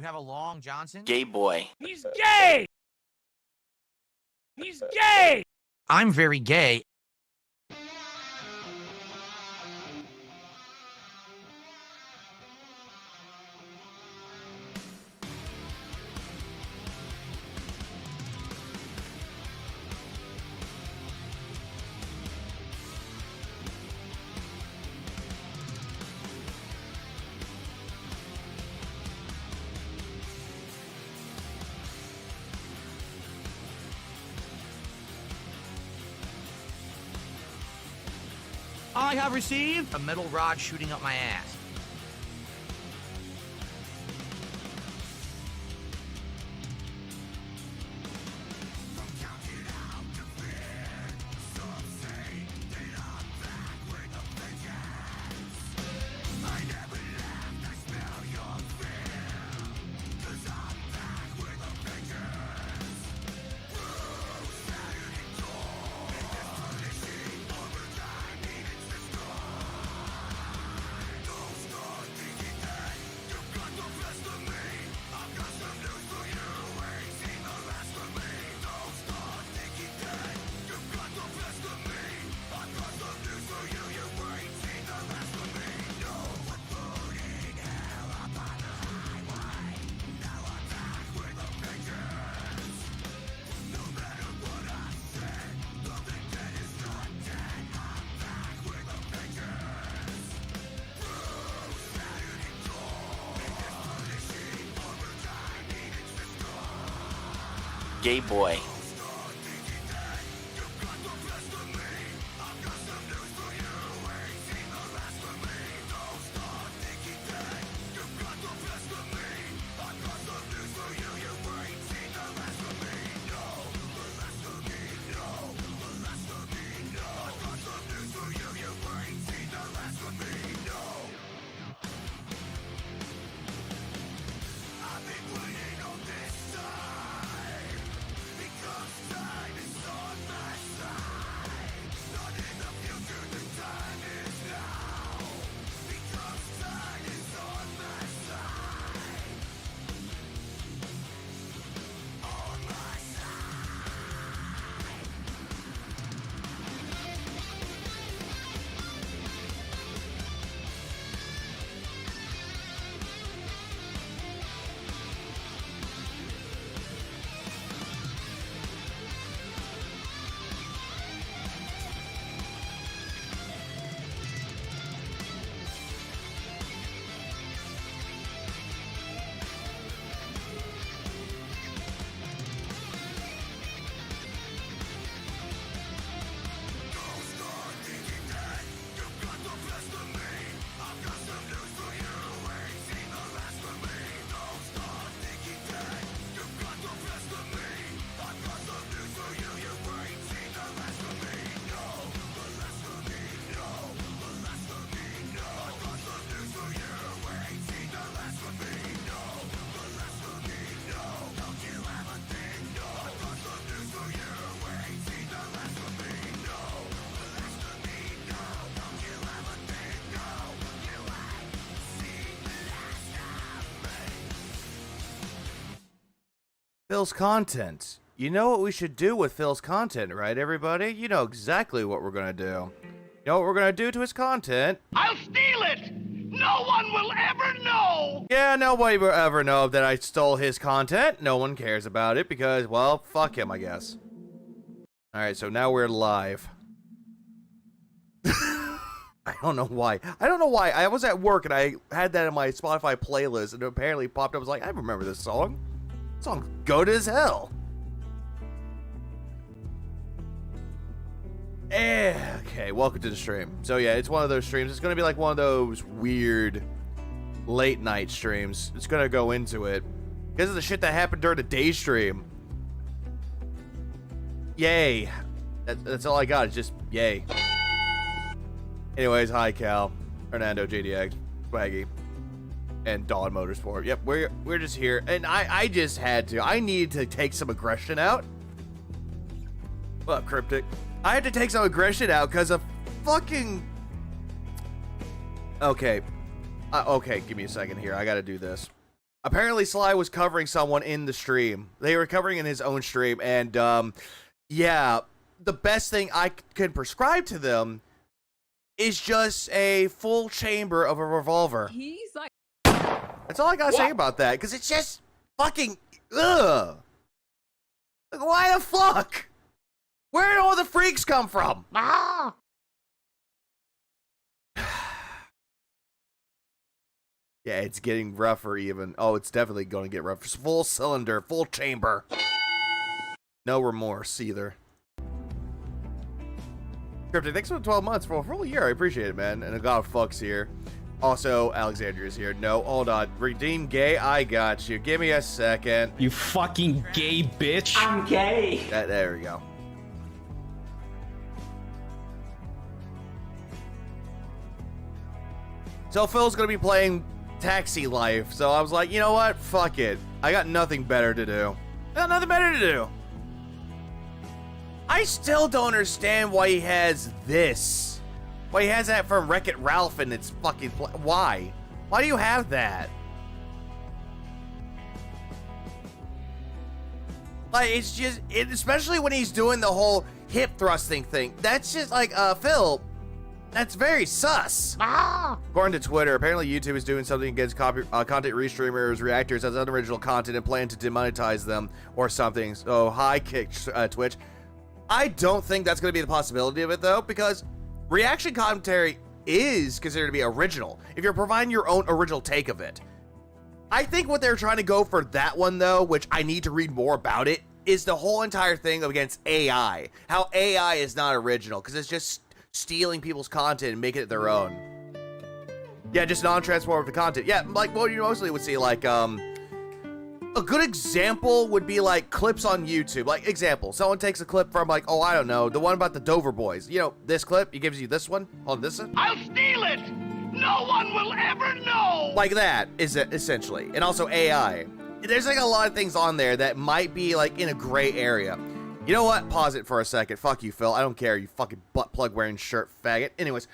You have a long Johnson? Gay boy. He's gay! He's gay! I'm very gay. I have received a metal rod shooting up my ass. Gay boy. Phil's content. You know what we should do with Phil's content, right, everybody? You know exactly what we're gonna do. You know what we're gonna do to his content? I'll steal it! No one will ever know! Yeah, nobody will ever know that I stole his content. No one cares about it because, well, fuck him, I guess. Alright, so now we're live. I don't know why. I was at work and I had that in my Spotify playlist and it apparently popped up. I was like, I remember this song. This song's good as hell. Okay, welcome to the stream. So yeah, it's one of those streams. It's gonna be like one of those weird late night streams. It's gonna go into it because of the shit that happened during the day stream. Yay. That's all I got. It's just yay. Anyways, hi Cal, Hernando, JDX, Swaggy, and Dawn Motorsport. Yep, we're just here, and I just had to. I need to take some aggression out. What up, Cryptic? I had to take some aggression out because of fucking. Okay, okay. Give me a second here. I gotta do this. Apparently, Sly was covering someone in the stream. They were covering in his own stream, and yeah, the best thing I can prescribe to them is just a full chamber of a revolver. He's like, That's all I gotta say about that, because it's just fucking ugh. Like, why the fuck? Where did all the freaks come from? Ah! Yeah, it's getting rougher even. Oh, it's definitely going to get rougher. Full cylinder, full chamber. No remorse either. Cryptic, thanks for the 12 months for a full year. I appreciate it, man. And a god of fucks here. Also, Alexandria's here. No, hold on. Redeem gay? I got you. Give me a second. You fucking gay bitch. I'm gay. There we go. So Phil's going to be playing Taxi Life. So I was like, you know what? Fuck it. I got nothing better to do. I still don't understand why he has this. Why he has that from Wreck-It Ralph and it's fucking... Why? Why do you have that? Like, it's just... especially when he's doing the whole hip thrusting thing. That's just like, Phil... That's very sus. According to Twitter, apparently YouTube is doing something against content restreamers, reactors as unoriginal content and plan to demonetize them or something. So, high kick, Twitch. I don't think that's going to be the possibility of it, though, because reaction commentary is considered to be original if you're providing your own original take of it. I think what they're trying to go for that one, though, which I need to read more about it, is the whole entire thing against AI. How AI is not original, because it's just stealing people's content and making it their own. Yeah, just non-transformative content. Yeah, like what you mostly would see, like, a good example would be like clips on YouTube. Like, example, someone takes a clip from, like, oh, I don't know, the one about the Dover boys. You know, this clip, he gives you this one. Hold this one. I'll steal it! No one will ever know! Like that, is it, essentially. And also AI. There's, like, a lot of things on there that might be, like, in a gray area. You know what? Pause it for a second. Fuck you, Phil. I don't care, you fucking butt plug wearing shirt faggot. Anyways,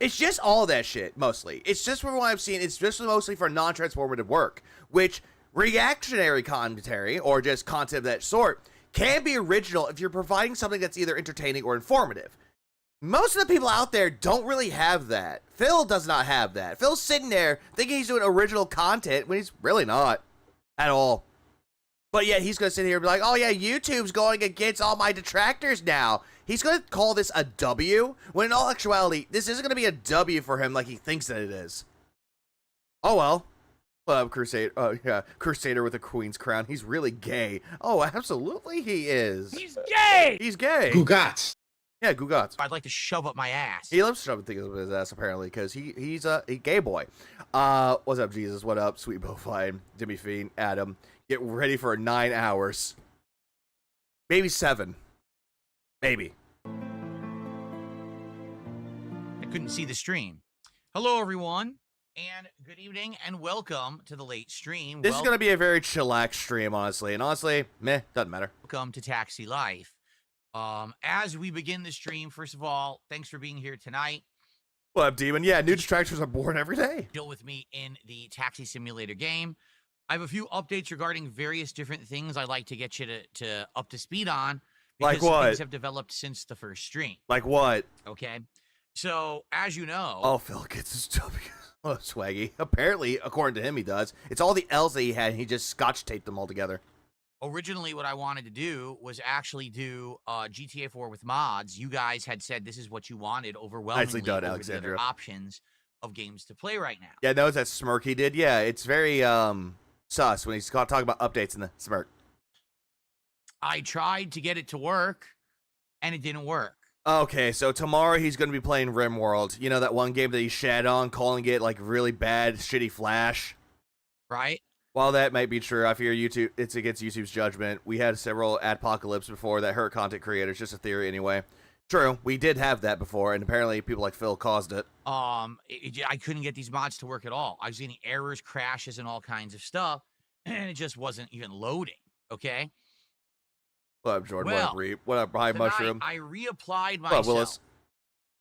it's just all that shit, mostly. It's just from what I've seen, it's just mostly for non-transformative work, which reactionary commentary, or just content of that sort, can be original if you're providing something that's either entertaining or informative. Most of the people out there don't really have that. Phil does not have that. Phil's sitting there thinking he's doing original content when he's really not at all. But yeah, he's going to sit here and be like, oh yeah, YouTube's going against all my detractors now. He's going to call this a W, when in all actuality, this isn't going to be a W for him like he thinks that it is. Oh well. Crusader, yeah, Crusader with a queen's crown. He's really gay. Oh, absolutely he is. He's gay! He's gay. Gugats. Yeah, Gugats. I'd like to shove up my ass. He loves shoving things up his ass, apparently, because he's a gay boy. What's up, Jesus? What up, Sweet Bovine, Jimmy Fiend, Adam? Get ready for 9 hours. Maybe 7. Maybe. I couldn't see the stream. Hello, everyone, and good evening, and welcome to the late stream. This is going to be a very chillax stream, honestly. And honestly, meh, doesn't matter. Welcome to Taxi Life. As we begin the stream, first of all, thanks for being here tonight. What up, Demon? Yeah, new distractions are born every day. Deal with me in the Taxi Simulator game. I have a few updates regarding various different things I'd like to get you to up to speed on. Like what? Things have developed since the first stream. Like what? Okay. So, as you know... Oh, Phil gets his W. Oh, swaggy. Apparently, according to him, he does. It's all the L's that he had, and he just scotch taped them all together. Originally, what I wanted to do was actually do GTA 4 with mods. You guys had said this is what you wanted overwhelmingly. Nicely done, over Alexandria. the other options of games to play right now. Yeah, that was that smirk he did. Yeah, it's very sus when he's talking about updates in the smirk. I tried to get it to work, and it didn't work. Okay, so tomorrow he's going to be playing RimWorld. You know that one game that he shat on, calling it like really bad, shitty Flash? Right? While that might be true, I fear YouTube it's against YouTube's judgment. We had several adpocalypse before that hurt content creators. Just a theory anyway. True, we did have that before, and apparently people like Phil caused it. I couldn't get these mods to work at all. I was getting errors, crashes, and all kinds of stuff, and it just wasn't even loading, okay? What up, Jordan? Well, what up, Reap? What up, High Mushroom? I reapplied What up, Willis? myself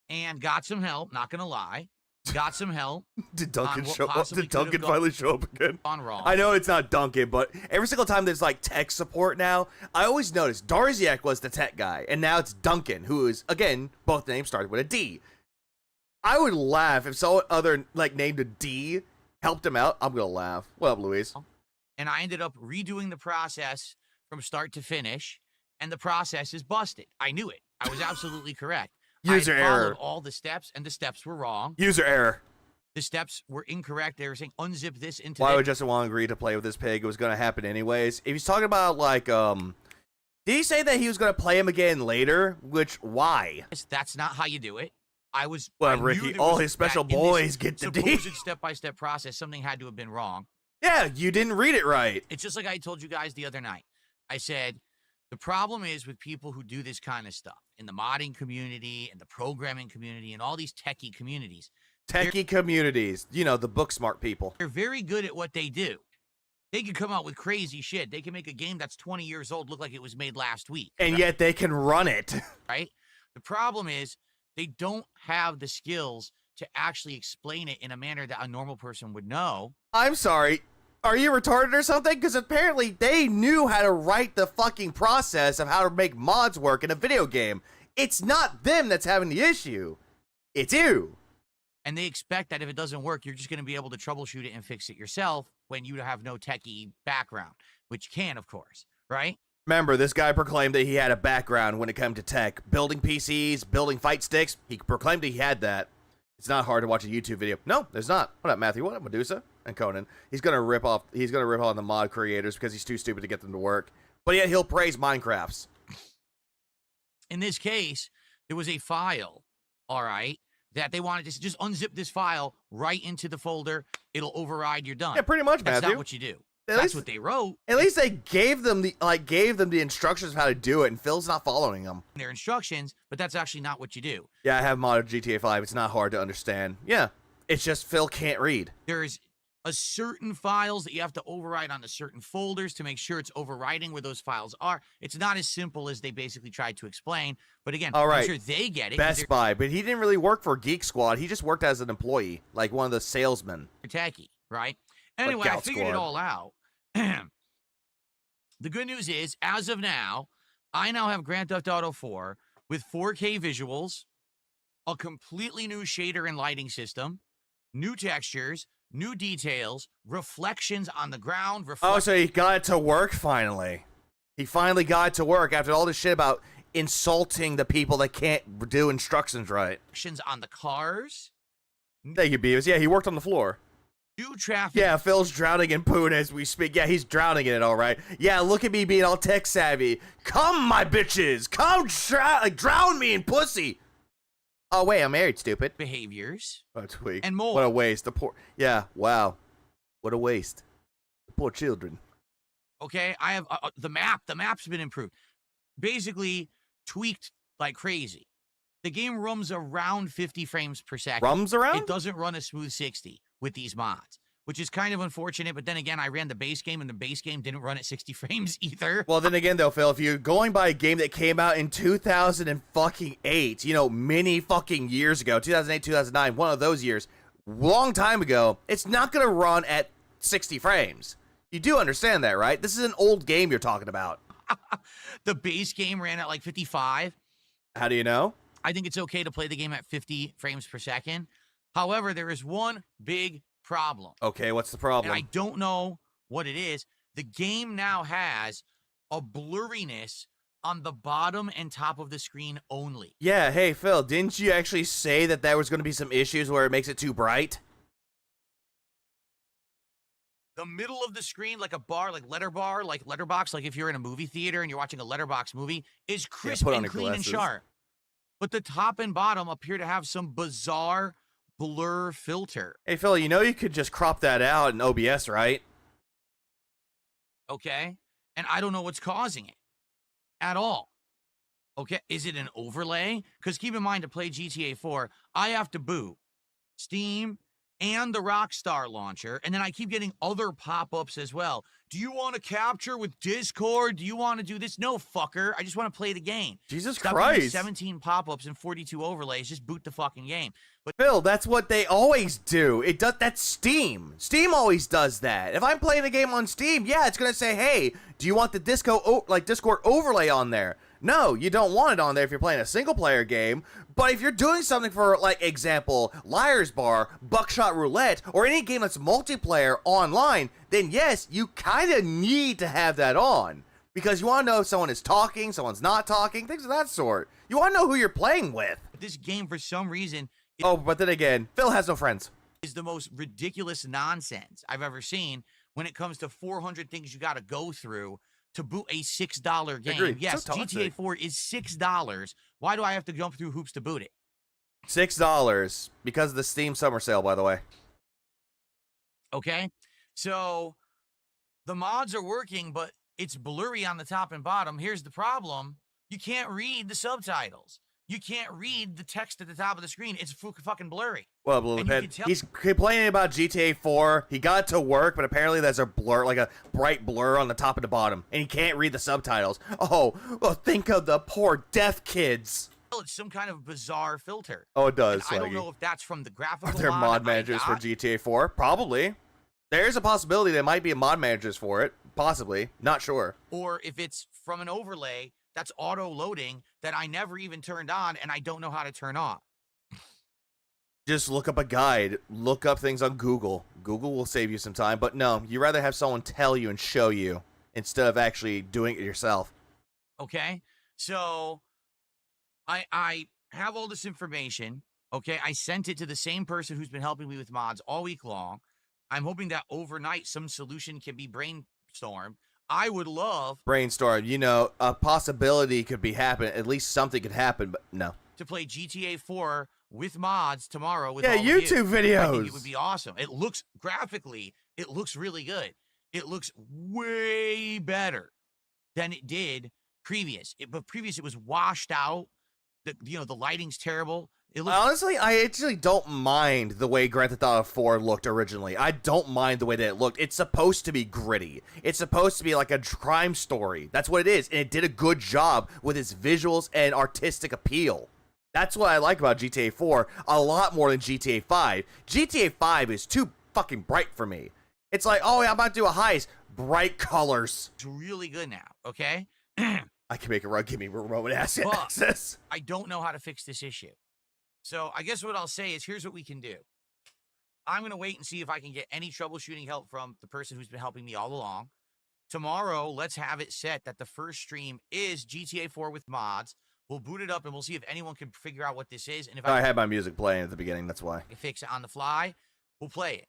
and got some help, not going to lie. got some help. Did Duncan what show up? possibly Did could have Duncan gone- finally show up again? Gone wrong. I know it's not Duncan, but every single time there's like tech support now, I always notice Darziak was the tech guy, and now it's Duncan, who is, again, both names started with a D. I would laugh if someone other like named a D helped him out. I'm gonna laugh. What up, Luis? And I ended up redoing the process from start to finish, and the process is busted. I knew it. I was absolutely correct. User I had followed error. all the steps, and the steps were wrong. User error. The steps were incorrect. They were saying unzip this into Why this. would Justin Wong agree to play with this pig? It was gonna happen anyways. If he's talking about like, did he say that he was gonna play him again later? Which why? That's not how you do it. Well, I knew Ricky, there all was his special that in this boys get the D. supposed step-by-step process. Something had to have been wrong. Yeah, you didn't read it right. It's just like I told you guys the other night. I said, the problem is with people who do this kind of stuff in the modding community and the programming community and all these techie communities. Techie communities, you know, the book smart people. They're very good at what they do. They can come out with crazy shit. They can make a game that's 20 years old look like it was made last week. And yet they can run it. Right? The problem is they don't have the skills to actually explain it in a manner that a normal person would know. I'm sorry. Are you retarded or something? Because apparently they knew how to write the fucking process of how to make mods work in a video game. It's not them that's having the issue. It's you. And they expect that if it doesn't work, you're just going to be able to troubleshoot it and fix it yourself when you have no techie background, which you can, of course, right? Remember, this guy proclaimed that he had a background when it came to tech. Building PCs, building fight sticks. He proclaimed that he had that. It's not hard to watch a YouTube video. No, there's not. What up, Matthew? What up, Medusa? And Conan. He's gonna rip on the mod creators because he's too stupid to get them to work. But yet he'll praise Minecrafts. In this case, there was a file, all right, that they wanted to just unzip this file right into the folder. It'll override. You're done. Yeah, pretty much, That's Matthew. not what you do. At That's least- what they wrote. At least they gave them the instructions of how to do it, and Phil's not following them. In their instructions, but that's actually not what you do. Yeah, I have modded GTA 5. It's not hard to understand. Yeah, it's just Phil can't read. There's a certain files that you have to override onto certain folders to make sure it's overriding where those files are. It's not as simple as they basically tried to explain. But again, All right. I'm sure they get it. 'Cause Best Buy, but he didn't really work for Geek Squad. He just worked as an employee, like one of the salesmen. they're techie, right? Anyway, I Gout figured it Squad. all out. The good news is, as of now, I now have Grand Theft Auto 4 with 4K visuals, a completely new shader and lighting system, new textures, new details, reflections on the ground. Oh, so he got it to work finally. He finally got it to work after all this shit about insulting the people that can't do instructions right. Reflections on the cars, Thank you, Beavis. Yeah, he worked on the floor. new traffic. Yeah, Phil's drowning in poon as we speak. Yeah, he's drowning in it, all right. Yeah, look at me being all tech savvy. Come, my bitches. Come drown me in pussy. Oh, wait, I'm married, stupid. Behaviors Oh, tweak. and more. What a waste. The poor. Yeah, wow. What a waste. The poor children. Okay, I have the map. The map's been improved. Basically, tweaked like crazy. The game runs around 50 frames per second. Rums around? It doesn't run a smooth 60 with these mods, which is kind of unfortunate. But then again, I ran the base game, and the base game didn't run at 60 frames either. Well, then again, though, Phil, if you're going by a game that came out in 2008, you know, many fucking years ago, 2008, 2009, one of those years, long time ago, it's not going to run at 60 frames. You do understand that, right? This is an old game you're talking about. The base game ran at like 55. How do you know? I think it's okay to play the game at 50 frames per second. However, there is one big problem. Okay, what's the And problem? I don't know what it is. The game now has a blurriness on the bottom and top of the screen only. Yeah, hey, Phil, didn't you actually say that there was going to be some issues where it makes it too bright? The middle of the screen, like a bar, like letterbox, like if you're in a movie theater and you're watching a letterbox movie, is crisp put on and your clean and glasses. sharp. But the top and bottom appear to have some bizarre blur filter. Hey, Phil, you know you could just crop that out in OBS, right? Okay? And I don't know what's causing it at all. Okay? Is it an overlay? Because keep in mind, to play GTA 4, I have to boot Steam and the Rockstar launcher, and then I keep getting other pop-ups as well. Do you want to capture with Discord? Do you want to do this? No, fucker. I just want to play the game. Jesus Stop giving me Christ. 17 pop-ups and 42 overlays. Just boot the fucking game. But Phil, that's what they always do. It does. That's Steam. Steam always does that. If I'm playing a game on Steam, yeah, it's gonna say, "Hey, do you want the Discord overlay on there?" No, you don't want it on there if you're playing a single-player game. But if you're doing something for, like, example, Liar's Bar, Buckshot Roulette, or any game that's multiplayer online, then yes, you kind of need to have that on. Because you want to know if someone is talking, someone's not talking, things of that sort. You want to know who you're playing with. this game, for some reason, Oh, but then again, Phil has no friends. is the most ridiculous nonsense I've ever seen when it comes to 400 things you got to go through to boot a $6 game. Agreed. Yes, So toxic. GTA 4 is $6. Why do I have to jump through hoops to boot it? $6 because of the Steam summer sale, by the way. Okay, so the mods are working, but it's blurry on the top and bottom. Here's the problem: you can't read the subtitles. You can't read the text at the top of the screen. It's fucking blurry. Well, Blue And you Pit, can tell- he's complaining about GTA 4. He got to work, but apparently there's a blur, like a bright blur on the top and the bottom, and he can't read the subtitles. Oh, well, think of the poor deaf kids. It's some kind of bizarre filter. Oh, it does. And I don't Swaggy. know if that's from the Are graphical there mod that I managers for got, GTA 4? Probably. There's a possibility there might be a mod managers for it. Possibly. Not sure. or if it's from an overlay that's auto-loading that I never even turned on and I don't know how to turn off. Just look up a guide. Look up things on Google. Google will save you some time. But no, you rather have someone tell you and show you instead of actually doing it yourself. Okay, so I have all this information. Okay, I sent it to the same person who's been helping me with mods all week long. I'm hoping that overnight some solution can be brainstormed. I would love Brainstorm. You know, a possibility could be happening. At least something could happen, but no. to play GTA 4 with mods tomorrow. With Yeah, all of you. YouTube I think videos. it would be awesome. It looks graphically, it looks really good. It looks way better than it did previous. But previous it was washed out. The lighting's terrible. It looks Honestly, I actually don't mind the way Grand Theft Auto 4 looked originally. I don't mind the way that it looked. It's supposed to be gritty. It's supposed to be like a crime story. That's what it is, and it did a good job with its visuals and artistic appeal. That's what I like about GTA 4 a lot more than GTA 5. GTA 5 is too fucking bright for me. It's like, oh, yeah, I'm about to do a heist. Bright colors. really good now. Okay. I can make a run. Give me remote asset But- access. I don't know how to fix this issue. So I guess what I'll say is here's what we can do. I'm going to wait and see if I can get any troubleshooting help from the person who's been helping me all along. Tomorrow, let's have it set that the first stream is GTA 4 with mods. We'll boot it up and we'll see if anyone can figure out what this is. And if I I had my music playing at the beginning. That's why. can fix it on the fly, we'll play it.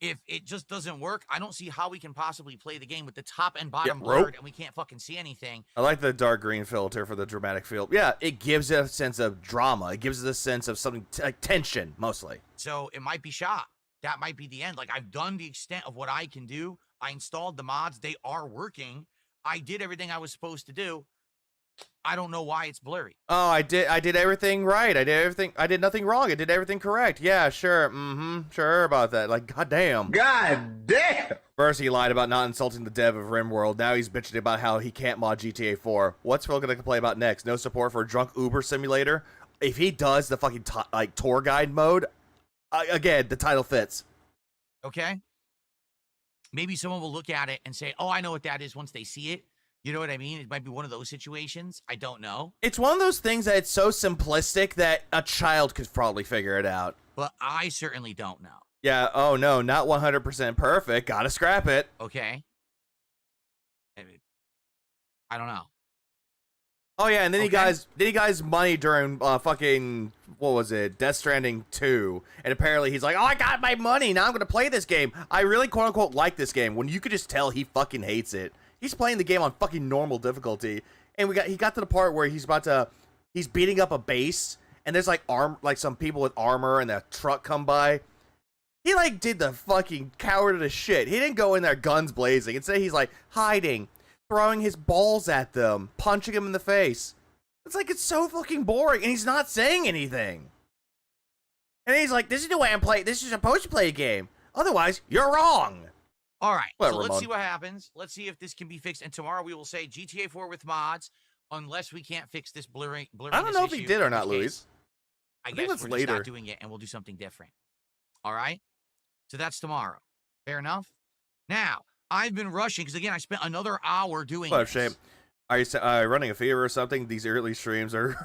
If it just doesn't work, I don't see how we can possibly play the game with the top and bottom rope. blurred and we can't fucking see anything. I like the dark green filter for the dramatic feel. Yeah, it gives it a sense of drama. It gives it a sense of something like tension, mostly. So it might be shot. That might be the end. Like, I've done the extent of what I can do. I installed the mods. They are working. I did everything I was supposed to do. I don't know why it's blurry. Oh, I did everything right. I did nothing wrong. I did everything correct. Yeah, sure. Sure about that. Like, goddamn. God damn! First he lied about not insulting the dev of RimWorld. Now he's bitching about how he can't mod GTA 4. What's Phil gonna complain about next? No support for a drunk Uber simulator? If he does the fucking tour guide mode, again, the title fits. Okay? Maybe someone will look at it and say, oh, I know what that is once they see it. You know what I mean? It might be one of those situations. I don't know. It's one of those things that it's so simplistic that a child could probably figure it out. But I certainly don't know. Yeah, oh no, not 100% perfect. Gotta scrap it. Okay? I don't know. Oh yeah, and then Okay. he got his money during fucking, what was it, Death Stranding 2. And apparently he's like, oh, I got my money, now I'm gonna play this game. I really quote unquote like this game, when you could just tell he fucking hates it. He's playing the game on fucking normal difficulty. And he got to the part where he's beating up a base, and there's like some people with armor and a truck come by. He like did the fucking cowardice shit. He didn't go in there guns blazing. Instead he's like hiding, throwing his balls at them, punching him in the face. It's like, it's so fucking boring, and he's not saying anything. And he's like, this is the way I'm playing. This is supposed to play a game. Otherwise, you're wrong. All right, Whatever, so let's Ramon. see what happens. Let's see if this can be fixed. And tomorrow we will say GTA 4 with mods, unless we can't fix this blurring. I don't know if he issue, did or in not, which case, Luis. I think guess that's we're just later. not doing it, and we'll do something different. All right, so that's tomorrow. Fair enough. Now I've been rushing because again I spent another hour doing. What a this. shame. Are you running a fever or something? These early streams are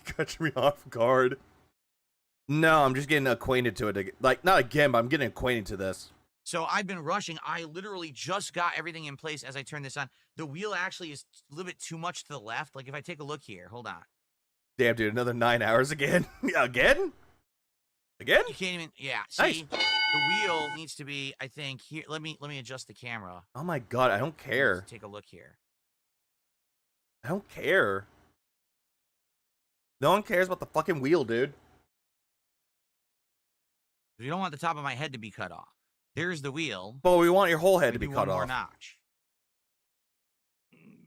catching me off guard. No, I'm just getting acquainted to it. Like, not again, but I'm getting acquainted to this. So I've been rushing. I literally just got everything in place as I turn this on. The wheel actually is a little bit too much to the left. Like if I take a look here, hold on. Damn, dude, another 9 hours again? Again? Again? You can't even. Yeah. See, Nice. the wheel needs to be. I think here. Let me adjust the camera. Oh my god, I don't care. Let's take a look here. I don't care. No one cares about the fucking wheel, dude. You don't want the top of my head to be cut off. There's the wheel. But we want your whole head to be Maybe cut one more off. notch.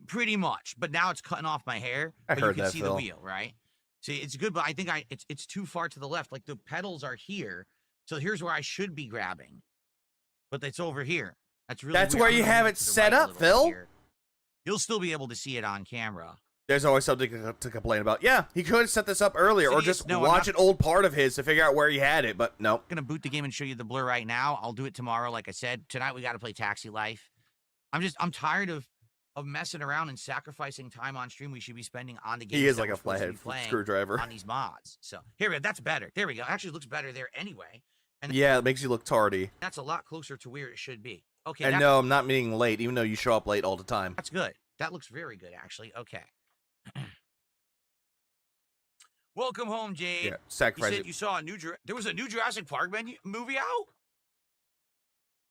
Pretty much, but now it's cutting off my hair. I But heard you can that, see Phil. the wheel, right? See, it's good, but I think it's too far to the left. Like the pedals are here, so here's where I should be grabbing, but it's over here. That's really That's weird. where I'm you gonna have move it to the set right a up, little bit Phil. here. You'll still be able to see it on camera. There's always something to complain about. Yeah, he could have set this up earlier, or See, just no, I'm watch not- an old part of his to figure out where he had it, but no. I'm gonna boot the game and show you the blur right now. I'll do it tomorrow, like I said. Tonight we got to play Taxi Life. I'm tired of messing around and sacrificing time on stream we should be spending on the game. He is like a flathead screwdriver. on these mods. So here we go. That's better. There we go. Actually, it looks better there anyway. And Yeah, it makes you look tardy. that's a lot closer to where it should be. Okay, And no, I'm not meaning late, even though you show up late all the time. that's good. That looks very good, actually. Okay. Welcome home, Jade. Yeah, You sacrifice said it. you saw there was a new Jurassic Park movie out?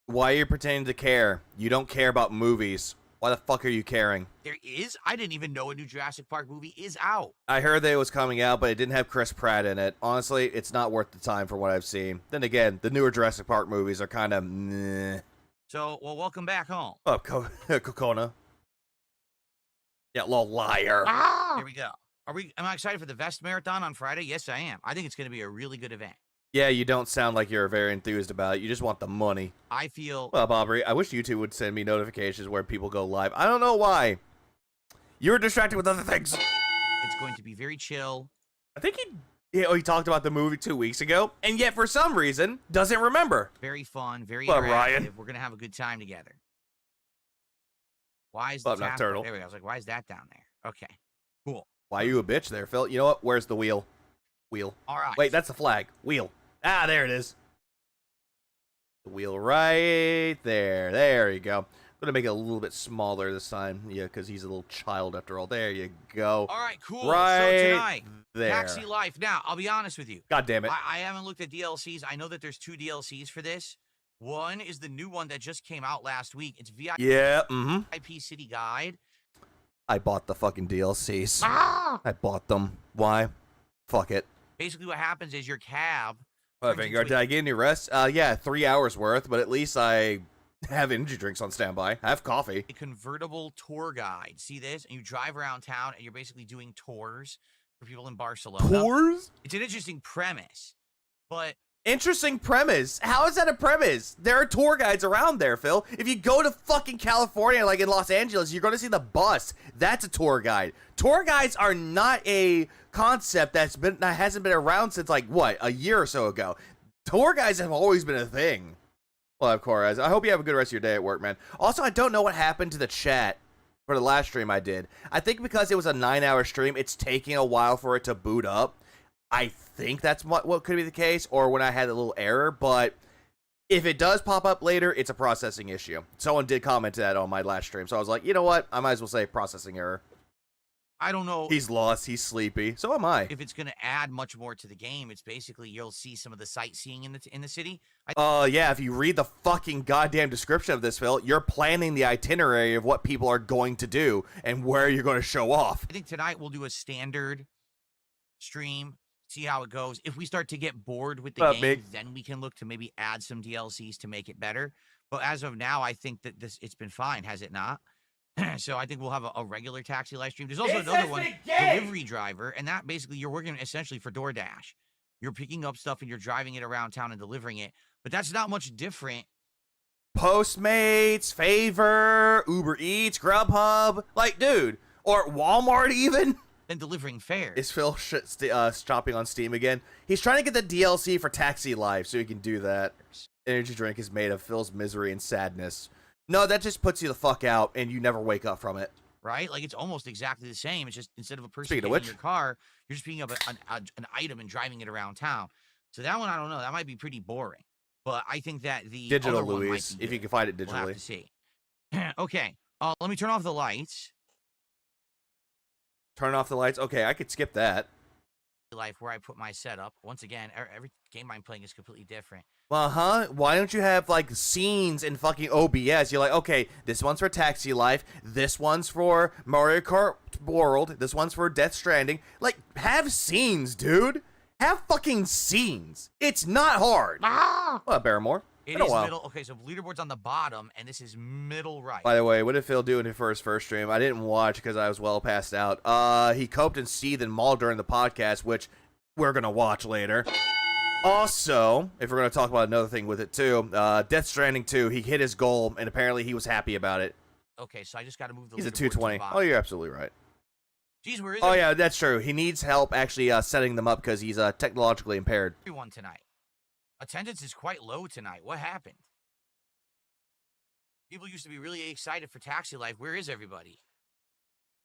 Why are you pretending to care? You don't care about movies. Why the fuck are you caring? There is? I didn't even know a new Jurassic Park movie is out. I heard that it was coming out, but it didn't have Chris Pratt in it. Honestly, it's not worth the time for what I've seen. Then again, the newer Jurassic Park movies are kind of meh. So, well, welcome back home. Oh, Kokona. Yeah, little liar. Here we go. Am I excited for the Vest Marathon on Friday? Yes, I am. I think it's going to be a really good event. Yeah, you don't sound like you're very enthused about it. You just want the money. I feel Well, Bobbery, I wish YouTube would send me notifications where people go live. I don't know why. You were distracted with other things. it's going to be very chill. I think he talked about the movie 2 weeks ago, and yet for some reason doesn't remember. Very fun, very Well, interactive. Ryan. We're going to have a good time together. Why is Well, the tap- Nocturnal. There we go. I was like, why is that down there? Okay, cool. Why are you a bitch there, Phil? You know what? Where's the wheel? Wheel. All right. Wait, that's the flag. Wheel. Ah, there it is. The wheel right there. There you go. I'm going to make it a little bit smaller this time. Yeah, because he's a little child after all. There you go. All right, cool. Right So tonight, there. Taxi Life. Now, I'll be honest with you. God damn it. I haven't looked at DLCs. I know that there's 2 DLCs for this. One is the new one that just came out last week. It's VIP Yeah, City Guide. I bought the fucking DLCs. Ah! I bought them. Why? Fuck it. Basically, what happens is your cab. What, turns Vanguard, into did I get any rest? Yeah, 3 hours worth, but at least I have energy drinks on standby. I have coffee. a convertible tour guide. See this? And you drive around town and you're basically doing tours for people in Barcelona. Tours? It's an interesting premise, but Interesting premise. How is that a premise? There are tour guides around there, Phil. If you go to fucking California, like in Los Angeles, you're going to see the bus. That's a tour guide. Tour guides are not a concept that hasn't been around since like what, a year or so ago. Tour guides have always been a thing. Well, of course. I hope you have a good rest of your day at work, man. Also, I don't know what happened to the chat for the last stream I did. I think because it was a 9-hour stream, it's taking a while for it to boot up. I think that's what could be the case, or when I had a little error, but if it does pop up later, it's a processing issue. Someone did comment that on my last stream, so I was like, you know what? I might as well say processing error. I don't know. He's lost, he's sleepy, so am I. If it's going to add much more to the game. It's basically you'll see some of the sightseeing in the city. Yeah, if you read the fucking goddamn description of this, Phil, you're planning the itinerary of what people are going to do and where you're going to show off. I think tonight we'll do a standard stream, see how it goes. If we start to get bored with the game, Big? then we can look to maybe add some DLCs to make it better. But as of now, I think that it's been fine, has it not? So I think we'll have a regular Taxi live stream. There's also another one, Delivery Driver, and that basically you're working essentially for DoorDash. You're picking up stuff and you're driving it around town and delivering it. But that's not much different. Postmates, Favor, Uber Eats, Grubhub, like, dude, or Walmart even. Than delivering fares. Is Phil shopping on Steam again? He's trying to get the DLC for Taxi Life so he can do that. Energy drink is made of Phil's misery and sadness. No, that just puts you the fuck out and you never wake up from it. Right? Like, it's almost exactly the same. It's just instead of a person Speaking of getting in which, your car, you're just picking up an item and driving it around town. So that one, I don't know. That might be pretty boring. But I think that the digital other one might Louise, be if you good. can find it We'll have digitally. to see. Okay. Let me turn off the lights. Turn off the lights. Okay, I could skip that. Life where I put my setup. Once again, every game I'm playing is completely different. Why don't you have like scenes in fucking OBS? You're like, okay, this one's for Taxi Life, this one's for Mario Kart World, this one's for Death Stranding. Like, have scenes, dude. Have fucking scenes. It's not hard. What, Barrymore? It is middle. Okay, so leaderboard's on the bottom, and this is middle right. By the way, what did Phil do for his first stream? I didn't watch because I was well passed out. He coped and seethed and mauled during the podcast, which we're gonna watch later. Also, if we're gonna talk about another thing with it too, Death Stranding 2, he hit his goal, and apparently he was happy about it. Okay, so I just got to move the. He's a leaderboard to the 220. bottom. Oh, you're absolutely right. Jeez, where is Oh yeah, that's true. He needs help actually setting them up because he's technologically impaired. everyone tonight? Attendance is quite low tonight. What happened? People used to be really excited for Taxi Life. Where is everybody?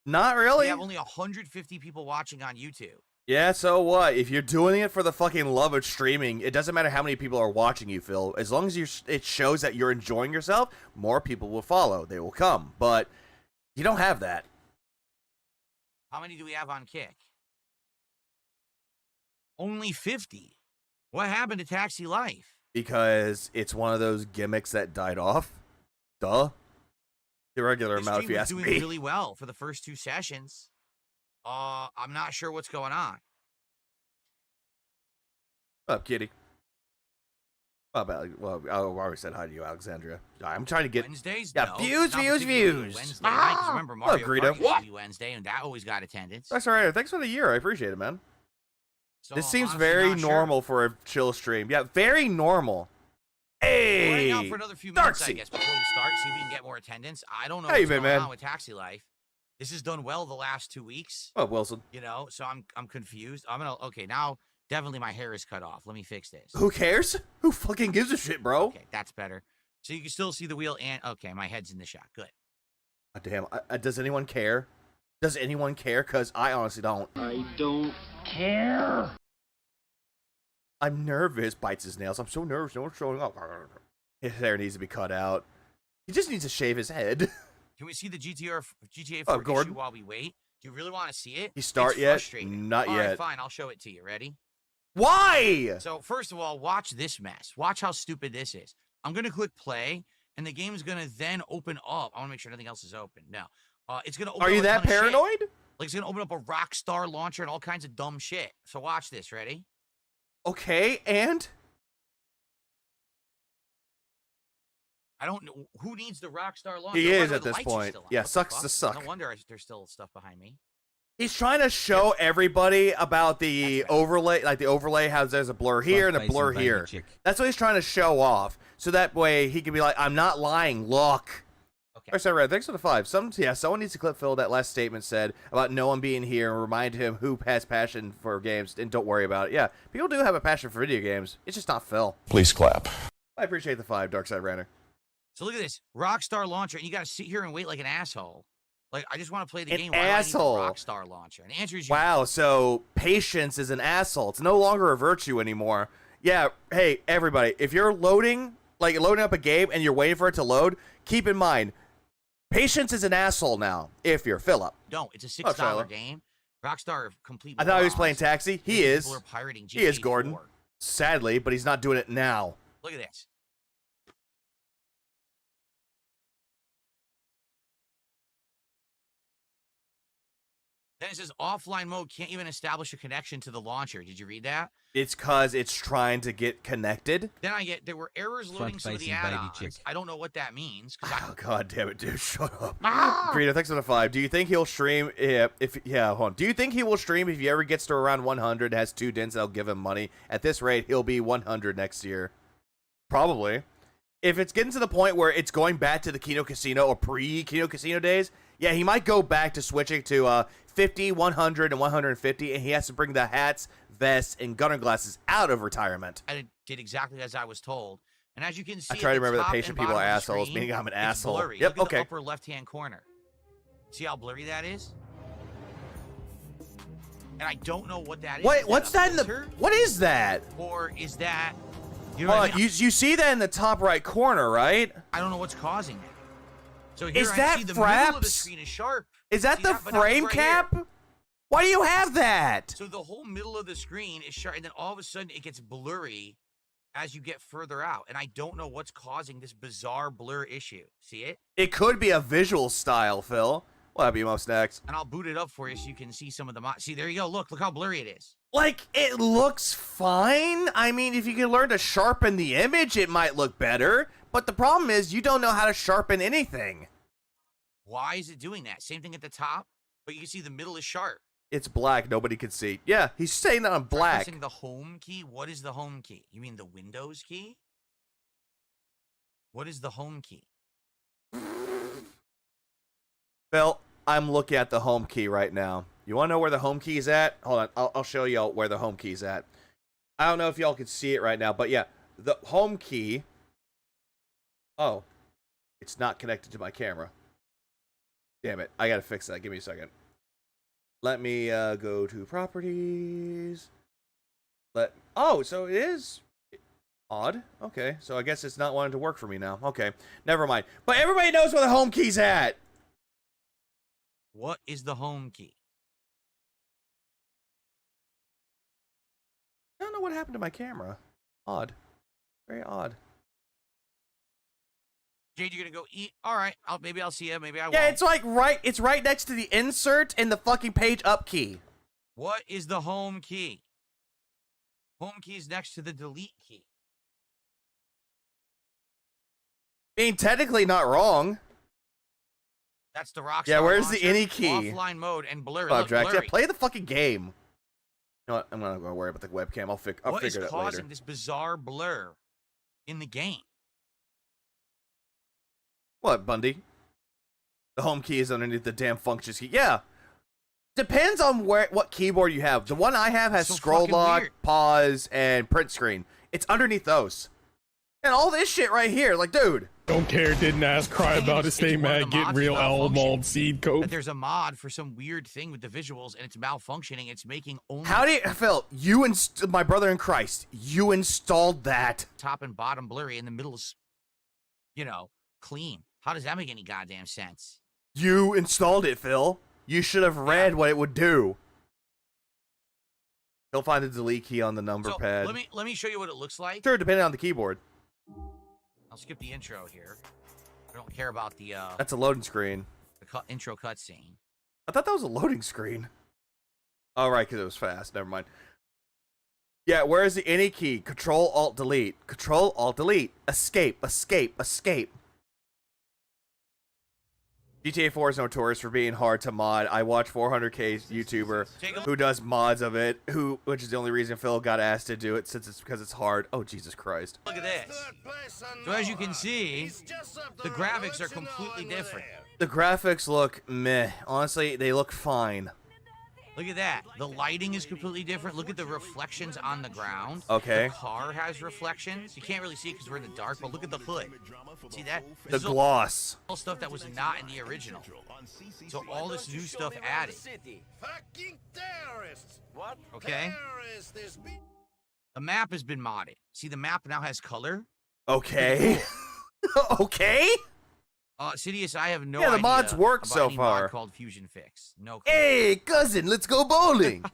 Not We really. have only 150 people watching on YouTube. Yeah, so what? If you're doing it for the fucking love of streaming, it doesn't matter how many people are watching you, Phil. As long as it shows that you're enjoying yourself, more people will follow. They will come. But you don't have that. How many do we have on Kick? Only 50. What happened to Taxi Life? Because it's one of those gimmicks that died off. Duh. The regular This amount, if stream you was ask doing me. really well for the first 2 sessions. I'm not sure what's going on. What's up, kitty? Well, I already said hi to you, Alexandria. I'm trying to get... Wednesdays? Yeah, No, views, not views, particularly views. Wednesday night, 'cause remember, Mario Greedo. Kart used to be Wednesday, and that always got attendance. That's all right. Thanks for the year. I appreciate it, man. So This I'm seems honestly very not sure. normal for a chill stream. Yeah, very normal. We'll Hey! hang out for another few minutes, I Darcy. guess, before we start. See if we can get more attendance. I don't know How you what's been, going man? on with Taxi Life. This has done well the last 2 weeks. Oh, Wilson. You know, so I'm confused. Okay, now definitely my hair is cut off. Let me fix this. Who cares? Who fucking gives a shit, bro? Okay, that's better. So you can still see the wheel and okay, my head's in the shot. Good. God damn. Does anyone care? Does anyone care? Because I honestly don't. I don't care. I'm nervous. Bites his nails. I'm so nervous. No one's showing up. His hair needs to be cut out. He just needs to shave his head. Can we see the GTA 4 Oh, issue Gordon. while we wait? Do you really want to see it? You start It's yet? frustrating. Not All yet. right, fine. I'll show it to you. Ready? Why? So first of all, watch this mess. Watch how stupid this is. I'm gonna click play, and the game is gonna then open up. I want to make sure nothing else is open. No, it's gonna. Open Are up you a that ton of shit. paranoid? Like it's gonna open up a Rockstar launcher and all kinds of dumb shit. So watch this. Ready? Okay, and? I don't know who needs the Rockstar launcher. He By is the way, at the this lights are point. still on. Yeah, What the sucks fuck? to suck. No wonder there's still stuff behind me. He's trying to show everybody about the That's right. overlay, like the overlay, how there's a blur here and a blur here. That's what he's trying to show off. So that way he can be like, I'm not lying, look. Okay. All right, Red, thanks for the 5. Someone needs to clip Phil that last statement said about no one being here and remind him who has passion for games and don't worry about it. Yeah, people do have a passion for video games. It's just not Phil. Please clap. I appreciate the 5, Darkside Runner. So look at this Rockstar launcher, and you got to sit here and wait like an asshole. Like I just want to play the An game. Why asshole. do I need the Rockstar launcher? And the answer is Wow, so patience is an asshole. It's no longer a virtue anymore. Yeah, hey, everybody, if you're loading up a game and you're waiting for it to load, keep in mind, patience is an asshole now, if you're Philip. don't. It's a Oh, $6 Tyler. game. Rockstar complete. I thought he was morons. playing Taxi. He People is. are pirating He is, GTA Gordon. 4. Sadly, but he's not doing it now. Look at this. Then it says offline mode can't even establish a connection to the launcher. Did you read that? It's because it's trying to get connected. Then there were errors loading some of the add-ons. I don't know what that means. Oh, God damn it, dude. Shut up. Ah! Greedo, thanks for the 5. Do you think he'll stream hold on. Do you think he will stream if he ever gets to around 100, has 2 dents, that'll give him money? At this rate, he'll be 100 next year. Probably. If it's getting to the point where it's going back to the Kino Casino or pre-Kino Casino days, yeah, he might go back to switching to 50, 100, and 150, and he has to bring the hats, vests, and gunner glasses out of retirement. I did exactly as I was told. And as you can see, I try to remember that top patient and people are bottom of the assholes, screen, meaning I'm an it's asshole. blurry. Yep, Look at okay. the upper left-hand corner. See how blurry that is? And I don't know what that is. Wait, Is what's that that a in the... filter? What is that? Or is that... You know what I mean? You see that in the top right corner, right? I don't know what's causing it. So here Is I that see the middle of the fraps? screen is sharp. Is that See the but not frame right cap? here. Why do you have that? So the whole middle of the screen is sharp, and then all of a sudden it gets blurry as you get further out. And I don't know what's causing this bizarre blur issue. See it? It could be a visual style, Phil. We'll have you most next. And I'll boot it up for you so you can see some of the See, there you go. Look how blurry it is. Like, it looks fine. I mean, if you can learn to sharpen the image, it might look better. But the problem is, you don't know how to sharpen anything. Why is it doing that? Same thing at the top, but you can see the middle is sharp. It's black. Nobody can see. Yeah, he's saying that on Try black. pressing the home key. What is the home key? You mean the Windows key? What is the home key? Phil, I'm looking at the home key right now. You want to know where the home key is at? Hold on. I'll show y'all where the home key is at. I don't know if y'all can see it right now, but yeah, the home key. Oh, it's not connected to my camera. Damn it. I got to fix that. Give me a second. Let me go to properties. Oh, so it is odd. Okay, so I guess it's not wanting to work for me now. Okay, never mind. But everybody knows where the home key's at. What is the home key? I don't know what happened to my camera. Odd. Very odd. Jade, you're gonna go eat? All right. Maybe I'll see you. Maybe I won't. Yeah, it's like it's right next to the insert and the fucking page up key. What is the home key? Home key is next to the delete key. I mean, technically not wrong. That's the Rockstar. Yeah, where's the launcher, any key? Offline mode and blurry. Oh, Look, Drax, yeah, blurry. play the fucking game. You know what? I'm not gonna worry about the webcam. I'll figure What is it out causing later. this bizarre blur in the game? What, Bundy? The home key is underneath the damn functions key. Yeah. Depends on what keyboard you have. The one I have has So scroll fucking lock, weird. pause, and print screen. It's underneath those. And all this shit right here, like, dude. Don't care, didn't ask, cry It's- about it, it's stay one of mad, the get mods real is owl malfunctioning. malt seed That coat. there's a mod for some weird thing with the visuals and it's malfunctioning. It's making only How do you, Phil, my brother in Christ, you installed that. top and bottom blurry and the middle is, clean. How does that make any goddamn sense? You installed it, Phil. You should have read what it would do. He'll find the delete key on the number So pad. let me show you what it looks like. Sure, depending on the keyboard. I'll skip the intro here. I don't care about the That's a loading screen. intro cutscene. I thought that was a loading screen. Oh, right, because it was fast. Never mind. Yeah, where is the any key? Control, Alt, Delete. Control, Alt, Delete. Escape, escape, escape. GTA 4 is notorious for being hard to mod. I watch 400k YouTuber who does mods of it, which is the only reason Phil got asked to do it, since it's because it's hard. Oh, Jesus Christ. Look at this. So as you can see, the graphics are completely different. The graphics look meh. Honestly, they look fine. Look at that. The lighting is completely different. Look at the reflections on the ground. Okay. The car has reflections. You can't really see it because we're in the dark, but look at the hood. See that? The This is gloss. all stuff that was not in the original. So all this new stuff added. Fucking terrorists! What? Okay. Terrorists, there's been... The map has been modded. See, the map now has color. Okay. Okay. Sidious, I have no Yeah, the idea mods work about so any far. mod called Fusion Fix. No clue. Hey, cousin, let's go bowling.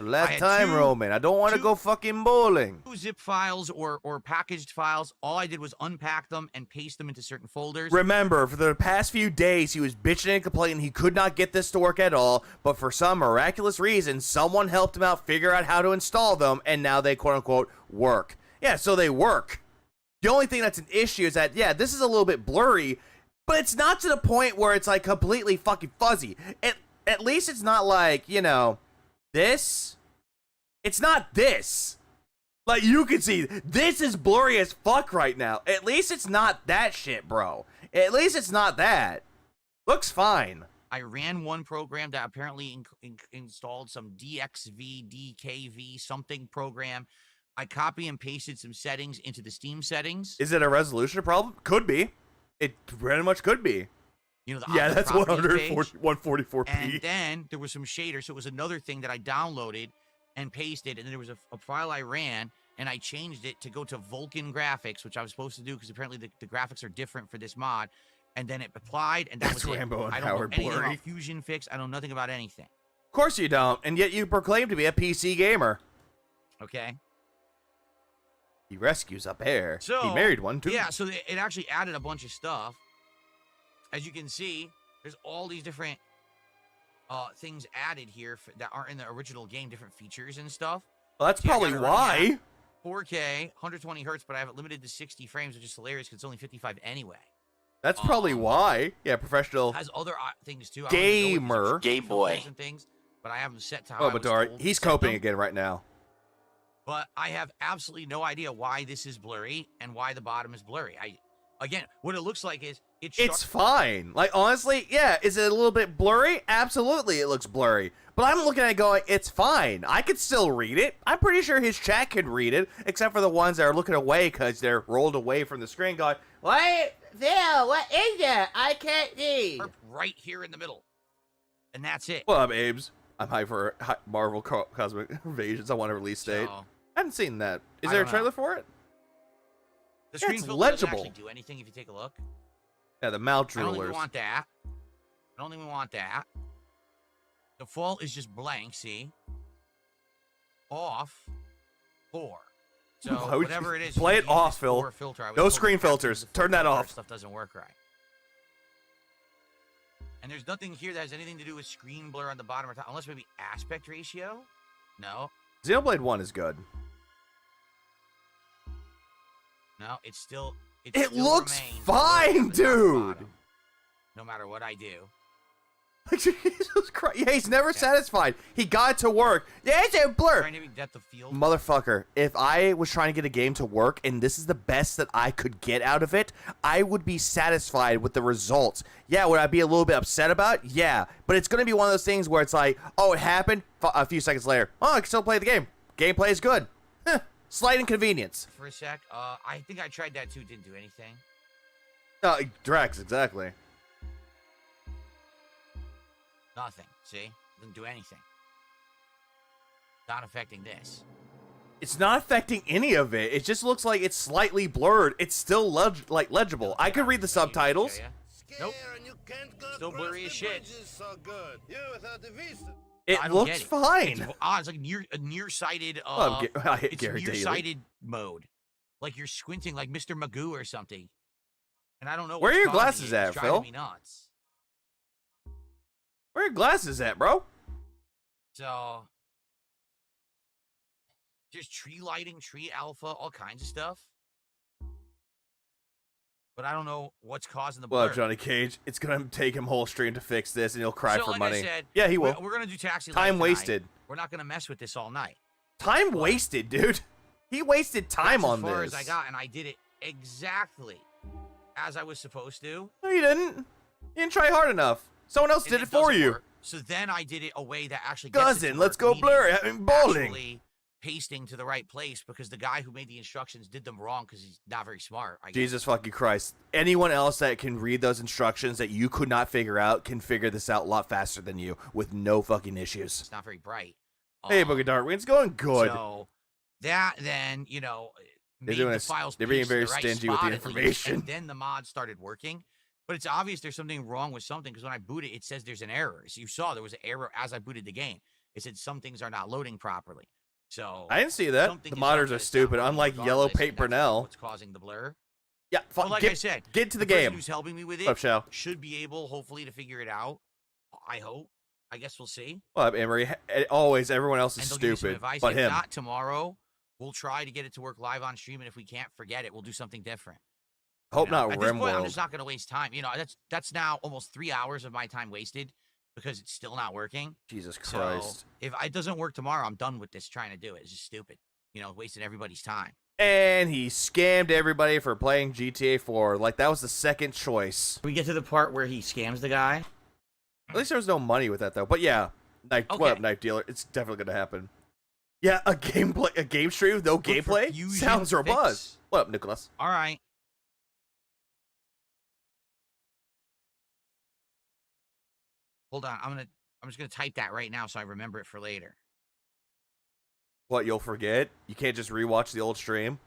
Last had time, Roman. I don't want to two- go fucking bowling. Zip files or packaged files. All I did was unpack them and paste them into certain folders. Remember, for the past few days, he was bitching and complaining he could not get this to work at all, but for some miraculous reason, someone helped him out figure out how to install them, and now they quote-unquote work. Yeah, so they work. The only thing that's an issue is that, yeah, this is a little bit blurry, but it's not to the point where it's, like, completely fucking fuzzy. At least it's not like, you know, this. It's not this. Like, you can see, this is blurry as fuck right now. At least it's not that shit, bro. At least it's not that. Looks fine. I ran one program that apparently installed some DXV, DKV, something program. I copy and pasted some settings into the Steam settings. Is it a resolution problem? Could be. It very much could be. You know, the Yeah, option that's properties page. 144p. And then there was some shaders, so it was another thing that I downloaded and pasted, and then there was a file I ran, and I changed it to go to Vulkan graphics, which I was supposed to do because apparently the graphics are different for this mod, and then it applied, and that That's was Rambo it. and I don't Howard know anything blurry. about Fusion Fix. I know nothing about anything. Of course you don't, and yet you proclaim to be a PC gamer. Okay? He rescues a pair. So, he married one, too. Yeah, so it actually added a bunch of stuff. As you can see, there's all these different things added here that aren't in the original game, different features and stuff. Well, that's Yeah, I probably got it right why. 4K, 120 hertz, but I have it limited to 60 frames, which is hilarious because it's only 55 anyway. That's probably why. Yeah, professional. It has other things too. Gamer. Gay boy. And things, but I have them set to how Oh, I was Badari, told he's to set coping them. again right now. But I have absolutely no idea why this is blurry and why the bottom is blurry. Again, what it looks like is It's fine. Like, honestly, yeah, is it a little bit blurry? Absolutely, it looks blurry. But I'm looking at it going, it's fine. I could still read it. I'm pretty sure his chat can read it, except for the ones that are looking away because they're rolled away from the screen going, what? Phil, what is that? I can't see. right here in the middle. And that's it. What up, Ames? I'm hyped for Marvel Cosmic Invasions. I want a release date. So, I haven't seen that. Is I there a don't trailer know. for it? the Yeah, screen it's filter doesn't legible. actually do anything if you take a look. Yeah, the mouth I don't think we droolers. want that. I don't think we want that. Default is just blank, see? Off. 4. So, Why would whatever you it is. play you it use off, this Phil. 4 filter. I was No told screen you have to use filters. the 4 Turn that filter if off. Stuff doesn't work right. And there's nothing here that has anything to do with screen blur on the bottom or top, unless maybe aspect ratio? No. Xenoblade 1 is good. No, it still It looks remains fine, blurred at the top and dude. bottom, no matter what I do. Jesus Christ. Yeah, he's never satisfied. He got it to work. Yeah, it's a blur. Trying to be depth of field. Motherfucker, if I was trying to get a game to work and this is the best that I could get out of it, I would be satisfied with the results. Yeah, would I be a little bit upset about it? Yeah, but it's going to be one of those things where it's like, oh, it happened a few seconds later. Oh, I can still play the game. Gameplay is good. Slight inconvenience. For a sec, I think I tried that too. Didn't do anything. Drex, exactly. Nothing. See? Didn't do anything. Not affecting this. It's not affecting any of it. It just looks like it's slightly blurred. It's still legible. I could read the subtitles. Nope. Still blurry as shit. I It don't looks get it. fine. It's like nearsighted. I hit It's Gary Daly. nearsighted mode. Like you're squinting, like Mr. Magoo or something. And I don't know. Where are what's your causing glasses it. at, It's driving Phil? me nuts. Where are your glasses at, bro? So there's tree lighting, tree alpha, all kinds of stuff. But I don't know what's causing the blur. Well, Johnny Cage, it's gonna take him whole stream to fix this, and he'll cry So, for like money. I said, Yeah, he will. We're gonna do Taxi. Time Light tonight. wasted. We're not gonna mess with this all night. Time wasted, dude. He wasted time That's on as far this. as I got, and I did it exactly as I was supposed to. No, you didn't. You didn't try hard enough. Someone else And did it for doesn't you. work. So then I did it a way that actually gets it Cousin, to let's work, go meaning blurry. Having bowling. actually pasting to the right place because the guy who made the instructions did them wrong because he's not very smart. I guess. Jesus fucking Christ. Anyone else that can read those instructions that you could not figure out can figure this out a lot faster than you with no fucking issues. It's not very bright. Hey, Boogie Darkwing, it's going good. So that then, you know, They're made doing the a- files they're being paste in very the right stingy with the spot at least, information. and then the mod started working. But it's obvious there's something wrong with something because when I boot it, it says there's an error. So you saw there was an error as I booted the game. It said some things are not loading properly. So I didn't see that. something The is modders up are that it's not stupid, loading unlike Yellow regardless, Paint and that's Brunel. what's causing the blur. Yeah, But like I said, get to the person game. who's helping me with What's up, it Shao? should be able, hopefully, to figure it out. I hope. I guess we'll see. What up, Emery? Always, everyone else is And they'll give you some stupid, advice. but If him. not tomorrow, we'll try to get it to work live on stream, and if we can't, forget it. We'll do something different. Hope You know, not at this point, I'm RimWorld. just not going to waste time. You know, that's now almost 3 hours of my time wasted because it's still not working. Jesus So Christ. if it doesn't work tomorrow, I'm done with this trying to do it. It's just stupid. You know, wasting everybody's time. And he scammed everybody for playing GTA 4. Like, that was the second choice. We get to the part where he scams the guy. At least there was no money with that, though. But yeah, what up, Okay. knife dealer? It's definitely going to happen. Yeah, a game stream with no Look for gameplay? fusion Sounds robust. fix. What up, Nicholas? All right. Hold on. I'm just gonna type that right now so I remember it for later. What, you'll forget? You can't just rewatch the old stream?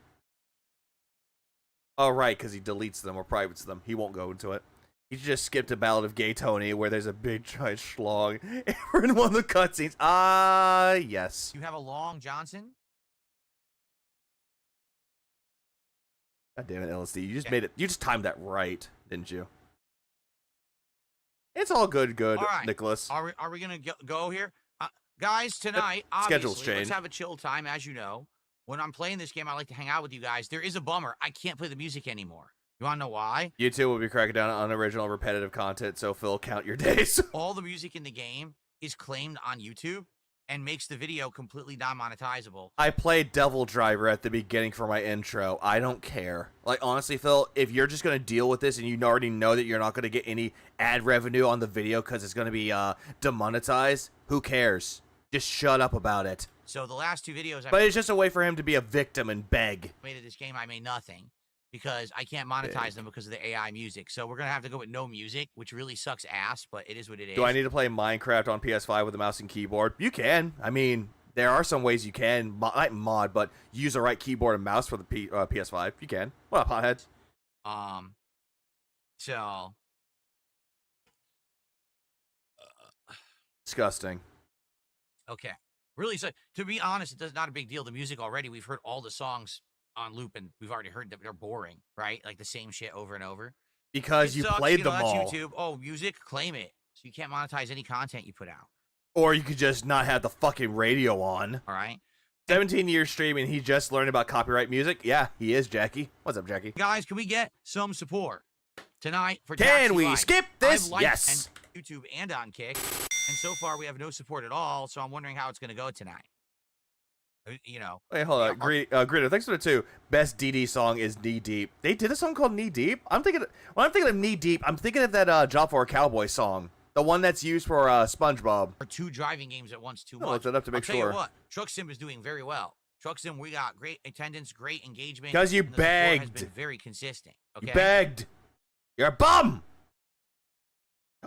Oh, right, because he deletes them or privates them. He won't go into it. He just skipped a Ballad of Gay Tony where there's a big giant schlong in one of the cutscenes. Ah, yes. You have a Long Johnson? God damn it, LSD. You just Yeah. made it. You just timed that right, didn't you? It's all good, All right. Nicholas. Are we gonna go here? Guys, tonight, schedule's obviously, let's changed. have a chill time, as you know. When I'm playing this game, I like to hang out with you guys. There is a bummer. I can't play the music anymore. You want to know why? You two will be cracking down on unoriginal, repetitive content, so Phil, count your days. All the music in the game is claimed on YouTube and makes the video completely non-monetizable. I played Devil Driver at the beginning for my intro. I don't care. Like, honestly, Phil, if you're just going to deal with this and you already know that you're not going to get any ad revenue on the video because it's going to be demonetized, who cares? Just shut up about it. So the last two videos I But it's just a way for him to be a victim and beg. made of this game, I made nothing because I can't monetize them because of the AI music. So we're going to have to go with no music, which really sucks ass, but it is what it is. Do I need to play Minecraft on PS5 with a mouse and keyboard? You can. I mean, there are some ways you can, not mod, but use the right keyboard and mouse for the PS5. You can. What up, hotheads? So Disgusting. okay. Really, so to be honest, it's not a big deal. The music already, we've heard all the songs on loop, and we've already heard that they're boring, right? Like the same shit over and over. Because It you sucks, played you know, them that's all. YouTube. Oh, music, claim it. So you can't monetize any content you put out. Or you could just not have the fucking radio on. All right, 17 years streaming, he just learned about copyright music? Yeah, he is, Jackie. What's up, Jackie? guys, can we get some support tonight for Can Taxi we Life? skip this? I've liked Yes. on YouTube and on Kick, and so far we have no support at all. So I'm wondering how it's going to go tonight. You know, Wait, hold on. Greedo, thanks for the 2. Best DD song is Knee Deep. They did a song called Knee Deep? When I'm thinking of Knee Deep, I'm thinking of that Job for a Cowboy song. The one that's used for SpongeBob. or two driving games at once too I'll much. look that up to make I'll tell sure. you what, Truck Sim is doing very well. Truck Sim, we got great attendance, great engagement. 'Cause you and the support has begged. been very consistent. Okay. You begged. You're a bum.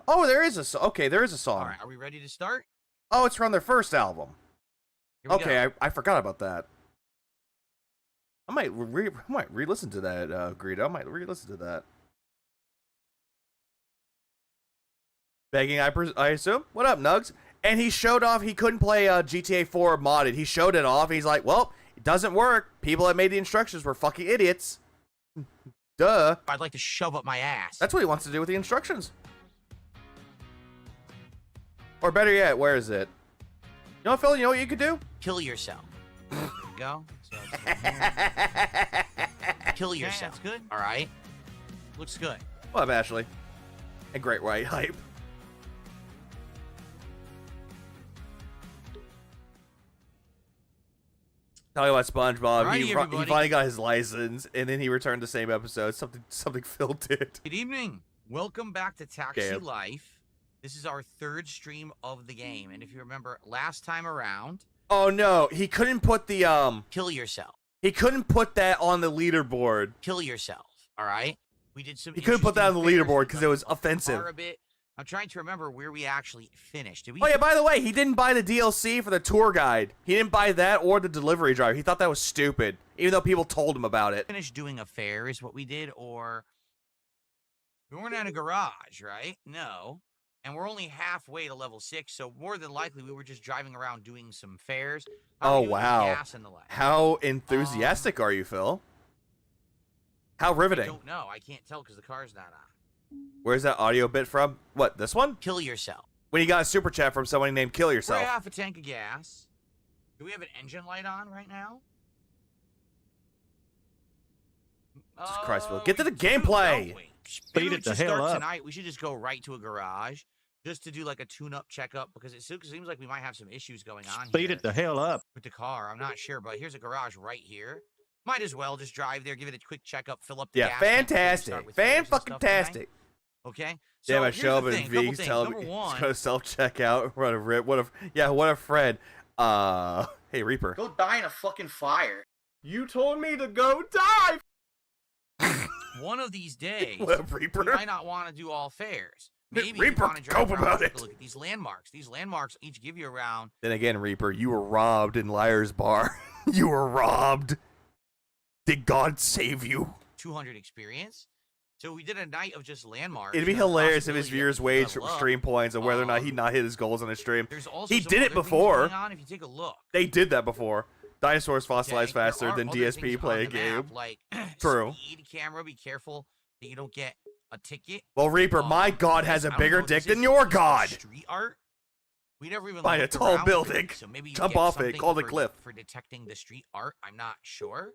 Oh, there is a song. Okay, there is a song. All right, are we ready to start? Oh, it's from their first album. Here we Okay, go. I forgot about that. I might re-listen to that, Greedo. I might re-listen to that. Begging, I assume? What up, Nugs? And he showed off he couldn't play GTA 4 modded. He showed it off. He's like, well, it doesn't work. People that made the instructions were fucking idiots. Duh. I'd like to shove up my ass. That's what he wants to do with the instructions. Or better yet, where is it? You know, Phil, you know what you could do? Kill yourself. There you go. So it's right here. Kill yourself. That's good. All right. Looks good. What up, Ashley? And great white hype. Talking about SpongeBob, Alrighty, he everybody. finally got his license, and then he returned the same episode. Something Phil did. Good evening. Welcome back to Taxi Okay. Life. This is our third stream of the game, and if you remember last time around, Oh no, he couldn't put the kill yourself. he couldn't put that on the leaderboard. Kill yourself. All right. We did some. He couldn't put that on the interesting leaderboard fairs. because it was We got offensive. far a bit. I'm trying to remember where we actually finished. Did we? Oh yeah, by the way, he didn't buy the DLC for the tour guide. He didn't buy that or the delivery driver. He thought that was stupid, even though people told him about it. finish doing a fair is what we did, or We weren't in a garage, right? No. And we're only halfway to level 6, so more than likely we were just driving around doing some fairs. Oh, wow. Gas and the like. How enthusiastic are you, Phil? How riveting. I don't know. I can't tell because the car's not on. Where's that audio bit from? What, this one? Kill yourself. When you got a super chat from somebody named Kill Yourself. We're half a tank of gas. Do we have an engine light on right now? Jesus Christ, Phil. Get to the gameplay. Speed it the hell up. Tonight, we should just go right to a garage just to do like a tune-up checkup because it seems like we might have some issues going on. Speed it the hell up. With the car. I'm not sure, but here's a garage right here. Might as well just drive there, give it a quick checkup, fill up the gas. Fantastic. Fan-fucking-tastic. Okay. So yeah, I show up and Vig's telling me he's gonna self-checkout. What a rip. What a friend. Hey, Reaper. Go die in a fucking fire. You told me to go die. One of these days, Reaper? we might not want to do all fairs. Maybe Reaper, we want to drive around about and it. look at these landmarks. These landmarks each give you around. Then again, Reaper, you were robbed in Liar's Bar. You were robbed. Did God save you? 200 experience. So we did a night of just landmarks. It'd be hilarious if his viewers waged from stream points on whether or not he not hit his goals on his stream. He did it before. If you take a look. They did that before. Dinosaurs fossilize faster than DSP play a game. Map, like True. Speed camera, be careful that you don't get a ticket. Well, Reaper, my God has a bigger dick than your God. Street art. We never even find a tall building. So maybe you jump off it. Call the cliff for detecting the street art. I'm not sure.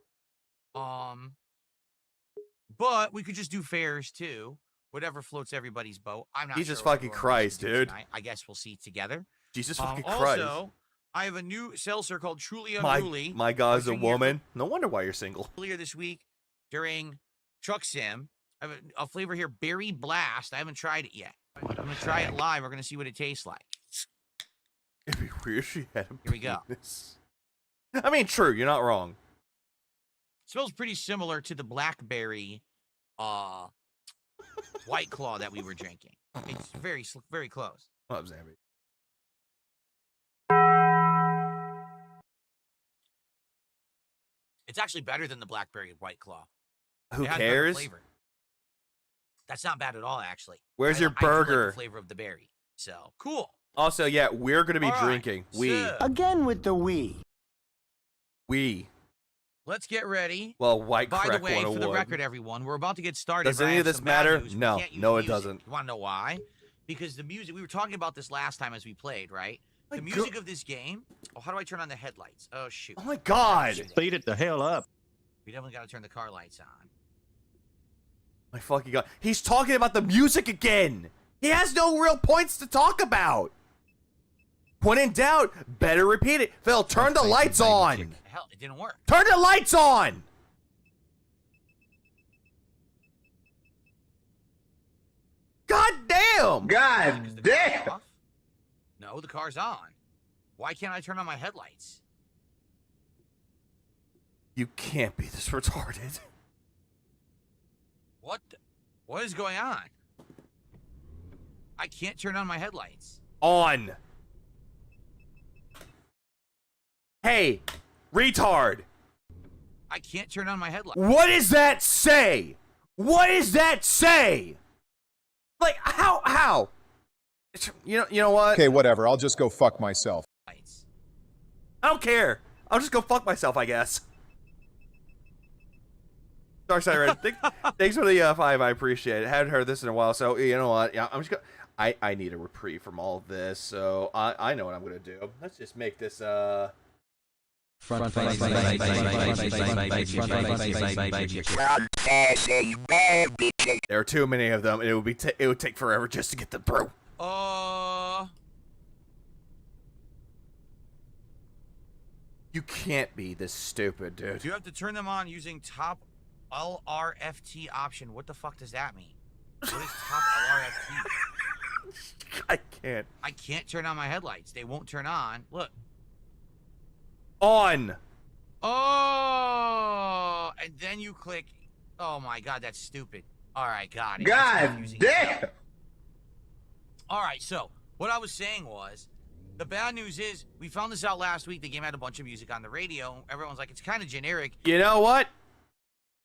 But we could just do fairs too. Whatever floats everybody's boat. I'm not. Jesus sure fucking Christ, dude. Tonight. I guess we'll see together. Jesus fucking Christ. Also, I have a new seltzer called Truly Unruly. My God's a woman. No wonder why you're single. Earlier this week, during Truck Sim, I have a flavor here, Berry Blast. I haven't tried it yet. I'm gonna try it live. We're gonna see what it tastes like. It'd be weird if she had a Here we go. penis. I mean, true. You're not wrong. Smells pretty similar to the blackberry White Claw that we were drinking. It's very, very close. Love Zambi. It's actually better than the blackberry White Claw. Who It has better cares? flavor. That's not bad at all, actually. Where's your I do like burger? the flavor of the berry. So cool. Also, yeah, we're gonna be All right, drinking. so- Again with the we. Let's get ready. Well, White By Crack the way, for the 101. record, everyone, we're about to get started. Does but I any of have this some bad matter? news. We No, can't use no, it music. doesn't. You want to know why? Because the music, we were talking about this last time as we played, right? My The music of this game. Oh, how do I turn on the headlights? Oh, shoot. Oh my God! Speed it the hell up. We definitely got to turn the car lights on. My fucking God! He's talking about the music again. He has no real points to talk about. When in doubt, better repeat it. Phil, turn the lights on. Hell, it didn't work. Turn the lights on. God damn! Is the car off? No, the car's on. Why can't I turn on my headlights? You can't be this retarded. What is going on? I can't turn on my headlights. On. Hey, retard. I can't turn on my headlights. What does that say? What does that say? Like, how? You know what? Okay, whatever. I'll just go fuck myself. I don't care. I'll just go fuck myself, I guess. Darkside Red, thanks for the 5. I appreciate it. Haven't heard this in a while, so you know what? Yeah, I'm just gonna. I need a reprieve from all of this, so I know what I'm gonna do. Let's just make this There are too many of them, and it would take forever just to get them through. You can't be this stupid, dude. You have to turn them on using top LRFT option. What the fuck does that mean? What is top LRFT? I can't. I can't turn on my headlights. They won't turn on. Look. On. Oh, and then you click. Oh my God, that's stupid. All right, got it. God damn. All right, so what I was saying was, the bad news is we found this out last week. The game had a bunch of music on the radio. Everyone's like, it's kind of generic. You know what?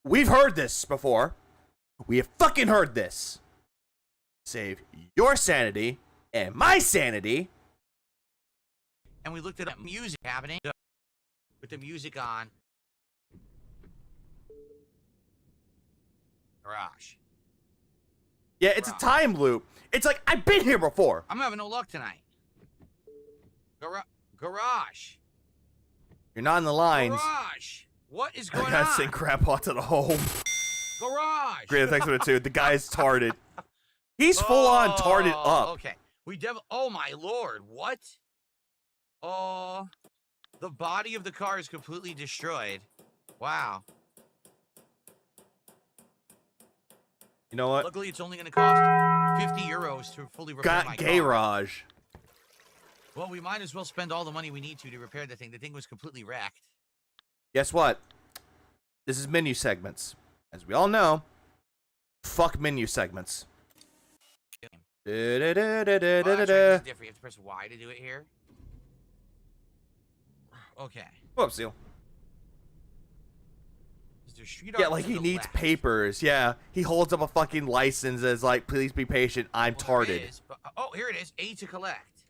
We've heard this before. We have fucking heard this. save your sanity and my sanity. And we looked at music happening with the music on. Garage. Yeah, it's a time loop. It's like, I've been here before. I'm having no luck tonight. Garage. You're not in the lines. Garage. What is I going gotta on? send Grandpa to the home. Garage. Great effects with it too. The guy's tarded. He's full on tarded up. Okay. Oh my lord. What? Oh, the body of the car is completely destroyed. Wow. You know what? Luckily, it's only going to cost 50 euros to fully repair my car. Garage. Well, we might as well spend all the money we need to repair the thing. The thing was completely wrecked. Guess what? This is menu segments. As we all know, fuck menu segments. Different. You have to press Y to do it here. Okay. Whoops, Seal. Street Yeah, art like to he the needs left. papers. Yeah, he holds up a fucking license as like, please be patient. I'm Well, there tarded. is, but, oh, here it is. A to collect.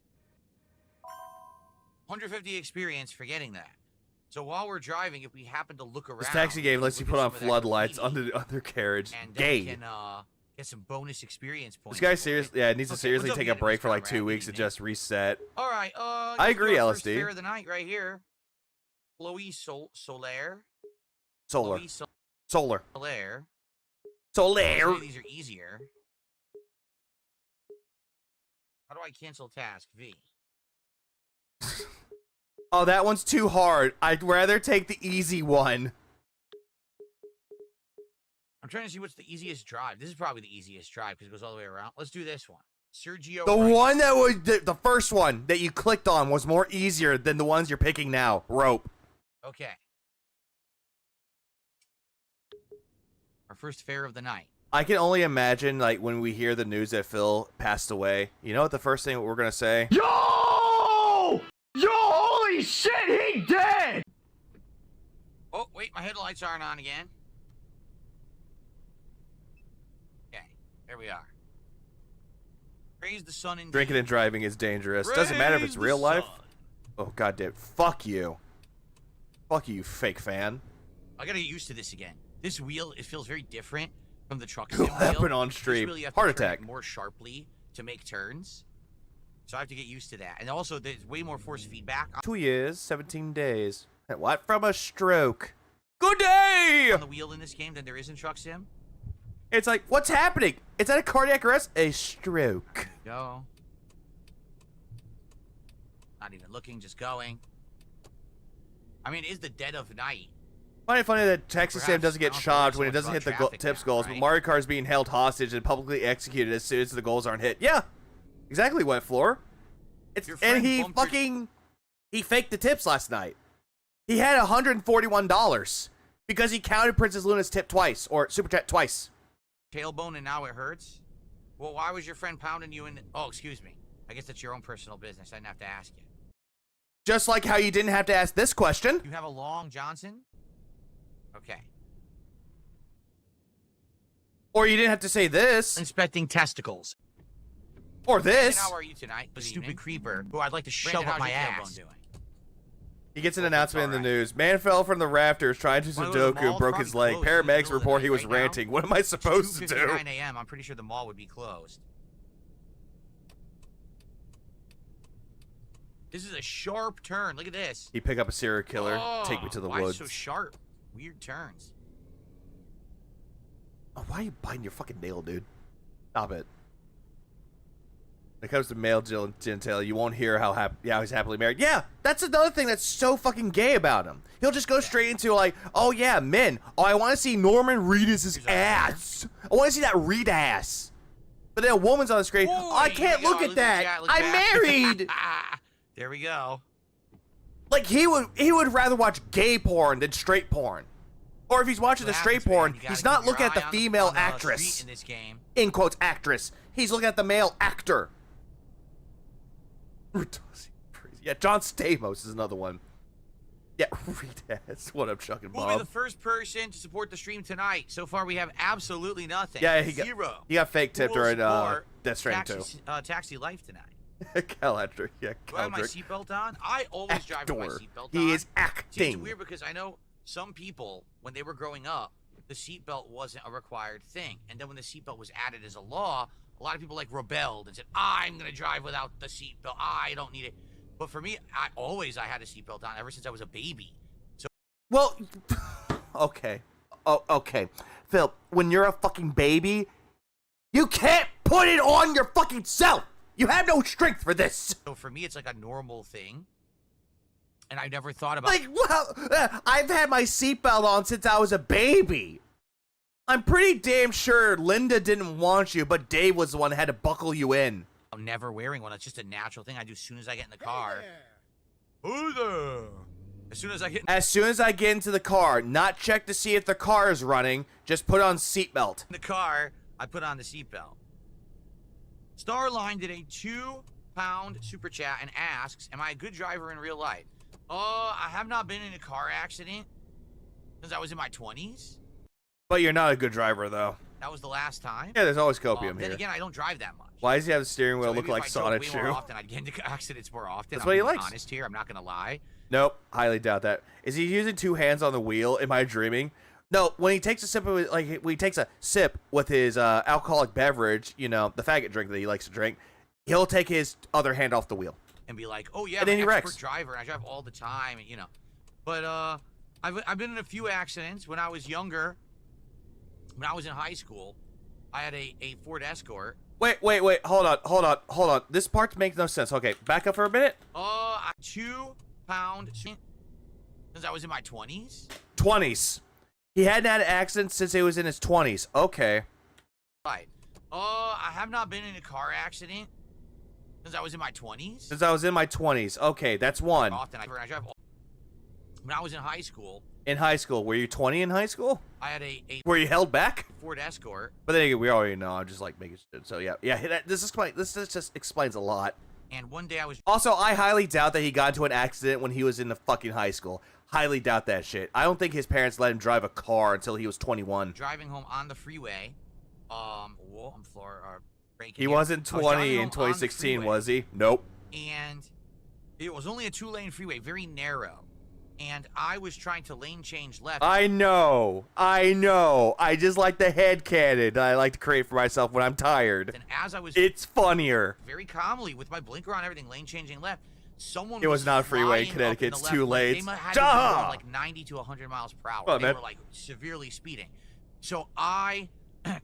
150 experience for getting that. So while we're driving, if we happen to look around, This taxi game lets you look put at on some of that floodlights graffiti, under the undercarriage. and then we Gay. can get some bonus experience points. This guy for it. seriously, yeah, needs to Okay, seriously what's up, take a Vietnamese break for like 2 comrade? weeks to Good evening. just reset. All right. I agree, First LSD. fare of the night right here. Chloe Solaire. Solar. Chloe Solar. Solaire. Solar. These are easier. How do I cancel task? V. Oh, that one's too hard. I'd rather take the easy one. I'm trying to see what's the easiest drive. This is probably the easiest drive because it goes all the way around. Let's do this one. Sergio. The Rice. one that was the first one that you clicked on was more easier than the ones you're picking now. Rope. Okay. Our first fare of the night. I can only imagine, like, when we hear the news that Phil passed away. You know what the first thing we're gonna say? Yo! Yo, holy shit, he dead! Oh, wait, my headlights aren't on again. Okay, there we are. Praise the sun indeed. Drinking and driving is dangerous. Doesn't matter if it's Praise the real life. sun. Oh, goddamn. Fuck you. Fuck you, fake fan. I gotta get used to this again. This wheel, it feels very different from the truck sim What happened wheel. on This stream? wheel, you have to Heart turn it attack. more sharply to make turns. So I have to get used to that. And also, there's way more force feedback 2 years, 17 days. What from a stroke? Good day! on the wheel in this game than there is in truck sim. It's like, what's happening? Is that a cardiac arrest? A stroke. Go. Not even looking, just going. I mean, it is the dead of night. Find it funny that Texas Sam Perhaps doesn't get I don't shot think when it so much doesn't hit the about traffic tips now, goals, but right? Mario Kart's being held hostage and publicly executed as soon as the goals aren't hit. Yeah, exactly, Wet Floor. It's Your and friend he bumped your- fucking he faked the tips last night. He had $141 because he counted Princess Luna's tip twice or super chat twice. Tailbone and now it hurts? Well, why was your friend pounding you in... Oh, excuse me. I guess that's your own personal business. I didn't have to ask you. Just like how you didn't have to ask this question. You have a long Johnson? Okay. Or you didn't have to say this. Inspecting testicles. Or this. How are you tonight? The stupid creeper who I'd like to shove Brandon, up my how's your ass. tailbone doing? He gets an Hope it's announcement in the alright. news. Man fell from the rafters trying to Wanna go to the Sudoku mall? and broke Probably his leg. closed in the Paramedics middle of the report he night was right now. ranting. What am I supposed to do? 2:59 a.m. I'm pretty sure the mall would be closed. This is a sharp turn. Look at this. He pick up a serial killer. Take me to the why woods. Is it so sharp? Weird turns. Oh, why are you biting your fucking nail, dude? Stop it. When it comes to male genitalia, you won't hear how he's happily married. Yeah, that's another thing that's so fucking gay about him. He'll just go straight into like, oh yeah, men. Oh, I want to see Norman Reedus' ass. I want to see that Reed ass. But then a woman's on the screen. Ooh, Oh, I here can't we look go. at Look that. at look I'm back. married. There we go. Like he would rather watch gay porn than straight porn. Or if he's watching the What straight happens, man? porn, You gotta he's not keep your looking at the eye on female on the actress. street in this game. In quotes, actress. He's looking at the male actor. Yeah, John Stamos is another one. Yeah, retest. What up, Chuck and Who will be Bob? the first person to support the stream tonight? So far, we have absolutely nothing. Yeah, Zero. He got fake tipped Who will during support Death Stranding Taxi Life tonight. 2. Caladric, yeah, Do I have my Caladric. seatbelt on? I always drive with my Actor. seatbelt on. He is See, acting. it's weird because I know some people, when they were growing up, the seatbelt wasn't a required thing. And then when the seatbelt was added as a law, a lot of people like rebelled and said, I'm going to drive without the seatbelt. I don't need it. But for me, I had a seatbelt on ever since I was a baby. So Well, okay. Oh, okay. Phil, when you're a fucking baby, you can't put it on your fucking self. You have no strength for this. for me, it's like a normal thing. And I never thought about Like, well, I've had my seatbelt on since I was a baby. I'm pretty damn sure Linda didn't want you, but Dave was the one that had to buckle you in. never wearing one. It's just a natural thing I do as soon as I get in the car. Who there? As soon as I get As soon as I get into the car, not check to see if the car is running, just put on seatbelt. in the car, I put on the seatbelt. Starline did a £2 super chat and asks, am I a good driver in real life? I have not been in a car accident since I was in my 20s. But you're not a good driver, though. That was the last time. Yeah, there's always copium Then here. again, I don't drive that much. Why does he have the steering wheel So look maybe like if I drove Sonic way Shoe? more often, I'd get into accidents more often. That's I'm what he being likes. honest here. I'm not going to lie. Nope, highly doubt that. Is he using two hands on the wheel? Am I dreaming? No, when he takes a sip of when he takes a sip with his alcoholic beverage, you know, the faggot drink that he likes to drink, he'll take his other hand off the wheel. And be like, oh yeah, And I'm then an he expert wrecks. driver, and I drive all the time, and you know. But I've been in a few accidents when I was younger. When I was in high school, I had a Ford Escort. Wait, hold on. This part makes no sense. Okay, back up for a minute. £2 since I was in my 20s. 20s. He hadn't had an accident since he was in his 20s. Okay. Right. I have not been in a car accident since I was in my 20s. Since I was in my 20s. Okay, that's one. Often I drive. When I was in high school, In high school. Were you 20 in high school? I had a Were you held back? Ford Escort, But then again, we already know. I'm just like making shit. So yeah. This just explains a lot. and one day I was Also, I highly doubt that he got into an accident when he was in the fucking high school. Highly doubt that shit. I don't think his parents let him drive a car until he was 21. driving home on the freeway. Whoa, I'm breaking. He here. wasn't I was driving 20 home in on the 2016, freeway, was he? Nope. And it was only a 2-lane freeway, very narrow. And I was trying to lane change left. I know. I just like the head cannon that I like to create for myself when I'm tired. And as I was It's funnier. very calmly with my blinker on, everything, lane changing left, someone It was not a freeway. flying up in Connecticut, the it's left 2 lane. lanes. They had to be Duh! going like 90 to 100 miles per hour. Well, They man. were like severely speeding. So I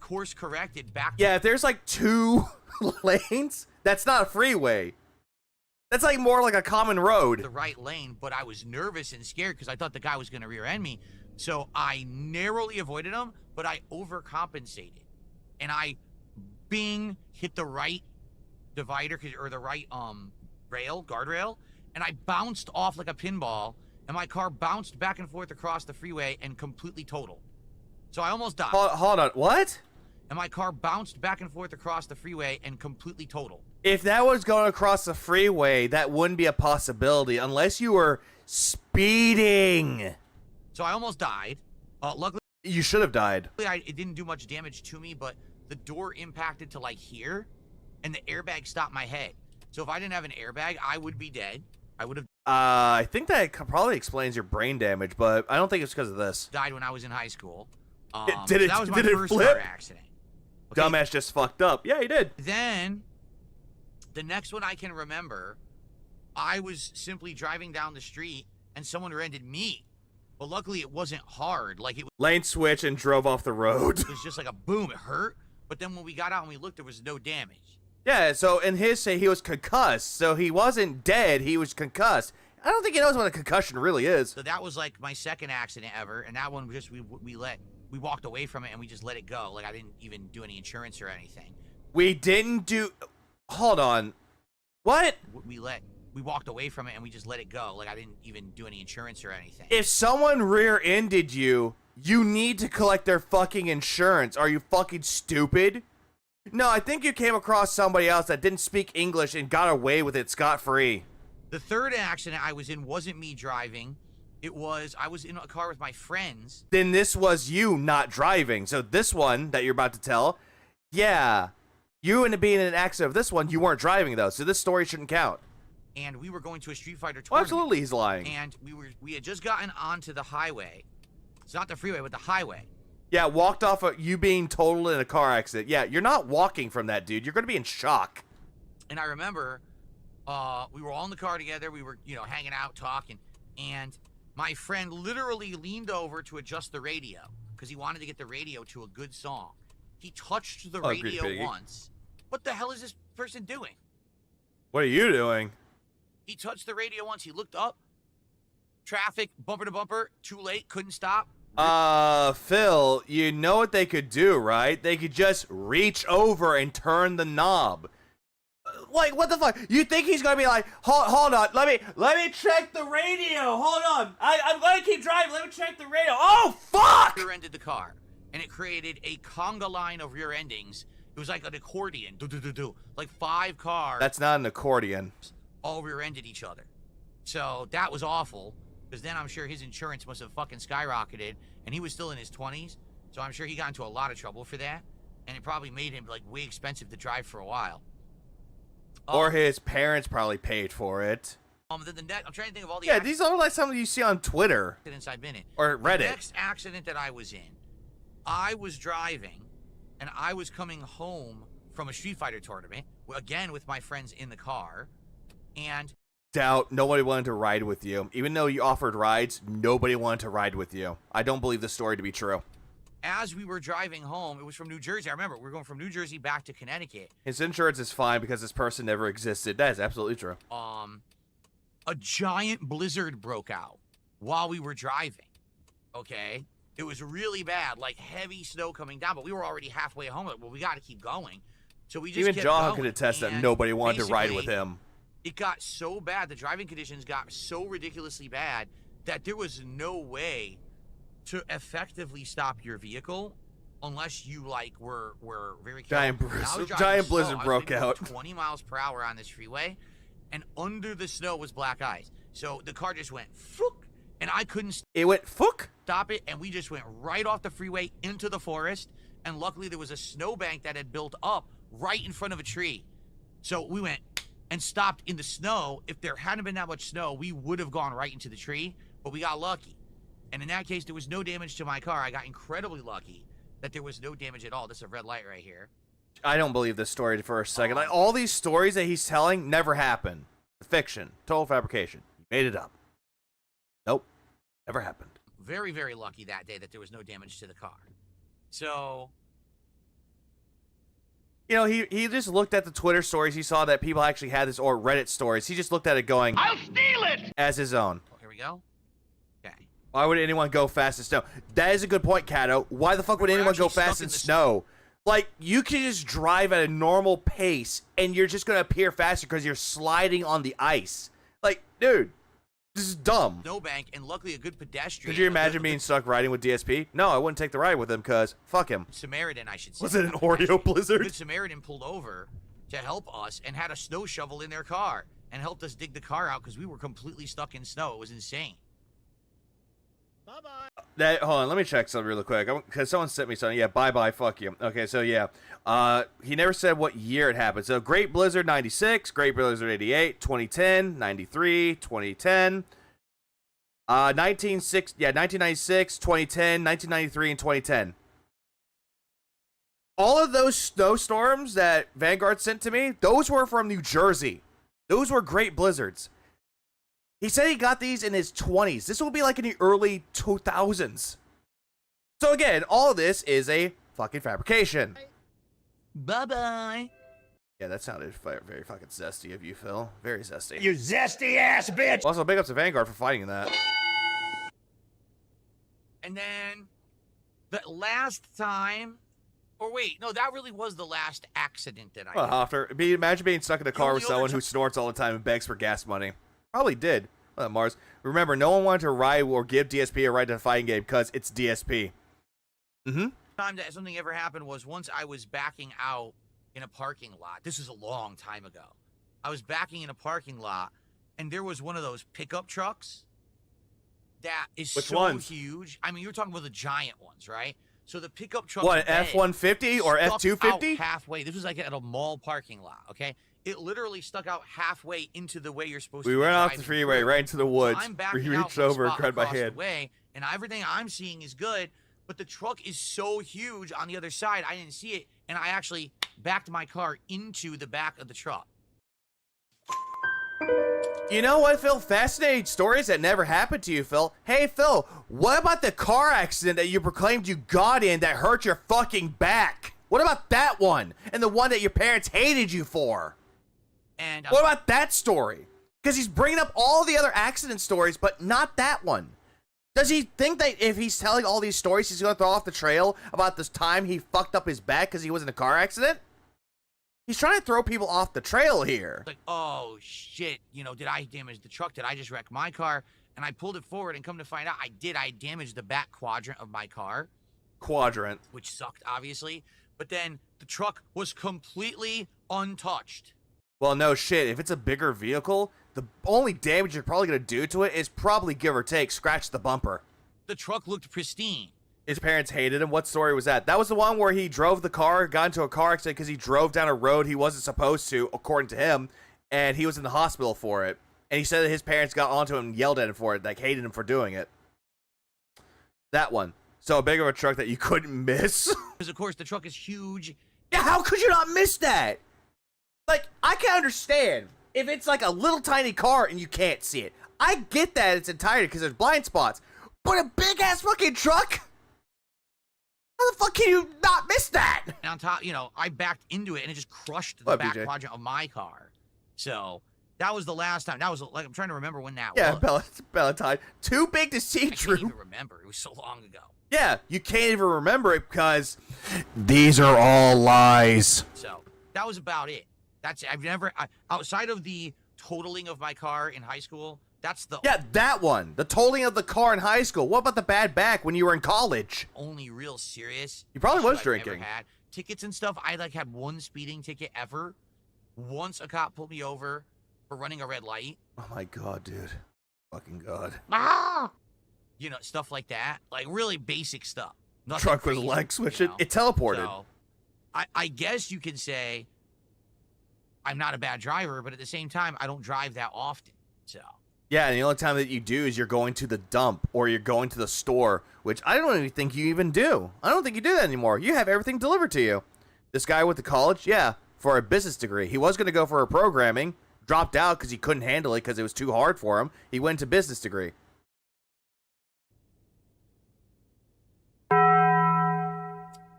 course corrected back. Yeah, if there's like 2 lanes, that's not a freeway. That's like more like a common the road. right lane, but I was nervous and scared because I thought the guy was going to rear end me. So I narrowly avoided him, but I overcompensated. And I hit the right divider or the right guardrail, and I bounced off like a pinball, and my car bounced back and forth across the freeway and completely totaled. So I almost died. Hold on. What? And my car bounced back and forth across the freeway and completely totaled. If that was going across the freeway, that wouldn't be a possibility unless you were speeding. So I almost died. Luckily, You should have died. it didn't do much damage to me, but the door impacted to like here, and the airbag stopped my head. So if I didn't have an airbag, I would be dead. I would have I think that probably explains your brain damage, but I don't think it's because of this. died when I was in high school. Did it- that was my did it first flip? car accident. Okay, Dumbass just fucked up. Yeah, he did. Then, the next one I can remember, I was simply driving down the street and someone rear-ended me. But luckily, it wasn't hard. Like, it Lane switch and drove off the road. was just like a boom. It hurt. But then when we got out and we looked, there was no damage. Yeah, so in his say he was concussed, so he wasn't dead, he was concussed. I don't think he knows what a concussion really is. So that was like my second accident ever. And that one just, we walked away from it and we just let it go. Like, I didn't even do any insurance or anything. We didn't do... Hold on. What? We walked away from it and we just let it go. Like, I didn't even do any insurance or anything. If someone rear-ended you, you need to collect their fucking insurance. Are you fucking stupid? No, I think you came across somebody else that didn't speak English and got away with it scot-free. The third accident I was in wasn't me driving. I was in a car with my friends. Then this was you not driving. So this one that you're about to tell, yeah, you ended up being in an accident of this one. You weren't driving though, so this story shouldn't count. And we were going to a Street Fighter Well, tournament. absolutely, he's lying. And we had just gotten onto the highway. It's not the freeway, but the highway. Yeah, walked off of you being totaled in a car accident. Yeah, you're not walking from that, dude. You're gonna be in shock. And I remember we were all in the car together. We were, hanging out, talking. And my friend literally leaned over to adjust the radio because he wanted to get the radio to a good song. He touched the radio once. What the hell is this person doing? What are you doing? He touched the radio once. He looked up. Traffic, bumper to bumper. Too late. Couldn't stop. Phil, you know what they could do, right? They could just reach over and turn the knob. Like, what the fuck? You think he's gonna be like, hold on, let me check the radio. Hold on. I'm gonna keep driving. Let me check the radio. Oh, fuck! Rear-ended the car, and it created a conga line of rear endings. It was like an accordion. Do. Like 5 cars. That's not an accordion. All rear-ended each other. So that was awful, because then I'm sure his insurance must have fucking skyrocketed, and he was still in his 20s, so I'm sure he got into a lot of trouble for that, and it probably made him, like, way expensive to drive for a while. Or his parents probably paid for it. I'm trying to think of all the Yeah, these are like something you see on Twitter. accidents I've been in. Or Reddit. The next accident that I was in, I was driving, and I was coming home from a Street Fighter tournament, again with my friends in the car, and Doubt nobody wanted to ride with you. Even though you offered rides, nobody wanted to ride with you. I don't believe this story to be true. as we were driving home, it was from New Jersey. I remember we were going from New Jersey back to Connecticut. His insurance is fine because this person never existed. That is absolutely true. A giant blizzard broke out while we were driving. Okay, it was really bad, like heavy snow coming down. But we were already halfway home. Like, well, we got to keep going. So we just Even kept John going, could attest that and nobody wanted to ride with basically, him. It got so bad. The driving conditions got so ridiculously bad that there was no way to effectively stop your vehicle unless you were very careful. Giant blizzard broke out. 20 miles per hour on this freeway, and under the snow was black ice. So the car just went fook, and I couldn't It went fook. stop it, and we just went right off the freeway into the forest. And luckily there was a snowbank that had built up right in front of a tree. So we went and stopped in the snow. If there hadn't been that much snow, we would have gone right into the tree, but we got lucky. And in that case, there was no damage to my car. I got incredibly lucky that there was no damage at all. This is a red light right here. I don't believe this story for a second. Like, all these stories that he's telling never happened. Fiction. Total fabrication. He made it up. Nope. Never happened. Very, very lucky that day that there was no damage to the car. So, You know, he just looked at the Twitter stories. He saw that people actually had this, or Reddit stories. He just looked at it going, I'll steal it! as his own. here we go. Okay. Why would anyone go fast in snow? That is a good point, Kato. Why the fuck would We're anyone go actually fast stuck in in the snow? Like, you can just drive at a normal pace, and you're just going to appear faster because you're sliding on the ice. Like, dude, this is dumb. Snowbank, and luckily a good pedestrian. Could you imagine being stuck riding with DSP? No, I wouldn't take the ride with him because fuck him. Samaritan, I should say. Was it an Oreo blizzard? Good Samaritan pulled over to help us and had a snow shovel in their car and helped us dig the car out because we were completely stuck in snow. It was insane. Hold on, let me check something really quick because someone sent me something. Yeah, bye, fuck you. Okay, so yeah, he never said what year it happened. So Great Blizzard 96, Great Blizzard 88, 2010, 93, 2010, 1996, 2010, 1993, and 2010. All of those snowstorms that Vanguard sent to me, those were from New Jersey. Those were great blizzards. He said he got these in his 20s. This will be like in the early 2000s. So again, all of this is a fucking fabrication. Bye-bye. Yeah, that sounded very fucking zesty of you, Phil. Very zesty. You zesty ass bitch! Also, big ups to Vanguard for fighting that. And then the last time, or wait, no, that really was the last accident that I did. Imagine being stuck in a car with only someone who snorts all the time and begs for gas money. Probably did. Mars. Remember, no one wanted to ride or give DSP a ride to the fighting game because it's DSP. Time that something ever happened was once I was backing out in a parking lot. This was a long time ago. I was backing in a parking lot, and there was one of those pickup trucks that is Which so ones? huge. I mean, you're talking about the giant ones, right? So the pickup truck. What, F-150 or F-250? Halfway. This was like at a mall parking lot. Okay, it literally stuck out halfway into the way you're supposed to. We be went off the driving freeway through. right into the So woods. I'm We backing out reached from a over and spot grabbed my across the hand. way, and everything I'm seeing is good, but the truck is so huge on the other side, I didn't see it, and I actually backed my car into the back of the truck. You know what, Phil? Fascinating stories that never happened to you, Phil. Hey, Phil, what about the car accident that you proclaimed you got in that hurt your fucking back? What about that one? And the one that your parents hated you for? And What about that story? Because he's bringing up all the other accident stories, but not that one. Does he think that if he's telling all these stories, he's going to throw off the trail about this time he fucked up his back because he was in a car accident? He's trying to throw people off the trail here. like, oh shit, you know, did I damage the truck? Did I just wreck my car? And I pulled it forward and come to find out I did. I damaged the back quadrant of my car, Quadrant. which sucked, obviously. But then the truck was completely untouched. Well, no shit. If it's a bigger vehicle, the only damage you're probably going to do to it is probably, give or take, scratch the bumper. The truck looked pristine. His parents hated him. What story was that? That was the one where he drove the car, got into a car accident because he drove down a road he wasn't supposed to, according to him, and he was in the hospital for it. And he said that his parents got onto him and yelled at him for it, like hated him for doing it. That one. So big of a truck that you couldn't miss. Because, of course, the truck is huge. Yeah, how could you not miss that? Like, I can understand if it's like a little tiny car and you can't see it. I get that it's entirety because there's blind spots. But a big ass fucking truck? How the fuck can you not miss that? And on top, you know, I backed into it and it just crushed the What, back BJ? quadrant of my car. So that was the last time. That was like, I'm trying to remember when that Yeah, was. Valentine. Too big to see, I Drew. can't even remember. It was so long ago. Yeah, you can't even remember it because these are all lies. So that was about it. That's I've never outside of the totaling of my car in high school. That's the Yeah, that one. The totaling of the car in high school. What about the bad back when you were in college? only real serious. You probably issue was I've drinking. Ever had. Tickets and stuff. I like had one speeding ticket ever. Once a cop pulled me over for running a red light. Oh my god, dude. Fucking god. You know, stuff like that. Like really basic stuff. Nothing Truck was crazy, leg switching. know? It teleported. So, I guess you can say I'm not a bad driver, but at the same time, I don't drive that often. So Yeah, and the only time that you do is you're going to the dump or you're going to the store, which I don't even think you even do. I don't think you do that anymore. You have everything delivered to you. This guy went to college, yeah, for a business degree. He was going to go for a programming, dropped out because he couldn't handle it because it was too hard for him. He went to business degree.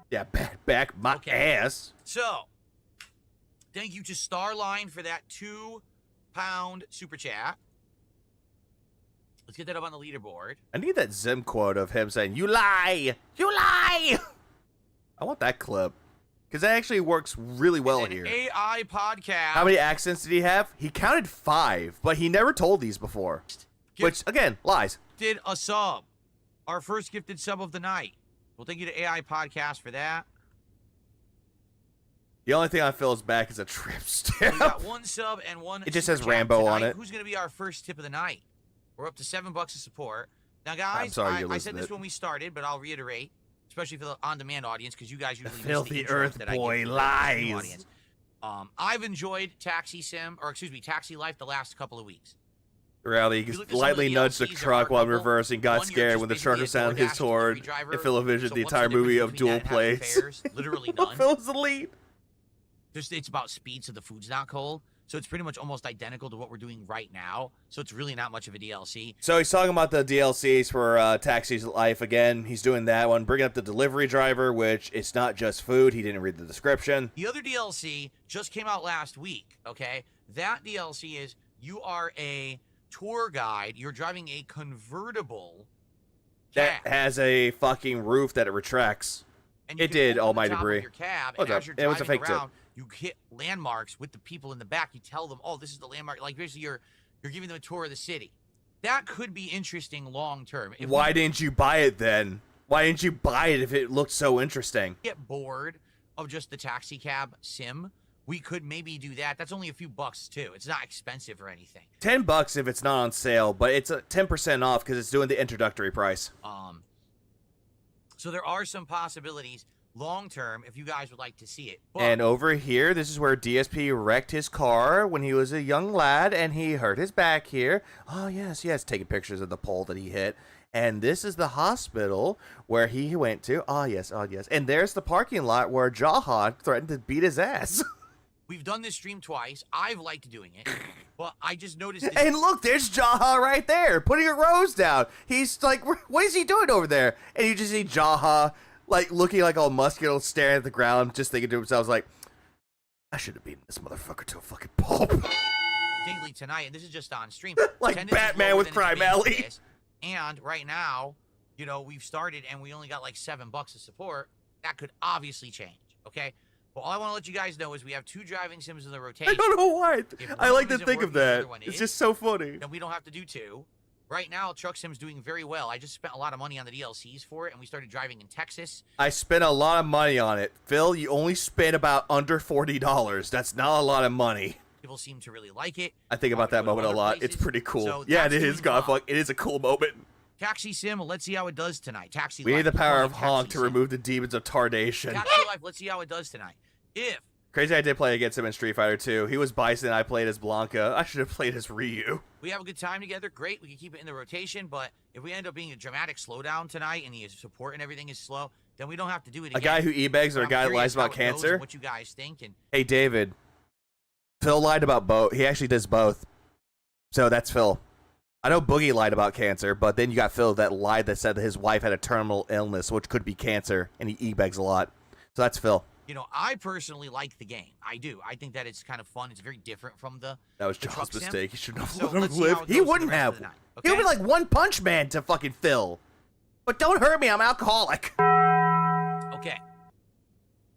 Yeah, back my Okay. ass. So, thank you to Starline for that £2 super chat. Let's get that up on the leaderboard. I need that Zim quote of him saying, "You lie! You lie!" I want that clip. Because that actually works really well It's an here. AI podcast. How many accents did he have? He counted 5, but he never told these before. Which, again, lies. Did a sub. Our first gifted sub of the night. Well, thank you to AI Podcast for that. The only thing on Phil's back is a trip We stamp. got one sub and one. It just super says chat Rambo on tonight. it. Who's going to be our first tip of the night? We're up to $7 of support. Now, guys, I'm sorry you're I losing said this it. when we started, but I'll reiterate, especially for the on-demand audience, because you guys usually miss filthy the intros earth that I boy give to the lies. audience. I've enjoyed Taxi Life the last couple of weeks. Reality, You he look at some of lightly the nudged the DLCs, truck there are while a couple. reversing, got One, you're scared just when the basically trucker a sounded his DoorDash horn, delivery driver. and Phil envisioned So the what's entire difference movie of between dual that and having plays. fares? Literally none. Phil's the lead. It's about speed, so the food's not cold. So it's pretty much almost identical to what we're doing right now. So it's really not much of a DLC. So he's talking about the DLCs for Taxi's Life again. He's doing that one, bringing up the delivery driver, which it's not just food. He didn't read the description. The other DLC just came out last week, okay? That DLC is you are a tour guide. You're driving a convertible That cab. has a fucking roof that it retracts. And you It can did, open all the my top of debris. Your cab, What's and up? as you're It was a driving fake tip. around, you hit landmarks with the people in the back. You tell them, "Oh, this is the landmark." Like basically, you're giving them a tour of the city. That could be interesting long term. If Why we didn't you buy it then? Why didn't you buy it if it looked so interesting? get bored of just the taxi cab sim, we could maybe do that. That's only a few bucks too. It's not expensive or anything. $10 if it's not on sale, but it's a 10% off because it's doing the introductory price. So there are some possibilities long term if you guys would like to see it. But And over here, this is where DSP wrecked his car when he was a young lad, and he hurt his back here. Oh, yes, taking pictures of the pole that he hit. And this is the hospital where he went to. Oh, yes. And there's the parking lot where Jaha threatened to beat his ass. we've done this stream twice. I've liked doing it, but I just noticed. And look, there's Jaha right there, putting a rose down. He's like, what is he doing over there? And you just see Jaha, like, looking like all muscular, staring at the ground, just thinking to himself, like, I should have beaten this motherfucker to a fucking pulp. Daily tonight, and this is just on stream. Like Attendance is Batman lower with than Crime it's been Alley. for this. And right now, you know, we've started and we only got like $7 of support. That could obviously change, okay? But all I want to let you guys know is we have 2 driving sims in the rotation. I don't know why. If I one like to isn't think of working, the that. other one It's is, just so funny. then we don't have to do 2. Right now, Truck Sim's doing very well. I just spent a lot of money on the DLCs for it, and we started driving in Texas. I spent a lot of money on it. Phil, you only spent about under $40. That's not a lot of money. People seem to really like it. I think about that Go to moment a other lot. places. It's pretty cool. So Yeah, it that's is. doing God, well. fuck, it is a cool moment. Taxi Sim, let's see how it does tonight. Taxi We Life, need the power of Taxi honk to Sim. remove the demons of tardation. Taxi Life, let's see how it does tonight. If Crazy, I did play against him in Street Fighter 2. He was Bison, I played as Blanca. I should have played as Ryu. we have a good time together, great. We can keep it in the rotation, but if we end up being a dramatic slowdown tonight and the support and everything is slow, then we don't have to do it again. A guy who e-begs or a I'm guy that curious lies about how it goes cancer. and what you guys think, and Hey, David. Phil lied about both. He actually does both. So that's Phil. I know Boogie lied about cancer, but then you got Phil that lied that said that his wife had a terminal illness, which could be cancer, and he e-begs a lot. So that's Phil. you know, I personally like the game. I do. I think that it's kind of fun. It's very different from the That was the John's truck sim. mistake. He shouldn't have So let him let's see how live. it He goes for the wouldn't rest of have. the night, He would be okay? like One Punch Man to fucking Phil. But don't hurt me, I'm alcoholic. Okay.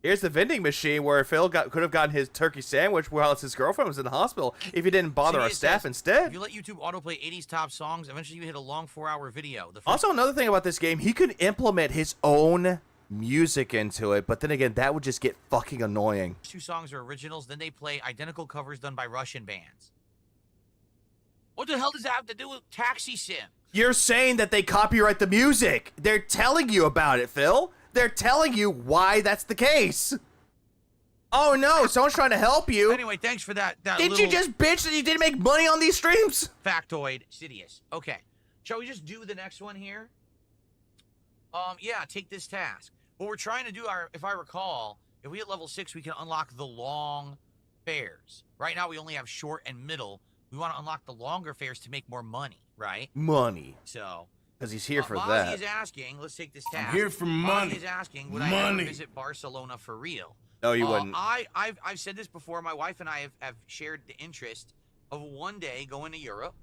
Here's the vending machine where Phil could have gotten his turkey sandwich while his girlfriend was in the hospital if he didn't bother our It staff says, instead. If you let YouTube autoplay 80s top songs, eventually you hit a long 4-hour video. The first Also, another thing about this game, he could implement his own music into it, but then again, that would just get fucking annoying. 2 songs are originals, then they play identical covers done by Russian bands. What the hell does that have to do with Taxi Sim? You're saying that they copyright the music. They're telling you about it, Phil. They're telling you why that's the case. Oh no, someone's trying to help you. Anyway, thanks for that. Did little you just bitch that you didn't make money on these streams? factoid, Sidious. Okay. Shall we just do the next one here? Yeah, take this task. What we're trying to do, if I recall, if we hit level 6, we can unlock the long fares. Right now, we only have short and middle. We want to unlock the longer fares to make more money, right? Money. So, Because he's here for Mozzie that. is asking, let's take this task. here for Mozzie money. is asking, would I ever visit Barcelona for real? No, you wouldn't. I've said this before. My wife and I have shared the interest of one day going to Europe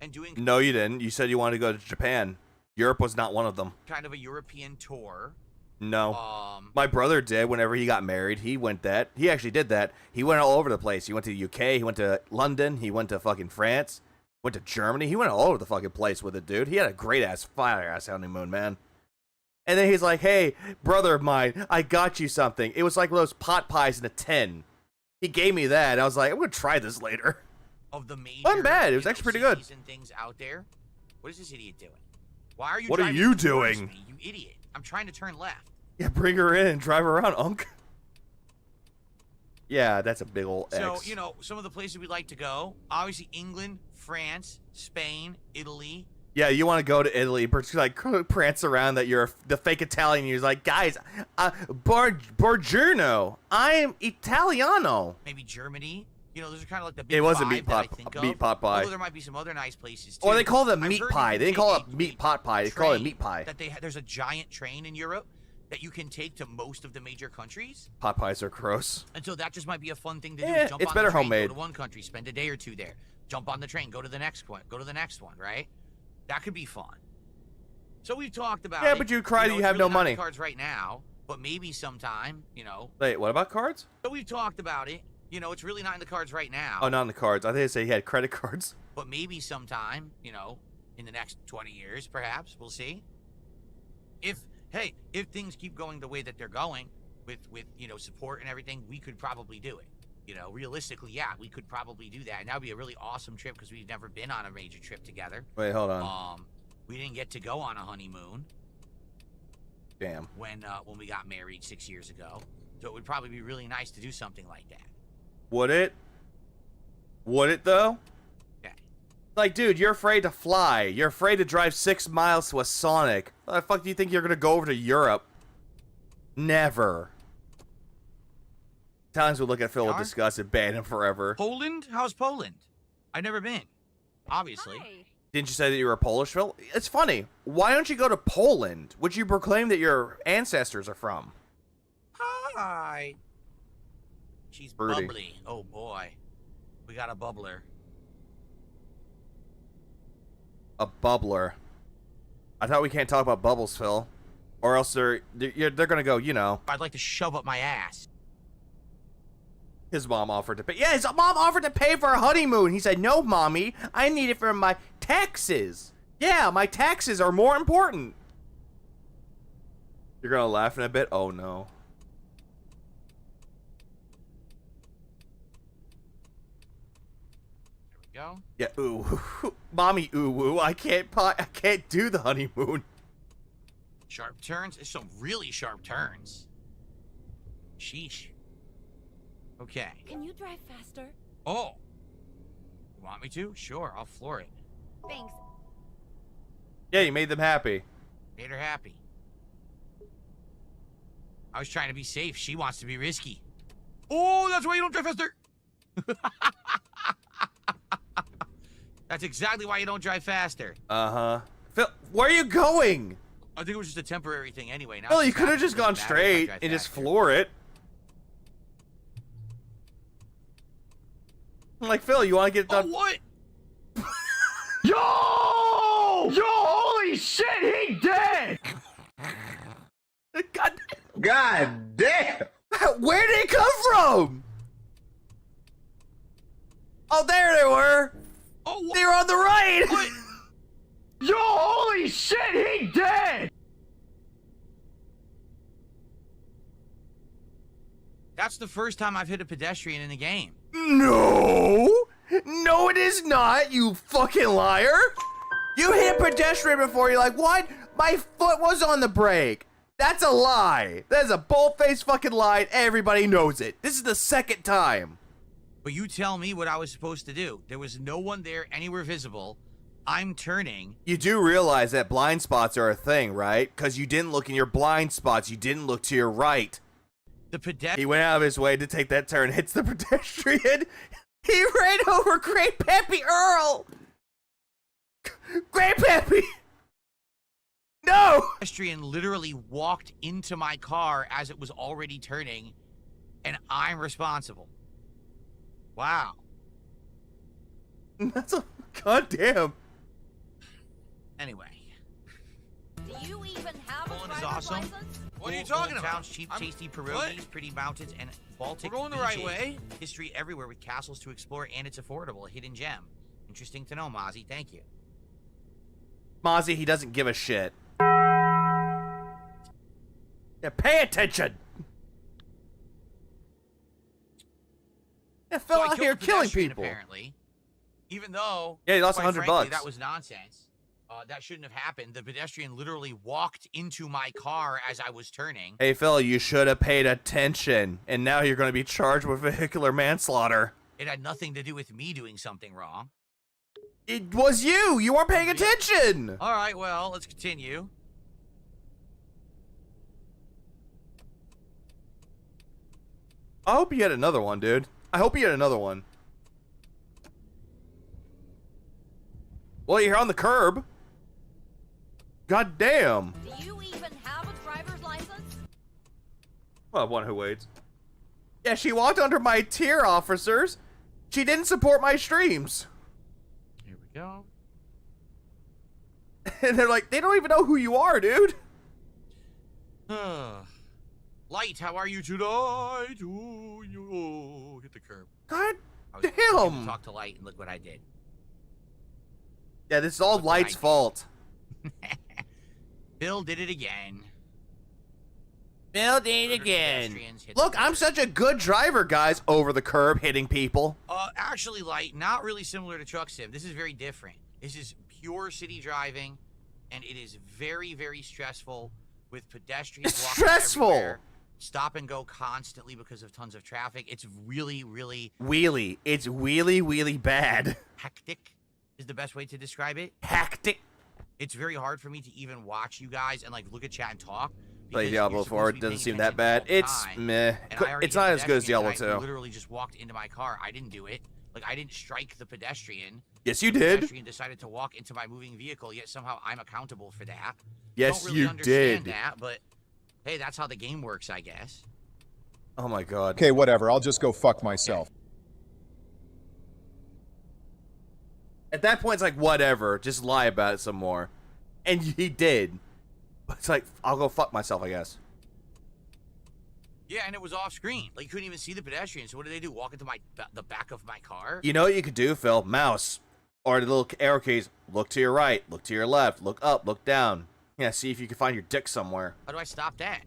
and doing No, you didn't. You said you wanted to go to Japan. Europe was not one of them. kind of a European tour. No. My brother did whenever he got married. He went that. He actually did that. He went all over the place. He went to the UK. He went to London. He went to fucking France. Went to Germany. He went all over the fucking place with it, dude. He had a great ass, fire ass honeymoon, man. And then he's like, hey, brother of mine, I got you something. It was like those pot pies in a tin. He gave me that. I was like, I'm going to try this later. Of the major, Wasn't bad. It was you know, actually pretty good. cities and things out there. What is this idiot doing? Why are you? What are driving you towards doing? me, you idiot! I'm trying to turn left. Yeah, bring her in and drive her around, Unk. Yeah, that's a big old X. So, you know, some of the places we'd like to go, obviously England, France, Spain, Italy. Yeah, you want to go to Italy, but you like prance around that you're the fake Italian. You're like, guys, Borgiorno, I'm Italiano. Maybe Germany. You know, those are kind of like the big It was a five meat that I pot, think of. meat pot pie. Although there might be some other nice places too. Or they call them I've meat heard pie. you They can didn't call take it a meat pot pie. They call it train meat pie. That there's a giant train in Europe that you can take to most of the major countries. Pot pies are gross. And so that just might be a fun thing to do. Yeah, Jump it's on better the train, homemade. Go to one country, spend a day or 2 there. Jump on the train, go to the next one, go to the next one, right? That could be fun. So we've talked about Yeah, it. but you cry that you it's have really no not in the money. cards right now, but maybe sometime, you know. Wait, what about cards? So we've talked about it. You know, it's really not in the cards right now. Oh, not in the cards. I think they say he had credit cards. But maybe sometime, you know, in the next 20 years, perhaps. We'll see. If things keep going the way that they're going with you know, support and everything, we could probably do it. You know, realistically, yeah, we could probably do that. And that would be a really awesome trip because we've never been on a major trip together. Wait, hold on. We didn't get to go on a honeymoon. Damn. When we got married 6 years ago. So it would probably be really nice to do something like that. Would it? Would it though? Yeah. Like, dude, you're afraid to fly. You're afraid to drive 6 miles to a Sonic. How the fuck do you think you're gonna go over to Europe? Never. Times would look at Phil with disgust and ban him forever. Poland? How's Poland? I've never been. Obviously. Hi. Didn't you say that you were Polish, Phil? It's funny. Why don't you go to Poland, which you proclaim that your ancestors are from? Hi. She's Birdie. bubbly. Oh boy. We got a bubbler. A bubbler. I thought we can't talk about bubbles, Phil. Or else they're gonna go, you know. I'd like to shove up my ass. His mom offered to pay. Yeah, his mom offered to pay for a honeymoon. He said, no, mommy. I need it for my taxes. Yeah, my taxes are more important. You're gonna laugh in a bit? Oh, no. There we go. Yeah, ooh. Mommy, ooh, woo. I can't do the honeymoon. Sharp turns? There's some really sharp turns. Sheesh. Okay. Can you drive faster? Oh. You want me to? Sure, I'll floor it. Thanks. Yeah, you made them happy. Made her happy. I was trying to be safe. She wants to be risky. Oh, that's why you don't drive faster. That's exactly why you don't drive faster. Uh-huh. Phil, where are you going? I think it was just a temporary thing anyway. Now Phil, it's you could have back. just It doesn't gone matter if I straight drive and just faster. floor it. I'm like, Phil, you want to get it Oh, done? what? Yo! Yo, holy shit, he dead! God, God damn! where did it come from? Oh, there they were. Oh, what? They were on the right. What? Yo, holy shit, he dead! That's the first time I've hit a pedestrian in the game. No. No, it is not, you fucking liar. You hit a pedestrian before. You're like, what? My foot was on the brake. That's a lie. That is a bold-faced fucking lie. Everybody knows it. This is the second time. But you tell me what I was supposed to do. There was no one there anywhere visible. I'm turning. You do realize that blind spots are a thing, right? Because you didn't look in your blind spots. You didn't look to your right. The pedestrian. He went out of his way to take that turn, hits the pedestrian. He ran over Great Peppy Earl. Great Peppy. No. Pedestrian literally walked into my car as it was already turning, and I'm responsible. Wow. That's a goddamn. Anyway. Do you even have a Poland is driver's awesome. license? What are you talking about? Towns, cheap, tasty pierogies, pretty mountains, and Baltic. We're going the right beaches. way. History everywhere with castles to explore, and it's affordable. A hidden gem. Interesting to know, Mozzie. Thank you. Mozzie, he doesn't give a shit. Yeah, pay attention. Yeah, Phil So I out killed here a killing pedestrian, people. Apparently, even though Yeah, he lost quite $100 frankly, bucks. That was nonsense. That shouldn't have happened. The pedestrian literally walked into my car as I was turning. Hey, Phil, you should have paid attention, and now you're going to be charged with vehicular manslaughter. It had nothing to do with me doing something wrong. It was you. You weren't paying attention. All right, well, let's continue. I hope you had another one, dude. I hope you had another one. Well, you're on the curb. God damn. Do you even have a driver's license? Well, one who waits. Yeah, she walked under my tier, officers. She didn't support my streams. Here we go. And they're like, they don't even know who you are, dude. Light, how are you tonight? Ooh, you hit the curb. God I was looking to damn. talk to Light, and look what I did. Yeah, this is all Look what I Light's did. fault. Bill did it again. Building Murdered again. pedestrians, hit Look, the I'm curb. such a good driver, guys. Over the curb, hitting people. Actually, like, not really similar to Truck Sim. This is very different. This is pure city driving, and it is very, very stressful with pedestrians It's walking stressful. everywhere, stop and go constantly because of tons of traffic. It's really, really Wheelie. It's wheelie bad. hectic is the best way to describe it. Hectic. It's very hard for me to even watch you guys and, like, look at chat and talk. Play because Diablo you're 4. supposed It to be doesn't paying seem that attention bad. all the It's time. meh. And I already It's hit not a as good as pedestrian, Diablo and I 2. literally just walked into my car. I didn't do it. Like, I didn't strike the pedestrian. Yes, you The did. pedestrian decided to walk into my moving vehicle, yet somehow I'm accountable for that. Yes, Don't really you understand did. that, but hey, that's how the game works, I guess. Oh my god. Okay, whatever. I'll just go fuck myself. At that point, it's like, whatever. Just lie about it some more. And he did. But it's like, I'll go fuck myself, I guess. Yeah, and it was off screen. Like, you couldn't even see the pedestrian. So what did they do? Walk into the back of my car? You know what you could do, Phil? Mouse. Or the little arrow keys. Look to your right. Look to your left. Look up. Look down. Yeah, see if you can find your dick somewhere. How do I stop that?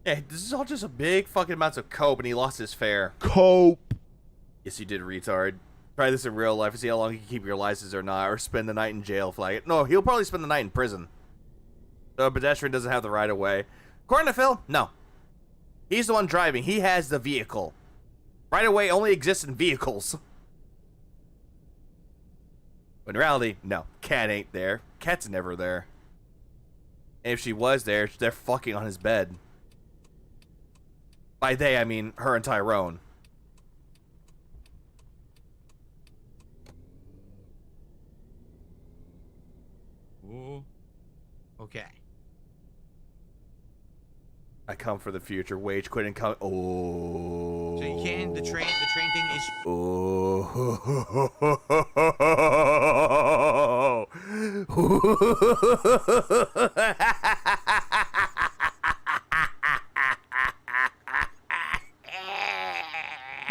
Yeah, this is all just a big fucking amounts of cope, and he lost his fare. Cope. Yes, you did, retard. Try this in real life and see how long you can keep your license or not, or spend the night in jail, flag it. No, he'll probably spend the night in prison. So a pedestrian doesn't have the right of way. According to Phil, no. He's the one driving. He has the vehicle. Right of way only exists in vehicles. But in reality, no. Cat ain't there. Cat's never there. And if she was there, they're fucking on his bed. By they, I mean her and Tyrone. Ooh. Okay. I come for the future. Wage quit and come. Oh. So you can, the train thing is...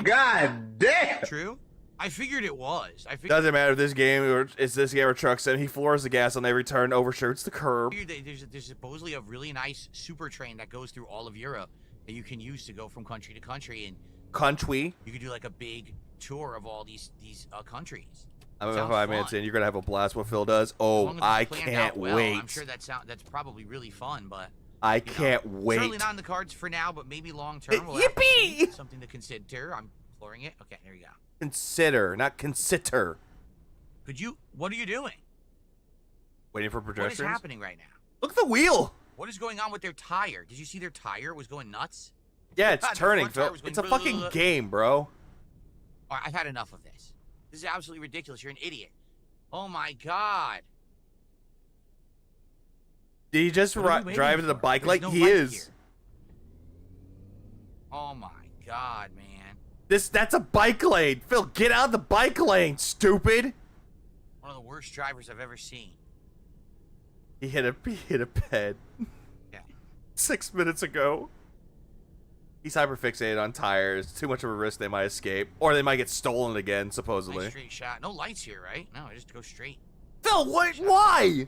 God damn! True? I figured it was. I figured Doesn't matter if this game or it's this game or Truck Sim. He floors the gas on every turn, overshoots the curb. there's supposedly a really nice super train that goes through all of Europe that you can use to go from country to country, and Country. you could do like a big tour of all these countries. I'm Sounds about 5 minutes fun. in. You're gonna have a blast. What Phil does. As Oh, long as it's I planned can't out well, wait. I'm sure that's probably really fun, but I you know, can't wait. certainly not in the cards for now, but maybe long term. We'll Yippee! have to see. Something to consider. I'm flooring it. Okay, there you go. Consider, not consider. What are you doing? Waiting for What is pedestrians. happening right now? Look at the wheel. What is going on with their tire? Did you see their tire was going nuts? Yeah, it's God, the turning, front tire Phil. was going It's a fucking game, bro. All right, I've had enough of this. This is absolutely ridiculous. You're an idiot. Oh my god. Did he just What are we waiting drive into the for? bike There's like no he light is? here. Oh my god, man. That's a bike lane. Phil, get out of the bike lane, stupid. One of the worst drivers I've ever seen. He hit a bed. Yeah. 6 minutes ago. He's hyperfixated on tires. Too much of a risk they might escape. Or they might get stolen again, supposedly. Nice straight shot. No lights here, right? No, I just go straight. Phil, what? Why?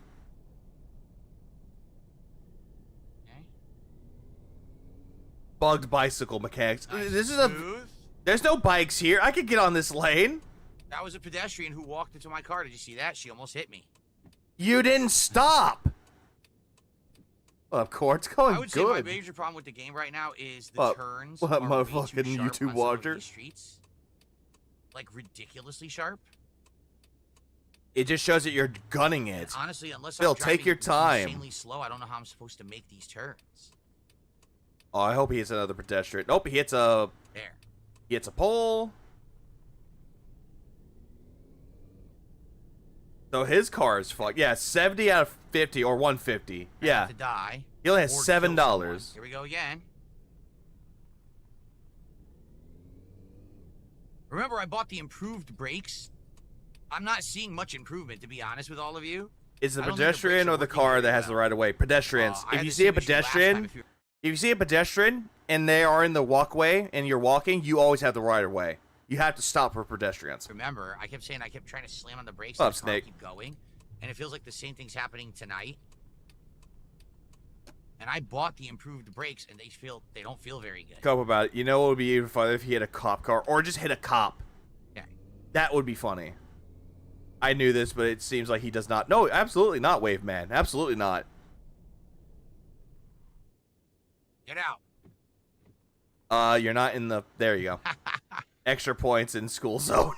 Okay. Bugged bicycle mechanics. Nice This is smooth. There's no bikes here. I could get on this lane. That was a pedestrian who walked into my car. Did you see that? She almost hit me. You didn't stop. Well, of course, it's going I would say my good. major problem with the game right now is the What? turns. What, are way too motherfucking sharp YouTube on some of watcher? these streets. Like ridiculously sharp. It just shows that you're gunning it. And honestly, unless Phil, I'm driving take your time. insanely slow, I don't know how I'm supposed to make these turns. Oh, I hope he hits another pedestrian. Nope, he hits a There. pole. So his car is fucked. Yeah, 70 out of 50 or 150. I Yeah. have to die. He only has or kill $7. someone. Here we go again. Remember, I bought the improved brakes. I'm not seeing much improvement, to be honest with all of you. Is the I don't think the pedestrian brakes are or the working car very that has the well. right of way? Pedestrians. I If had you the see a same issue last time. pedestrian, If you see a pedestrian and they are in the walkway and you're walking, you always have the right of way. You have to stop for pedestrians. remember, I kept trying to slam on the brakes What's and the car up, Snake? keep going, and it feels like the same thing's happening tonight. and I bought the improved brakes, and they don't feel very good. Cope about it. You know what would be even funny if he hit a cop car or just hit a cop. Yeah. That would be funny. I knew this, but it seems like he does not. No, absolutely not, Wave Man. Absolutely not. Get out. You're not in the. There you go. Extra points in school zone.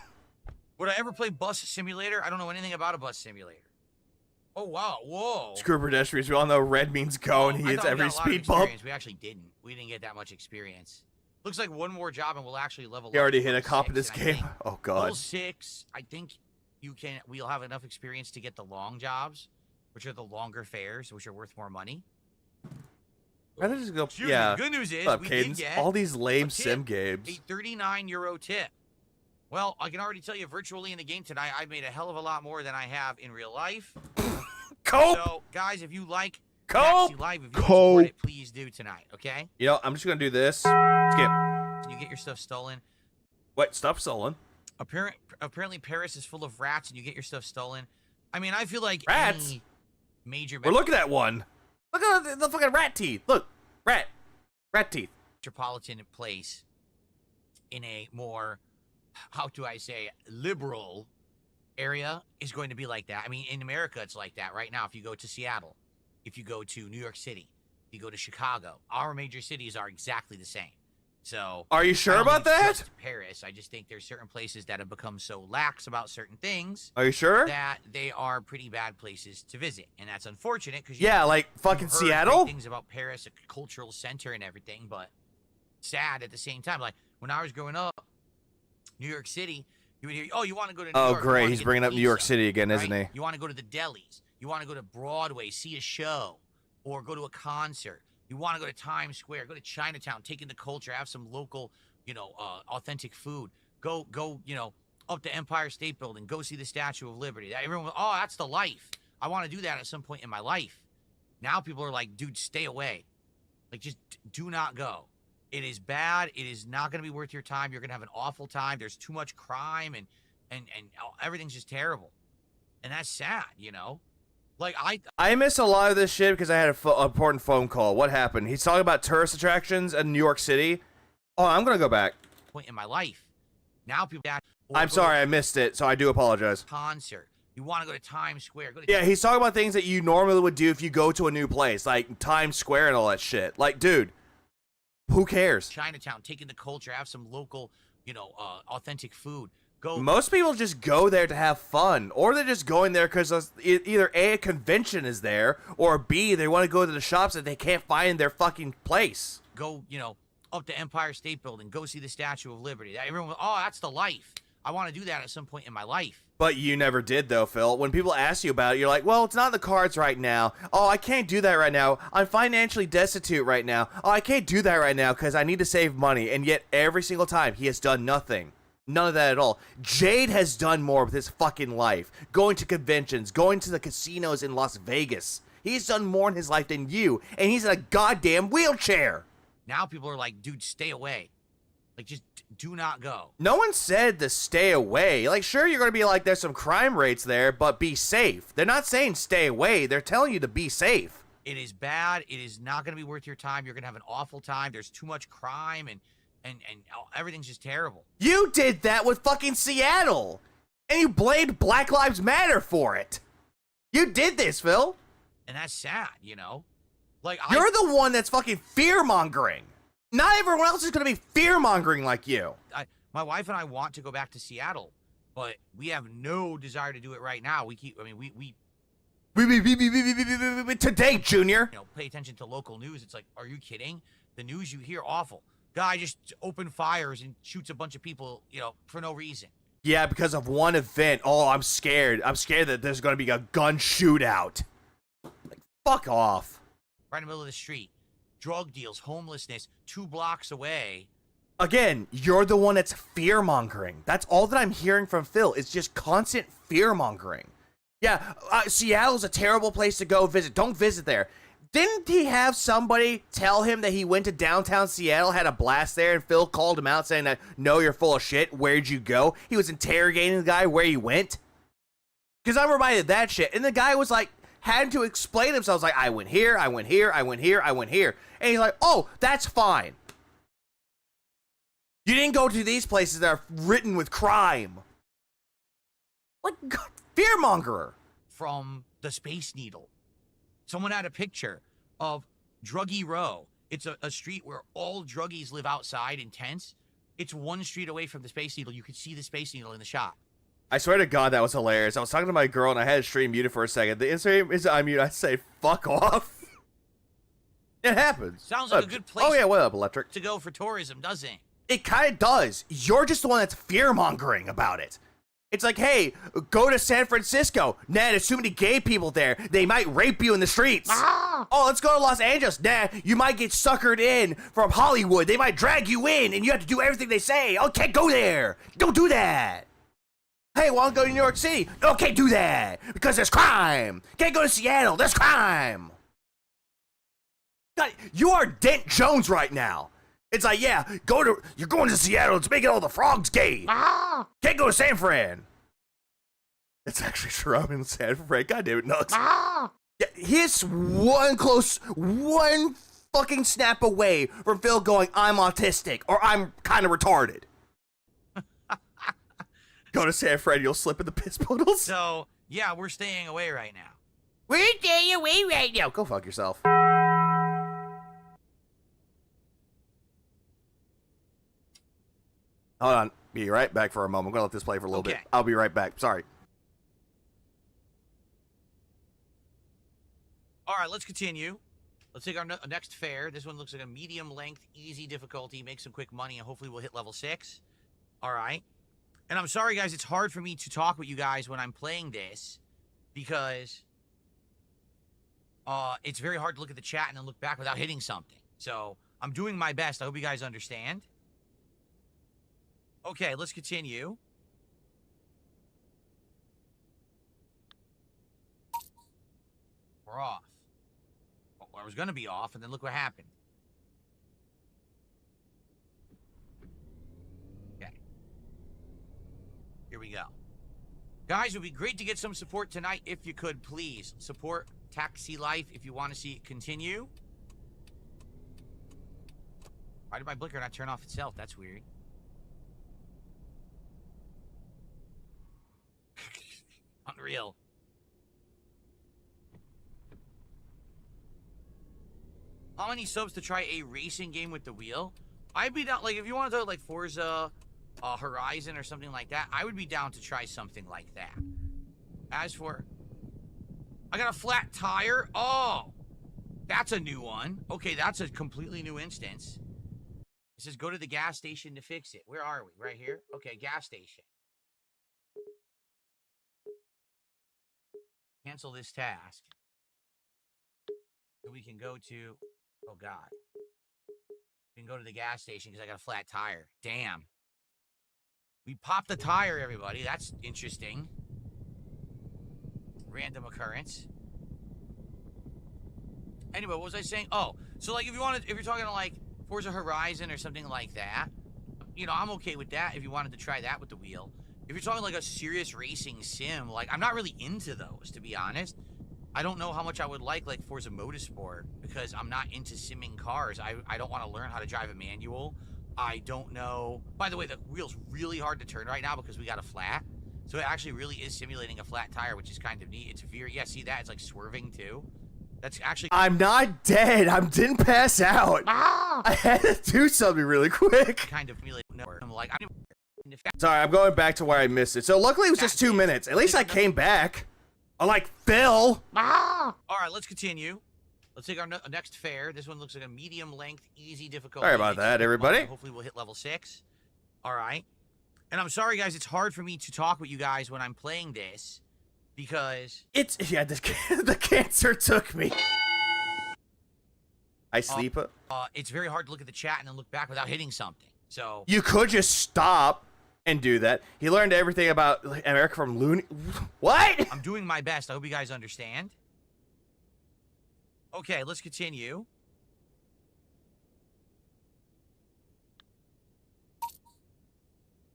Would I ever play Bus Simulator? I don't know anything about a bus simulator. Oh, wow. Whoa. Screw pedestrians. We all know red means go, and he I hits thought we every got a lot of speed bump. experience. We actually didn't. We didn't get that much experience. Looks like one more job, and we'll actually level up. He already to hit a level cop in 6, this and I game. think Oh, God. level 6, I think we'll have enough experience to get the long jobs, which are the longer fares, which are worth more money. Why don't you just go? Excuse me, Yeah. the good news is What's up, we Cadence? did get All these lame a tip, sim games. a 39 euro tip. Well, I can already tell you virtually in the game tonight, I made a hell of a lot more than I have in real life. Cope! So, guys, if you like Cope! Maxi Live, if you support it, please do tonight, okay? You know, I'm just gonna do this. Skip. You get your stuff stolen. What? Stop stolen. Apparently, Paris is full of rats, and you get your stuff stolen. I mean, I feel like Rats? any major We're looking at one. Look at the fucking rat teeth. Look, rat teeth. metropolitan place in a more, how do I say, liberal area is going to be like that. I mean, in America, it's like that right now. If you go to Seattle, if you go to New York City, if you go to Chicago, our major cities are exactly the same. So, Are you sure I don't about think it's that? just Paris. I just think there's certain places that have become so lax about certain things Are you sure? that they are pretty bad places to visit, and that's unfortunate because Yeah, like fucking Seattle. things about Paris, a cultural center and everything, but sad at the same time. Like when I was growing up, New York City, you would hear, "Oh, you want to go to New Oh, York? You great. wanna He's get bringing the up New York pizza, City again, isn't right? he? You want to go to the delis. You want to go to Broadway, see a show, or go to a concert. You want to go to Times Square, go to Chinatown, take in the culture, have some local, authentic food. Go, up to Empire State Building, go see the Statue of Liberty. Everyone, oh, that's the life. I want to do that at some point in my life. Now people are like, dude, stay away. Like, just do not go. It is bad. It is not going to be worth your time. You're going to have an awful time. There's too much crime, and everything's just terrible. And that's sad, Like, I miss a lot of this shit because I had an important phone call. What happened? He's talking about tourist attractions in New York City. Oh, I'm gonna go back. Point in my life. Now people. I'm sorry, I missed it, so I do apologize. Concert. You want to go to Times Square? Go to Yeah, he's talking about things that you normally would do if you go to a new place, like Times Square and all that shit. Like, dude, who cares? Chinatown, take in the culture, have some local, authentic food. Go. Most people just go there to have fun, or they're just going there because either A, convention is there, or B, they want to go to the shops that they can't find in their fucking place. Go, up to Empire State Building, go see the Statue of Liberty. Everyone, oh, that's the life. I want to do that at some point in my life. But you never did, though, Phil. When people ask you about it, you're like, well, it's not in the cards right now. Oh, I can't do that right now. I'm financially destitute right now. Oh, I can't do that right now because I need to save money. And yet, every single time, he has done nothing. None of that at all. Jade has done more with his fucking life. Going to conventions, going to the casinos in Las Vegas. He's done more in his life than you, and he's in a goddamn wheelchair. Now people are like, dude, stay away. Like, just do not go. No one said to stay away. Like, sure, you're going to be like, there's some crime rates there, but be safe. They're not saying stay away. They're telling you to be safe. It is bad. It is not going to be worth your time. You're going to have an awful time. There's too much crime, and everything's just terrible. You did that with fucking Seattle, and you blamed Black Lives Matter for it. You did this, Phil. And that's sad, Like, You're the one that's fucking fear-mongering. Not everyone else is going to be fear-mongering like you. My wife and I want to go back to Seattle, but we have no desire to do it right now. We Today, Junior. pay attention to local news. It's like, are you kidding? The news you hear, awful. Guy just opened fires and shoots a bunch of people, for no reason. Yeah, because of one event. Oh, I'm scared. I'm scared that there's going to be a gun shootout. Like, fuck off. Right in the middle of the street. Drug deals, homelessness, 2 blocks away. Again, you're the one that's fear-mongering. That's all that I'm hearing from Phil. It's just constant fear-mongering. Yeah, Seattle's a terrible place to go visit. Don't visit there. Didn't he have somebody tell him that he went to downtown Seattle, had a blast there, and Phil called him out saying that, no, you're full of shit. Where'd you go? He was interrogating the guy where he went. Because I'm reminded of that shit. And the guy was like, had to explain themselves like, I went here, I went here, I went here, I went here. And he's like, oh, that's fine. You didn't go to these places that are written with crime. Like, God, fearmongerer. From the Space Needle. Someone had a picture of Druggy Row. It's a street where all druggies live outside in tents. It's one street away from the Space Needle. You could see the Space Needle in the shot. I swear to God, that was hilarious. I was talking to my girl and I had a stream muted for a second. The Instagram is unmuted. I say, fuck off. It happens. Sounds like a good place Oh, yeah, what up, Electric? to go for tourism, doesn't it? It kind of does. You're just the one that's fear-mongering about it. It's like, hey, go to San Francisco. Nah, there's too many gay people there. They might rape you in the streets. Oh, let's go to Los Angeles. Nah, you might get suckered in from Hollywood. They might drag you in, and you have to do everything they say. Oh, can't go there. Don't do that. Hey, want to go to New York City? No, can't do that because there's crime. Can't go to Seattle. There's crime. God, you are Dent Jones right now. It's like, yeah, you're going to Seattle. It's making all the frogs gay. Can't go to San Fran. It's actually true. I'm in San Fran. God damn it, nuts. Yeah, he's one fucking snap away from Phil going, I'm autistic, or I'm kind of retarded. Go to San Fran, you'll slip in the piss puddles. So, yeah, we're staying away right now. We're staying away right now. Go fuck yourself. Hold on. Be right back for a moment. I'm going to let this play for a little bit. I'll be right back. Sorry. All right, let's continue. Let's take our next fare. This one looks like a medium length, easy difficulty. Make some quick money, and hopefully we'll hit level 6. All right. And I'm sorry, guys. It's hard for me to talk with you guys when I'm playing this because it's very hard to look at the chat and then look back without hitting something. So I'm doing my best. I hope you guys understand. Okay, let's continue. We're off. Well, I was going to be off, and then look what happened. Okay. Here we go. Guys, it would be great to get some support tonight if you could, please. Support Taxi Life if you want to see it continue. Why did my blinker not turn off itself? That's weird. Unreal. How many subs to try a racing game with the wheel? I'd be down, like, if you want to do like Forza Horizon or something like that, I would be down to try something like that. As for, I got a flat tire. Oh, that's a new one. Okay, that's a completely new instance. It says go to the gas station to fix it. Where are we? Right here? Okay, gas station. Cancel this task. So we can go to, oh God. We can go to the gas station because I got a flat tire. Damn. We popped the tire, everybody. That's interesting. Random occurrence. Anyway, what was I saying? Oh, so like if you're talking to like Forza Horizon or something like that, you know, I'm okay with that if you wanted to try that with the wheel. If you're talking like a serious racing sim, like I'm not really into those, to be honest. I don't know how much I would like Forza Motorsport because I'm not into simming cars. I don't want to learn how to drive a manual. I don't know. By the way, the wheel's really hard to turn right now because we got a flat. So it actually really is simulating a flat tire, which is kind of neat. It's veer. Yeah, see that? It's like swerving too. That's actually. I'm not dead. I didn't pass out. I had to do something really quick. Kind of simulating. I'm like, sorry, I'm going back to where I missed it. So luckily it was just 2 minutes. At least I came back. Unlike Phil. All right, let's continue. Let's take our next fare. This one looks like a medium length, easy difficulty. Sorry about that, everybody. Hopefully we'll hit level 6. All right. And I'm sorry, guys. It's hard for me to talk with you guys when I'm playing this because the cancer took me. I sleep. It's very hard to look at the chat and then look back without hitting something. So you could just stop and do that. He learned everything about America from Looney. What? I'm doing my best. I hope you guys understand. Okay, let's continue.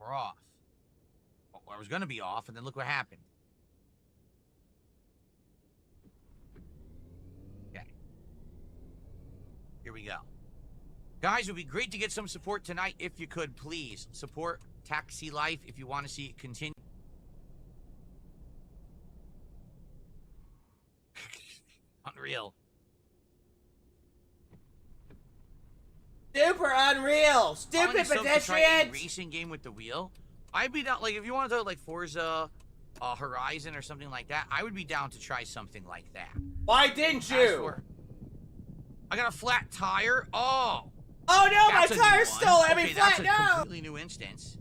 We're off. Well, I was going to be off, and then look what happened. Here we go. Guys, it would be great to get some support tonight if you could, please. Support Taxi Life if you want to see it continue. Unreal. Super unreal. Stupid To try a pedestrians. racing game with the wheel. I'd be down, like, if you want to like Forza Horizon or something like that, I would be down to try something like that. Why didn't As you? for- I got a flat tire. Oh. Oh no, my That's a new tire's one. still every Okay, flat. that's a No. completely new instance.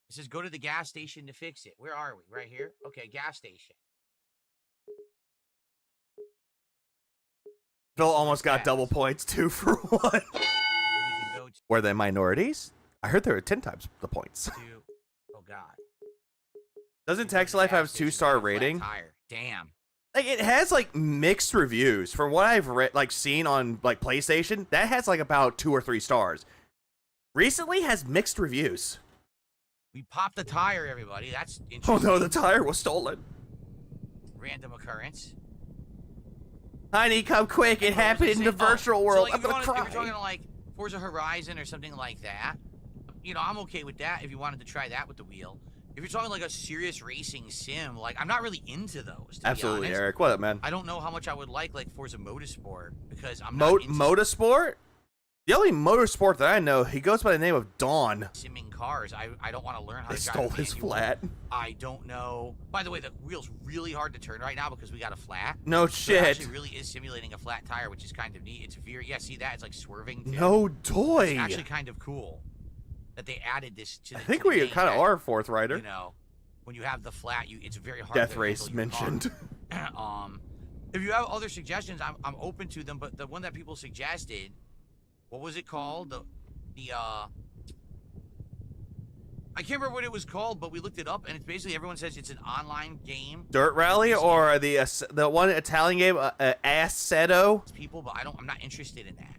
It says go to the gas station to fix it. Where are we? Right here? Okay, gas station. Phil almost got double points, 2 for 1. We can go Were they minorities? I heard there were 10 times the points. to oh god. Doesn't We go to Taxi the Life gas have a station, 2-star got a flat rating? Tire. Damn. Like, it has like mixed reviews. From what I've read, like seen on like PlayStation, that has like about 2 or 3 stars. Recently has mixed reviews. We popped the tire, everybody. That's Oh interesting. no, the tire was stolen. Random occurrence. Honey, come quick! It happened in the virtual world. So, like, I'm if gonna you're cry. talking like Forza Horizon or something like that, you know, I'm okay with that if you wanted to try that with the wheel. If you're talking like a serious racing sim, like I'm not really into those. To Absolutely, be honest. Eric. What up, man? I don't know how much I would like Forza Motorsport because I'm not into Motorsport? The only motorsport that I know, he goes by the name of Dawn. simming cars. I don't want to learn how They to drive stole a his manual. flat. I don't know. By the way, the wheel's really hard to turn right now because we got a flat. No So it shit. actually really is simulating a flat tire, which is kind of neat. It's very see that? It's like swerving. Too. No toy. It's actually kind of cool that they added this to the I think to the we game kind of that, are fourth rider. You know, when you have the flat, it's very hard Death to race handle your car. mentioned. If you have other suggestions, I'm open to them, but the one that people suggested, what was it called? I can't remember what it was called, but we looked it up, and it's basically everyone says it's an online game. Dirt Rally or the one Italian game, Assetto? It's people, but I'm not interested in that.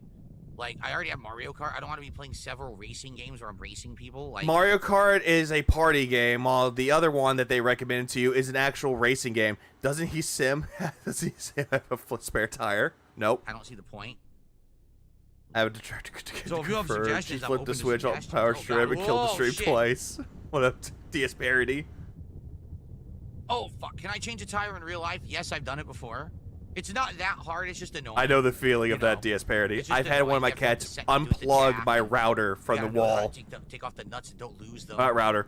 Like, I already have Mario Kart. I don't want to be playing several racing games where I'm racing people. Like Mario Kart is a party game, while the other one that they recommended to you is an actual racing game. Doesn't he sim? Does he sim have a spare tire? Nope. I don't see the point. I have to try to So if you have confirm. suggestions, She I'm flipped open the to switch on suggestions. Power Oh, Strip God. and killed the Whoa, stream shit. twice. What up, DS Parody? Oh, fuck. Can I change a tire in real life? Yes, I've done it before. It's not that hard. It's just annoying. I know the feeling of You that know, DS Parody. it's just I've had one of my annoying. You have to cats set- do it with the unplug jack my and router from You the gotta know how wall. to take off the nuts and don't lose them. Not router.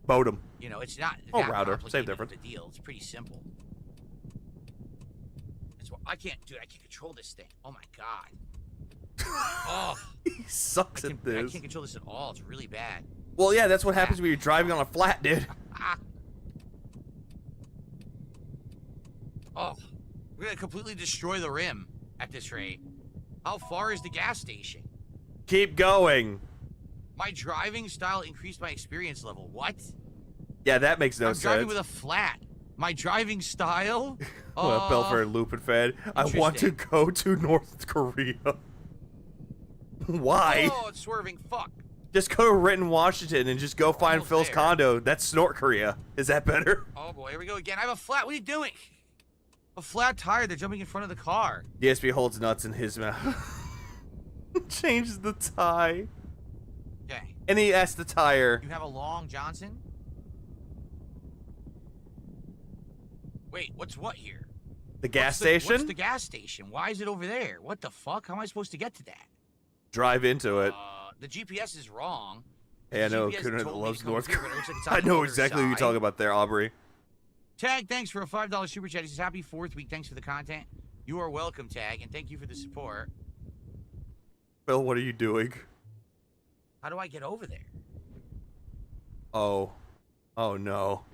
Modem. You know, it's not Oh, that router. Same complicated difference. of a deal. It's pretty simple. It's what I can't control this thing. Oh my god. Oh, He sucks I at can't this. control this at all. It's really bad. Well, yeah, that's what happens when you're driving on a flat, dude. Ah. Oh, we're gonna completely destroy the rim at this rate. How far is the gas station? Keep going. My driving style increased my experience level. What? Yeah, that makes no I'm driving sense. with a flat. My driving style? Well, Belfer Loop and Fed. I want to go to North Korea. Why? Oh, it's swerving. Fuck. Just go to Renton, Washington, and just go find Almost Phil's there. condo. That's North Korea. Is that better? Oh boy, here we go again. I have a flat. What are you doing? A flat tire. They're jumping in front of the car. DSP holds nuts in his mouth. Changes the tie. Okay. And he asked the tire. You have a Long Johnson? Wait, what's what here? The gas What's station? the gas station? Why is it over there? What the fuck? How am I supposed to get to that? Drive into it. The GPS is wrong. Hey, I know GPS Kuna told me loves to come North here, but it Korea. looks like it's on I the know other exactly what you're side. talking about there, Aubrey. Tag, thanks for a $5 super chat. He says, happy 4th week. Thanks for the content. You are welcome, Tag, and thank you for the support. Phil, what are you doing? How do I get over there? Oh. Oh, no.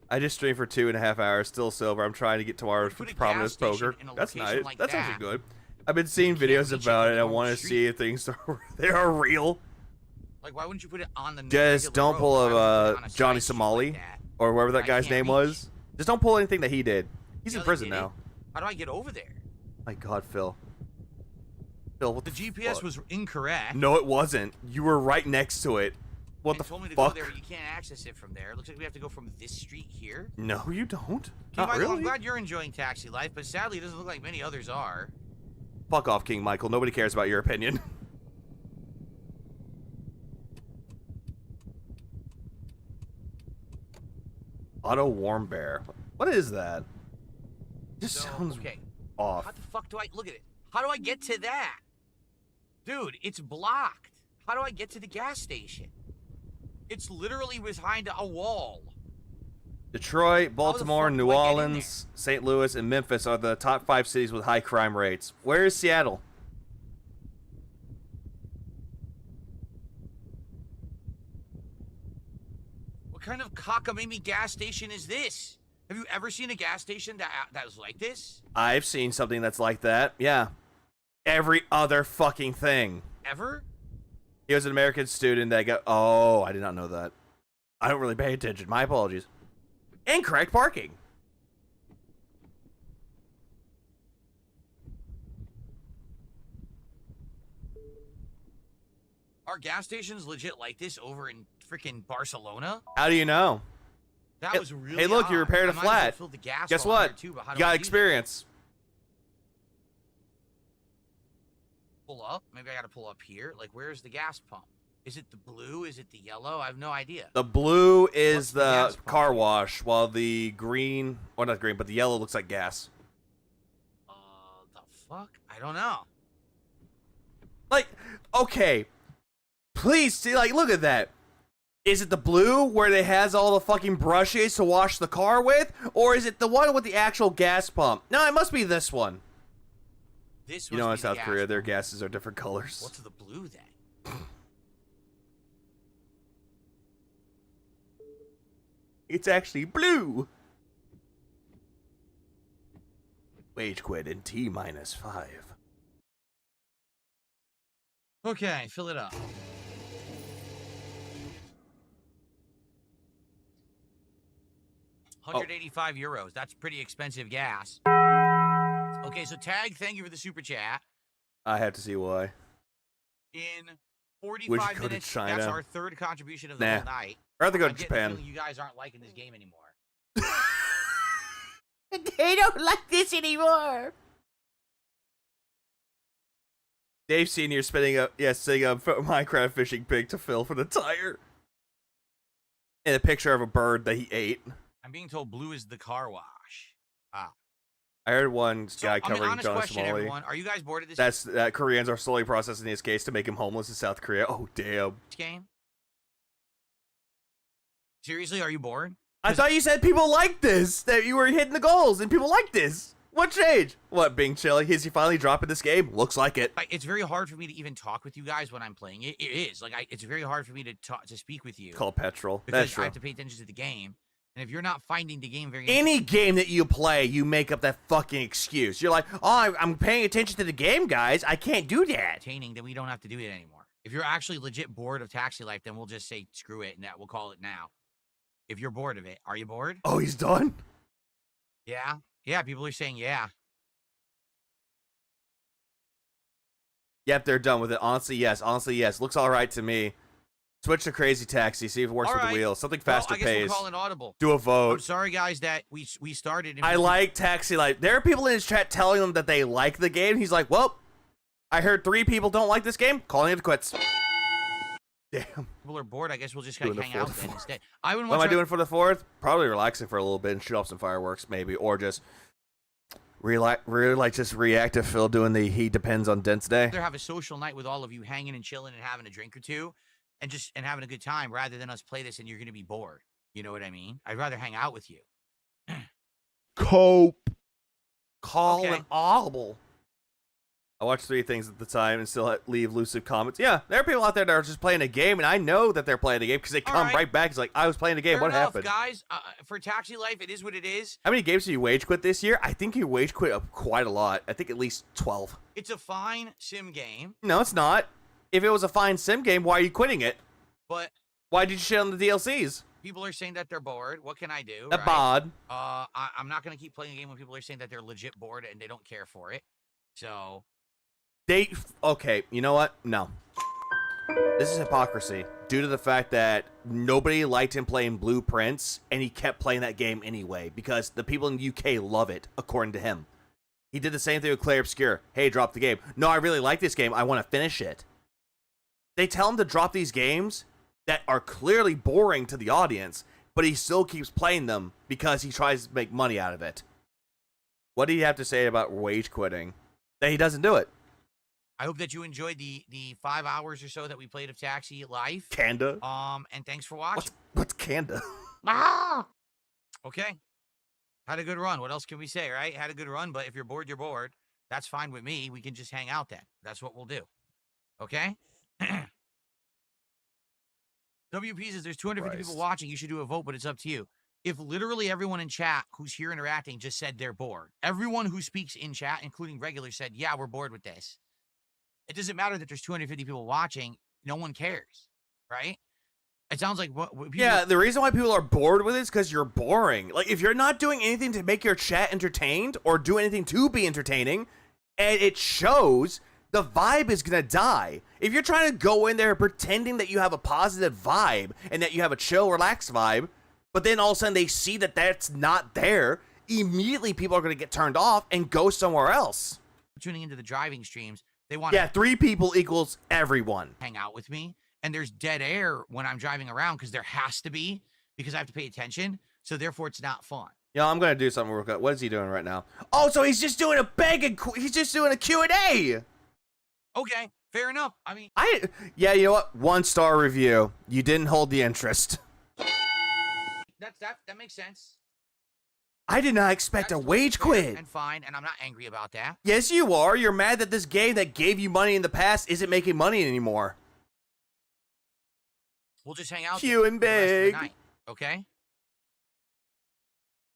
I just streamed for 2.5 hours, still silver. I'm trying to get tomorrow's Put a prominence gas station poker. in a That's location nice. like That's that. actually good. I've been seeing can't videos reach it about from it. the I home want to street. see if things they are real. Like, why wouldn't you put it on the Just regular don't road? pull Why would you put it a on a Johnny side street Somali like that? or whoever that I guy's can't name reach. was. Just don't pull anything that he did. He's You in know, prison they did it. now. How do I get over there? My God, Phil. Phil, what The the GPS fuck? was incorrect. No, it wasn't. You were right next to it. What and the told me to fuck? go there, but you can't access it from there. It looks like we have to go from this street here. No, you don't. Okay, Not Michael, really. I'm glad you're enjoying taxi life, but sadly, it doesn't look like many others are. Fuck off, King Michael. Nobody cares about your opinion. Auto warm bear. What is that? Just sounds off. How the fuck do I look at it? How do I get to that? Dude, it's blocked. How do I get to the gas station? It's literally behind a wall. Detroit, Baltimore, fuck New do I get in Orleans, St. Louis, and Memphis are the top 5 cities with high crime rates. Where is Seattle? What kind of cockamamie gas station is this? Have you ever seen a gas station that was like this? I've seen something that's like that. Yeah. Every other fucking thing. Ever? He was an American student that got... Oh, I did not know that. I don't really pay attention. My apologies. Incorrect parking. Are gas stations legit like this over in freaking Barcelona? How do you know? That was really Hey, look, odd. you repaired a I might as well flat. fill the gas Guess while I'm what? there too, but how You do I got do that? experience. Pull up? Maybe I gotta pull up here. Like, where's the gas pump? Is it the blue? Is it the yellow? I have no idea. The blue What's is the gas the pump? car wash, while the green... Well, not green, but the yellow looks like gas. The fuck? I don't know. Like, okay. Please, see, like, look at that. Is it the blue where it has all the fucking brushes to wash the car with? Or is it the one with the actual gas pump? No, it must be this one. This You know, in must be the South gas Korea, their pump. gases are different colors. What's the blue then? It's actually blue. Wage quit in T-5. Okay, fill it up. €185. That's pretty expensive gas. Okay, so Tag, thank you for the super chat. I have to see why. In Would you 45 go to minutes, China? that's our third contribution of the Nah. whole night. I'd rather go I'm to getting the Japan. feeling you guys aren't liking this game anymore. They don't like this anymore. Dave Senior sending a Minecraft fishing pig to Phil for the tire, and a picture of a bird that he ate. I'm being told blue is the car wash. Ah. I heard one So, guy covering honest John question, Somali. everyone. Are you guys bored of this That Koreans are slowly processing his case to make him homeless in South Korea. Oh damn! game? Seriously, are you bored? I thought you said people like this. That you were hitting the goals and people like this. What changed? What, being chilly? Is he finally dropping this game? Looks like it. Like, it's very hard for me to even talk with you guys when I'm playing it. It is like it's very hard for me to speak with you It's called petrol. because That's I true. have to pay attention to the game. And if you're not finding the game very Any game that you play, you make up that fucking excuse. You're like, oh, I'm paying attention to the game, guys. I can't do that. entertaining, then we don't have to do it anymore. If you're actually legit bored of Taxi Life, then we'll just say screw it and that we'll call it now. If you're bored of it, are you bored? Oh, he's done? Yeah. Yeah, people are saying yeah. Yep, they're done with it. Honestly, yes. Honestly, yes. Looks all right to me. Switch to Crazy Taxi. See if it works All with right. the wheels. Something Well, faster I guess pays. we'll call it audible. Do a I'm vote. sorry, guys, that we started. And I like Taxi Life. There are people in his chat telling him that they like the game. He's like, well, I heard 3 people don't like this game. Calling it quits. Damn. people are bored. I guess we'll just kind Doing of the hang out fourth then floor. instead. I wouldn't What am I want to doing for the 4th? Probably relaxing for a little bit and shoot off some fireworks, maybe. Or just really like just reactive Phil doing the he depends on dense day. rather have a social night with all of you hanging and chilling and having a drink or two and having a good time rather than us play this and you're going to be bored. You know what I mean? I'd rather hang out with you. Cope. Call Okay. an audible. I watched 3 things at the time and still leave elusive comments. Yeah, there are people out there that are just playing a game, and I know that they're playing a game because they All come right. right back. It's like, I was playing a game. Fair What enough, happened? guys? For Taxi Life, it is what it is. How many games did you wage quit this year? I think you wage quit quite a lot. I think at least 12. It's a fine sim game, No, it's not. If it was a fine sim game, why are you quitting it? but Why did you shit on the DLCs? people are saying that they're bored. What can I do? That right? bod. I'm not going to keep playing a game when people are saying that they're legit bored and they don't care for it. So, Okay, you know what? No. This is hypocrisy due to the fact that nobody liked him playing Blueprints, and he kept playing that game anyway because the people in the UK love it, according to him. He did the same thing with Clay Obscure. Hey, drop the game. No, I really like this game. I want to finish it. They tell him to drop these games that are clearly boring to the audience, but he still keeps playing them because he tries to make money out of it. What do you have to say about rage quitting? That he doesn't do it. I hope that you enjoyed the 5 hours or so that we played of Taxi Life. Kanda? And thanks for watching. What's Kanda? Okay. Had a good run. What else can we say, right? Had a good run, but if you're bored, you're bored. That's fine with me. We can just hang out then. That's what we'll do. Okay? WP says there's 250 people watching. You should do a vote, but it's up to you. If literally everyone in chat who's here interacting just said they're bored, everyone who speaks in chat, including regular, said, yeah, we're bored with this. It doesn't matter that there's 250 people watching. No one cares, right? It sounds like what people... Yeah, the reason why people are bored with it is because you're boring. Like, if you're not doing anything to make your chat entertained or do anything to be entertaining, and it shows, the vibe is going to die. If you're trying to go in there pretending that you have a positive vibe and that you have a chill, relaxed vibe, but then all of a sudden they see that that's not there, immediately people are going to get turned off and go somewhere else. Tuning into the driving streams, they want Yeah, 3 people equals everyone. to hang out with me, and there's dead air when I'm driving around because there has to be, because I have to pay attention, so therefore it's not fun. Yeah, I'm going to do something real quick. What is he doing right now? Oh, so he's just doing a he's just doing a Q&A. Okay, fair enough. I mean... Yeah, you know what? 1-star review. You didn't hold the interest. That makes sense. I did not expect a wage Fair quit. and fine, and I'm not angry about that. Yes, you are. You're mad that this game that gave you money in the past isn't making money anymore. We'll just hang out Q and for the rest of the big. night, okay?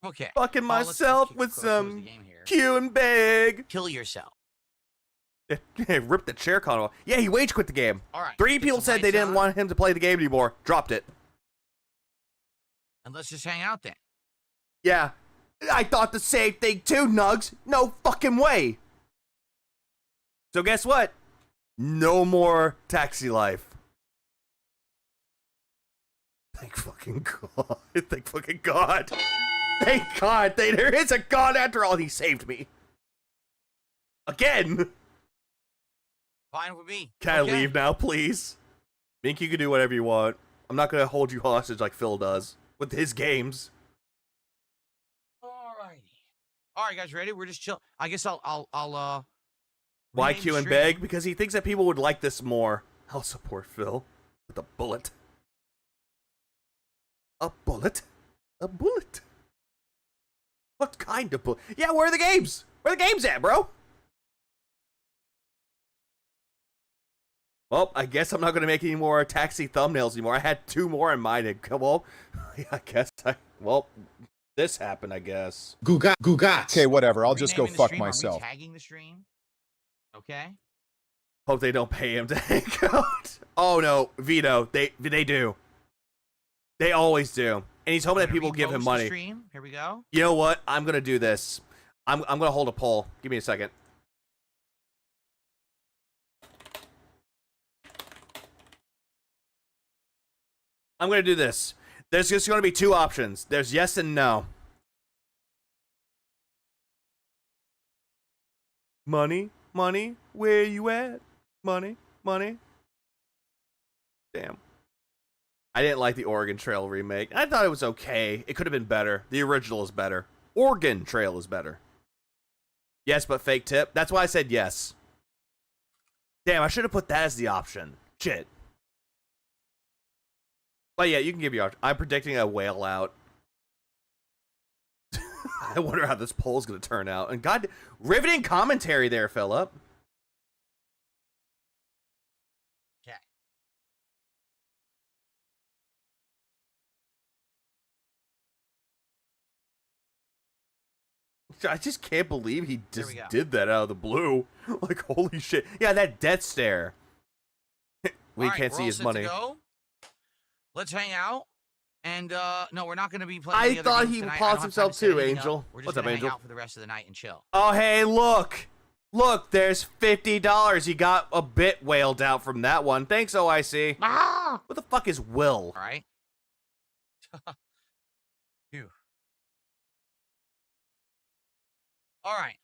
Okay. Fucking Well, let's myself just with close some the game here. Q and big. Kill yourself. Rip the chair con off. Yeah, he wage quit the game. All right. 3 get people some said they lights didn't on, want him to play the game anymore. Dropped it. And let's just hang out then. Yeah. I thought the same thing too, Nugs. No fucking way. So guess what? No more Taxi Life. Thank fucking God. Thank fucking God. Thank God. There is a God after all. He saved me. Again. Fine with me. Can I Okay. leave now, please? Mink, you can do whatever you want. I'm not going to hold you hostage like Phil does with his games. All right, guys, ready? We're just chill. I guess I'll Why rename Q and stream. beg? Because he thinks that people would like this more. I'll support Phil with a bullet. A bullet? A bullet? What kind of bullet? Yeah, where are the games? Where are the games at, bro? Well, I guess I'm not going to make any more Taxi thumbnails anymore. I had 2 more in mind. And come on. I guess well, this happened, I guess. Gugat. Okay, whatever. I'll just go Renaming the fuck stream. Are we myself. tagging the stream? Okay. Hope they don't pay him to hang out. Oh no, Vito, they do. They always do. And he's hoping that Gonna people give repost him the money. Stream. Here we go. You know what? I'm gonna do this. I'm gonna hold a poll. Give me a second. I'm gonna do this. There's just gonna be 2 options. There's yes and no. Money, money, where you at? Money, money. Damn. I didn't like the Oregon Trail remake. I thought it was okay. It could have been better. The original is better. Oregon Trail is better. Yes, but fake tip. That's why I said yes. Damn, I should have put that as the option. Shit. But yeah, you can give your option. I'm predicting a whale out. I wonder how this poll's gonna turn out. And God, riveting commentary there, Philip. Okay. I just can't believe he Here just we go. did that out of the blue. Like, holy shit. Yeah, that death stare. We All right, can't we're see all his set to money. go. Let's hang out. And no, we're not going to be playing. I any other thought games he tonight. I paused don't have time himself to set too, anything Angel. up. We're just What's up, gonna Angel? hang out for the rest of the night and chill. Oh, hey, look. Look, there's $50. You got a bit wailed out from that one. Thanks, OIC. What the fuck is Will? All right. Phew. All right.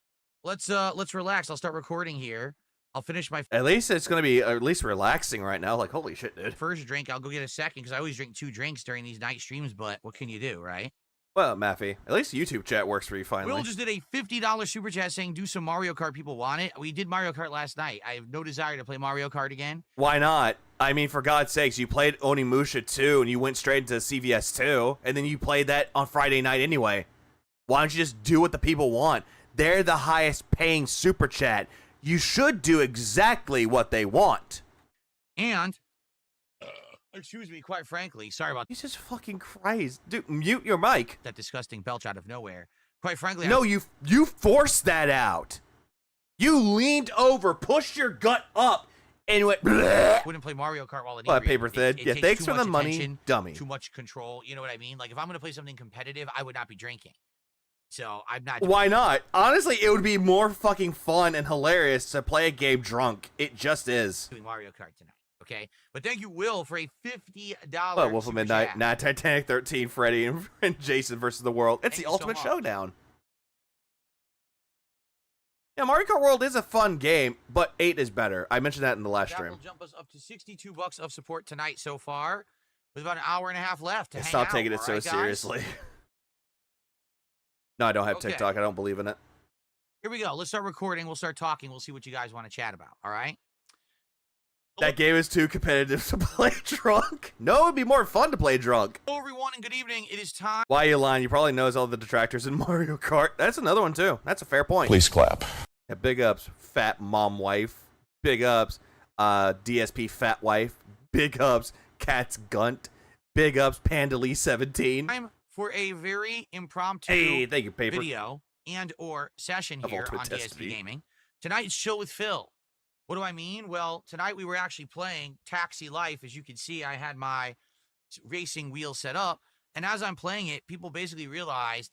let's relax. I'll start recording here. I'll finish my At least it's gonna be at least relaxing right now. Like, holy shit, dude. first drink. I'll go get a second because I always drink 2 drinks during these night streams. But what can you do, right? Well, Maffey, at least YouTube chat works for you finally. Will just did a $50 super chat saying, "Do some Mario Kart. People want it." We did Mario Kart last night. I have no desire to play Mario Kart again. Why not? I mean, for God's sakes, you played Onimusha 2 and you went straight into CVS 2, and then you played that on Friday night anyway. Why don't you just do what the people want? They're the highest paying super chat. You should do exactly what they want. And, excuse me, quite frankly, sorry about Jesus fucking Christ. Dude, mute your mic. that disgusting belch out of nowhere. Quite frankly, No, you forced that out. You leaned over, pushed your gut up, and went bleh. I wouldn't play Mario Kart while Well, inebriated. paper thin. It Yeah, takes thanks too for the much money, attention, dummy. Too much control. You know what I mean? Like, if I'm going to play something competitive, I would not be drinking. So, I'm not... Why not? Honestly, it would be more fucking fun and hilarious to play a game drunk. It just is. doing Mario Kart tonight, okay? But thank you, Will, for a $50 Well, Wolf of super Midnight, chat. not Titanic 13, Freddy, and Jason versus the world. It's Thank the you so ultimate much. showdown. Yeah, Mario Kart World is a fun game, but 8 is better. I mentioned that in the last That stream. will jump us up to $62 of support tonight so far, with about an hour and a half left to hang Stop out, taking it all so right, guys? seriously. No, I don't have Okay. TikTok. I don't believe in it. Here we go. Let's start recording. We'll start talking. We'll see what you guys want to chat about, all right? That game is too competitive to play drunk. No, it'd be more fun to play drunk. Hello, everyone, and good evening. It is time. Why you lying? You probably knows all the detractors in Mario Kart. That's another one, too. That's a fair point. Please clap. Yeah, big ups, fat mom wife. Big ups, DSP fat wife. Big ups, Cat's Gunt. Big ups, Pandalee 17. Time for a very impromptu Hey, thank you, Paper. video and or session Of here Ultimate on DSP Destiny. Gaming. Tonight's Chill with Phil. What do I mean? Well, tonight we were actually playing Taxi Life. As you can see, I had my racing wheel set up, and as I'm playing it, people basically realized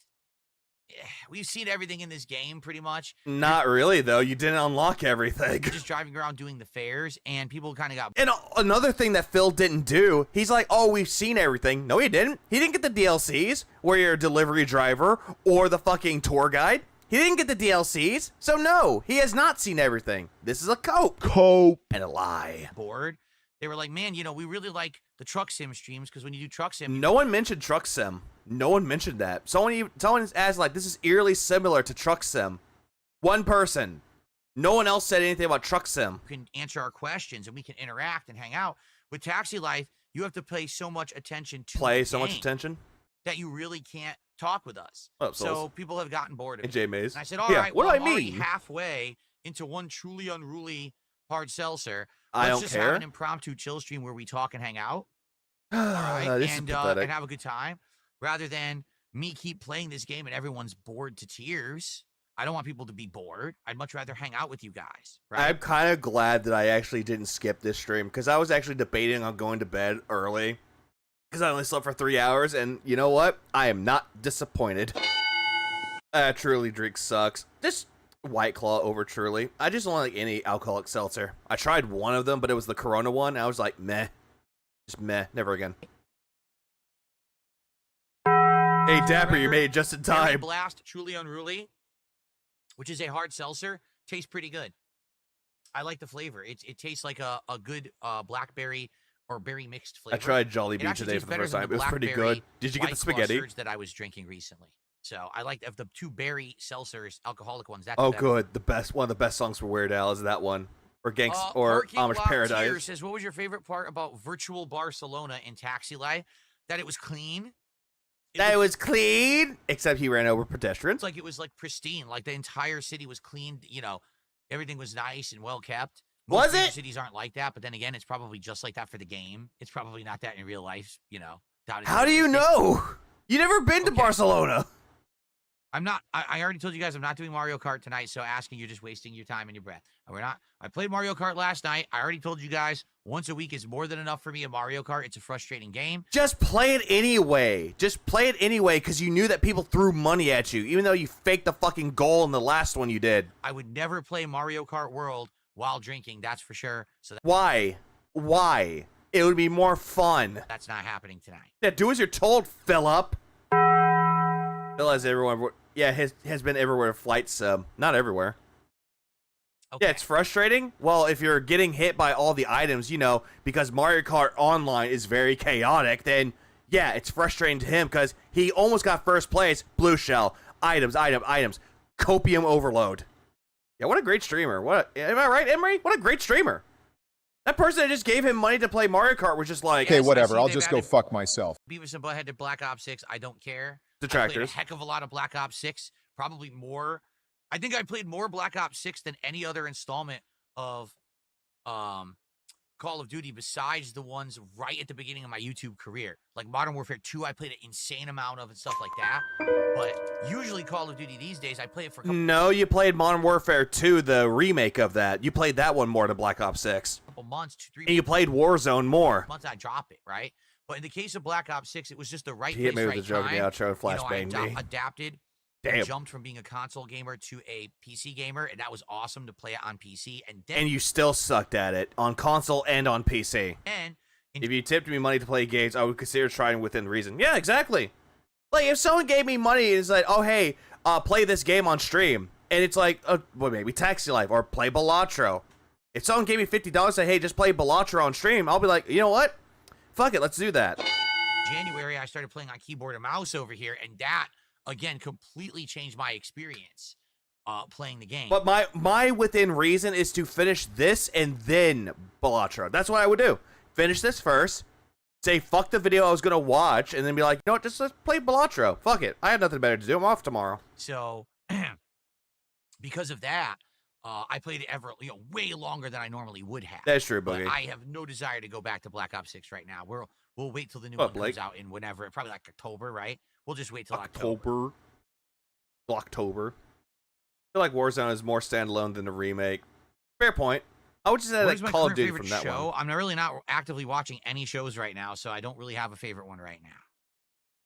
we've seen everything in this game pretty much. Not really, though. You didn't unlock everything. You're just driving around doing the fairs, and people kind of got And another thing that Phil didn't do, he's like, oh, we've seen everything. No, he didn't. He didn't get the DLCs, where you're a delivery driver or the fucking tour guide. He didn't get the DLCs, so no, he has not seen everything. This is a cope. Cope. And a lie. bored. They were like, man, you know, we really like the truck sim streams because when you do truck sim, No one mentioned Truck Sim. No one mentioned that. Someone asked, like, this is eerily similar to Truck Sim. One person. No one else said anything about Truck Sim. you can answer our questions and we can interact and hang out. With Taxi Life, you have to pay so much attention to Play the so much game attention. that you really can't talk with us. What up, So Souls? people have gotten bored of And it. J Maze. And I said, all right, yeah, what well, do I'm I already mean? halfway into one truly unruly hard seltzer. I Let's don't just care. have an impromptu chill stream where we talk and hang out, all All right, right, this and is pathetic. have a good time, rather than me keep playing this game and everyone's bored to tears. I don't want people to be bored. I'd much rather hang out with you guys, right? I'm kind of glad that I actually didn't skip this stream because I was actually debating on going to bed early because I only slept for 3 hours, and you know what? I am not disappointed. Truly drink sucks. Just White Claw over Truly. I just don't like any alcoholic seltzer. I tried one of them, but it was the Corona one. I was like, meh. Just meh. Never again. Hey, Dapper, you made it just in Berry time. Blast Truly Unruly, which is a hard seltzer, tastes pretty good. I like the flavor. It tastes like a good blackberry or berry mixed flavor. I tried Jolly It Bee actually today tastes for the better first than time. the It was pretty blackberry good. Did you get the White Claw spaghetti? Surge that I was drinking recently. So I like of the 2 berry seltzers, alcoholic ones. That's Oh, better. good. The best one of the best songs for Weird Al is that one, or or Parking Amish Lot Paradise. Tears says, what was your favorite part about virtual Barcelona in Taxi Life? That it was clean. That was clean, except he ran over pedestrians. It's like it was like pristine. Like the entire city was clean. You know, everything was nice and well kept. Was major it? Cities aren't like that, but then again, it's probably just like that for the game. It's probably not that in real life. You know. down in How do you realistic. know? You never been to Okay. Barcelona. I'm not. I already told you guys I'm not doing Mario Kart tonight. So asking, you're just wasting your time and your breath. And we're not. I played Mario Kart last night. I already told you guys once a week is more than enough for me in Mario Kart. It's a frustrating game. Just play it anyway. Just play it anyway, because you knew that people threw money at you, even though you faked the fucking goal in the last one you did. I would never play Mario Kart World while drinking. That's for sure. So Why? Why? It would be more fun. that's not happening tonight. Yeah, do as you're told, Philip. Phil has everyone. Yeah, has been everywhere. Flight Sim, not everywhere. Okay. Yeah, it's frustrating. Well, if you're getting hit by all the items, you know, because Mario Kart Online is very chaotic, then yeah, it's frustrating to him because he almost got first place. Blue shell, items, items, copium overload. Yeah, what a great streamer. Am I right, Emery? What a great streamer. That person that just gave him money to play Mario Kart was just like, Okay, Yes, I whatever. see I'll they've just go added- fuck myself. Beavis and Butthead to Black Ops 6. I don't care. I played a detractors. heck of a lot of Black Ops 6. Probably more. I think I played more Black Ops 6 than any other installment of Call of Duty besides the ones right at the beginning of my YouTube career. Like Modern Warfare 2, I played an insane amount of and stuff like that. But usually Call of Duty these days, I play it for a No, you played Modern Warfare 2, the remake of that. You played that one more than Black Ops 6. couple months, 2, 3 And you played Warzone more. months, I drop it, right? But in the case of Black Ops 6, it was just the right He hit place, me right with the joke in the time. outro, You know, I flashbang me. adapted, Damn. jumped from being a console gamer to a PC gamer, and that was awesome to play it on PC. And then, And you still sucked at it on console and on PC. If you tipped me money to play games, I would consider trying within reason. Yeah, exactly. Like, if someone gave me money and is like, oh, hey, play this game on stream, and it's like, well, maybe Taxi Life or play Balatro. If someone gave me $50 and say, hey, just play Balatro on stream, I'll be like, you know what? Fuck it, let's do that. January, I started playing on keyboard and mouse over here, and that, again, completely changed my experience playing the game. But my within reason is to finish this and then Balatro. That's what I would do. Finish this first, say fuck the video I was gonna watch, and then be like, you know what, just let's play Balatro. Fuck it. I have nothing better to do. I'm off tomorrow. So, because of that, I played it way longer than I normally would have. That's true, But Boogie. I have no desire to go back to Black Ops 6 right now. We'll wait till the new What, one Blake? comes out in whenever, probably like October, right? We'll just wait till October. October. I feel like Warzone is more standalone than the remake. Fair point. I would just say What like is my Call of current Duty favorite from that show? one. I'm really not actively watching any shows right now, so I don't really have a favorite one right now.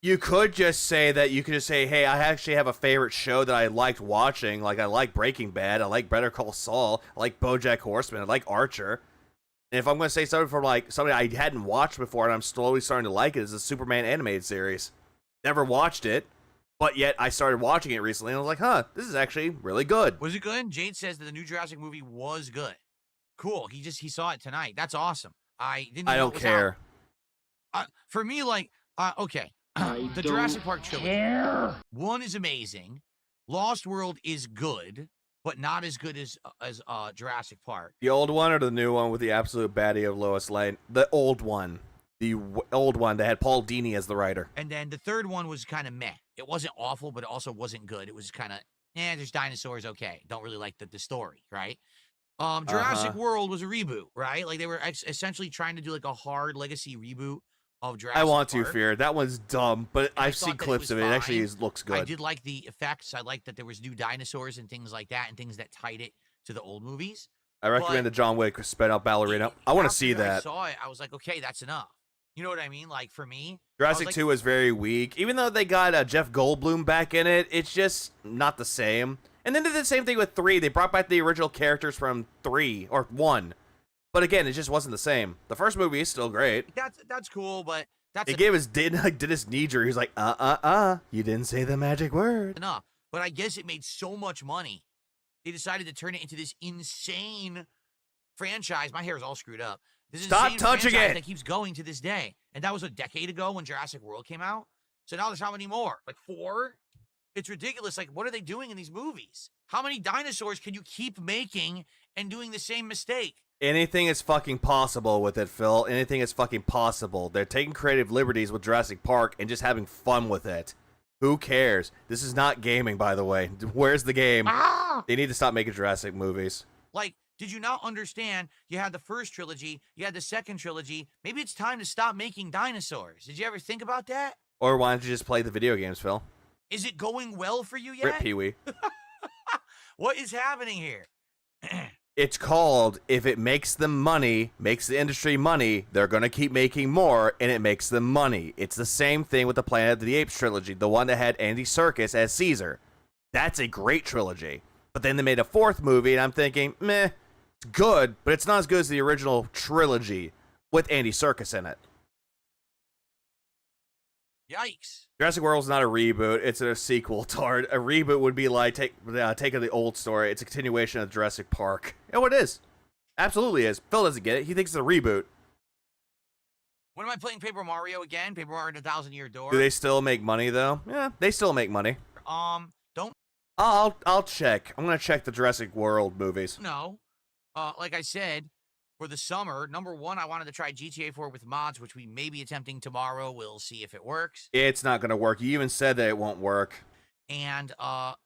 You could just say that you could just say, hey, I actually have a favorite show that I liked watching. Like, I like Breaking Bad. I like Better Call Saul. I like BoJack Horseman. I like Archer. And if I'm going to say something from, like, something I hadn't watched before and I'm slowly starting to like it, is the Superman animated series. Never watched it, but yet I started watching it recently, and I was like, huh, this is actually really good. Was it good? Jade says that the new Jurassic movie was good. Cool. He saw it tonight. That's awesome. I didn't. Even I know don't it was care. out. For me, like, okay, the Jurassic Park trilogy. One is amazing. Lost World is good, but not as good as Jurassic Park. The old one or the new one with the absolute baddie of Lois Lane? The old one. The old one that had Paul Dini as the writer. And then the third one was kind of meh. It wasn't awful, but it also wasn't good. It was kind of, there's dinosaurs, okay. Don't really like the story, right? Jurassic World was a reboot, right? Like they were essentially trying to do like a hard legacy reboot of Jurassic I want Park. to, Fear. That one's dumb, but I I've thought seen that it clips was of it. It actually fine. looks good. I did like the effects. I liked that there was new dinosaurs and things like that, and things that tied it to the old movies. I recommend the but- John Wick sped up ballerina. I want to see After I that. saw it, I was like, okay, that's enough. You know what I mean? Like for me, Jurassic like, 2 was very weak. Even though they got Jeff Goldblum back in it, it's just not the same. And then they did the same thing with 3. They brought back the original characters from 3 or 1. But again, it just wasn't the same. The first movie is still great. that's cool, but that's It gave us Dennis Nedry. He's like, you didn't say the magic word. enough. But I guess it made so much money, they decided to turn it into this insane franchise. My hair is all screwed up. This Stop insane touching franchise it! that keeps going to this day. And that was a decade ago when Jurassic World came out. So now there's how many more? Like 4? It's ridiculous. Like, what are they doing in these movies? How many dinosaurs can you keep making and doing the same mistake? Anything is fucking possible with it, Phil. Anything is fucking possible. They're taking creative liberties with Jurassic Park and just having fun with it. Who cares? This is not gaming, by the way. Where's the game? They need to stop making Jurassic movies. Like, did you not understand? You had the first trilogy, you had the second trilogy. Maybe it's time to stop making dinosaurs. Did you ever think about that? Or why don't you just play the video games, Phil? Is it going well for you yet? Rip Pee-wee. What is happening here? It's called, if it makes them money, makes the industry money, they're going to keep making more, and it makes them money. It's the same thing with the Planet of the Apes trilogy, the one that had Andy Serkis as Caesar. That's a great trilogy. But then they made a 4th movie, and I'm thinking, meh, it's good, but it's not as good as the original trilogy with Andy Serkis in it. Yikes. Jurassic World's not a reboot; it's a sequel. Tard. A reboot would be like taking the old story. It's a continuation of Jurassic Park. Oh, it is. Absolutely is. Phil doesn't get it. He thinks it's a reboot. When am I playing Paper Mario again? Paper Mario and the 1,000-Year Door. Do they still make money though? Yeah, they still make money. Don't I'll check. I'm gonna check the Jurassic World movies. know. Like I said, for the summer, number one, I wanted to try GTA 4 with mods, which we may be attempting tomorrow. We'll see if it works. It's not gonna work. You even said that it won't work. And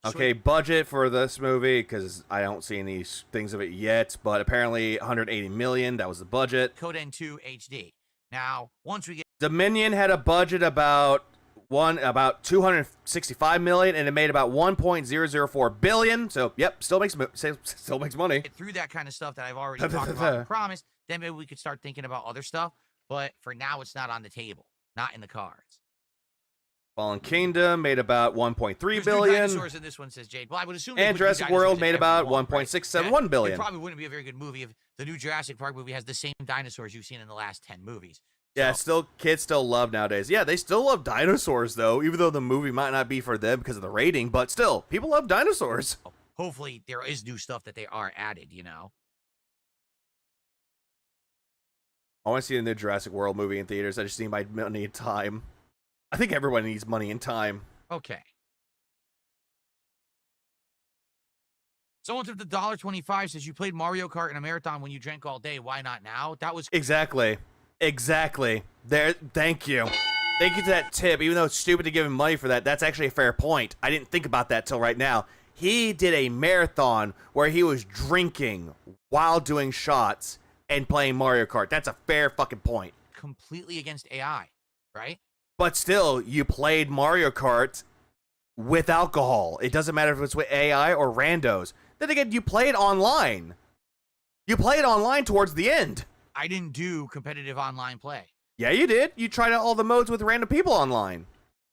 Okay, budget for this movie, because I don't see any things of it yet, but apparently 180 million. That was the budget. Coden 2 HD. Now, once we get Dominion had a budget about 265 million, and it made about 1.004 billion. So, yep, still makes money. through that kind of stuff that I've already talked about and promised, then maybe we could start thinking about other stuff. But for now, it's not on the table, not in the cards. Fallen Kingdom made about 1.3 There's billion. new dinosaurs in this one, says Jade. Well, I would assume. And Jurassic World made about 1.671 billion. It probably wouldn't be a very good movie if the new Jurassic Park movie has the same dinosaurs you've seen in the last 10 movies. Yeah, So, kids still love nowadays. Yeah, they still love dinosaurs though, even though the movie might not be for them because of the rating, but still, people love dinosaurs. hopefully there is new stuff that they are added, you know. I want to see the new Jurassic World movie in theaters. I just need my money and time. I think everyone needs money and time. Okay. Someone took the $1.25 says you played Mario Kart in a marathon when you drank all day. Why not now? That was Exactly. There. Thank you. Thank you to that tip. Even though it's stupid to give him money for that, that's actually a fair point. I didn't think about that till right now. He did a marathon where he was drinking while doing shots and playing Mario Kart. That's a fair fucking point. completely against AI, right? But still, you played Mario Kart with alcohol. It doesn't matter if it's with AI or randos. Then again, you played online. You played online towards the end. I didn't do competitive online play. Yeah, you did. You tried out all the modes with random people online.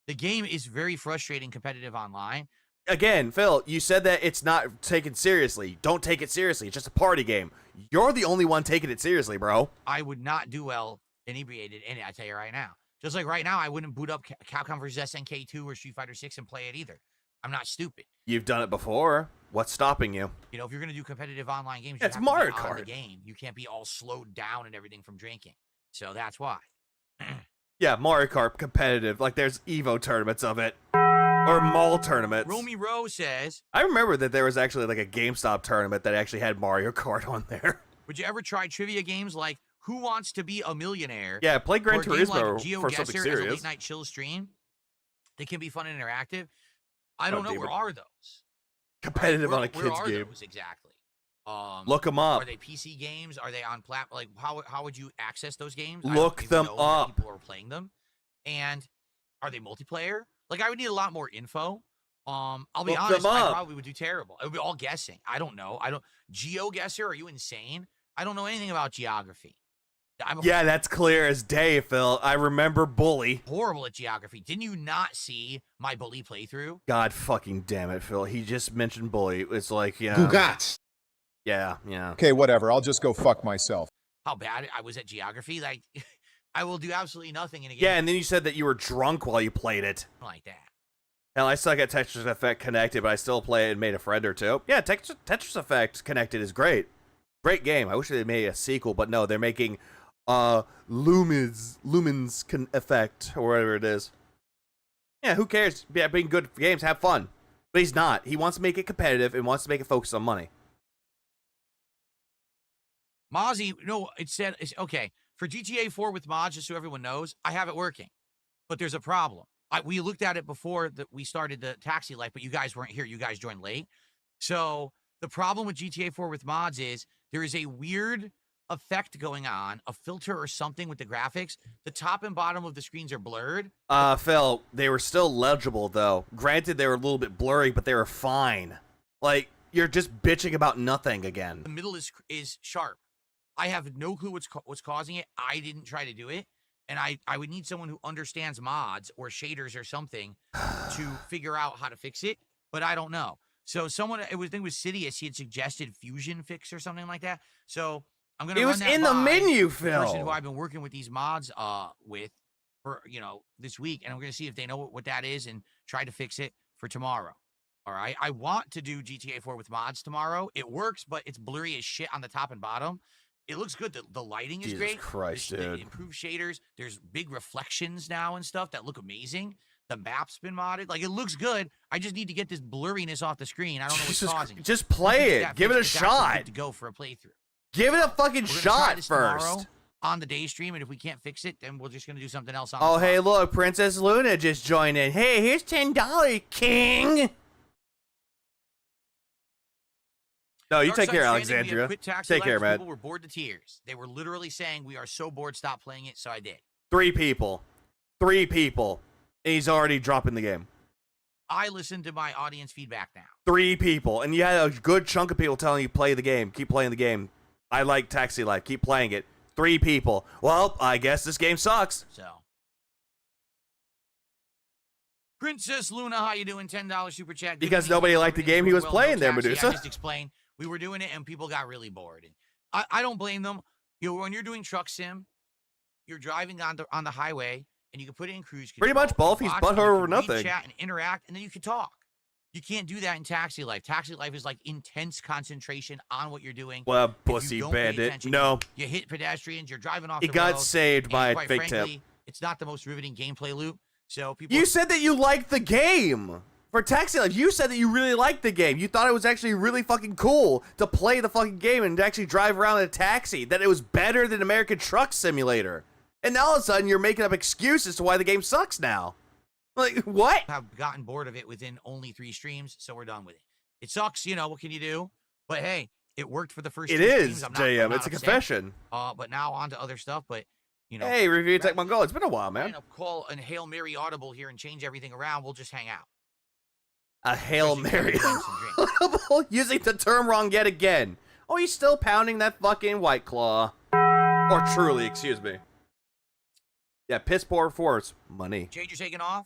The game is very frustrating competitive online. Again, Phil, you said that it's not taken seriously. Don't take it seriously. It's just a party game. You're the only one taking it seriously, bro. I would not do well inebriated in it, I tell you right now. Just like right now, I wouldn't boot up Capcom vs. SNK 2 or Street Fighter 6 and play it either. I'm not stupid. You've done it before. What's stopping you? You know, if you're going to do competitive online games, It's you have Mario to be on the Kart. game. You can't be all slowed down and everything from drinking. So that's why. Yeah, Mario Kart competitive. Like there's Evo tournaments of it. Or mall tournaments. Romy Rose says, I remember that there was actually like a GameStop tournament that actually had Mario Kart on there. would you ever try trivia games like Who Wants to Be a Millionaire? Yeah, play Gran or a game like Turismo for something GeoGuessr as a serious. late night chill stream? They can be fun and interactive. I don't know. David. Where are those? Competitive on a Where kid's are game. those exactly? Look them up. Are they PC games? Are they on like how would you access those games? Look them know where up. People are playing them, and are they multiplayer? Like I would need a lot more info. I'll be Look honest. them I up. probably would do terrible. It would be all guessing. I don't know. GeoGuessr? Are you insane? I don't know anything about geography. I'm Yeah, that's clear as day, Phil. I remember Bully. horrible at geography. Didn't you not see my Bully playthrough? God fucking damn it, Phil. He just mentioned Bully. It's like, you know. Gugats. Yeah. Okay, whatever. I'll just go fuck myself. How bad I was at geography? Like, I will do absolutely nothing in a game Yeah, and then you said that you were drunk while you played it. like that. Hell, I suck at Tetris Effect Connected, but I still play it and made a friend or two. Yeah, Tetris Effect Connected is great. Great game. I wish they made a sequel, but no, they're making Lumens Effect, or whatever it is. Yeah, who cares? Yeah, being good games, have fun. But he's not. He wants to make it competitive and wants to make it focus on money. Mozzie, no, it's okay. For GTA 4 with mods, just so everyone knows, I have it working. But there's a problem. We looked at it before that we started the taxi life, but you guys weren't here. You guys joined late. So the problem with GTA 4 with mods is there is a weird effect going on, a filter or something with the graphics. The top and bottom of the screens are blurred. Phil, they were still legible, though. Granted, they were a little bit blurry, but they were fine. Like, you're just bitching about nothing again. The middle is sharp. I have no clue what's causing it. I didn't try to do it. And I would need someone who understands mods or shaders or something to figure out how to fix it. But I don't know. So I think it was Sidious. He had suggested Fusion Fix or something like that. So I'm going to It run was that in the by menu, the person who Phil. I've been working with these mods with. for this week, and I'm going to see if they know what that is and try to fix it for tomorrow. All right, I want to do GTA 4 with mods tomorrow. It works, but it's blurry as shit on the top and bottom. It looks good. The lighting is Jesus great. Christ, The dude. improved shaders. There's big reflections now and stuff that look amazing. The map's been modded. Like, it looks good. I just need to get this blurriness off the screen. I don't know what's causing it. Just play it. Give it a It's actually shot. good to go for a playthrough. Give it a fucking We're gonna try shot this tomorrow first. on the day stream, and if we can't fix it, then we're just gonna do something else on. Oh, the hey, spot. look, Princess Luna just joined in. Hey, here's $10, King. No, you Dark take Side care, Stranding, we had Alexandria. quit Taxi Take care, Life. man. People were bored to tears. They were literally saying, "We are so bored, stop playing it." So I did. 3 people. 3 people. And he's already dropping the game. I listened to my audience feedback now. 3 people. And you had a good chunk of people telling you play the game. Keep playing the game. I like Taxi Life. Keep playing it. 3 people. Well, I guess this game sucks. So, Princess Luna, how you doing? $10 super chat. Good Because evening. nobody liked the game he was Well, playing no there, taxi. Medusa. I just explained. We were doing it, and people got really bored. And I don't blame them. When you're doing truck sim, you're driving on the highway, and you can put it in cruise control. Pretty much both. You He's watch, butthurt and you over can read, nothing. Chat and interact, and then you can talk. You can't do that in Taxi Life. Taxi Life is like intense concentration on what you're doing. Well, If you pussy don't pay bandit. attention, No. You hit pedestrians. You're driving off He the got road, saved and by a quite fake frankly, tip. it's not the most riveting gameplay loop. So people. You said that you liked the game. For Taxi Life, you said that you really liked the game. You thought it was actually really fucking cool to play the fucking game and to actually drive around in a taxi. That it was better than American Truck Simulator. And now all of a sudden, you're making up excuses to why the game sucks now. Like, what? have gotten bored of it within only 3 streams, so we're done with it. It sucks, what can you do? But hey, it worked for the first It 2 is, streams. I'm JM. not It's a upset. confession. But now on to other stuff, but, Hey, Review Tech Mongol. It's been a while, man. man. Call an Hail Mary audible here and change everything around. We'll just hang out. A Hail Especially Mary. if Using the term wrong yet again. Oh, he's still pounding that fucking White Claw. Or Truly, excuse me. Yeah, piss poor force. Money. Jade, you're taking off?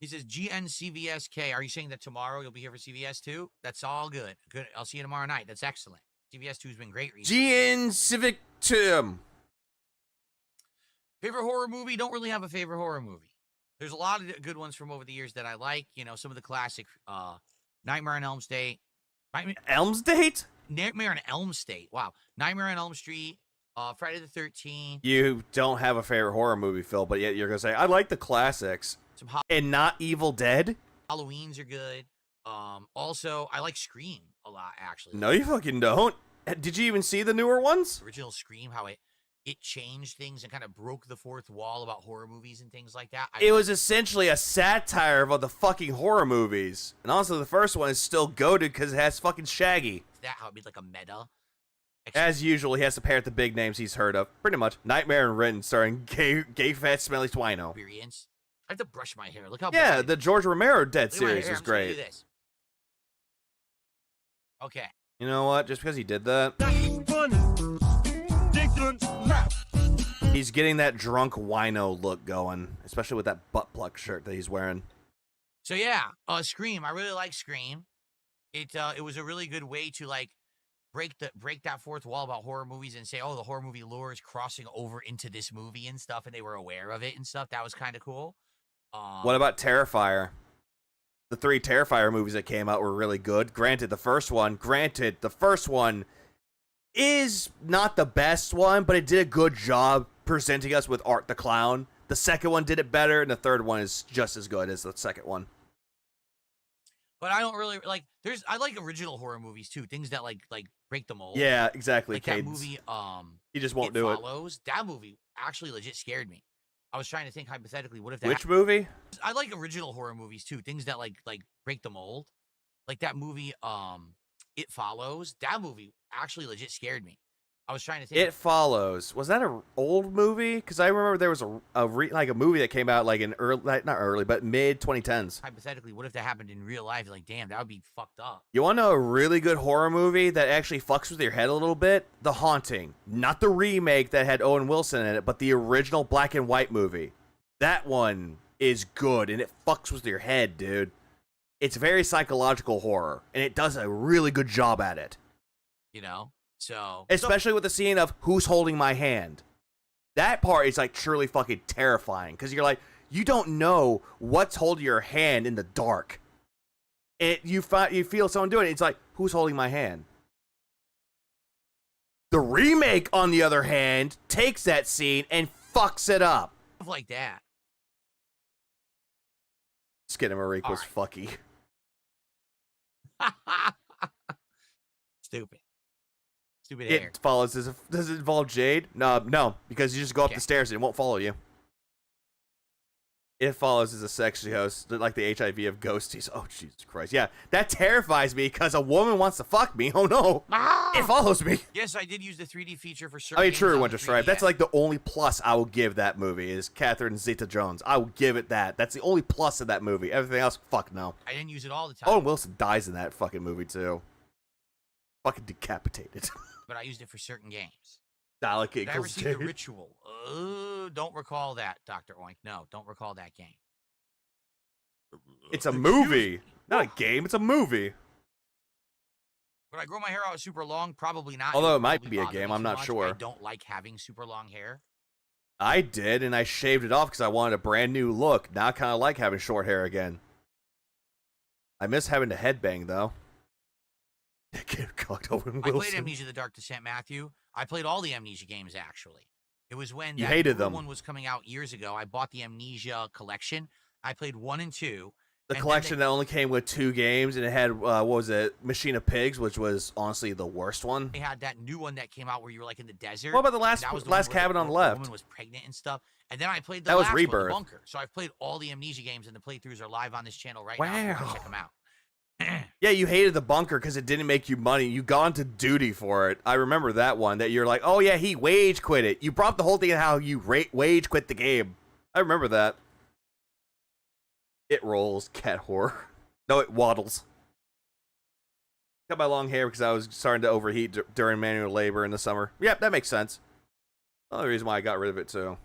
He says, GNCVSK. Are you saying that tomorrow you'll be here for CVS 2? That's all good. Good. I'll see you tomorrow night. That's excellent. CVS 2 has been great recently. GN Civic Tim. Favorite horror movie? Don't really have a favorite horror movie. There's a lot of good ones from over the years that I like. Some of the classic Nightmare on Elm Street. Elm's Date? Nightmare on Elm Street. Wow. Nightmare on Elm Street. Friday the 13th. You don't have a favorite horror movie, Phil, but yet you're going to say, I like the classics. Some And not Evil Dead? Halloweens are good. Also, I like Scream a lot, actually. No, you fucking don't. Did you even see the newer ones? Original Scream, how it changed things and kind of broke the fourth wall about horror movies and things like that. It was essentially a satire of the fucking horror movies. And also, the first one is still goated because it has fucking Shaggy. that how it'd be like a meta. As usual, he has to parrot the big names he's heard of. Pretty much. Nightmare and Written, starring gay fat, smelly Twino. Experience. I have to brush my hair. Look how Yeah, bad the George Romero Dead Look at my series hair. was I'm just gonna do great. this. Okay. You know what? Just because he did that, he's getting that drunk wino look going, especially with that butt plug shirt that he's wearing. So yeah, Scream. I really like Scream. It was a really good way to like break that fourth wall about horror movies and say, oh, the horror movie lore is crossing over into this movie and stuff, and they were aware of it and stuff. That was kind of cool. What about Terrifier? The 3 Terrifier movies that came out were really good. Granted, the first one is not the best one, but it did a good job presenting us with Art the Clown. The second one did it better, and the third one is just as good as the second one. But I don't really like. I like original horror movies too. Things that like break the mold. Yeah, exactly. Like that Cadence. movie. He just won't It do it. Follows. That movie actually legit scared me. I was trying to think hypothetically, what if that? Which movie? I like original horror movies too. Things that like break the mold. Like that movie. It Follows. That movie actually legit scared me. I was trying to think. It Follows. Was that an old movie? Because I remember there was a movie that came out like in not early, but mid 2010s. Hypothetically, what if that happened in real life? Like, damn, that would be fucked up. You want to know a really good horror movie that actually fucks with your head a little bit? The Haunting. Not the remake that had Owen Wilson in it, but the original black and white movie. That one is good, and it fucks with your head, dude. It's very psychological horror, and it does a really good job at it. So Especially with the scene of who's holding my hand. That part is like truly fucking terrifying because you're like, you don't know what's holding your hand in the dark. And you feel someone doing it. It's like, who's holding my hand? The remake, on the other hand, takes that scene and fucks it up. Stuff like that. Skinamarink was All fucky. Stupid hair. It follows. Does it involve Jade? No, because you just go up Okay. the stairs and it won't follow you. It follows as a sexy host, like the HIV of ghosties. Oh, Jesus Christ. Yeah, that terrifies me because a woman wants to fuck me. Oh, no. It follows me. Yes, I did use the 3D feature for certain. I mean, games true, on Winter the Stripe. 3DS. That's like the only plus I will give that movie is Catherine Zeta-Jones. I will give it that. That's the only plus of that movie. Everything else, fuck no. I didn't use it all the time. Owen Wilson dies in that fucking movie, too. Fucking decapitated. But I used it for certain games. Dalek Did I ever equals see The Jade. Ritual? Don't recall that, Dr. Oink. No, don't recall that game. It's a Excuse movie. me. Not a game, it's a movie. Would I grow my hair out super long? Probably not. Although would it might probably be a bother game, me I'm too not much. sure. I don't like having super long hair. I did, and I shaved it off because I wanted a brand new look. Now I kind of like having short hair again. I miss having to headbang, though. Get cocked Owen I Wilson. played Amnesia: The Dark Descent, Matthew. I played all the Amnesia games, actually. It was when You that hated newer them. one was coming out years ago. I bought the Amnesia collection. I played 1 and 2. The and then collection they- that only came with 2 games, and it had, what was it, Machine of Pigs, which was honestly the worst one. They had that new one that came out where you were like in the desert. What about the and that was the one last where cabin on the left? woman was pregnant and stuff. And then I played the That was last one, Rebirth. the Bunker. So I've played all the Amnesia games, and the playthroughs are live on this channel right now. So you can Wow. check them out. Yeah, you hated the bunker because it didn't make you money. You got into duty for it. I remember that one, that you're like, oh yeah, he wage quit it. You brought the whole thing of how you wage quit the game. I remember that. It rolls, cat horror. No, it waddles. Got my long hair because I was starting to overheat during manual labor in the summer. Yep, that makes sense. Another reason why I got rid of it too.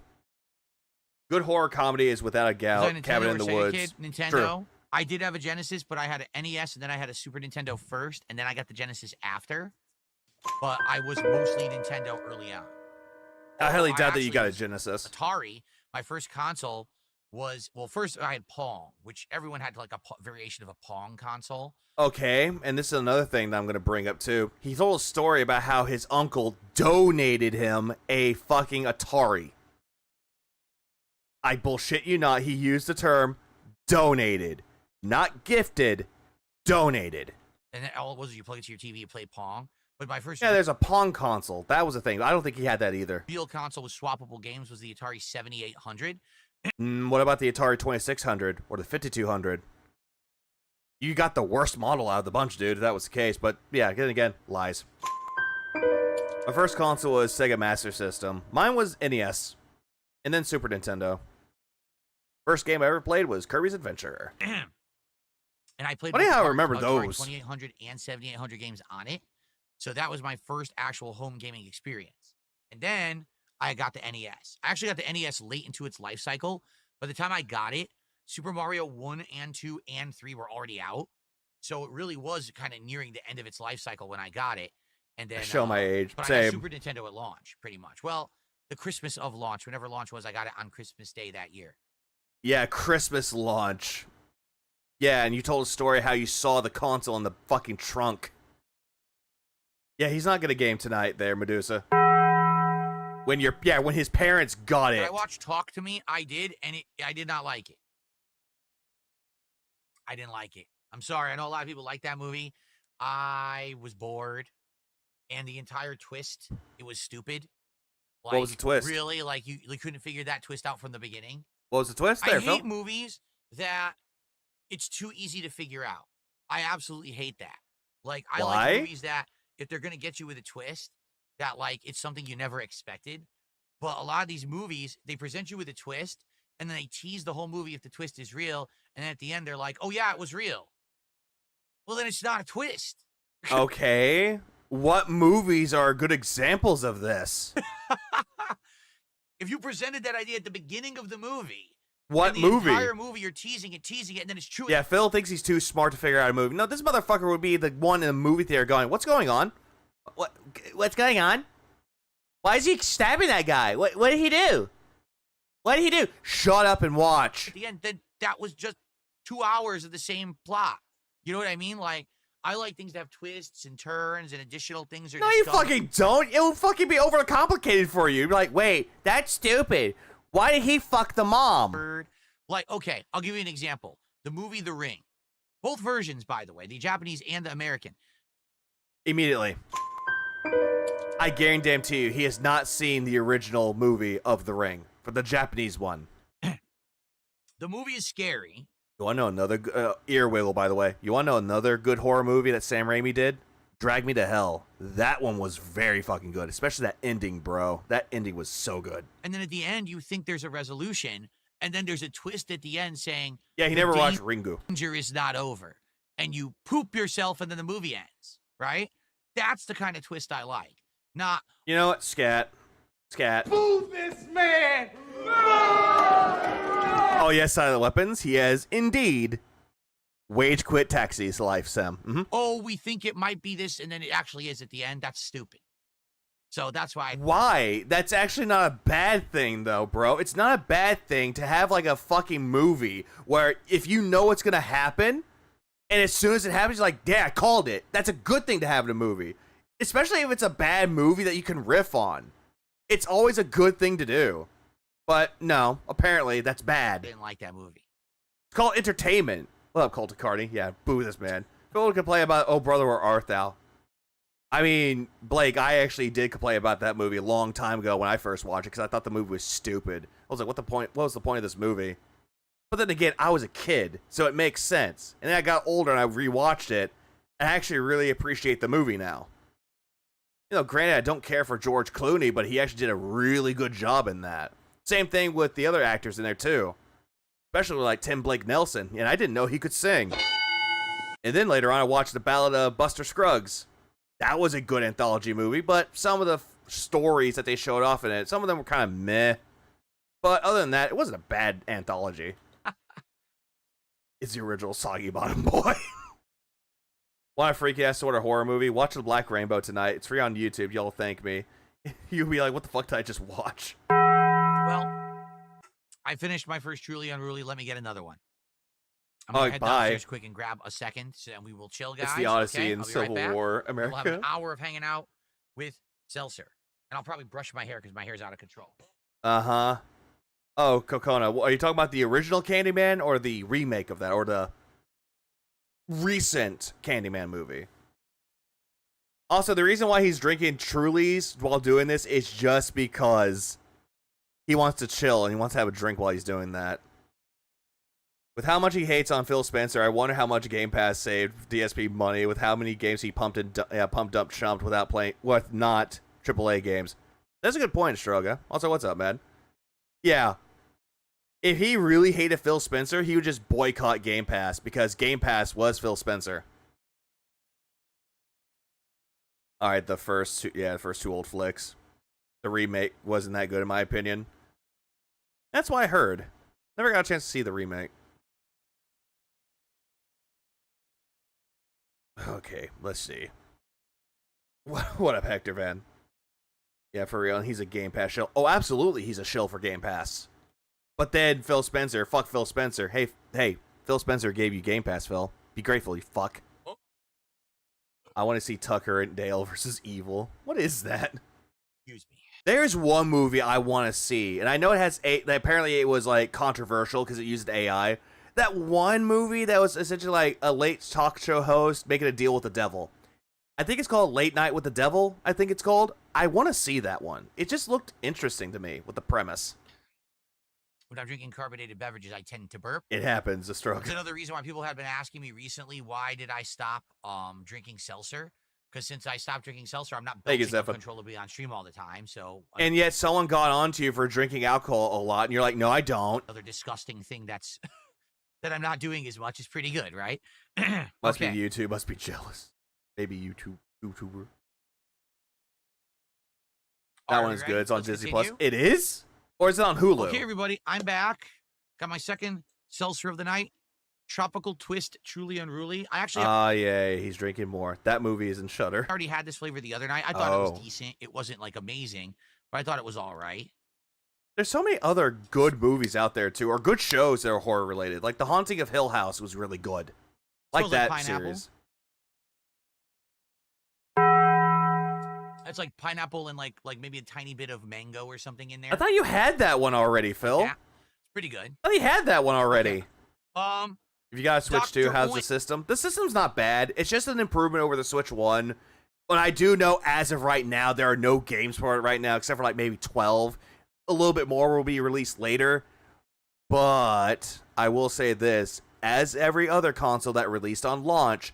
Good horror comedy is without a Was doubt I Nintendo Cabin or in the Sega Woods. Kid? Nintendo. True. I did have a Genesis, but I had an NES, and then I had a Super Nintendo first, and then I got the Genesis after. But I was mostly Nintendo early on. I highly I doubt that you actually got a was Genesis. Atari, my first console was, well, first I had Pong, which everyone had like a variation of a Pong console. Okay, and this is another thing that I'm going to bring up too. He told a story about how his uncle donated him a fucking Atari. I bullshit you not, he used the term donated. Not gifted, donated. And then all it was, you plug it to your TV, you play Pong. But my first Yeah, there's a Pong console. That was a thing. I don't think he had that either. real console with swappable games was the Atari 7800. What about the Atari 2600 or the 5200? You got the worst model out of the bunch, dude, if that was the case. But yeah, again, lies. My first console was Sega Master System. Mine was NES, and then Super Nintendo. First game I ever played was Kirby's Adventure. And I played Funny both how I Atari remember those. 2800 and 7800 games on it. So that was my first actual home gaming experience. And then I got the NES. I actually got the NES late into its life cycle. By the time I got it, Super Mario 1 and 2 and 3 were already out. So it really was kind of nearing the end of its life cycle when I got it. And then Show my age. But I got Same. Super Nintendo at launch, pretty much. Well, the Christmas of launch, whenever launch was, I got it on Christmas Day that year. Yeah, Christmas launch. Yeah, and you told a story how you saw the console in the fucking trunk. Yeah, he's not gonna game tonight there, Medusa. When his parents got Did it. I watched Talk to Me? I did, and I did not like it. I didn't like it. I'm sorry. I know a lot of people like that movie. I was bored, and the entire twist, it was stupid. Like, What was the twist? Really? Like, you couldn't figure that twist out from the beginning? What was the twist there, I Phil? hate movies that it's too easy to figure out. I absolutely hate that. Like, I Why? like movies that if they're going to get you with a twist, that, like, it's something you never expected. But a lot of these movies, they present you with a twist, and then they tease the whole movie if the twist is real, and then at the end, they're like, oh, yeah, it was real. Well, then it's not a twist. Okay. What movies are good examples of this? If you presented that idea at the beginning of the movie, What and the movie? entire movie, you're teasing it, and then it's true. Yeah, Phil thinks he's too smart to figure out a movie. No, this motherfucker would be the one in the movie theater going, "What's going on? What's going on? Why is he stabbing that guy? What did he do? What did he do? Shut up and watch. At the end, then that was just 2 hours of the same plot. You know what I mean? Like, I like things to have twists and turns and additional things. No, you fucking don't. It will fucking be overcomplicated for you. You're like, wait, that's stupid. Why did he fuck the mom? Like, okay, I'll give you an example. The movie The Ring. Both versions, by the way, the Japanese and the American. Immediately. I guarantee you, he has not seen the original movie of The Ring, for the Japanese one. The movie is scary. You want to know another ear wiggle, by the way? You want to know another good horror movie that Sam Raimi did? Drag Me to Hell. That one was very fucking good, especially that ending, bro. That ending was so good. And then at the end, you think there's a resolution, and then there's a twist at the end saying, yeah, he never watched Ringu. Danger is not over. And you poop yourself, and then the movie ends, right? That's the kind of twist I like. Not, you know what? Scat. Move this man! Oh, yes, Silent Weapons. He has indeed wage quit Taxi's life, Sam. oh, we think it might be this, and then it actually is at the end. That's stupid. So that's why. Why? That's actually not a bad thing, though, bro. It's not a bad thing to have, like, a fucking movie where if you know what's going to happen, and as soon as it happens, you're like, yeah, I called it. That's a good thing to have in a movie. Especially if it's a bad movie that you can riff on. It's always a good thing to do. But no, apparently that's bad. I didn't like that movie. It's called entertainment. What up, Colton Carney? Yeah, boo this man. Phil can play about Oh Brother, Where Art Thou? I mean, Blake, I actually did complain about that movie a long time ago when I first watched it because I thought the movie was stupid. I was like, what was the point of this movie? But then again, I was a kid, so it makes sense. And then I got older and I rewatched it, and I actually really appreciate the movie now. You know, granted, I don't care for George Clooney, but he actually did a really good job in that. Same thing with the other actors in there, too. Especially like Tim Blake Nelson, and I didn't know he could sing. And then later on, I watched The Ballad of Buster Scruggs. That was a good anthology movie, but some of the stories that they showed off in it, some of them were kind of meh. But other than that, it wasn't a bad anthology. It's the original Soggy Bottom Boy. Want a freaky ass sort of horror movie? Watch The Black Rainbow tonight. It's free on YouTube. Y'all thank me. You'll be like, what the fuck did I just watch? Well, I finished my first Truly Unruly. Let me get another one. I'm gonna head downstairs quick and grab a second, and we will chill, guys. It's the Odyssey okay? in I'll be Civil right back. War America. We'll have an hour of hanging out with Seltzer. And I'll probably brush my hair because my hair's out of control. Uh-huh. Oh, Kokona, are you talking about the original Candyman or the remake of that, or the recent Candyman movie? Also, the reason why he's drinking Trulies while doing this is just because he wants to chill and he wants to have a drink while he's doing that. With how much he hates on Phil Spencer, I wonder how much Game Pass saved DSP money with how many games he pumped, dumped, chumped without playing, with not AAA games. That's a good point, Stroga. Also, what's up, man? Yeah. If he really hated Phil Spencer, he would just boycott Game Pass because Game Pass was Phil Spencer. All right, the first two old flicks. The remake wasn't that good in my opinion. That's what I heard. Never got a chance to see the remake. Okay, let's see. What up, Hector Van? Yeah, for real, he's a Game Pass shill. Oh, absolutely, he's a shill for Game Pass. But then Phil Spencer, fuck Phil Spencer. Hey, Phil Spencer gave you Game Pass, Phil. Be grateful, you fuck. Oh. I want to see Tucker and Dale versus Evil. What is that? Excuse me. There's one movie I want to see, and I know it has apparently it was like controversial because it used AI. That one movie that was essentially like a late talk show host making a deal with the devil. I think it's called Late Night with the Devil, I think it's called. I want to see that one. It just looked interesting to me with the premise. When I'm drinking carbonated beverages, I tend to burp. It happens, a stroke. That's another reason why people have been asking me recently, why did I stop drinking seltzer? Because since I stopped drinking seltzer, I'm not belching uncontrollably on stream all the time. So, and yet someone got onto you for drinking alcohol a lot, and you're like, no, I don't. Another disgusting thing that's that I'm not doing as much is pretty good, right? Must be YouTube. Must be jealous. Maybe YouTuber. That one is good. It's on Disney Plus. It is? Or is it on Hulu? Okay, everybody, I'm back. Got my second seltzer of the night. Tropical Twist Truly Unruly. I actually yeah, he's drinking more. That movie is in Shudder. I already had this flavor the other night. I thought it was decent. It wasn't like amazing. but I thought it was all right. There's so many other good movies out there too, or good shows that are horror related. Like The Haunting of Hill House was really good. Like Smells like that pineapple. series. It's like pineapple and like maybe a tiny bit of mango or something in there. I thought you had that one already, Phil. Yeah, it's pretty good. I thought you had that one already. Okay. If you got a Switch 2, Dr. how's the Oink. system? The system's not bad. It's just an improvement over the Switch 1. But I do know as of right now, there are no games for it right now, except for like maybe 12. A little bit more will be released later. But I will say this, as every other console that released on launch,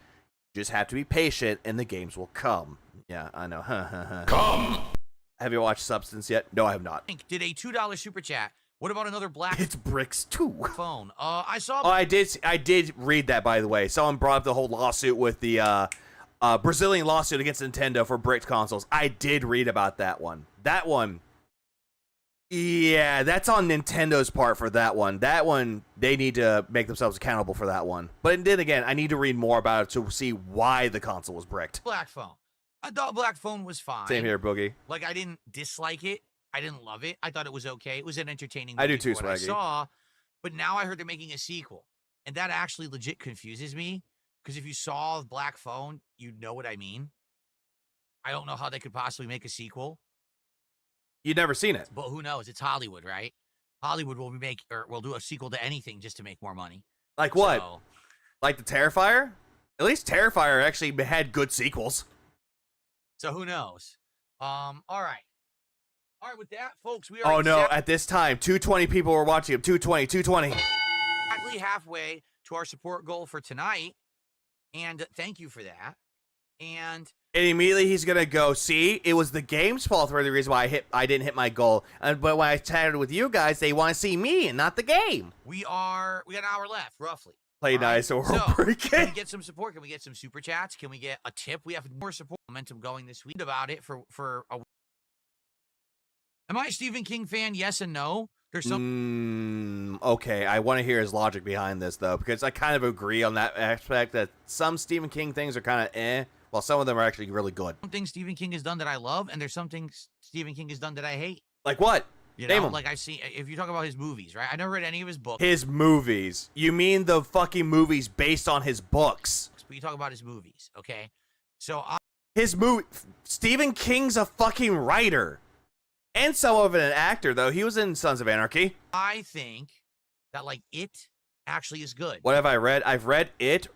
you just have to be patient and the games will come. Yeah, I know. Come! Have you watched Substance yet? No, I have not. Did a $2 super chat. What about another black It's Bricks 2. phone? I saw. Oh, I did read that, by the way. Someone brought up the whole lawsuit with the Brazilian lawsuit against Nintendo for bricked consoles. I did read about that one. That one, yeah, that's on Nintendo's part for that one. That one, they need to make themselves accountable for that one. But then again, I need to read more about it to see why the console was bricked. black phone. I thought black phone was fine. Same here, Boogie. Like, I didn't dislike it. I didn't love it. I thought it was okay. It was an entertaining I do movie too, for what I Swaggy. saw. But now I heard they're making a sequel. And that actually legit confuses me. Because if you saw Black Phone, you'd know what I mean. I don't know how they could possibly make a sequel. You'd never seen it. But who knows? It's Hollywood, right? Hollywood will will do a sequel to anything just to make more money. Like what? So, Like the Terrifier? At least Terrifier actually had good sequels. so who knows? All right. All right, with that, folks, we are Oh no, at this time, 220 people were watching him. 220. exactly halfway to our support goal for tonight. And thank you for that. And And immediately he's gonna go, see, it was the game's fault for the reason why I didn't hit my goal. But when I chatted with you guys, they want to see me and not the game. we got an hour left, roughly. Play All right, nice or so, break Can we it. get some support? Can we get some super chats? Can we get a tip? We have more support momentum going this week about it for a. Am I a Stephen King fan? Yes and no. There's some Okay, I want to hear his logic behind this though, because I kind of agree on that aspect that some Stephen King things are kind of while some of them are actually really good. things Stephen King has done that I love, and there's some things Stephen King has done that I hate. Like what? You Name know, 'em. like I've seen. If you talk about his movies, right? I never read any of his books. His movies. You mean the fucking movies based on his books? But you talk about his movies, okay? So His movie. Stephen King's a fucking writer. And some of an actor, though. He was in Sons of Anarchy. I think that like it actually is good. What have I read? I've read It.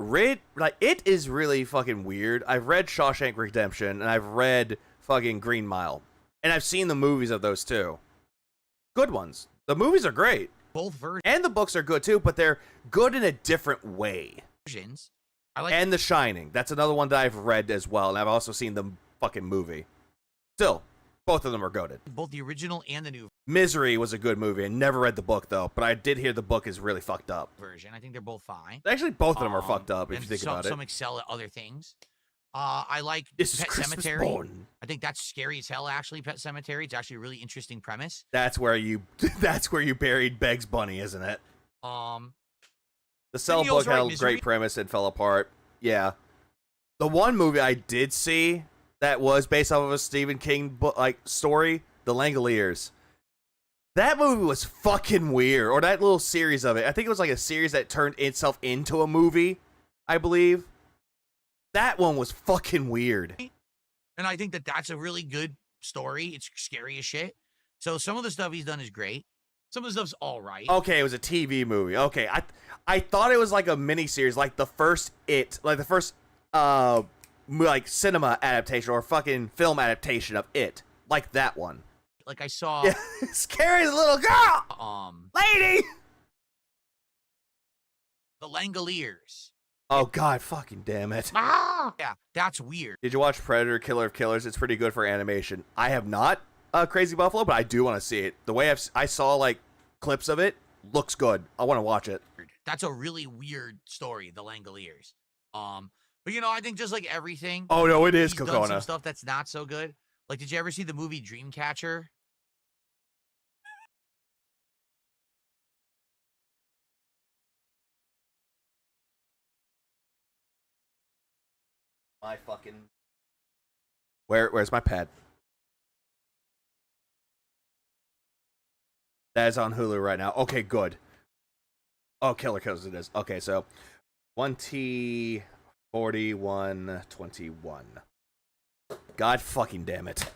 It is really fucking weird. I've read Shawshank Redemption, and I've read fucking Green Mile. And I've seen the movies of those too. Good ones. The movies are great. Both And the books are good too, but they're good in a different way. versions. I like. And The Shining. That's another one that I've read as well, and I've also seen the fucking movie. Still, both of them are goated. both the original and the new Misery was a good movie. I never read the book, though, but I did hear the book is really fucked up. version. I think they're both fine. Actually, both of them are fucked up, if and you think some, about it. some excel at other things. I like This is Pet Christmas Cemetery. Born. I think that's scary as hell. Actually, Pet Cemetery. It's actually a really interesting premise. That's where you buried Beg's Bunny, isn't it? The Cell Neil's book had right, a Misery. great premise and fell apart. Yeah. The one movie I did see that was based off of a Stephen King book, like story, The Langoliers. That movie was fucking weird, or that little series of it. I think it was like a series that turned itself into a movie, I believe. That one was fucking weird. And I think that that's a really good story. It's scary as shit. So some of the stuff he's done is great. Some of the stuff's all right. Okay, it was a TV movie. Okay, I thought it was like a miniseries, like the first like cinema adaptation or fucking film adaptation of It, like that one. Like I saw, Yeah, scary little girl, lady. the Langoliers. Oh God, fucking damn it! Yeah, that's weird. Did you watch Predator: Killer of Killers? It's pretty good for animation. I have not, Crazy Buffalo, but I do want to see it. The way I saw like clips of it looks good. I want to watch it. That's a really weird story, the Langoliers. But you know, I think just like everything. Oh no, it is he's done some Kokona. stuff that's not so good. Like, did you ever see the movie Dreamcatcher? My fucking. Where's my pad? That is on Hulu right now. Okay, good. Oh, Killer Kills it is. Okay, so 2041. God fucking damn it.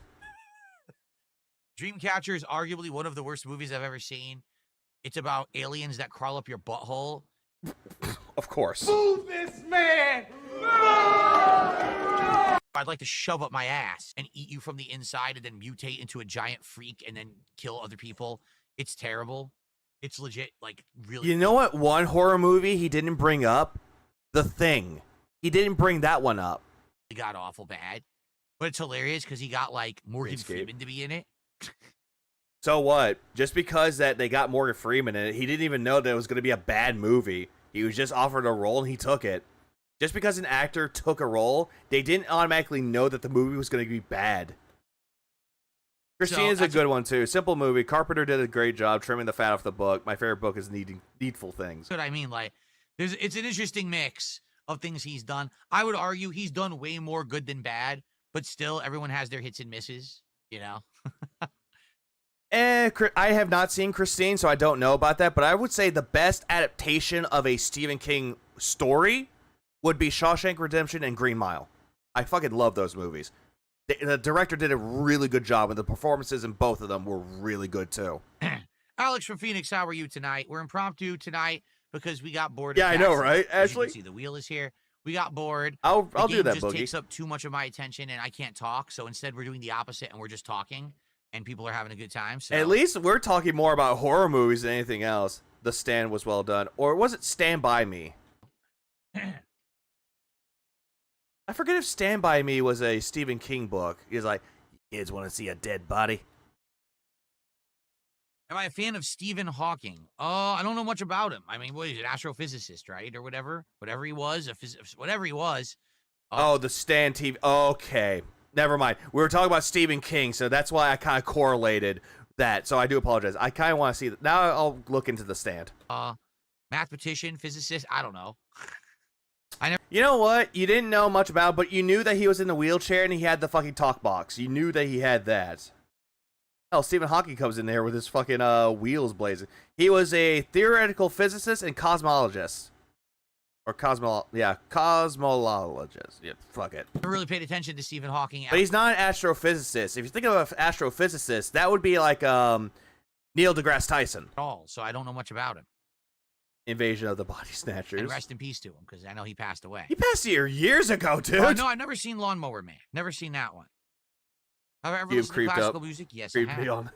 Dreamcatcher is arguably one of the worst movies I've ever seen. It's about aliens that crawl up your butthole. Of course. Move this man! I'd like to shove up my ass and eat you from the inside and then mutate into a giant freak and then kill other people. It's terrible. It's legit, like, really. You know what? One horror movie he didn't bring up? The Thing. He didn't bring that one up. It got awful bad. But it's hilarious because he got, like, Morgan Freeman to be in it. So what? Just because that they got Morgan Freeman in it, he didn't even know that it was going to be a bad movie. He was just offered a role and he took it. Just because an actor took a role, they didn't automatically know that the movie was going to be bad. Christina's a good one too. Simple movie. Carpenter did a great job trimming the fat off the book. My favorite book is Needful Things. That's what I mean. Like, it's an interesting mix of things he's done. I would argue he's done way more good than bad, but still, everyone has their hits and misses, you know? I have not seen Christine, so I don't know about that, but I would say the best adaptation of a Stephen King story would be Shawshank Redemption and Green Mile. I fucking love those movies. The director did a really good job, and the performances in both of them were really good, too. Alex from Phoenix, how are you tonight? We're impromptu tonight because we got bored. Yeah, I know, right, As Ashley? you can see, the wheel is here. We got bored. I'll do that, just Boogie. takes up too much of my attention, and I can't talk, so instead we're doing the opposite, and we're just talking, and people are having a good time. So At least we're talking more about horror movies than anything else. The Stand was well done. Or was it Stand By Me? I forget if Stand By Me was a Stephen King book. He's like, kids want to see a dead body. Am I a fan of Stephen Hawking? I don't know much about him. I mean, what is it, astrophysicist, right? Or whatever? Whatever he was. Whatever he was. Oh, the Stand TV. Okay. Never mind. We were talking about Stephen King, so that's why I kind of correlated that. So I do apologize. I kind of want to see that. Now I'll look into the Stand. Mathematician, physicist, I don't know. You know what? You didn't know much about, but you knew that he was in the wheelchair and he had the fucking talk box. You knew that he had that. Hell, Stephen Hawking comes in there with his fucking wheels blazing. He was a theoretical physicist and cosmologist. Or cosmologist. Yeah, fuck it. I never really paid attention to Stephen Hawking. But he's not an astrophysicist. If you think of an astrophysicist, that would be like Neil deGrasse Tyson. At all, so I don't know much about him. Invasion of the Body Snatchers. And rest in peace to him, because I know he passed away. He passed here years ago, dude. No, I've never seen Lawnmower Man. Never seen that one. Have I ever You've listened to creeped classical up. music? Yes, Creeped I have. me on.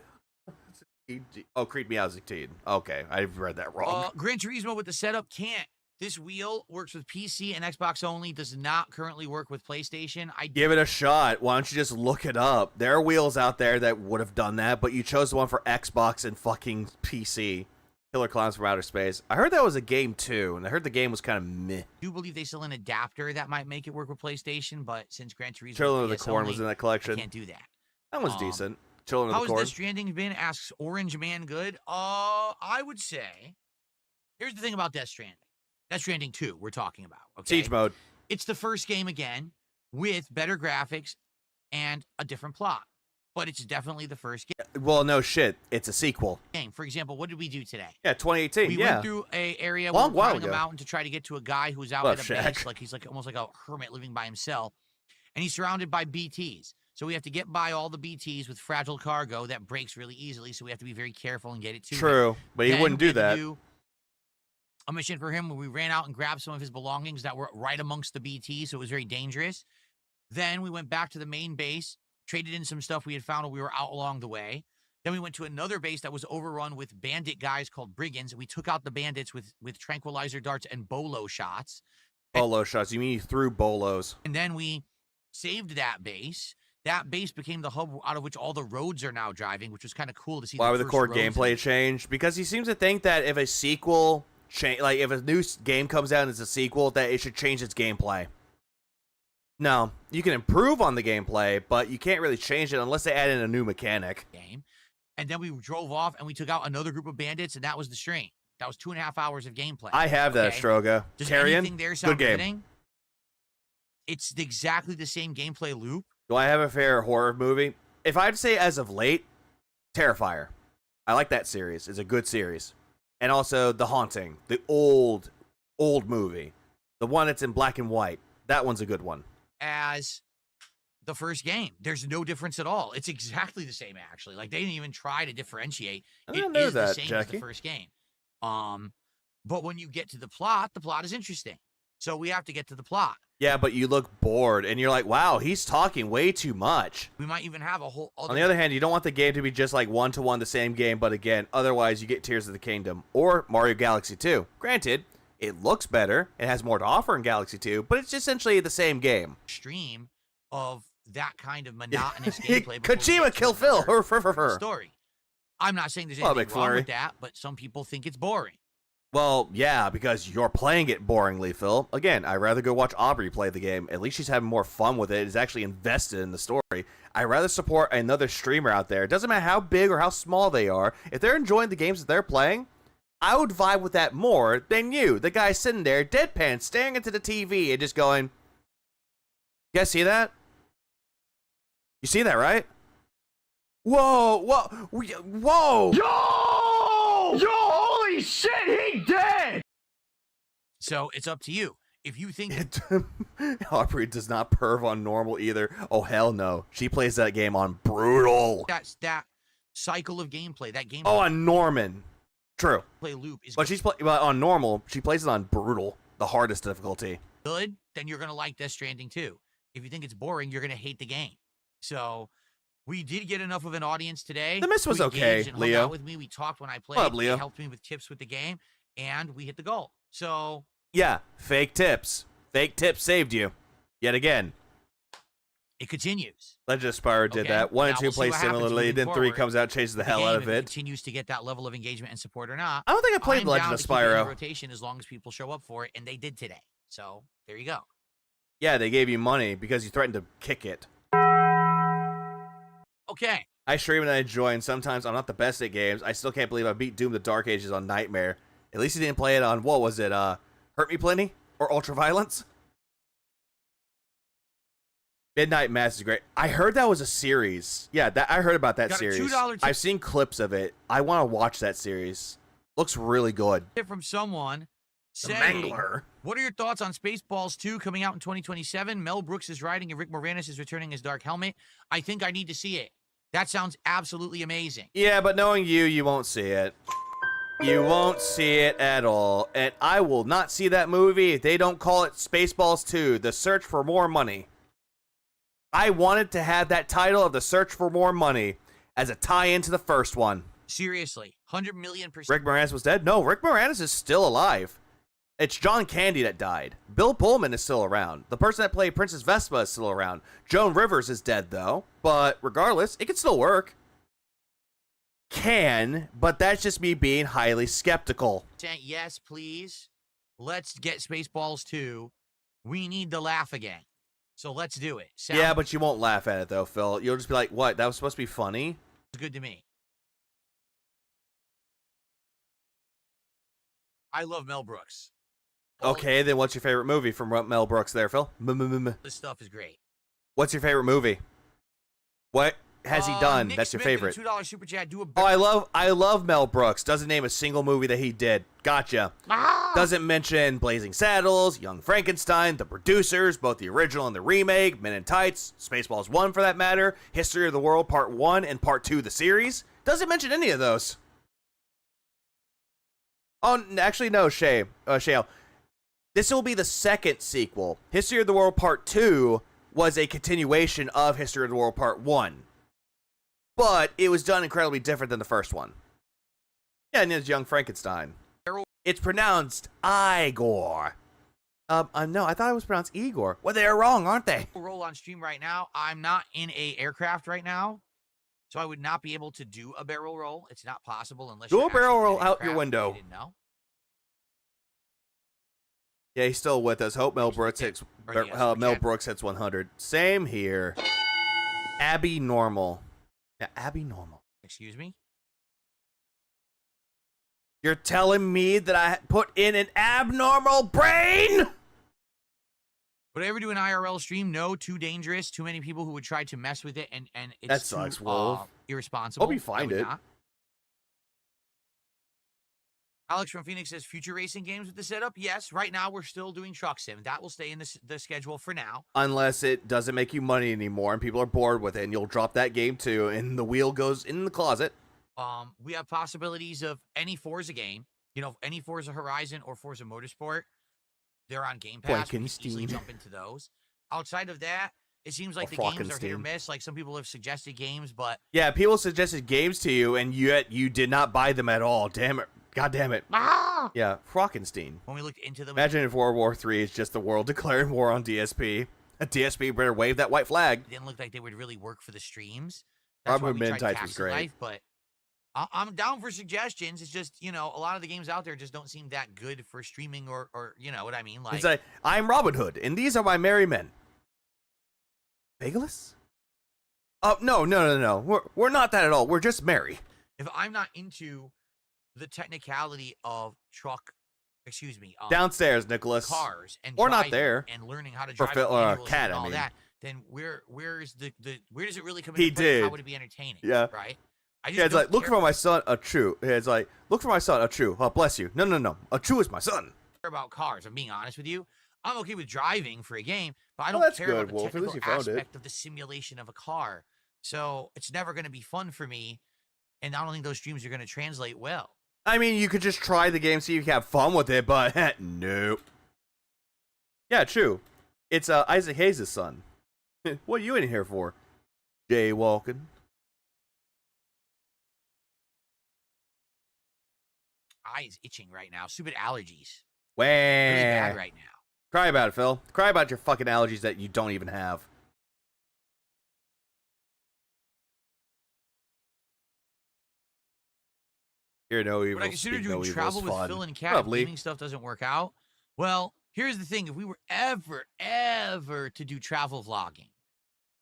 Oh, creeped me out as a teen. Okay, I've read that wrong. Gran Turismo with the setup can't. This wheel works with PC and Xbox only. Does not currently work with PlayStation. Give it a shot. Why don't you just look it up? There are wheels out there that would have done that, but you chose the one for Xbox and fucking PC. Killer Clowns from Outer Space. I heard that was a game too, and I heard the game was kind of meh. I do believe they sell an adapter that might make it work with PlayStation, but since Gran Turismo Children of the PS Corn only, was in that collection. I can't do that. That was decent. Children of How the has Corn. Death Stranding been? Asks Orange Man Good. I would say, here's the thing about Death Stranding. Death Stranding 2, we're talking about. Okay? Siege mode. It's the first game again with better graphics and a different plot. But it's definitely the first Well, no shit. It's a sequel. game. For example, what did we do today? Yeah, 2018. We yeah. went through a area Long where we're while climbing a ago. mountain to try to get to a guy who's out Love at a Shaq. base, like he's like almost like a hermit living by himself, and he's surrounded by BTs. So we have to get by all the BTs with fragile cargo that breaks really easily. So we have to be very careful and get it to him. True, but he Then wouldn't we do had to that. do a mission for him where we ran out and grabbed some of his belongings that were right amongst the BTs, so it was very dangerous. Then we went back to the main base, traded in some stuff we had found while we were out along the way. Then we went to another base that was overrun with bandit guys called brigands. We took out the bandits with tranquilizer darts and bolo shots. Bolo shots. You mean you threw bolos? And then we saved that base. That base became the hub out of which all the roads are now driving, which was kind of cool to see. Why would the first core roads gameplay change? Because he seems to think that if a sequel like if a new game comes out and it's a sequel, that it should change its gameplay. No, you can improve on the gameplay, but you can't really change it unless they add in a new mechanic. game. And then we drove off and we took out another group of bandits, and that was the stream. That was 2.5 hours of gameplay. I have that, Okay? Stroga. Does Carrion, anything there sound good game. fitting? It's exactly the same gameplay loop. Do I have a favorite horror movie? If I'd say as of late, Terrifier. I like that series. It's a good series. And also The Haunting, the old movie. The one that's in black and white. That one's a good one. As the first game. There's no difference at all. It's exactly the same, actually. Like, they didn't even try to differentiate. I It didn't know is the that, same as Jackie. the first game. But when you get to the plot is interesting. So we have to get to the plot. Yeah, but you look bored, and you're like, wow, he's talking way too much. We might even have a whole other... On the other hand, you don't want the game to be just like one-to-one the same game, but again, otherwise you get Tears of the Kingdom or Mario Galaxy 2. Granted, it looks better, it has more to offer in Galaxy 2, but it's essentially the same game. stream of that kind of monotonous gameplay. before we Kojima get to kill Phil. another story. I'm not saying there's Well, anything wrong McFlurry. with that, but some people think it's boring. Well, yeah, because you're playing it boringly, Phil. Again, I'd rather go watch Aubrey play the game. At least she's having more fun with it. Is actually invested in the story. I'd rather support another streamer out there. It doesn't matter how big or how small they are. If they're enjoying the games that they're playing, I would vibe with that more than you, the guy sitting there, deadpan, staring into the TV and just going, you guys see that? You see that, right? Whoa, whoa! Yo! Yo, holy shit, he dead! So it's up to you. If you think Aubrey does not perv on normal either. Oh, hell no. She plays that game on brutal. that's that cycle of gameplay, that gameplay Oh, on Norman. True. loop is But well, on normal, she plays it on brutal, the hardest difficulty. good, then you're going to like Death Stranding too. If you think it's boring, you're going to hate the game. So we did get enough of an audience today. The miss was who okay, engaged and hung Leo. out with me. We talked when I played. What up, Leo? They helped me with tips with the game, and we hit the goal. So Yeah, fake tips. Fake tips saved you. Yet again. it continues. Legend of Spyro did Okay, that. 1 and now 2 we'll see play what happens similarly. moving Then 3 forward. comes out, chases the hell out of If it it. continues to get that level of engagement and support or not. I don't think I played I'm Legend down of to keep it in Spyro. rotation as long as people show up for it, and they did today. So there you go. Yeah, they gave you money because you threatened to kick it. Okay. I stream and I enjoy, and sometimes I'm not the best at games. I still can't believe I beat Doom the Dark Ages on Nightmare. At least he didn't play it on, what was it, Hurt Me Plenty? Or Ultraviolence? Midnight Mass is great. I heard that was a series. Yeah, I heard about that Got a series. $2 tip. I've seen clips of it. I want to watch that series. Looks really good. From someone The saying, Mangler. what are your thoughts on Spaceballs 2 coming out in 2027? Mel Brooks is writing and Rick Moranis is returning as Dark Helmet. I think I need to see it. That sounds absolutely amazing. Yeah, but knowing you, you won't see it. You won't see it at all. And I will not see that movie if they don't call it Spaceballs 2, The Search for More Money. I wanted to have that title of The Search for More Money as a tie-in to the first one. Seriously, 100 million %. Rick Moranis was dead? No, Rick Moranis is still alive. It's John Candy that died. Bill Pullman is still around. The person that played Princess Vespa is still around. Joan Rivers is dead, though. But regardless, it can still work. Can, but that's just me being highly skeptical. Yes, please. Let's get Spaceballs 2. We need to laugh again. So let's do it. Sounds Yeah, but you won't laugh at it, though, Phil. You'll just be like, what? That was supposed to be funny? good to me. I love Mel Brooks. Okay, then what's your favorite movie from Mel Brooks there, Phil? This stuff is great. What's your favorite movie? What has he done? Nick That's your Smith with favorite. a $2 super chat. Do a Oh, I love Mel Brooks. Doesn't name a single movie that he did. Gotcha. Doesn't mention Blazing Saddles, Young Frankenstein, The Producers, both the original and the remake, Men in Tights, Spaceballs 1 for that matter, History of the World Part 1 and Part 2 the series. Doesn't mention any of those. Oh, actually, no, Shale. This will be the second sequel. History of the World Part 2 was a continuation of History of the World Part 1. But it was done incredibly different than the first one. Yeah, and it's Young Frankenstein. It's pronounced Igor. No, I thought it was pronounced Igor. Well, they're wrong, aren't they? roll on stream right now. I'm not in a aircraft right now, so I would not be able to do a barrel roll. It's not possible unless Do you're a barrel actually in roll an out your aircraft. window. I didn't know. Yeah, he's still with us. Hope Mel Brooks hits, Or the, super Mel chat. Brooks hits 100. Same here. Abby Normal. Yeah, Abby Normal. Excuse me? You're telling me that I put in an abnormal brain? Would I ever do an IRL stream? No, too dangerous. Too many people who would try to mess with it, and it's That sucks, too, Wolf. irresponsible. Hope you find I would it. not. Alex from Phoenix says future racing games with the setup. Yes, right now we're still doing truck sim. That will stay in the schedule for now. Unless it doesn't make you money anymore and people are bored with it, and you'll drop that game too, and the wheel goes in the closet. We have possibilities of any Forza game. You know, any Forza Horizon or Forza Motorsport. They're on Game Pass. We can easily jump into those. Outside of that, it seems like the games are hit or miss. Like some people have suggested games, but yeah, people suggested games to you, and yet you did not buy them at all. Damn it! God damn it! Yeah, Frockenstein. When we looked into them, Imagine if World War III is just the world declaring war on DSP. A DSP better wave that white flag. It didn't look like they would really work for the streams. Robin Midnight was great. Life, but I'm down for suggestions. It's just, you know, a lot of the games out there just don't seem that good for streaming or you know what I mean? It's like, I'm Robin Hood, and these are my merry men. Legolas? Oh, no. We're not that at all. We're just merry. If I'm not into the technicality of downstairs, Nicholas. Cars and or not there. And learning how to drive cat, and all I mean. that, then where does it really come He into play? did. How would it be entertaining? Yeah. Right? It's like, look for my son, a true. It's like, look for my son, a true. Oh, bless you. No. A true is my son. About cars. I'm being honest with you. I'm okay with driving for a game, but I Well, don't that's care good, about the Wolf. At least technical you found it. aspect of the simulation of a car. So it's never going to be fun for me, and I don't think those streams are going to translate well. I mean, you could just try the game, see if you can have fun with it, but nope. Yeah, true. It's Isaac Hayes' son. What are you in here for? Jaywalking. Eyes itching right now. Stupid allergies. Wah. Really bad right now. Cry about it, Phil. Cry about your fucking allergies that you don't even have. Hear no evil. Would I consider speak doing no evil travel is with fun. Phil and Kat if Probably. gaming stuff doesn't work out? Well, here's the thing. If we were ever to do travel vlogging,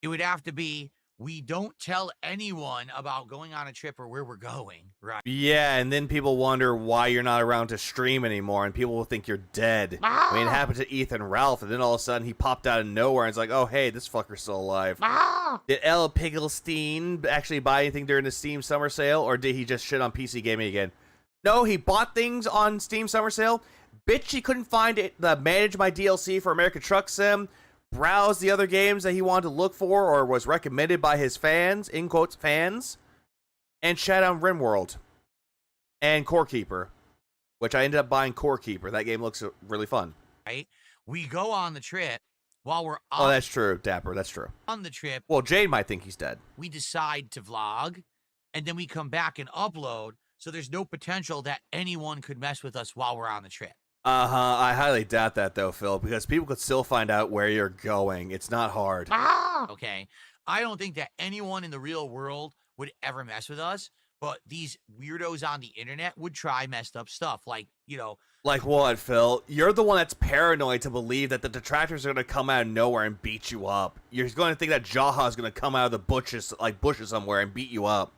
it would have to be we don't tell anyone about going on a trip or where we're going, right? Yeah, and then people wonder why you're not around to stream anymore, and people will think you're dead. I mean, it happened to Ethan Ralph, and then all of a sudden he popped out of nowhere, and it's like, oh, hey, this fucker's still alive. Did L. Pigglestein actually buy anything during the Steam Summer Sale, or did he just shit on PC Gaming again? No, he bought things on Steam Summer Sale. Bitch, he couldn't find it. Manage my DLC for American Truck Sim. Browse the other games that he wanted to look for or was recommended by his fans, in quotes, fans, and chat on RimWorld and Core Keeper, which I ended up buying Core Keeper. That game looks really fun. Right? We go on the trip while we're Oh, that's true, Dapper. That's true. on the trip. Well, Jade might think he's dead. We decide to vlog, and then we come back and upload, so there's no potential that anyone could mess with us while we're on the trip. I highly doubt that, though, Phil, because people could still find out where you're going. It's not hard. Okay? I don't think that anyone in the real world would ever mess with us, but these weirdos on the internet would try messed up stuff. Like, you know... Like what, Phil? You're the one that's paranoid to believe that the detractors are going to come out of nowhere and beat you up. You're going to think that Jaha is going to come out of the bushes somewhere and beat you up,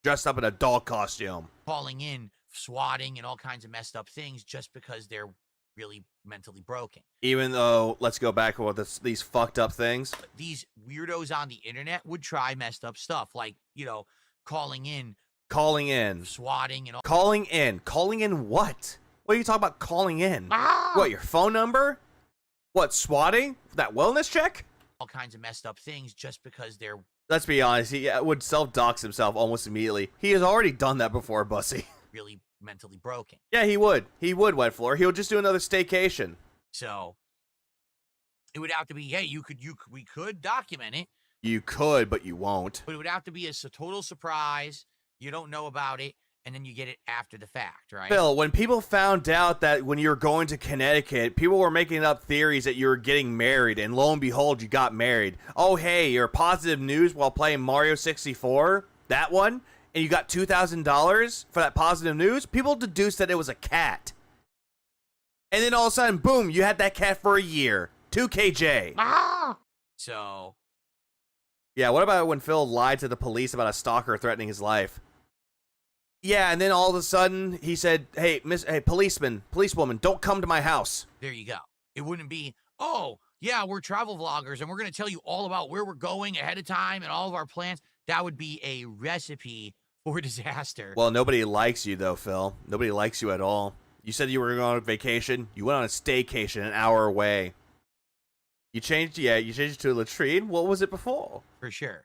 dressed up in a dog costume. Calling in, swatting, and all kinds of messed up things just because they're really mentally broken. Even though, let's go back with these fucked up things. These weirdos on the internet would try messed up stuff, like, you know, calling in, swatting, and all. Calling in what? What are you talking about calling in? What, your phone number? What, swatting? That wellness check? All kinds of messed up things just because they're... Let's be honest, he would self-dox himself almost immediately. He has already done that before, Bussy. really mentally broken. Yeah, he would. He would, Wet Floor. He would just do another staycation. So it would have to be, hey, we could document it. You could, but you won't. But it would have to be a total surprise. You don't know about it, and then you get it after the fact, right? Phil, when people found out that when you were going to Connecticut, people were making up theories that you were getting married, and lo and behold, you got married. Oh, hey, you're positive news while playing Mario 64? That one? And you got $2,000 for that positive news? People deduced that it was a cat. And then all of a sudden, boom, you had that cat for a year. 2KJ. So... Yeah, what about when Phil lied to the police about a stalker threatening his life? Yeah, and then all of a sudden, he said, hey, policewoman, don't come to my house. There you go. It wouldn't be, oh, yeah, we're travel vloggers, and we're going to tell you all about where we're going ahead of time and all of our plans. That would be a recipe for disaster. Well, nobody likes you though, Phil. Nobody likes you at all. You said you were going on vacation. You went on a staycation an hour away. You changed it to a latrine. What was it before? For sure.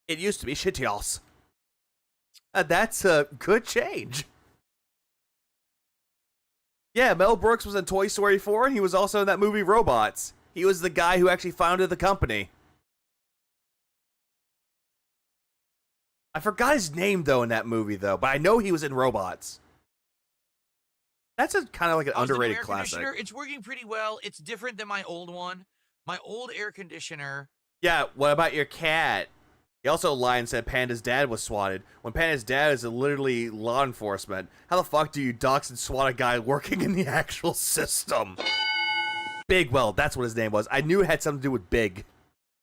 It used to be shittios. That's a good change. Yeah, Mel Brooks was in Toy Story 4, and he was also in that movie Robots. He was the guy who actually founded the company. I forgot his name, though, in that movie, though, but I know he was in Robots. That's a kind of like an How's the new underrated air classic. conditioner? It's working pretty well. It's different than my old one. My old air conditioner. Yeah, what about your cat? He also lied and said Panda's dad was swatted. When Panda's dad is literally law enforcement, how the fuck do you dox and swat a guy working in the actual system? Bigwell, that's what his name was. I knew it had something to do with Big.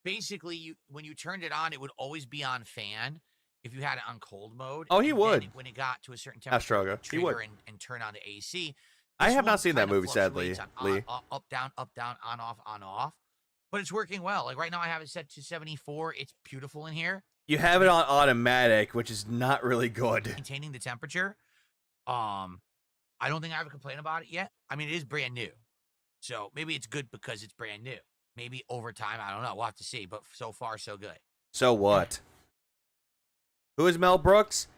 Basically, when you turned it on, it would always be on fan. If you had it on cold mode. Oh, he and would. then when it got to a certain temperature, Astroga. He would. trigger and turn on the AC. I This have one not seen that kind of movie, sadly, fluctuates on Lee. up, down, on, off. But it's working well. Like right now, I have it set to 74. It's beautiful in here. You have it on automatic, which is not really good. Maintaining the temperature. I don't think I have a complaint about it yet. I mean, it is brand new. So maybe it's good because it's brand new. Maybe over time, I don't know. We'll have to see. But so far, so good. So what? Who is Mel Brooks?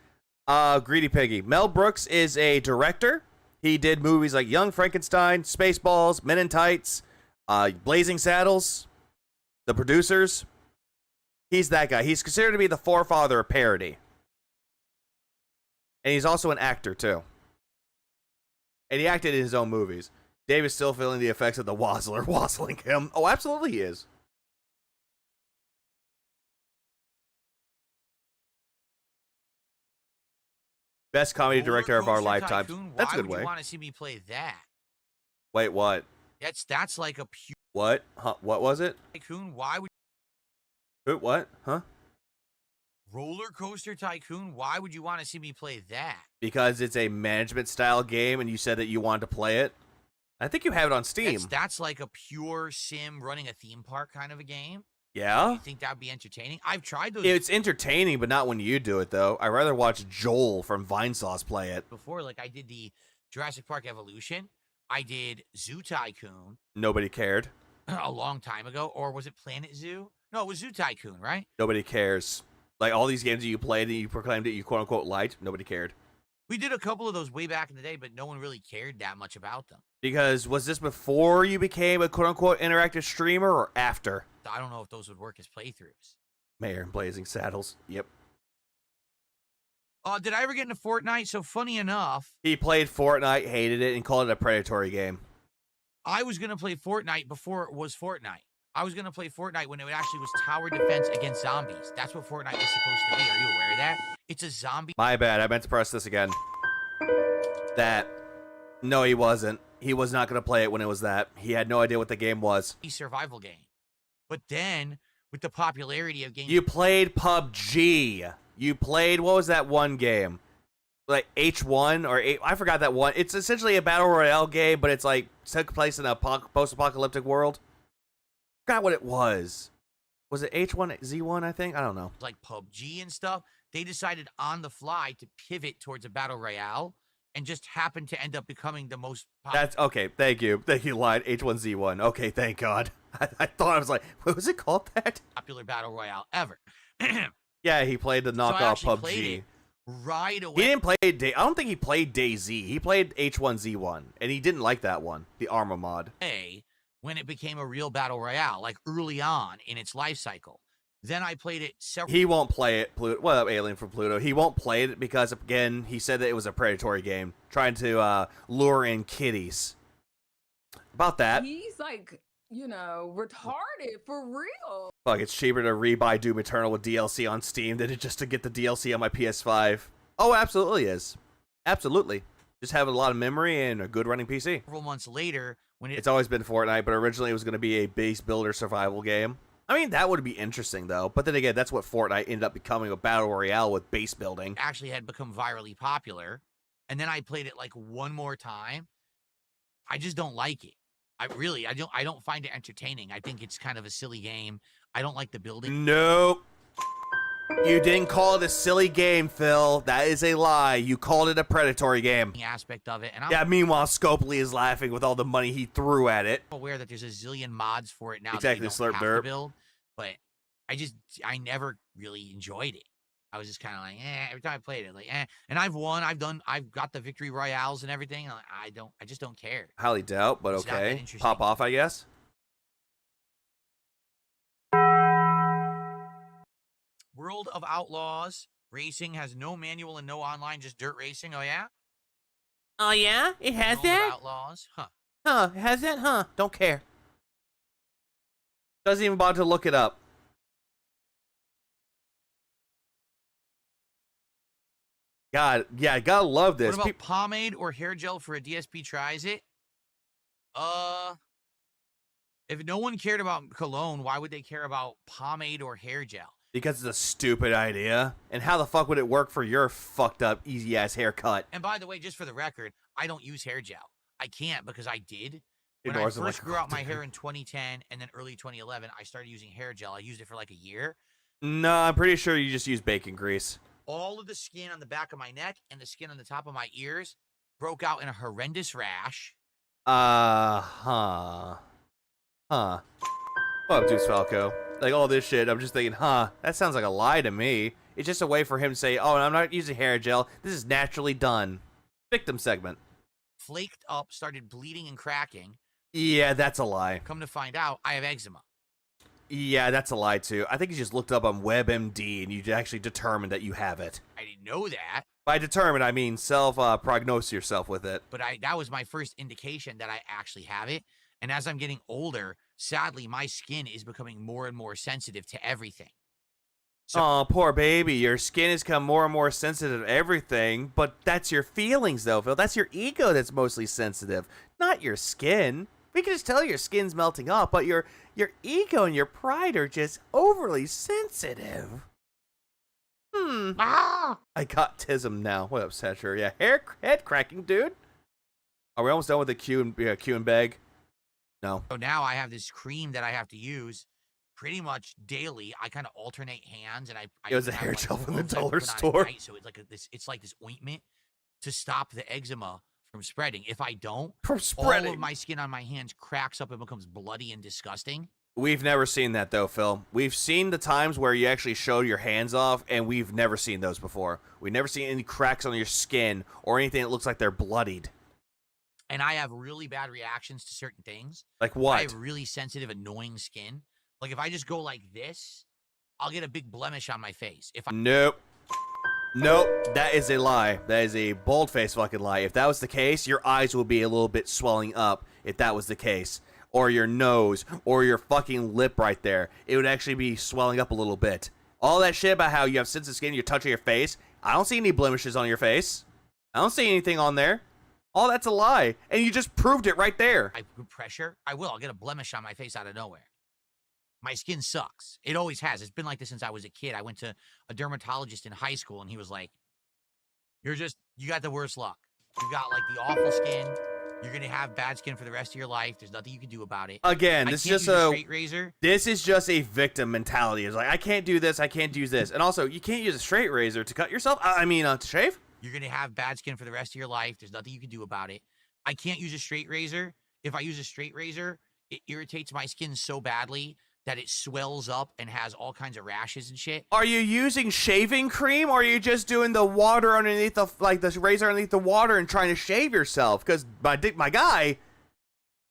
Greedy Piggy. Mel Brooks is a director. He did movies like Young Frankenstein, Spaceballs, Men in Tights, Blazing Saddles, The Producers. He's that guy. He's considered to be the forefather of parody. And he's also an actor, too. And he acted in his own movies. Dave is still feeling the effects of the Wazzler wazzling him. Oh, absolutely he is. Best comedy director of our Roller Coaster lifetime. Tycoon, That's a good Why would way. you want to see me play that? Wait, what? That's like a pure What? Huh? What was it? tycoon. Why would What? Huh? Roller Coaster Tycoon? Why would you want to see me play that? Because it's a management style game and you said that you wanted to play it. I think you have it on Steam. That's like a pure sim running a theme park kind of a game. Yeah? You think that'd be entertaining? I've tried those It's entertaining, but not when you do it, though. I'd rather watch Joel from Vinesauce play it. before. Like I did the Jurassic Park Evolution. I did Zoo Tycoon Nobody cared. a long time ago. Or was it Planet Zoo? No, it was Zoo Tycoon, right? Nobody cares. Like, all these games that you played and you proclaimed that you quote-unquote liked, nobody cared. We did a couple of those way back in the day, but no one really cared that much about them. Because was this before you became a quote-unquote interactive streamer or after? I don't know if those would work as playthroughs. Mayor and Blazing Saddles. Yep. Did I ever get into Fortnite? So funny enough, He played Fortnite, hated it, and called it a predatory game. I was going to play Fortnite before it was Fortnite. I was going to play Fortnite when it actually was tower defense against zombies. That's what Fortnite was supposed to be. Are you aware of that? It's a zombie My bad. I meant to press this again. No, he wasn't. He was not going to play it when it was that. He had no idea what the game was. survival game. But then, with the popularity of games, You played PUBG. You played, what was that one game? Like H1 or I forgot that one. It's essentially a battle royale game, but it's like took place in a post-apocalyptic world. Forgot what it was. Was it H1Z1, I think? I don't know. like PUBG and stuff, they decided on the fly to pivot towards a battle royale and just happened to end up becoming the most That's okay. Thank you. Thank you, Lion. H1Z1. Okay, thank God. I thought I was like, what was it called that? popular battle royale ever. Yeah, he played the So I knockoff actually played PUBG. it right away. He didn't play I don't think he played DayZ. He played H1Z1, and he didn't like that one, the armor mod. When it became a real battle royale, like early on in its life cycle. Then I played it several. He won't play it, Pluto. Well, Alien from Pluto. He won't play it because, again, he said that it was a predatory game, trying to lure in kiddies. About that. He's like, retarded for real. Fuck, it's cheaper to rebuy Doom Eternal with DLC on Steam than just to get the DLC on my PS5. Oh, absolutely is. Absolutely. Just have a lot of memory and a good running PC. Several months later, when It's always been Fortnite, but originally it was going to be a base builder survival game. I mean, that would be interesting, though. But then again, that's what Fortnite ended up becoming, a battle royale with base building. actually had become virally popular, and then I played it like one more time, I just don't like it. I don't find it entertaining. I think it's kind of a silly game. I don't like the building. Nope. You didn't call it a silly game, Phil. That is a lie. You called it a predatory game. Aspect of it, and I'm Yeah, meanwhile, Scopely is laughing with all the money he threw at it. aware that there's a zillion mods for it now Exactly, that you don't slurp have derp. to build, but I never really enjoyed it. I was just kind of like, every time I played it, like, and I've won, I've got the victory royales and everything. And I just don't care. Highly doubt, but It's not that okay. interesting. Pop off, I guess. World of Outlaws Racing has no manual and no online, just dirt racing. Oh yeah. Oh yeah, it has World that. of Outlaws, huh? Huh? It has that? Huh? Don't care. Doesn't even bother to look it up. God, yeah, gotta love this. What about pomade or hair gel for a DSP tries it? If no one cared about cologne, why would they care about pomade or hair gel? Because it's a stupid idea. And how the fuck would it work for your fucked up, easy ass haircut? And by the way, just for the record, I don't use hair gel. I can't because I did. When I Ignores first him like a grew out my gold hair in 2010 and then early 2011, I started using hair gel. I used it for like a year. No, I'm pretty sure you just use bacon grease. All of the skin on the back of my neck and the skin on the top of my ears broke out in a horrendous rash. Huh. What up, Deuce Falco? Like, all this shit, I'm just thinking, that sounds like a lie to me. It's just a way for him to say, oh, I'm not using hair gel. This is naturally done. Victim segment. Flaked up, started bleeding and cracking. Yeah, that's a lie. Come to find out, I have eczema. Yeah, that's a lie, too. I think you just looked up on WebMD and you actually determined that you have it. I didn't know that. By determined, I mean self-prognose yourself with it. But that was my first indication that I actually have it. And as I'm getting older, sadly, my skin is becoming more and more sensitive to everything. So, Oh, poor baby. Your skin has become more and more sensitive to everything, but that's your feelings, though, Phil. That's your ego that's mostly sensitive, not your skin. We can just tell your skin's melting off, but your ego and your pride are just overly sensitive. I got tism now. What up, Satcher? Yeah, head cracking, dude. Are we almost done with the Q and beg? No. so now I have this cream that I have to use pretty much daily. I kind of alternate hands, and I It was even a have hair one of gel the from the ones I dollar put on at store. night, so it's like this ointment to stop the eczema from spreading. If I don't, From all spreading. of my skin on my hands cracks up and becomes bloody and disgusting. We've never seen that, though, Phil. We've seen the times where you actually show your hands off, and we've never seen those before. We've never seen any cracks on your skin or anything that looks like they're bloodied. And I have really bad reactions to certain things. Like I what? have really sensitive, annoying skin. Like if I just go like this, I'll get a big blemish on my face. If I Nope. Nope. That is a lie. That is a bold-faced fucking lie. If that was the case, your eyes would be a little bit swelling up if that was the case. Or your nose, or your fucking lip right there. It would actually be swelling up a little bit. All that shit about how you have sensitive skin, you're touching your face. I don't see any blemishes on your face. I don't see anything on there. All that's a lie. And you just proved it right there. I put pressure, I'll get a blemish on my face out of nowhere. My skin sucks. It always has. It's been like this since I was a kid. I went to a dermatologist in high school, and he was like, you got the worst luck. You got like the awful skin. You're going to have bad skin for the rest of your life. There's nothing you can do about it. Again, I this is can't just use a a straight razor. This is just a victim mentality. It's like, I can't do this, I can't use this. And also, you can't use a straight razor to cut yourself. To shave. You're going to have bad skin for the rest of your life. There's nothing you can do about it. I can't use a straight razor. If I use a straight razor, it irritates my skin so badly that it swells up and has all kinds of rashes and shit. Are you using shaving cream, or are you just doing the water underneath the razor underneath the water and trying to shave yourself? Because my guy,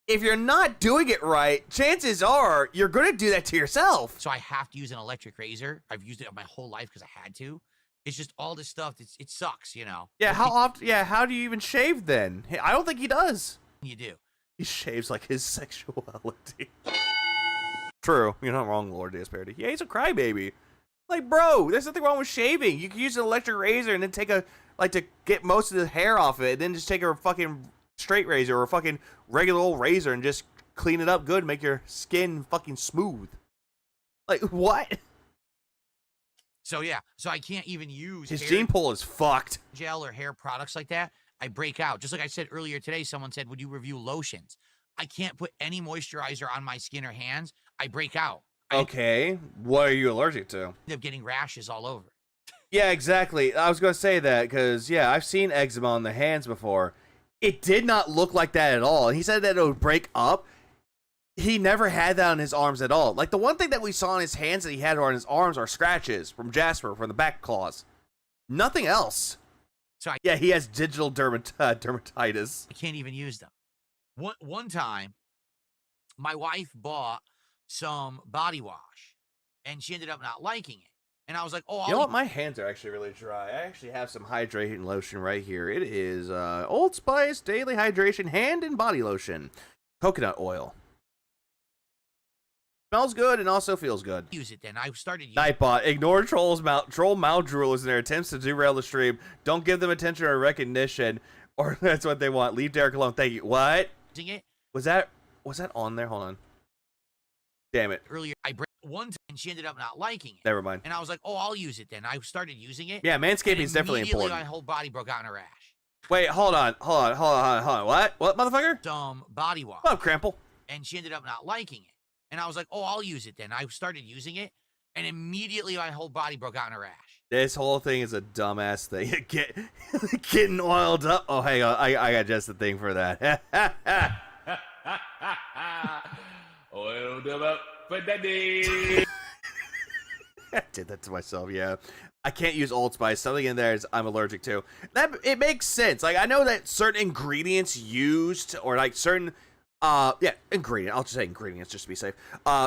if you're not doing it right, chances are you're gonna do that to yourself. So I have to use an electric razor. I've used it my whole life because I had to. It's just all this stuff. It sucks, you know. Yeah. How often? Yeah. How do you even shave then? Hey, I don't think he does. You do. He shaves like his sexuality. True. You're not wrong, Lord DSP. Yeah, he's a crybaby. Like, bro, there's nothing wrong with shaving. You can use an electric razor and then take to get most of the hair off it, and then just take a fucking straight razor or a fucking regular old razor and just clean it up good and make your skin fucking smooth. Like, what? So yeah. So I can't even use His hair gene pool is fucked. gel or hair products like that. I break out. Just like I said earlier today, someone said, would you review lotions? I can't put any moisturizer on my skin or hands. I break out. Okay, what are you allergic to? end up getting rashes all over. Yeah, exactly. I was going to say that because, yeah, I've seen eczema on the hands before. It did not look like that at all. And he said that it would break up. He never had that on his arms at all. Like, the one thing that we saw on his hands that he had on his arms are scratches from Jasper, from the back claws. Nothing else. So Yeah, he has digital dermatitis. I can't even use them. One time, my wife bought some body wash, and she ended up not liking it. And I was like, oh, You know what? My hands are actually really dry. I actually have some hydrating lotion right here. It is Old Spice Daily Hydration Hand and Body Lotion. Coconut oil. Smells good and also feels good. use it then. I started using Nightbot. Ignore troll mouth droolers in their attempts to derail the stream. Don't give them attention or recognition, or that's what they want. Leave Derek alone. Thank you. What? it Was that on there? Hold on. Damn it. earlier. I break one time, and she ended up not liking it. Never mind. And I was like, oh, I'll use it then. I started using it. Yeah, manscaping is definitely immediately important. my whole body broke out in a rash. Wait, hold on. What? What, motherfucker? Some body wash. What up, Crample? And she ended up not liking it. And I was like, oh, I'll use it then. I started using it, and immediately my whole body broke out in a rash. This whole thing is a dumbass thing. Getting oiled up. Oh, hang on. I got just the thing for that. Oil them up for daddy. I did that to myself, yeah. I can't use Old Spice. Something in there is I'm allergic to. That it makes sense. Like, I know that certain ingredients used, or like certain ingredient. I'll just say ingredients just to be safe.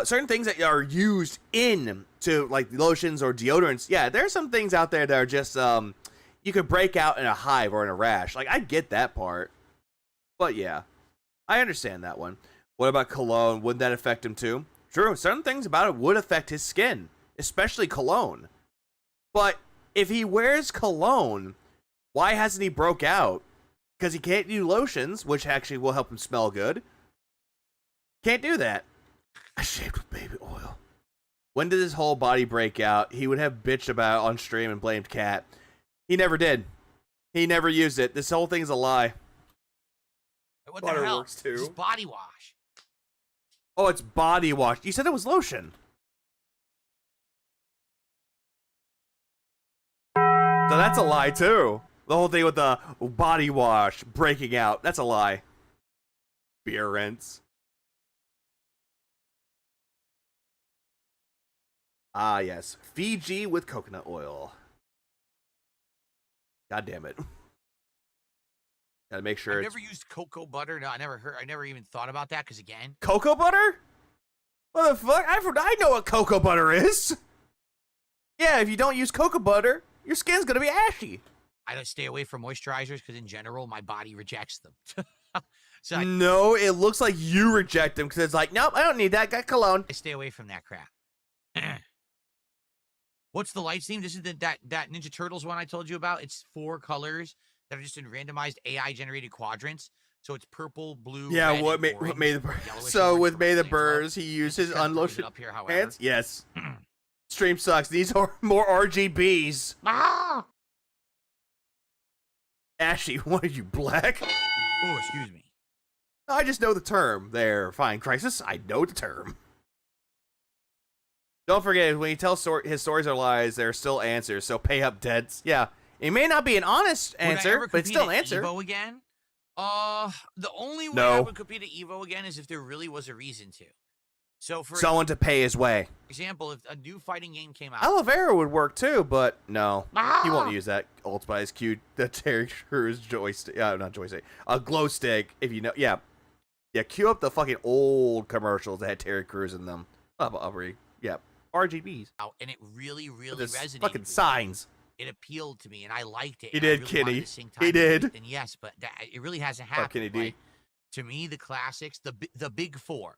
Certain things that are used in to like lotions or deodorants. Yeah, there's some things out there that are just you could break out in a hive or in a rash. Like, I get that part. But yeah, I understand that one. What about cologne? Wouldn't that affect him too? True. Certain things about it would affect his skin, especially cologne. But if he wears cologne, why hasn't he broke out? Because he can't do lotions, which actually will help him smell good. Can't do that. I shaved with baby oil. When did his whole body break out? He would have bitched about it on stream and blamed Cat. He never did. He never used it. This whole thing's a lie. What the hell? Waterworks too. It's body wash. Oh, it's body wash. You said it was lotion. So that's a lie too. The whole thing with the body wash breaking out. That's a lie. Beer rinse. Ah, yes. Fiji with coconut oil. God damn it. Gotta make sure I've it's... never used cocoa butter. No, I never even thought about that because, again, Cocoa butter? What the fuck? I know what cocoa butter is. Yeah, if you don't use cocoa butter, your skin's gonna be ashy. I don't stay away from moisturizers because, in general, my body rejects them. So No, it looks like you reject them because it's like, nope, I don't need that. Got cologne. I stay away from that crap. What's the lights theme? This is that Ninja Turtles one I told you about. It's 4 colors that are just in randomized AI-generated quadrants. So it's purple, blue, Yeah, red, what and made orange, the yellowish, so orange with for May the everything as well. Birds, he used his Just kinda throws it unlotion up here, however. hands. Yes. Stream sucks. These are more RGBs. Ah! Ashy, what are you, black? Oh, excuse me. I just know the term there. Fine, Crisis. I know the term. Don't forget, when you tell his stories are lies, there are still answers, so pay up, Deads. Yeah, it may not be an honest Would I answer, ever but it's compete still an at answer. Evo again? The only way No. I would compete at Evo again is if there really was a reason to. So, for Someone to pay his way. example, if a new fighting game came out, Aloe vera would work too, but no. He won't use that Old Spice cute, the Terry Crews joystick. Not joystick. A glow stick, if you know. Yeah. Yeah, cue up the fucking old commercials that had Terry Crews in them. Yeah. RGBs. and it really, really This resonated. fucking with me. signs. It appealed to me, and I liked it. He and I did, really wanted Kenny. to sing He Time did. Beat, and yes, but it really hasn't happened. Kenny D. Like, to me, the classics, the big 4,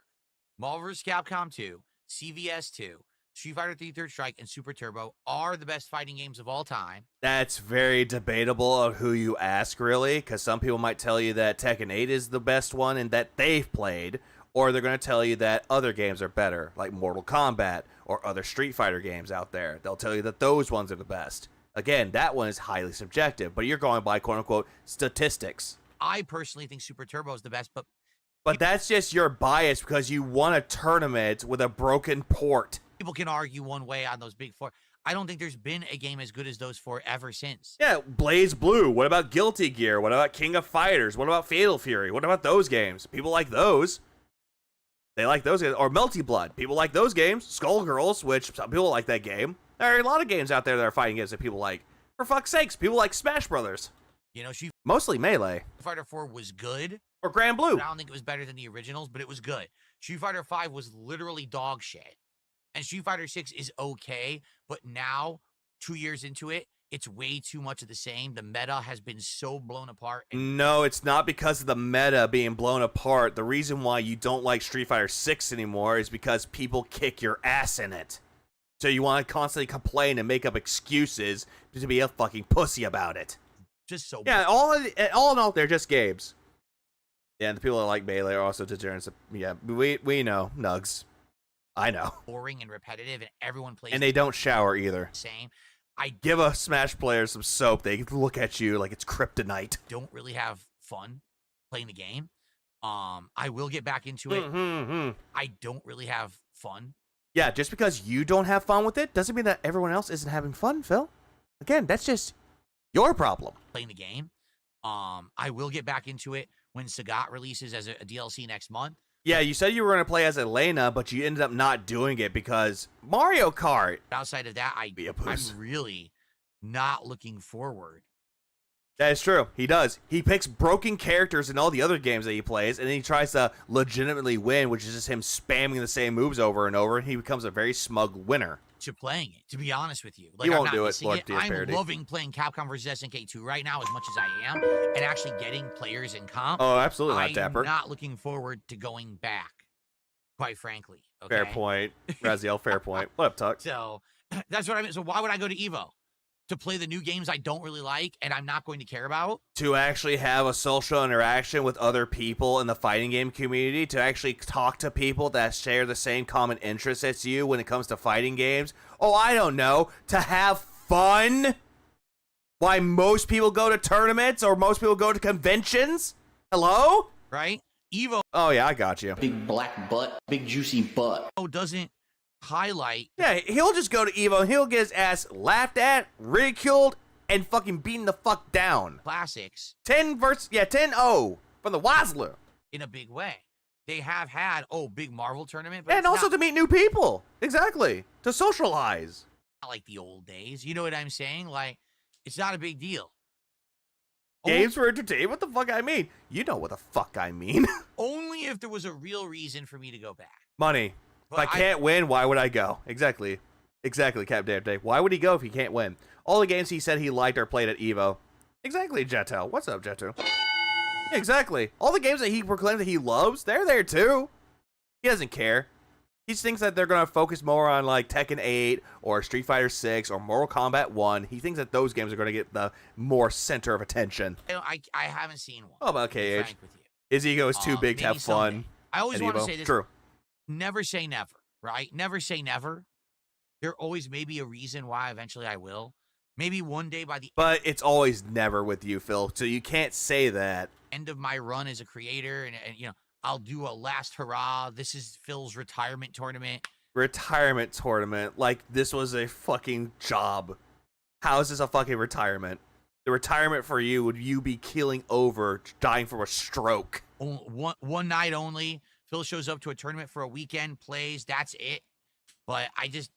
Marvel vs. Capcom 2, CVS 2, Street Fighter 3 Third Strike, and Super Turbo are the best fighting games of all time. That's very debatable of who you ask, really, because some people might tell you that Tekken 8 is the best one and that they've played, or they're going to tell you that other games are better, like Mortal Kombat or other Street Fighter games out there. They'll tell you that those ones are the best. Again, that one is highly subjective, but you're going by quote-unquote statistics. I personally think Super Turbo is the best, but But that's just your bias because you won a tournament with a broken port. People can argue one way on those big 4. I don't think there's been a game as good as those 4 ever since. Yeah, Blaze Blue. What about Guilty Gear? What about King of Fighters? What about Fatal Fury? What about those games? People like those. They like those games. Or Melty Blood. People like those games. Skullgirls, which some people like that game. There are a lot of games out there that are fighting games that people like. For fuck's sakes, people like Smash Brothers. You know, Street Mostly Melee. Fighter 4 was good. Or Grand Blue. I don't think it was better than the originals, but it was good. Street Fighter 5 was literally dog shit. And Street Fighter 6 is okay, but now, 2 years into it, it's way too much of the same. The meta has been so blown apart. No, it's not because of the meta being blown apart. The reason why you don't like Street Fighter 6 anymore is because people kick your ass in it. So you want to constantly complain and make up excuses to be a fucking pussy about it. Just so Yeah, all in all, they're just games. Yeah, and the people that like Melee are also degenerates. Yeah, we know, Nugs. I know. boring and repetitive, and everyone plays And they don't shower either. the same. I Give a Smash player some soap, they look at you like it's kryptonite. don't really have fun playing the game. I will get back into it. I don't really have fun. Yeah, just because you don't have fun with it doesn't mean that everyone else isn't having fun, Phil. Again, that's just your problem. Playing the game. I will get back into it when Sagat releases as a DLC next month. Yeah, you said you were going to play as Elena, but you ended up not doing it because Mario Kart. Outside of that, Be a I'm puss. really not looking forward. That is true. He does. He picks broken characters in all the other games that he plays, and then he tries to legitimately win, which is just him spamming the same moves over and over, and he becomes a very smug winner. To playing it, to be honest with you. You I'm won't not do it, missing Lord DS I'm parody. loving playing Capcom vs. SNK 2 right now as much as I am, and actually getting players in comp. Oh, absolutely not, I'm Dapper. not looking forward to going back, quite frankly. Okay? Fair point. Raziel, fair point. What up, Tuck? So that's what I mean. So why would I go to Evo? To play the new games I don't really like and I'm not going to care about? To actually have a social interaction with other people in the fighting game community, to actually talk to people that share the same common interests as you when it comes to fighting games. Oh, I don't know. To have fun? Why most people go to tournaments or most people go to conventions? Hello? Right? Evo Oh, yeah, I got you. Big black butt, big juicy butt. doesn't highlight Yeah, he'll just go to Evo and he'll get his ass laughed at, ridiculed, and fucking beaten the fuck down. classics 10-0 from the Wasler. in a big way. They have had, big Marvel tournament, but And it's also not, to meet new people. Exactly. To socialize. not like the old days. You know what I'm saying? Like, it's not a big deal. Games for entertainment? What the fuck I mean? You know what the fuck I mean. Only if there was a real reason for me to go back. Money. If I But can't win, why would I go? Exactly. Exactly, Cap Dave. Why would he go if he can't win? All the games he said he liked are played at Evo. Exactly, Jeto. What's up, Jeto? Yeah, exactly. All the games that he proclaims that he loves, they're there too. He doesn't care. He just thinks that they're going to focus more on like Tekken 8 or Street Fighter 6 or Mortal Kombat 1. He thinks that those games are going to get the more center of attention. I haven't seen one. Oh, about to be KH. frank with you. His ego is too big to Maybe have fun. someday. I always at want to Evo. say this. True. Never say never, right? Never say never. There always may be a reason why eventually I will. Maybe one day by the But it's always never with you, Phil. So you can't say that. end of my run as a creator, and I'll do a last hurrah. This is Phil's retirement tournament. Retirement tournament. Like this was a fucking job. How is this a fucking retirement? The retirement for you would you be keeling over, dying from a stroke. One night only. Phil shows up to a tournament for a weekend, plays. That's it. But I just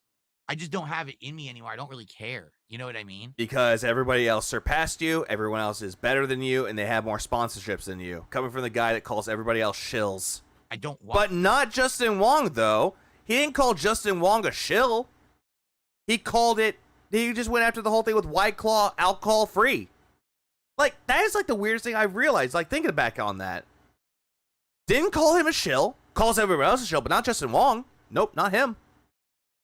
don't have it in me anymore. I don't really care. You know what I mean? Because everybody else surpassed you, everyone else is better than you, and they have more sponsorships than you. Coming from the guy that calls everybody else shills. I don't want. But not Justin Wong, though. He didn't call Justin Wong a shill. He called it, he just went after the whole thing with White Claw alcohol free. Like, that is like the weirdest thing I realized, like thinking back on that. Didn't call him a shill, calls everyone else a shill, but not Justin Wong. Nope, not him.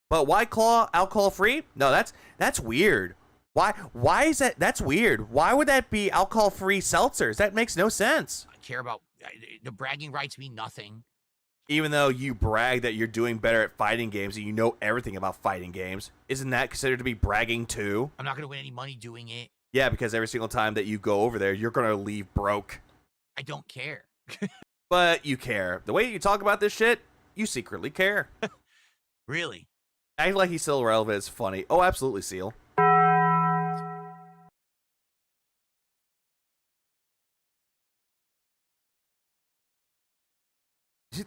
But White Claw alcohol free? No, that's weird. Why is that? That's weird. Why would that be alcohol free seltzers? That makes no sense. I care about the bragging rights mean nothing. Even though you brag that you're doing better at fighting games and you know everything about fighting games, isn't that considered to be bragging too? I'm not going to win any money doing it. Yeah, because every single time that you go over there, you're going to leave broke. I don't care. But you care. The way you talk about this shit, you secretly care. Really? Act like he's still relevant is funny. Oh, absolutely, Seal.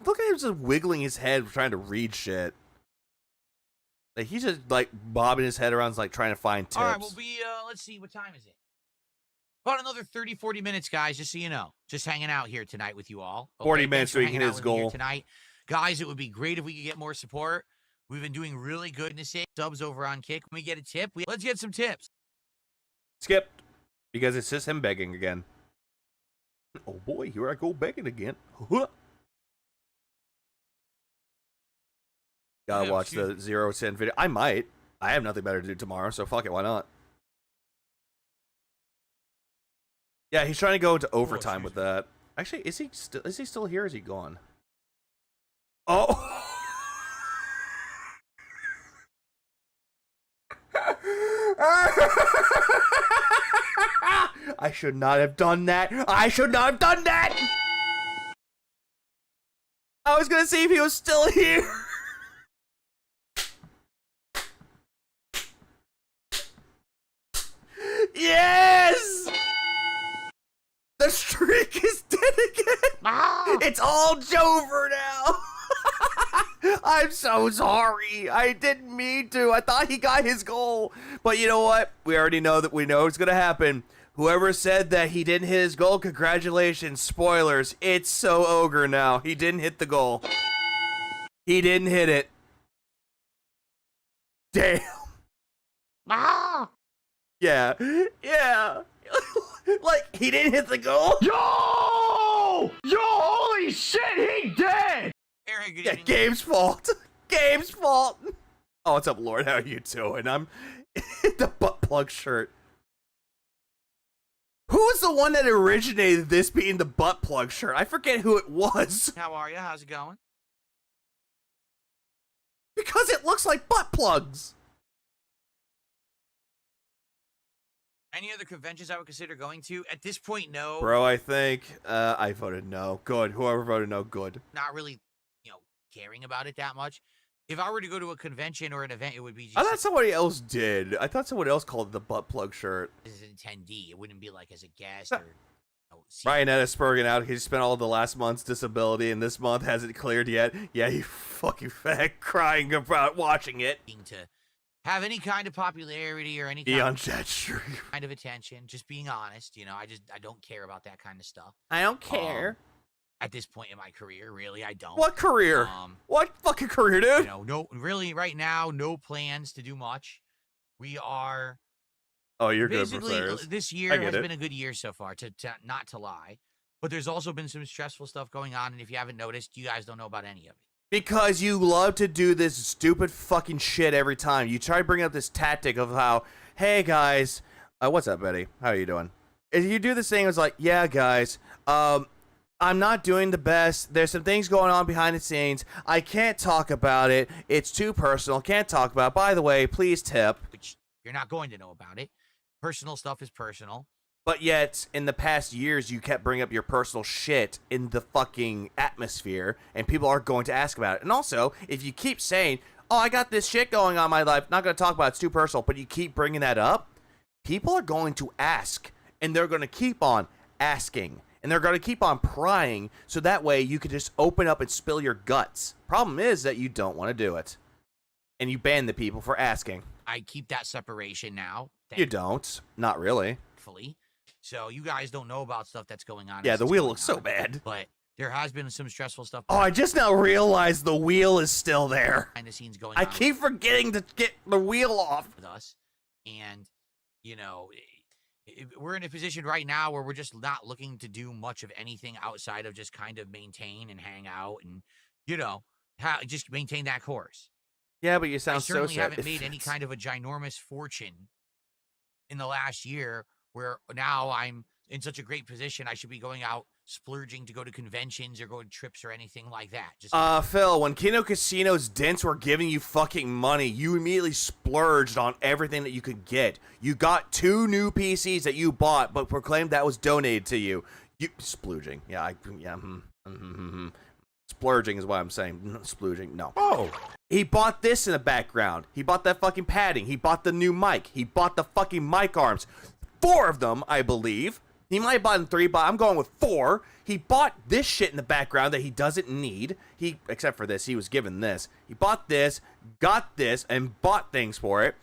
Look at him just wiggling his head trying to read shit. Like he's just like bobbing his head around like trying to find tips. All right, let's see, what time is it? About another 30, 40 minutes, guys, just so you know. Just hanging out here tonight with you all. 40 minutes so so he can hit his goal. Tonight. Guys, it would be great if we could get more support. We've been doing really good in the sake. Subs over on Kick. When we get a tip, let's get some tips. Skipped. Because it's just him begging again. Oh boy, here I go begging again. Gotta watch the 0 cent video. I might. I have nothing better to do tomorrow, so fuck it, why not? Yeah, he's trying to go into overtime with that. Actually, is he still here or is he gone? Oh. I should not have done that. I should not have done that. I was gonna see if he was still here. Yes! The streak is dead again. It's all Jover now. I'm so sorry. I didn't mean to. I thought he got his goal. But you know what? We already know that we know it's going to happen. Whoever said that he didn't hit his goal, congratulations. Spoilers. It's so ogre now. He didn't hit the goal. He didn't hit it. Damn. Yeah. Yeah. Like, he didn't hit the goal? Yo! Yo, holy shit, he dead! Eric, good Yeah, evening. Gabe's fault. Gabe's fault. Oh, what's up, Lord? How are you doing? I'm the butt plug shirt. Who was the one that originated this being the butt plug shirt? I forget who it was. How are you? How's it going? Because it looks like butt plugs. Any other conventions I would consider going to? At this point, no. Bro, I think I voted no. Good. Whoever voted no, good. Not really, caring about it that much. If I were to go to a convention or an event, it would be just I thought somebody else did. I thought someone else called it the butt plug shirt. as an attendee. It wouldn't be like as a guest or. Ryan Edisbergen out. He spent all the last month's disability, and this month hasn't cleared yet. Yeah, you fucking fag crying about watching it. To have any kind of popularity or any Be on kind chat stream. of attention. Just being honest, I don't care about that kind of stuff. I don't care. At this point in my career, really, I don't. What career? What fucking career, dude? No, really, right now, no plans to do much. We are. Oh, you're good, basically, players. this I year get has it. been a good year so far, to not to lie. But there's also been some stressful stuff going on, and if you haven't noticed, you guys don't know about any of it. Because you love to do this stupid fucking shit every time. You try to bring up this tactic of how, hey guys, what's up, Betty? How are you doing? If you do this thing, it's like, yeah, guys, I'm not doing the best. There's some things going on behind the scenes. I can't talk about it. It's too personal. Can't talk about it. By the way, please tip. Which you're not going to know about it. Personal stuff is personal. But yet, in the past years, you kept bringing up your personal shit in the fucking atmosphere, and people are going to ask about it. And also, if you keep saying, oh, I got this shit going on in my life, not going to talk about it, it's too personal, but you keep bringing that up, people are going to ask, and they're going to keep on asking, and they're going to keep on prying, so that way you can just open up and spill your guts. Problem is that you don't want to do it, and you ban the people for asking. I keep that separation now. You don't. Not really. Thankfully. So you guys don't know about stuff that's going on. Yeah, as the it's wheel going looks so on, bad. But there has been some stressful stuff. Oh, I just now realized the wheel is still there. behind the scenes going I on keep forgetting to get the wheel off. with us. And, we're in a position right now where we're just not looking to do much of anything outside of just kind of maintain and hang out and, just maintain that course. Yeah, but you I sound so certainly sad. haven't made any kind of a ginormous fortune in the last year where now I'm in such a great position. I should be going out splurging to go to conventions or go on trips or anything like that. Just Phil, when Kino Casino's dents were giving you fucking money, you immediately splurged on everything that you could get. You got 2 new PCs that you bought, but proclaimed that was donated to you. You splooging. Yeah, Splurging is what I'm saying. Splooging, no. Oh, he bought this in the background. He bought that fucking padding. He bought the new mic. He bought the fucking mic arms. 4 of them, I believe. He might have bought 3, but I'm going with 4. He bought this shit in the background that he doesn't need. Except for this, he was given this. He bought this, got this, and bought things for it.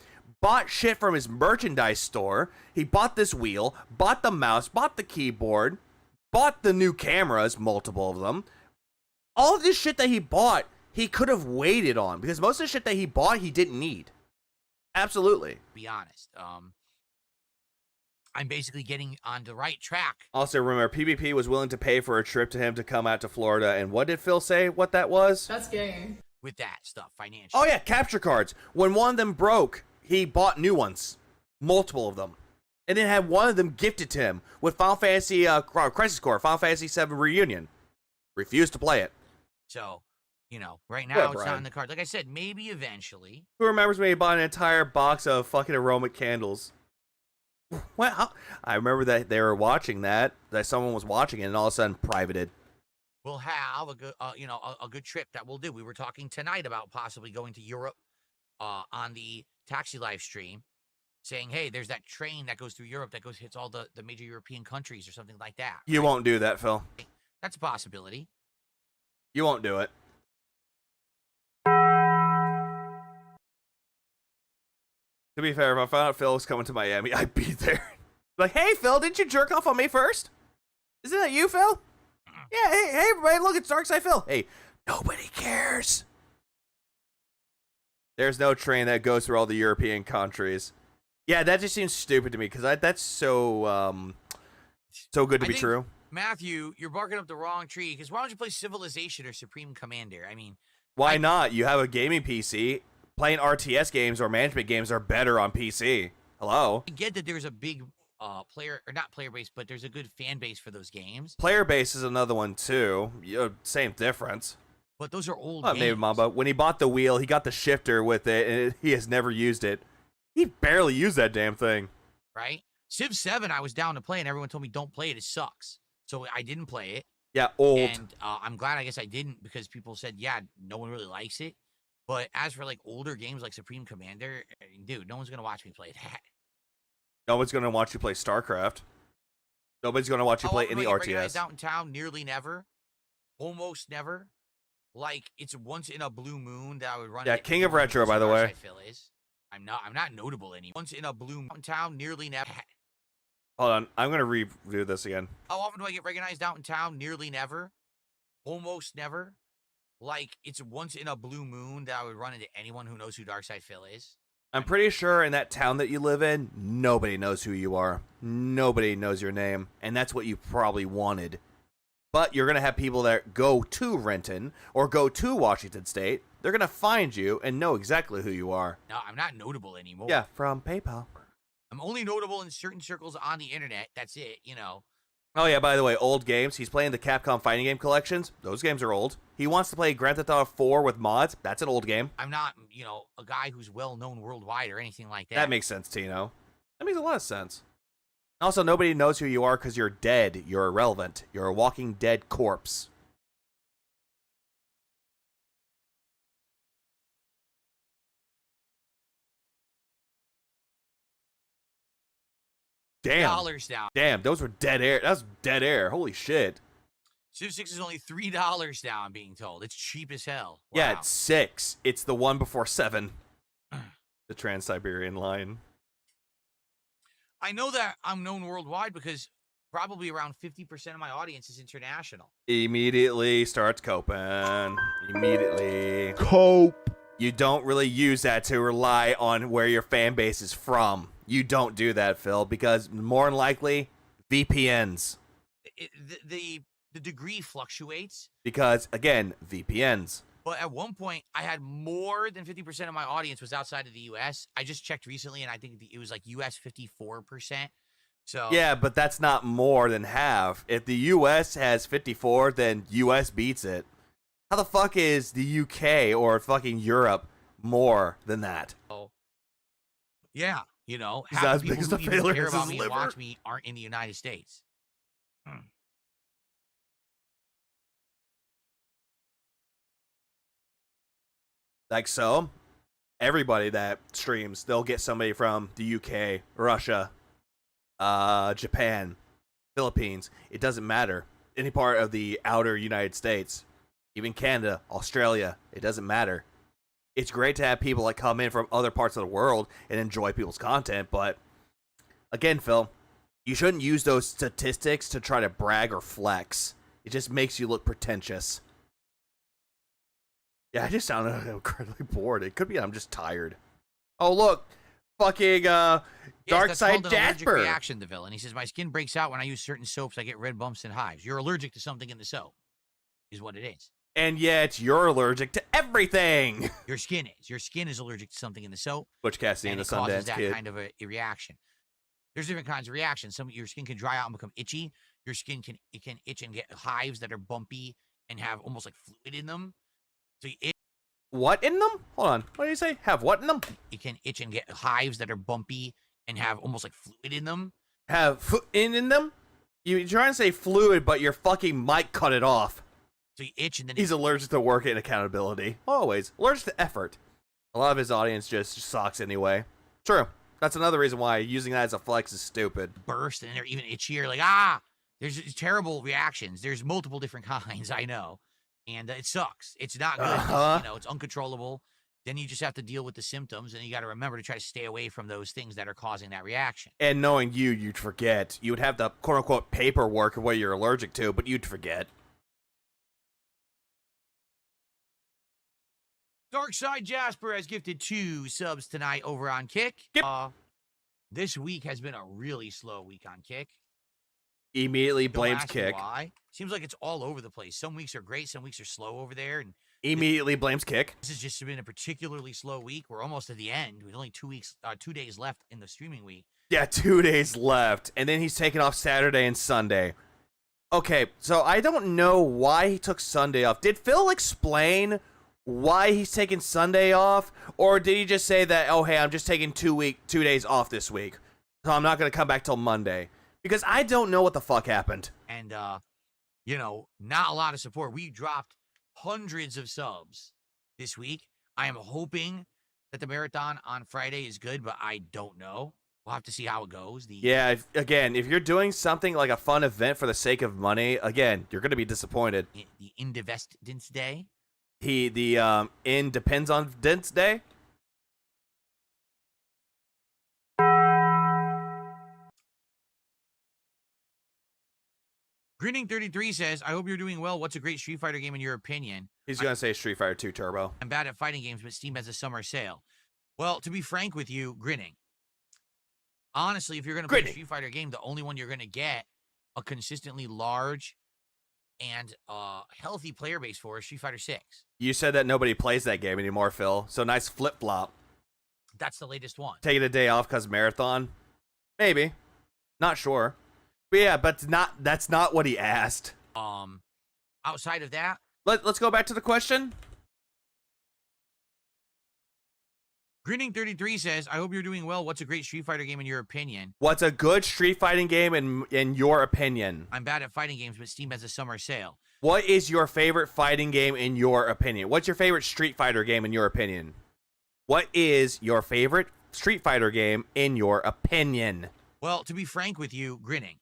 Bought shit from his merchandise store. He bought this wheel, bought the mouse, bought the keyboard, bought the new cameras, multiple of them. All of this shit that he bought, he could have waited on, because most of the shit that he bought, he didn't need. Absolutely. Be honest. I'm basically getting on the right track. Also, remember, PvP was willing to pay for a trip to him to come out to Florida, and what did Phil say what that was? That's gay. With that stuff, financially. Oh yeah, capture cards. When one of them broke, he bought new ones. Multiple of them. And then had one of them gifted to him with Final Fantasy Crisis Core, Final Fantasy VII Reunion. Refused to play it. So, you know, right Yeah, now it's Brian. not in the cards. Like I said, maybe eventually. Who remembers when he bought an entire box of fucking aromatic candles? Well, I remember that they were watching that someone was watching it, and all of a sudden privated. We'll have a good, a good trip that we'll do. We were talking tonight about possibly going to Europe on the Taxi live stream, saying, hey, there's that train that goes through Europe that hits all the major European countries or something like that. You won't do that, Phil. That's a possibility. You won't do it. To be fair, if I found out Phil was coming to Miami, I'd be there. Like, hey, Phil, didn't you jerk off on May 1st? Isn't that you, Phil? Yeah, hey, everybody, look, it's Darkside Phil. Hey, nobody cares. There's no train that goes through all the European countries. Yeah, that just seems stupid to me, because that's so good to be true. Matthew, you're barking up the wrong tree, because why don't you play Civilization or Supreme Commander? I mean... Why not? You have a gaming PC. Playing RTS games or management games are better on PC. Hello? I get that there's a big not player base, but there's a good fan base for those games. Player base is another one, too. Same difference. But those are old Maybe games. Mamba. When he bought the wheel, he got the shifter with it, and he has never used it. He barely used that damn thing. Right? Civ 7, I was down to play, and everyone told me, don't play it, it sucks. So I didn't play it. Yeah, old. And I'm glad, I guess I didn't, because people said, yeah, no one really likes it. But as for, like, older games like Supreme Commander, dude, no one's going to watch me play that. No one's going to watch you play StarCraft. Nobody's going to watch you play any RTS. Out in town, nearly never. Almost never. Like, it's once in a blue moon that I would run. Yeah, King of Retro, by the way. I'm not notable anymore. Once in a blue moon town, nearly never. Hold on, I'm going to redo this again. How often do I get recognized out in town? Nearly never. Almost never. Like, it's once in a blue moon that I would run into anyone who knows who Darkside Phil is. I'm pretty sure in that town that you live in, nobody knows who you are. Nobody knows your name, and that's what you probably wanted. But you're going to have people that go to Renton or go to Washington State. They're going to find you and know exactly who you are. No, I'm not notable anymore. Yeah, from PayPal. I'm only notable in certain circles on the internet. That's it, you know. Oh, yeah, by the way, old games. He's playing the Capcom fighting game collections. Those games are old. He wants to play Grand Theft Auto 4 with mods. That's an old game. I'm not, you know, a guy who's well-known worldwide or anything like that. That makes sense, Tino. That makes a lot of sense. Also, nobody knows who you are because you're dead. You're irrelevant. You're a walking dead corpse. Damn. $3 down. Damn, those were dead air. That's dead air. Holy shit. Civ 6 is only $3 down, I'm being told. It's cheap as hell. Wow. Yeah, it's 6. It's the one before 7. The Trans-Siberian line. I know that I'm known worldwide because probably around 50% of my audience is international. Immediately starts coping. Immediately. Cope. You don't really use that to rely on where your fan base is from. You don't do that, Phil, because more than likely, VPNs. The degree fluctuates. Because, again, VPNs. But at one point, I had more than 50% of my audience was outside of the U.S. I just checked recently, and I think it was like U.S. 54%. So Yeah, but that's not more than half. If the U.S. has 54, then U.S. beats it. How the fuck is the U.K. or fucking Europe more than that? yeah, you know, He's half not as the big people as who the even failure care as about his me and liver. watch me aren't in the United States. Like so, everybody that streams, they'll get somebody from the UK, Russia, Japan, Philippines. It doesn't matter. Any part of the outer United States, even Canada, Australia, it doesn't matter. It's great to have people that come in from other parts of the world and enjoy people's content, but again, Phil, you shouldn't use those statistics to try to brag or flex. It just makes you look pretentious. Yeah, I just sound incredibly bored. It could be I'm just tired. Oh, look. Fucking Dark Side Jasper. Reaction to villain. He says, my skin breaks out when I use certain soaps. I get red bumps and hives. You're allergic to something in the soap, is what it is. And yet you're allergic to everything. Your skin is. Your skin is allergic to something in the soap. Butch Cassidy and the Sundance that Kid. Kind of a reaction. There's different kinds of reactions. Your skin can dry out and become itchy. Your skin can itch and get hives that are bumpy and have almost like fluid in them. So what in them? Hold on. What did you say? Have what in them? It can itch and get hives that are bumpy and have almost like fluid in them. Have in them? You're trying to say fluid, but your fucking mic cut it off. So you itch and then he's allergic to work and accountability. Always. Allergic to effort. A lot of his audience just sucks anyway. True. That's another reason why using that as a flex is stupid. Burst and they're even itchier. Like, there's terrible reactions. There's multiple different kinds, I know. And it sucks. It's not good. You know, it's uncontrollable. Then you just have to deal with the symptoms, and you got to remember to try to stay away from those things that are causing that reaction. And knowing you'd forget. You would have the quote-unquote paperwork of what you're allergic to, but you'd forget. Darkside Jasper has gifted 2 subs tonight over on Kick. Yep. This week has been a really slow week on Kick. Immediately blames Kick. Why? Seems like it's all over the place. Some weeks are great, some weeks are slow over there, and immediately blames Kick. This has just been a particularly slow week. We're almost at the end. With only 2 days left in the streaming week. Yeah, 2 days left, and then he's taking off Saturday and Sunday. Okay, so I don't know why he took Sunday off. Did Phil explain why he's taking Sunday off, or did he just say that, oh hey, I'm just taking 2 days off this week, so I'm not gonna come back till Monday? Because I don't know what the fuck happened. And, you know, not a lot of support. We dropped hundreds of subs this week. I am hoping that the marathon on Friday is good, but I don't know. We'll have to see how it goes. Yeah, if you're doing something like a fun event for the sake of money, again, you're going to be disappointed. The Independence Day? The Depends on Dence Day? Grinning33 says, I hope you're doing well. What's a great Street Fighter game in your opinion? He's going to say Street Fighter 2 Turbo. I'm bad at fighting games, but Steam has a summer sale. Well, to be frank with you, Grinning. Honestly, if you're going to play a Street Fighter game, the only one you're going to get a consistently large and healthy player base for is Street Fighter 6. You said that nobody plays that game anymore, Phil. So nice flip-flop. That's the latest one. Taking a day off because marathon? Maybe. Not sure. But yeah, but that's not what he asked. Outside of that, let's go back to the question. Grinning33 says, I hope you're doing well. What's a great Street Fighter game in your opinion? What's a good Street Fighting game in your opinion? I'm bad at fighting games, but Steam has a summer sale. What is your favorite fighting game in your opinion? What's your favorite Street Fighter game in your opinion? What is your favorite Street Fighter game in your opinion? Well, to be frank with you, Grinning.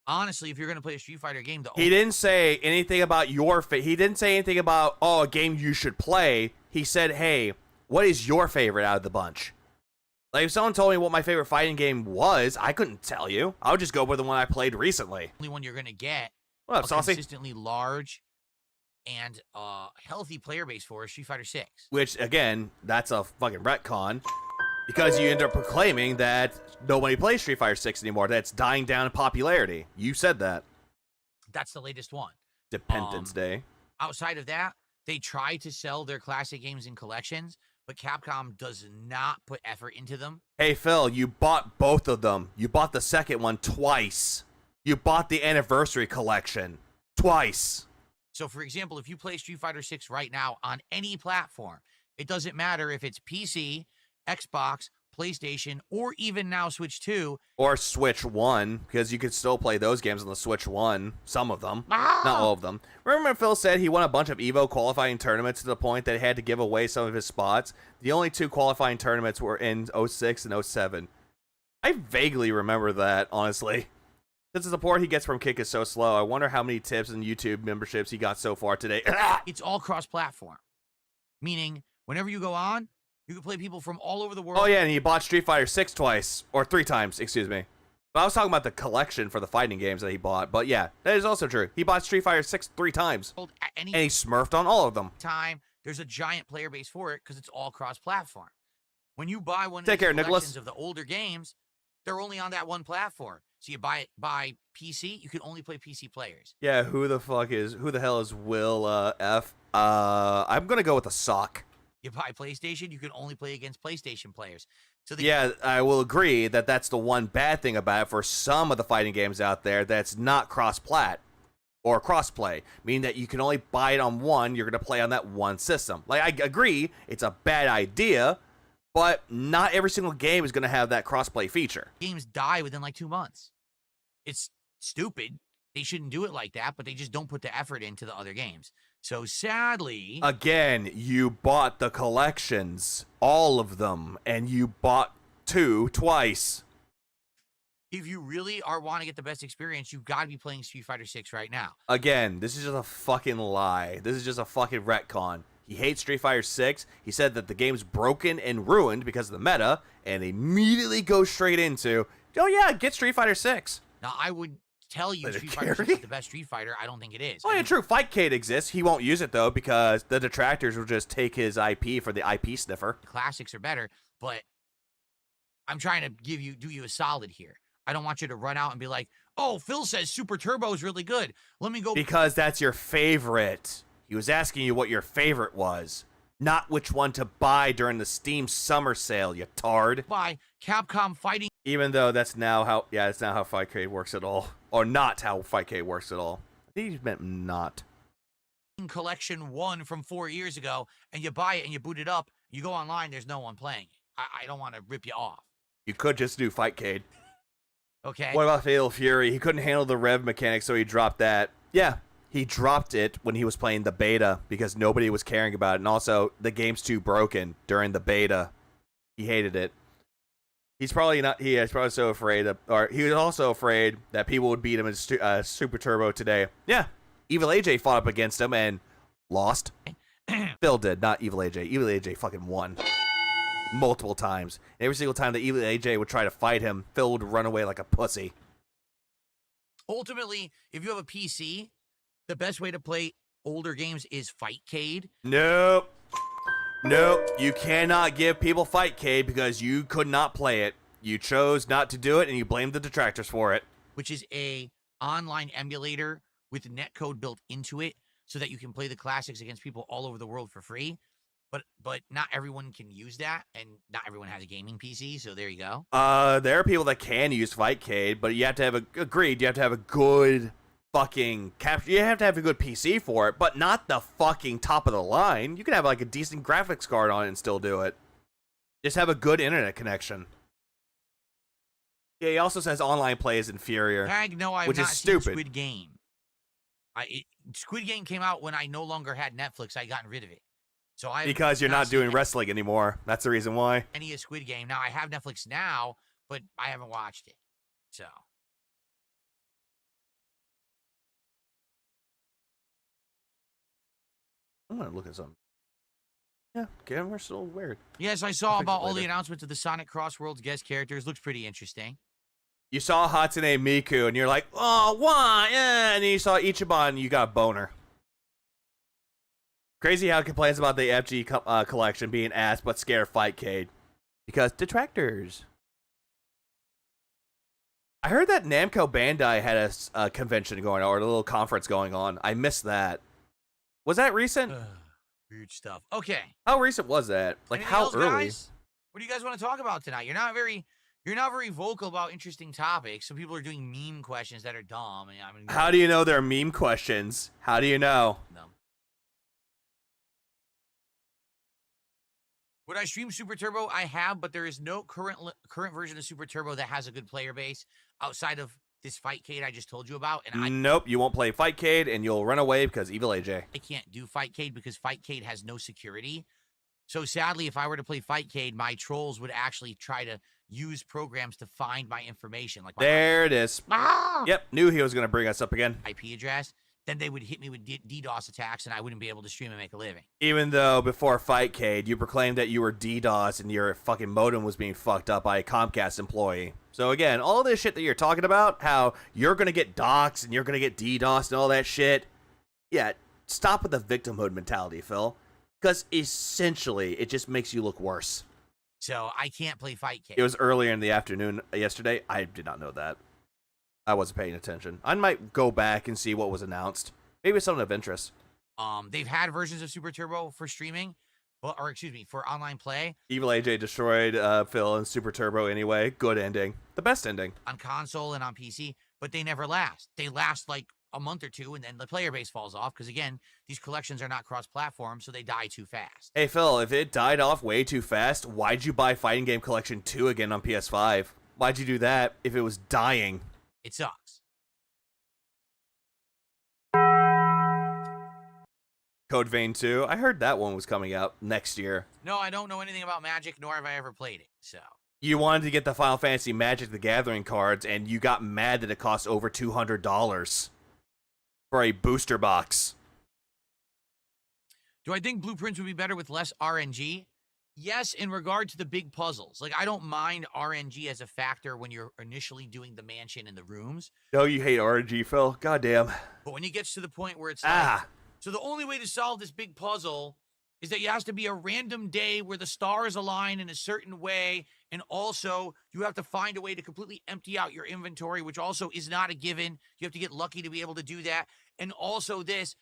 Honestly, if you're going to play a Street Fighter game, he didn't say anything about he didn't say anything about, a game you should play. He said, hey, what is your favorite out of the bunch? Like, if someone told me what my favorite fighting game was, I couldn't tell you. I would just go with the one I played recently. The only one you're going to get what up, Saucy? Consistently large and healthy player base for is Street Fighter 6. Which, again, that's a fucking retcon. Because you end up proclaiming that nobody plays Street Fighter 6 anymore. That's dying down in popularity. You said that. That's the latest one. Dependence Day. Outside of that, they try to sell their classic games in collections, but Capcom does not put effort into them. Hey, Phil, you bought both of them. You bought the second one twice. You bought the Anniversary Collection twice. So, for example, if you play Street Fighter 6 right now on any platform, it doesn't matter if it's PC, Xbox, PlayStation, or even now Switch 2. Or Switch 1, because you could still play those games on the Switch 1. Some of them. Not all of them. Remember when Phil said he won a bunch of EVO qualifying tournaments to the point that he had to give away some of his spots? The only 2 qualifying tournaments were in 06 and 07. I vaguely remember that, honestly. Since the support he gets from Kick is so slow, I wonder how many tips and YouTube memberships he got so far today. It's all cross-platform. Meaning, whenever you go on, you can play people from all over the world. Oh yeah, and he bought Street Fighter 6 twice. Or 3 times, excuse me. But I was talking about the collection for the fighting games that he bought. But yeah, that is also true. He bought Street Fighter 6 3 times. At any And he smurfed on all of them. time, there's a giant player base for it because it's all cross-platform. When you buy one of Take these care, Nicholas. collections of the older games, they're only on that one platform. So you buy PC, you can only play PC players. Yeah, who the hell is Will F? I'm gonna go with a sock. You buy PlayStation, you can only play against PlayStation players. So Yeah, I will agree that that's the one bad thing about it for some of the fighting games out there that's not cross-plat or cross-play, meaning that you can only buy it on one, you're going to play on that one system. Like, I agree, it's a bad idea, but not every single game is going to have that cross-play feature. games die within like 2 months. It's stupid. They shouldn't do it like that, but they just don't put the effort into the other games. So sadly, Again, you bought the collections, all of them, and you bought 2 twice. if you really want to get the best experience, you've got to be playing Street Fighter 6 right now. Again, this is just a fucking lie. This is just a fucking retcon. He hates Street Fighter 6. He said that the game's broken and ruined because of the meta, and immediately goes straight into, oh yeah, get Street Fighter 6. Now, I would tell you Let it Street Fighter 6 carry? is the best Street Fighter. I don't think it is. Oh I yeah, think true. Fightcade exists. He won't use it though because the detractors will just take his IP for the IP sniffer. the classics are better, but I'm trying to do you a solid here. I don't want you to run out and be like, oh, Phil says Super Turbo is really good. Let me go Because that's your favorite. He was asking you what your favorite was, not which one to buy during the Steam summer sale, you tard. buy Capcom Fighting Even though that's now how Fightcade works at all. Or not how Fightcade works at all. I think he meant not. Collection 1 from 4 years ago, and you buy it and you boot it up, you go online, there's no one playing it. I don't want to rip you off. You could just do Fightcade. Okay? What about Fatal Fury? He couldn't handle the rev mechanic, so he dropped that. Yeah, he dropped it when he was playing the beta because nobody was caring about it. And also, the game's too broken during the beta. He hated it. He's probably not. He is probably so afraid of, or he was also afraid that people would beat him in Super Turbo today. Yeah, Evil AJ fought up against him and lost. Phil did, not Evil AJ. Evil AJ fucking won multiple times. And every single time that Evil AJ would try to fight him, Phil would run away like a pussy. Ultimately, if you have a PC, the best way to play older games is Fightcade. Nope. Nope. You cannot give people Fightcade because you could not play it. You chose not to do it, and you blamed the detractors for it. Which is a online emulator with netcode built into it so that you can play the classics against people all over the world for free. But not everyone can use that, and not everyone has a gaming PC, so there you go. There are people that can use Fightcade, but you have to have you have to have a good fucking you have to have a good PC for it, but not the fucking top of the line. You can have like a decent graphics card on it and still do it. Just have a good internet connection. Yeah, he also says online play is inferior. Tag, no, I have which not is seen stupid. Squid Game. Squid Game came out when I no longer had Netflix. I gotten rid of it. So I Because you're not seen doing wrestling anymore. That's the reason why. any of Squid Game. Now I have Netflix now, but I haven't watched it. So I'm gonna look at something. Yeah, camera's still weird. yes, I saw fix it about all the later. announcements of the Sonic Crossworlds guest characters. Looks pretty interesting. You saw Hatsune Miku and you're like, oh, why? And then you saw Ichiban and you got a boner. Crazy how it complains about the FG collection being ass but scared of Fightcade. Because detractors. I heard that Namco Bandai had a convention going on, or a little conference going on. I missed that. Was that recent? Weird stuff. Okay. How recent was that? Like, Anything how else, early? guys? What do you guys want to talk about tonight? You're not very vocal about interesting topics. Some people are doing meme questions that are dumb. And I'm How do you know they're meme questions? How do you know? them. Would I stream Super Turbo? I have, but there is no current version of Super Turbo that has a good player base outside of this Fightcade I just told you about. And Nope, you won't play Fightcade, and you'll run away because Evil AJ. I can't do Fightcade because Fightcade has no security. So sadly, if I were to play Fightcade, my trolls would actually try to use programs to find my information. Like There it is. Yep, knew he was going to bring us up again. IP address. Then they would hit me with DDoS attacks, and I wouldn't be able to stream and make a living. Even though before Fightcade, you proclaimed that you were DDoS and your fucking modem was being fucked up by a Comcast employee. So again, all this shit that you're talking about, how you're going to get doxxed and you're going to get DDoS and all that shit. Yeah, stop with the victimhood mentality, Phil. Because essentially, it just makes you look worse. So I can't play Fightcade. It was earlier in the afternoon yesterday. I did not know that. I wasn't paying attention. I might go back and see what was announced. Maybe it's something of interest. They've had versions of Super Turbo for streaming, for online play. Evil AJ destroyed Phil and Super Turbo anyway. Good ending. The best ending. On console and on PC, but they never last. They last like a month or two, and then the player base falls off because, again, these collections are not cross-platform, so they die too fast. Hey, Phil, if it died off way too fast, why'd you buy Fighting Game Collection 2 again on PS5? Why'd you do that if it was dying? It sucks. Code Vein 2, I heard that one was coming out next year. No, I don't know anything about Magic, nor have I ever played it, so. You wanted to get the Final Fantasy Magic the Gathering cards, and you got mad that it cost over $200 for a booster box. Do I think Blueprints would be better with less RNG? Yes, in regard to the big puzzles. Like, I don't mind RNG as a factor when you're initially doing the mansion and the rooms. No, you hate RNG, Phil. Goddamn. But when it gets to the point where it's like, so the only way to solve this big puzzle is that it has to be a random day where the stars align in a certain way, and also you have to find a way to completely empty out your inventory, which also is not a given. You have to get lucky to be able to do that. And also that's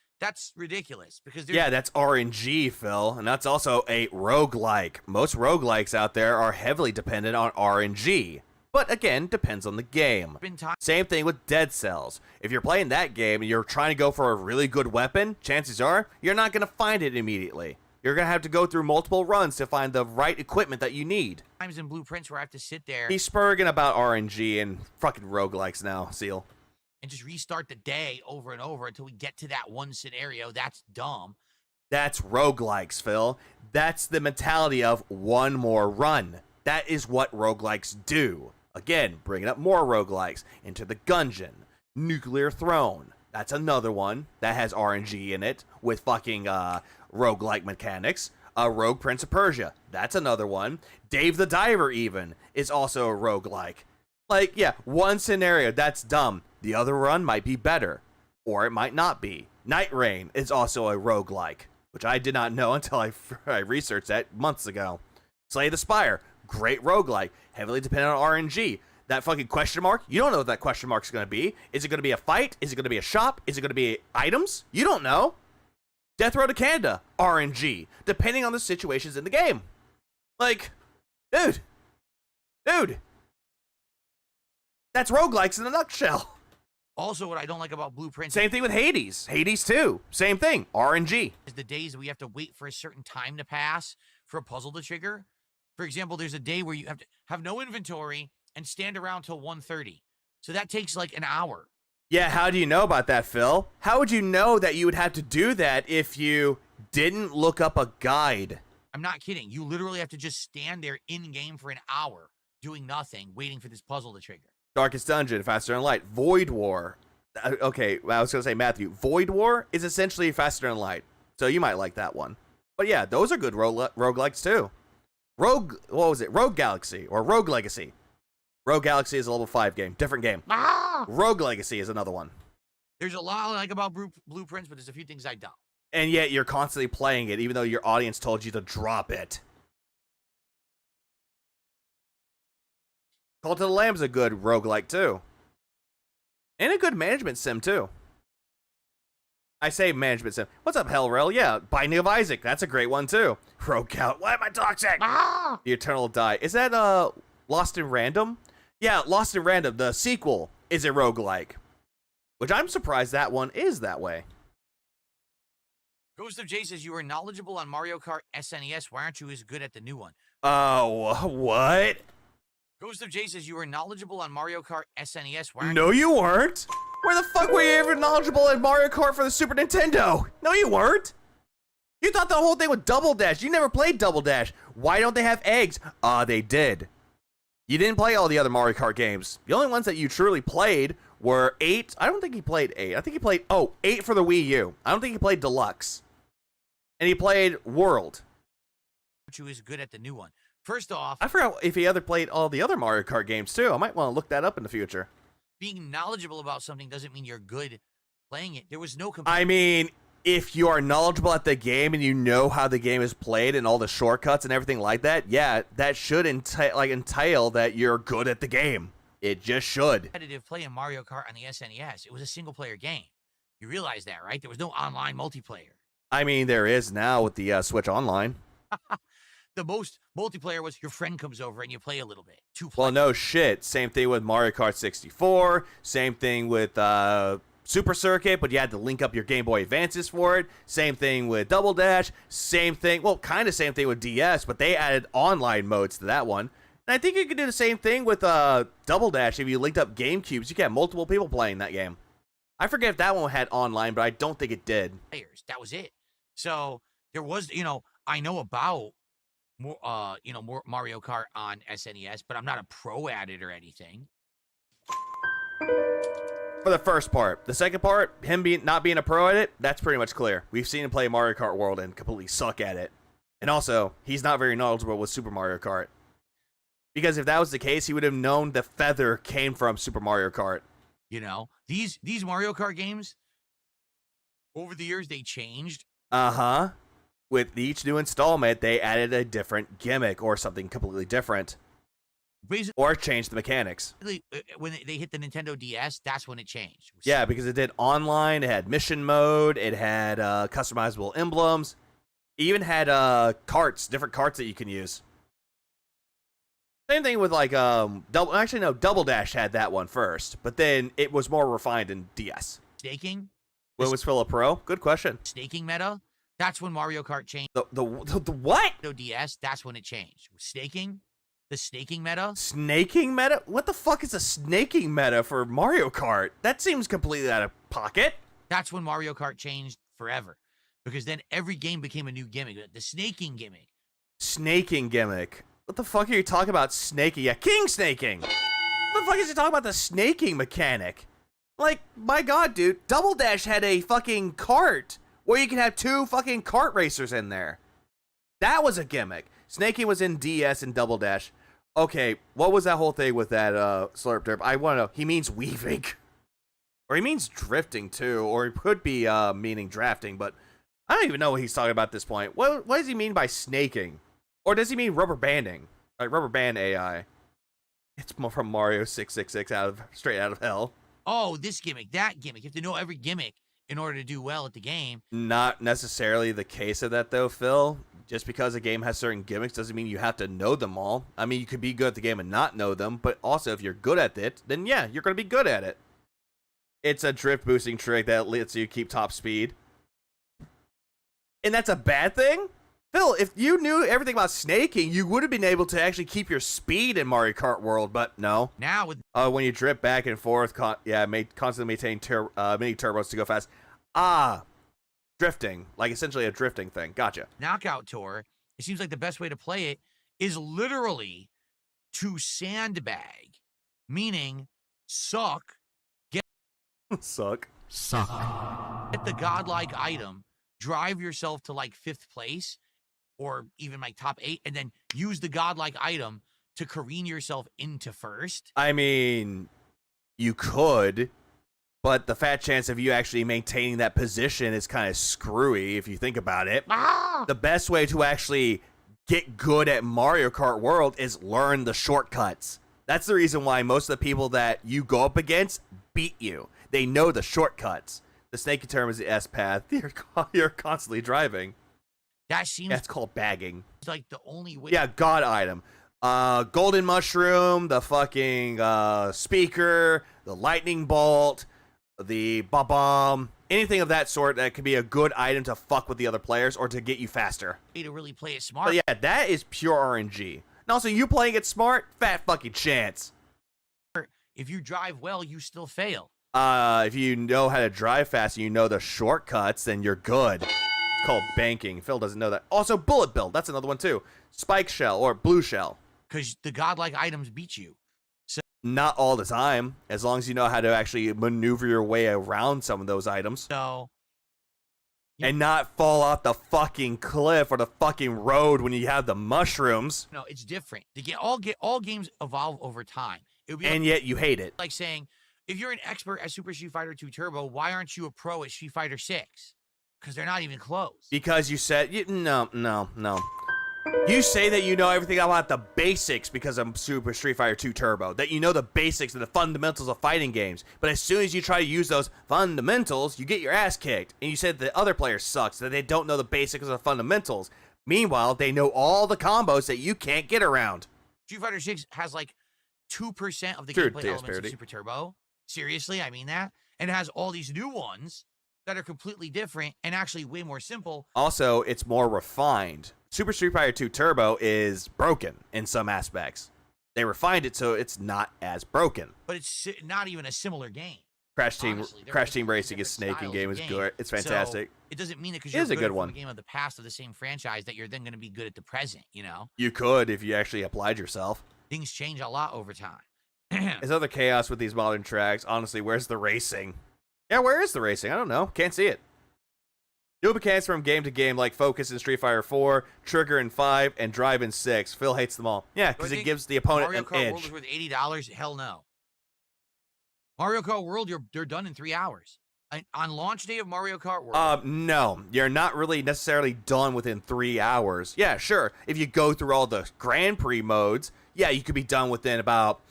ridiculous because yeah, that's RNG, Phil, and that's also a roguelike. Most roguelikes out there are heavily dependent on RNG. But again, depends on the game. Same thing with Dead Cells. If you're playing that game and you're trying to go for a really good weapon, chances are you're not going to find it immediately. You're going to have to go through multiple runs to find the right equipment that you need. Times in Blueprints where I have to sit there. He's spurring about RNG and fucking roguelikes now, Seal. And just restart the day over and over until we get to that one scenario. That's dumb. That's roguelikes, Phil. That's the mentality of one more run. That is what roguelikes do. Again, bringing up more roguelikes. Into the Gungeon. Nuclear Throne. That's another one that has RNG in it with fucking roguelike mechanics. Rogue Prince of Persia. That's another one. Dave the Diver even is also a roguelike. Like, yeah, one scenario, that's dumb. The other run might be better. Or it might not be. Night Rain is also a roguelike, which I did not know until I researched that months ago. Slay the Spire. Great roguelike. Heavily dependent on RNG. That fucking question mark, you don't know what that question mark is going to be. Is it going to be a fight? Is it going to be a shop? Is it going to be items? You don't know. Death Road to Canada. RNG. Depending on the situations in the game. Like, dude. That's roguelikes in a nutshell. Also, what I don't like about Blueprints. Same thing with Hades. Hades 2. Same thing. RNG. Is the days that we have to wait for a certain time to pass for a puzzle to trigger. For example, there's a day where you have to have no inventory and stand around till 1:30. So that takes like an hour. Yeah, how do you know about that, Phil? How would you know that you would have to do that if you didn't look up a guide? I'm not kidding. You literally have to just stand there in-game for an hour doing nothing, waiting for this puzzle to trigger. Darkest Dungeon, Faster Than Light, Void War. Okay, I was going to say, Matthew, Void War is essentially Faster Than Light, so you might like that one. But yeah, those are good roguelikes too. Rogue Galaxy, or Rogue Legacy. Rogue Galaxy is a level 5 game, different game. Rogue Legacy is another one. There's a lot I like about Blueprints, but there's a few things I don't. And yet you're constantly playing it, even though your audience told you to drop it. Cult of the Lamb's a good roguelike too. And a good management sim too. I say management sim. What's up, Hellrail? Yeah, Binding of Isaac. That's a great one too. Rogue Count. Why am I toxic? The Eternal Die. Is that Lost in Random? Yeah, Lost in Random, the sequel, is a roguelike. Which I'm surprised that one is that way. Ghost of Jay says you are knowledgeable on Mario Kart SNES. Why aren't you as good at the new one? Oh, what? Ghost of Jay says you are knowledgeable on Mario Kart SNES. Why aren't No, you weren't. Where the fuck were you ever knowledgeable at Mario Kart for the Super Nintendo? No, you weren't. You thought the whole thing was Double Dash. You never played Double Dash. Why don't they have eggs? They did. You didn't play all the other Mario Kart games. The only ones that you truly played were 8. I don't think he played 8. I think he played, 8 for the Wii U. I don't think he played Deluxe. And he played World. you as good at the new one? First off, I forgot if he ever played all the other Mario Kart games too. I might want to look that up in the future. being knowledgeable about something doesn't mean you're good playing it. There was no I mean, if you are knowledgeable at the game and you know how the game is played and all the shortcuts and everything like that, yeah, that should entail that you're good at the game. It just should. competitive play in Mario Kart on the SNES. It was a single player game. You realize that, right? There was no online multiplayer. I mean, there is now with the Switch Online. The most multiplayer was your friend comes over and you play a little bit. Well, no shit. Same thing with Mario Kart 64. Same thing with Super Circuit, but you had to link up your Game Boy Advances for it. Same thing with Double Dash. Same thing, well, kind of same thing with DS, but they added online modes to that one. And I think you could do the same thing with Double Dash. If you linked up GameCubes, you could have multiple people playing that game. I forget if that one had online, but I don't think it did. Players. That was it. So there was, I know about more, more Mario Kart on SNES, but I'm not a pro at it or anything. For the first part. The second part, him not being a pro at it, that's pretty much clear. We've seen him play Mario Kart World and completely suck at it. And also, he's not very knowledgeable with Super Mario Kart. Because if that was the case, he would have known the feather came from Super Mario Kart. These Mario Kart games, over the years, they changed. Uh-huh. With each new installment, they added a different gimmick or something completely different. Basically, Or changed the mechanics. when they hit the Nintendo DS, that's when it changed. Yeah, because it did online, it had mission mode, it had customizable emblems, it even had different carts that you can use. Same thing with Double Dash had that one first, but then it was more refined in DS. Staking? When was Phil a pro? Good question. Staking meta? That's when Mario Kart changed. The what? Nintendo DS, that's when it changed. Staking? The snaking meta? Snaking meta? What the fuck is a snaking meta for Mario Kart? That seems completely out of pocket. That's when Mario Kart changed forever. Because then every game became a new gimmick. The snaking gimmick. Snaking gimmick. What the fuck are you talking about snaking? Yeah, king snaking. What the fuck is he talking about the snaking mechanic? Like, my god, dude. Double Dash had a fucking cart where you can have 2 fucking kart racers in there. That was a gimmick. Snaking was in DS and Double Dash. Okay, what was that whole thing with that slurp derp? I want to know. He means weaving. Or he means drifting too, or he could be meaning drafting, but I don't even know what he's talking about at this point. What does he mean by snaking? Or does he mean rubber banding? Like rubber band AI. It's more from Mario 666 straight out of hell. Oh, this gimmick, that gimmick. You have to know every gimmick in order to do well at the game. Not necessarily the case of that though, Phil. Just because a game has certain gimmicks doesn't mean you have to know them all. I mean, you could be good at the game and not know them, but also if you're good at it, then yeah, you're going to be good at it. It's a drift boosting trick that lets you keep top speed. And that's a bad thing? Phil, if you knew everything about snaking, you would have been able to actually keep your speed in Mario Kart World, but no. Now with When you drift back and forth, constantly maintain mini turbos to go fast. Drifting, like essentially a drifting thing. Gotcha. Knockout Tour, it seems like the best way to play it is literally to sandbag, meaning suck, Suck. get the godlike item, drive yourself to like 5th place or even like top 8, and then use the godlike item to careen yourself into 1st. I mean, you could, but the fat chance of you actually maintaining that position is kind of screwy if you think about it. The best way to actually get good at Mario Kart World is learn the shortcuts. That's the reason why most of the people that you go up against beat you. They know the shortcuts. The snake term is the S path. You're constantly driving. That seems That's called bagging. like the only way. Yeah, god item. Golden mushroom, the fucking speaker, the lightning bolt, the bomb. anything of that sort that could be a good item to fuck with the other players or to get you faster. To really play it smart. But yeah, that is pure RNG. And also, you playing it smart, fat fucking chance. If you drive well, you still fail. If you know how to drive fast and you know the shortcuts, then you're good. It's called banking. Phil doesn't know that. Also, bullet bill. That's another one too. Spike shell or blue shell. Because the godlike items beat you. Not all the time, as long as you know how to actually maneuver your way around some of those items. So, And not fall off the fucking cliff or the fucking road when you have the mushrooms. no, it's different. All games evolve over time. It would be And yet you hate it. like saying, if you're an expert at Super Street Fighter 2 Turbo, why aren't you a pro at Street Fighter 6? Because they're not even close. Because you said, no. You say that you know everything about the basics because of Super Street Fighter 2 Turbo. That you know the basics and the fundamentals of fighting games. But as soon as you try to use those fundamentals, you get your ass kicked. And you said the other player sucks, that they don't know the basics of the fundamentals. Meanwhile, they know all the combos that you can't get around. Street Fighter 6 has like 2% of the True, gameplay DS elements parody. of Super Turbo. Seriously, I mean that. And it has all these new ones that are completely different and actually way more simple. Also, it's more refined. Super Street Fighter 2 Turbo is broken in some aspects. They refined it so it's not as broken. But it's not even a similar game. Crash Team Honestly, they're Crash just Team Racing different is snake in styles game of is game. good. It's So, fantastic. it doesn't mean that because It you're is a good good from one. a game of the past of the same franchise that you're then going to be good at the present, you know? You could if you actually applied yourself. Things change a lot over time. There's other chaos with these modern tracks. Honestly, where's the racing? Yeah, where is the racing? I don't know. Can't see it. New mechanics from game to game, like Focus in Street Fighter 4, Trigger in 5, and Drive in 6. Phil hates them all. Yeah, because it gives the opponent Mario an Kart World edge. is worth $80? Hell no. Mario Kart World, they're done in 3 hours. On launch day of Mario Kart World. No, you're not really necessarily done within 3 hours. Yeah, sure. If you go through all the Grand Prix modes, yeah, you could be done within about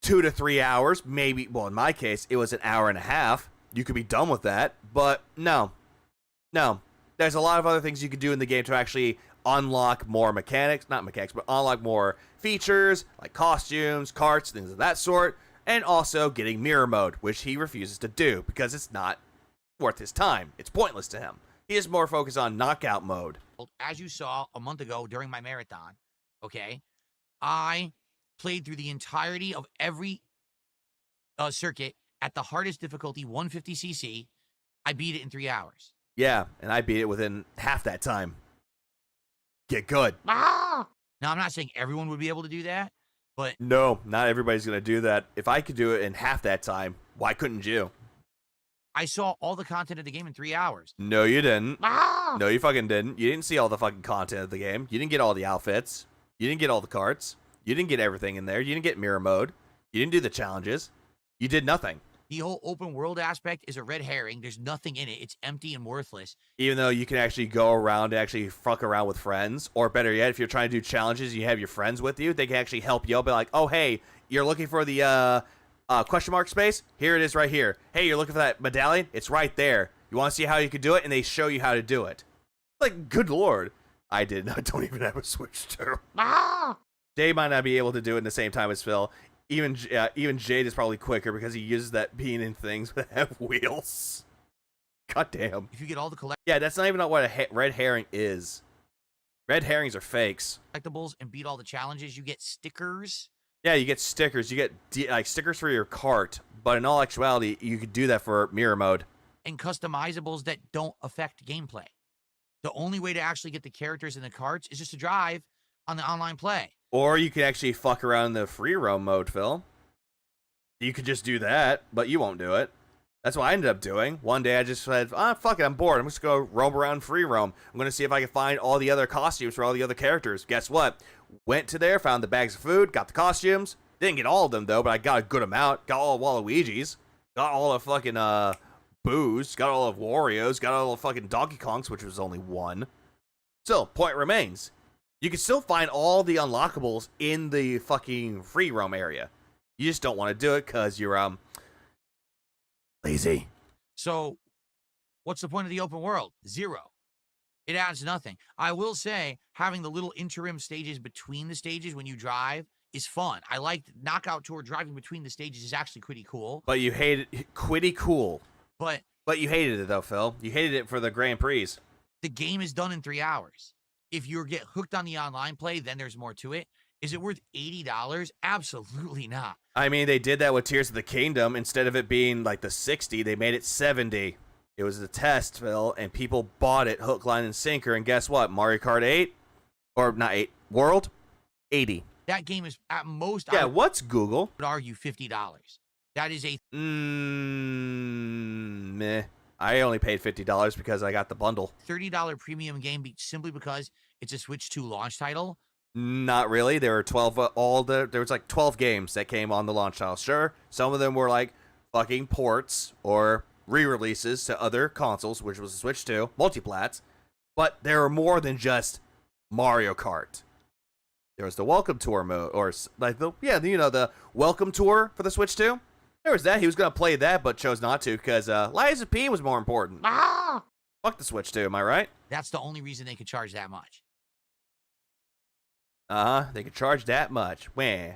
2 to 3 hours. Maybe, well, in my case, it was an hour and a half. You could be done with that, but no. There's a lot of other things you could do in the game to actually unlock more mechanics, not mechanics, but unlock more features, like costumes, carts, things of that sort. And also getting mirror mode, which he refuses to do because it's not worth his time. It's pointless to him. He is more focused on knockout mode. As you saw a month ago during my marathon, okay, I played through the entirety of every circuit at the hardest difficulty, 150cc. I beat it in 3 hours. Yeah, and I beat it within half that time. Get good. Now, I'm not saying everyone would be able to do that, but No, not everybody's going to do that. If I could do it in half that time, why couldn't you? I saw all the content of the game in 3 hours. No, you didn't. No, you fucking didn't. You didn't see all the fucking content of the game. You didn't get all the outfits. You didn't get all the carts. You didn't get everything in there. You didn't get mirror mode. You didn't do the challenges. You did nothing. The whole open world aspect is a red herring. There's nothing in it. It's empty and worthless. Even though you can actually go around and actually fuck around with friends. Or better yet, if you're trying to do challenges and you have your friends with you, they can actually help you out. Be like, oh, hey, you're looking for the question mark space? Here it is right here. Hey, you're looking for that medallion? It's right there. You want to see how you can do it? And they show you how to do it. Like, good lord. I don't even have a Switch 2. Jay might not be able to do it in the same time as Phil. Even Jade is probably quicker because he uses that bean in things that have wheels. God damn. If you get all the Yeah, that's not even what a red herring is. Red herrings are fakes. collectibles and beat all the challenges, you get stickers. Yeah, you get stickers. You get like stickers for your cart. But in all actuality, you could do that for mirror mode. And customizables that don't affect gameplay. The only way to actually get the characters in the carts is just to drive on the online play. Or you could actually fuck around in the free roam mode, Phil. You could just do that, but you won't do it. That's what I ended up doing. One day I just said, fuck it, I'm bored. I'm just going to roam around free roam. I'm going to see if I can find all the other costumes for all the other characters. Guess what? Went to there, found the bags of food, got the costumes. Didn't get all of them, though, but I got a good amount. Got all of Waluigi's. Got all of fucking Boo's. Got all of Wario's. Got all of fucking Donkey Kong's, which was only one. Still, point remains. You can still find all the unlockables in the fucking free roam area. You just don't want to do it because you're, lazy. So, what's the point of the open world? Zero. It adds nothing. I will say, having the little interim stages between the stages when you drive is fun. I like Knockout Tour driving between the stages is actually pretty cool. But you hate it. Quitty cool. But But you hated it though, Phil. You hated it for the Grand Prix. The game is done in 3 hours. If you get hooked on the online play, then there's more to it. Is it worth $80? Absolutely not. I mean, they did that with Tears of the Kingdom. Instead of it being like the 60, they made it 70. It was a test, Phil, and people bought it hook, line, and sinker. And guess what? Mario Kart 8, or not 8, World, 80. That game is at most, Yeah, I what's Google? would argue $50. That is a Meh. I only paid $50 because I got the bundle. $30 premium game simply because it's a Switch 2 launch title. Not really. There were 12 there was like 12 games that came on the launch title. Sure, some of them were like fucking ports or re-releases to other consoles, which was the Switch 2, multiplats, but there were more than just Mario Kart. There was the Welcome Tour mode, or like the Welcome Tour for the Switch 2. There was that. He was gonna play that, but chose not to because Liza P was more important. Ah! Fuck the Switch 2, am I right? That's the only reason they could charge that much. They could charge that much. Wah.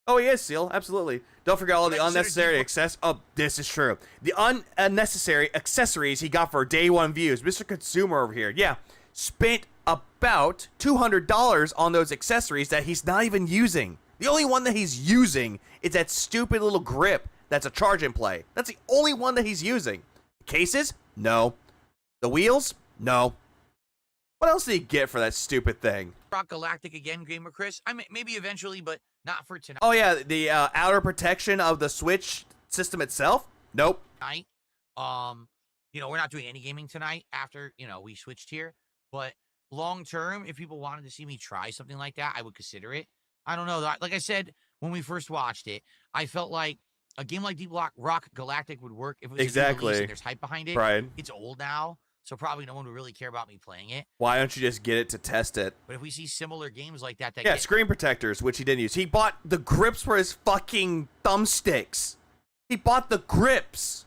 Oh, he is, Seal. Absolutely. Don't forget all the unnecessary access. Oh, this is true. The unnecessary accessories he got for day one views. Mr. Consumer over here. Yeah. Spent about $200 on those accessories that he's not even using. The only one that he's using is that stupid little grip that's a charge and play. That's the only one that he's using. The cases? No. The wheels? No. What else did he get for that stupid thing? Rock Galactic again, Gamer Chris. I mean, maybe eventually, but not for tonight. Oh, yeah, the outer protection of the Switch system itself? Nope. We're not doing any gaming tonight after, we switched here. But long term, if people wanted to see me try something like that, I would consider it. I don't know. Like I said, when we first watched it, I felt like a game like Deep Rock Galactic would work if it was exactly. A new release and there's hype behind it. Right. It's old now, so probably no one would really care about me playing it. Why don't you just get it to test it? But if we see similar games like that, yeah, screen protectors, which he didn't use. He bought the grips for his fucking thumbsticks. He bought the grips.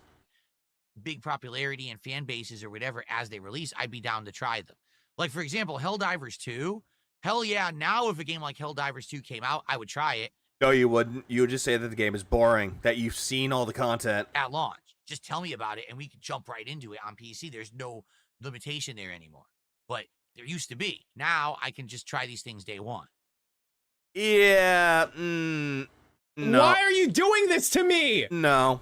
Big popularity and fan bases or whatever as they release, I'd be down to try them. Like, for example, Helldivers 2. Hell yeah, now if a game like Helldivers 2 came out, I would try it. No, you wouldn't. You would just say that the game is boring, that you've seen all the content. At launch. Just tell me about it, and we can jump right into it on PC. There's no limitation there anymore. But there used to be. Now, I can just try these things day one. Yeah, no. Why are you doing this to me? No.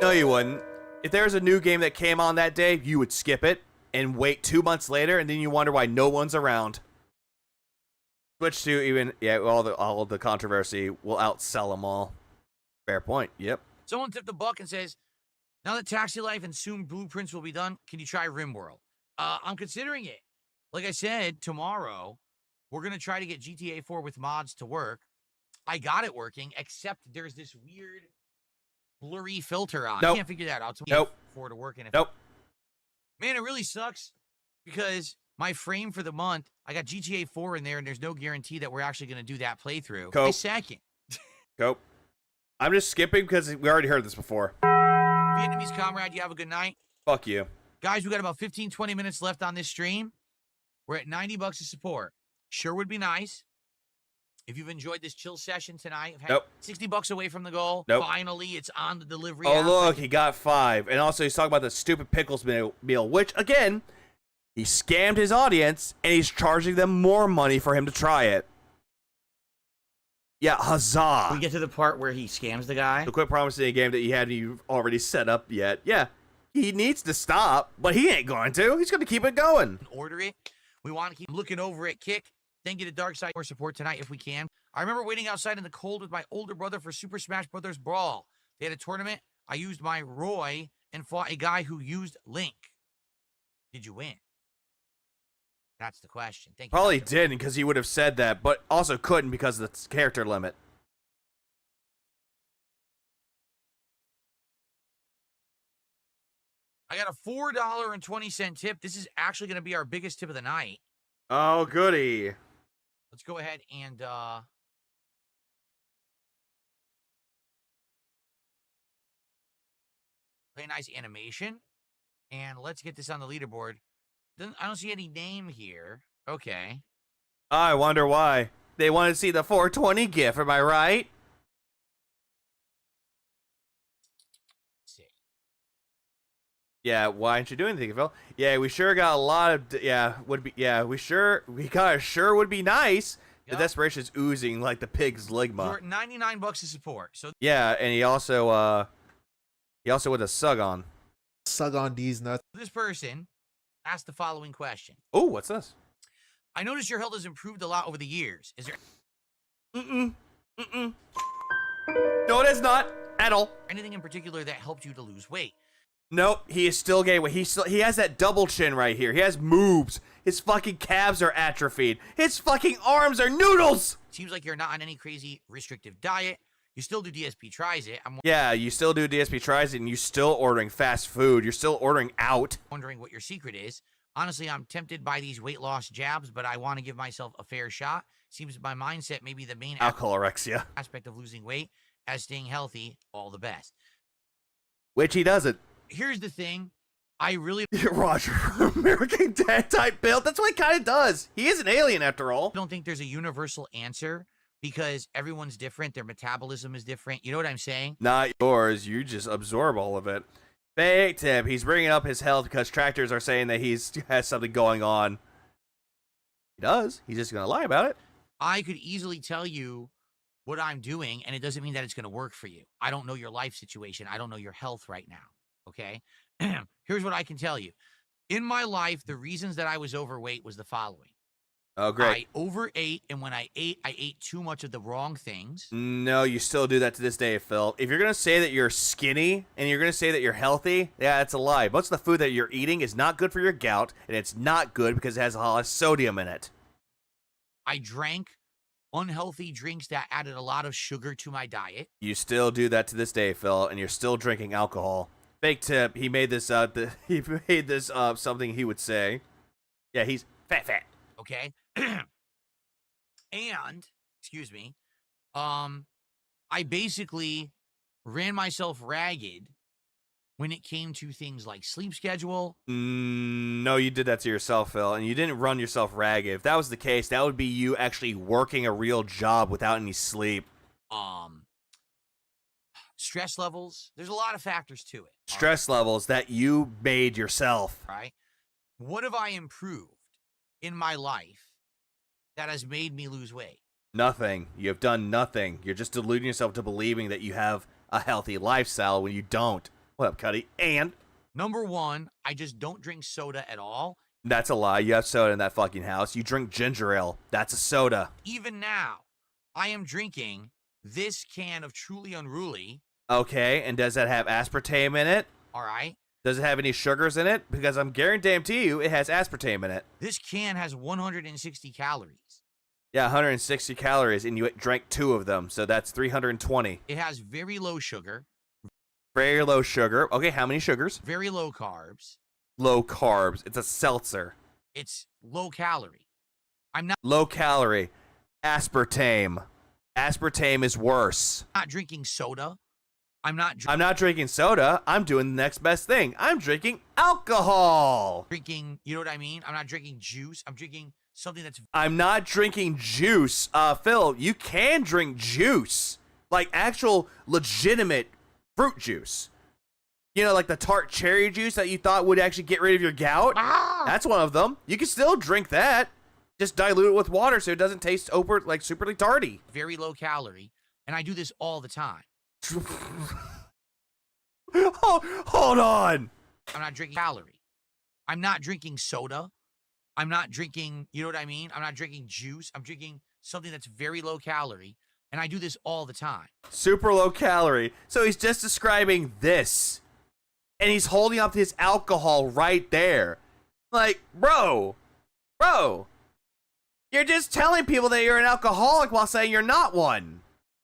No, you wouldn't. If there was a new game that came on that day, you would skip it and wait 2 months later, and then you wonder why no one's around. Switch to even, all the controversy will outsell them all. Fair point. Yep. Someone tipped the buck and says, now that Taxi Life and soon Blueprints will be done, can you try RimWorld? I'm considering it. Like I said, tomorrow, we're going to try to get GTA 4 with mods to work. I got it working, except there's this weird blurry filter on. Nope. I can't figure that out. Nope. For it to work. And Nope. Man, it really sucks because my frame for the month, I got GTA 4 in there, and there's no guarantee that we're actually going to do that playthrough. Cope. My second. Cope. I'm just skipping because we already heard this before. Vietnamese comrade, you have a good night. Fuck you. Guys, we got about 15, 20 minutes left on this stream. We're at $90 to support. Sure would be nice if you've enjoyed this chill session tonight. Nope. $60 away from the goal. Nope. Finally, it's on the delivery. Oh, app. look, he got 5. And also, he's talking about the stupid pickles meal, which, again, he scammed his audience, and he's charging them more money for him to try it. Yeah, huzzah. We get to the part where he scams the guy. So quit promising a game that you've already set up yet. Yeah, he needs to stop, but he ain't going to. He's going to keep it going. Order it. We want to keep looking over at Kick. Then get a Dark Side more support tonight if we can. I remember waiting outside in the cold with my older brother for Super Smash Brothers Brawl. They had a tournament. I used my Roy and fought a guy who used Link. Did you win? That's the question. Thank you. Probably didn't because he would have said that, but also couldn't because of the character limit. I got a $4.20 tip. This is actually going to be our biggest tip of the night. Oh, goody. Let's go ahead and play a nice animation. And let's get this on the leaderboard. I don't see any name here. Okay. I wonder why. They want to see the 420 gif, am I right? Yeah, why aren't you doing anything, Phil? Yeah, we sure got a lot of, we sure would be nice. Yep. The desperation's oozing like the pig's ligma. You're at $99 to support. So Yeah, and he also with a sug on. Sug on these nuts. this person asked the following question. Oh, what's this? I noticed your health has improved a lot over the years. Is there No, it is not at all. anything in particular that helped you to lose weight? Nope, he is still gaining weight. He has that double chin right here. He has moobs. His fucking calves are atrophied. His fucking arms are noodles. Seems like you're not on any crazy restrictive diet. You still do DSP tries it. I'm Yeah, you still do DSP tries it, and you still ordering fast food. You're still ordering out. wondering what your secret is. Honestly, I'm tempted by these weight loss jabs, but I want to give myself a fair shot. Seems my mindset may be the main Alcoholorexia. aspect of losing weight. As staying healthy, all the best. Which he doesn't. Here's the thing. I really Roger, American Dad type build. That's what he kind of does. He is an alien after all. don't think there's a universal answer because everyone's different. Their metabolism is different. You know what I'm saying? Not yours. You just absorb all of it. Fake tip. He's bringing up his health because tractors are saying that he's has something going on. He does. He's just going to lie about it. I could easily tell you what I'm doing, and it doesn't mean that it's going to work for you. I don't know your life situation. I don't know your health right now. Okay? Here's what I can tell you. In my life, the reasons that I was overweight was the following. Oh, great. I overate, and when I ate too much of the wrong things. No, you still do that to this day, Phil. If you're going to say that you're skinny and you're going to say that you're healthy, yeah, that's a lie. Most of the food that you're eating is not good for your gout, and it's not good because it has a lot of sodium in it. I drank unhealthy drinks that added a lot of sugar to my diet. You still do that to this day, Phil, and you're still drinking alcohol. Fake tip. He made this something he would say. Yeah, he's fat. Okay? And, excuse me, I basically ran myself ragged when it came to things like sleep schedule. No, you did that to yourself, Phil, and you didn't run yourself ragged. If that was the case, that would be you actually working a real job without any sleep. Stress levels. There's a lot of factors to it. Stress levels that you made yourself. Right? What have I improved in my life that has made me lose weight? Nothing. You have done nothing. You're just deluding yourself to believing that you have a healthy lifestyle when you don't. What up, Cuddy? And Number one, I just don't drink soda at all. that's a lie. You have soda in that fucking house. You drink ginger ale. That's a soda. Even now, I am drinking this can of Truly Unruly. Okay, and does that have aspartame in it? All right? Does it have any sugars in it? Because I'm guaranteeing you it has aspartame in it. This can has 160 calories. Yeah, 160 calories, and you drank 2 of them, so that's 320. It has very low sugar, Very low sugar. Okay, how many sugars? very low carbs. Low carbs. It's a seltzer. It's low calorie. Low calorie. Aspartame. Aspartame is worse. Not drinking soda. I'm not I'm not drinking soda. I'm doing the next best thing. I'm drinking alcohol. drinking, you know what I mean? I'm not drinking juice. I'm drinking something that's I'm not drinking juice. Phil, you can drink juice. Like actual legitimate fruit juice. You know, like the tart cherry juice that you thought would actually get rid of your gout? That's one of them. You can still drink that. Just dilute it with water so it doesn't taste superly tarty. very low calorie. And I do this all the time. Hold on. I'm not drinking calorie. I'm not drinking soda. I'm not drinking, you know what I mean? I'm not drinking juice. I'm drinking something that's very low calorie. And I do this all the time. Super low calorie. So he's just describing this. And he's holding up his alcohol right there. Like, bro. You're just telling people that you're an alcoholic while saying you're not one.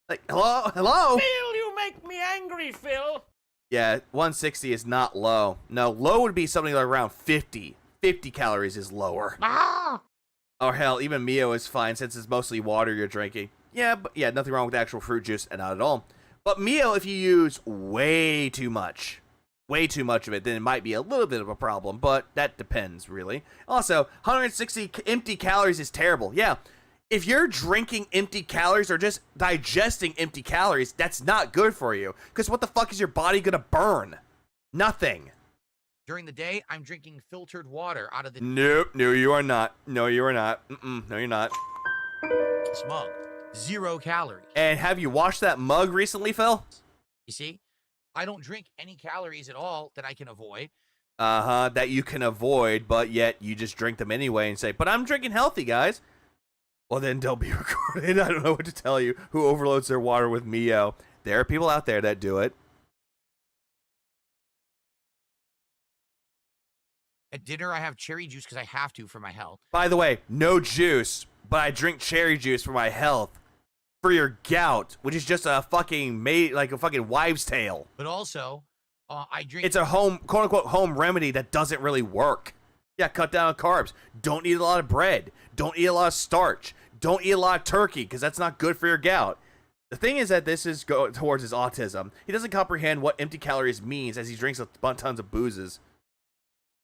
Like, hello? Phil, you make me angry, Phil. Yeah, 160 is not low. No, low would be something like around 50. 50 calories is lower. Or hell, even Mio is fine since it's mostly water you're drinking. Yeah, but yeah, nothing wrong with actual fruit juice, and not at all. But Mio, if you use way too much of it, then it might be a little bit of a problem, but that depends, really. Also, 160 empty calories is terrible. Yeah, If you're drinking empty calories or just digesting empty calories, that's not good for you. Because what the fuck is your body gonna burn? Nothing. During the day, I'm drinking filtered water out of the Nope. No, you are not. No, you are not. No, you're not. mug. 0 calories. And have you washed that mug recently, Phil? You see, I don't drink any calories at all that I can avoid. That you can avoid, but yet you just drink them anyway and say, but I'm drinking healthy, guys. Well, then don't be recorded. I don't know what to tell you. Who overloads their water with Mio? There are people out there that do it. At dinner, I have cherry juice because I have to for my health. By the way, no juice, but I drink cherry juice for my health. For your gout, which is just a fucking wives' tale. But also, I drink. It's a home, quote unquote, home remedy that doesn't really work. Yeah, cut down on carbs. Don't eat a lot of bread. Don't eat a lot of starch. Don't eat a lot of turkey because that's not good for your gout. The thing is that this is going towards his autism. He doesn't comprehend what empty calories means as he drinks tons of boozes.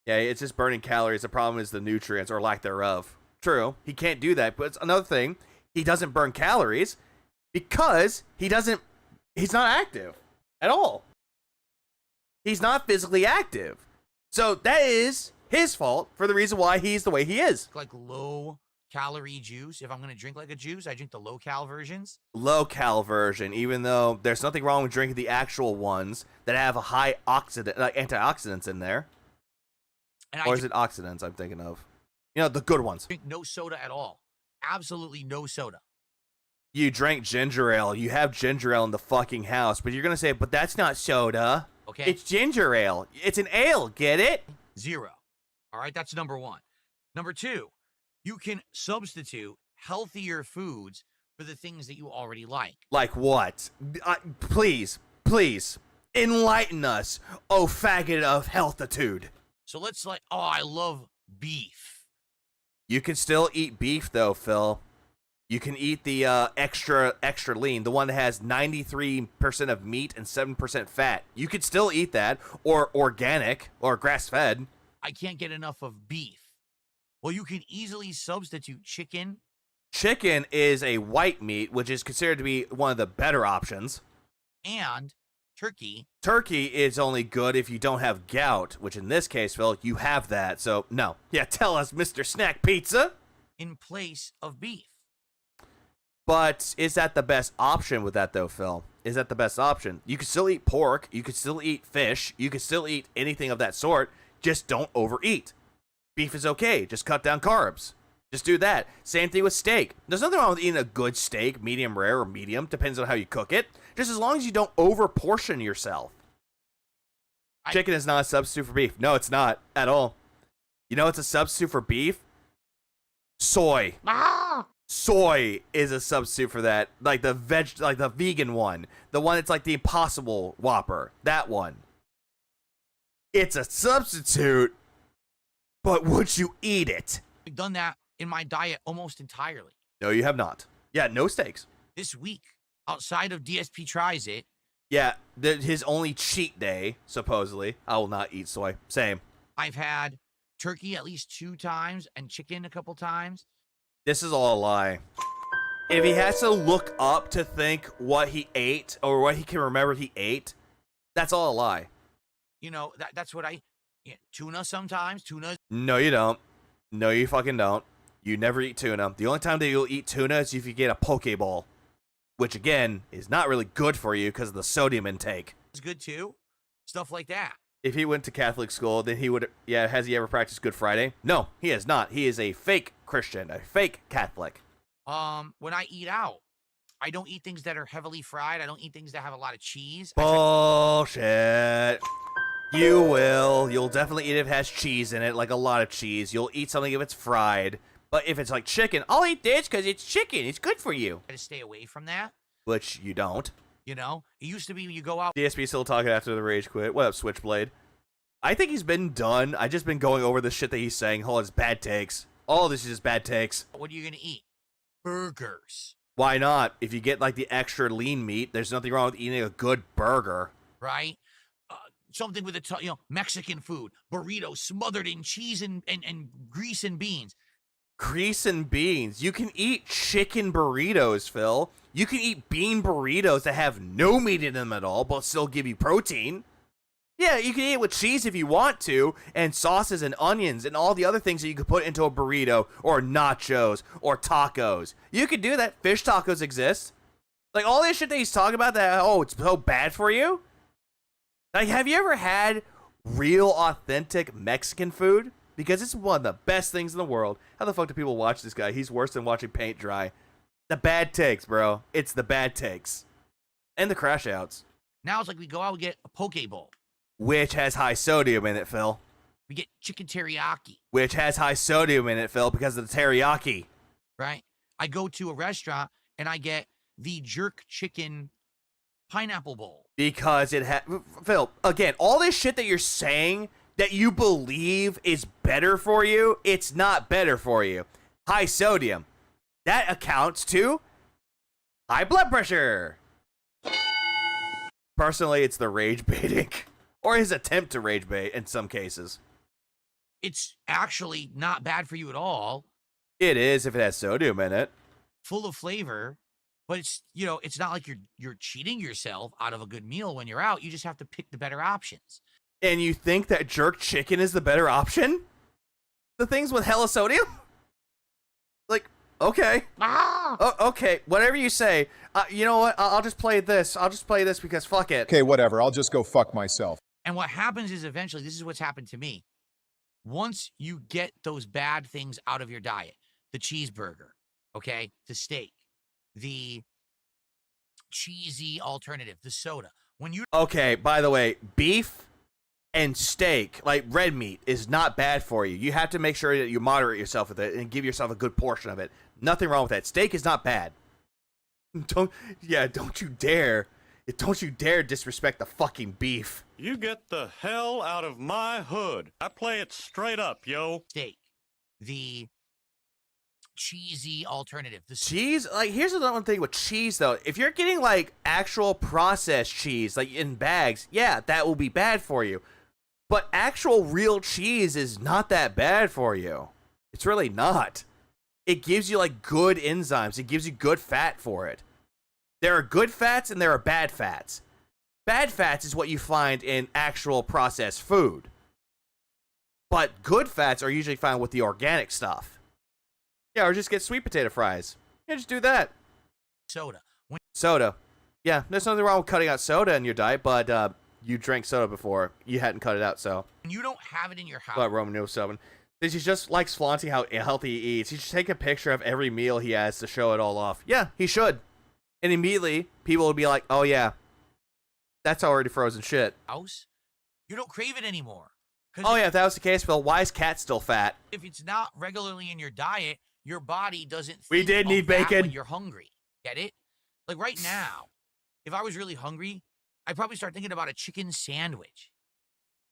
Yeah, it's just burning calories. The problem is the nutrients or lack thereof. True, he can't do that. But it's another thing, he doesn't burn calories because he's not active at all. He's not physically active. So that is his fault for the reason why he's the way he is. like low calorie juice. If I'm going to drink like a juice, I drink the low cal versions. Low cal version, even though there's nothing wrong with drinking the actual ones that have a high antioxidants in there. And Or I is it oxidants I'm thinking of? You know, the good ones. drink no soda at all. Absolutely no soda. You drank ginger ale. You have ginger ale in the fucking house, but you're going to say, but that's not soda. Okay. It's ginger ale. It's an ale. Get it? 0. All right, that's number 1. Number 2, you can substitute healthier foods for the things that you already like. Like what? Please, enlighten us, oh faggot of healthitude. So let's I love beef. You can still eat beef though, Phil. You can eat the extra lean, the one that has 93% of meat and 7% fat. You could still eat that, or organic, or grass-fed. I can't get enough of beef. Well, you can easily substitute chicken. Chicken is a white meat, which is considered to be one of the better options. And turkey. Turkey is only good if you don't have gout, which in this case, Phil, you have that, so no. Yeah, tell us, Mr. Snack Pizza. In place of beef. But is that the best option with that, though, Phil? Is that the best option? You can still eat pork. You can still eat fish. You can still eat anything of that sort. Just don't overeat. Beef is okay. Just cut down carbs. Just do that. Same thing with steak. There's nothing wrong with eating a good steak, medium rare or medium. Depends on how you cook it. Just as long as you don't over-portion yourself. Chicken is not a substitute for beef. No, it's not at all. You know what's a substitute for beef? Soy. Soy is a substitute for that. Like the vegan one. The one that's like the Impossible Whopper. That one. It's a substitute, but would you eat it? I've done that in my diet almost entirely. No, you have not. Yeah, no steaks. This week, outside of DSP tries it. Yeah, his only cheat day, supposedly. I will not eat soy. Same. I've had turkey at least 2 times and chicken a couple times. This is all a lie. If he has to look up to think what he ate or what he can remember he ate, that's all a lie. You know, that's what tuna sometimes. Tuna. No, you don't. No, you fucking don't. You never eat tuna. The only time that you'll eat tuna is if you get a Pokeball, which again is not really good for you because of the sodium intake. It's good too. Stuff like that. If he went to Catholic school, then he would. Yeah, has he ever practiced Good Friday? No, he has not. He is a fake Christian, a fake Catholic. When I eat out, I don't eat things that are heavily fried. I don't eat things that have a lot of cheese. Bullshit. You will. You'll definitely eat it if it has cheese in it, like a lot of cheese. You'll eat something if it's fried. But if it's like chicken, I'll eat this because it's chicken. It's good for you. I just stay away from that. Which you don't. You know, it used to be when you go out. DSP still talking after the rage quit. What up, Switchblade? I think he's been done. I just been going over the shit that he's saying. All his bad takes. All this is just bad takes. What are you going to eat? Burgers. Why not? If you get like the extra lean meat, there's nothing wrong with eating a good burger. Right? Something with Mexican food. Burritos smothered in cheese and grease and beans. grease and beans. You can eat chicken burritos, Phil. You can eat bean burritos that have no meat in them at all, but still give you protein. Yeah, you can eat it with cheese if you want to, and sauces and onions and all the other things that you could put into a burrito or nachos or tacos. You could do that. Fish tacos exist. Like, all this shit that he's talking about that, oh, it's so bad for you? Like, have you ever had real, authentic Mexican food? Because it's one of the best things in the world. How the fuck do people watch this guy? He's worse than watching paint dry. The bad takes, bro. It's the bad takes. And the crash outs. Now it's like we go out and get a poke bowl. Which has high sodium in it, Phil. We get chicken teriyaki. Which has high sodium in it, Phil, because of the teriyaki. Right? I go to a restaurant and I get the jerk chicken pineapple bowl. Because it Phil, again, all this shit that you're saying that you believe is better for you, it's not better for you. High sodium. That accounts to high blood pressure. Personally, it's the rage baiting. Or his attempt to rage bait in some cases. It's actually not bad for you at all. It is if it has sodium in it. Full of flavor. But it's, you know, it's not like you're cheating yourself out of a good meal when you're out. You just have to pick the better options. And you think that jerk chicken is the better option? The things with hella sodium? Like, okay. Oh, okay, whatever you say. You know what? I'll just play this. I'll just play this because fuck it. Okay, whatever. I'll just go fuck myself. And what happens is eventually, this is what's happened to me. Once you get those bad things out of your diet, the cheeseburger, okay, the steak, the cheesy alternative, the soda. When you Okay, by the way, beef and steak, like red meat, is not bad for you. You have to make sure that you moderate yourself with it and give yourself a good portion of it. Nothing wrong with that. Steak is not bad. Don't you dare disrespect the fucking beef. You get the hell out of my hood. I play it straight up, yo. steak, the cheesy alternative, the Cheese, like, here's the one thing with cheese, though. If you're getting, like, actual processed cheese, like, in bags, yeah, that will be bad for you. But actual real cheese is not that bad for you. It's really not. It gives you, like, good enzymes. It gives you good fat for it. There are good fats and there are bad fats. Bad fats is what you find in actual processed food. But good fats are usually found with the organic stuff. Yeah, or just get sweet potato fries. Yeah, just do that. soda. When Soda. Yeah, there's nothing wrong with cutting out soda in your diet, but you drank soda before. You hadn't cut it out, so. you don't have it in your house, But Roman numeral 7. He just likes flaunting how healthy he eats. He should take a picture of every meal he has to show it all off. Yeah, he should. And immediately, people will be like, oh yeah, that's already frozen shit. you don't crave it anymore. Oh yeah, if that was the case, Phil, why is Cat still fat? If it's not regularly in your diet, your body doesn't think We did of need that bacon. when you're hungry. Get it? Like right now, if I was really hungry, I'd probably start thinking about a chicken sandwich.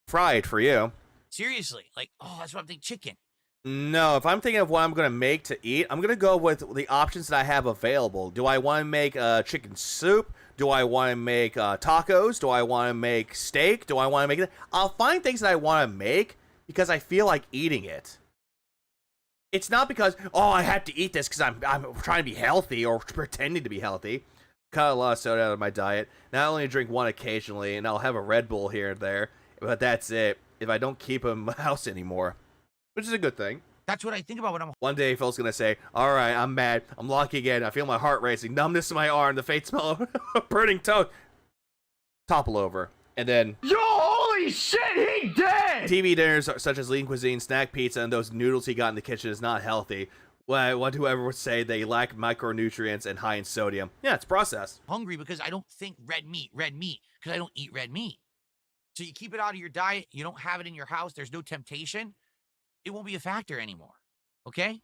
Fried for you. Seriously, like, oh, that's what I'm thinking, chicken. No, if I'm thinking of what I'm going to make to eat, I'm going to go with the options that I have available. Do I want to make chicken soup? Do I want to make tacos? Do I want to make steak? Do I want to make it? I'll find things that I want to make because I feel like eating it. It's not because, oh, I have to eat this because I'm trying to be healthy or pretending to be healthy. Cut a lot of soda out of my diet. Now I only drink one occasionally, and I'll have a Red Bull here and there, but that's it. If I don't keep him in my house anymore, which is a good thing. That's what I think about when I'm. One day, Phil's gonna say, "All right, I'm mad. I'm locking in. I feel my heart racing. Numbness in my arm. The faint smell of burning toast." Topple over, and then Yo, holy shit, he dead! TV dinners such as lean cuisine, snack pizza, and those noodles he got in the kitchen is not healthy. What whoever would say they lack micronutrients and high in sodium. Yeah, it's processed. Hungry because I don't think red meat, because I don't eat red meat. So you keep it out of your diet. You don't have it in your house. There's no temptation. It won't be a factor anymore. Okay?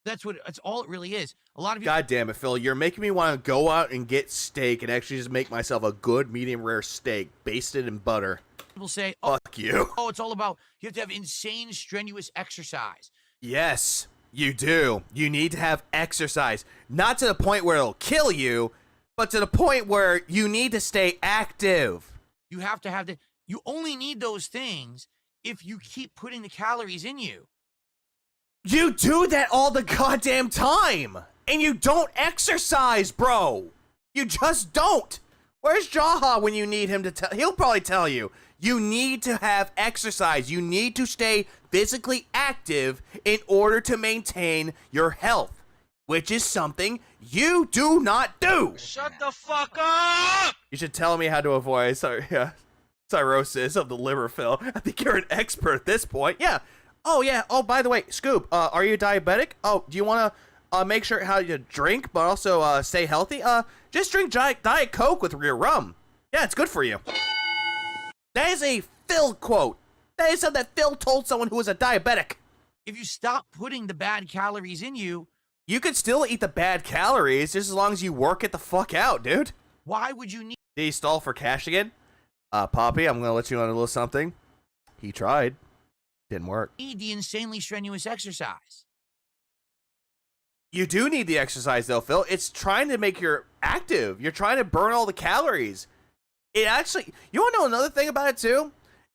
That's all it really is. A lot of you. God damn it, Phil. You're making me want to go out and get steak and actually just make myself a good medium rare steak basted in butter. People say, oh, Fuck you. oh, it's all about, you have to have insane, strenuous exercise. Yes, you do. You need to have exercise. Not to the point where it'll kill you, but to the point where you need to stay active. You have to have you only need those things if you keep putting the calories in you. You do that all the goddamn time, and you don't exercise, bro. You just don't. Where's Jaha when you need him to tell? He'll probably tell you. You need to have exercise. You need to stay physically active in order to maintain your health, which is something you do not do. Shut the fuck up! You should tell me how to avoid cirrhosis of the liver, Phil. I think you're an expert at this point. Yeah. Oh, yeah. Oh, by the way, Scoop, are you diabetic? Oh, do you want to make sure how you drink, but also stay healthy? Just drink Diet Coke with your rum. Yeah, it's good for you. That is a Phil quote. That is something that Phil told someone who was a diabetic. If you stop putting the bad calories in you, you could still eat the bad calories just as long as you work it the fuck out, dude. Why would you need... Did he stall for cash again? Poppy, I'm going to let you on a little something. He tried. Didn't work. Need the insanely strenuous exercise. You do need the exercise, though, Phil. It's trying to make you active. You're trying to burn all the calories. It actually... You want to know another thing about it, too?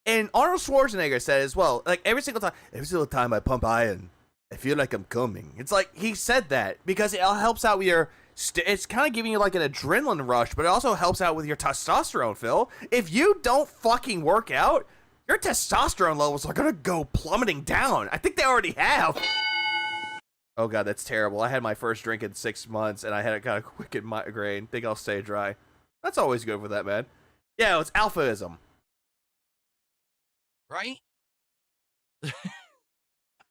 And Arnold Schwarzenegger said as well, like, every single time I pump iron, I feel like I'm coming. It's like, he said that because it helps out with your... It's kind of giving you like an adrenaline rush, but it also helps out with your testosterone, Phil. If you don't fucking work out, your testosterone levels are going to go plummeting down. I think they already have. Oh, God, that's terrible. I had my first drink in 6 months, and I had a kind of wicked migraine. Think I'll stay dry. That's always good for that, man. Yeah, it's alphaism. Right?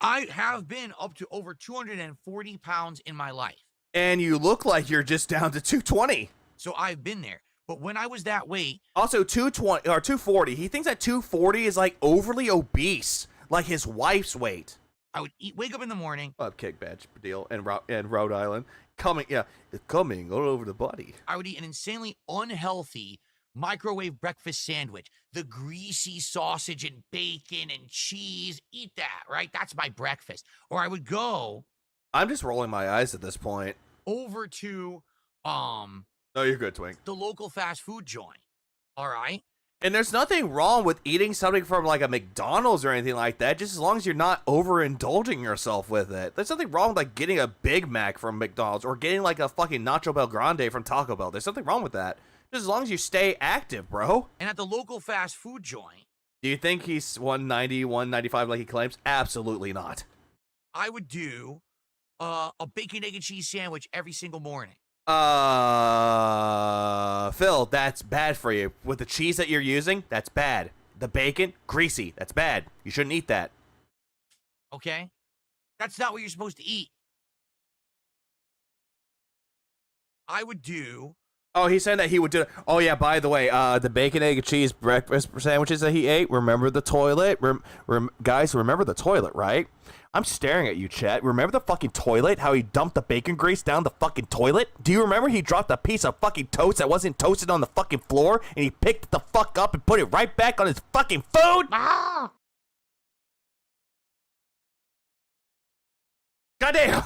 I have been up to over 240 pounds in my life. And you look like you're just down to 220. So I've been there. But when I was that weight... Also, 220 or 240. He thinks that 240 is like overly obese, like his wife's weight. I would wake up in the morning. Kick badge deal and Rhode Island. Coming all over the body. I would eat an insanely unhealthy microwave breakfast sandwich. The greasy sausage and bacon and cheese. Eat that, right? That's my breakfast. Or I would go... I'm just rolling my eyes at this point. Over to, No, you're good, Twink. the local fast food joint. All right? And there's nothing wrong with eating something from like a McDonald's or anything like that, just as long as you're not overindulging yourself with it. There's nothing wrong with like getting a Big Mac from McDonald's or getting like a fucking Nacho Bel Grande from Taco Bell. There's nothing wrong with that. Just as long as you stay active, bro. And at the local fast food joint... Do you think he's 190, 195 like he claims? Absolutely not. I would do a bacon, egg, and cheese sandwich every single morning. Phil, that's bad for you. With the cheese that you're using, that's bad. The bacon, greasy. That's bad. You shouldn't eat that. Okay? That's not what you're supposed to eat. I would do... Oh, he's saying that he would do it. Oh, yeah, by the way, the bacon, egg, and cheese breakfast sandwiches that he ate, remember the toilet? Guys, remember the toilet, right? I'm staring at you, chat. Remember the fucking toilet? How he dumped the bacon grease down the fucking toilet? Do you remember he dropped a piece of fucking toast that wasn't toasted on the fucking floor, and he picked it the fuck up and put it right back on his fucking food? Ah! Goddamn!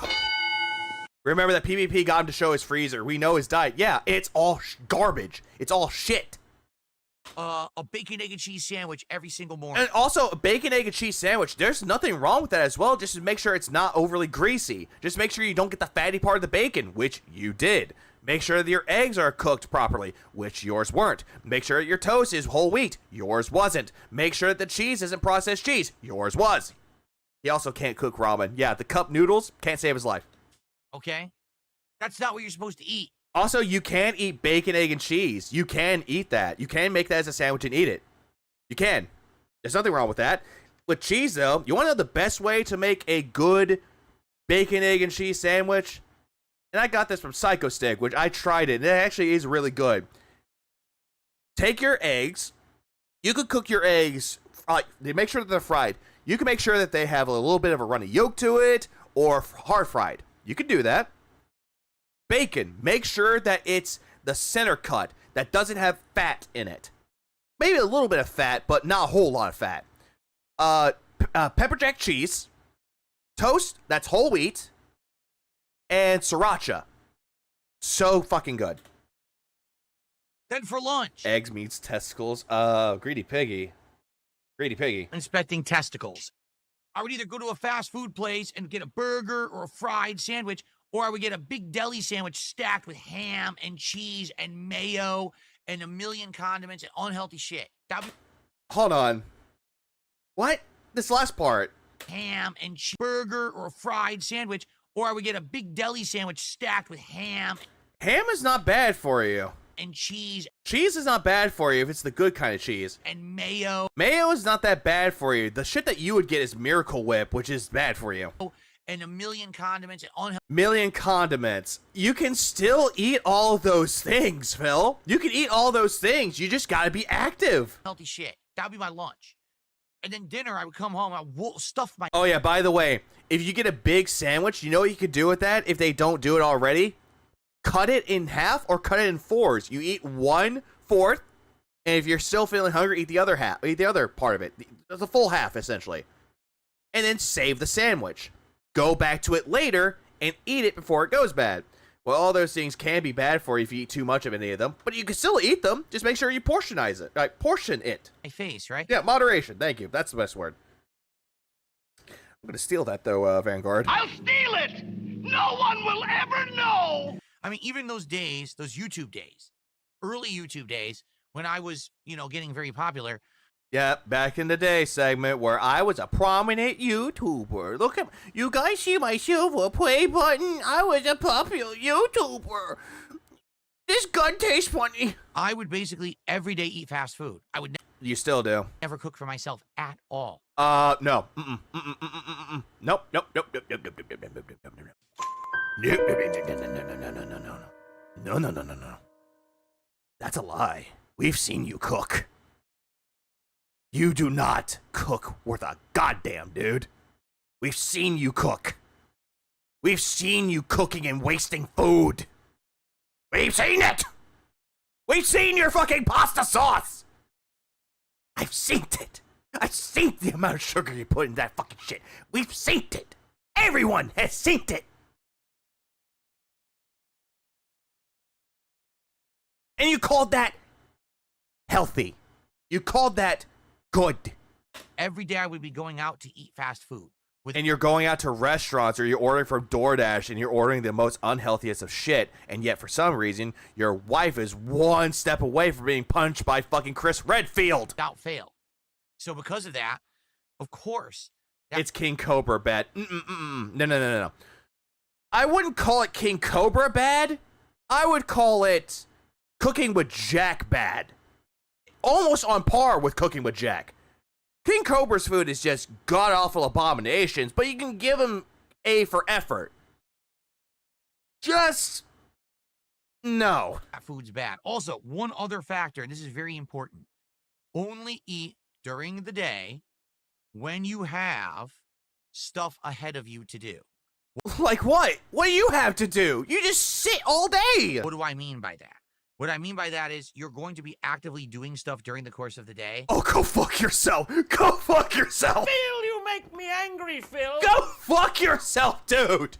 Remember that PvP got him to show his freezer. We know his diet. Yeah, it's all garbage. It's all shit. A bacon, egg, and cheese sandwich every single morning. And also, a bacon, egg, and cheese sandwich. There's nothing wrong with that as well. Just to make sure it's not overly greasy. Just make sure you don't get the fatty part of the bacon, which you did. Make sure that your eggs are cooked properly, which yours weren't. Make sure that your toast is whole wheat. Yours wasn't. Make sure that the cheese isn't processed cheese. Yours was. He also can't cook ramen. Yeah, the cup noodles can't save his life. Okay? That's not what you're supposed to eat. Also, you can eat bacon, egg, and cheese. You can eat that. You can make that as a sandwich and eat it. You can. There's nothing wrong with that. With cheese, though, you want to know the best way to make a good bacon, egg, and cheese sandwich? And I got this from Psycho Stick, which I tried it, and it actually is really good. Take your eggs. You could cook your eggs. Make sure that they're fried. You can make sure that they have a little bit of a runny yolk to it, or hard fried. You can do that. Bacon, make sure that it's the center cut that doesn't have fat in it. Maybe a little bit of fat, but not a whole lot of fat. Pepper jack cheese, toast that's whole wheat, and sriracha. So fucking good. Then for lunch. Eggs, meats, testicles. Greedy piggy. Greedy piggy. Inspecting testicles. I would either go to a fast food place and get a burger or a fried sandwich, or I would get a big deli sandwich stacked with ham and cheese and mayo and a million condiments and unhealthy shit. That would Hold on. What? This last part. be ham and burger or a fried sandwich, or I would get a big deli sandwich stacked with ham Ham is not bad for you. and cheese Cheese is not bad for you if it's the good kind of cheese. and mayo Mayo is not that bad for you. The shit that you would get is Miracle Whip, which is bad for you. and a million condiments and unhealthy Million condiments. You can still eat all of those things, Phil. You can eat all those things. You just gotta be active. shit. That would be my lunch. And then dinner, I would come home, I would stuff my Oh yeah, by the way, if you get a big sandwich, you know what you could do with that if they don't do it already? Cut it in half or cut it in fours. You eat 1/4, and if you're still feeling hungry, eat the other half. Eat the other part of it. The full half, essentially. And then save the sandwich. Go back to it later and eat it before it goes bad. Well, all those things can be bad for you if you eat too much of any of them, but you can still eat them. Just make sure you portionize it. Like, portion it. face, right? Yeah, moderation. Thank you. That's the best word. I'm gonna steal that, though, Vanguard. I'll steal it! No one will ever know! I mean, even those days, those YouTube days, early YouTube days, when I was, getting very popular, Yeah, back in the day segment where I was a prominent YouTuber. Look at you guys see my silver play button? I was a popular YouTuber. This gun tastes funny. I would basically every day eat fast food. I would You still do? never cook for myself at all. No. Nope. No. That's a lie. We've seen you cook. You do not cook worth a goddamn, dude. We've seen you cook. We've seen you cooking and wasting food. We've seen it. We've seen your fucking pasta sauce. I've seen it. I've seen the amount of sugar you put in that fucking shit. We've seen it. Everyone has seen it. And you called that healthy. You called that good. Every day I would be going out to eat fast food. And you're going out to restaurants or you're ordering from DoorDash and you're ordering the most unhealthiest of shit, and yet for some reason your wife is one step away from being punched by fucking Chris Redfield. Without fail. So because of that, of course. It's King Cobra bad. No. I wouldn't call it King Cobra bad. I would call it Cooking with Jack bad. Almost on par with Cooking with Jack. King Cobra's food is just god-awful abominations, but you can give him A for effort. Just no. That food's bad. Also, one other factor, and this is very important. Only eat during the day when you have stuff ahead of you to do. Like what? What do you have to do? You just sit all day. What do I mean by that? What I mean by that is you're going to be actively doing stuff during the course of the day. Oh, go fuck yourself. Go fuck yourself. Phil, you make me angry, Phil. Go fuck yourself, dude.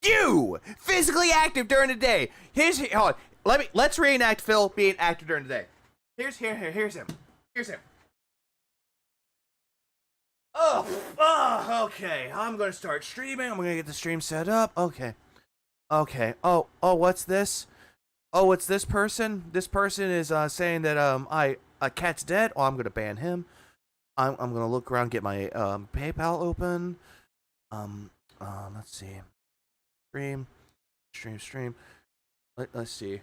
You physically active during the day. Hold on. Let's reenact Phil being active during the day. Here's him. Okay. I'm gonna start streaming. I'm gonna get the stream set up. Okay. Oh, what's this? Oh, it's this person. This person is saying that a cat's dead. Oh, I'm gonna ban him. I'm gonna look around, get my PayPal open. Let's see. Stream. Let's see.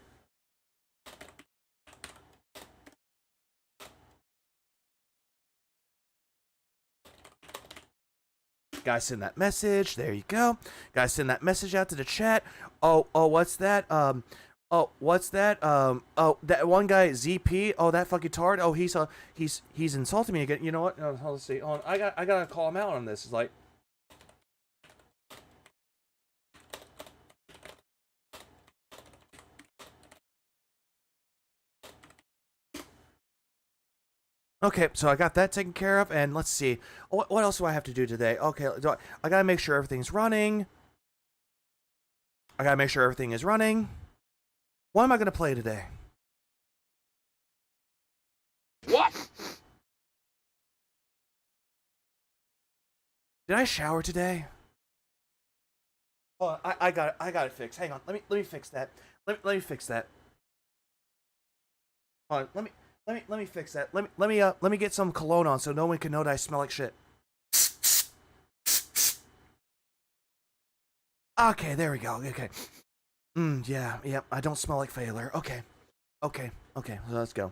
Guys, send that message. There you go. Guys, send that message out to the chat. Oh, what's that? What's that? That one guy, ZP. Oh, that fucking tard. Oh, he's insulting me again. You know what? No, let's see. Hold on. I gotta call him out on this. It's like. Okay, so I got that taken care of, and let's see. What else do I have to do today? Okay, I gotta make sure everything's running. What am I gonna play today? What? Did I shower today? Oh, I got it fixed. Hang on. Let me fix that. Let me fix that. Hold on. Let me fix that. Let me get some cologne on so no one can know that I smell like shit. Okay, there we go. Okay. Yeah, I don't smell like failure. Okay. So let's go.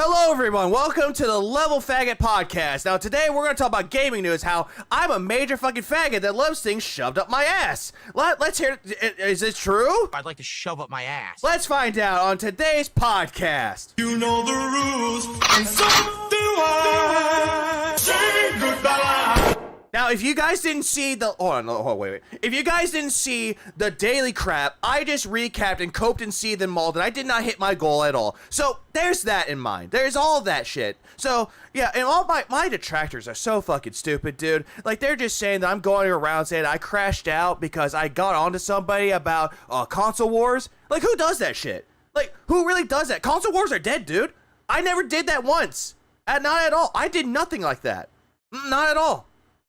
Hello, everyone. Welcome to the Level Faggot Podcast. Now, today we're going to talk about gaming news, how I'm a major fucking faggot that loves things shoved up my ass. Let's hear it. Is this true? I'd like to shove up my ass. Let's find out on today's podcast. You know the rules, and so do I. Say goodbye. Now, if you guys didn't see the... Hold on, wait. If you guys didn't see the daily crap, I just recapped and coped and seethed and mauled, and I did not hit my goal at all. So, there's that in mind. There's all that shit. So, yeah, and all my detractors are so fucking stupid, dude. Like, they're just saying that I'm going around saying I crashed out because I got onto somebody about console wars. Like, who does that shit? Like, who really does that? Console wars are dead, dude. I never did that once. Not at all. I did nothing like that. Not at all.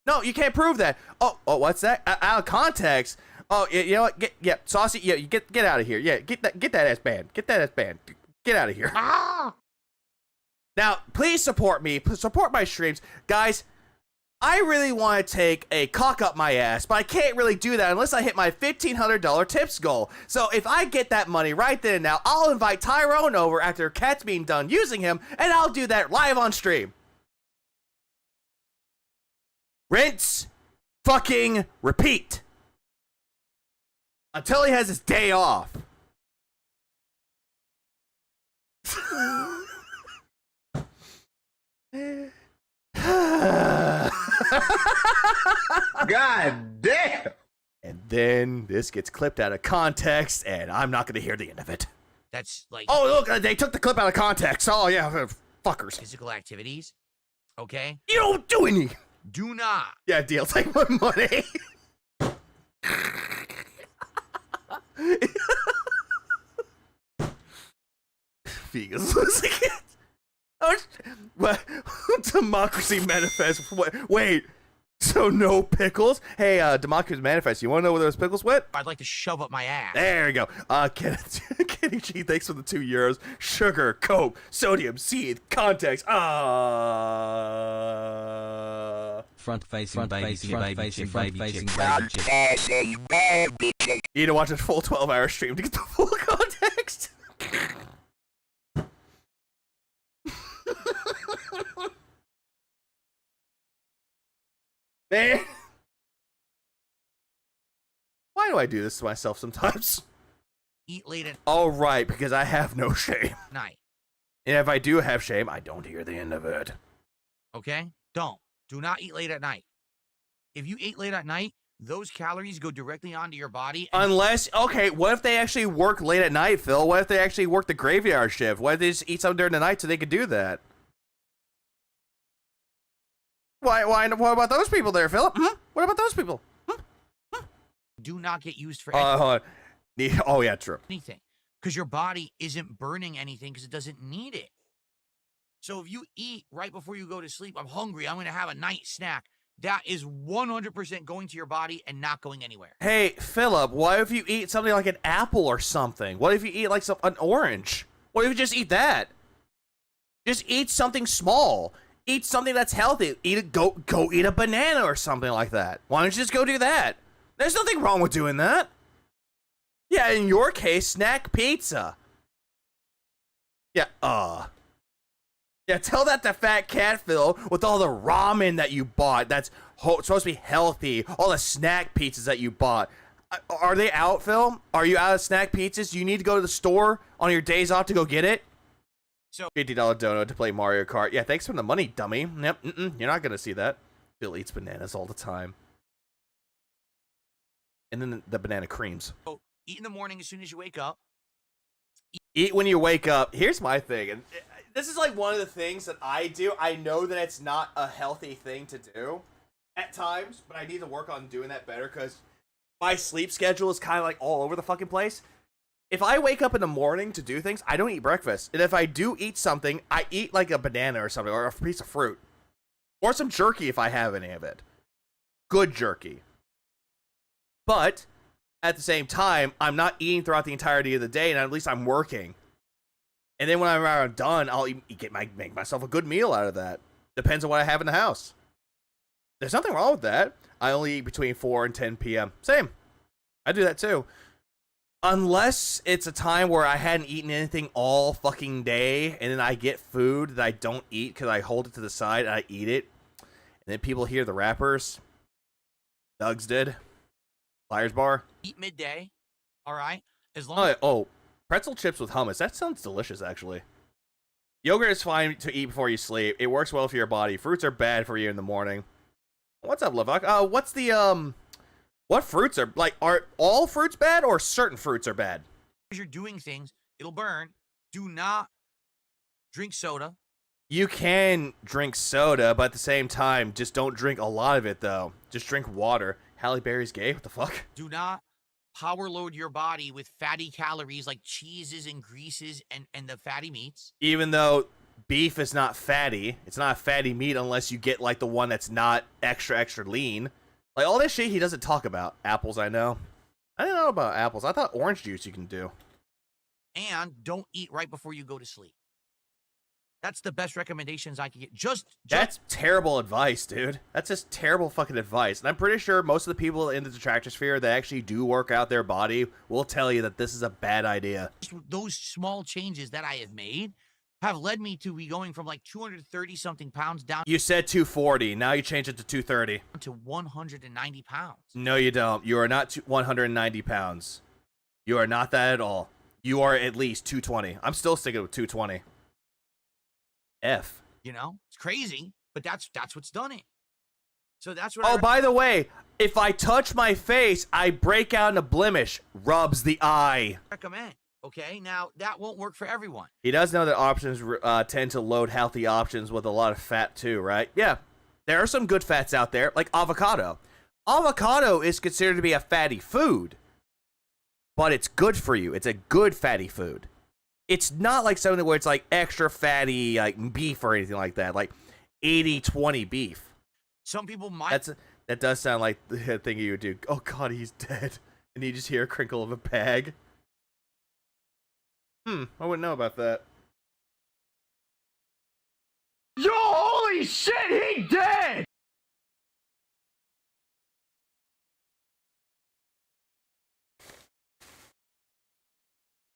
No, you can't prove that. Oh, what's that? Out of context. Oh, you know what? Saucy. Yeah, you get out of here. Yeah, get that ass banned. Get that ass banned. Get out of here. Ah! Now, please support me. Support my streams, guys. I really want to take a cock up my ass, but I can't really do that unless I hit my $1,500 tips goal. So if I get that money right then and now, I'll invite Tyrone over after Cat's being done using him, and I'll do that live on stream. Rinse, fucking, repeat. Until he has his day off. God damn! And then this gets clipped out of context, and I'm not going to hear the end of it. That's like... Oh, look, they took the clip out of context. Oh, yeah, fuckers. Physical activities, okay? You don't do any. Do not. Yeah, deal. Take my money. Vegan's losing it. Oh, what? Democracy manifest. Wait. So no pickles? Hey, Democracy manifest. You want to know where those pickles went? I'd like to shove up my ass. There you go. Kenny G, thanks for the €2. Sugar, Coke, sodium, seed, context. Front-facing baby. You need to watch a full 12-hour stream to get the full context. Man. Why do I do this to myself sometimes? Eat late at All right, because I have no shame. night, And if I do have shame, I don't hear the end of it. okay? Do not eat late at night. If you eat late at night, those calories go directly onto your body. Unless, okay, what if they actually work late at night, Phil? What if they actually work the graveyard shift? What if they just eat something during the night so they could do that? Why, what about those people there, Philip? What about those people? Do not get used for Hold on. Oh, yeah, true. anything. Because your body isn't burning anything because it doesn't need it. So if you eat right before you go to sleep, I'm hungry, I'm going to have a night snack. That is 100% going to your body and not going anywhere. Hey, Philip, what if you eat something like an apple or something? What if you eat like an orange? What if you just eat that? Just eat something small. Eat something that's healthy. Go eat a banana or something like that. Why don't you just go do that? There's nothing wrong with doing that. Yeah, in your case, snack pizza. Yeah, Yeah, tell that to Fat Cat Phil with all the ramen that you bought that's supposed to be healthy, all the snack pizzas that you bought. Are they out, Phil? Are you out of snack pizzas? Do you need to go to the store on your days off to go get it? So $50 donut to play Mario Kart. Yeah, thanks for the money, dummy. Yep, you're not going to see that. Phil eats bananas all the time. And then the banana creams. eat in the morning as soon as you wake up. Eat when you wake up. Here's my thing, and this is like one of the things that I do. I know that it's not a healthy thing to do at times, but I need to work on doing that better because my sleep schedule is kind of like all over the fucking place. If I wake up in the morning to do things, I don't eat breakfast. And if I do eat something, I eat like a banana or something or a piece of fruit. Or some jerky if I have any of it. Good jerky. But at the same time, I'm not eating throughout the entirety of the day, and at least I'm working. And then when I'm done, I'll make myself a good meal out of that. Depends on what I have in the house. There's nothing wrong with that. I only eat between 4 and 10 p.m. Same. I do that too. Unless it's a time where I hadn't eaten anything all fucking day, and then I get food that I don't eat because I hold it to the side and I eat it. And then people hear the rappers. Doug's did. Flyers Bar. Eat midday. All right. As long as Pretzel chips with hummus. That sounds delicious, actually. Yogurt is fine to eat before you sleep. It works well for your body. Fruits are bad for you in the morning. What's up, Levok? What's the, what fruits are, like, are all fruits bad or certain fruits are bad? as you're doing things, it'll burn. Do not drink soda. You can drink soda, but at the same time, just don't drink a lot of it, though. Just drink water. Halle Berry's gay? What the fuck? Do not power load your body with fatty calories like cheeses and greases and the fatty meats. Even though beef is not fatty, it's not a fatty meat unless you get, like, the one that's not extra lean. Like, all this shit he doesn't talk about. Apples, I know. I didn't know about apples. I thought orange juice you can do. And don't eat right before you go to sleep. That's the best recommendations I can get. That's terrible advice, dude. That's just terrible fucking advice. And I'm pretty sure most of the people in the detractor sphere that actually do work out their body will tell you that this is a bad idea. Those small changes that I have made have led me to be going from like 230 something pounds down. You said 240. Now you change it to 230. To 190 pounds. No, you don't. You are not 190 pounds. You are not that at all. You are at least 220. I'm still sticking with 220. F. You know, it's crazy, but that's what's done it. So that's what. Oh, by the way, if I touch my face, I break out in a blemish. Rubs the eye. Recommend. Okay, now that won't work for everyone. He does know that options tend to load healthy options with a lot of fat too, right? Yeah, there are some good fats out there, like avocado. Avocado is considered to be a fatty food, but it's good for you. It's a good fatty food. It's not like something where it's like extra fatty, like beef or anything like that, like 80-20 beef. Some people might. That does sound like the thing you would do. Oh God, he's dead, and you just hear a crinkle of a bag. I wouldn't know about that. Yo, holy shit, he dead!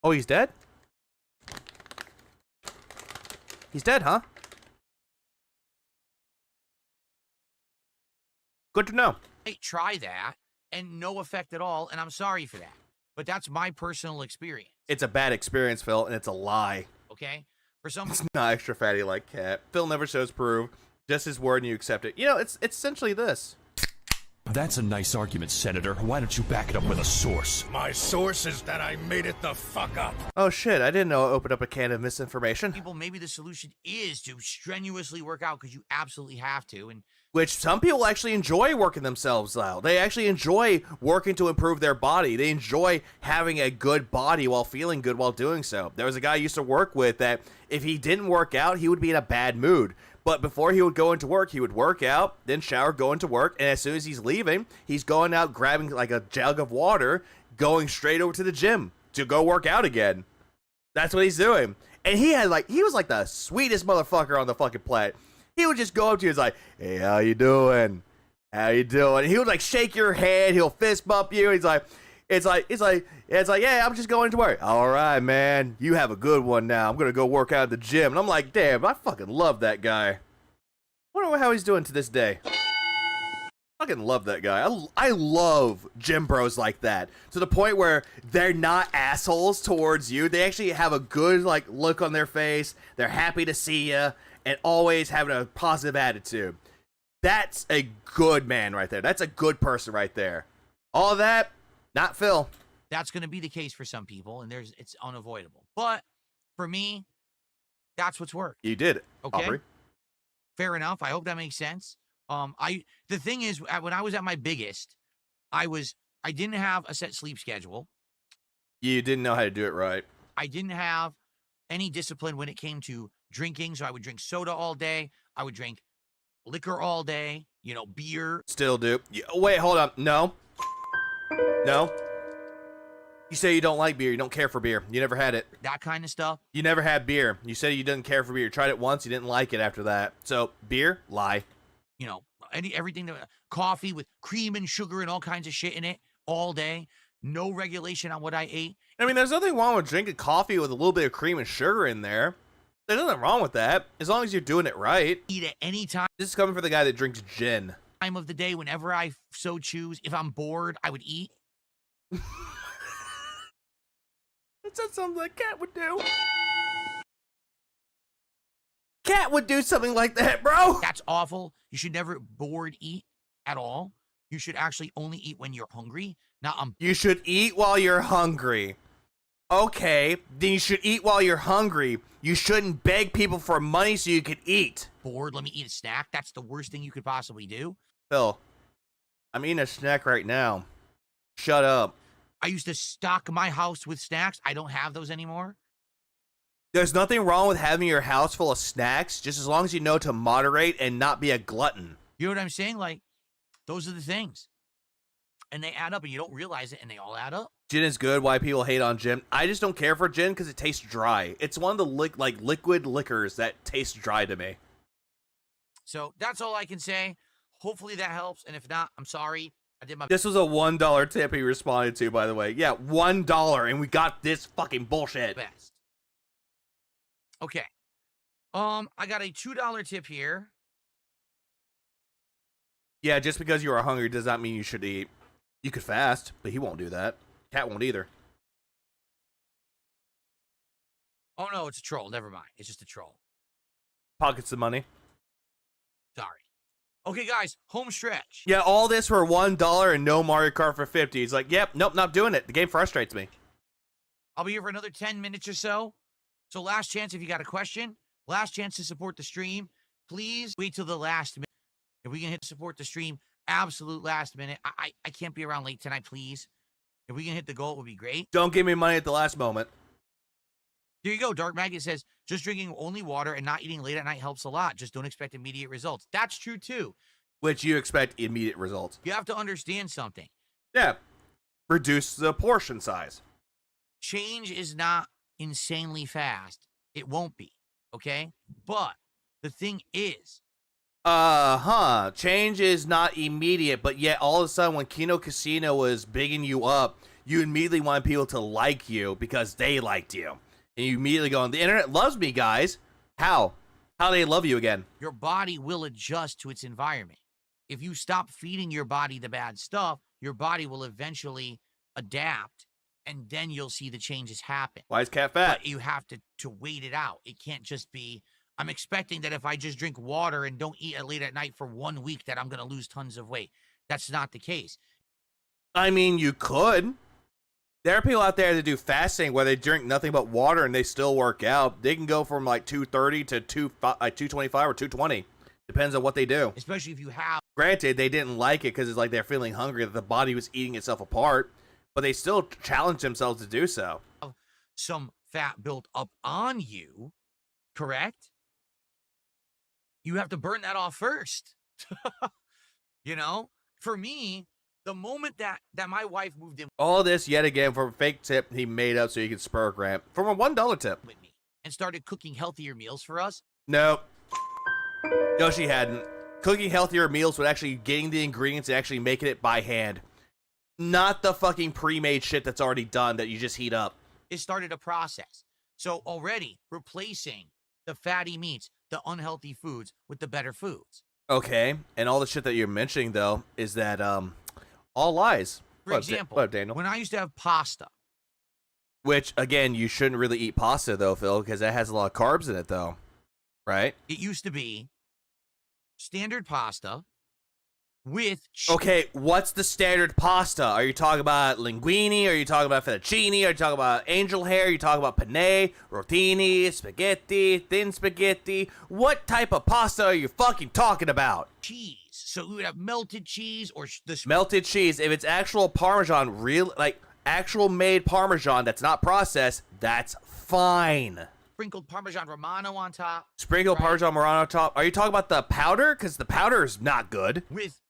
Oh, he's dead? He's dead, huh? Good to know. Hey, try that and no effect at all, and I'm sorry for that. But that's my personal experience. It's a bad experience, Phil, and it's a lie. Okay? For some, it's not extra fatty like cat. Phil never shows proof. Just his word and you accept it. You know, it's essentially this. That's a nice argument, Senator. Why don't you back it up with a source? My source is that I made it the fuck up. Oh shit, I didn't know I opened up a can of misinformation. People, maybe the solution is to strenuously work out because you absolutely have to. And which some people actually enjoy working themselves out. They actually enjoy working to improve their body. They enjoy having a good body while feeling good while doing so. There was a guy I used to work with that if he didn't work out, he would be in a bad mood. But before he would go into work, he would work out, then shower, go into work, and as soon as he's leaving, he's going out, grabbing like a jug of water, going straight over to the gym to go work out again. That's what he's doing. And he was like the sweetest motherfucker on the fucking planet. He would just go up to you and like, hey, how you doing? How you doing? And he would like shake your hand, he'll fist bump you. He's like, it's like, yeah, I'm just going to work. All right, man. You have a good one now. I'm going to go work out at the gym. And I'm like, damn, I fucking love that guy. Wonder how he's doing to this day. Fucking love that guy. I love gym bros like that. To the point where they're not assholes towards you. They actually have a good like look on their face. They're happy to see you and always having a positive attitude. That's a good man right there. That's a good person right there. All of that, not Phil. That's going to be the case for some people, and it's unavoidable. But for me, that's what's worked. You did it, okay? Aubrey. Fair enough. I hope that makes sense. The thing is, when I was at my biggest, I didn't have a set sleep schedule. You didn't know how to do it right. I didn't have any discipline when it came to drinking, so I would drink soda all day. I would drink liquor all day, beer. Still do. Wait, hold on. No. You say you don't like beer. You don't care for beer. You never had it. That kind of stuff. You never had beer. You said you didn't care for beer. You tried it once. You didn't like it after that. So beer, lie. Everything coffee with cream and sugar and all kinds of shit in it all day. No regulation on what I ate. I mean, there's nothing wrong with drinking coffee with a little bit of cream and sugar in there. There's nothing wrong with that, as long as you're doing it right. Eat at any time. This is coming from the guy that drinks gin. Time of the day, whenever I so choose. If I'm bored, I would eat. That's something like Cat would do. Cat would do something like that, bro. That's awful. You should never bored eat at all. You should actually only eat when you're hungry. You should eat while you're hungry. Okay, then you should eat while you're hungry. You shouldn't beg people for money so you can eat. Bored, let me eat a snack. That's the worst thing you could possibly do. Phil, I'm eating a snack right now. Shut up. I used to stock my house with snacks. I don't have those anymore. There's nothing wrong with having your house full of snacks, just as long as you know to moderate and not be a glutton. You know what I'm saying? Like, those are the things. And they add up, and you don't realize it, and they all add up. Gin is good. Why people hate on gin? I just don't care for gin because it tastes dry. It's one of the liquid liquors that tastes dry to me. So that's all I can say. Hopefully that helps. And if not, I'm sorry. I did my This was a $1 tip he responded to, by the way. Yeah, $1, and we got this fucking bullshit. best. Okay. I got a $2 tip here. Yeah, just because you are hungry does not mean you should eat. You could fast, but he won't do that. Cat won't either. Oh, no, it's a troll. Never mind. It's just a troll. Pockets of money. Sorry. Okay, guys, home stretch. Yeah, all this for $1 and no Mario Kart for 50. He's like, yep, nope, not doing it. The game frustrates me. I'll be here for another 10 minutes or so. So last chance if you got a question. Last chance to support the stream. Please wait till the last minute. If we can hit support the stream, absolute last minute. I can't be around late tonight, please. If we can hit the goal, it would be great. Don't give me money at the last moment. There you go. Dark Maggot says, just drinking only water and not eating late at night helps a lot. Just don't expect immediate results. That's true, too. Which you expect immediate results. You have to understand something. Yeah. Reduce the portion size. Change is not insanely fast. It won't be, okay? But the thing is, change is not immediate, but yet all of a sudden when Kino Casino was bigging you up, you immediately want people to like you because they liked you. And you immediately go, the internet loves me, guys. How? How do they love you again? Your body will adjust to its environment. If you stop feeding your body the bad stuff, your body will eventually adapt, and then you'll see the changes happen. Why is Cat fat? But you have to wait it out. It can't just be, I'm expecting that if I just drink water and don't eat late at night for 1 week that I'm going to lose tons of weight. That's not the case. I mean, you could. There are people out there that do fasting where they drink nothing but water and they still work out. They can go from like 230 to 225 or 220. Depends on what they do. Especially if you have. Granted, they didn't like it because it's like they're feeling hungry, that the body was eating itself apart, but they still challenge themselves to do so. Some fat built up on you, correct? You have to burn that off first. You know, for me, the moment that my wife moved in all this yet again from a fake tip he made up so he could spur a Grant from a $1 tip with me and started cooking healthier meals for us. No, she hadn't. Cooking healthier meals with actually getting the ingredients and actually making it by hand. Not the fucking pre-made shit that's already done that you just heat up. It started a process. So already replacing the fatty meats, the unhealthy foods with the better foods. Okay, and all the shit that you're mentioning though is that all lies. For example, Daniel? When I used to have pasta. Which again, you shouldn't really eat pasta though, Phil, because that has a lot of carbs in it though. Right? It used to be standard pasta with okay, what's the standard pasta? Are you talking about linguine? Are you talking about fettuccine? Are you talking about angel hair? Are you talking about penne, rotini, spaghetti, thin spaghetti? What type of pasta are you fucking talking about? Cheese. So we would have melted cheese or melted cheese. If it's actual Parmesan, real like actual made Parmesan that's not processed, that's fine. sprinkled Parmesan Romano on top. Sprinkled Right. Parmesan Romano top. Are you talking about the powder? Because the powder is not good. With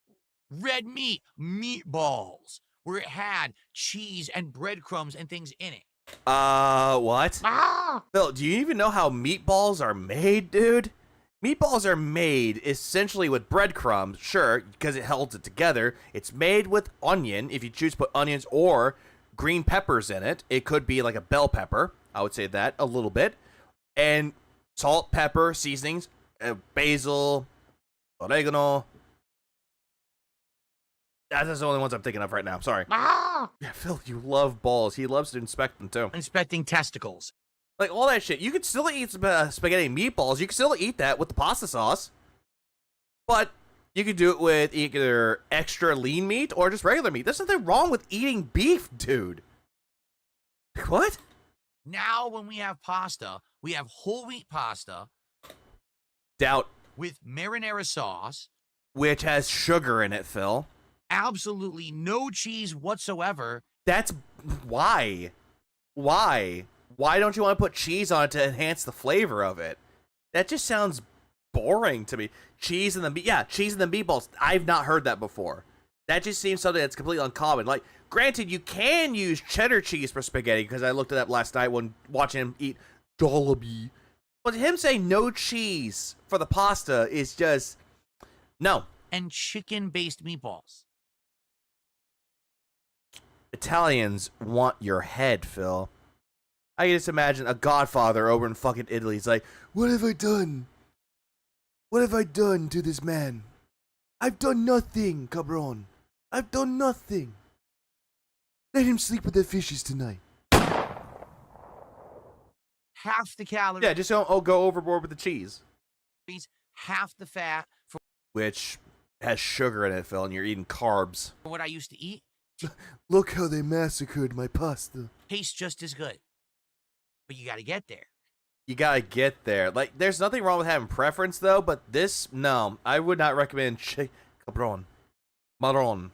red meat, meatballs, where it had cheese and breadcrumbs and things in it. What? Ah! Phil, do you even know how meatballs are made, dude? Meatballs are made essentially with breadcrumbs, sure, because it holds it together. It's made with onion, if you choose to put onions or green peppers in it. It could be like a bell pepper. I would say that a little bit. And salt, pepper, seasonings, basil, oregano. That's the only ones I'm thinking of right now. Sorry. Ah! Yeah, Phil, you love balls. He loves to inspect them too. Inspecting testicles. Like all that shit. You could still eat spaghetti and meatballs. You can still eat that with the pasta sauce. But you could do it with either extra lean meat or just regular meat. There's nothing wrong with eating beef, dude. What? Now, when we have pasta, we have whole wheat pasta Doubt. with marinara sauce, Which has sugar in it, Phil. absolutely no cheese whatsoever. That's why. Why? Why don't you want to put cheese on it to enhance the flavor of it? That just sounds boring to me. Cheese and the meat. Yeah, cheese and the meatballs. I've not heard that before. That just seems something that's completely uncommon. Like, granted, you can use cheddar cheese for spaghetti because I looked it up last night when watching him eat Jollibee. But him saying no cheese for the pasta is just no. And chicken-based meatballs. Italians want your head, Phil. I can just imagine a Godfather over in fucking Italy. He's like, what have I done? What have I done to this man? I've done nothing, cabron. I've done nothing. Let him sleep with the fishes tonight. Half the calories, Yeah, just don't go overboard with the cheese. half the fat for Which has sugar in it, Phil, and you're eating carbs. what I used to eat. Look how they massacred my pasta. Tastes just as good. But you got to get there. You gotta get there. Like, there's nothing wrong with having preference, though, but this, no. I would not recommend cabron. Marron.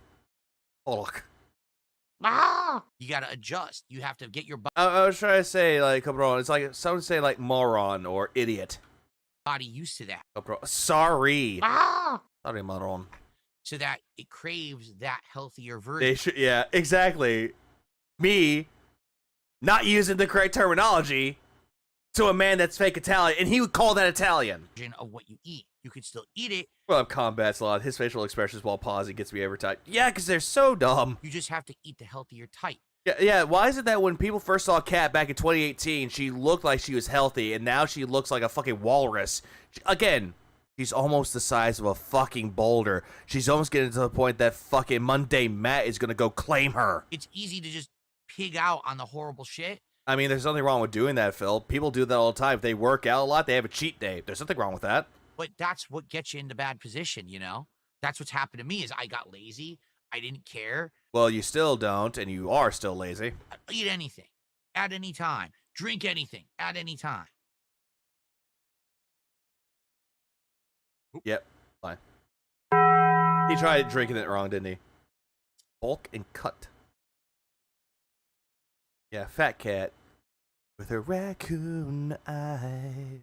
Pork. You got to adjust. You have to get your I was trying to say, like, cabron. It's like, someone say, like, moron or idiot. body used to that. Cabron. Sorry. Sorry, moron. So that it craves that healthier They version should, yeah, exactly. Me not using the correct terminology to a man that's fake Italian, and he would call that Italian. of what you eat. You could still eat it. Well, combats a lot. His facial expressions while pausing gets me every time. Yeah, because they're so dumb. You just have to eat the healthier type. Yeah. Why is it that when people first saw Kat back in 2018, she looked like she was healthy, and now she looks like a fucking walrus? Again, she's almost the size of a fucking boulder. She's almost getting to the point that fucking Monday Matt is gonna go claim her. It's easy to just pig out on the horrible shit. I mean, there's nothing wrong with doing that, Phil. People do that all the time. If they work out a lot, they have a cheat day. There's nothing wrong with that. But that's what gets you into bad position, you know? That's what's happened to me is I got lazy. I didn't care. Well, you still don't, and you are still lazy. I'd eat anything at any time. Drink anything at any time. Yep, fine. He tried drinking it wrong, didn't he? Bulk and cut. Yeah, fat cat with her raccoon eye.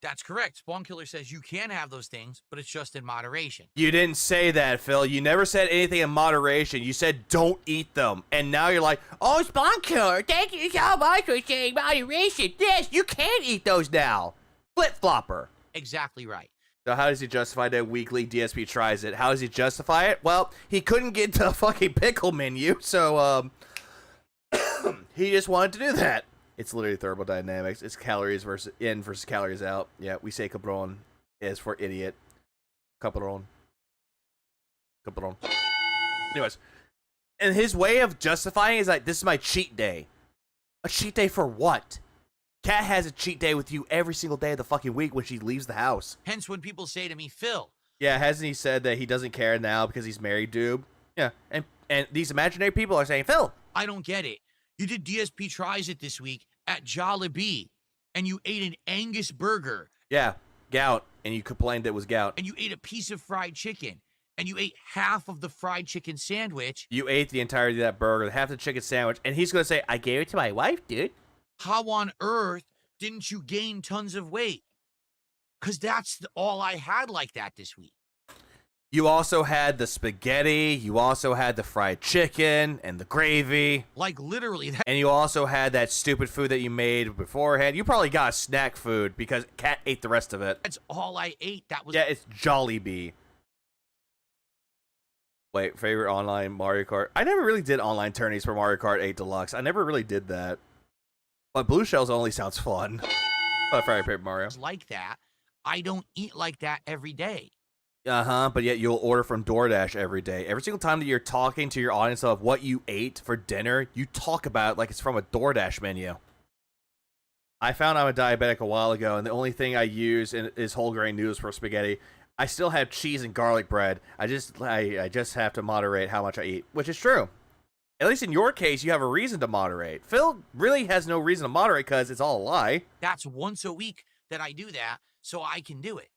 That's correct. Spawn Killer says you can have those things, but it's just in moderation. You didn't say that, Phil. You never said anything in moderation. You said don't eat them. And now you're like, oh, Spawn Killer, thank you so much for saying moderation. Yes, you can eat those now. Flip-flopper. Exactly right. So how does he justify that weekly DSP tries it? How does he justify it? Well, he couldn't get to the fucking pickle menu, so, he just wanted to do that. It's literally thermodynamics. It's calories versus in versus calories out. Yeah, we say cabron is for idiot. Cabron. Cabron. Anyways, and his way of justifying is like, this is my cheat day. A cheat day for what? Kat has a cheat day with you every single day of the fucking week when she leaves the house. Hence when people say to me, Phil. Yeah, hasn't he said that he doesn't care now because he's married, dude? Yeah, and these imaginary people are saying, Phil. I don't get it. You did DSP Tries It this week at Jollibee, and you ate an Angus burger. Yeah, gout, and you complained it was gout. And you ate a piece of fried chicken, and you ate half of the fried chicken sandwich. You ate the entirety of that burger, half the chicken sandwich, and he's going to say, I gave it to my wife, dude. How on earth didn't you gain tons of weight? Because that's all I had like that this week. You also had the spaghetti, you also had the fried chicken and the gravy. Like literally. And you also had that stupid food that you made beforehand. You probably got snack food because Cat ate the rest of it. That's all I ate. That was. Yeah, it's Jollibee. Wait, favorite online Mario Kart? I never really did online tourneys for Mario Kart 8 Deluxe. I never really did that. But Blue Shells only sounds fun. But favorite Mario. Like that. I don't eat like that every day. But yet you'll order from DoorDash every day. Every single time that you're talking to your audience of what you ate for dinner, you talk about it like it's from a DoorDash menu. I found I'm a diabetic a while ago, and the only thing I use is whole grain noodles for spaghetti. I still have cheese and garlic bread. I just have to moderate how much I eat, which is true. At least in your case, you have a reason to moderate. Phil really has no reason to moderate because it's all a lie. That's once a week that I do that, so I can do it.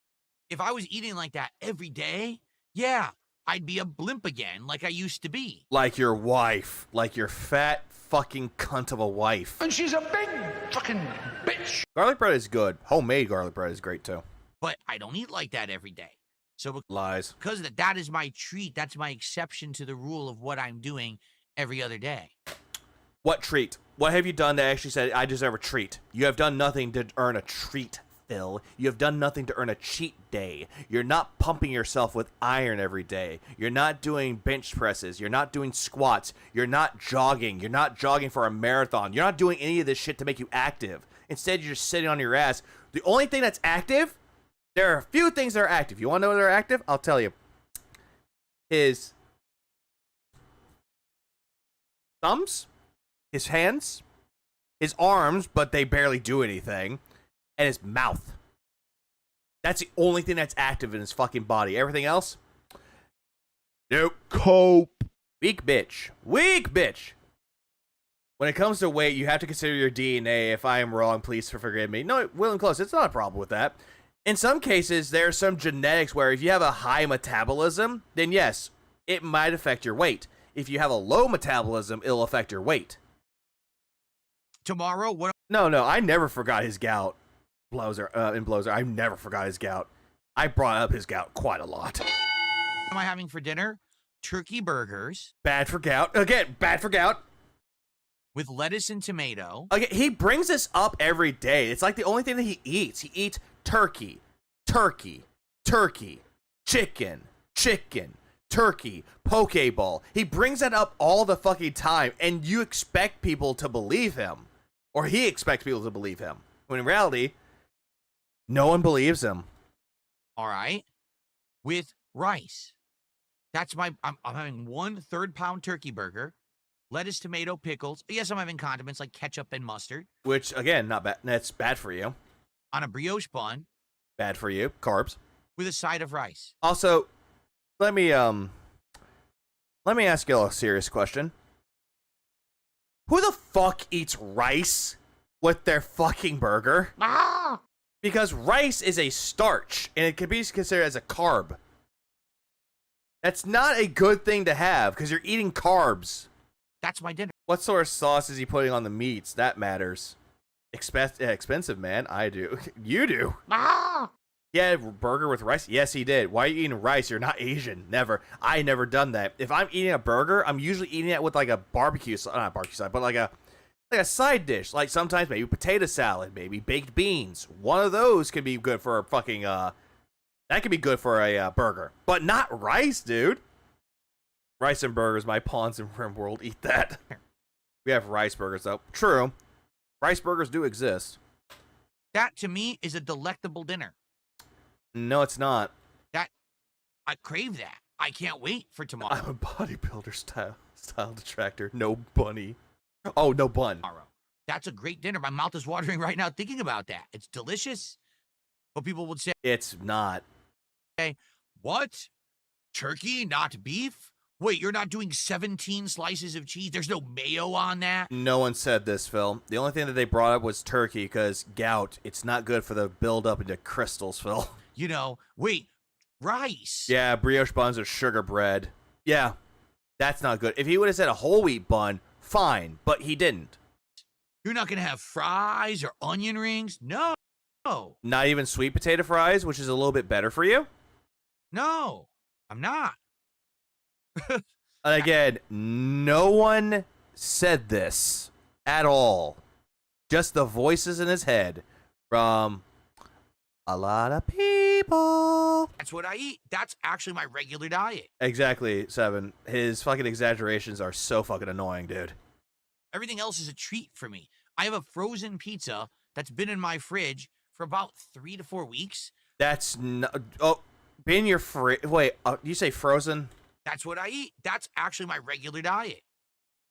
If I was eating like that every day, yeah, I'd be a blimp again like I used to be. Like your wife. Like your fat fucking cunt of a wife. And she's a big fucking bitch. Garlic bread is good. Homemade garlic bread is great too. But I don't eat like that every day. So lies. Because that is my treat. That's my exception to the rule of what I'm doing every other day. What treat? What have you done that actually said, I deserve a treat? You have done nothing to earn a treat, Phil. You have done nothing to earn a cheat day. You're not pumping yourself with iron every day. You're not doing bench presses. You're not doing squats. You're not jogging. You're not jogging for a marathon. You're not doing any of this shit to make you active. Instead, you're just sitting on your ass. The only thing that's active, there are a few things that are active. You want to know they're active? I'll tell you. His thumbs, his hands, his arms, but they barely do anything, and his mouth. That's the only thing that's active in his fucking body. Everything else? Nope. Cope. Weak bitch. Weak bitch. When it comes to weight, you have to consider your DNA. If I am wrong, please forgive me. No, Will Close, it's not a problem with that. In some cases, there are some genetics where if you have a high metabolism, then yes, it might affect your weight. If you have a low metabolism, it'll affect your weight. Tomorrow, what? No, I never forgot his gout. Blozer, I never forgot his gout. I brought up his gout quite a lot. What am I having for dinner? Turkey burgers. Bad for gout. Again, bad for gout. With lettuce and tomato. Okay, he brings this up every day. It's like the only thing that he eats. He eats turkey, turkey, chicken, turkey, Pokeball. He brings that up all the fucking time, and you expect people to believe him. Or he expects people to believe him. When in reality, no one believes him. All right. With rice. That's I'm having 1/3 pound turkey burger. Lettuce, tomato, pickles. Yes, I'm having condiments like ketchup and mustard. Which, again, not bad. That's bad for you. On a brioche bun. Bad for you. Carbs. With a side of rice. Also, let me ask you a serious question. Who the fuck eats rice with their fucking burger? Ah! Because rice is a starch, and it can be considered as a carb. That's not a good thing to have, because you're eating carbs. That's my dinner. What sort of sauce is he putting on the meats? That matters. Expensive, man. I do. You do. Ah! Yeah, burger with rice? Yes, he did. Why are you eating rice? You're not Asian. Never. I never done that. If I'm eating a burger, I'm usually eating it with like a barbecue, not barbecue side, but like a side dish. Like sometimes maybe potato salad, maybe baked beans. One of those could be good for a fucking, that could be good for a burger. But not rice, dude. Rice and burgers, my pawns in RimWorld eat that. We have rice burgers, though. True. Rice burgers do exist. That, to me, is a delectable dinner. No, it's not. I crave that. I can't wait for tomorrow. I'm a bodybuilder style detractor. No bunny. Oh, no bun. That's a great dinner. My mouth is watering right now thinking about that. It's delicious. But people would say... It's not. Okay, what? Turkey, not beef? Wait, you're not doing 17 slices of cheese? There's no mayo on that? No one said this, Phil. The only thing that they brought up was turkey because gout. It's not good for the build up into crystals, Phil. You know, wait, rice. Yeah, brioche buns are sugar bread. Yeah, that's not good. If he would have said a whole wheat bun, fine, but he didn't. You're not going to have fries or onion rings? No. Not even sweet potato fries, which is a little bit better for you? No, I'm not. And again, no one said this at all. Just the voices in his head from a lot of people. That's what I eat. That's actually my regular diet. Exactly, Seven. His fucking exaggerations are so fucking annoying, dude. Everything else is a treat for me. I have a frozen pizza that's been in my fridge for about 3 to 4 weeks. That's no. Oh, be in your fridge. Wait, you say frozen? That's what I eat. That's actually my regular diet.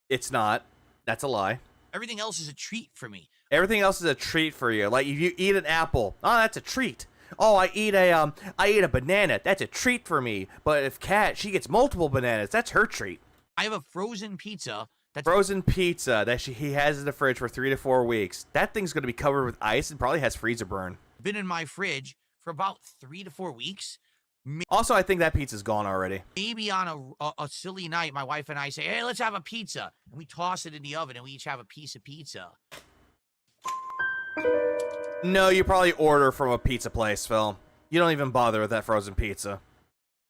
It's not. That's a lie. Everything else is a treat for me. Everything else is a treat for you. Like if you eat an apple, oh, that's a treat. Oh, I eat a banana. That's a treat for me. But if Kat, she gets multiple bananas, that's her treat. I have a frozen pizza that's Frozen pizza that he has in the fridge for 3 to 4 weeks. That thing's gonna be covered with ice and probably has freezer burn. been in my fridge for about 3 to 4 weeks. Also, I think that pizza's gone already. Maybe on a silly night, my wife and I say, hey, let's have a pizza. And we toss it in the oven and we each have a piece of pizza. No, you probably order from a pizza place, Phil. You don't even bother with that frozen pizza.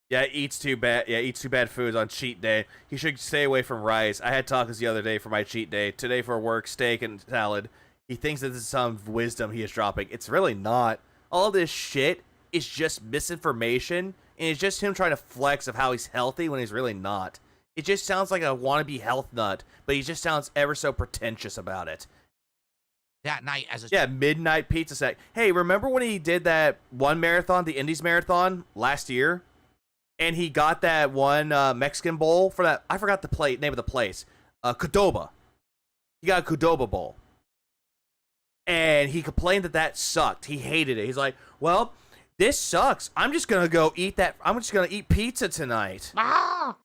Yeah, eats too bad foods on cheat day. He should stay away from rice. I had tacos the other day for my cheat day. Today for work, steak and salad. He thinks that this is some wisdom he is dropping. It's really not. All this shit is just misinformation, and it's just him trying to flex of how he's healthy when he's really not. It just sounds like a wannabe health nut, but he just sounds ever so pretentious about it. That night as a Midnight pizza set. Hey, remember when he did that one marathon, the Indies marathon last year? And he got that one Mexican bowl for that. I forgot the name of the place. Qdoba. He got a Qdoba bowl. And he complained that sucked. He hated it. He's like, well, this sucks. I'm just going to go eat that. I'm just going to eat pizza tonight.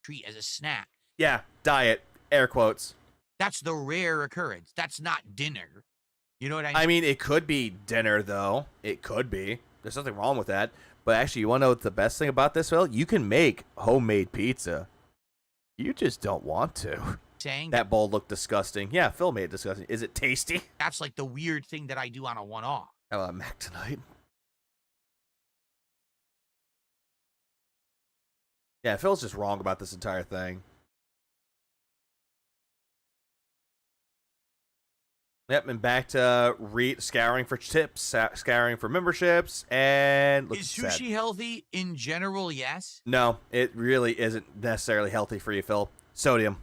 treat as a snack. Yeah, diet. Air quotes. That's the rare occurrence. That's not dinner. You know what I mean? I mean, it could be dinner, though. It could be. There's nothing wrong with that. But actually, you want to know what's the best thing about this, Phil? You can make homemade pizza. You just don't want to. Saying that bowl looked disgusting. Yeah, Phil made it disgusting. Is it tasty? That's like the weird thing that I do on a one-off. How about Mac tonight? Yeah, Phil's just wrong about this entire thing. Yep, and back to scouring for tips, scouring for memberships, and is sushi healthy in general? Yes. No, it really isn't necessarily healthy for you, Phil. Sodium.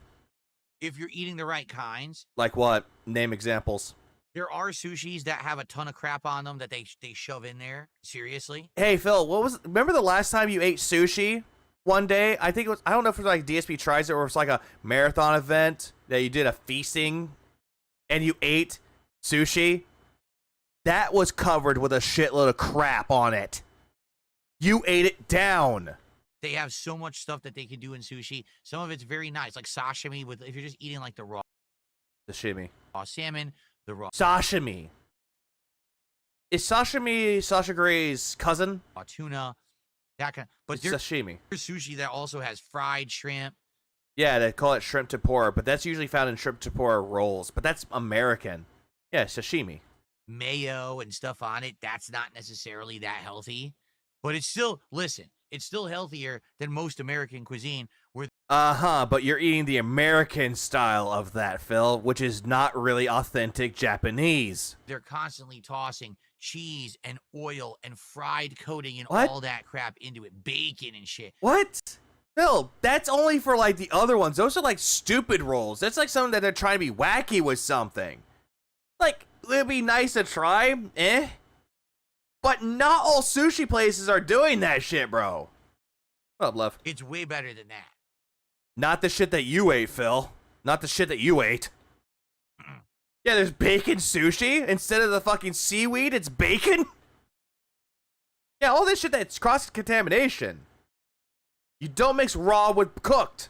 If you're eating the right kinds. Like what? Name examples. There are sushis that have a ton of crap on them that they shove in there. Seriously. Hey, Phil, remember the last time you ate sushi? One day, I think it was, I don't know if it was like DSP tries it or it was like a marathon event that you did a feasting and you ate sushi. That was covered with a shitload of crap on it. You ate it down. They have so much stuff that they can do in sushi. Some of it's very nice, like sashimi with if you're just eating like the raw sashimi, raw salmon, the raw sashimi. Is sashimi Sasha Gray's cousin? Tuna, that kind. But there's sashimi. There's sushi that also has fried shrimp. Yeah, they call it shrimp tempura, but that's usually found in shrimp tempura rolls. But that's American. Yeah, sashimi. Mayo and stuff on it. That's not necessarily that healthy, but it's still it's still healthier than most American cuisine. But you're eating the American style of that, Phil, which is not really authentic Japanese. They're constantly tossing cheese and oil and fried coating and what? All that crap into it, bacon and shit. What? Phil, that's only for like the other ones. Those are like stupid rolls. That's like something that they're trying to be wacky with something. Like, it'd be nice to try, but not all sushi places are doing that shit, bro. What up, love? It's way better than that. Not the shit that you ate, Phil. Not the shit that you ate. Yeah, there's bacon sushi. Instead of the fucking seaweed, it's bacon? Yeah, all this shit that's cross-contamination. You don't mix raw with cooked.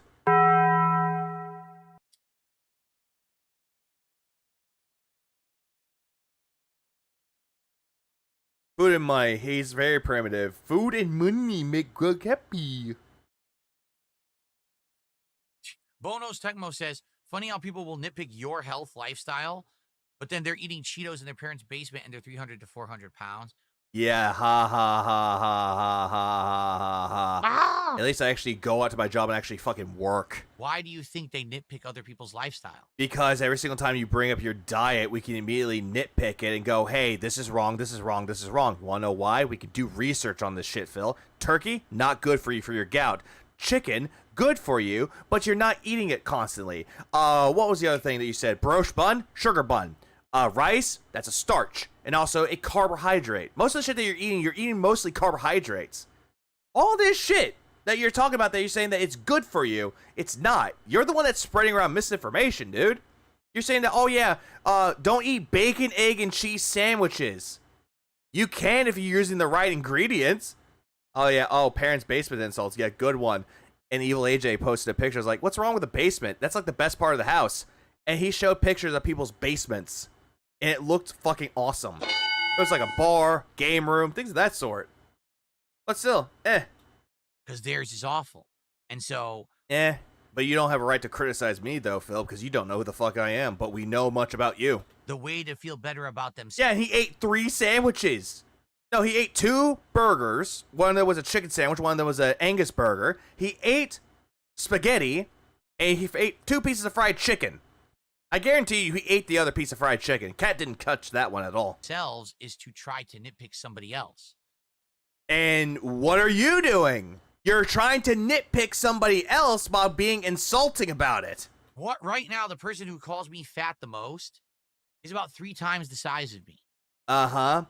Food and money. He's very primitive. Food and money make Greg happy. Bonos Tecmo says, funny how people will nitpick your health lifestyle, but then they're eating Cheetos in their parents' basement and they're 300 to 400 pounds. Yeah, ha ha ha ha ha ha ha ha. Ah! At least I actually go out to my job and actually fucking work. Why do you think they nitpick other people's lifestyle? Because every single time you bring up your diet, we can immediately nitpick it and go, hey, this is wrong, this is wrong, this is wrong. Want to know why? We can do research on this shit, Phil. Turkey, not good for you for your gout. Chicken, good for you, but you're not eating it constantly. What was the other thing that you said? Brioche bun? Sugar bun. Rice, that's a starch, and also a carbohydrate. Most of the shit that you're eating mostly carbohydrates. All this shit that you're talking about that you're saying that it's good for you, it's not. You're the one that's spreading around misinformation, dude. You're saying that, oh yeah, don't eat bacon, egg, and cheese sandwiches. You can if you're using the right ingredients. Oh yeah, parents' basement insults. Yeah, good one. And Evil AJ posted a picture. I was like, what's wrong with the basement? That's like the best part of the house. And he showed pictures of people's basements. And it looked fucking awesome. It was like a bar, game room, things of that sort. But still, Because theirs is awful. And so... But you don't have a right to criticize me, though, Phil, because you don't know who the fuck I am. But we know much about you. The way to feel better about themselves... Yeah, he ate 3 sandwiches. No, he ate 2 burgers. One of them was a chicken sandwich. One of them was an Angus burger. He ate spaghetti. And he ate 2 pieces of fried chicken. I guarantee you he ate the other piece of fried chicken. Cat didn't touch that one at all. ...themselves is to try to nitpick somebody else. And what are you doing? You're trying to nitpick somebody else while being insulting about it. What? Right now, the person who calls me fat the most is about 3 times the size of me. Uh-huh.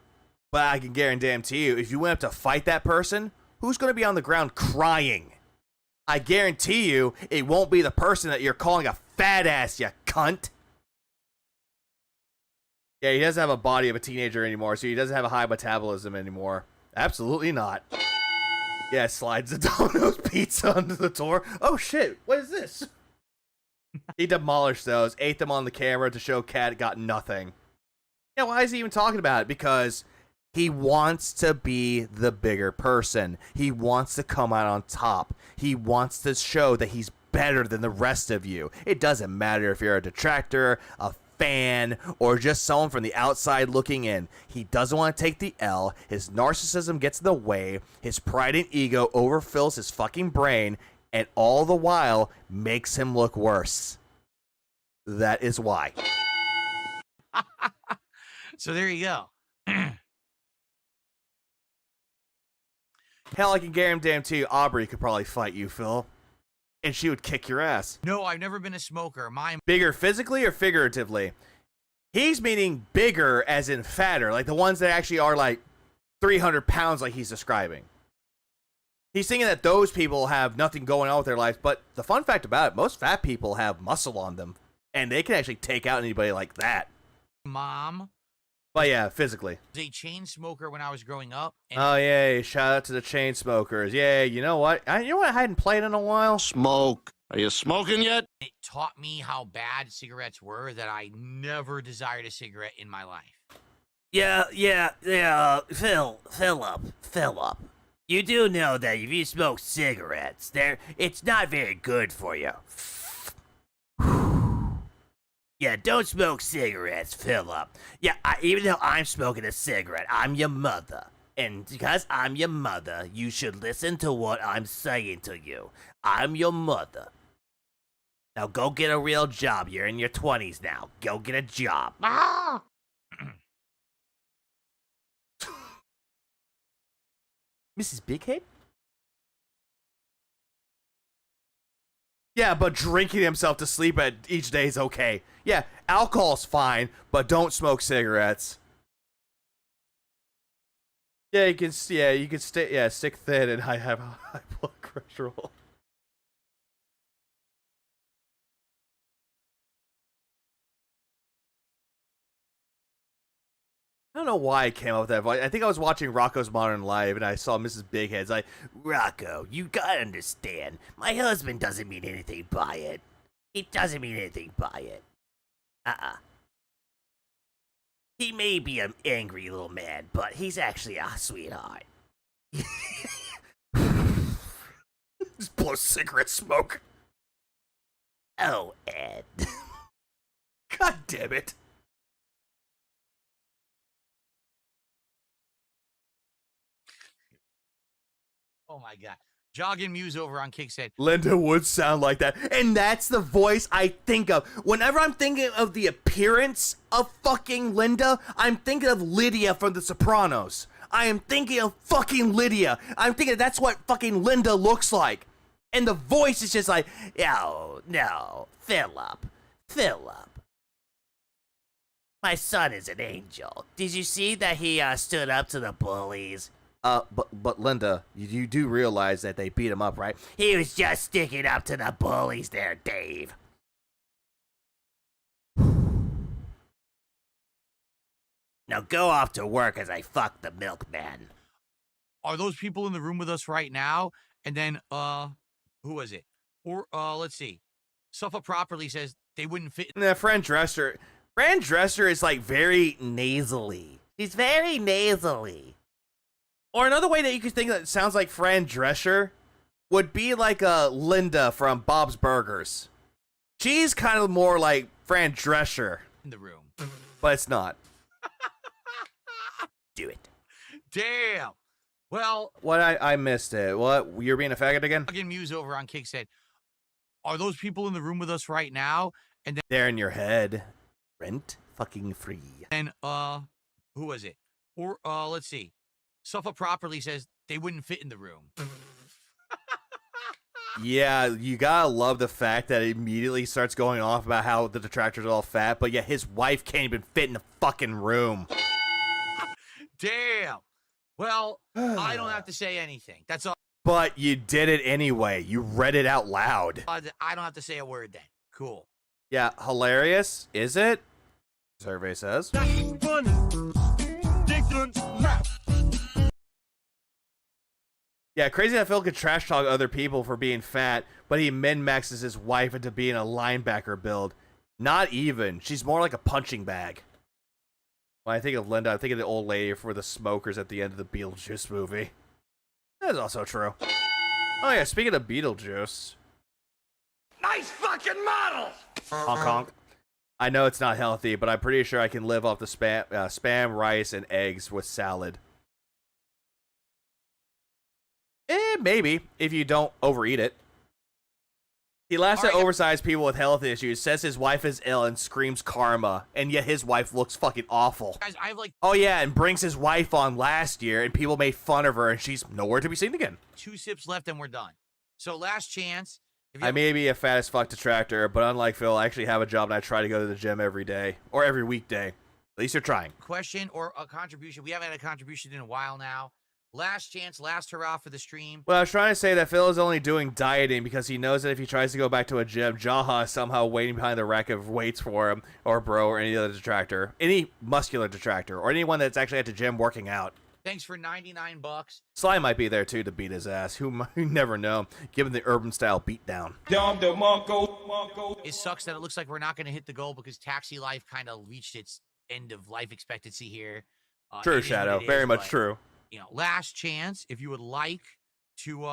But I can guarantee you, if you went up to fight that person, who's going to be on the ground crying? I guarantee you, it won't be the person that you're calling a fat ass, you cunt. Yeah, he doesn't have a body of a teenager anymore, so he doesn't have a high metabolism anymore. Absolutely not. Yeah, slides the Domino's pizza under the door. Oh shit, what is this? He demolished those, ate them on the camera to show Cat got nothing. Yeah, why is he even talking about it? Because he wants to be the bigger person. He wants to come out on top. He wants to show that he's better than the rest of you. It doesn't matter if you're a detractor, a fan, or just someone from the outside looking in. He doesn't want to take the L. His narcissism gets in the way. His pride and ego overfills his fucking brain, and all the while makes him look worse. That is why. So there you go. Hell, I can guarantee you Aubrey could probably fight you, Phil. And she would kick your ass. No, I've never been a smoker. Bigger physically or figuratively? He's meaning bigger as in fatter, like the ones that actually are like 300 pounds like he's describing. He's thinking that those people have nothing going on with their life, but the fun fact about it, most fat people have muscle on them, and they can actually take out anybody like that. Mom. But yeah, physically. Was a chain smoker when I was growing up. And oh, yay. Shout out to the chain smokers. Yeah, you know what? I hadn't played in a while? Smoke. Are you smoking yet? It taught me how bad cigarettes were that I never desired a cigarette in my life. Yeah, Philip. You do know that if you smoke cigarettes, it's not very good for you. Yeah, don't smoke cigarettes, Philip. Yeah, even though I'm smoking a cigarette, I'm your mother. And because I'm your mother, you should listen to what I'm saying to you. I'm your mother. Now go get a real job. You're in your 20s now. Go get a job. Ah! Mrs. Bighead? Yeah, but drinking himself to sleep at each day is okay. Yeah, alcohol's fine, but don't smoke cigarettes. Yeah, you can stick thin and I have high blood cholesterol. I don't know why I came up with that voice. I think I was watching Rocco's Modern Life and I saw Mrs. Bighead. It's like, Rocco, you gotta understand. My husband doesn't mean anything by it. He doesn't mean anything by it. He may be an angry little man, but he's actually a sweetheart. Just blow cigarette smoke. Oh, Ed. God damn it. Oh my god. Jogging Muse over on Kick said, Linda would sound like that. And that's the voice I think of. Whenever I'm thinking of the appearance of fucking Linda, I'm thinking of Lydia from The Sopranos. I am thinking of fucking Lydia. I'm thinking that's what fucking Linda looks like. And the voice is just like, Oh, no, Philip. My son is an angel. Did you see that he stood up to the bullies? but Linda, you do realize that they beat him up, right? He was just sticking up to the bullies there, Dave. Now go off to work as I fuck the milkman. are those people in the room with us right now? And then, who was it? Or, let's see. Suffolk Properly says they wouldn't fit. Nah, Fran Dresser is like very nasally. He's very nasally. Or another way that you could think that sounds like Fran Drescher would be like a Linda from Bob's Burgers. She's kind of more like Fran Drescher. In the room. But it's not. Do it. Damn. Well, What? I missed it. What? You're being a faggot again? Fucking Muse over on Kick said, are those people in the room with us right now? And then, They're in your head. Rent fucking free. who was it? Or, let's see. Suffolk Properly says they wouldn't fit in the room. Yeah, you gotta love the fact that it immediately starts going off about how the detractors are all fat, but yet his wife can't even fit in the fucking room. Damn. Well, I don't have to say anything. That's all. But you did it anyway. You read it out loud. I don't have to say a word then. Cool. Yeah, hilarious, is it? Survey says. Yeah, crazy that Phil could trash talk other people for being fat, but he min-maxes his wife into being a linebacker build. Not even. She's more like a punching bag. When I think of Linda, I think of the old lady for the smokers at the end of the Beetlejuice movie. That's also true. Oh yeah, speaking of Beetlejuice. Nice fucking model! Honk honk. I know it's not healthy, but I'm pretty sure I can live off the spam, rice, and eggs with salad. Maybe, if you don't overeat it. He laughs at oversized people with health issues, says his wife is ill, and screams karma, and yet his wife looks fucking awful. Guys, I have like Oh yeah, and brings his wife on last year, and people made fun of her, and she's nowhere to be seen again. 2 sips left and we're done. So last chance. If you I may be a fat as fuck detractor, but unlike Phil, I actually have a job and I try to go to the gym every day, or every weekday. At least you're trying. question or a contribution. We haven't had a contribution in a while now. Last chance, last hurrah for the stream. Well, I was trying to say that Phil is only doing dieting because he knows that if he tries to go back to a gym, Jaha is somehow waiting behind the rack of weights for him, or Bro, or any other detractor. Any muscular detractor, or anyone that's actually at the gym working out. Thanks for 99 bucks. Sly might be there too to beat his ass. Who you never know, given the urban style beatdown. It sucks that it looks like we're not going to hit the goal because Taxi Life kind of reached its end of life expectancy here. True, it is what Shadow. it Very is, much but, true. You know, last chance. If you would like to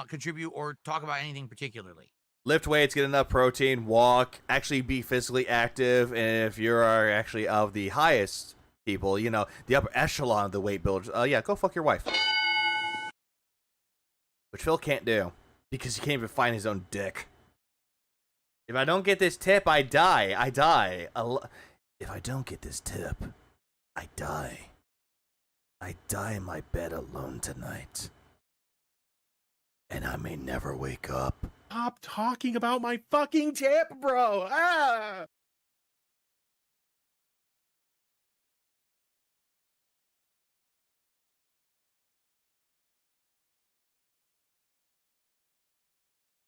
contribute or talk about anything particularly. Lift weights, get enough protein, walk, actually be physically active, and if you are actually of the highest people, you know, the upper echelon of the weight builders, yeah, go fuck your wife. Which Phil can't do, because he can't even find his own dick. If I don't get this tip, I die. I die. If I don't get this tip, I die. I die in my bed alone tonight. And I may never wake up. Stop talking about my fucking tip, bro. Ah!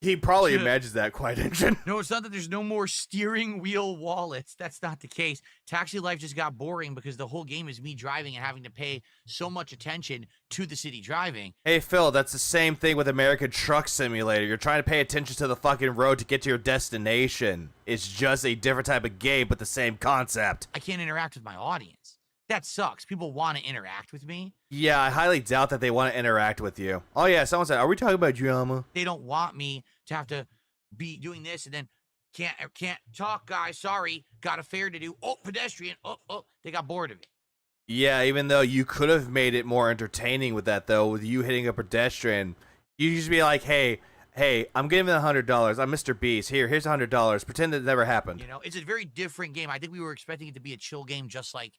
He probably Yeah. imagines that quite engine. No, it's not that there's no more steering wheel wallets. That's not the case. Taxi Life just got boring because the whole game is me driving and having to pay so much attention to the city driving. Hey, Phil, that's the same thing with American Truck Simulator. You're trying to pay attention to the fucking road to get to your destination. It's just a different type of game, but the same concept. I can't interact with my audience. That sucks. People want to interact with me. Yeah, I highly doubt that they want to interact with you. Oh, yeah, someone said, are we talking about drama? They don't want me to have to be doing this and then can't talk, guys. Sorry, got a fare to do. Oh, pedestrian. Oh, they got bored of it. Yeah, even though you could have made it more entertaining with that, though, with you hitting a pedestrian, you just be like, hey, I'm giving $100. I'm Mr. Beast. Here's $100. Pretend it never happened. You know, it's a very different game. I think we were expecting it to be a chill game, just like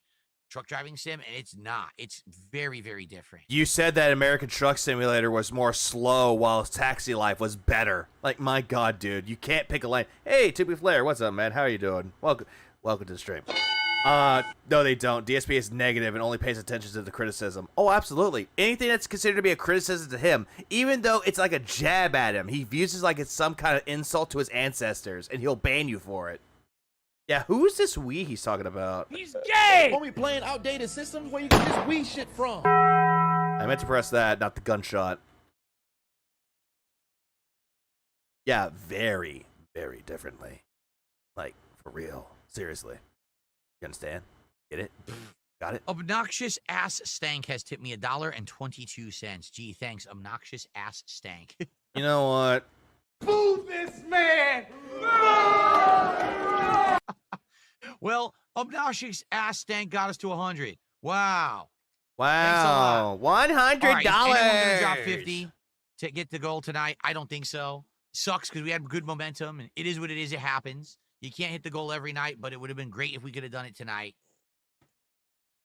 Truck Driving Sim, and it's not. It's very, very different. You said that American Truck Simulator was more slow, while Taxi Life was better. Like, my God, dude, you can't pick a lane. Hey, Tippy Flair, what's up, man? How are you doing? Welcome to the stream. No, they don't. DSP is negative and only pays attention to the criticism. Oh, absolutely. Anything that's considered to be a criticism to him, even though it's like a jab at him, he views it like it's some kind of insult to his ancestors, and he'll ban you for it. Yeah, who's this we he's talking about? He's gay! Homie playing outdated systems where you get this Wii shit from. I meant to press that, not the gunshot. Yeah, very, very differently. Like, for real. Seriously. You understand? Get it? Got it? Obnoxious Ass Stank has tipped me $1.22. Gee, thanks, Obnoxious Ass Stank. You know what? Boo this man! Well, Obnoxious Ass Stank got us to 100. Wow. Wow. $100. All right, is anyone gonna drop 50 to get the goal tonight? I don't think so. Sucks because we had good momentum, and it is what it is. It happens. You can't hit the goal every night, but it would have been great if we could have done it tonight.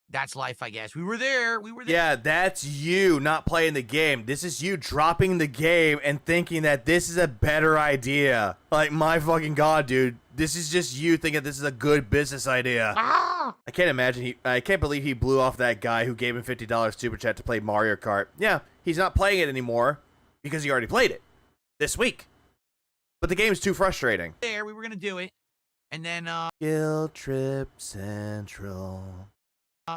That's life, I guess. We were there. Yeah, that's you not playing the game. This is you dropping the game and thinking that this is a better idea. Like, my fucking God, dude. This is just you thinking this is a good business idea. I can't believe he blew off that guy who gave him $50 super chat to play Mario Kart. Yeah, he's not playing it anymore because he already played it this week. But the game's too frustrating. There, we were going to do it. And then, Guilt Trip Central.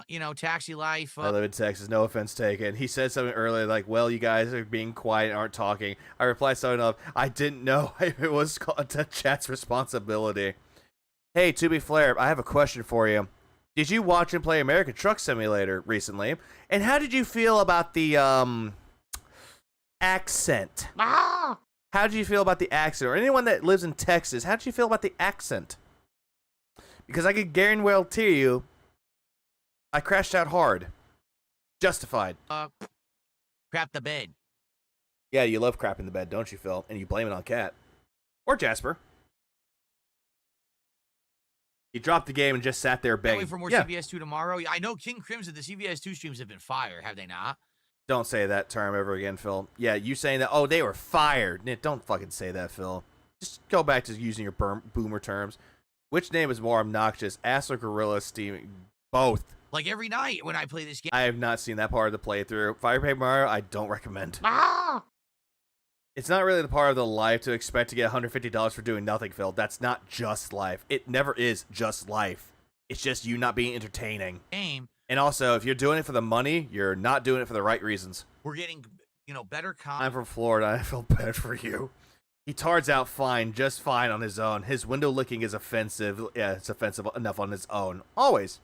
You know, Taxi Life. I live in Texas, no offense taken. He said something earlier like, well, you guys are being quiet and aren't talking. I replied something of, I didn't know if it was chat's responsibility. Hey, To Be Flair, I have a question for you. Did you watch and play American Truck Simulator recently? And how did you feel about the, accent? How did you feel about the accent? Or anyone that lives in Texas, how did you feel about the accent? Because I could guarantee you, I crashed out hard. Justified. Crap the bed. Yeah, you love crapping the bed, don't you, Phil? And you blame it on Cat. Or Jasper. He dropped the game and just sat there begging. Wait for more CVS 2 tomorrow. I know King Crimson, the CVS 2 streams have been fire, have they not? Don't say that term ever again, Phil. Yeah, you saying that, oh, they were fired. Don't fucking say that, Phil. Just go back to using your boomer terms. Which name is more obnoxious, Ass or Gorilla Steam? Both. Like every night when I play this game. I have not seen that part of the playthrough. Fire Paper Mario, I don't recommend. It's not really the part of the life to expect to get $150 for doing nothing, Phil. That's not just life. It never is just life. It's just you not being entertaining. Game. And also, if you're doing it for the money, you're not doing it for the right reasons. We're getting, you know, better I'm from Florida. I feel bad for you. He tards out fine, just fine on his own. His window licking is offensive. Yeah, it's offensive enough on his own. Always.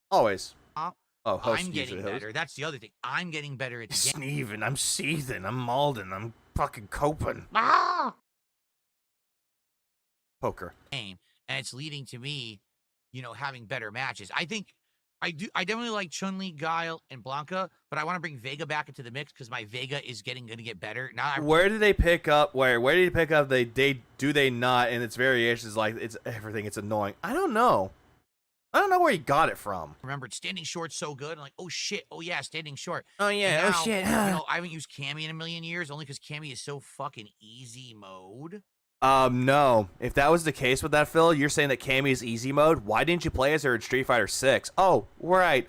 Always. Oh, host I'm getting better. That's the other thing. I'm getting better at the game. Sneeving, I'm seething, I'm malding, I'm fucking coping. Poker. Game, and it's leading to me, you know, having better matches. I think I definitely like Chun-Li, Guile, and Blanca, but I want to bring Vega back into the mix because my Vega is going to get better. Now where did they pick up where did he pick up they not, and its variations, like it's everything, it's annoying. I don't know where he got it from. Remember, standing short's so good. I'm like, oh shit, oh yeah, standing short. Oh yeah, now, oh shit. You know, I haven't used Cammy in a million years, only because Cammy is so fucking easy mode. No. If that was the case with that, Phil, you're saying that Cammy is easy mode. Why didn't you play as her in Street Fighter 6? Oh, right.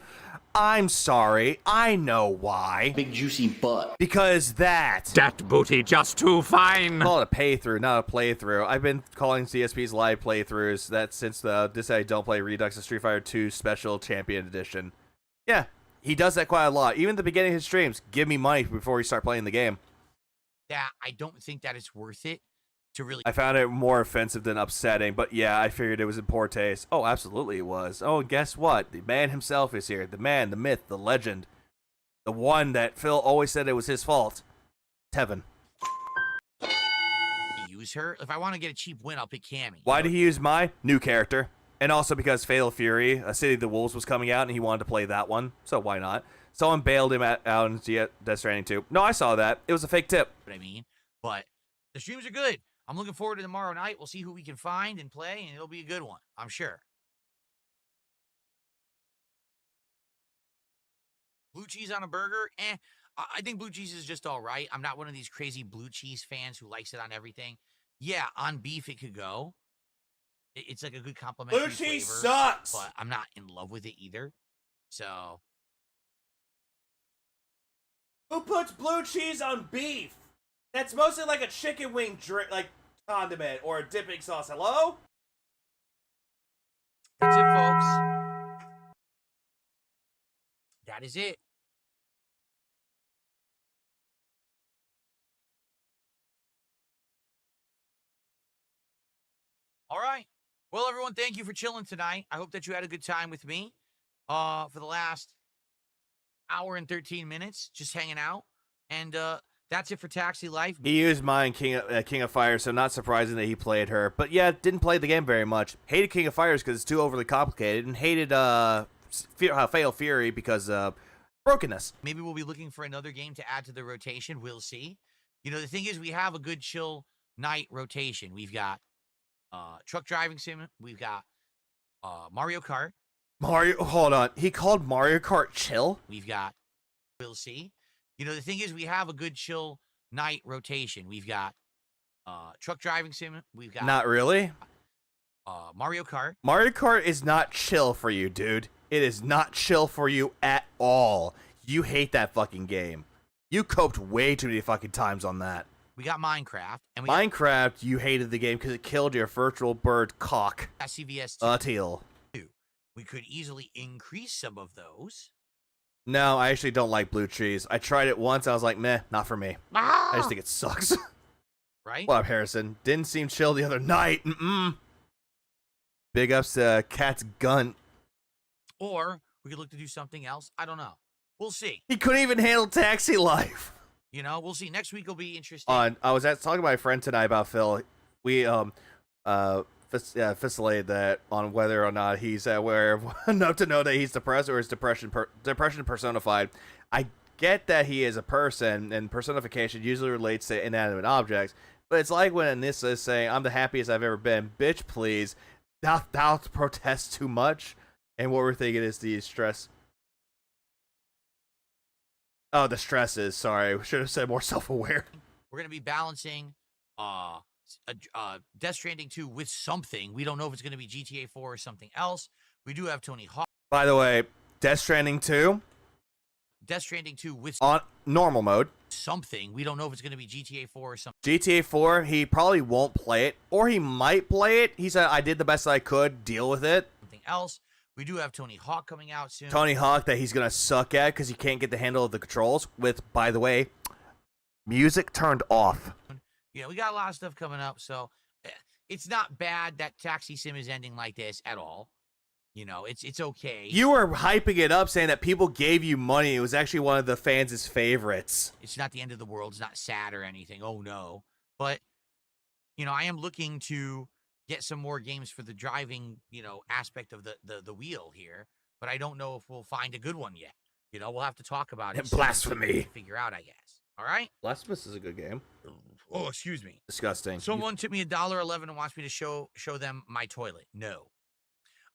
I'm sorry. I know why. Big juicy butt. Because that booty just too fine. Call it a playthrough, not a playthrough. I've been calling CSP's live playthroughs that since this I Don't Play Redux of Street Fighter 2 Special Champion Edition. Yeah, he does that quite a lot. Even at the beginning of his streams, give me money before we start playing the game. Yeah, I don't think that it's worth it to really. I found it more offensive than upsetting, but yeah, I figured it was in poor taste. Oh, absolutely it was. Oh, and guess what? The man himself is here. The man, the myth, the legend. The one that Phil always said it was his fault. Tevin. Use her. If I want to get a cheap win, I'll pick Cammy. Why did he use my new character? And also because Fatal Fury, A City of the Wolves was coming out, and he wanted to play that one, so why not? Someone bailed him out in Death Stranding 2. No, I saw that. It was a fake tip. What I mean, but the streams are good. I'm looking forward to tomorrow night. We'll see who we can find and play, and it'll be a good one, I'm sure. Blue cheese on a burger? I think blue cheese is just all right. I'm not one of these crazy blue cheese fans who likes it on everything. Yeah, on beef it could go. It's like a good complimentary Blue cheese flavor, sucks! but I'm not in love with it either. So, Who puts blue cheese on beef? That's mostly like a chicken wing condiment or a dipping sauce. Hello? that's it, folks. That is it. All right. Well, everyone, thank you for chilling tonight. I hope that you had a good time with me for the last hour and 13 minutes, just hanging out. And that's it for Taxi Life. He used mine, King of Fighters, so not surprising that he played her. But yeah, didn't play the game very much. Hated King of Fighters because it's too overly complicated, and hated Fatal Fury because brokenness. Maybe we'll be looking for another game to add to the rotation. We'll see. You know, the thing is, we have a good chill night rotation. We've got truck driving sim. We've got Mario Kart. Hold on. He called Mario Kart chill? We've got, we'll see. You know, the thing is, we have a good chill night rotation. We've got truck driving sim. We've got Not really. Mario Kart. Mario Kart is not chill for you, dude. It is not chill for you at all. You hate that fucking game. You coped way too many fucking times on that. We got Minecraft. And we Minecraft, you hated the game because it killed your virtual bird cock. got CVS Teal. We could easily increase some of those. No, I actually don't like blue cheese. I tried it once. I was like, meh, not for me. I just think it sucks. Right? What up, Harrison? Didn't seem chill the other night. Big ups to Cat's Gun. Or we could look to do something else. I don't know. We'll see. He couldn't even handle Taxi Life. You know, we'll see. Next week will be interesting. I was talking to my friend tonight about Phil. We fiscalated that on whether or not he's aware enough to know that he's depressed or is depression personified. I get that he is a person, and personification usually relates to inanimate objects. But it's like when Anissa is saying, "I'm the happiest I've ever been." Bitch, please. Thou protest too much. And what we're thinking is the stress. Oh, the stress is. Sorry, we should have said more self-aware. We're gonna be balancing Death Stranding 2 with something. We don't know if it's gonna be GTA 4 or something else. We do have Tony Hawk. By the way, Death Stranding 2. Death Stranding 2 with on normal mode. Something. We don't know if it's gonna be GTA 4 or something. GTA 4, he probably won't play it, or he might play it. He said, "I did the best I could. Deal with it." Something else. We do have Tony Hawk coming out soon. Tony Hawk that he's gonna suck at because he can't get the handle of the controls. With, by the way, music turned off. Yeah, we got a lot of stuff coming up, so it's not bad that Taxi Sim is ending like this at all. You know, it's okay. You were hyping it up, saying that people gave you money. It was actually one of the fans' favorites. It's not the end of the world. It's not sad or anything. Oh no, but you know, I am looking to get some more games for the driving, you know, aspect of the wheel here, but I don't know if we'll find a good one yet. You know, we'll have to talk about it. Blasphemy. Figure out, I guess. All right. Blasphemous is a good game. Oh, excuse me. Disgusting. Someone tipped me $1.11 and wants me to show them my toilet. No.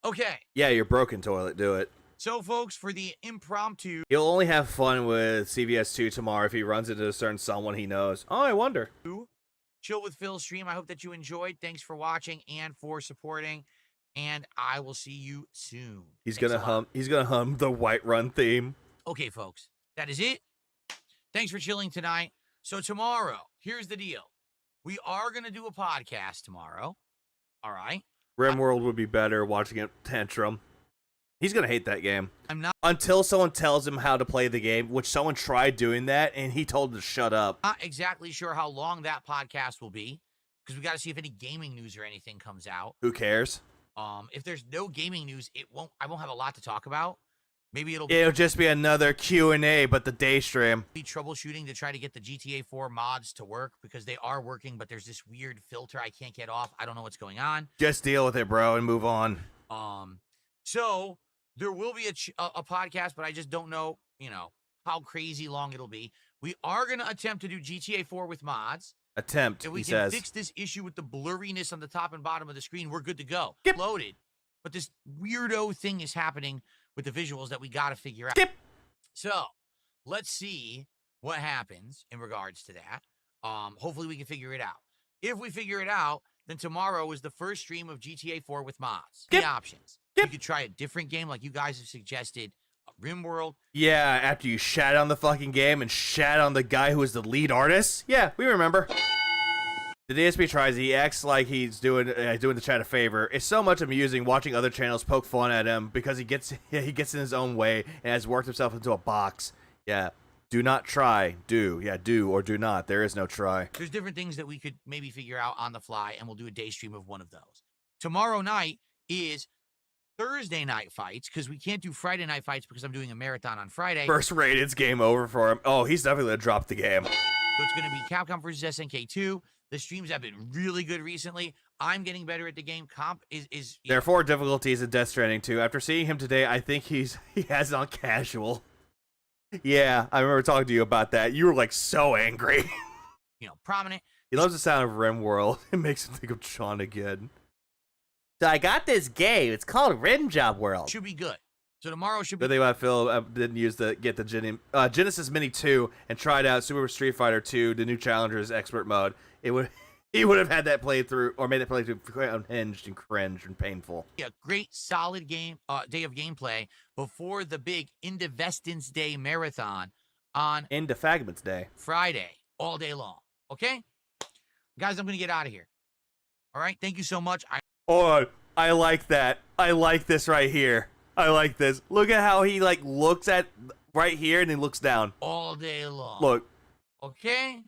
Okay. Yeah, your broken toilet. Do it. So, folks, for the impromptu, He'll only have fun with CVS 2 tomorrow if he runs into a certain someone he knows. Oh, I wonder. Chill with Phil stream. I hope that you enjoyed. Thanks for watching and for supporting. And I will see you soon. He's gonna hum the Whiterun theme. Okay, folks, that is it. Thanks for chilling tonight. So tomorrow, here's the deal. We are gonna do a podcast tomorrow. All right. RimWorld would be better watching it tantrum. He's gonna hate that game. I'm not until someone tells him how to play the game, which someone tried doing that and he told him to shut up. Not exactly sure how long that podcast will be, because we got to see if any gaming news or anything comes out. Who cares? If there's no gaming news, I won't have a lot to talk about. Maybe it'll just be another Q&A, but the day stream. Be troubleshooting to try to get the GTA 4 mods to work, because they are working, but there's this weird filter I can't get off. I don't know what's going on. Just deal with it, bro, and move on. So there will be a podcast, but I just don't know, how crazy long it'll be. We are going to attempt to do GTA 4 with mods. Attempt, If we he can says. fix this issue with the blurriness on the top and bottom of the screen, we're good to go. Yep. Loaded. But this weirdo thing is happening with the visuals that we got to figure out. Yep. So let's see what happens in regards to that. Hopefully we can figure it out. If we figure it out, then tomorrow is the first stream of GTA 4 with mods. Yep. The options. Yep. You could try a different game like you guys have suggested, RimWorld. Yeah, after you shat on the fucking game and shat on the guy who was the lead artist. Yeah, we remember. The DSP tries. He acts like he's doing the chat a favor. It's so much amusing watching other channels poke fun at him because he gets in his own way and has worked himself into a box. Yeah, do not try. Do or do not. There is no try. There's different things that we could maybe figure out on the fly, and we'll do a day stream of one of those. Tomorrow night is Thursday night fights because we can't do Friday night fights because I'm doing a marathon on Friday. First raid, it's game over for him. Oh, he's definitely gonna drop the game. So it's gonna be Capcom versus SNK2. The streams have been really good recently. I'm getting better at the game. Comp is There are 4 difficulties in Death Stranding 2. After seeing him today, I think he has it on casual. Yeah, I remember talking to you about that. You were like so angry. Prominent. He loves the sound of RimWorld. It makes him think of Sean again. So I got this game. It's called Rim Job World. Should be good. So tomorrow should be. Good thing about Phil didn't get the Genesis Mini 2 and tried out Super Street Fighter 2, the new Challengers Expert mode. He would have had that playthrough or made that playthrough quite unhinged and cringe and painful. A great solid game day of gameplay before the big Indivestance Day marathon on Indefagments Day Friday all day long. Okay, guys, I'm gonna get out of here. All right, thank you so much. Oh, I like that. I like this right here. I like this. Look at how he like looks at right here and he looks down all day long. Look. Okay,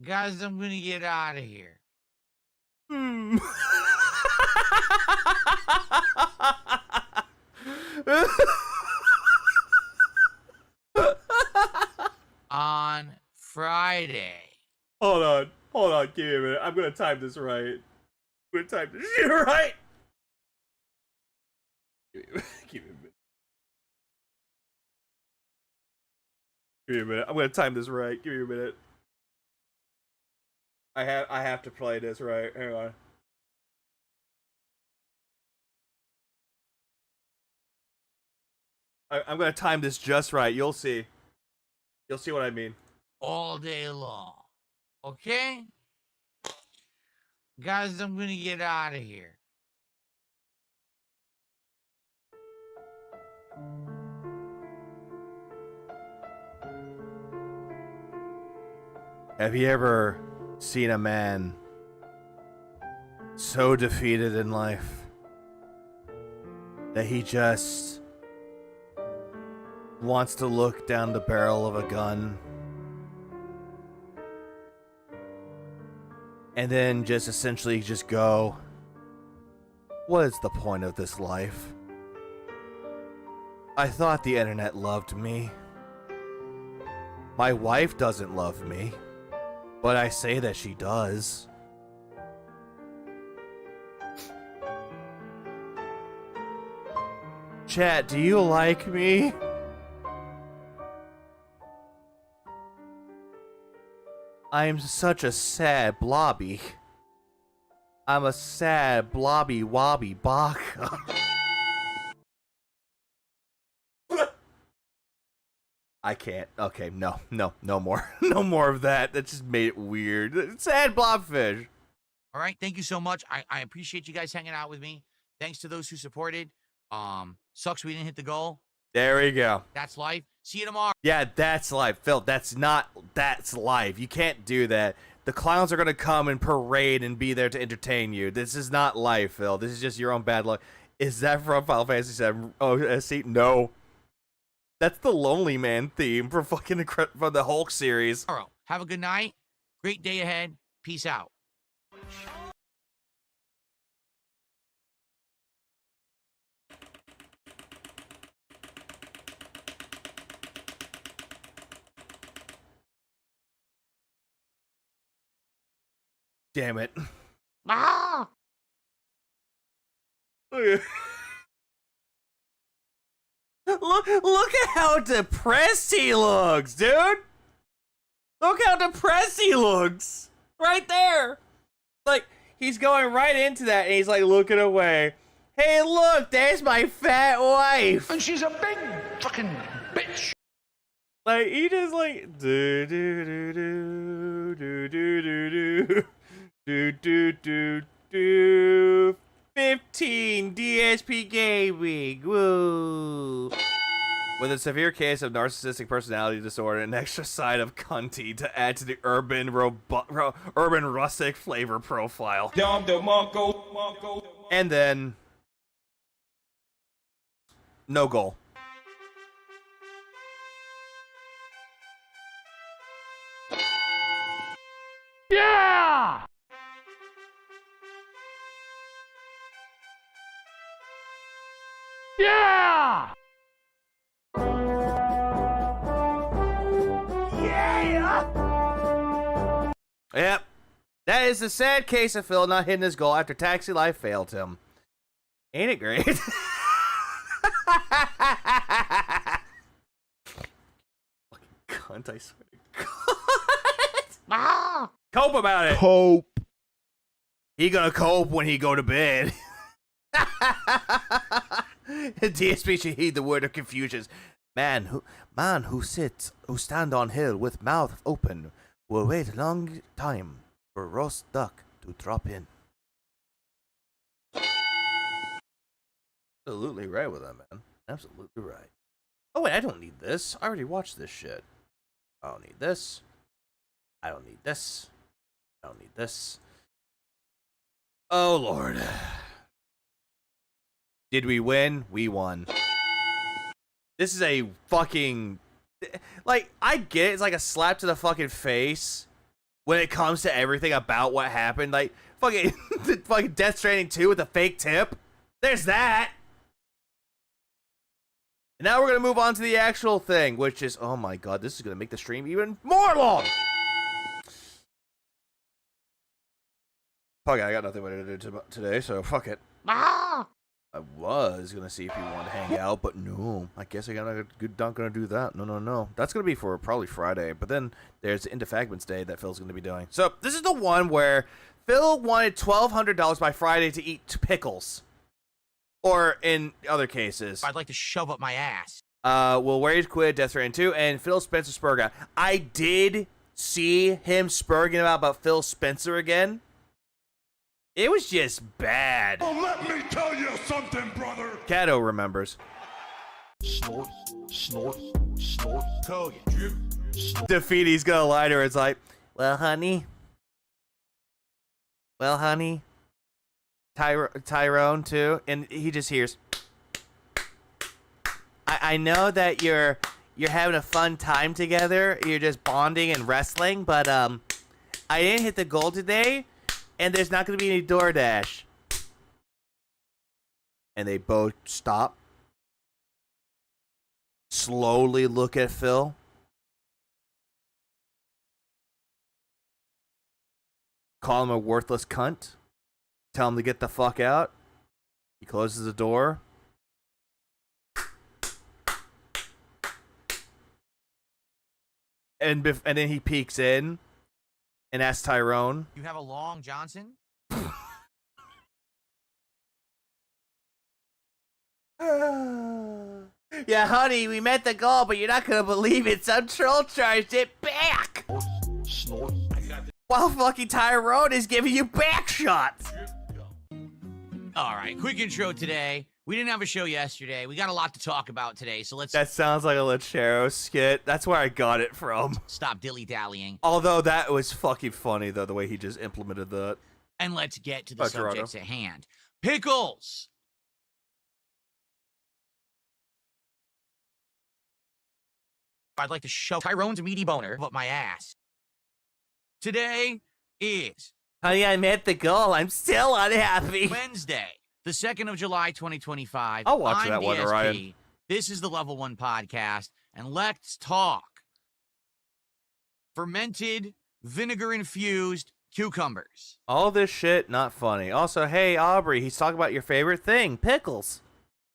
guys, I'm gonna get out of here. On Friday. Hold on, give me a minute. I'm gonna time this right. I'm gonna time this shit right. Give me a minute. Give me a minute. I'm gonna time this right. Give me a minute. I have to play this right. Hang on. I'm gonna time this just right. You'll see. You'll see what I mean. All day long. Okay? Guys, I'm gonna get out of here. Have you ever seen a man so defeated in life that he just wants to look down the barrel of a gun and then just essentially just go, what is the point of this life? I thought the internet loved me. My wife doesn't love me, but I say that she does. Chat, do you like me? I'm such a sad blobby. I'm a sad blobby wobby baka. I can't. Okay, no more. No more of that. That just made it weird. Sad blobfish. All right, thank you so much. I appreciate you guys hanging out with me. Thanks to those who supported. Sucks we didn't hit the goal. There we go. That's life. See you tomorrow. Yeah, that's life. Phil, that's life. You can't do that. The clowns are going to come and parade and be there to entertain you. This is not life, Phil. This is just your own bad luck. Is that from Final Fantasy VII? Oh, see, no. That's the Lonely Man theme from from the Hulk series. Tomorrow. Have a good night. Great day ahead. Peace out. Damn it. Ah! Look at how depressed he looks, dude. Look how depressed he looks. Right there. Like, he's going right into that, and he's like looking away. Hey, look, there's my fat wife. And she's a big fucking bitch. Like, he just like do do do do do do do do do do 15 DSP gaming. Woo. With a severe case of narcissistic personality disorder and an extra side of cunty to add to the urban rustic flavor profile. And then no goal. Yeah! Yeah! Yep. That is the sad case of Phil not hitting his goal after Taxi Life failed him. Ain't it great? Fucking cunt, I swear to God. Cope about it. Cope. He gonna cope when he go to bed. DSP should heed the word of Confucius. Man who stand on hill with mouth open will wait a long time for roast duck to drop in. Absolutely right with that, man. Absolutely right. Oh wait, I don't need this. I already watched this shit. I don't need this. I don't need this. I don't need this. Oh Lord. Did we win? We won. This is a fucking... Like, I get it. It's like a slap to the fucking face when it comes to everything about what happened. Like, fucking, fucking Death Stranding 2 with a fake tip. There's that. And now we're going to move on to the actual thing, which is... Oh my god, this is going to make the stream even more long. Fuck it, I got nothing to do today, so fuck it. I was gonna see if he wanted to hang out, but no. I guess I'm not gonna do that. No. That's gonna be for probably Friday. But then there's Into Fragments Day that Phil's gonna be doing. So this is the one where Phil wanted $1,200 by Friday to eat pickles, or in other cases, I'd like to shove up my ass. Will Rage Quit, Death Stranding 2, and Phil Spencer Spurga. I did see him spurging about Phil Spencer again. It was just bad. Oh, let me tell you something, brother. Kato remembers. Snort, snort, snort. Tell you, drip. Defeaty's gonna lie to her. It's like, well, honey. Tyrone too, and he just hears. I know that you're having a fun time together. You're just bonding and wrestling, but I didn't hit the goal today. And there's not going to be any DoorDash. And they both stop. Slowly look at Phil. Call him a worthless cunt. Tell him to get the fuck out. He closes the door. And then he peeks in. And ask Tyrone. You have a long Johnson? Yeah, honey, we met the goal, but you're not gonna believe it. Some troll charged it back. While fucking Tyrone is giving you back shots. All right, quick intro today. We didn't have a show yesterday. We got a lot to talk about today, so let's... That sounds like a Lechero skit. That's where I got it from. Stop dilly-dallying. Although that was fucking funny, though, the way he just implemented that. And let's get to the subjects Gerardo. at hand. Pickles! I'd like to shove Tyrone's meaty boner up my ass. Today is... Honey, I met the goal. I'm still unhappy. Wednesday, the 2nd of July, 2025. I'll watch I'm that one, DSP. Ryan. This is the Level 1 podcast, and let's talk fermented, vinegar-infused cucumbers. All this shit, not funny. Also, hey, Aubrey, he's talking about your favorite thing, pickles.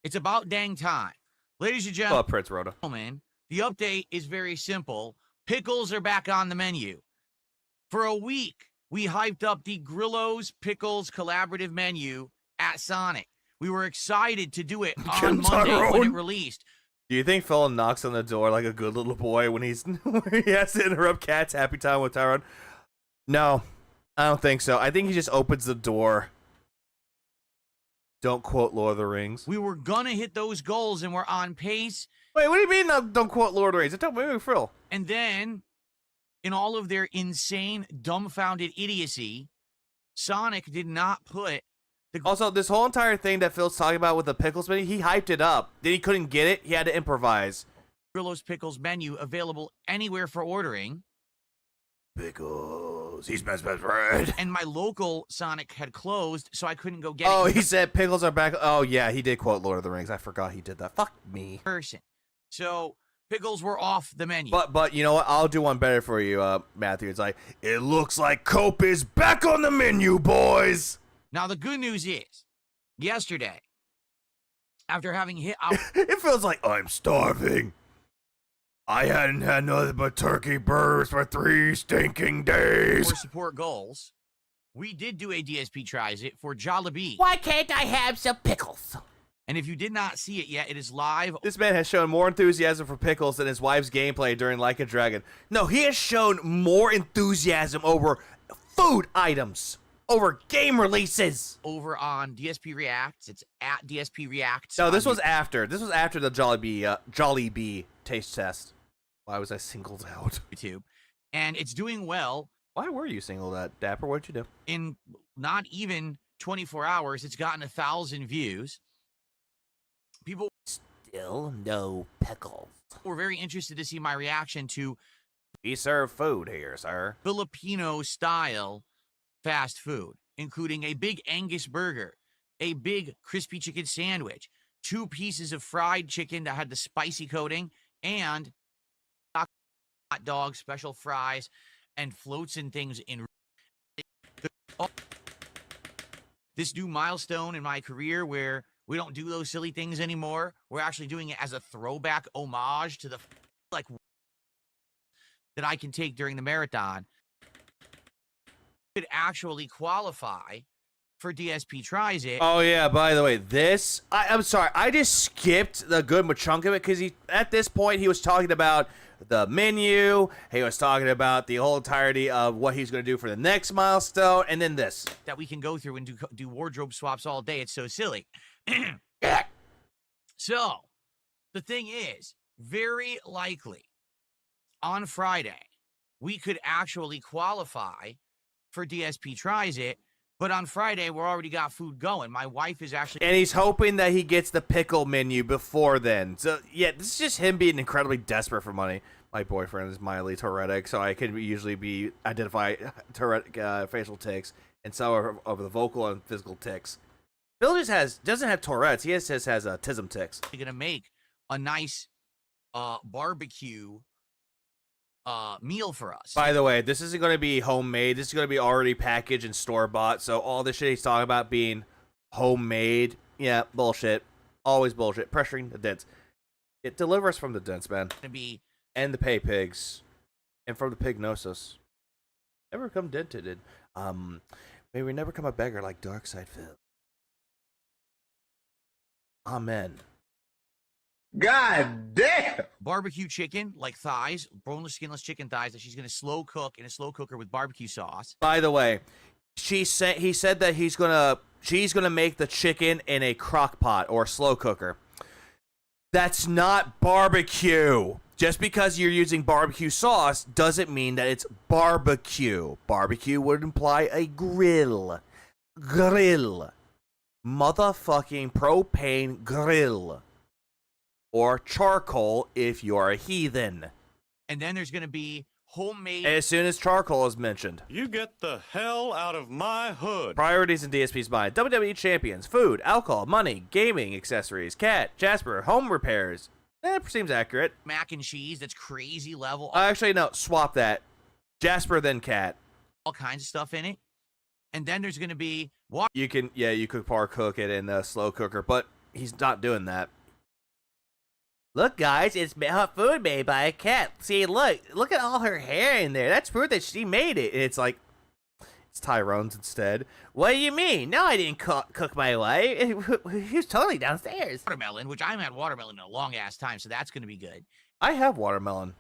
It's about dang time. Ladies and Oh, Prince Rhoda. gentlemen, the update is very simple. Pickles are back on the menu. For a week, we hyped up the Grillo's Pickles collaborative menu at Sonic. We were excited to do it on Monday when it released. Do you think Phil knocks on the door like a good little boy when he has to interrupt Cat's happy time with Tyrone? No, I don't think so. I think he just opens the door. Don't quote Lord of the Rings. We were gonna hit those goals and we're on pace. Wait, what do you mean don't quote Lord of the Rings? Don't maybe Phil. And then, in all of their insane, dumbfounded idiocy, Sonic did not put the... Also, this whole entire thing that Phil's talking about with the pickles menu, he hyped it up. Then he couldn't get it. He had to improvise. Grillo's Pickles menu available anywhere for ordering. Pickles. He's best friend. And my local Sonic had closed, so I couldn't go get Oh, it. he said pickles are back. Oh, yeah, he did quote Lord of the Rings. I forgot he did that. Fuck me. Person. So, pickles were off the menu. But you know what? I'll do one better for you, Matthew. It's like, it looks like Cope is back on the menu, boys. Now, the good news is, yesterday, after having hit our It feels like I'm starving. I hadn't had nothing but turkey burgers for 3 stinking days. support goals, we did do a DSP Tries It for Jollibee. Why can't I have some pickles? And if you did not see it yet, it is live. This man has shown more enthusiasm for pickles than his wife's gameplay during Like a Dragon. No, he has shown more enthusiasm over food items, over game releases. Over on DSP Reacts. It's at DSP Reacts. No, this on was after. This was after the Jollibee taste test. Why was I singled out? YouTube. And it's doing well. Why were you singled out, Dapper? What'd you do? In not even 24 hours, it's gotten 1,000 views. People Still no pickles. were very interested to see my reaction to We serve food here, sir. Filipino-style fast food, including a big Angus burger, a big crispy chicken sandwich, 2 pieces of fried chicken that had the spicy coating, and hot dog, special fries, and floats and things in this new milestone in my career where we don't do those silly things anymore. We're actually doing it as a throwback homage to the like that I can take during the marathon. Could actually qualify for DSP Tries It. Oh yeah, by the way, I'm sorry, I just skipped the good chunk of it because at this point he was talking about the menu, he was talking about the whole entirety of what he's going to do for the next milestone, and then this. That we can go through and do wardrobe swaps all day. It's so silly. So, the thing is, very likely, on Friday, we could actually qualify for DSP Tries It, but on Friday, we're already got food going. My wife is actually... And he's hoping that he gets the pickle menu before then. So, yeah, this is just him being incredibly desperate for money. My boyfriend is mildly Tourettic, so I can usually identify Tourettic facial tics and some of the vocal and physical tics. Bill just doesn't have Tourette's. He just has tism tics. You're going to make a nice barbecue meal for us. By the way, this isn't going to be homemade. This is going to be already packaged and store-bought. So all this shit he's talking about being homemade, yeah, bullshit. Always bullshit. Pressuring the dents. It delivers from the dents, man. Gonna be and the pay pigs. And from the pignosis. Never come dented. May we never come a beggar like Darkside Phil. Amen. God damn! barbecue chicken, like thighs, boneless, skinless chicken thighs that she's going to slow cook in a slow cooker with barbecue sauce. By the way, he said that she's gonna make the chicken in a crock pot or slow cooker. That's not barbecue. Just because you're using barbecue sauce doesn't mean that it's barbecue. Barbecue would imply a grill. Motherfucking propane grill. Or charcoal if you're a heathen. And then there's going to be homemade... As soon as charcoal is mentioned. You get the hell out of my hood. Priorities in DSP's mind. WWE champions, food, alcohol, money, gaming, accessories, Cat, Jasper, home repairs. That seems accurate. mac and cheese, that's crazy level. Actually, no, swap that. Jasper, then Cat. all kinds of stuff in it. And then there's going to be You could par cook it in a slow cooker, but he's not doing that. Look, guys, it's hot food made by a cat. See, look at all her hair in there. That's proof that she made it. And it's like, it's Tyrone's instead. What do you mean? No, I didn't cook my wife. He was totally downstairs. watermelon, which I haven't had watermelon in a long ass time, so that's going to be good. I have watermelon.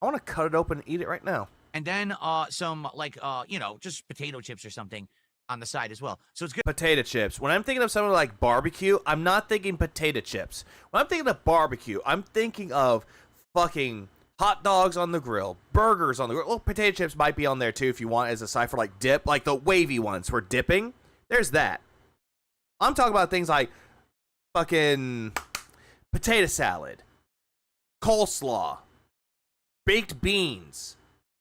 I want to cut it open and eat it right now. And then some like just potato chips or something on the side as well. So it's good. Potato chips. When I'm thinking of something like barbecue, I'm not thinking potato chips. When I'm thinking of barbecue, I'm thinking of fucking hot dogs on the grill, burgers on the grill. Well, potato chips might be on there too if you want as a side for like dip, like the wavy ones for dipping. There's that. I'm talking about things like fucking potato salad, coleslaw, baked beans,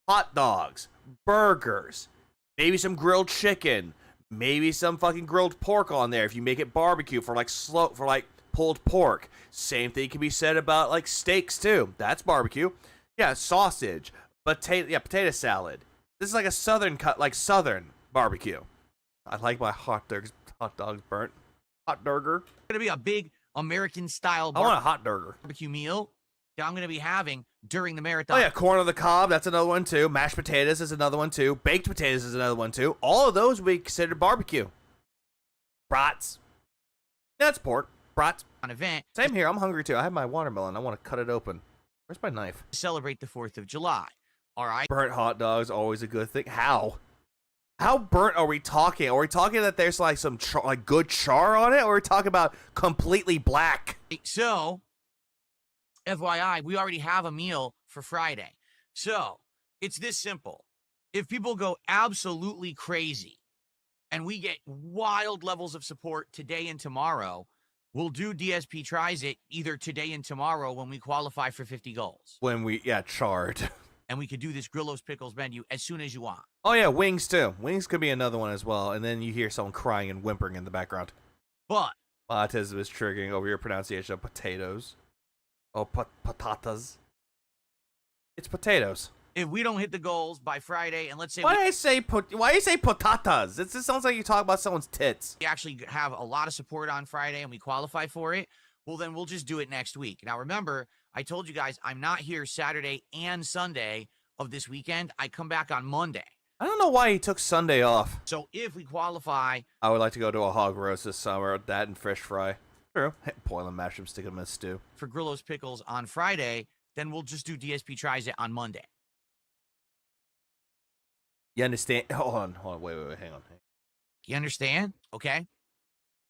hot dogs, burgers, maybe some grilled chicken, maybe some fucking grilled pork on there if you make it barbecue for like pulled pork. Same thing can be said about like steaks too. That's barbecue. Yeah, sausage, potato salad. This is like a southern barbecue. I like my hot dogs burnt. Hot burger. It's going to be a big American style I want a hot burger. barbecue meal that I'm going to be having during the marathon. Oh yeah, corn on the cob, that's another one too. Mashed potatoes is another one too. Baked potatoes is another one too. All of those we consider barbecue. Brats. That's pork. Brats. An event. Same here. I'm hungry too. I have my watermelon. I want to cut it open. Where's my knife? To celebrate the 4th of July. All right. Burnt hot dogs, always a good thing. How? How burnt are we talking? Are we talking that there's like some good char on it, or are we talking about completely black? So, FYI, we already have a meal for Friday. So, it's this simple. If people go absolutely crazy and we get wild levels of support today and tomorrow, we'll do DSP Tries It either today and tomorrow when we qualify for 50 goals. When we, charred. And we could do this Grillo's Pickles menu as soon as you want. Oh, yeah, wings, too. Wings could be another one as well. And then you hear someone crying and whimpering in the background. But autism is triggering over your pronunciation of potatoes. Oh, patatas. It's potatoes. If we don't hit the goals by Friday, and let's say why do you say patatas? It just sounds like you talk about someone's tits. we actually have a lot of support on Friday and we qualify for it, well, then we'll just do it next week. Now, remember, I told you guys I'm not here Saturday and Sunday of this weekend. I come back on Monday. I don't know why he took Sunday off. So if we qualify... I would like to go to a hog roast this summer. That and fish fry. True. Boil them, mash them, stick them in a stew. For Grillo's Pickles on Friday, then we'll just do DSP Tries It on Monday. You understand? Hold on. Wait, hang on. You understand? Okay.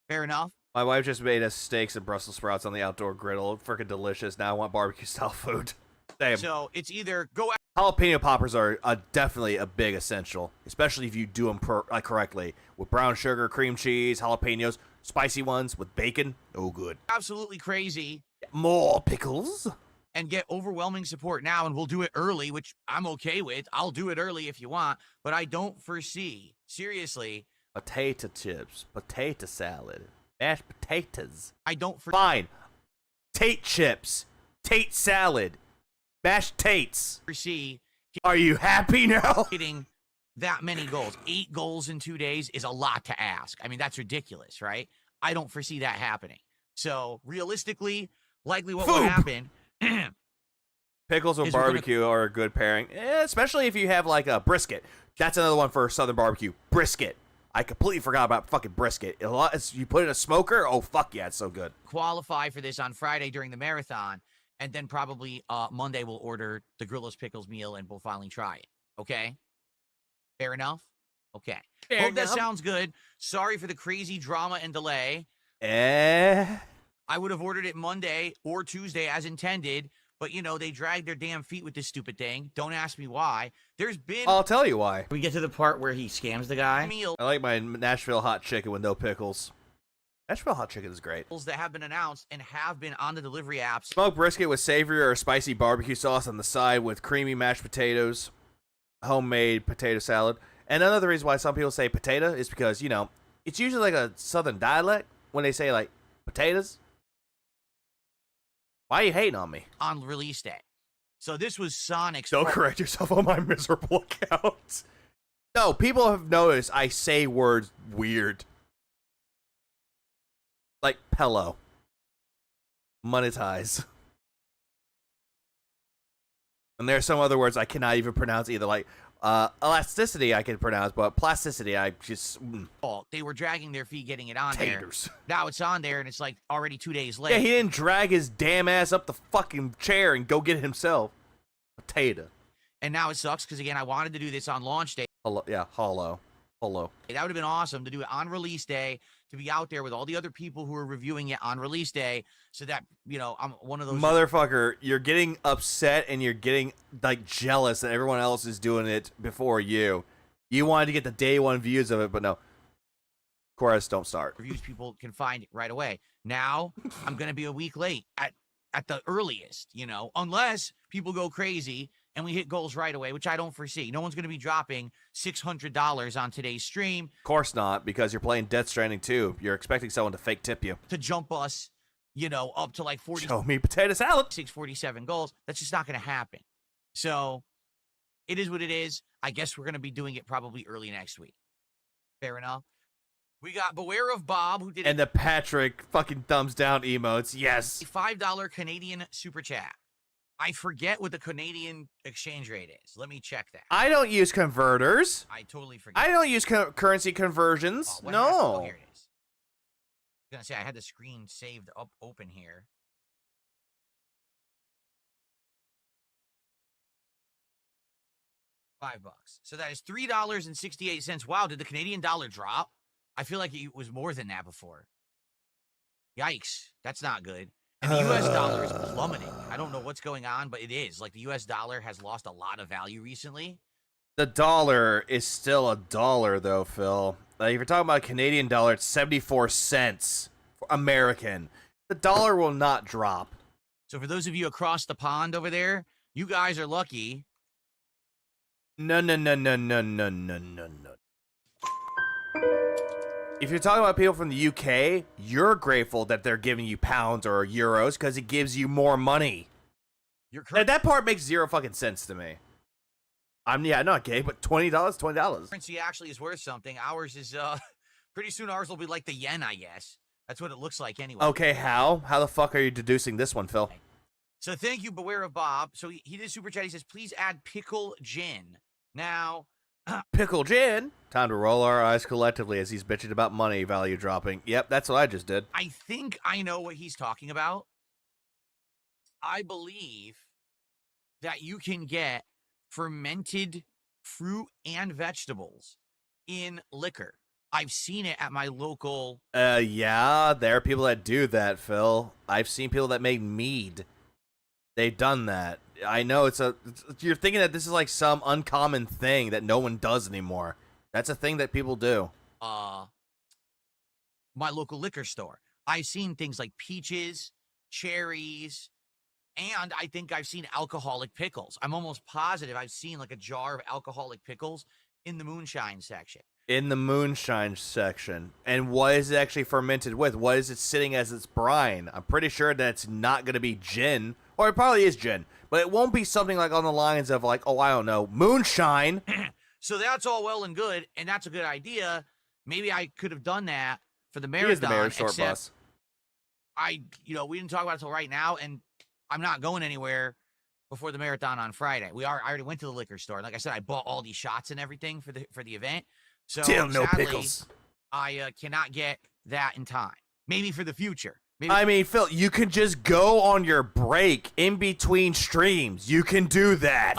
Fair enough. My wife just made us steaks and Brussels sprouts on the outdoor griddle. Freaking delicious. Now I want barbecue style food. Damn. So it's either go... Jalapeno poppers are definitely a big essential, especially if you do them correctly. With brown sugar, cream cheese, jalapenos, spicy ones with bacon. Oh, good. Absolutely crazy. More pickles. And get overwhelming support now, and we'll do it early, which I'm okay with. I'll do it early if you want, but I don't foresee, seriously... Potato chips, potato salad, mashed potatoes. I don't Fine. Tate chips, Tate salad, mashed Tates. foresee... Are you happy now? Hitting that many goals. 8 goals in 2 days is a lot to ask. I mean, that's ridiculous, right? I don't foresee that happening. So, realistically, likely what will happen... Pickles with barbecue are a good pairing, especially if you have like a brisket. That's another one for Southern barbecue. Brisket. I completely forgot about fucking brisket. You put it in a smoker. Oh fuck yeah, it's so good. Qualify for this on Friday during the marathon, and then probably Monday we'll order the Grillo's Pickles meal and we'll finally try it. Okay? Fair enough? Okay. Hope that sounds good. Sorry for the crazy drama and delay. I would have ordered it Monday or Tuesday as intended, but, you know, they dragged their damn feet with this stupid thing. Don't ask me why. There's been... I'll tell you why. We get to the part where he scams the guy. I like my Nashville hot chicken with no pickles. Nashville hot chicken is great. That have been announced and have been on the delivery apps. Smoked brisket with savory or spicy barbecue sauce on the side with creamy mashed potatoes, homemade potato salad. And another reason why some people say potato is because, you know, it's usually like a southern dialect when they say, like, potatoes. Why are you hating on me? On release day. So this was Sonic's... Don't correct yourself on my miserable account. No, people have noticed I say words weird. Like pillow. Monetize. And there are some other words I cannot even pronounce either. Like elasticity I can pronounce, but plasticity I just... They were dragging their feet getting it on Taters. there. Now it's on there, and it's like already 2 days late. Yeah, he didn't drag his damn ass up the fucking chair and go get it himself. Potato. And now it sucks because, again, I wanted to do this on launch day. Hello. Yeah, hollow. Hello. That would have been awesome to do it on release day, to be out there with all the other people who are reviewing it on release day, so that, you know, I'm one of those... Motherfucker, you're getting upset and you're getting, like, jealous that everyone else is doing it before you. You wanted to get the day one views of it, but no. Chorus, don't start. Reviews people can find it right away. Now, I'm going to be a week late at the earliest, you know, unless people go crazy and we hit goals right away, which I don't foresee. No one's going to be dropping $600 on today's stream. Of course not, because you're playing Death Stranding 2. You're expecting someone to fake tip you. To jump us, you know, up to like 40. Show me potato salad. 647 goals. That's just not going to happen. So it is what it is. I guess we're going to be doing it probably early next week. Fair enough. We got Beware of Bob, who did... And the Patrick fucking thumbs down emotes. Yes. A $5 Canadian super chat. I forget what the Canadian exchange rate is. Let me check that. I don't use converters. I totally forget. I don't use currency conversions. Oh, no. Oh, here it is. I was going to say, I had the screen saved up open here. $5. So that is $3.68. Wow, did the Canadian dollar drop? I feel like it was more than that before. Yikes. That's not good. And the U.S. dollar is plummeting. I don't know what's going on, but it is. Like, the U.S. dollar has lost a lot of value recently. The dollar is still a dollar, though, Phil. Like, if you're talking about a Canadian dollar, it's 74 cents American. The dollar will not drop. So for those of you across the pond over there, you guys are lucky. No. If you're talking about people from the UK, you're grateful that they're giving you pounds or euros because it gives you more money. That part makes zero fucking sense to me. I'm not gay, but $20. Currency actually is worth something. Ours is pretty soon ours will be like the yen, I guess. That's what it looks like anyway. Okay, how? How the fuck are you deducing this one, Phil? So thank you, Beware of Bob. So he did super chat. He says, please add pickle gin. Now, pickle gin. Time to roll our eyes collectively as he's bitching about money value dropping. Yep, that's what I just did. I think I know what he's talking about. I believe that you can get fermented fruit and vegetables in liquor. I've seen it at my local... Yeah, there are people that do that, Phil. I've seen people that make mead. They've done that. I know you're thinking that this is like some uncommon thing that no one does anymore. That's a thing that people do. My local liquor store. I've seen things like peaches, cherries, and I think I've seen alcoholic pickles. I'm almost positive I've seen like a jar of alcoholic pickles in the moonshine section. In the moonshine section. And what is it actually fermented with? What is it sitting as its brine? I'm pretty sure that it's not going to be gin. Or it probably is gin. But it won't be something like on the lines of like, oh, I don't know, moonshine. So that's all well and good, and that's a good idea. Maybe I could have done that for the marathon. Here's the mayor's short bus. We didn't talk about it until right now, and I'm not going anywhere before the marathon on Friday. I already went to the liquor store. Like I said, I bought all these shots and everything for the event. So still no sadly, pickles. I cannot get that in time. Maybe for the future. I mean, Phil, you can just go on your break in between streams. You can do that.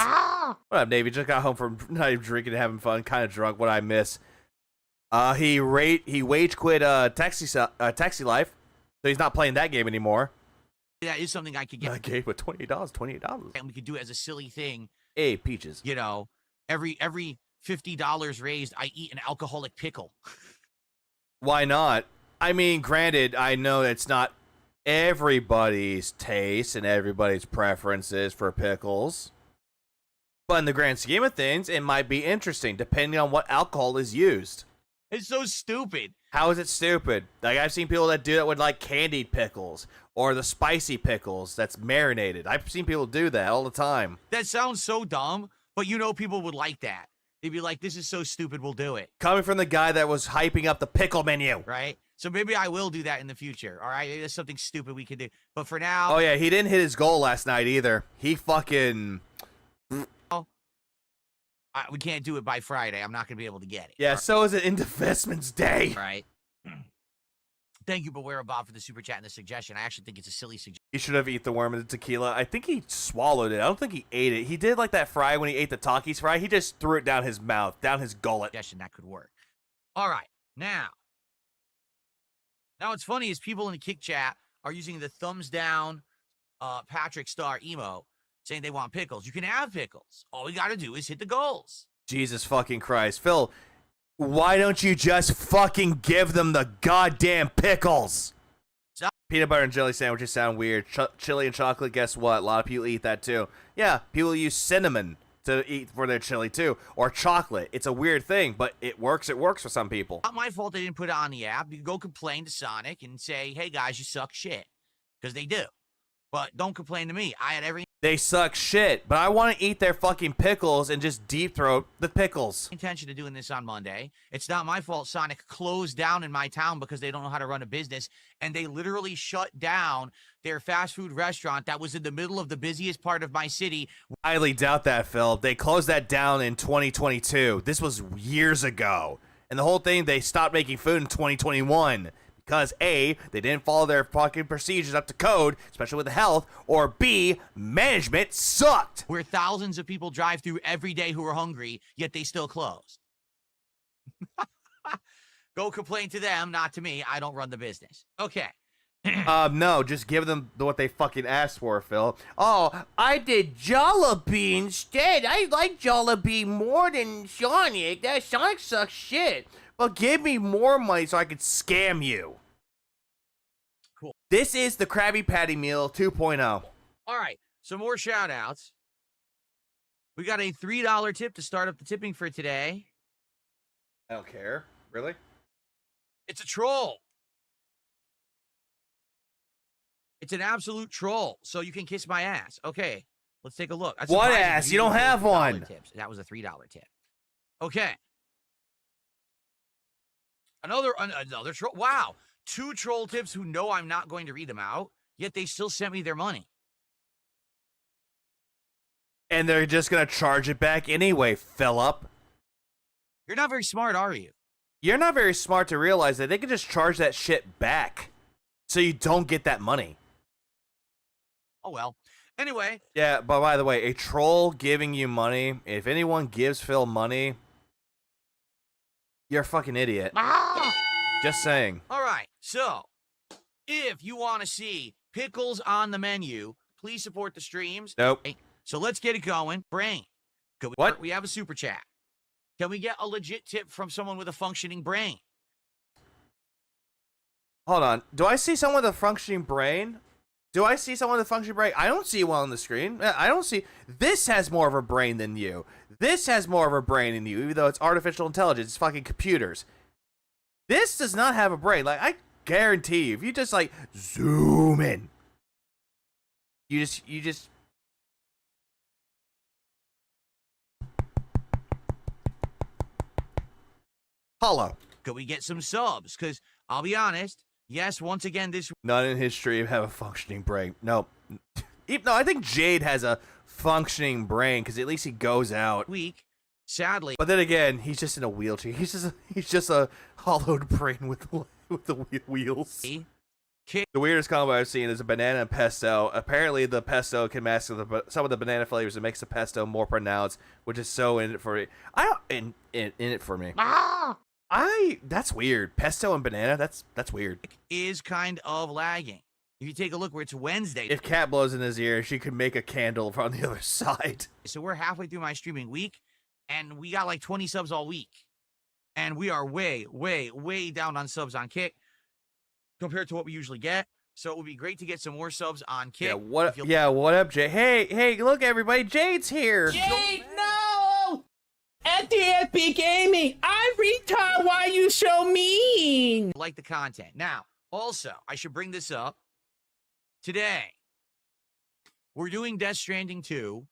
What up, Navy? Just got home from not even drinking and having fun, kind of drunk. What I miss? He wage quit Taxi Life, so he's not playing that game anymore. That is something I could get. That game with $28. And we could do it as a silly thing. Hey, peaches. You know, every $50 raised, I eat an alcoholic pickle. Why not? I mean, granted, I know it's not everybody's taste and everybody's preferences for pickles. But in the grand scheme of things, it might be interesting, depending on what alcohol is used. It's so stupid. How is it stupid? Like, I've seen people that do that with, like, candied pickles or the spicy pickles that's marinated. I've seen people do that all the time. That sounds so dumb, but you know people would like that. they'd be like, this is so stupid, we'll do it. Coming from the guy that was hyping up the pickle menu. Right? So maybe I will do that in the future. All right? Maybe that's something stupid we could do. But for now. Oh, yeah, he didn't hit his goal last night either. He fucking. We can't do it by Friday. I'm not going to be able to get it. Yeah, so is it Investments Day. Right. Thank you, Beware Bob, for the super chat and the suggestion. I actually think it's a silly suggestion. He should have eaten the worm and the tequila. I think he swallowed it. I don't think he ate it. He did like that fry when he ate the Takis fry. He just threw it down his mouth, down his gullet. Suggestion that could work. All right. Now what's funny is people in the Kick chat are using the thumbs down Patrick Star emo, saying they want pickles. You can have pickles. All we got to do is hit the goals. Jesus fucking Christ. Phil, why don't you just fucking give them the goddamn pickles? Peanut butter and jelly sandwiches sound weird. Chili and chocolate, guess what? A lot of people eat that too. Yeah, people use cinnamon to eat for their chili too. Or chocolate. It's a weird thing, but it works. It works for some people. Not my fault they didn't put it on the app. You can go complain to Sonic and say, hey guys, you suck shit. Because they do. But don't complain to me. I had every They suck shit, but I want to eat their fucking pickles and just deep throat the pickles. intention of doing this on Monday. It's not my fault Sonic closed down in my town because they don't know how to run a business, and they literally shut down their fast food restaurant that was in the middle of the busiest part of my city. I highly doubt that, Phil. They closed that down in 2022. This was years ago. And the whole thing, they stopped making food in 2021. Because A, they didn't follow their fucking procedures up to code, especially with the health, or B, management sucked. Where thousands of people drive through every day who are hungry, yet they still closed. Go complain to them, not to me. I don't run the business. Okay. No, just give them what they fucking asked for, Phil. Oh, I did Jollibee instead. I like Jollibee more than Sonic. That Sonic sucks shit. But give me more money so I could scam you. Cool. This is the Krabby Patty Meal 2.0. All right. Some more shout outs. We got a $3 tip to start up the tipping for today. I don't care. Really? It's a troll. It's an absolute troll. So you can kiss my ass. Okay. Let's take a look. That's What surprising. ass? We You don't usually do have $3 one. Tips. That was a $3 tip. Okay. Another troll. Wow. 2 troll tips who know I'm not going to read them out, yet they still sent me their money. And they're just going to charge it back anyway, Philip. You're not very smart, are you? You're not very smart to realize that they can just charge that shit back so you don't get that money. Oh, well. Anyway. Yeah, but by the way, a troll giving you money, if anyone gives Phil money, you're a fucking idiot. Just saying. All right. So, if you want to see pickles on the menu, please support the streams. Nope. Hey, so let's get it going. Brain. What? We have a super chat. Can we get a legit tip from someone with a functioning brain? Hold on. Do I see someone with a functioning brain? I don't see one on the screen. I don't see. This has more of a brain than you. This has more of a brain than you, even though it's artificial intelligence. It's fucking computers. This does not have a brain. Like, I guarantee you, if you just, like, zoom in, you just. Hello. Could we get some subs? Because I'll be honest, yes, once again, this None in his stream have a functioning brain. No. No, I think Jade has a functioning brain because at least he goes out. week, sadly, But then again, he's just in a wheelchair. He's just a hollowed brain with the wheels. The weirdest combo I've seen is a banana and pesto. Apparently, the pesto can mask some of the banana flavors and makes the pesto more pronounced, which is so in it for me. In it for me. That's weird. Pesto and banana. That's weird. is kind of lagging. If you take a look where it's Wednesday. If Cat blows in his ear, she could make a candle from the other side. So we're halfway through my streaming week, and we got like 20 subs all week. And we are way, way, way down on subs on Kick compared to what we usually get. So it would be great to get some more subs on Kick. What up, Jade? Hey, look, everybody. Jade's here. Jade, no! At DSP Gaming, I retard why you so mean. Like the content. Now, also, I should bring this up. Today, we're doing Death Stranding 2,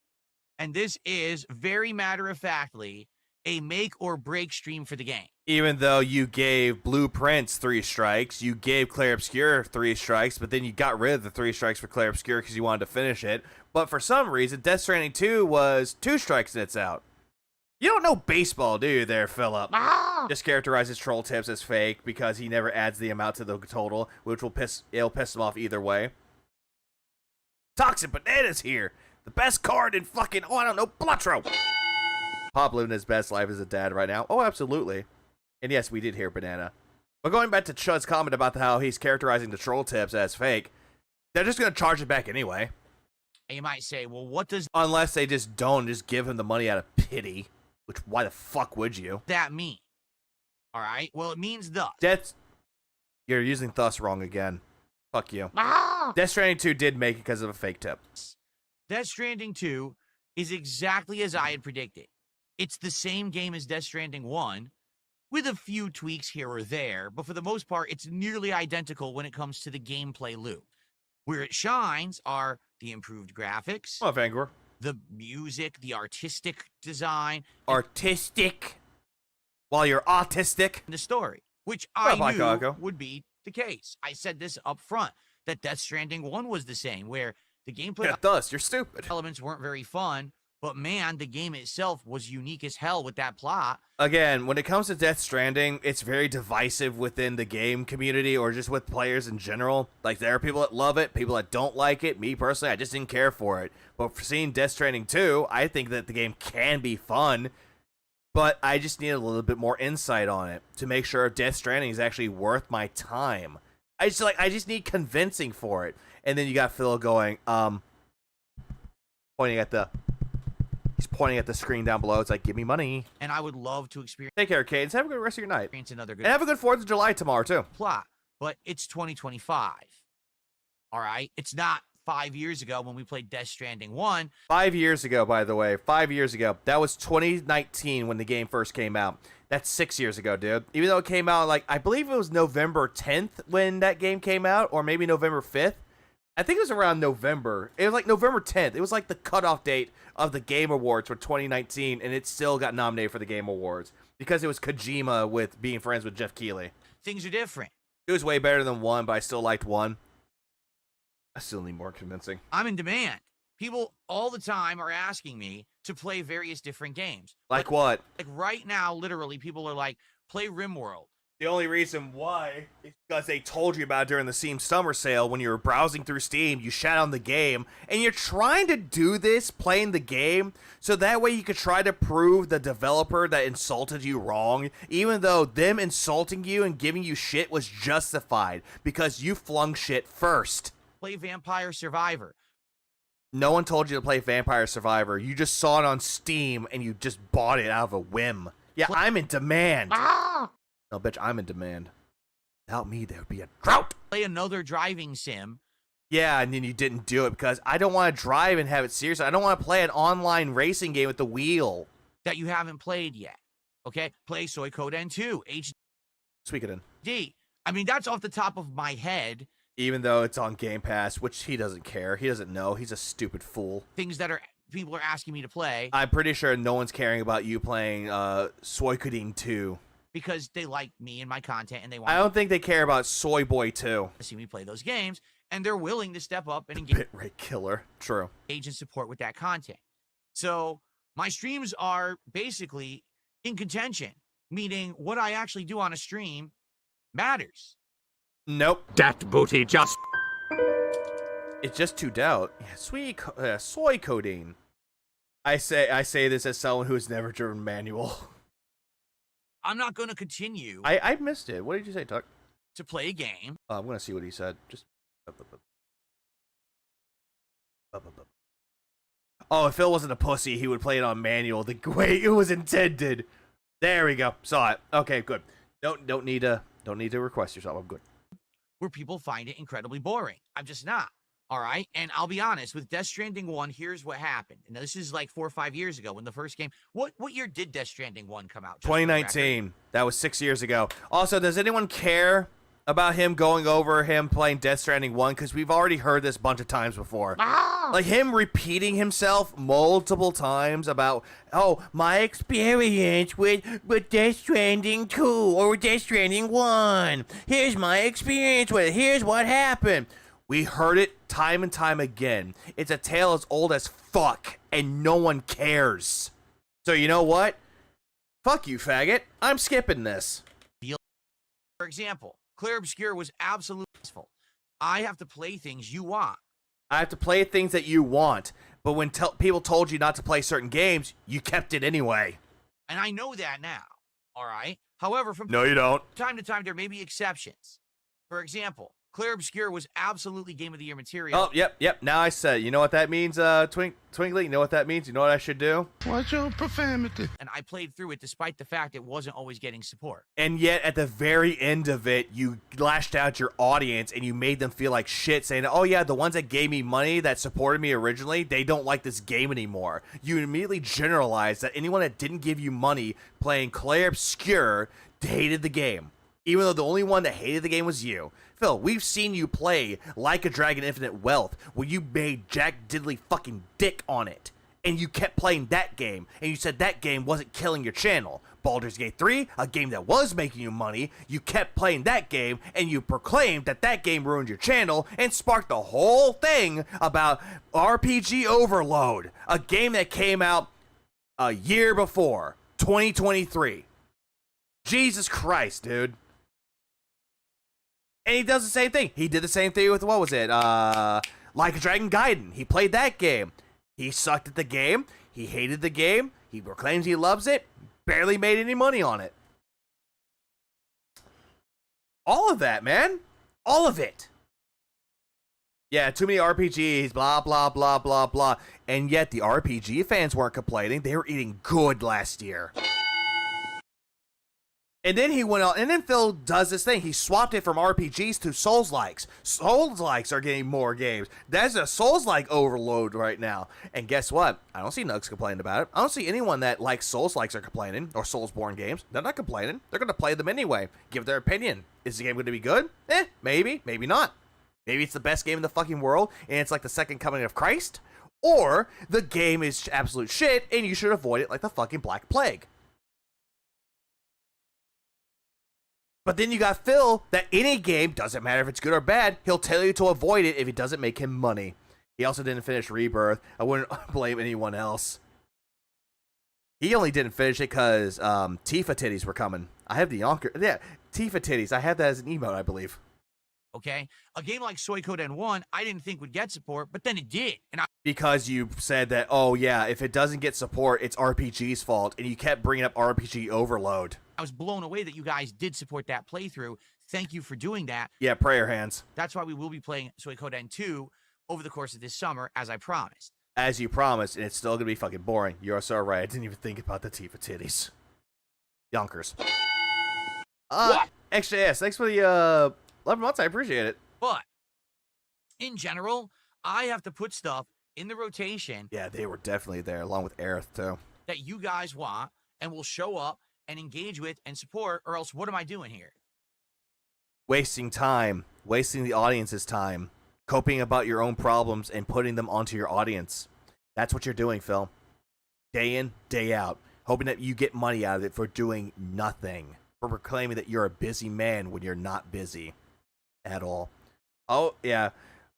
and this is very matter-of-factly a make or break stream for the game. Even though you gave Blueprints 3 strikes, you gave Clair Obscur 3 strikes, but then you got rid of the 3 strikes for Clair Obscur because you wanted to finish it. But for some reason, Death Stranding 2 was 2 strikes and it's out. You don't know baseball, do you there, Philip? Just characterizes troll tips as fake because he never adds the amount to the total, which will piss him off either way. Toxic Bananas here. The best card in fucking, I don't know, Blutro. Pop living his best life as a dad right now. Oh, absolutely. And yes, we did hear Banana. But going back to Chud's comment about how he's characterizing the troll tips as fake, they're just going to charge it back anyway. And you might say, well, what does Unless they just don't, just give him the money out of pity. Which, why the fuck would you? that mean? All right. Well, it means thus. You're using thus wrong again. Fuck you. Death Stranding 2 did make it because of a fake tip. Death Stranding 2 is exactly as I had predicted. It's the same game as Death Stranding 1, with a few tweaks here or there, but for the most part, it's nearly identical when it comes to the gameplay loop. Where it shines are the improved graphics, Oh, Vanguard. the music, the artistic design, Artistic. While you're autistic. and the story, which Well, I Mike knew Argo. would be the case. I said this up front, that Death Stranding 1 was the same, where the gameplay Yeah, thus, you're stupid. elements weren't very fun, but man, the game itself was unique as hell with that plot. Again, when it comes to Death Stranding, it's very divisive within the game community or just with players in general. Like, there are people that love it, people that don't like it. Me, personally, I just didn't care for it. But for seeing Death Stranding 2, I think that the game can be fun, but I just need a little bit more insight on it to make sure Death Stranding is actually worth my time. I just need convincing for it. And then you got Phil going, he's pointing at the screen down below. It's like, give me money. And I would love to experience Take care, Cadence. Have a good rest of your night. another good And have a good 4th of July tomorrow, too. plot, but it's 2025. All right? It's not 5 years ago when we played Death Stranding 1. 5 years ago, by the way. 5 years ago. That was 2019 when the game first came out. That's 6 years ago, dude. Even though it came out, like, I believe it was November 10th when that game came out, or maybe November 5th. I think it was around November. It was like November 10th. It was like the cutoff date of the Game Awards for 2019, and it still got nominated for the Game Awards because it was Kojima with being friends with Jeff Keighley. Things are different. It was way better than 1, but I still liked 1. I still need more convincing. I'm in demand. People all the time are asking me to play various different games. Like what? Like right now, literally, people are like, play RimWorld. The only reason why is because they told you about it during the Steam Summer Sale when you were browsing through Steam, you shat on the game, and you're trying to do this, playing the game, so that way you could try to prove the developer that insulted you wrong, even though them insulting you and giving you shit was justified, because you flung shit first. Play Vampire Survivor. No one told you to play Vampire Survivor. You just saw it on Steam, and you just bought it out of a whim. Yeah, I'm in demand. No, bitch, I'm in demand. Without me, there would be a drought. Play another driving sim. Yeah, and then you didn't do it because I don't want to drive and have it serious. I don't want to play an online racing game with the wheel. That you haven't played yet. Okay? Play Suikoden 2 Suikoden. HD. I mean, that's off the top of my head. Even though it's on Game Pass, which he doesn't care. He doesn't know. He's a stupid fool. Things that people are asking me to play. I'm pretty sure no one's caring about you playing Suikoden 2. Because they like me and my content and they want I don't think they care about Soy Boy 2. to see me play those games. And they're willing to step up and engage Bitrate killer. True. and support with that content. So my streams are basically in contention, meaning what I actually do on a stream matters. Nope. That booty just... It's just to doubt. Yeah, soy codeine. I say this as someone who has never driven manual. I'm not going to continue I missed it. What did you say, Tuck? to play a game I'm gonna see what he said. Just. Oh, if Phil wasn't a pussy, he would play it on manual the way it was intended. There we go. Saw it. Okay, good. Don't need to request yourself. I'm good. where people find it incredibly boring. I'm just not. All right. And I'll be honest, with Death Stranding 1, here's what happened. And this is like 4 or 5 years ago when the first game. What year did Death Stranding 1 come out? Just for the record? 2019. That was 6 years ago. Also, does anyone care about him going over him playing Death Stranding 1? Because we've already heard this a bunch of times before. Like him repeating himself multiple times about, oh, my experience with Death Stranding 2 or Death Stranding 1. Here's my experience with it. Here's what happened. We heard it time and time again. It's a tale as old as fuck, and no one cares. So you know what? Fuck you, faggot. I'm skipping this. For example, Clear Obscure was absolutely successful. I have to play things you want. I have to play things that you want, but when people told you not to play certain games, you kept it anyway. And I know that now, all right? However, from No, you don't. time to time, there may be exceptions. For example, Clear Obscure was absolutely Game of the Year material. Oh, yep. Now I said, you know what that means, Twinkly? You know what that means? You know what I should do? What's your profanity? And I played through it despite the fact it wasn't always getting support. And yet, at the very end of it, you lashed out your audience and you made them feel like shit, saying, oh yeah, the ones that gave me money, that supported me originally, they don't like this game anymore. You immediately generalized that anyone that didn't give you money playing Clear Obscure hated the game. Even though the only one that hated the game was you. Phil, we've seen you play Like a Dragon Infinite Wealth, where you made Jack Diddley fucking dick on it. And you kept playing that game, and you said that game wasn't killing your channel. Baldur's Gate 3, a game that was making you money, you kept playing that game, and you proclaimed that that game ruined your channel, and sparked the whole thing about RPG Overload, a game that came out a year before, 2023. Jesus Christ, dude. And he does the same thing. He did the same thing with, what was it? Like a Dragon Gaiden. He played that game. He sucked at the game. He hated the game. He proclaims he loves it. Barely made any money on it. All of that, man. All of it. Yeah, too many RPGs, blah, blah, blah, blah, blah. And yet the RPG fans weren't complaining. They were eating good last year. And then he went on, and then Phil does this thing. He swapped it from RPGs to Souls-likes. Souls-likes are getting more games. There's a Souls-like overload right now. And guess what? I don't see Nugs complaining about it. I don't see anyone that likes Souls-likes are complaining, or Soulsborne games. They're not complaining. They're going to play them anyway. Give their opinion. Is the game going to be good? Maybe. Maybe not. Maybe it's the best game in the fucking world, and it's like the second coming of Christ. Or the game is absolute shit, and you should avoid it like the fucking Black Plague. But then you got Phil, that any game, doesn't matter if it's good or bad, he'll tell you to avoid it if it doesn't make him money. He also didn't finish Rebirth. I wouldn't blame anyone else. He only didn't finish it because Tifa titties were coming. I have the Yonker. Yeah, Tifa titties. I had that as an emote, I believe. Okay? A game like Suikoden 1, I didn't think would get support, but then it did. And Because you said that, oh yeah, if it doesn't get support, it's RPG's fault, and you kept bringing up RPG Overload. I was blown away that you guys did support that playthrough. Thank you for doing that. Yeah, prayer hands. That's why we will be playing Suikoden 2 over the course of this summer, as I promised. As you promised, and it's still going to be fucking boring. You're so right. I didn't even think about the Tifa titties. Yonkers. Extra S, thanks for the 11 months. I appreciate it. But, in general, I have to put stuff in the rotation. Yeah, they were definitely there, along with Aerith, too. That you guys want and will show up and engage with and support, or else what am I doing here? Wasting time. Wasting the audience's time. Coping about your own problems and putting them onto your audience. That's what you're doing, Phil. Day in, day out. Hoping that you get money out of it for doing nothing. For proclaiming that you're a busy man when you're not busy. At all. Oh, yeah.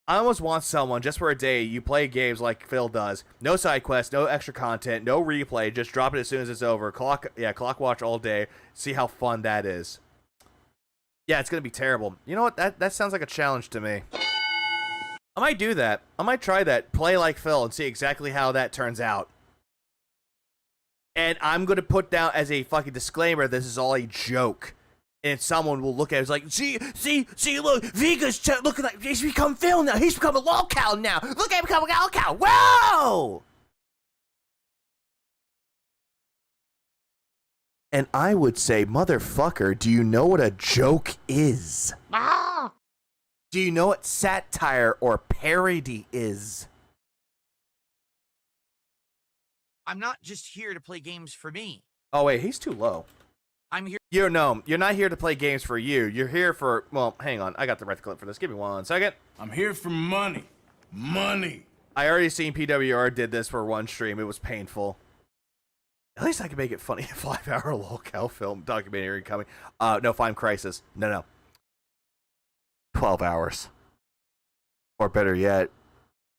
I almost want someone, just for a day, you play games like Phil does. No side quests, no extra content, no replay. Just drop it as soon as it's over. Clock watch all day. See how fun that is. Yeah, it's going to be terrible. You know what? That sounds like a challenge to me. I might do that. I might try that. Play like Phil and see exactly how that turns out. And I'm going to put down as a fucking disclaimer, this is all a joke. And someone will look at it, it's like, see, look, Vega's looking like, he's become Phil now. He's become a lolcow now. Look at him becoming a lolcow. Whoa! And I would say, motherfucker, do you know what a joke is? Do you know what satire or parody is? I'm not just here to play games for me. Oh, wait, he's too low. I'm here. You're not here to play games for you. You're here for, well, hang on. I got the right clip for this. Give me 1 second. I'm here for money. Money. I already seen PWR did this for one stream. It was painful. At least I can make it funny. A 5-hour lolcow film documentary coming. No, Fine Crisis. No. 12 hours. Or better yet,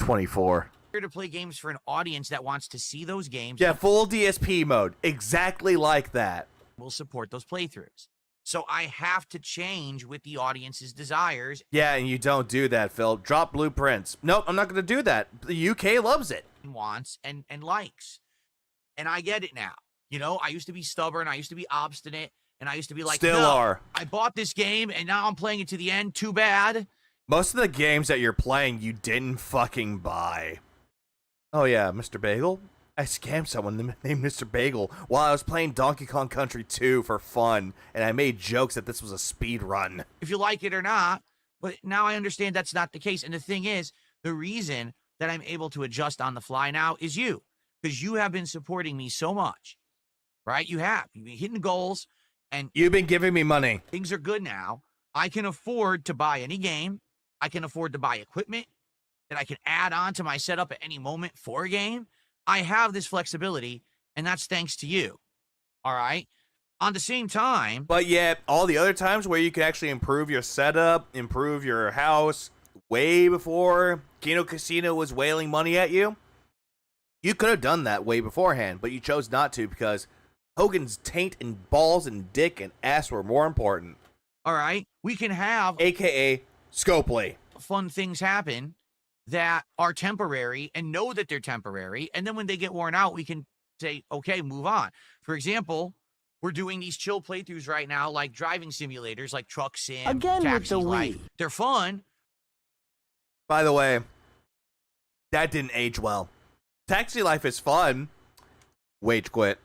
24. Here to play games for an audience that wants to see those games. Yeah, full DSP mode. Exactly like that. Will support those playthroughs. So I have to change with the audience's desires. Yeah, and you don't do that, Phil. Drop blueprints. Nope, I'm not going to do that. The UK loves it. Wants and likes. And I get it now. You know, I used to be stubborn. I used to be obstinate. And I used to be like, Still no, are. I bought this game and now I'm playing it to the end. Too bad. Most of the games that you're playing, you didn't fucking buy. Oh yeah, Mr. Bagel? I scammed someone named Mr. Bagel while I was playing Donkey Kong Country 2 for fun, and I made jokes that this was a speed run. If you like it or not, but now I understand that's not the case. And the thing is, the reason that I'm able to adjust on the fly now is you, because you have been supporting me so much, right? You've been hitting goals, and you've been giving me money. Things are good now. I can afford to buy any game. I can afford to buy equipment that I can add on to my setup at any moment for a game. I have this flexibility, and that's thanks to you. All right? On the same time... But yet, all the other times where you can actually improve your setup, improve your house, way before Kino Casino was whaling money at you, you could have done that way beforehand, but you chose not to because Hogan's taint and balls and dick and ass were more important. All right? We can have... AKA Scopely. Fun things happen that are temporary and know that they're temporary. And then when they get worn out, we can say, okay, move on. For example, we're doing these chill playthroughs right now, like driving simulators, like Truck Sim, Again Taxi with the Life. Wii. They're fun. By the way, that didn't age well. Taxi Life is fun. Wage quit.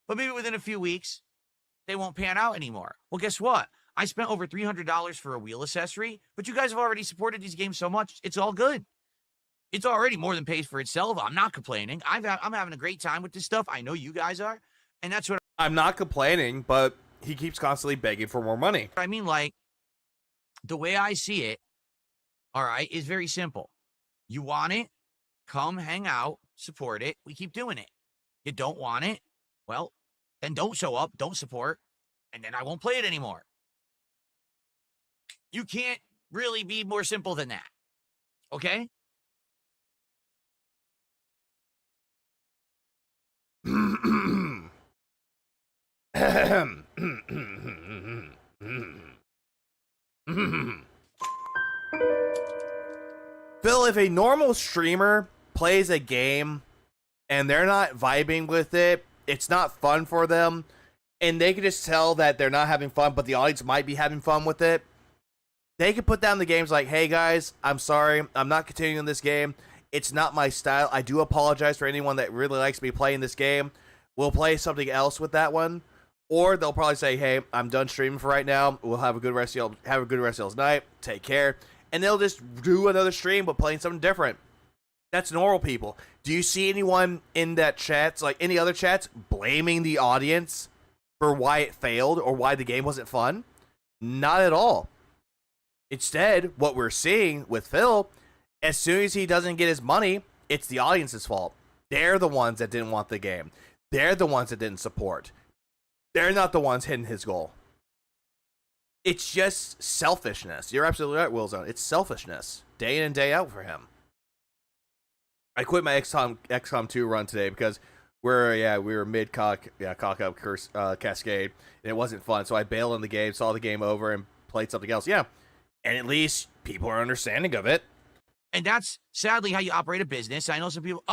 But maybe within a few weeks, they won't pan out anymore. Well, guess what? I spent over $300 for a wheel accessory, but you guys have already supported these games so much, it's all good. It's already more than pays for itself. I'm not complaining. I'm having a great time with this stuff. I know you guys are. And that's what I'm not complaining, but he keeps constantly begging for more money. I mean, like, the way I see it, all right, is very simple. You want it, come hang out, support it. We keep doing it. You don't want it, well, then don't show up, don't support, and then I won't play it anymore. You can't really be more simple than that. Okay? Phil, if a normal streamer plays a game and they're not vibing with it, it's not fun for them, and they can just tell that they're not having fun, but the audience might be having fun with it, they can put down the games like, hey guys, I'm sorry, I'm not continuing this game. It's not my style. I do apologize for anyone that really likes me playing this game. We'll play something else with that one. Or they'll probably say, hey, I'm done streaming for right now. We'll have a good rest of y'all's night. Take care. And they'll just do another stream but playing something different. That's normal people. Do you see anyone in that chat, like any other chats, blaming the audience for why it failed or why the game wasn't fun? Not at all. Instead, what we're seeing with Phil, as soon as he doesn't get his money, it's the audience's fault. They're the ones that didn't want the game. They're the ones that didn't support. They're not the ones hitting his goal. It's just selfishness. You're absolutely right, Willzone. It's selfishness, day in and day out for him. I quit my XCOM 2 run today because we were mid cock up cascade, and it wasn't fun. So I bailed on the game, saw the game over, and played something else. Yeah, and at least people are understanding of it. And that's sadly how you operate a business. I know some people,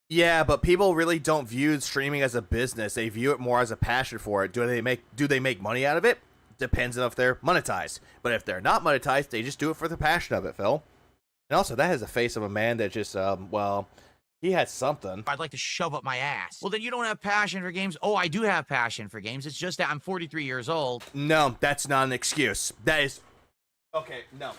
yeah, but people really don't view streaming as a business. They view it more as a passion for it. Do they make money out of it? Depends on if they're monetized. But if they're not monetized, they just do it for the passion of it, Phil. And also, that has the face of a man that just, he had something. I'd like to shove up my ass. Well, then you don't have passion for games. Oh, I do have passion for games. It's just that I'm 43 years old. No, that's not an excuse. That is... Okay, no.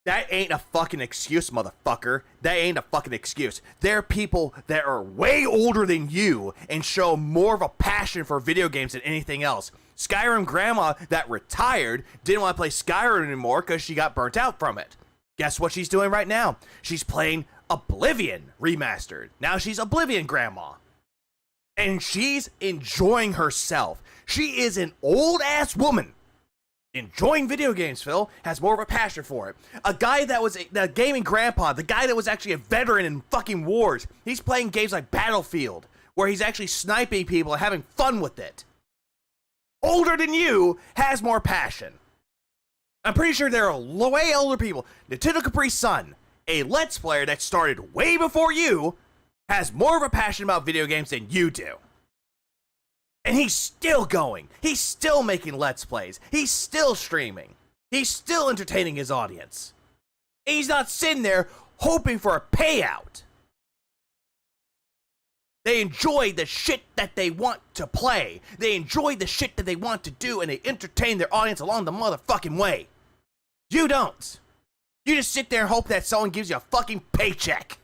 That ain't a fucking excuse, motherfucker. That ain't a fucking excuse. There are people that are way older than you and show more of a passion for video games than anything else. Skyrim grandma that retired didn't want to play Skyrim anymore because she got burnt out from it. Guess what she's doing right now? She's playing Oblivion remastered. Now she's Oblivion grandma. And she's enjoying herself. She is an old ass woman enjoying video games, Phil, has more of a passion for it. A guy that was the gaming grandpa, the guy that was actually a veteran in fucking wars, he's playing games like Battlefield, where he's actually sniping people and having fun with it. Older than you, has more passion. I'm pretty sure there are way older people. Nintendo Capri Sun, a Let's Player that started way before you, has more of a passion about video games than you do. And he's still going. He's still making Let's Plays. He's still streaming. He's still entertaining his audience. He's not sitting there hoping for a payout. They enjoy the shit that they want to play. They enjoy the shit that they want to do, and they entertain their audience along the motherfucking way. You don't. You just sit there and hope that someone gives you a fucking paycheck.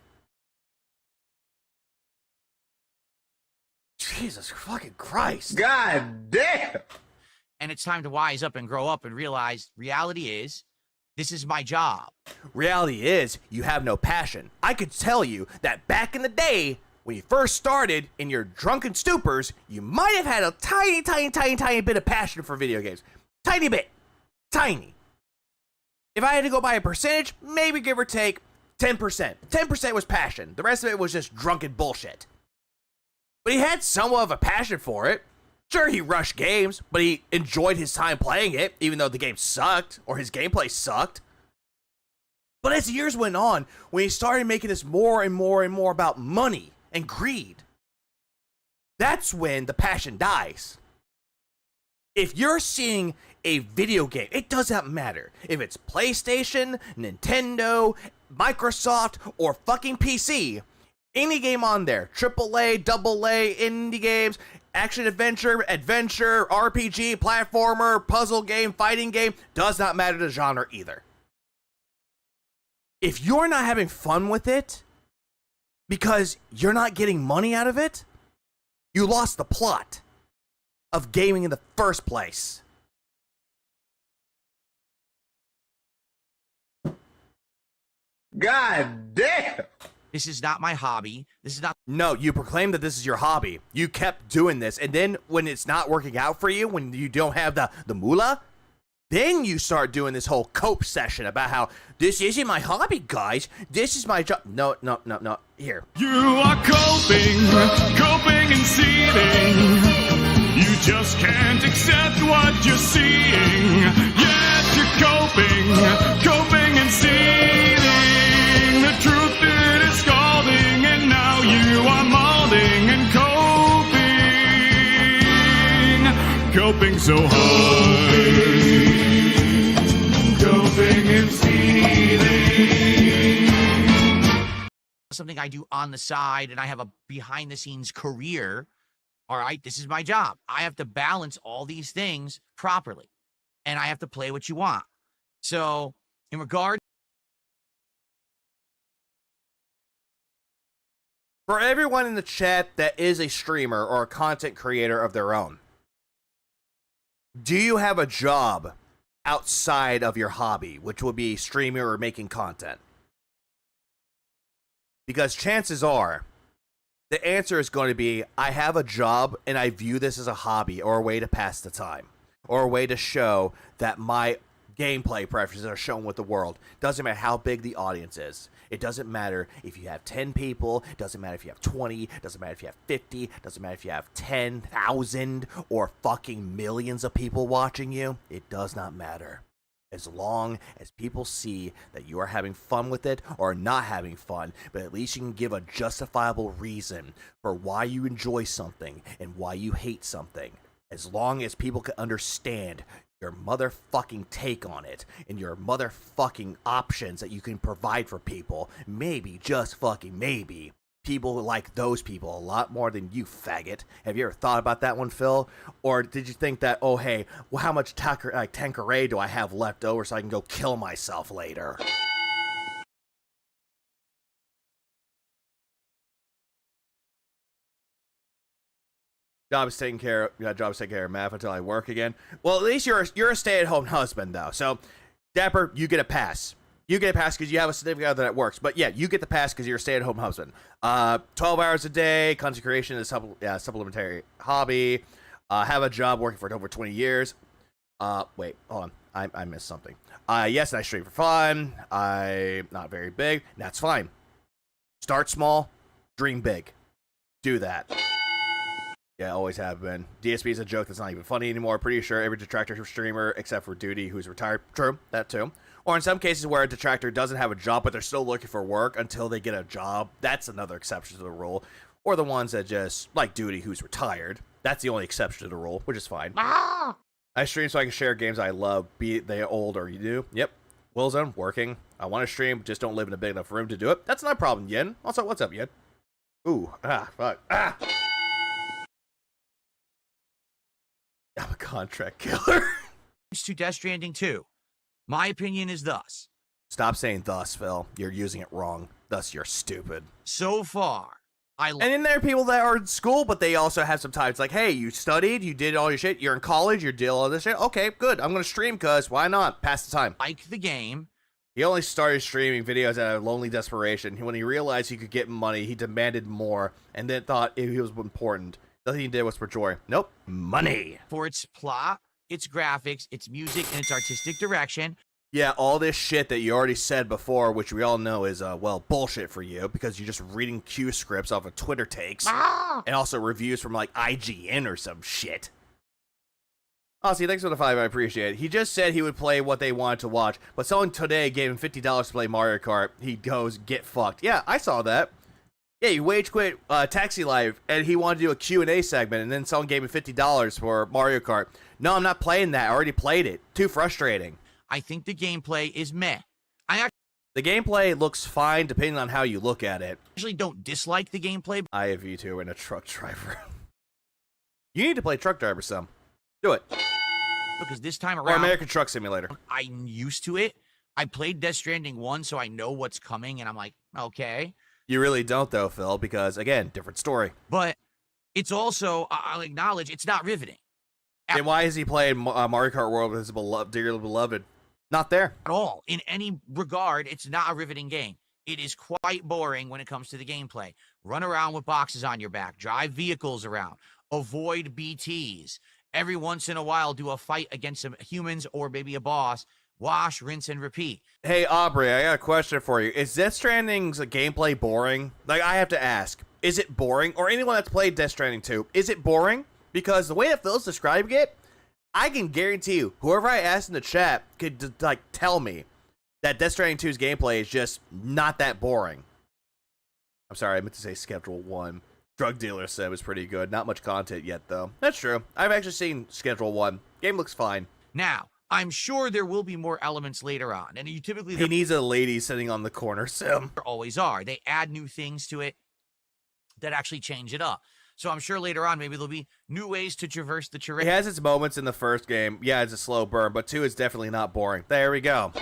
Jesus fucking Christ. God damn. And it's time to wise up and grow up and realize reality is, this is my job. Reality is, you have no passion. I could tell you that back in the day, when you first started in your drunken stupors, you might have had a tiny bit of passion for video games. Tiny bit. Tiny. If I had to go by a percentage, maybe give or take 10%. 10% was passion. The rest of it was just drunken bullshit. But he had somewhat of a passion for it. Sure, he rushed games, but he enjoyed his time playing it, even though the game sucked, or his gameplay sucked. But as the years went on, when he started making this more and more and more about money and greed, that's when the passion dies. If you're seeing a video game, it does not matter if it's PlayStation, Nintendo, Microsoft, or fucking PC. Any game on there, AAA, AA, indie games, action adventure, RPG, platformer, puzzle game, fighting game, does not matter the genre either. If you're not having fun with it because you're not getting money out of it, you lost the plot of gaming in the first place. God damn. This is not my hobby. This is not. No, you proclaim that this is your hobby. You kept doing this, and then when it's not working out for you, when you don't have the moolah, then you start doing this whole cope session about how this isn't my hobby, guys. This is my job. No. Here. You are coping and seething. You just can't accept what you're seeing. Yes, you're coping and seething. The truth it is scalding, and now you are molding and coping so hard. Coping and seething. Something I do on the side, and I have a behind-the-scenes career. All right, this is my job. I have to balance all these things properly, and I have to play what you want. So, in regard, for everyone in the chat that is a streamer or a content creator of their own, do you have a job outside of your hobby, which would be streaming or making content? Because chances are, the answer is going to be, I have a job and I view this as a hobby or a way to pass the time, or a way to show that my gameplay preferences are shown with the world. Doesn't matter how big the audience is. It doesn't matter if you have 10 people, doesn't matter if you have 20, doesn't matter if you have 50, doesn't matter if you have 10,000 or fucking millions of people watching you. It does not matter. As long as people see that you are having fun with it or not having fun, but at least you can give a justifiable reason for why you enjoy something and why you hate something. As long as people can understand your motherfucking take on it and your motherfucking options that you can provide for people, maybe, just fucking maybe, people like those people a lot more than you, faggot. Have you ever thought about that one, Phil? Or did you think that, oh hey, well, how much Tanqueray do I have left over so I can go kill myself later? Job is taking care of math until I work again. Well, at least you're a stay-at-home husband though. So, Dapper, you get a pass. You get a pass because you have a significant other that works. But yeah, you get the pass because you're a stay-at-home husband. 12 hours a day, consecration is supplementary hobby. Have a job working for over 20 years. Wait, hold on. I missed something. Yes, and I stream for fun. I'm not very big. That's fine. Start small, dream big. Do that. Yeah, always have been. DSP is a joke that's not even funny anymore. Pretty sure every detractor streamer, except for Duty, who's retired. True, that too. Or in some cases where a detractor doesn't have a job, but they're still looking for work until they get a job. That's another exception to the rule. Or the ones that just, like Duty, who's retired. That's the only exception to the rule, which is fine. I stream so I can share games I love, be they old or new. Yep. Willzone, working. I want to stream, just don't live in a big enough room to do it. That's not a problem, Yen. Also, what's up, Yen? Ooh, fuck. I'm a contract killer. To Death Stranding 2. My opinion is thus. Stop saying thus, Phil. You're using it wrong. Thus, you're stupid. So far, and then there are people that are in school, but they also have some time. It's like, hey, you studied, you did all your shit, you're in college, you're doing all this shit. Okay, good. I'm going to stream because why not? Pass the time. Like the game. He only started streaming videos out of lonely desperation. When he realized he could get money, he demanded more and then thought it was important. Nothing he did was for joy. Nope. Money. For its plot, its graphics, its music, and its artistic direction. Yeah, all this shit that you already said before, which we all know is, well, bullshit for you, because you're just reading Q scripts off of Twitter takes, and also reviews from, like, IGN or some shit. Aussie, thanks for the 5, I appreciate it. He just said he would play what they wanted to watch, but someone today gave him $50 to play Mario Kart. He goes, get fucked. Yeah, I saw that. Yeah, he wage quit Taxi Life, and he wanted to do a Q&A segment, and then someone gave him $50 for Mario Kart. No, I'm not playing that. I already played it. Too frustrating. I think the gameplay is meh. The gameplay looks fine depending on how you look at it. I actually don't dislike the gameplay. I have you two and a truck driver. You need to play truck driver some. Do it. Because this time around... Or American Truck Simulator. I'm used to it. I played Death Stranding 1, so I know what's coming, and I'm like, okay. You really don't, though, Phil, because, again, different story. But it's also, I'll acknowledge, it's not riveting. And why is he playing Mario Kart World with his dearly beloved? Not there. At all. In any regard, it's not a riveting game. It is quite boring when it comes to the gameplay. Run around with boxes on your back. Drive vehicles around. Avoid BTs. Every once in a while, do a fight against some humans or maybe a boss. Wash, rinse, and repeat. Hey, Aubrey, I got a question for you. Is Death Stranding's gameplay boring? Like, I have to ask. Is it boring? Or anyone that's played Death Stranding 2, is it boring? Because the way that Phil's describing it, I can guarantee you, whoever I asked in the chat could, like, tell me that Death Stranding 2's gameplay is just not that boring. I'm sorry, I meant to say Schedule 1. Drug Dealer said it was pretty good. Not much content yet, though. That's true. I've actually seen Schedule 1. Game looks fine. Now, I'm sure there will be more elements later on. And you typically... He needs a lady sitting on the corner, Sim. There always are. They add new things to it that actually change it up. So I'm sure later on, maybe there'll be new ways to traverse the terrain. It has its moments in the first game. Yeah, it's a slow burn, but 2 is definitely not boring. There we go.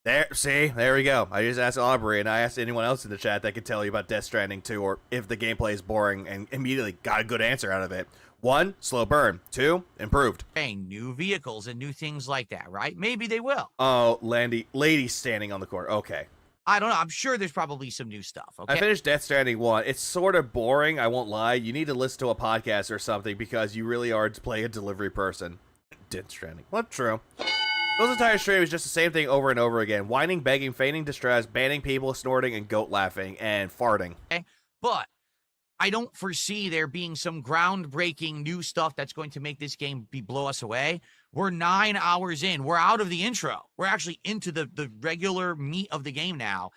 There we go. I just asked Aubrey, and I asked anyone else in the chat that could tell you about Death Stranding 2, or if the gameplay is boring, and immediately got a good answer out of it. 1, slow burn. 2, improved. New vehicles and new things like that, right? Maybe they will. Oh, lady standing on the corner. Okay. I don't know. I'm sure there's probably some new stuff. Okay. I finished Death Stranding 1. It's sort of boring. I won't lie. You need to listen to a podcast or something because you really are to play a delivery person. Death Stranding. Well, true. Those entire stream is just the same thing over and over again. Whining, begging, feigning distress, banning people, snorting, and goat laughing, and farting. Okay. But I don't foresee there being some groundbreaking new stuff that's going to make this game blow us away. We're 9 hours in. We're out of the intro. We're actually into the regular meat of the game now.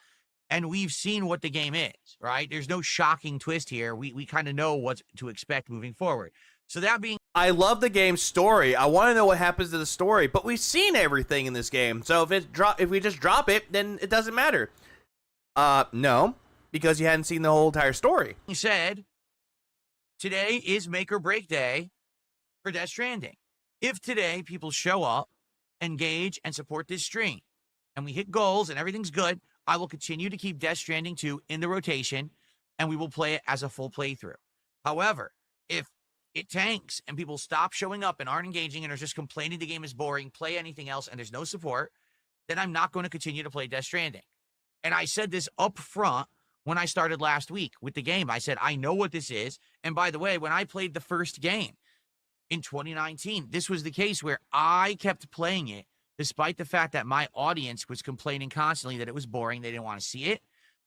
And we've seen what the game is, right? There's no shocking twist here. We kind of know what to expect moving forward. So that being... I love the game's story. I want to know what happens to the story. But we've seen everything in this game. So if we just drop it, then it doesn't matter. No. Because you hadn't seen the whole entire story. He said, today is make or break day for Death Stranding. If today people show up, engage, and support this stream, and we hit goals and everything's good, I will continue to keep Death Stranding 2 in the rotation, and we will play it as a full playthrough. However, if it tanks and people stop showing up and aren't engaging and are just complaining the game is boring, play anything else, and there's no support, then I'm not going to continue to play Death Stranding. And I said this up front when I started last week with the game. I said, I know what this is. And by the way, when I played the first game in 2019, this was the case where I kept playing it despite the fact that my audience was complaining constantly that it was boring. They didn't want to see it.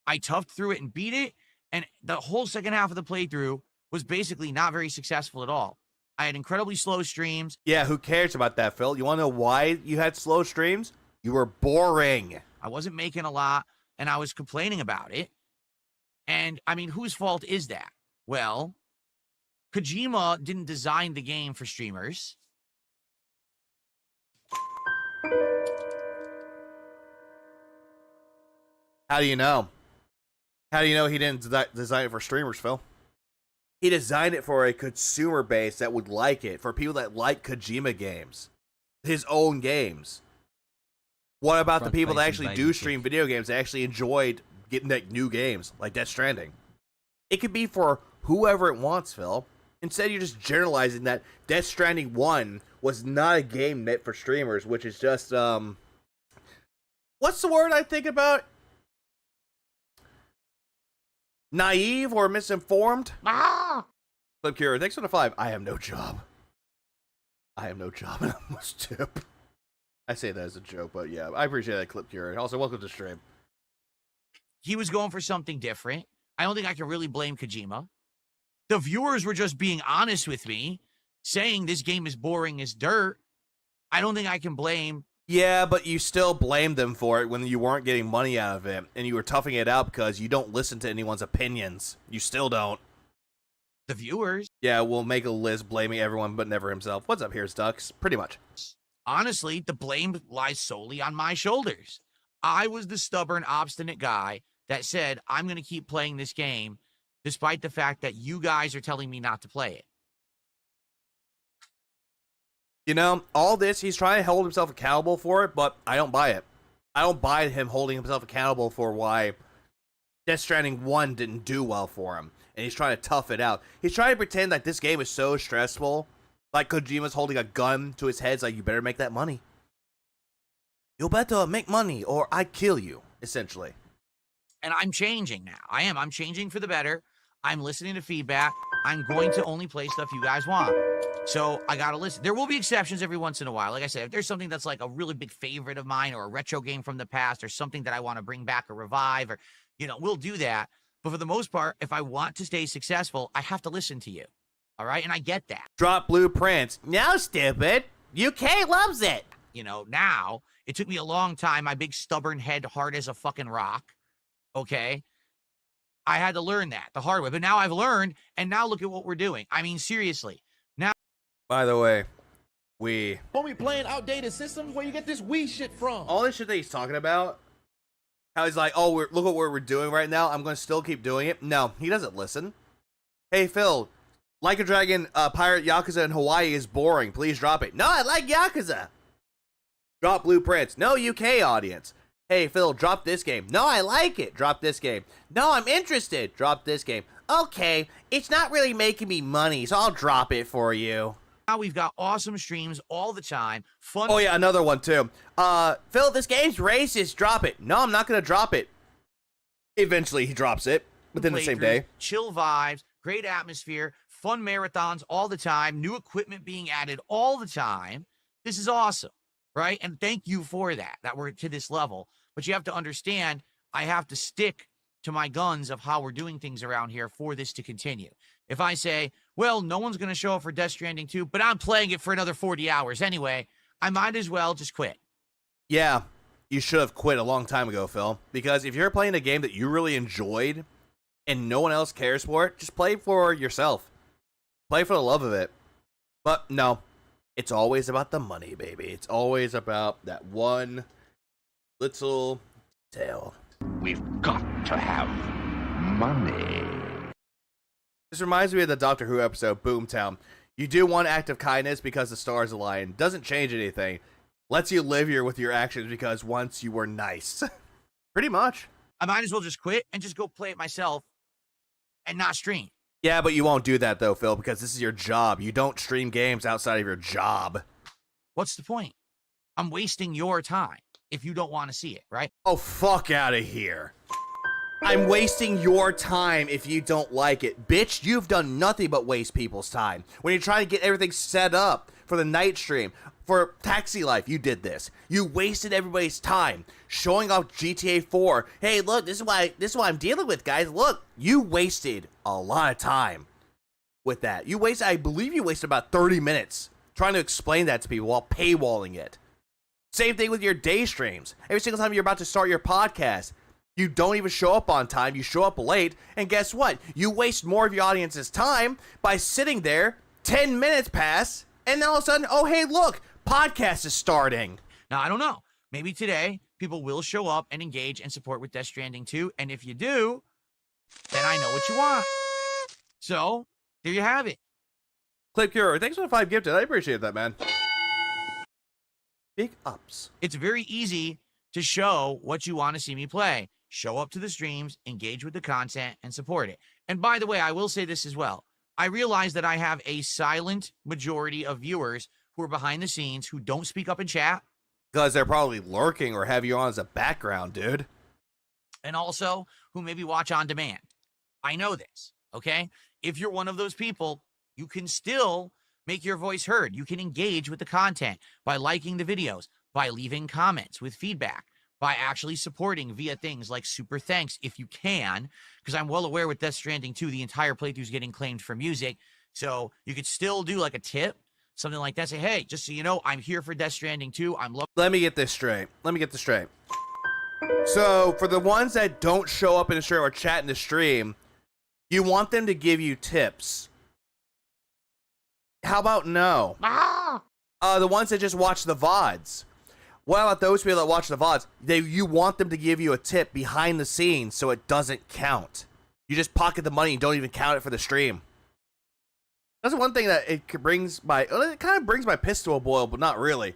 I toughed through it and beat it. And the whole second half of the playthrough was basically not very successful at all. I had incredibly slow streams. Yeah, who cares about that, Phil? You want to know why you had slow streams? You were boring. I wasn't making a lot, and I was complaining about it. And, I mean, whose fault is that? Well, Kojima didn't design the game for streamers. How do you know? How do you know he didn't design it for streamers, Phil? He designed it for a consumer base that would like it, for people that like Kojima games, his own games. What about the people that actually do stream video games that actually enjoyed getting like new games, like Death Stranding? It could be for whoever it wants, Phil. Instead, you're just generalizing that Death Stranding 1 was not a game meant for streamers, which is just, what's the word I think about? Naive or misinformed? Clip Cure, thanks for the 5. I have no job. I have no job and I must tip. I say that as a joke, but yeah, I appreciate that, Clip Cure. Also, welcome to stream. He was going for something different. I don't think I can really blame Kojima. The viewers were just being honest with me, saying this game is boring as dirt. I don't think I can blame. Yeah, but you still blamed them for it when you weren't getting money out of it, and you were toughing it out because you don't listen to anyone's opinions. You still don't. The viewers. Yeah, we'll make a list blaming everyone but never himself. What's up here, Ducks? Pretty much. Honestly, the blame lies solely on my shoulders. I was the stubborn, obstinate guy that said, I'm going to keep playing this game despite the fact that you guys are telling me not to play it. You know, all this, he's trying to hold himself accountable for it, but I don't buy it. I don't buy him holding himself accountable for why Death Stranding 1 didn't do well for him. And he's trying to tough it out. He's trying to pretend like this game is so stressful. Like Kojima's holding a gun to his head. It's like, you better make that money. You better make money or I kill you, essentially. And I'm changing now. I'm changing for the better. I'm listening to feedback. I'm going to only play stuff you guys want. So I got to listen. There will be exceptions every once in a while. Like I said, if there's something that's like a really big favorite of mine or a retro game from the past or something that I want to bring back or revive or, you know, we'll do that. But for the most part, if I want to stay successful, I have to listen to you. All right? And I get that. Drop blueprints. No, stupid. UK loves it. You know, now, it took me a long time. My big stubborn head hard as a fucking rock. Okay? I had to learn that the hard way. But now I've learned, and now look at what we're doing. I mean, seriously. Now. By the way, Don't be playing outdated systems where you get this Wii shit from. all this shit that he's talking about, how he's like, oh, look at what we're doing right now. I'm going to still keep doing it. No, he doesn't listen. Hey, Phil, Like a Dragon Pirate Yakuza in Hawaii is boring. Please drop it. No, I like Yakuza. Drop Blueprints. No, UK audience. Hey, Phil, drop this game. No, I like it. Drop this game. No, I'm interested. Drop this game. Okay, it's not really making me money, so I'll drop it for you. Now we've got awesome streams all the time. Fun. Oh, yeah, another one, too. Phil, this game's racist. Drop it. No, I'm not going to drop it. Eventually, he drops it within the same day. Chill vibes, great atmosphere, fun marathons all the time, new equipment being added all the time. This is awesome, right? And thank you for that we're to this level. But you have to understand, I have to stick to my guns of how we're doing things around here for this to continue. If I say, well, no one's going to show up for Death Stranding 2, but I'm playing it for another 40 hours anyway, I might as well just quit. Yeah, you should have quit a long time ago, Phil. Because if you're playing a game that you really enjoyed and no one else cares for it, just play for yourself. Play for the love of it. But no, it's always about the money, baby. It's always about that one little detail. We've got to have money. This reminds me of the Doctor Who episode, Boomtown. You do one act of kindness because the stars align. Doesn't change anything. Lets you live here with your actions because once you were nice. Pretty much. I might as well just quit and just go play it myself and not stream. Yeah, but you won't do that though, Phil, because this is your job. You don't stream games outside of your job. What's the point? I'm wasting your time if you don't want to see it, right? Oh, fuck out of here. I'm wasting your time if you don't like it. Bitch, you've done nothing but waste people's time. When you're trying to get everything set up for the night stream, for Taxi Life, you did this. You wasted everybody's time showing off GTA 4. Hey, look, this is what I'm dealing with, guys. Look, you wasted a lot of time with that. I believe you wasted about 30 minutes trying to explain that to people while paywalling it. Same thing with your day streams. Every single time you're about to start your podcast, you don't even show up on time, you show up late, and guess what? You waste more of your audience's time by sitting there, 10 minutes pass, and then all of a sudden, oh, hey, look, podcast is starting. Now, I don't know. Maybe today, people will show up and engage and support with Death Stranding 2, and if you do, then I know what you want. So, there you have it. Clip Cure, thanks for the 5 gifted. I appreciate that, man. Big ups. It's very easy to show what you want to see me play. Show up to the streams, engage with the content, and support it. And by the way, I will say this as well. I realize that I have a silent majority of viewers who are behind the scenes who don't speak up in chat. Because they're probably lurking or have you on as a background, dude. And also who maybe watch on demand. I know this, okay? If you're one of those people, you can still make your voice heard. You can engage with the content by liking the videos, by leaving comments with feedback, by actually supporting via things like super thanks if you can, because I'm well aware with Death Stranding 2, the entire playthrough is getting claimed for music. So you could still do like a tip, something like that. Say, hey, just so you know, I'm here for Death Stranding 2. Let me get this straight. So for the ones that don't show up in the stream or chat in the stream, you want them to give you tips. How about no? The ones that just watch the VODs. What about those people that watch the VODs? You want them to give you a tip behind the scenes so it doesn't count. You just pocket the money and don't even count it for the stream. That's one thing that it kind of brings my piss to a boil, but not really.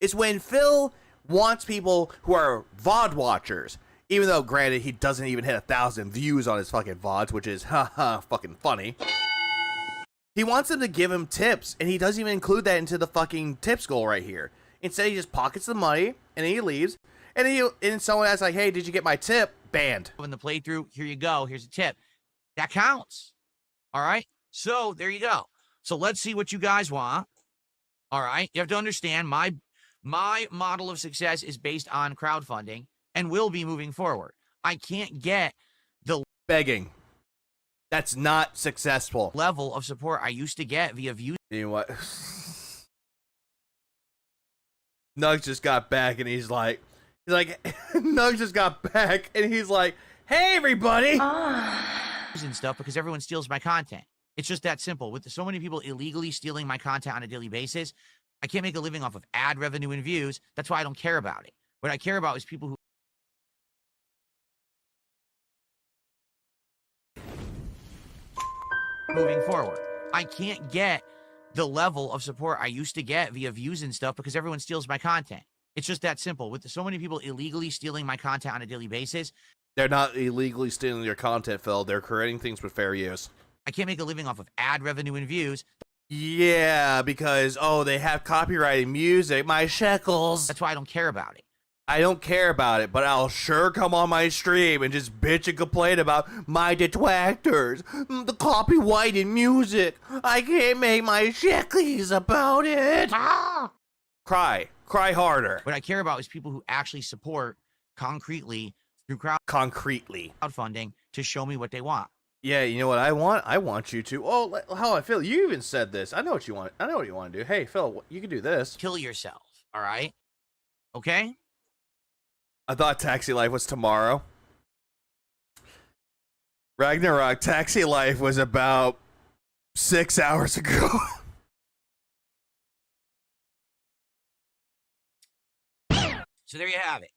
It's when Phil wants people who are VOD watchers, even though, granted, he doesn't even hit 1,000 views on his fucking VODs, which is fucking funny. He wants them to give him tips, and he doesn't even include that into the fucking tips goal right here. Instead, he just pockets the money, and then he leaves, and then someone asks, like, hey, did you get my tip? Banned. In the playthrough, here you go, here's a tip. That counts. All right? So, there you go. So, let's see what you guys want. All right? You have to understand, my model of success is based on crowdfunding and will be moving forward. I can't get the begging. That's not successful. Level of support I used to get via views. You know what? Nugs just got back and he's like, Nugs just got back and he's like, hey everybody! And stuff because everyone steals my content. It's just that simple. With so many people illegally stealing my content on a daily basis, I can't make a living off of ad revenue and views. That's why I don't care about it. What I care about is people who moving forward. I can't get the level of support I used to get via views and stuff because everyone steals my content. It's just that simple. With so many people illegally stealing my content on a daily basis. They're not illegally stealing your content, Phil. They're creating things with fair use. I can't make a living off of ad revenue and views. Yeah, because, they have copyrighted music. My shekels. That's why I don't care about it. I don't care about it, but I'll sure come on my stream and just bitch and complain about my detractors, the copyrighted music. I can't make my shekels about it. Cry harder. What I care about is people who actually support concretely through crowdfunding to show me what they want. Yeah, you know what I want? I want you to. Oh, how I feel. You even said this. I know what you want. I know what you want to do. Hey, Phil, you can do this. Kill yourself. All right. Okay. I thought Taxi Life was tomorrow. Ragnarok, Taxi Life was about 6 hours ago. So there you have it.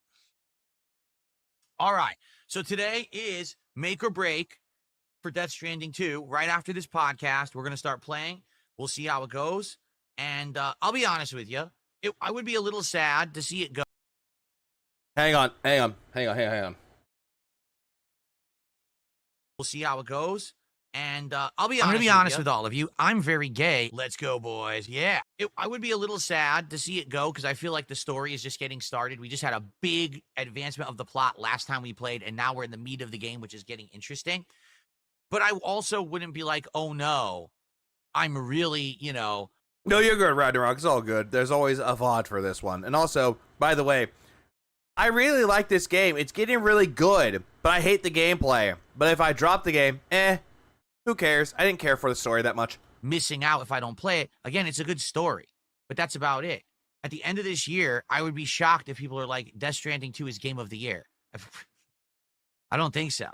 All right. So today is make or break for Death Stranding 2. Right after this podcast, we're going to start playing. We'll see how it goes. And I'll be honest with you. I would be a little sad to see it go. Hang on. We'll see how it goes. And I'm going to be honest with all of you. I'm very gay. Let's go, boys. Yeah. I would be a little sad to see it go because I feel like the story is just getting started. We just had a big advancement of the plot last time we played, and now we're in the meat of the game, which is getting interesting. But I also wouldn't be like, oh, no, I'm really, No, you're good, Ragnarok. It's all good. There's always a VOD for this one. And also, by the way, I really like this game. It's getting really good, but I hate the gameplay. But if I drop the game, who cares? I didn't care for the story that much. Missing out if I don't play it. Again, it's a good story, but that's about it. At the end of this year, I would be shocked if people are like, Death Stranding 2 is game of the year. I don't think so.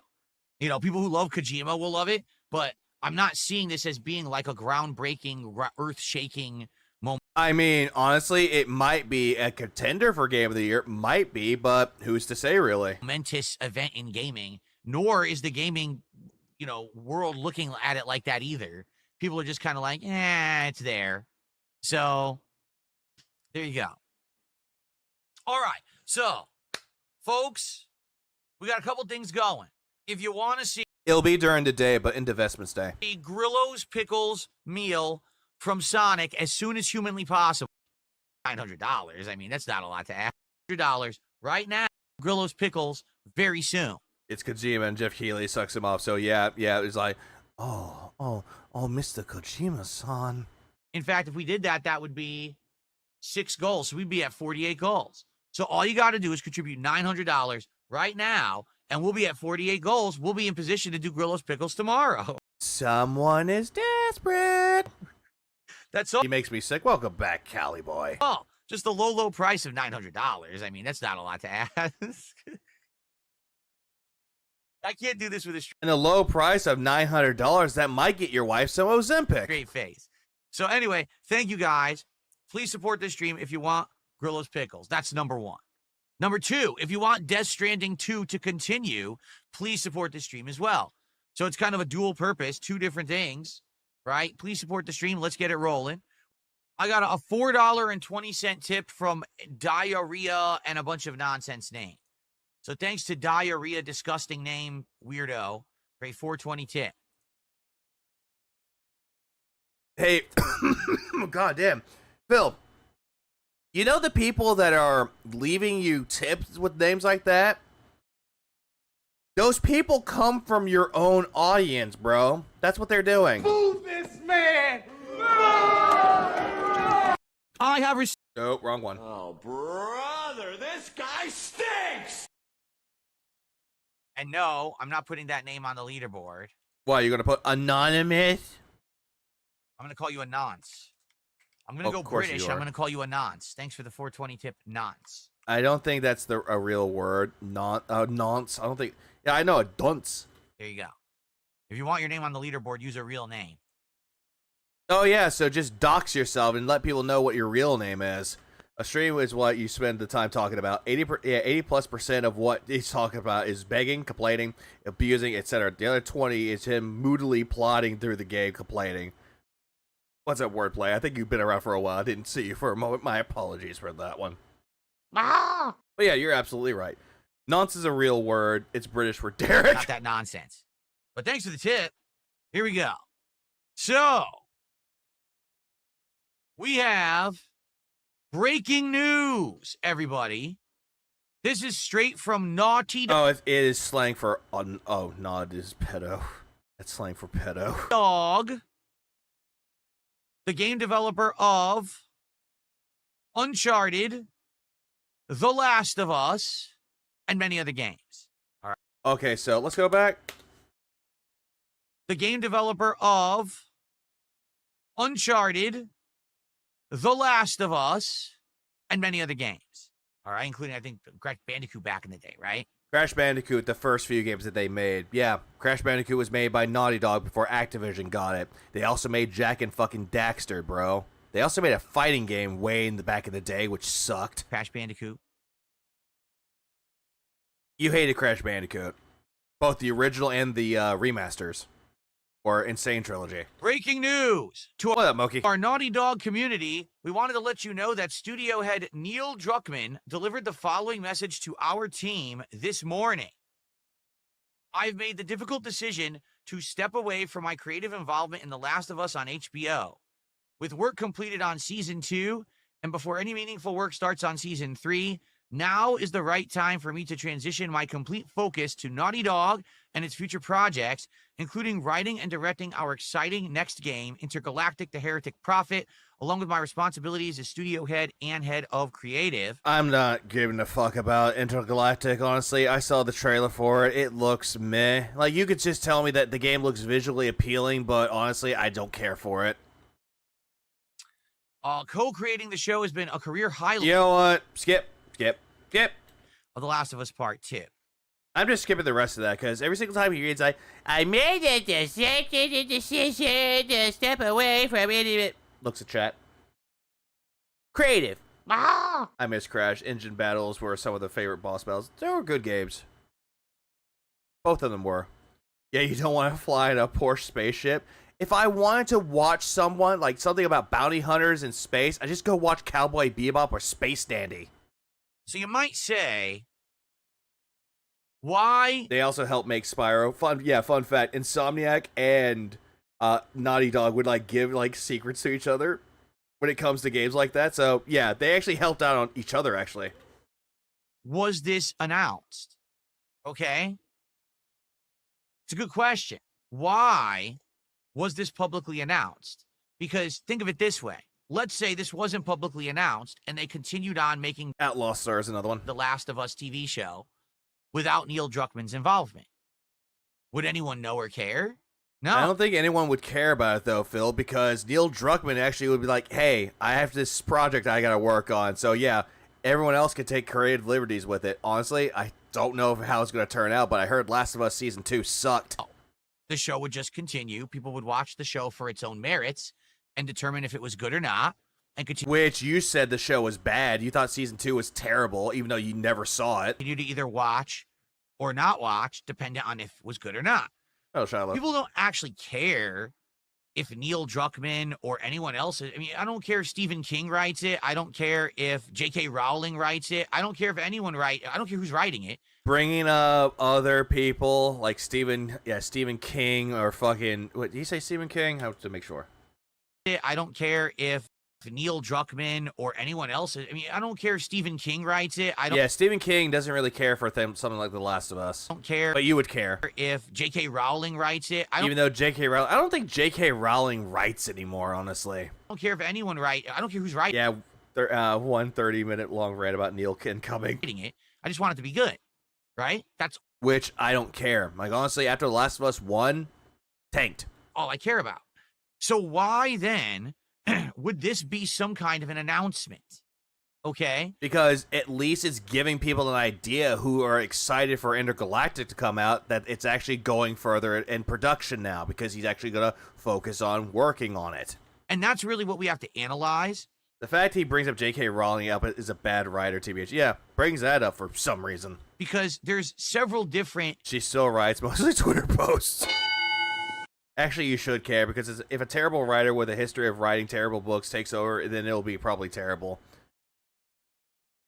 People who love Kojima will love it, but I'm not seeing this as being like a groundbreaking, earth-shaking moment. I mean, honestly, it might be a contender for game of the year. Might be, but who's to say, really? Momentous event in gaming, nor is the gaming world looking at it like that either. People are just kind of like, it's there. So, there you go. All right. So, folks, we got a couple things going. If you want to see... It'll be during the day, but into Vestments Day. A Grillo's Pickles meal from Sonic as soon as humanly possible. $900. I mean, that's not a lot to ask. $100 right now. Grillo's Pickles very soon. It's Kojima and Jeff Keighley sucks him off. So yeah, it's like, oh, Mr. Kojima-san. In fact, if we did that, that would be 6 goals. So we'd be at 48 goals. So all you got to do is contribute $900 right now, and we'll be at 48 goals. We'll be in position to do Grillo's Pickles tomorrow. Someone is desperate. That's all. He makes me sick. Welcome back, Cali boy. Oh, just the low price of $900. I mean, that's not a lot to ask. I can't do this with a and a low price of $900 that might get your wife some Ozempic. Great face. So anyway, thank you guys. Please support this stream if you want Grillo's Pickles. That's number 1. Number 2, if you want Death Stranding 2 to continue, please support this stream as well. So it's kind of a dual purpose, 2 different things, right? Please support the stream. Let's get it rolling. I got a $4.20 tip from Diarrhea and a bunch of nonsense name. So thanks to Diarrhea, disgusting name, weirdo, for a 420 tip. Hey, goddamn, Phil, you know the people that are leaving you tips with names like that? Those people come from your own audience, bro. That's what they're doing. Move this man! I have received... Nope, wrong one. Oh, brother, this guy stinks! And no, I'm not putting that name on the leaderboard. Why, you're going to put anonymous? I'm going to call you a nonce. I'm going to go British. I'm going to call you a nonce. Thanks for the 420 tip, nonce. I don't think that's a real word. Nonce. I don't think... Yeah, I know, a dunce. There you go. If you want your name on the leaderboard, use a real name. Oh, yeah, so just dox yourself and let people know what your real name is. A stream is what you spend the time talking about. 80+% of what he's talking about is begging, complaining, abusing, etc. The other 20 is him moodily plodding through the game, complaining. What's that wordplay? I think you've been around for a while. I didn't see you for a moment. My apologies for that one. Ah! But yeah, you're absolutely right. Nonce is a real word. It's British for Derek. Not that nonsense. But thanks for the tip. Here we go. So, we have breaking news, everybody. This is straight from Naughty Dog. Oh, it is slang for... Oh, no, it is pedo. That's slang for pedo. Dog, the game developer of Uncharted, The Last of Us, and many other games. All right. Okay, so let's go back. The game developer of Uncharted, The Last of Us, and many other games. All right, including, I think, Crash Bandicoot back in the day, right? Crash Bandicoot, the first few games that they made. Yeah, Crash Bandicoot was made by Naughty Dog before Activision got it. They also made Jak and fucking Daxter, bro. They also made a fighting game way in the back of the day, which sucked. Crash Bandicoot. You hated Crash Bandicoot. Both the original and the remasters. Or Insane Trilogy. Breaking news! To what up, Moki? Our Naughty Dog community, we wanted to let you know that studio head Neil Druckmann delivered the following message to our team this morning. I've made the difficult decision to step away from my creative involvement in The Last of Us on HBO. With work completed on season 2, and before any meaningful work starts on season 3, now is the right time for me to transition my complete focus to Naughty Dog and its future projects, including writing and directing our exciting next game, Intergalactic: The Heretic Prophet, along with my responsibilities as studio head and head of creative. I'm not giving a fuck about Intergalactic, honestly. I saw the trailer for it. It looks meh. Like, you could just tell me that the game looks visually appealing, but honestly, I don't care for it. Co-creating the show has been a career highlight. You know what? Skip. Of The Last of Us Part 2. I'm just skipping the rest of that, because every single time he reads, I made a decision to step away from it. Looks at chat. Creative. I miss Crash. Engine battles were some of the favorite boss battles. They were good games. Both of them were. Yeah, you don't want to fly in a Porsche spaceship. If I wanted to watch someone, like something about bounty hunters in space, I just go watch Cowboy Bebop or Space Dandy. So you might say, why? They also helped make Spyro. Fun fact. Insomniac and Naughty Dog would give secrets to each other when it comes to games like that. So yeah, they actually helped out on each other, actually. Was this announced? Okay. It's a good question. Why was this publicly announced? Because think of it this way. Let's say this wasn't publicly announced and they continued on making Outlaw Stars, another one. The Last of Us TV show without Neil Druckmann's involvement. Would anyone know or care? No. I don't think anyone would care about it, though, Phil, because Neil Druckmann actually would be like, hey, I have this project I got to work on. So, yeah, everyone else can take creative liberties with it. Honestly, I don't know how it's going to turn out, but I heard Last of Us Season 2 sucked. The show would just continue. People would watch the show for its own merits and determine if it was good or not. And continue. Which you said the show was bad. You thought Season 2 was terrible, even though you never saw it. You to either watch or not watch, depending on if it was good or not. Oh, Shiloh. People don't actually care if Neil Druckmann or anyone else. I mean, I don't care if Stephen King writes it. I don't care if J.K. Rowling writes it. I don't care if anyone I don't care who's writing it. Bringing up other people like Stephen King or fucking, what did you say, Stephen King? I have to make sure. I don't care if Neil Druckmann or anyone else. I mean, I don't care if Stephen King writes it. Stephen King doesn't really care for something like The Last of Us. I don't care. But you would care. If J.K. Rowling writes it. Even though J.K. Rowling, I don't think J.K. Rowling writes anymore, honestly. I don't care if anyone writes. I don't care who's writing. Yeah, 1 30-minute long rant about Neil King coming. I just want it to be good, right? That's which I don't care. Like, honestly, after The Last of Us 1, tanked. All I care about. So why then would this be some kind of an announcement? Okay. Because at least it's giving people an idea who are excited for Intergalactic to come out that it's actually going further in production now because he's actually going to focus on working on it. And that's really what we have to analyze. The fact he brings up J.K. Rowling up is a bad writer, TBH. Yeah, brings that up for some reason. Because there's several different... She still writes mostly Twitter posts. Actually, you should care, because if a terrible writer with a history of writing terrible books takes over, then it'll be probably terrible.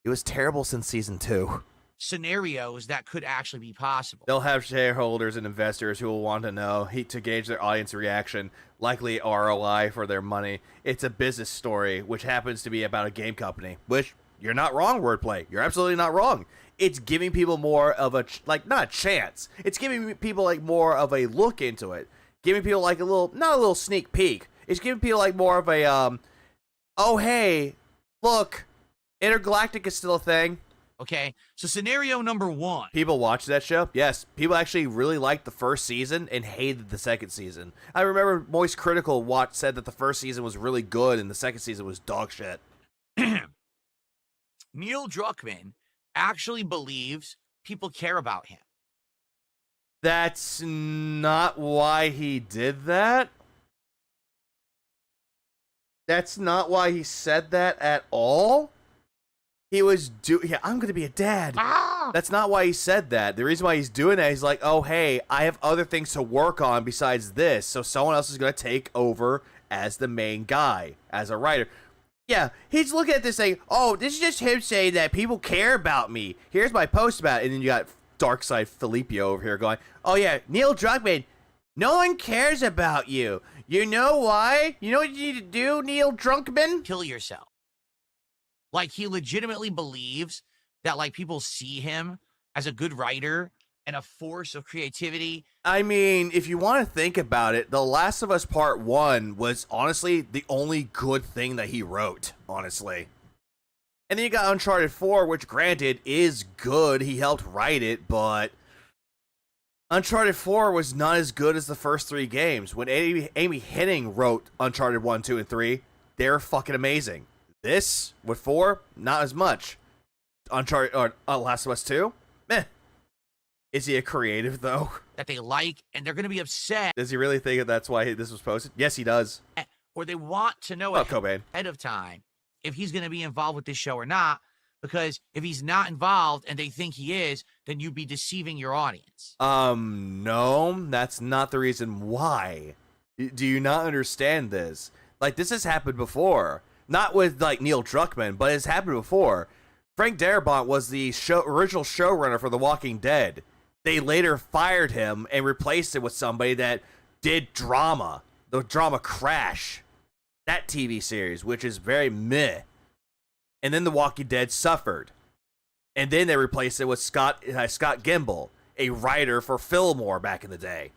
It was terrible since Season 2. Scenarios that could actually be possible. They'll have shareholders and investors who will want to know, to gauge their audience reaction, likely ROI for their money. It's a business story, which happens to be about a game company, which, you're not wrong, Wordplay. You're absolutely not wrong. It's giving people more of a, not a chance. It's giving people, more of a look into it. Giving people a little, not a little sneak peek. It's giving people more of a, oh hey, look, Intergalactic is still a thing. Okay, so scenario number 1. People watch that show? Yes. People actually really liked the first season and hated the second season. I remember Moist Critical said that the first season was really good and the second season was dog shit. Neil Druckmann actually believes people care about him. That's not why he did that. That's not why he said that at all. He was I'm going to be a dad. That's not why he said that. The reason why he's doing that, he's like, oh, hey, I have other things to work on besides this. So someone else is going to take over as the main guy, as a writer. Yeah, he's looking at this saying, oh, this is just him saying that people care about me. Here's my post about it. And then you got dark side Filipio over here going, oh yeah, Neil Druckmann, no one cares about you. You know why? You know what you need to do, Neil Druckmann? Kill yourself. Like, he legitimately believes that, like, people see him as a good writer and a force of creativity. I mean, if you want to think about it, The Last of Us Part 1 was honestly the only good thing that he wrote, honestly. And then you got Uncharted 4, which granted is good. He helped write it, but Uncharted 4 was not as good as the first 3 games. When Amy Hennig wrote Uncharted 1, 2, and 3, they're fucking amazing. This, with 4, not as much. Uncharted, or Last of Us 2, meh. Is he a creative, though? That they like, and they're going to be upset. Does he really think that that's why this was posted? Yes, he does. Or they want to know Cobain. ahead of time if he's going to be involved with this show or not. Because if he's not involved and they think he is, then you'd be deceiving your audience. No, that's not the reason why. Do you not understand this? Like, this has happened before. Not with, like, Neil Druckmann, but it's happened before. Frank Darabont was the original showrunner for The Walking Dead. They later fired him and replaced it with somebody that did drama. The drama Crash. That TV series, which is very meh. And then The Walking Dead suffered. And then they replaced it with Scott Gimble, a writer for Fillmore back in the day.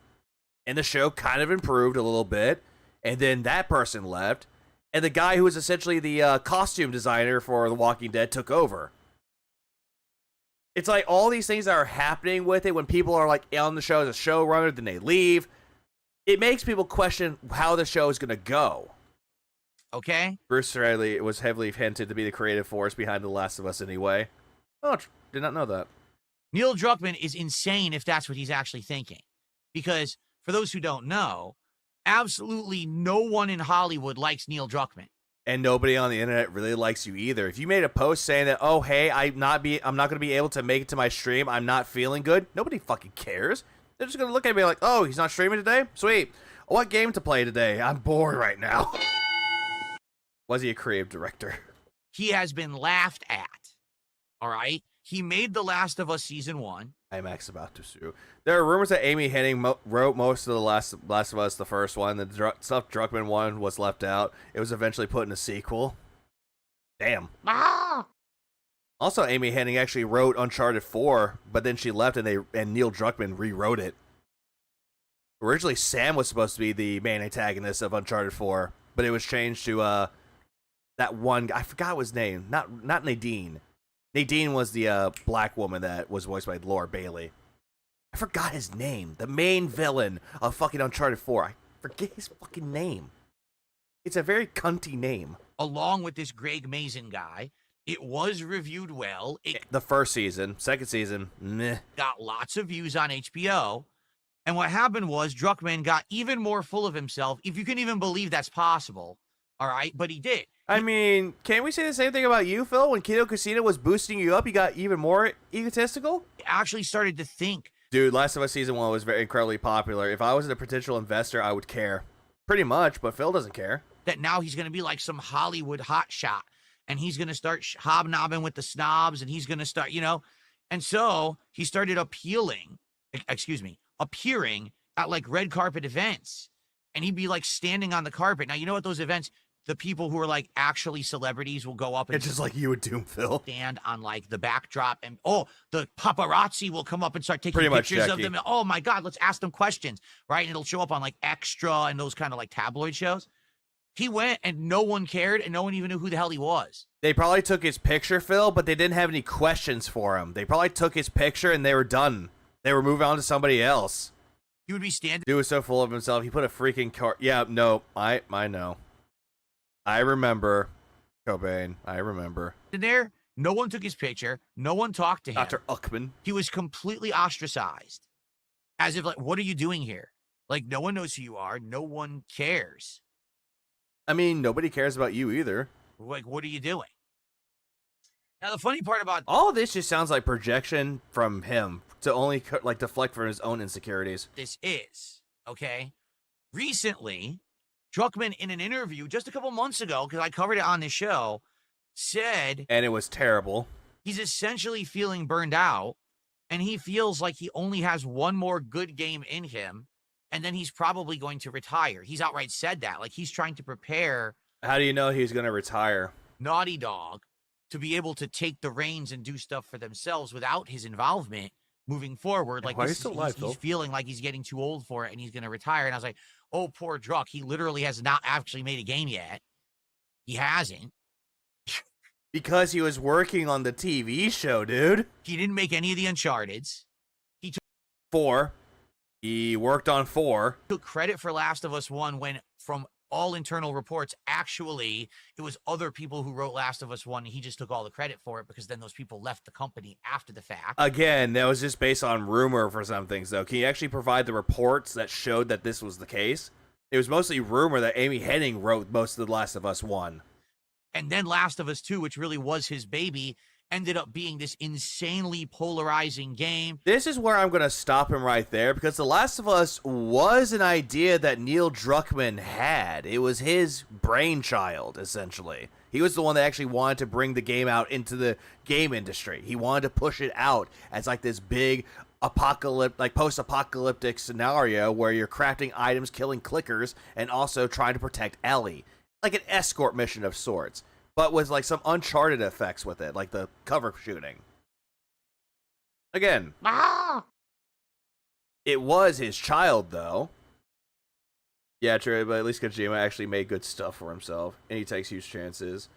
And the show kind of improved a little bit. And then that person left. And the guy who was essentially the costume designer for The Walking Dead took over. It's like all these things that are happening with it when people are like on the show as a showrunner, then they leave. It makes people question how the show is going to go. Okay? Bruce Riley was heavily hinted to be the creative force behind The Last of Us anyway. Oh, did not know that. Neil Druckmann is insane if that's what he's actually thinking. Because, for those who don't know, absolutely no one in Hollywood likes Neil Druckmann. And nobody on the internet really likes you either. If you made a post saying that, oh, hey, I'm not going to be able to make it to my stream, I'm not feeling good, nobody fucking cares. They're just going to look at me like, oh, he's not streaming today? Sweet. What game to play today? I'm bored right now. Was he a creative director? He has been laughed at. All right? He made The Last of Us Season 1. IMAX about to sue. There are rumors that Amy Hennig wrote most of The Last of Us, the first one. The stuff Druckmann one was left out. It was eventually put in a sequel. Damn. Ah! Also, Amy Hennig actually wrote Uncharted 4, but then she left and Neil Druckmann rewrote it. Originally, Sam was supposed to be the main antagonist of Uncharted 4, but it was changed to that one guy. I forgot his name. Not Nadine. Nadine was the black woman that was voiced by Laura Bailey. I forgot his name. The main villain of fucking Uncharted 4. I forget his fucking name. It's a very cunty name. Along with this Greg Mazin guy, it was reviewed well. The first season. Second season, meh. Got lots of views on HBO. And what happened was Druckmann got even more full of himself, if you can even believe that's possible. All right? But he did. I mean, can't we say the same thing about you, Phil? When Kiddo Casino was boosting you up, you got even more egotistical? He actually started to think. Dude, Last of Us Season 1 was very incredibly popular. If I was a potential investor, I would care. Pretty much, but Phil doesn't care. That now he's going to be like some Hollywood hotshot. And he's going to start hobnobbing with the snobs. And he's going to start, And so he started appearing at like red carpet events. And he'd be like standing on the carpet. Now, you know what those events... The people who are like actually celebrities will go up and it's just like you would do, Phil. Stand on like the backdrop and the paparazzi will come up and start taking Pretty much, pictures Jackie. of them. Oh my God, let's ask them questions, right? And it'll show up on like Extra and those kind of like tabloid shows. He went and no one cared and no one even knew who the hell he was. They probably took his picture, Phil, but they didn't have any questions for him. They probably took his picture and they were done. They were moving on to somebody else. He would be standing. Dude was so full of himself. He put a freaking car. Yeah, no, I know. I remember, Cobain. I remember. There, no one took his picture. No one talked to him. Dr. Uckman. He was completely ostracized. As if like, what are you doing here? Like, no one knows who you are. No one cares. I mean, nobody cares about you either. Like, what are you doing? Now, the funny part about... all of this just sounds like projection from him to only, like, deflect from his own insecurities. This is, okay? Recently... Druckmann, in an interview just a couple months ago, because I covered it on this show, said... and it was terrible. He's essentially feeling burned out, and he feels like he only has one more good game in him, and then he's probably going to retire. He's outright said that. Like, he's trying to prepare How do you know he's going to retire? Naughty Dog to be able to take the reins and do stuff for themselves without his involvement moving forward. Like, Why are you this is- still alive, Phil? he's feeling like he's getting too old for it and he's going to retire. And I was like, oh, poor Druck. He literally has not actually made a game yet. He hasn't. Because he was working on the TV show, dude. He didn't make any of the Uncharted's. 4. He worked on 4. Took credit for Last of Us 1 when, from all internal reports, actually, it was other people who wrote Last of Us 1. And he just took all the credit for it because then those people left the company after the fact. Again, that was just based on rumor for some things, though. Can you actually provide the reports that showed that this was the case? It was mostly rumor that Amy Hennig wrote most of The Last of Us 1. And then Last of Us 2, which really was his baby, ended up being this insanely polarizing game. This is where I'm going to stop him right there, because The Last of Us was an idea that Neil Druckmann had. It was his brainchild, essentially. He was the one that actually wanted to bring the game out into the game industry. He wanted to push it out as like this big post-apocalyptic scenario where you're crafting items, killing clickers, and also trying to protect Ellie. Like an escort mission of sorts, but with like some Uncharted effects with it, like the cover shooting. Again, it was his child, though. Yeah, true, but at least Kojima actually made good stuff for himself, and he takes huge chances.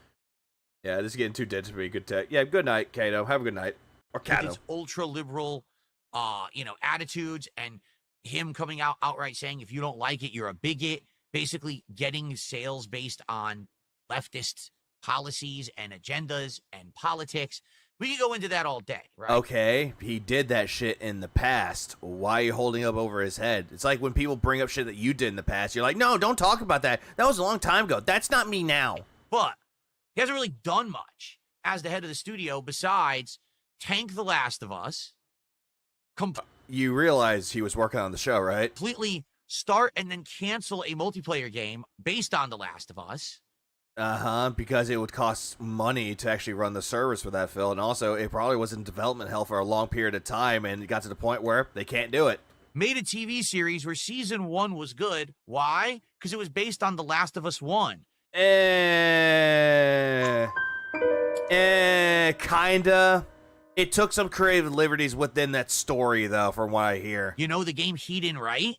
Yeah, this is getting too dead to be good tech. Yeah, good night, Kato. Have a good night. Or With Kato. his ultra-liberal, attitudes, and him coming out outright saying, if you don't like it, you're a bigot. Basically getting sales based on leftist policies and agendas and politics. We can go into that all day, right? Okay, he did that shit in the past. Why are you holding up over his head? It's like when people bring up shit that you did in the past, you're like, no, don't talk about that. That was a long time ago. That's not me now. But he hasn't really done much as the head of the studio besides tank The Last of Us, You realize he was working on the show, right? completely start and then cancel a multiplayer game based on The Last of Us. Because it would cost money to actually run the servers for that, Phil, and also it probably was in development hell for a long period of time, and it got to the point where they can't do it. Made a TV series where season 1 was good. Why? Because it was based on The Last of Us 1. Kinda. It took some creative liberties within that story, though, from what I hear. You know, the game he didn't write?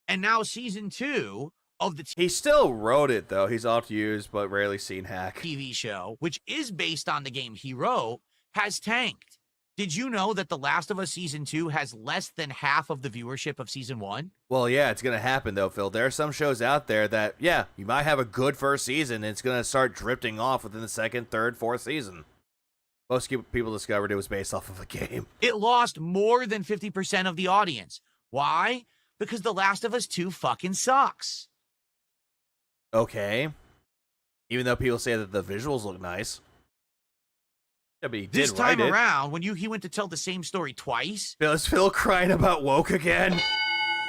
And now season 2 of the He still wrote it, though. He's oft used, but rarely seen hack. TV show, which is based on the game he wrote, has tanked. Did you know that The Last of Us Season 2 has less than half of the viewership of Season 1? Well, yeah, it's going to happen, though, Phil. There are some shows out there that, yeah, you might have a good first season, and it's going to start drifting off within the second, third, fourth season. Most people discovered it was based off of a game. It lost more than 50% of the audience. Why? Because The Last of Us 2 fucking sucks. Okay. Even though people say that the visuals look nice. Yeah, but he did This write time it. around, when he went to tell the same story twice, Is Phil crying about woke again?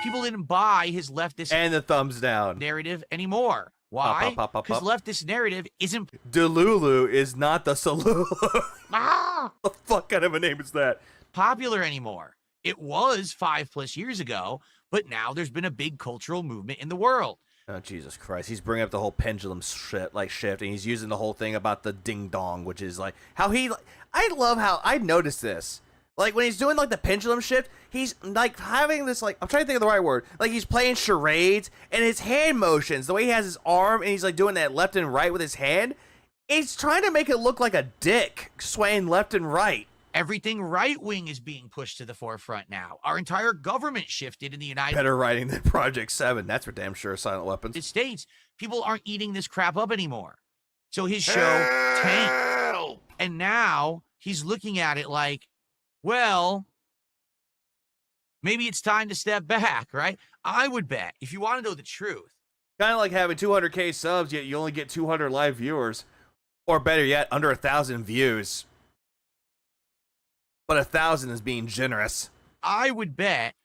people didn't buy his leftist And the thumbs down. narrative anymore. Why? Pop, pop, Because pop. leftist narrative isn't Delulu is not the Salulu. ah, What the fuck kind of a name is that? popular anymore. It was 5+ years ago, but now there's been a big cultural movement in the world. Oh, Jesus Christ. He's bringing up the whole pendulum shift, and he's using the whole thing about the ding dong, which is like how I love how I noticed this. Like when he's doing like the pendulum shift, he's like having this like, I'm trying to think of the right word. Like he's playing charades, and his hand motions, the way he has his arm and he's like doing that left and right with his hand, he's trying to make it look like a dick swaying left and right. Everything right-wing is being pushed to the forefront now. Our entire government shifted in the United Better writing than Project 7. That's for damn sure. Silent Weapons. States. People aren't eating this crap up anymore. So his show tanked. And now he's looking at it like, well, maybe it's time to step back, right? I would bet, if you want to know the truth. Kind of like having 200K subs, yet you only get 200 live viewers. Or better yet, under 1,000 views. But 1,000 is being generous. I would bet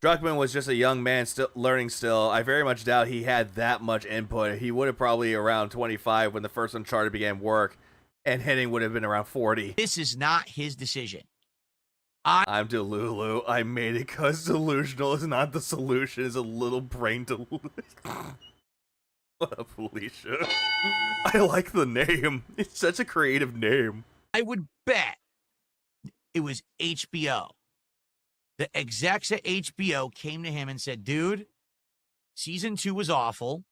Druckmann was just a young man still learning still. I very much doubt he had that much input. He would have probably around 25 when the first Uncharted began work, and Hennig would have been around 40. this is not his decision. I'm Delulu. I made it because delusional is not the solution. It's a little brain delusion. What up, Felicia? I like the name. It's such a creative name. I would bet it was HBO. The execs at HBO came to him and said, dude, season 2 was awful.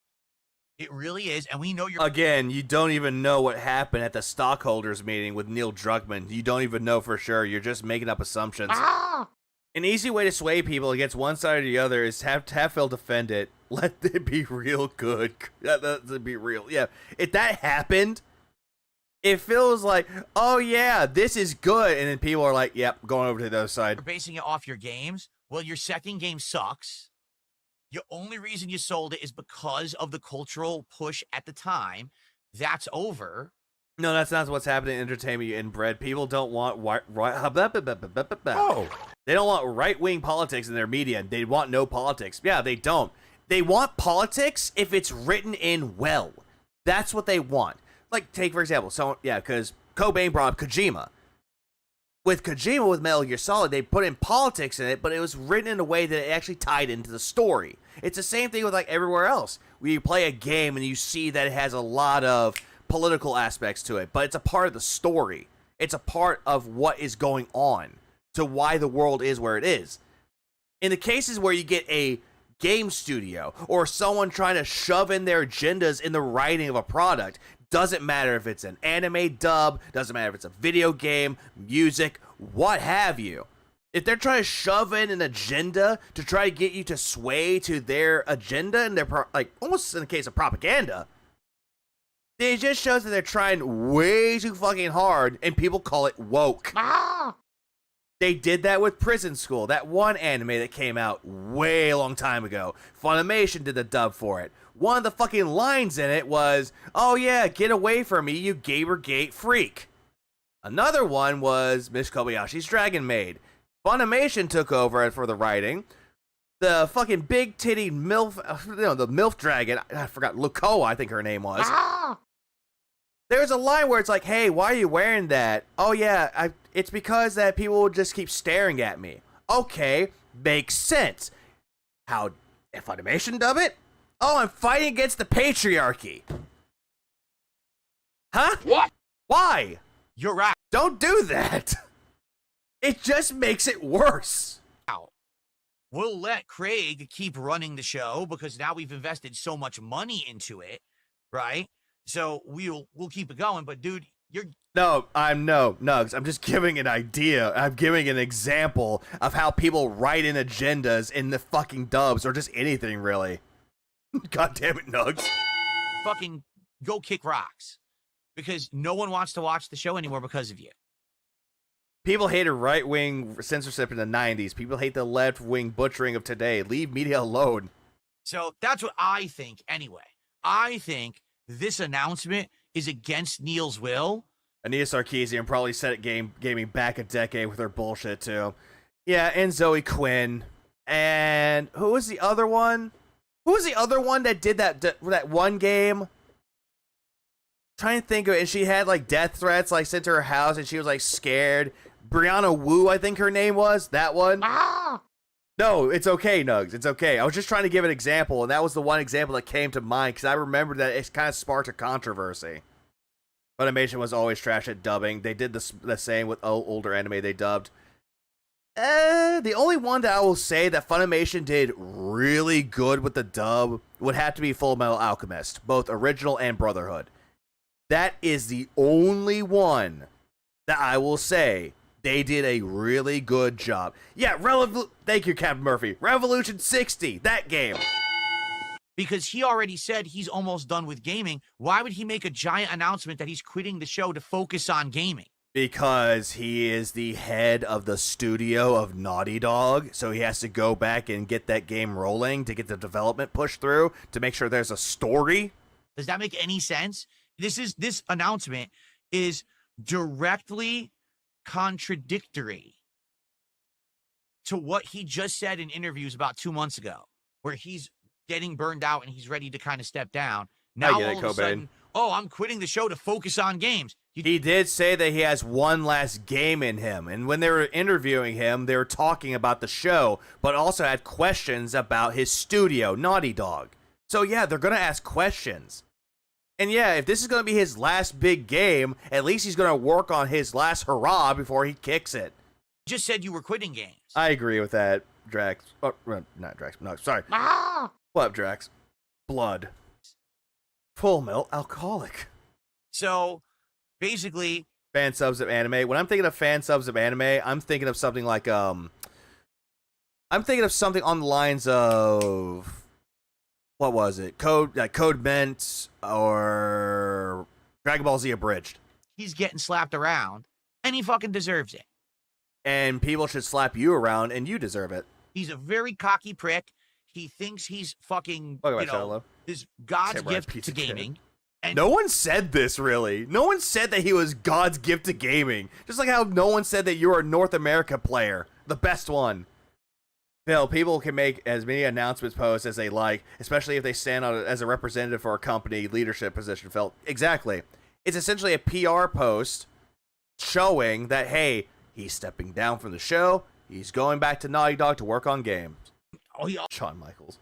It really is. And we know you're... Again, you don't even know what happened at the stockholders meeting with Neil Druckmann. You don't even know for sure. You're just making up assumptions. An easy way to sway people against one side or the other is have Phil defend it. Let it be real good. Let it be real. Yeah. If that happened, it feels like, oh yeah, this is good. And then people are like, yep, going over to the other side. You're basing it off your games. Well, your second game sucks. The only reason you sold it is because of the cultural push at the time. That's over. No, that's not what's happening in entertainment inbred. People don't want They don't want right-wing politics in their media. They want no politics. Yeah, they don't. They want politics if it's written in well. That's what they want. Like, take, for example, because Cobain brought up Kojima. With Kojima, with Metal Gear Solid, they put in politics in it, but it was written in a way that it actually tied into the story. It's the same thing with, like, everywhere else. Where you play a game and you see that it has a lot of political aspects to it, but it's a part of the story. It's a part of what is going on to why the world is where it is. In the cases where you get a game studio or someone trying to shove in their agendas in the writing of a product, doesn't matter if it's an anime dub, doesn't matter if it's a video game, music, what have you. If they're trying to shove in an agenda to try to get you to sway to their agenda and their almost in the case of propaganda, it just shows that they're trying way too fucking hard and people call it woke. They did that with Prison School, that one anime that came out way long time ago. Funimation did the dub for it. One of the fucking lines in it was, oh yeah, get away from me, you Gamergate freak. Another one was Miss Kobayashi's Dragon Maid. Funimation took over for the writing. The fucking big titty MILF, the MILF dragon, I forgot, Lukoa, I think her name was. There's a line where it's like, hey, why are you wearing that? Oh yeah, it's because that people will just keep staring at me. Okay, makes sense. How did Funimation dub it? Oh, I'm fighting against the patriarchy. Huh? What? Why? You're right. Don't do that. It just makes it worse. We'll let Craig keep running the show because now we've invested so much money into it, right? So we'll keep it going. But dude, you're... No, Nugs. I'm just giving an idea. I'm giving an example of how people write in agendas in the fucking dubs or just anything really. God damn it, Nugs. Fucking go kick rocks. Because no one wants to watch the show anymore because of you. People hated right-wing censorship in the 90s. People hate the left-wing butchering of today. Leave media alone. So that's what I think anyway. I think this announcement is against Neil's will. Anita Sarkeesian probably set it gaming back a decade with her bullshit too. Yeah, and Zoe Quinn. And who was the other one? Who was the other one that did that one game? Trying to think of it, and she had like death threats like sent to her house and she was like scared. Brianna Wu, I think her name was. That one. No, it's okay, Nugs. It's okay. I was just trying to give an example, and that was the one example that came to mind because I remember that it kind of sparked a controversy. Funimation was always trash at dubbing. They did the same with older anime they dubbed. The only one that I will say that Funimation did really good with the dub would have to be Full Metal Alchemist, both original and Brotherhood. That is the only one that I will say they did a really good job. Yeah, thank you, Captain Murphy. Revolution 60, that game. Because he already said he's almost done with gaming. Why would he make a giant announcement that he's quitting the show to focus on gaming? Because he is the head of the studio of Naughty Dog, so he has to go back and get that game rolling to get the development pushed through to make sure there's a story. Does that make any sense? This announcement is directly contradictory to what he just said in interviews about 2 months ago, where he's getting burned out and he's ready to kind of step down. Now all of a sudden, oh, I'm quitting the show to focus on games. He did say that he has one last game in him, and when they were interviewing him, they were talking about the show, but also had questions about his studio, Naughty Dog. So yeah, they're gonna ask questions. And yeah, if this is gonna be his last big game, at least he's gonna work on his last hurrah before he kicks it. You just said you were quitting games. I agree with that, Drax. Oh, not Drax. No, sorry. What up, Drax? Blood. Full milk alcoholic. So, basically, fan subs of anime. When I'm thinking of fan subs of anime, I'm thinking of something like I'm thinking of something on the lines of, what was it? Code Ment or Dragon Ball Z Abridged. he's getting slapped around, and he fucking deserves it. And people should slap you around, and you deserve it. He's a very cocky prick. He thinks he's fucking, is God's gift to gaming. And no one said this, really. No one said that he was God's gift to gaming. Just like how no one said that you were a North America player. The best one. Phil, people can make as many announcements posts as they like, especially if they stand on as a representative for a company leadership position, Phil. Exactly. It's essentially a PR post showing that, hey, he's stepping down from the show. He's going back to Naughty Dog to work on games. Oh, yeah. Shawn Michaels.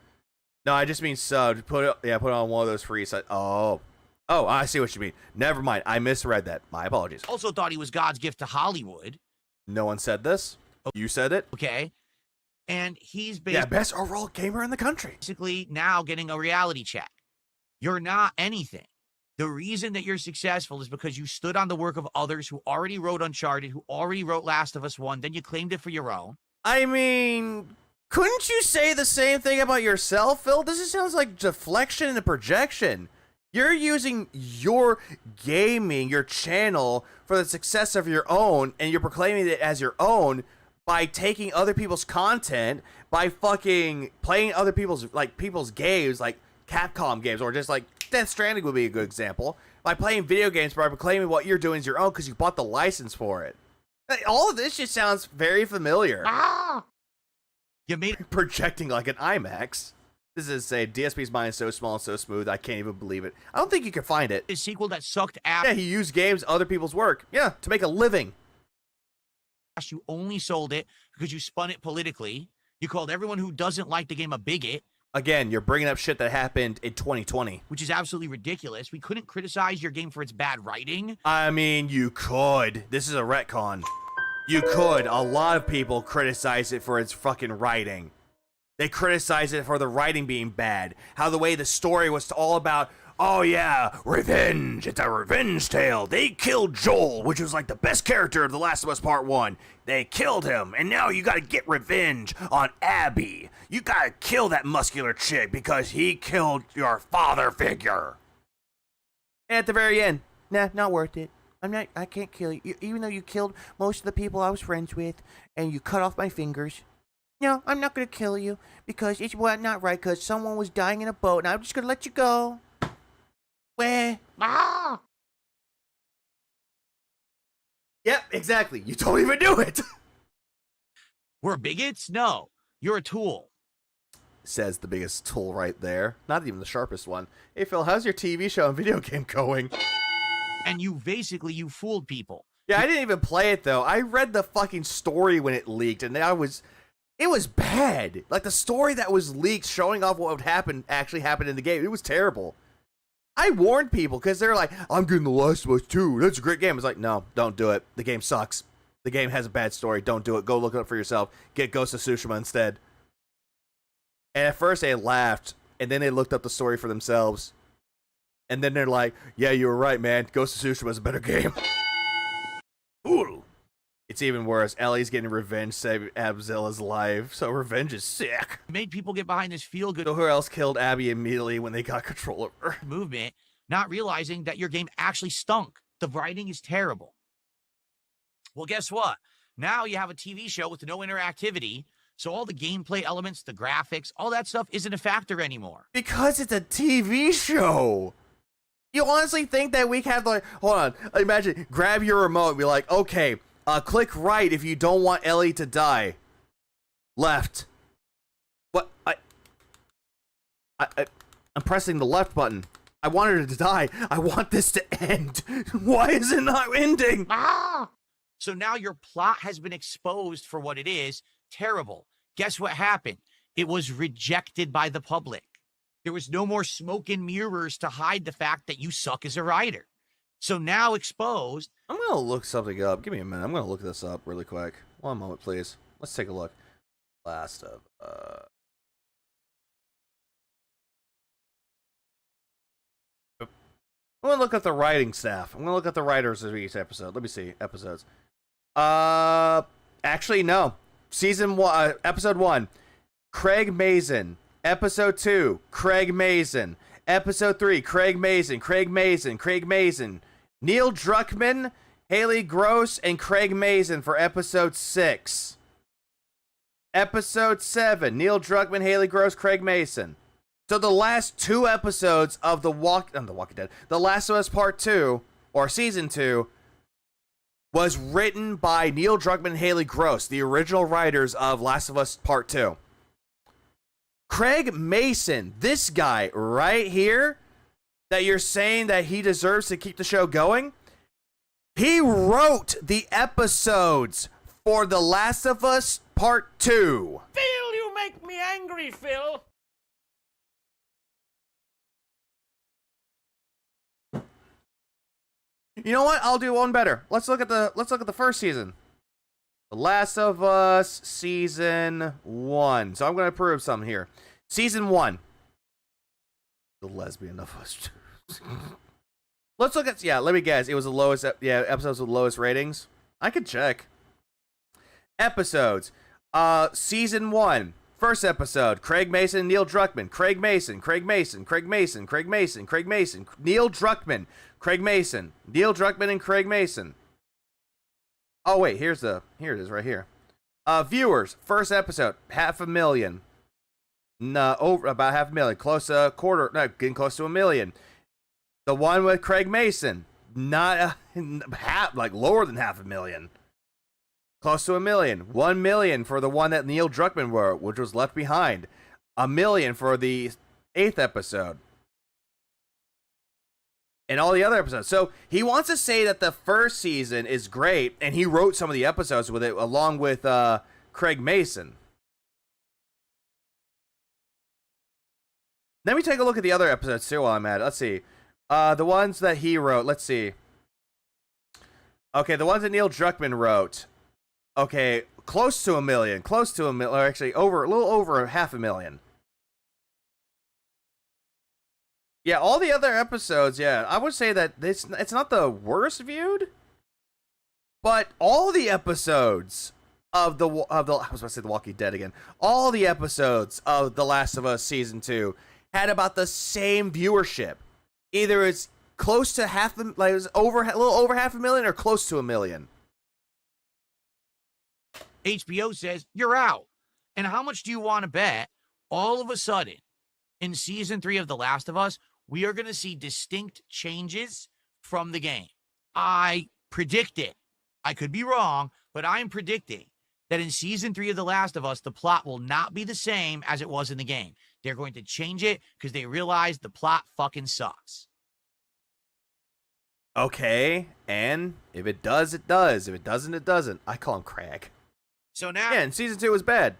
No, I just mean sub. Put it on one of those free sites. Oh, I see what you mean. Never mind. I misread that. My apologies. Also thought he was God's gift to Hollywood. No one said this. You said it. Okay. And he's best overall gamer in the country. Basically now getting a reality check. You're not anything. The reason that you're successful is because you stood on the work of others who already wrote Uncharted, who already wrote Last of Us 1, then you claimed it for your own. I mean, couldn't you say the same thing about yourself, Phil? This just sounds like deflection and projection. You're using your gaming, your channel, for the success of your own, and you're proclaiming it as your own by taking other people's content, by fucking playing other people's games, like Capcom games, or just like Death Stranding would be a good example. By playing video games, by proclaiming what you're doing is your own because you bought the license for it. All of this just sounds very familiar. You made projecting like an IMAX. This is say DSP's mind is so small and so smooth, I can't even believe it. I don't think you can find it. A sequel that sucked ass. Yeah, he used games, other people's work. Yeah, to make a living. You only sold it because you spun it politically. You called everyone who doesn't like the game a bigot. Again, you're bringing up shit that happened in 2020. Which is absolutely ridiculous. We couldn't criticize your game for its bad writing. I mean, you could. This is a retcon. You could. A lot of people criticize it for its fucking writing. They criticize it for the writing being bad. How the way the story was all about, oh yeah, revenge. It's a revenge tale. They killed Joel, which was like the best character of The Last of Us Part 1. They killed him, and now you gotta get revenge on Abby. You gotta kill that muscular chick because he killed your father figure. And at the very end, nah, not worth it. I can't kill you. Even though you killed most of the people I was friends with, and you cut off my fingers. No, I'm not gonna kill you because it's not right because someone was dying in a boat and I'm just gonna let you go. Where? Yep, exactly. You don't even do it. We're bigots? No. You're a tool. Says the biggest tool right there. Not even the sharpest one. Hey Phil, how's your TV show and video game going? And you fooled people. Yeah, I didn't even play it though. I read the fucking story when it leaked and it was bad. Like, the story that was leaked showing off what would happen actually happened in the game. It was terrible. I warned people because they're like, I'm getting The Last of Us 2. That's a great game. I was like, no, don't do it. The game sucks. The game has a bad story. Don't do it. Go look it up for yourself. Get Ghost of Tsushima instead. And at first they laughed, and then they looked up the story for themselves. And then they're like, yeah, you were right, man. Ghost of Tsushima is a better game. Ooh. It's even worse. Ellie's getting revenge, saving Abzilla's life. So revenge is sick. Made people get behind this feel-good So who else killed Abby immediately when they got control of her? movement, not realizing that your game actually stunk. The writing is terrible. Well, guess what? Now you have a TV show with no interactivity, so all the gameplay elements, the graphics, all that stuff isn't a factor anymore. Because it's a TV show. You honestly think that we have like, hold on, imagine, grab your remote and be like, okay, click right if you don't want Ellie to die. Left. What? I'm pressing the left button. I wanted her to die. I want this to end. Why is it not ending? Ah! So now your plot has been exposed for what it is. Terrible. Guess what happened? It was rejected by the public. There was no more smoke and mirrors to hide the fact that you suck as a writer. So now exposed. I'm going to look something up. Give me a minute. I'm going to look this up really quick. One moment, please. Let's take a look. Last of... I'm going to look at the writing staff. I'm going to look at the writers of each episode. Let me see. Episodes. Actually, no. Season 1, Episode 1, Craig Mazin. Episode 2, Craig Mazin. Episode 3, Craig Mazin. Neil Druckmann, Haley Gross, and Craig Mazin for Episode 6. Episode 7, Neil Druckmann, Haley Gross, Craig Mazin. So the last 2 episodes of The Walking Dead, The Last of Us Part 2, or Season 2, was written by Neil Druckmann and Haley Gross, the original writers of Last of Us Part 2. Craig Mazin, this guy right here, that you're saying that he deserves to keep the show going, he wrote the episodes for The Last of Us Part 2. Phil, you make me angry, Phil. You know what? I'll do one better. Let's look at the first season. The Last of Us Season 1. So I'm going to prove something here. Season 1. The lesbian of us. Let's look at, let me guess. It was the lowest, episodes with the lowest ratings. I could check. Episodes. Season 1. First episode. Craig Mazin, Neil Druckmann. Craig Mazin. Neil Druckmann. Craig Mazin. Neil Druckmann and Craig Mazin. Oh wait, here it is right here. Viewers, first episode, 500,000. No, over about 500,000, getting close to 1 million. The one with Craig Mazin, not lower than 500,000. Close to 1 million. 1 million for the one that Neil Druckmann wrote, which was Left Behind. 1 million for the 8th episode. And all the other episodes. So he wants to say that the first season is great, and he wrote some of the episodes with it, along with Craig Mazin. Let me take a look at the other episodes too while I'm at it. Let's see. The ones that he wrote. Let's see. Okay, the ones that Neil Druckmann wrote. Okay, close to 1 million. Or actually, a little over 500,000. Yeah, all the other episodes, I would say that it's not the worst viewed, but all the episodes of I was about to say The Walking Dead again. All the episodes of The Last of Us Season 2 had about the same viewership. Either it's close to a little over 500,000 or close to 1 million. HBO says, you're out. And how much do you want to bet all of a sudden in Season 3 of The Last of Us, we are going to see distinct changes from the game? I predict it. I could be wrong, but I'm predicting that in Season 3 of The Last of Us, the plot will not be the same as it was in the game. They're going to change it because they realize the plot fucking sucks. Okay, and if it does, it does. If it doesn't, it doesn't. I call him Craig. So now... Yeah, and Season 2 was bad.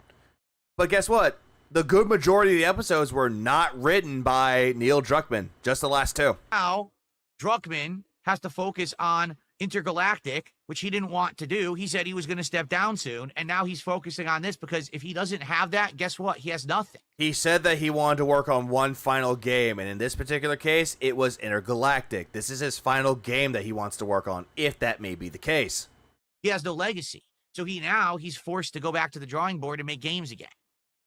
But guess what? The good majority of the episodes were not written by Neil Druckmann. Just the last 2. Now, Druckmann has to focus on Intergalactic, which he didn't want to do. He said he was going to step down soon, and now he's focusing on this because if he doesn't have that, guess what? He has nothing. He said that he wanted to work on one final game, and in this particular case, it was Intergalactic. This is his final game that he wants to work on, if that may be the case. He has no legacy. So he's forced to go back to the drawing board and make games again.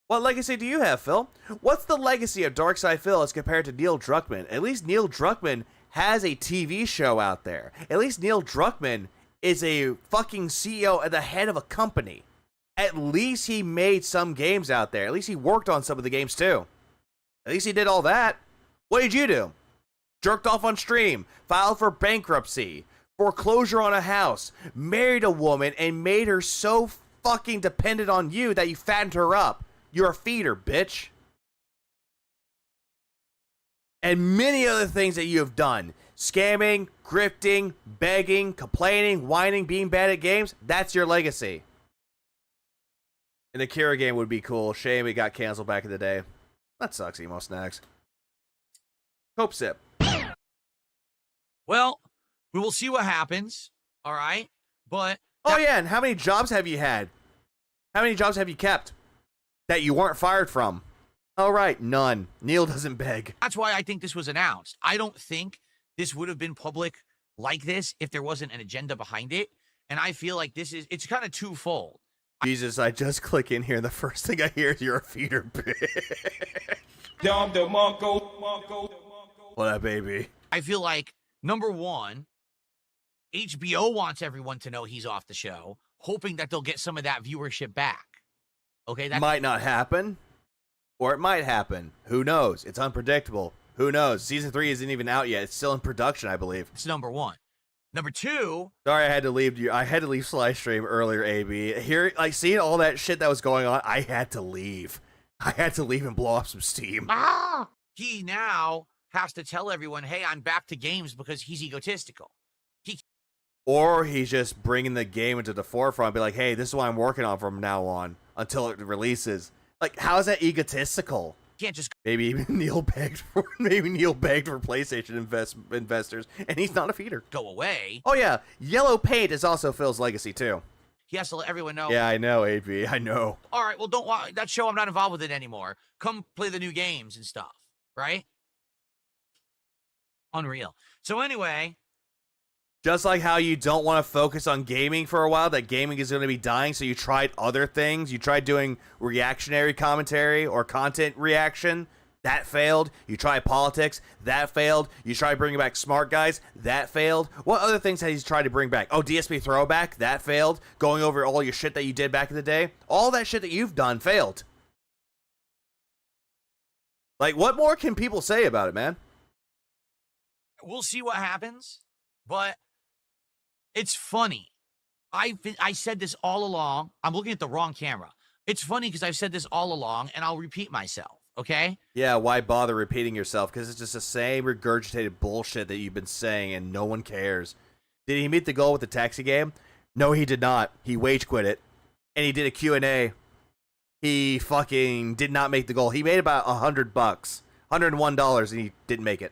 What legacy do you have, Phil? What's the legacy of Darkside Phil as compared to Neil Druckmann? At least Neil Druckmann has a TV show out there. At least Neil Druckmann is a fucking CEO at the head of a company. At least he made some games out there. At least he worked on some of the games too. At least he did all that. What did you do? Jerked off on stream, filed for bankruptcy, foreclosure on a house, married a woman, and made her so fucking dependent on you that you fattened her up. You're a feeder, bitch. and many other things that you have done. Scamming, grifting, begging, complaining, whining, being bad at games. That's your legacy. An Akira game would be cool. Shame it got canceled back in the day. That sucks, Emo Snacks. Hope sip. Well, we will see what happens. All right. But. Oh, yeah. And how many jobs have you had? How many jobs have you kept that you weren't fired from? All right. None. Neil doesn't beg. That's why I think this was announced. I don't think this would have been public like this if there wasn't an agenda behind it. And I feel like it's kind of twofold. Jesus, I just click in here and the first thing I hear is you're a feeder bitch. What up, baby? I feel like, number one, HBO wants everyone to know he's off the show, hoping that they'll get some of that viewership back. Okay, that might not happen, or it might happen. Who knows? It's unpredictable. Who knows? Season 3 isn't even out yet. It's still in production, I believe. It's number one. Number two. Sorry, I had to leave you. I had to leave Sly Stream earlier, AB. Here, like seeing all that shit that was going on, I had to leave. I had to leave and blow off some steam. He now has to tell everyone, hey, I'm back to games because he's egotistical. Or he's just bringing the game into the forefront, be like, hey, this is what I'm working on from now on until it releases. Like, how is that egotistical? Can't just maybe even Neil begged for PlayStation investors, and he's not a feeder. Go away. Oh yeah, yellow paint is also Phil's legacy too. He has to let everyone know. Yeah, I know, AB. I know. All right, well, don't that show. I'm not involved with it anymore. Come play the new games and stuff, right? Unreal. So anyway. Just like how you don't want to focus on gaming for a while, that gaming is going to be dying, so you tried other things. You tried doing reactionary commentary or content reaction. That failed. You tried politics. That failed. You tried bringing back smart guys. That failed. What other things have you tried to bring back? Oh, DSP throwback. That failed. Going over all your shit that you did back in the day. All that shit that you've done failed. Like, what more can people say about it, man? We'll see what happens, but it's funny. I said this all along. I'm looking at the wrong camera. It's funny because I've said this all along, and I'll repeat myself, okay? Yeah, why bother repeating yourself? Because it's just the same regurgitated bullshit that you've been saying, and no one cares. Did he meet the goal with the taxi game? No, he did not. He wage quit it. And he did a Q&A. He fucking did not make the goal. He made about $100, $101, and he didn't make it.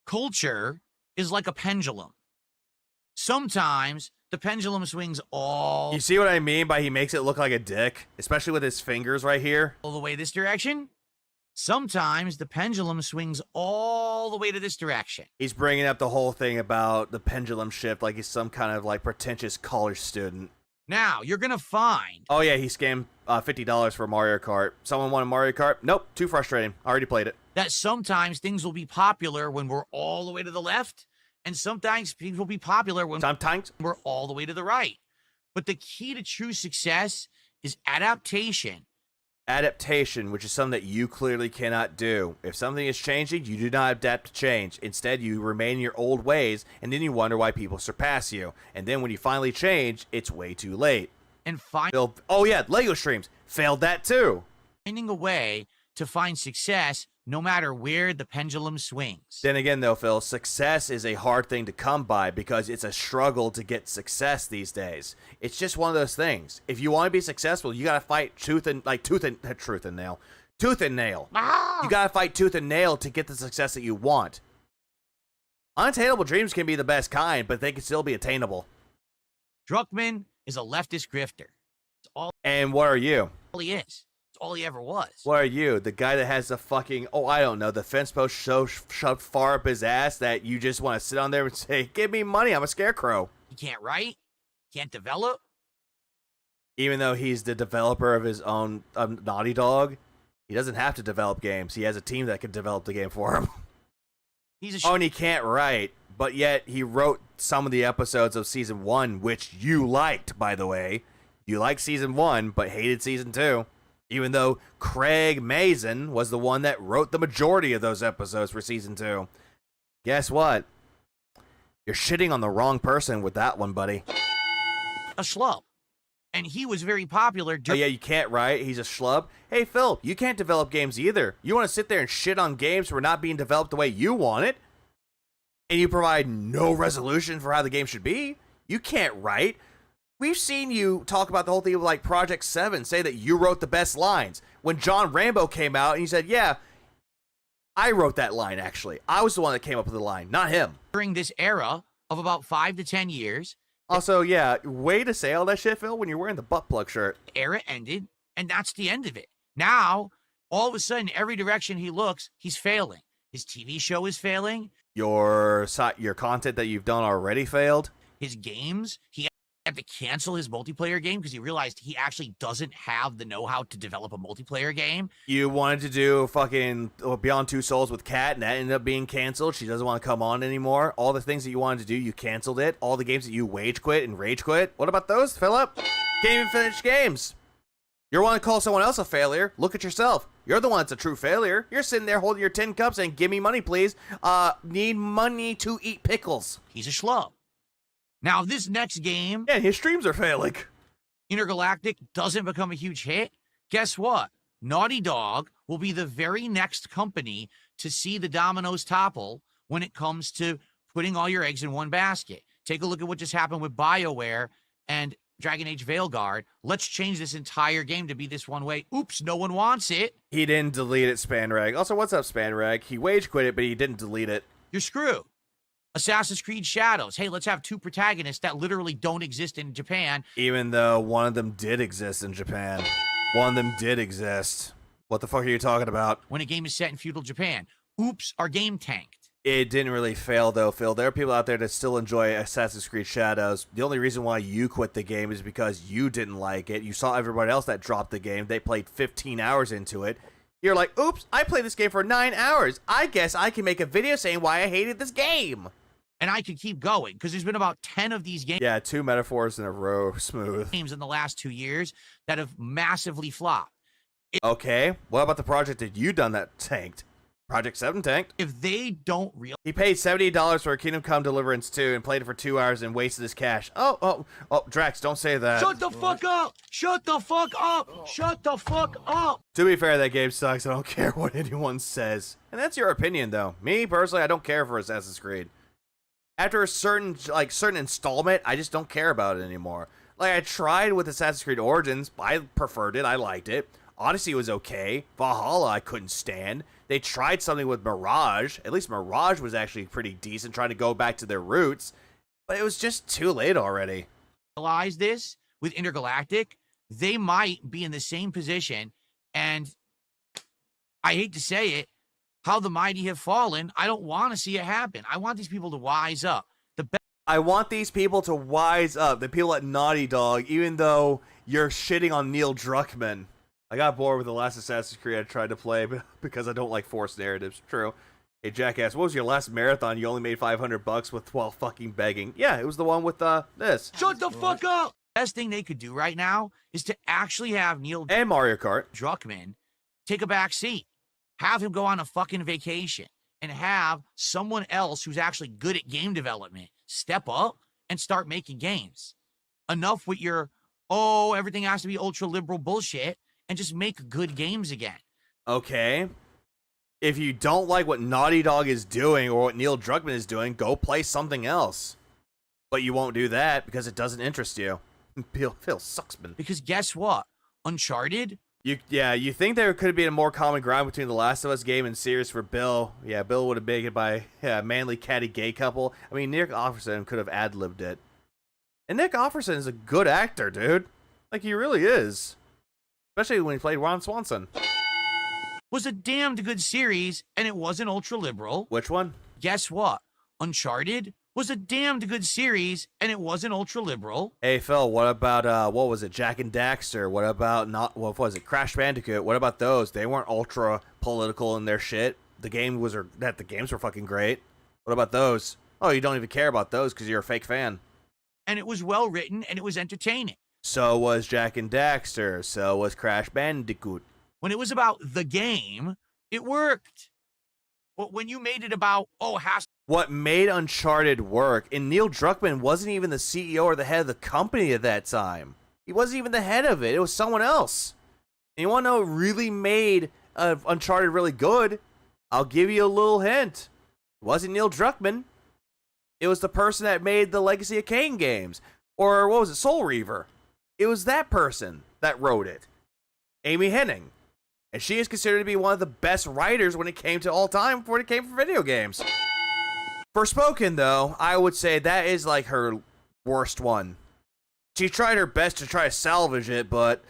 Culture is like a pendulum. Sometimes the pendulum swings all... You see what I mean by he makes it look like a dick? Especially with his fingers right here. All the way this direction? Sometimes the pendulum swings all the way to this direction. He's bringing up the whole thing about the pendulum shift like he's some kind of like pretentious college student. Now, you're going to find... Oh yeah, he scammed $50 for Mario Kart. Someone wanted Mario Kart? Nope, too frustrating. I already played it. That sometimes things will be popular when we're all the way to the left. And sometimes things will be popular when we're all the way to the right. But the key to true success is adaptation. Adaptation, which is something that you clearly cannot do. If something is changing, you do not adapt to change. Instead, you remain in your old ways, and then you wonder why people surpass you. And then when you finally change, it's way too late. And oh yeah, Lego streams. Failed that too. Finding a way to find success no matter where the pendulum swings. Then again, though, Phil, success is a hard thing to come by because it's a struggle to get success these days. It's just one of those things. If you want to be successful, you gotta fight tooth and nail. You gotta fight tooth and nail to get the success that you want. Unattainable dreams can be the best kind, but they can still be attainable. Druckmann is a leftist grifter. And what are you? All he is. All he ever was. What are you? The guy that has the fucking, I don't know, the fence post shoved far up his ass that you just want to sit on there and say, give me money, I'm a scarecrow. He can't write, can't develop. Even though he's the developer of his own Naughty Dog, he doesn't have to develop games. He has a team that can develop the game for him. And he can't write, but yet he wrote some of the episodes of Season 1, which you liked, by the way. You liked Season 1, but hated Season 2. Even though Craig Mazin was the one that wrote the majority of those episodes for Season 2. Guess what? You're shitting on the wrong person with that one, buddy. A schlub. and he was very popular. Oh, yeah, you can't, right? He's a schlub. Hey, Phil, you can't develop games either. You want to sit there and shit on games for not being developed the way you want it, and you provide no resolution for how the game should be? You can't write. We've seen you talk about the whole thing of like Project 7, say that you wrote the best lines. When John Rambo came out and he said, yeah, I wrote that line, actually. I was the one that came up with the line, not him. During this era of about 5 to 10 years. Also, yeah, way to say all that shit, Phil, when you're wearing the butt plug shirt. Era ended, and that's the end of it. Now, all of a sudden, every direction he looks, he's failing. His TV show is failing. Your content that you've done already failed. His games, he had to cancel his multiplayer game because he realized he actually doesn't have the know-how to develop a multiplayer game. You wanted to do fucking Beyond Two Souls with Kat, and that ended up being canceled. She doesn't want to come on anymore. All the things that you wanted to do, you canceled it. All the games that you wage quit and rage quit. What about those, Philip? Can't even finish games. You want to call someone else a failure? Look at yourself. You're the one that's a true failure. You're sitting there holding your tin cups and give me money, please. Need money to eat pickles. He's a schlub. Now, this next game... Yeah, his streams are failing. Intergalactic doesn't become a huge hit. Guess what? Naughty Dog will be the very next company to see the dominoes topple when it comes to putting all your eggs in one basket. Take a look at what just happened with BioWare and Dragon Age Veilguard. Let's change this entire game to be this one way. Oops, no one wants it. He didn't delete it, Spanrag. Also, what's up, Spanrag? He wage quit it, but he didn't delete it. You're screwed. Assassin's Creed Shadows. Hey, let's have 2 protagonists that literally don't exist in Japan. Even though one of them did exist in Japan. One of them did exist. What the fuck are you talking about? When a game is set in feudal Japan. Oops, our game tanked. It didn't really fail, though, Phil. There are people out there that still enjoy Assassin's Creed Shadows. The only reason why you quit the game is because you didn't like it. You saw everybody else that dropped the game. They played 15 hours into it. You're like, oops, I played this game for 9 hours. I guess I can make a video saying why I hated this game. And I could keep going, because there's been about 10 of these games. Yeah, 2 metaphors in a row. Smooth. Games in the last 2 years that have massively flopped. Okay, what about the project that you done that tanked? Project 7 tanked. If they don't realize... He paid $70 for Kingdom Come Deliverance 2 and played it for 2 hours and wasted his cash. Oh, Drax, don't say that. Shut the fuck up! Shut the fuck up! Shut the fuck up! To be fair, that game sucks. I don't care what anyone says. And that's your opinion, though. Me, personally, I don't care for Assassin's Creed. After a certain installment, I just don't care about it anymore. Like, I tried with Assassin's Creed Origins. I preferred it. I liked it. Odyssey was okay. Valhalla, I couldn't stand. They tried something with Mirage. At least Mirage was actually pretty decent, trying to go back to their roots. But it was just too late already. Realize this with Intergalactic, they might be in the same position. And I hate to say it, how the mighty have fallen. I don't want to see it happen. I want these people to wise up. I want these people to wise up. The people at Naughty Dog, even though you're shitting on Neil Druckmann. I got bored with the last Assassin's Creed I tried to play because I don't like forced narratives. True. Hey, Jackass, what was your last marathon? You only made $500 while fucking begging. Yeah, it was the one with this. Shut the fuck up! Best thing they could do right now is to actually have Neil and Mario Kart Druckmann take a back seat. Have him go on a fucking vacation and have someone else who's actually good at game development step up and start making games. Enough with your, everything has to be ultra liberal bullshit, and just make good games again. Okay. If you don't like what Naughty Dog is doing or what Neil Druckmann is doing, go play something else. But you won't do that because it doesn't interest you. Phil Sucksman. Because guess what? Uncharted? You think there could have been a more common ground between the Last of Us game and series for Bill. Yeah, Bill would have made it by a manly catty gay couple. I mean, Nick Offerson could have ad-libbed it. And Nick Offerson is a good actor, dude. Like, he really is. Especially when he played Ron Swanson. Was a damned good series, and it wasn't ultra-liberal. Which one? Guess what? Uncharted was a damned good series, and it wasn't ultra-liberal. Hey, Phil, what about, what was it, Jak and Daxter? What about, what was it, Crash Bandicoot? What about those? They weren't ultra-political in their shit. The games were fucking great. What about those? Oh, you don't even care about those because you're a fake fan. And it was well-written, and it was entertaining. So was Jak and Daxter. So was Crash Bandicoot. When it was about the game, it worked. But when you made it about, what made Uncharted work, and Neil Druckmann wasn't even the CEO or the head of the company at that time. He wasn't even the head of it. It was someone else. And you want to know what really made Uncharted really good? I'll give you a little hint. It wasn't Neil Druckmann. It was the person that made the Legacy of Kain games. Or what was it, Soul Reaver? It was that person that wrote it. Amy Hennig. And she is considered to be one of the best writers when it came to all time when it came for video games. Forspoken, though, I would say that is like her worst one. She tried her best to try to salvage it, but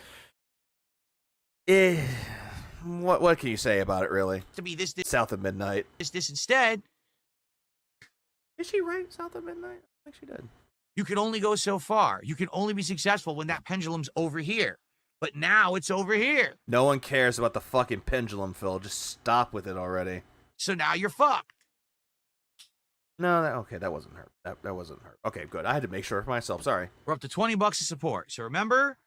what can you say about it, really? To be this South of Midnight. This instead. Did she write South of Midnight? I think she did. You can only go so far. You can only be successful when that pendulum's over here. But now it's over here. No one cares about the fucking pendulum, Phil. Just stop with it already. So now you're fucked. No, okay, that wasn't her. That wasn't her. Okay, good. I had to make sure for myself. Sorry. We're up to $20 of support. So remember,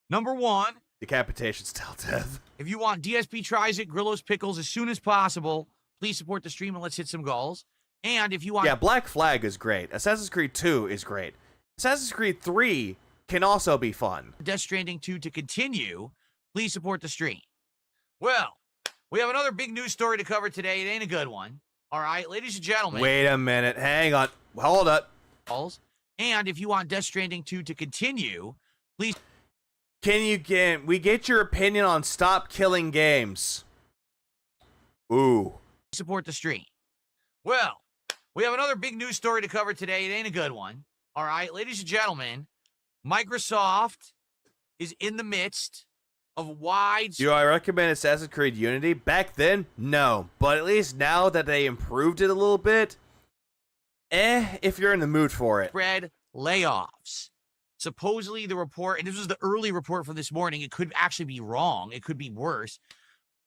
number one, decapitation style death. If you want DSP tries it, Grillo's Pickles as soon as possible, please support the stream and let's hit some goals. And if you want... Yeah, Black Flag is great. Assassin's Creed 2 is great. Assassin's Creed 3 can also be fun. Death Stranding 2 to continue, please support the stream. Well, we have another big news story to cover today. It ain't a good one. All right, ladies and gentlemen. Wait a minute. Hang on. Hold up. And if you want Death Stranding 2 to continue, please... Can we get your opinion on Stop Killing Games? Ooh. Support the stream. Well, we have another big news story to cover today. It ain't a good one. All right, ladies and gentlemen, Microsoft is in the midst of wide... Do I recommend Assassin's Creed Unity? Back then, no. But at least now that they improved it a little bit, if you're in the mood for it. Spread layoffs. Supposedly the report, and this was the early report from this morning, it could actually be wrong. It could be worse.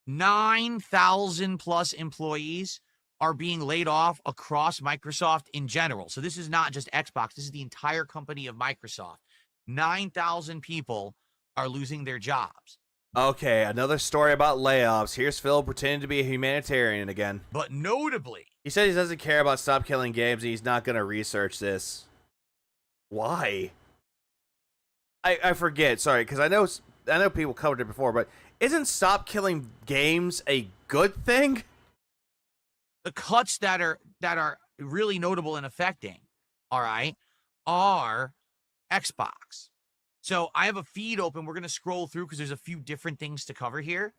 9,000 plus employees are being laid off across Microsoft in general. So this is not just Xbox. This is the entire company of Microsoft. 9,000 people are losing their jobs. Okay, another story about layoffs. Here's Phil pretending to be a humanitarian again. But notably, he said he doesn't care about Stop Killing Games and he's not going to research this. Why? I forget, sorry, because I know people covered it before, but isn't Stop Killing Games a good thing? The cuts that are really notable and affecting, all right, are Xbox. So I have a feed open. We're going to scroll through because there's a few different things to cover here.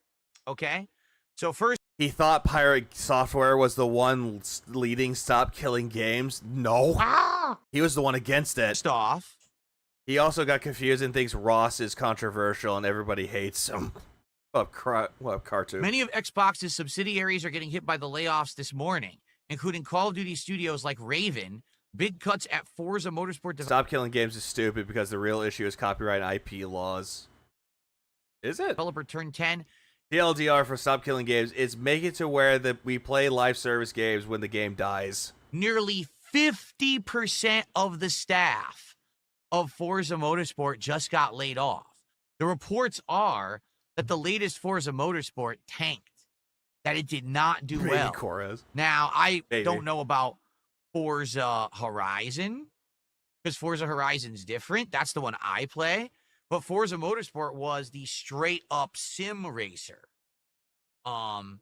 Okay. So first, he thought Pirate Software was the one leading Stop Killing Games. No. He was the one against it. First off, he also got confused and thinks Ross is controversial and everybody hates him. What up, cartoon? Many of Xbox's subsidiaries are getting hit by the layoffs this morning, including Call of Duty studios like Raven. Big cuts at Forza Motorsport. Stop Killing Games is stupid because the real issue is copyright and IP laws. Is it? Developer turned 10. TLDR for Stop Killing Games is make it to where we play live service games when the game dies. Nearly 50% of the staff of Forza Motorsport just got laid off. The reports are that the latest Forza Motorsport tanked, that it did not do well. Corez. Now, I don't know about Forza Horizon, because Forza Horizon is different. That's the one I play. But Forza Motorsport was the straight-up sim racer. And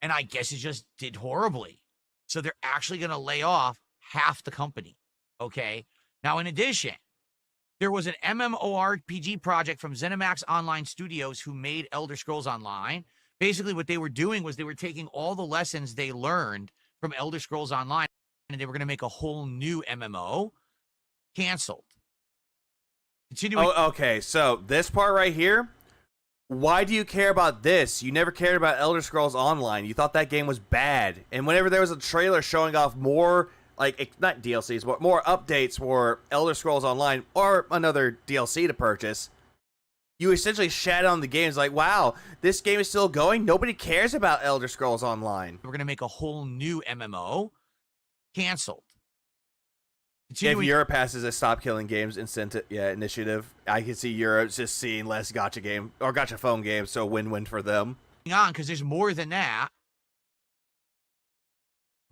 I guess it just did horribly. So they're actually going to lay off half the company, okay? Now, in addition, there was an MMORPG project from ZeniMax Online Studios who made Elder Scrolls Online. Basically, what they were doing was they were taking all the lessons they learned from Elder Scrolls Online, and they were going to make a whole new MMO. Canceled. Continuing. Oh, okay. So this part right here, why do you care about this? You never cared about Elder Scrolls Online. You thought that game was bad. And whenever there was a trailer showing off more, like, not DLCs, but more updates for Elder Scrolls Online or another DLC to purchase, you essentially shat on the games like, wow, this game is still going? Nobody cares about Elder Scrolls Online. We're going to make a whole new MMO. Canceled. If Europe passes a Stop Killing Games initiative, I can see Europe just seeing less gacha game or gacha phone games, so win-win for them. On, because there's more than that.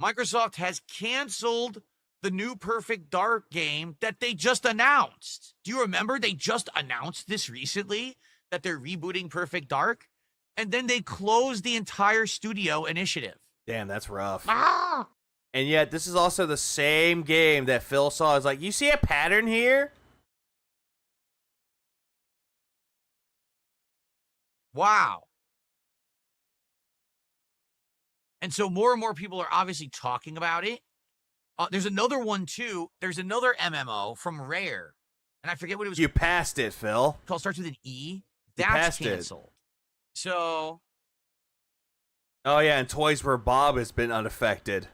Microsoft has canceled the the new Perfect Dark game that they just announced. Do you remember they just announced this recently, that they're rebooting Perfect Dark? And then they closed the entire studio initiative. Damn, that's rough. Ah! And yet, this is also the same game that Phil saw. Is like, you see a pattern here? Wow. And so more and more people are obviously talking about it. There's another one, too. There's another MMO from Rare. And I forget what it was. You passed it, Phil. Called, starts with an E. You That's passed canceled. it. So. Oh, yeah, and Toys Where Bob has been unaffected.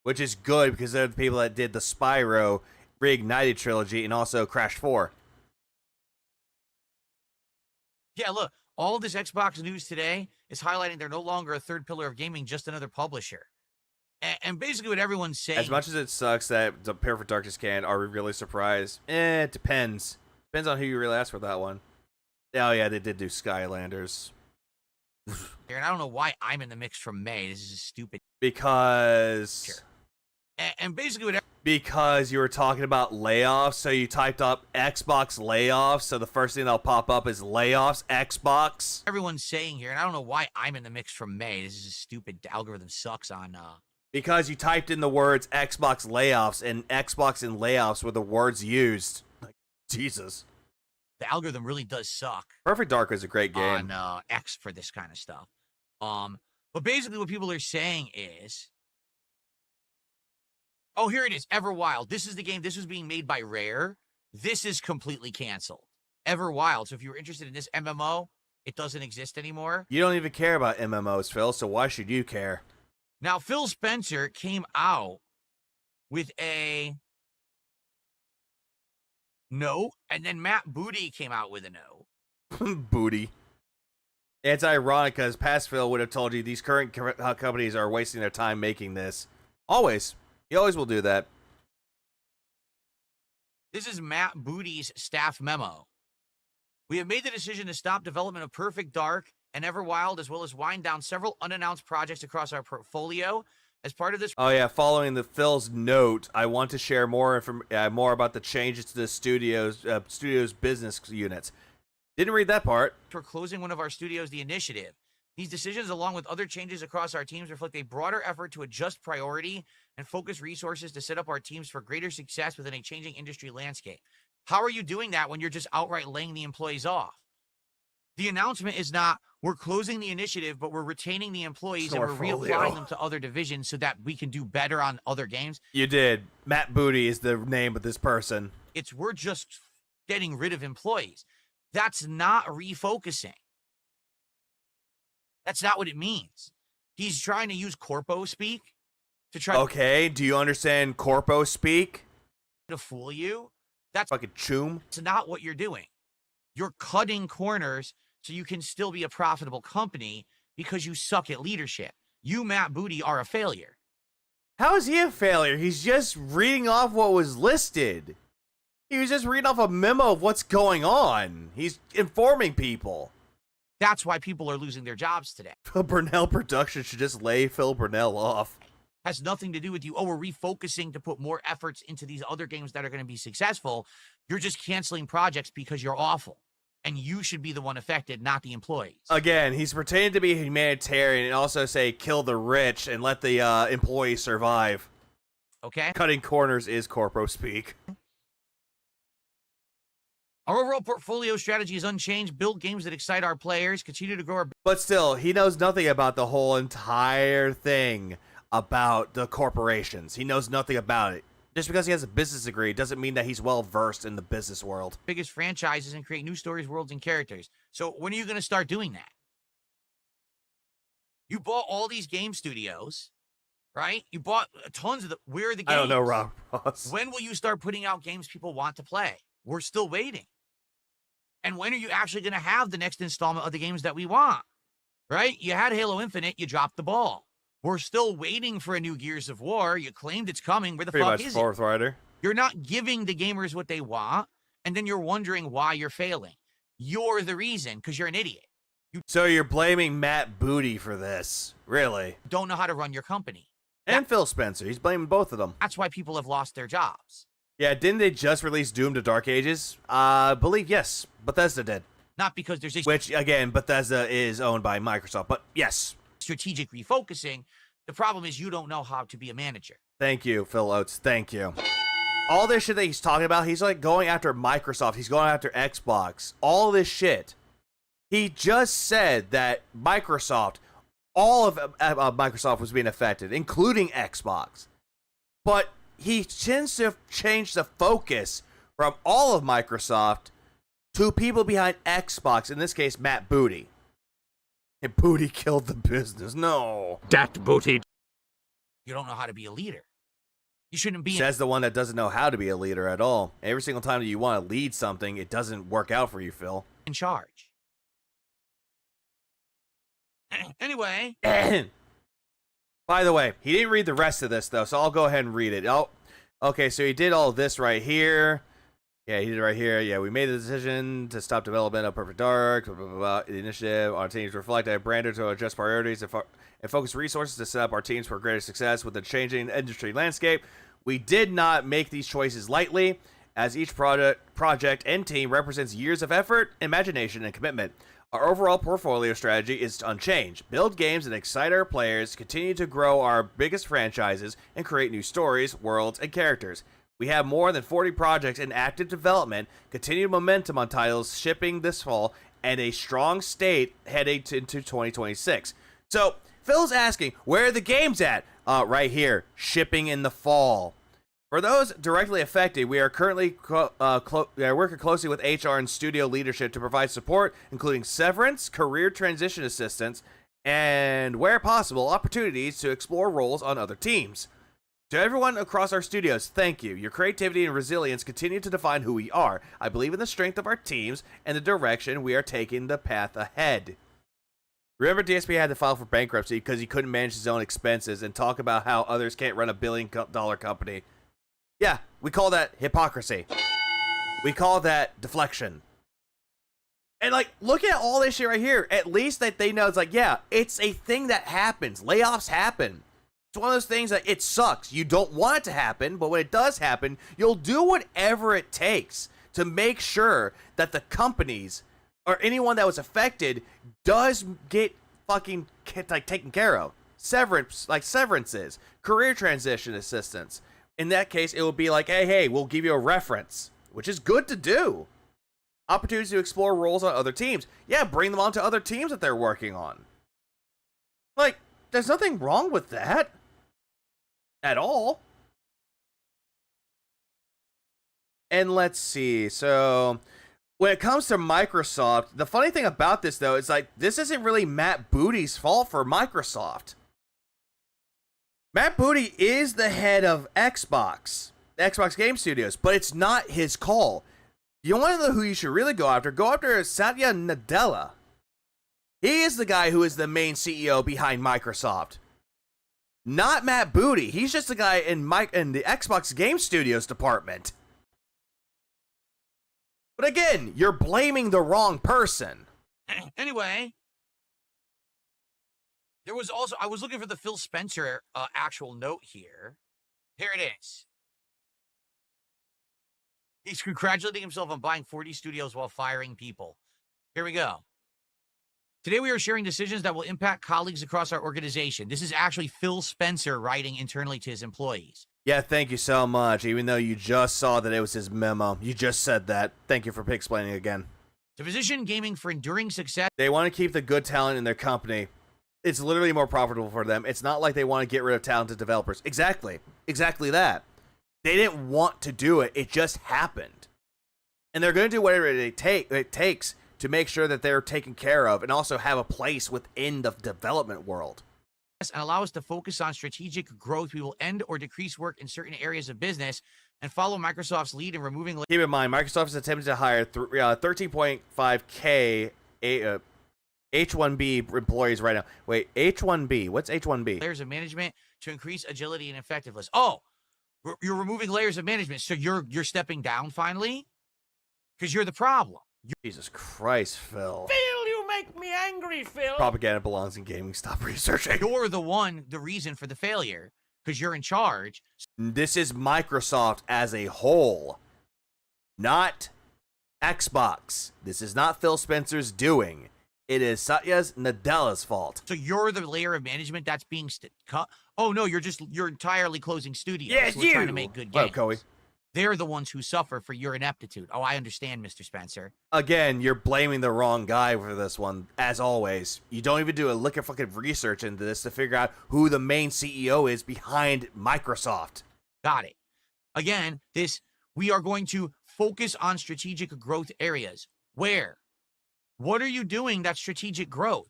Which is good, because they're the people that did the Spyro Reignited trilogy and also Crash 4. Yeah, look. All this Xbox news today is highlighting they're no longer a third pillar of gaming, just another publisher. And basically what everyone's saying... As much as it sucks that the Perfect Dark is canned, are we really surprised? It depends. Depends on who you really ask for that one. Oh, yeah, they did do Skylanders. And I don't know why I'm in the mix from May. This is stupid. Because... Sure. And basically what... Because you were talking about layoffs, so you typed up Xbox layoffs, so the first thing that'll pop up is layoffs, Xbox. Everyone's saying here, and I don't know why I'm in the mix from May. This is a stupid algorithm sucks on... Because you typed in the words Xbox layoffs, and Xbox and layoffs were the words used. Like, Jesus. The algorithm really does suck. Perfect Dark is a great game. On X for this kind of stuff. But basically what people are saying is... Oh, here it is, Everwild. This is the game. This was being made by Rare. This is completely canceled. Everwild. So if you were interested in this MMO, it doesn't exist anymore. You don't even care about MMOs, Phil, so why should you care? Now, Phil Spencer came out with a no, and then Matt Booty came out with a no. Booty. It's ironic because past Phil would have told you these current companies are wasting their time making this. Always. He always will do that. This is Matt Booty's staff memo. We have made the decision to stop development of Perfect Dark and Everwild, as well as wind down several unannounced projects across our portfolio. As part of this... Oh, yeah, following the Phil's note, I want to share more about the changes to the studio's business units. Didn't read that part. We're closing one of our studios, The Initiative. These decisions, along with other changes across our teams, reflect a broader effort to adjust priority and focus resources to set up our teams for greater success within a changing industry landscape. How are you doing that when you're just outright laying the employees off? The announcement is not, we're closing the initiative, but we're retaining the employees and we're reapplying them to other divisions so that we can do better on other games. You did. Matt Booty is the name of this person. It's we're just getting rid of employees. That's not refocusing. That's not what it means. He's trying to use corpo speak to try Okay, do you understand corpo speak? To fool you. That's fucking choom. It's not what you're doing. You're cutting corners so you can still be a profitable company because you suck at leadership. You, Matt Booty, are a failure. How is he a failure? He's just reading off what was listed. He was just reading off a memo of what's going on. He's informing people. That's why people are losing their jobs today. Phil Burnell Productions should just lay Phil Burnell off. Has nothing to do with you. Oh, we're refocusing to put more efforts into these other games that are going to be successful. You're just canceling projects because you're awful. And you should be the one affected, not the employees. Again, he's pretending to be humanitarian and also say kill the rich and let the employees survive. Okay. Cutting corners is corpo speak. Our overall portfolio strategy is unchanged. Build games that excite our players. Continue to grow our... But still, he knows nothing about the whole entire thing about the corporations. He knows nothing about it. Just because he has a business degree doesn't mean that he's well versed in the business world. Biggest franchises and create new stories, worlds, and characters. So when are you going to start doing that? You bought all these game studios, right? You bought tons of the... Where are the games? I don't know, Rob Ross. When will you start putting out games people want to play? We're still waiting. And when are you actually going to have the next installment of the games that we want? Right? You had Halo Infinite, you dropped the ball. We're still waiting for a new Gears of War. You claimed it's coming. Where the fuck is it? Fourth Rider. You're not giving the gamers what they want, and then you're wondering why you're failing. You're the reason, because you're an idiot. You So you're blaming Matt Booty for this, really? don't know how to run your company. And Phil Spencer. He's blaming both of them. That's why people have lost their jobs. Yeah, didn't they just release Doom to Dark Ages? I believe, yes. Bethesda did. Not because there's a Which, again, Bethesda is owned by Microsoft, but yes. strategic refocusing. The problem is you don't know how to be a manager. Thank you, Phil Oates. Thank you. All this shit that he's talking about, he's like going after Microsoft. He's going after Xbox. All this shit. He just said that Microsoft, all of Microsoft was being affected, including Xbox. But he tends to change the focus from all of Microsoft to people behind Xbox, in this case, Matt Booty. And Booty killed the business. No. Dat Booty. You don't know how to be a leader. You shouldn't be Says the one that doesn't know how to be a leader at all. Every single time that you want to lead something, it doesn't work out for you, Phil. in charge. Anyway. By the way, he didn't read the rest of this, though, so I'll go ahead and read it. Oh, okay, so he did all this right here. Yeah, he did it right here. Yeah, we made the decision to stop development of Perfect Dark. Blah, blah, blah, blah. The initiative on our teams reflect a brander to adjust priorities and focus resources to set up our teams for greater success with the changing industry landscape. We did not make these choices lightly, as each project and team represents years of effort, imagination, and commitment. Our overall portfolio strategy is unchanged. Build games that excite our players, continue to grow our biggest franchises, and create new stories, worlds, and characters. We have more than 40 projects in active development, continued momentum on titles shipping this fall, and a strong state heading into 2026. So, Phil's asking, where are the games at? Right here, shipping in the fall. For those directly affected, we are currently working closely with HR and studio leadership to provide support, including severance, career transition assistance, and, where possible, opportunities to explore roles on other teams. To everyone across our studios, thank you. Your creativity and resilience continue to define who we are. I believe in the strength of our teams and the direction we are taking the path ahead. Remember, DSP had to file for bankruptcy because he couldn't manage his own expenses and talk about how others can't run $1 billion company. Yeah, we call that hypocrisy. We call that deflection. And, like, look at all this shit right here. At least that they know it's like, yeah, it's a thing that happens. Layoffs happen. It's one of those things that it sucks. You don't want it to happen, but when it does happen, you'll do whatever it takes to make sure that the companies or anyone that was affected does get fucking taken care of. Severances, career transition assistance. In that case, it will be like, hey, we'll give you a reference, which is good to do. Opportunities to explore roles on other teams. Yeah, bring them onto other teams that they're working on. Like, there's nothing wrong with that. At all. And let's see. So, when it comes to Microsoft, the funny thing about this, though, is like, this isn't really Matt Booty's fault for Microsoft. Matt Booty is the head of Xbox, the Xbox Game Studios, but it's not his call. You want to know who you should really go after Satya Nadella. He is the guy who is the main CEO behind Microsoft. Not Matt Booty. He's just the guy in the Xbox Game Studios department. But again, you're blaming the wrong person. Anyway, there was also, I was looking for the Phil Spencer actual note here. Here it is. He's congratulating himself on buying 40 studios while firing people. Here we go. Today we are sharing decisions that will impact colleagues across our organization. This is actually Phil Spencer writing internally to his employees. Yeah, thank you so much. Even though you just saw that it was his memo. You just said that. Thank you for explaining again. To position gaming for enduring success. They want to keep the good talent in their company. It's literally more profitable for them. It's not like they want to get rid of talented developers. Exactly. Exactly that. They didn't want to do it. It just happened. And they're going to do whatever it takes to make sure that they're taken care of and also have a place within the development world. And allow us to focus on strategic growth. We will end or decrease work in certain areas of business and follow Microsoft's lead in removing... Keep in mind, Microsoft is attempting to hire 13.5K H-1B employees right now. Wait, H-1B? What's H-1B? Layers of management to increase agility and effectiveness. Oh, you're removing layers of management, so you're stepping down finally? Because you're the problem. Jesus Christ, Phil. Phil, you make me angry, Phil. Propaganda belongs in gaming. Stop researching. You're the reason for the failure. because you're in charge. This is Microsoft as a whole, not Xbox. This is not Phil Spencer's doing. It is Satya Nadella's fault. So you're the layer of management that's being cut. Oh no, you're entirely closing studios. Yes, who are trying to make good games. Well, Koei. They're the ones who suffer for your ineptitude. Oh, I understand, Mr. Spencer. Again, you're blaming the wrong guy for this one, as always. You don't even do a lick of fucking research into this to figure out who the main CEO is behind Microsoft. Got it. Again, we are going to focus on strategic growth areas. Where? What are you doing that's strategic growth?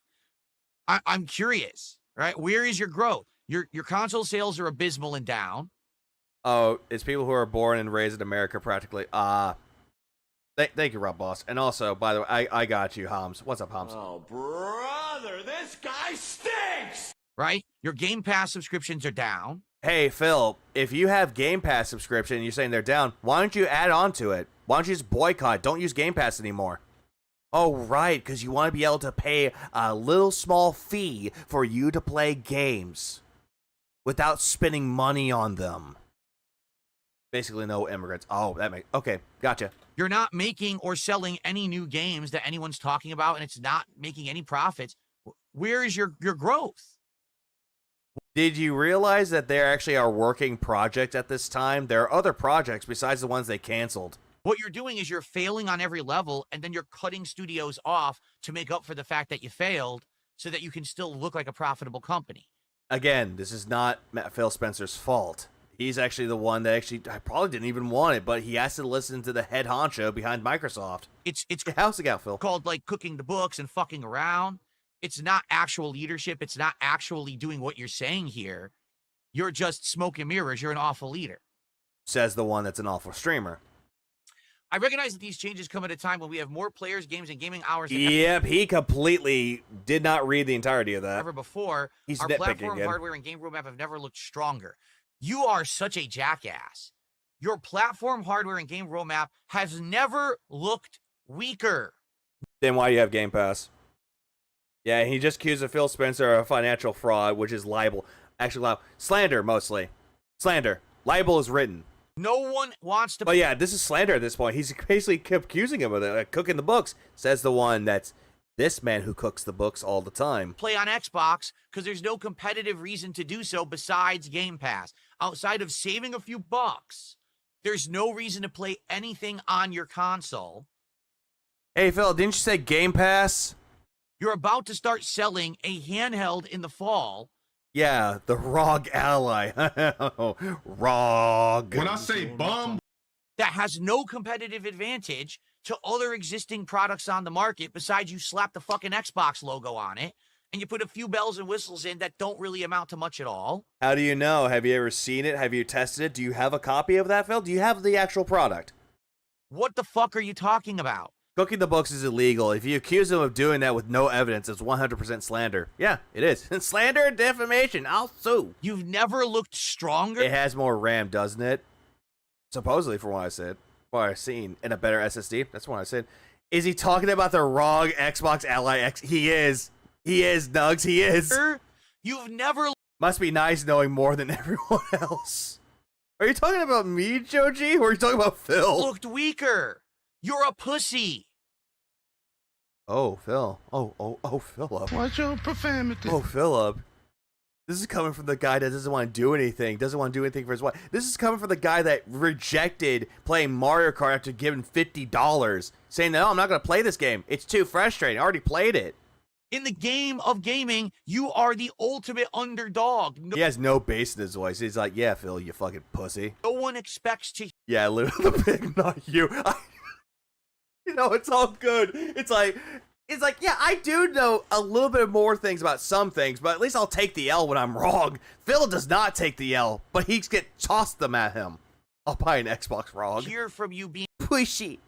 I'm curious, right? Where is your growth? Your console sales are abysmal and down. Oh, it's people who are born and raised in America practically. Thank you, Rob Boss. And also, by the way, I got you, Aames. What's up, Aames? Oh, brother, this guy stinks! Right? Your Game Pass subscriptions are down. Hey, Phil, if you have Game Pass subscription and you're saying they're down, why don't you add on to it? Why don't you just boycott? Don't use Game Pass anymore. Oh, right, because you want to be able to pay a little small fee for you to play games without spending money on them. Basically, no immigrants. Oh, okay, gotcha. You're not making or selling any new games that anyone's talking about, and it's not making any profits. Where is your growth? Did you realize that there actually are working projects at this time? There are other projects besides the ones they canceled. What you're doing is you're failing on every level, and then you're cutting studios off to make up for the fact that you failed so that you can still look like a profitable company. Again, this is not Phil Spencer's fault. He's actually the one that I probably didn't even want it, but he has to listen to the head honcho behind Microsoft. It's how's it go, Phil? Called like cooking the books and fucking around. It's not actual leadership. It's not actually doing what you're saying here. You're just smoke and mirrors. You're an awful leader. Says the one that's an awful streamer. I recognize that these changes come at a time when we have more players, games, and gaming hours than Yep, he completely did not read the entirety of that. ever before. He's Our nitpicking platform, again. hardware, and game roadmap have never looked stronger. You are such a jackass. Your platform, hardware, and game roadmap has never looked weaker. Then why do you have Game Pass? Yeah, he just accused Phil Spencer of financial fraud, which is libel. Actually, slander, mostly. Slander. Libel is written. No one wants to... But yeah, this is slander at this point. He's basically accusing him of it, like, cooking the books. Says the one that's this man who cooks the books all the time. Play on Xbox because there's no competitive reason to do so besides Game Pass. Outside of saving a few bucks, there's no reason to play anything on your console. Hey, Phil, didn't you say Game Pass? You're about to start selling a handheld in the fall. Yeah, the ROG Ally. ROG. When I say bum, that has no competitive advantage to other existing products on the market besides you slap the fucking Xbox logo on it and you put a few bells and whistles in that don't really amount to much at all. How do you know? Have you ever seen it? Have you tested it? Do you have a copy of that, Phil? Do you have the actual product? What the fuck are you talking about? Cooking the books is illegal. If you accuse him of doing that with no evidence, it's 100% slander. Yeah, it is. Slander and defamation. I'll sue. You've never looked stronger? It has more RAM, doesn't it? Supposedly, from what I said. What I've seen. And a better SSD. That's what I said. Is he talking about the ROG Xbox Ally X? He is. He is, Nugs. He is. You've never... Must be nice knowing more than everyone else. Are you talking about me, Joji? Or are you talking about Phil? Looked weaker. You're a pussy. Oh, Phil. Oh, Philip. watch your profanity. Oh, Philip. This is coming from the guy that doesn't want to do anything, doesn't want to do anything for his wife. This is coming from the guy that rejected playing Mario Kart after giving $50, saying, no, I'm not going to play this game. It's too frustrating. I already played it. In the game of gaming, you are the ultimate underdog. He has no bass in his voice. He's like, yeah, Phil, you fucking pussy. No one expects to... Yeah, literally the pig, not you. You know, it's all good. It's like, yeah, I do know a little bit more things about some things, but at least I'll take the L when I'm wrong. Phil does not take the L, but he get tossed them at him. I'll buy an Xbox ROG. Hear from you being Pushy.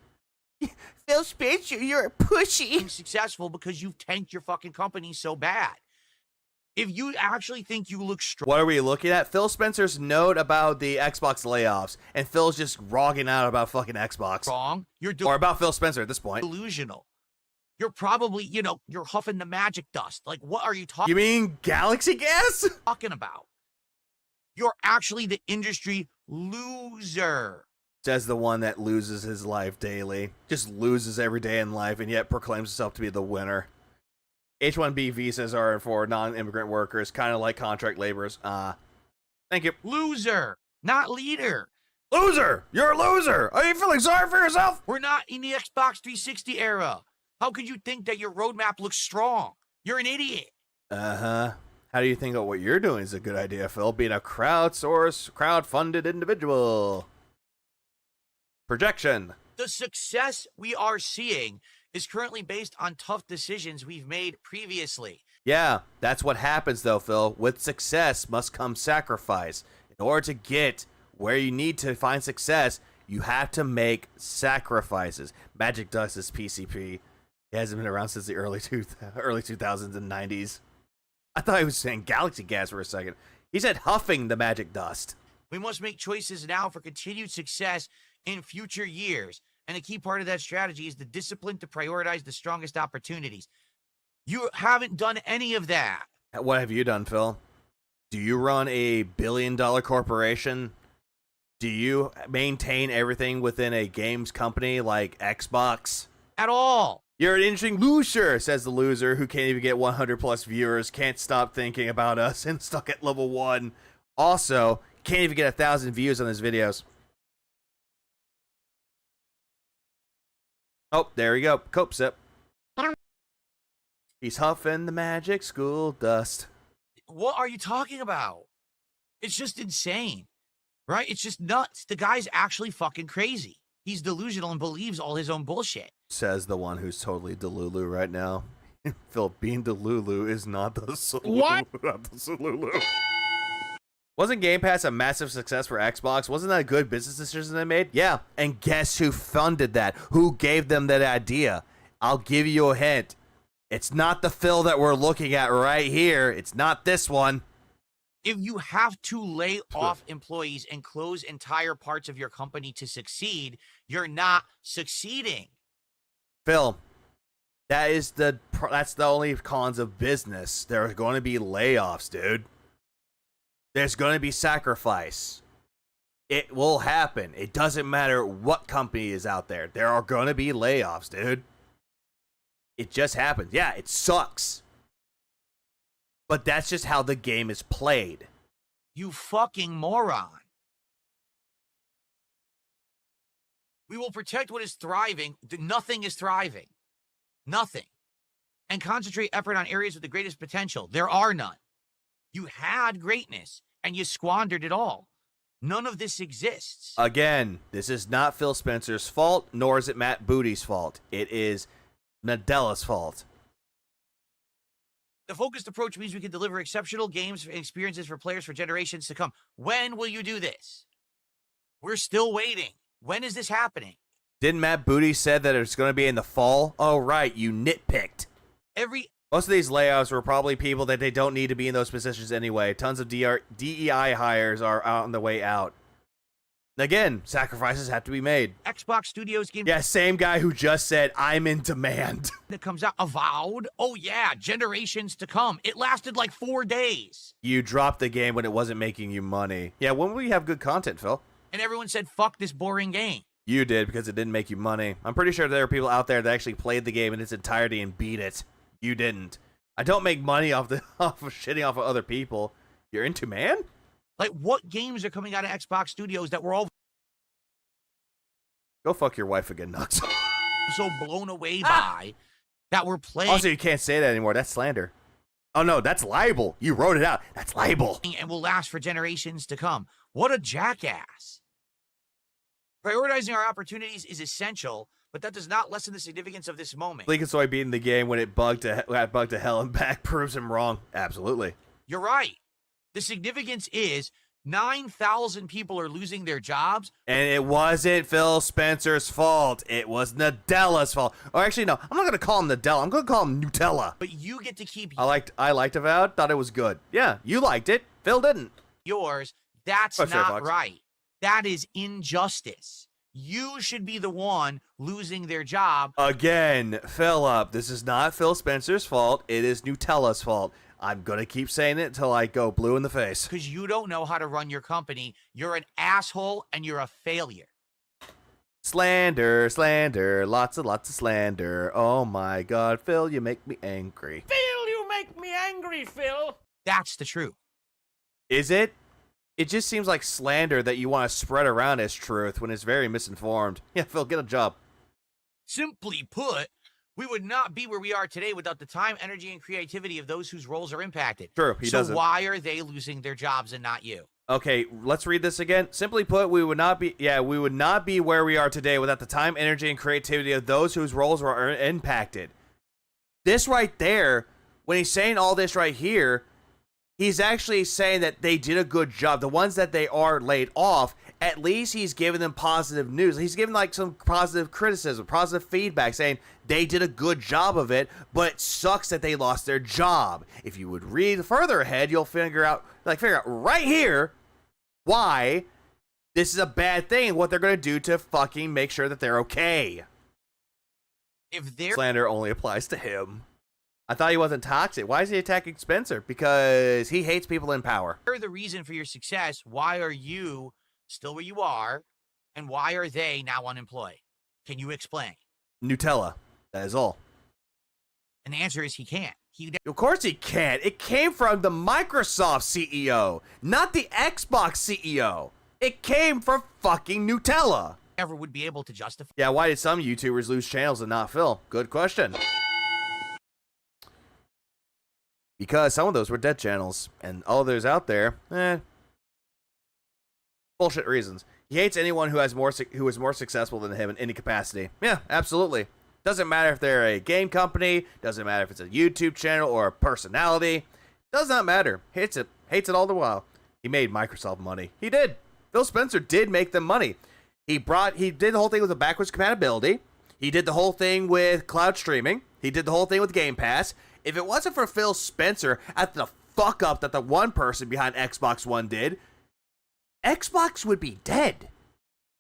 Phil Spencer, you're a pushy. successful because you've tanked your fucking company so bad. If you actually think you look strong... What are we looking at? Phil Spencer's note about the Xbox layoffs, and Phil's just rogging out about fucking Xbox. Wrong. Or about Phil Spencer at this point. Delusional. You're probably, you're huffing the magic dust. Like, what are you talking... You mean galaxy gas? Talking about? You're actually the industry loser. Says the one that loses his life daily. Just loses every day in life and yet proclaims himself to be the winner. H-1B visas are for non-immigrant workers, kind of like contract laborers. Thank you. Loser, not leader. Loser! You're a loser! Are you feeling sorry for yourself? We're not in the Xbox 360 era. How could you think that your roadmap looks strong? You're an idiot. Uh-huh. How do you think that what you're doing is a good idea, Phil? Being a crowd-funded individual. Projection. The success we are seeing is currently based on tough decisions we've made previously. Yeah, that's what happens though, Phil. With success must come sacrifice. In order to get where you need to find success, you have to make sacrifices. Magic Dust is PCP. It hasn't been around since the early 2000s and 90s. I thought he was saying Galaxy Gas for a second. He said huffing the Magic Dust. We must make choices now for continued success in future years. And a key part of that strategy is the discipline to prioritize the strongest opportunities. You haven't done any of that. What have you done, Phil? Do you run a billion-dollar corporation? Do you maintain everything within a games company like Xbox? At all. You're an interesting loser, says the loser who can't even get 100 plus viewers, can't stop thinking about us, and stuck at level 1. Also, can't even get 1,000 views on his videos. Oh, there we go. Cope sip. He's huffing the magic school dust. What are you talking about? It's just insane, right? It's just nuts. The guy's actually fucking crazy. He's delusional and believes all his own bullshit. Says the one who's totally Delulu right now. Phil, being Delulu is not the solution. What? Not the Delulu. Wasn't Game Pass a massive success for Xbox? Wasn't that a good business decision they made? Yeah. And guess who funded that? Who gave them that idea? I'll give you a hint. It's not the Phil that we're looking at right here. It's not this one. If you have to lay off employees and close entire parts of your company to succeed, you're not succeeding. Phil, that's the only cons of business. There are going to be layoffs, dude. There's going to be sacrifice. It will happen. It doesn't matter what company is out there. There are going to be layoffs, dude. It just happens. Yeah, it sucks. But that's just how the game is played. You fucking moron. We will protect what is thriving. Nothing is thriving. Nothing. And concentrate effort on areas with the greatest potential. There are none. You had greatness, and you squandered it all. None of this exists. Again, this is not Phil Spencer's fault, nor is it Matt Booty's fault. It is Nadella's fault. The focused approach means we can deliver exceptional games and experiences for players for generations to come. When will you do this? We're still waiting. When is this happening? Didn't Matt Booty said that it's going to be in the fall? Oh, right, you nitpicked. Most of these layoffs were probably people that they don't need to be in those positions anyway. Tons of DEI hires are on the way out. Again, sacrifices have to be made. Xbox Studios game. Yeah, same guy who just said, I'm in demand. That comes out Avowed. Oh, yeah, generations to come. It lasted like 4 days. You dropped the game when it wasn't making you money. Yeah, when will we have good content, Phil? And everyone said, fuck this boring game. You did, because it didn't make you money. I'm pretty sure there are people out there that actually played the game in its entirety and beat it. You didn't. I don't make money off of shitting off of other people. You're into man? Like, what games are coming out of Xbox Studios that we're all go fuck your wife again, Nux. so blown away by that we're playing? Also, you can't say that anymore. That's slander. Oh, no, that's libel. You wrote it out. That's libel. And will last for generations to come. What a jackass. Prioritizing our opportunities is essential, but that does not lessen the significance of this moment. Lincoln Soy beating the game when it bugged to hell and back proves him wrong. Absolutely. You're right. The significance is 9,000 people are losing their jobs. And it wasn't Phil Spencer's fault. It was Nadella's fault. Or actually, no, I'm not going to call him Nadella. I'm going to call him Nutella. But you get to keep I liked Avowed. Thought it was good. Yeah, you liked it. Phil didn't. yours. That's not right. That is injustice. You should be the one losing their job. Again, Philip, this is not Phil Spencer's fault. It is Nutella's fault. I'm going to keep saying it until I go blue in the face. Because you don't know how to run your company. You're an asshole and you're a failure. Slander, slander, lots of slander. Oh my God, Phil, you make me angry. Phil, you make me angry, Phil. That's the truth. Is it? It just seems like slander that you want to spread around as truth when it's very misinformed. Yeah, Phil, get a job. Simply put, we would not be where we are today without the time, energy, and creativity of those whose roles are impacted. True, he doesn't. So why are they losing their jobs and not you? Okay, let's read this again. Simply put, we would not be where we are today without the time, energy, and creativity of those whose roles were impacted. This right there, when he's saying all this right here, he's actually saying that they did a good job. The ones that they are laid off, at least he's giving them positive news. He's giving like some positive criticism, positive feedback, saying they did a good job of it, but it sucks that they lost their job. If you would read further ahead, you'll figure out right here why this is a bad thing, what they're going to do to fucking make sure that they're okay. If they're Slander only applies to him. I thought he wasn't toxic. Why is he attacking Spencer? Because he hates people in power. the reason for your success, why are you still where you are, and why are they now unemployed? Can you explain? Nutella. That is all. And the answer is he can't. Of course he can't. It came from the Microsoft CEO, not the Xbox CEO. It came from fucking Nutella. Never would be able to justify. Yeah, why did some YouTubers lose channels and not Phil? Good question. Because some of those were dead channels, and all those out there, bullshit reasons. He hates anyone who is more successful than him in any capacity. Yeah, absolutely. Doesn't matter if they're a game company, doesn't matter if it's a YouTube channel or a personality. Does not matter. Hates it all the while. He made Microsoft money. He did. Phil Spencer did make them money. He did the whole thing with the backwards compatibility. He did the whole thing with cloud streaming. He did the whole thing with Game Pass. If it wasn't for Phil Spencer at the fuck up that the one person behind Xbox One did, Xbox would be dead.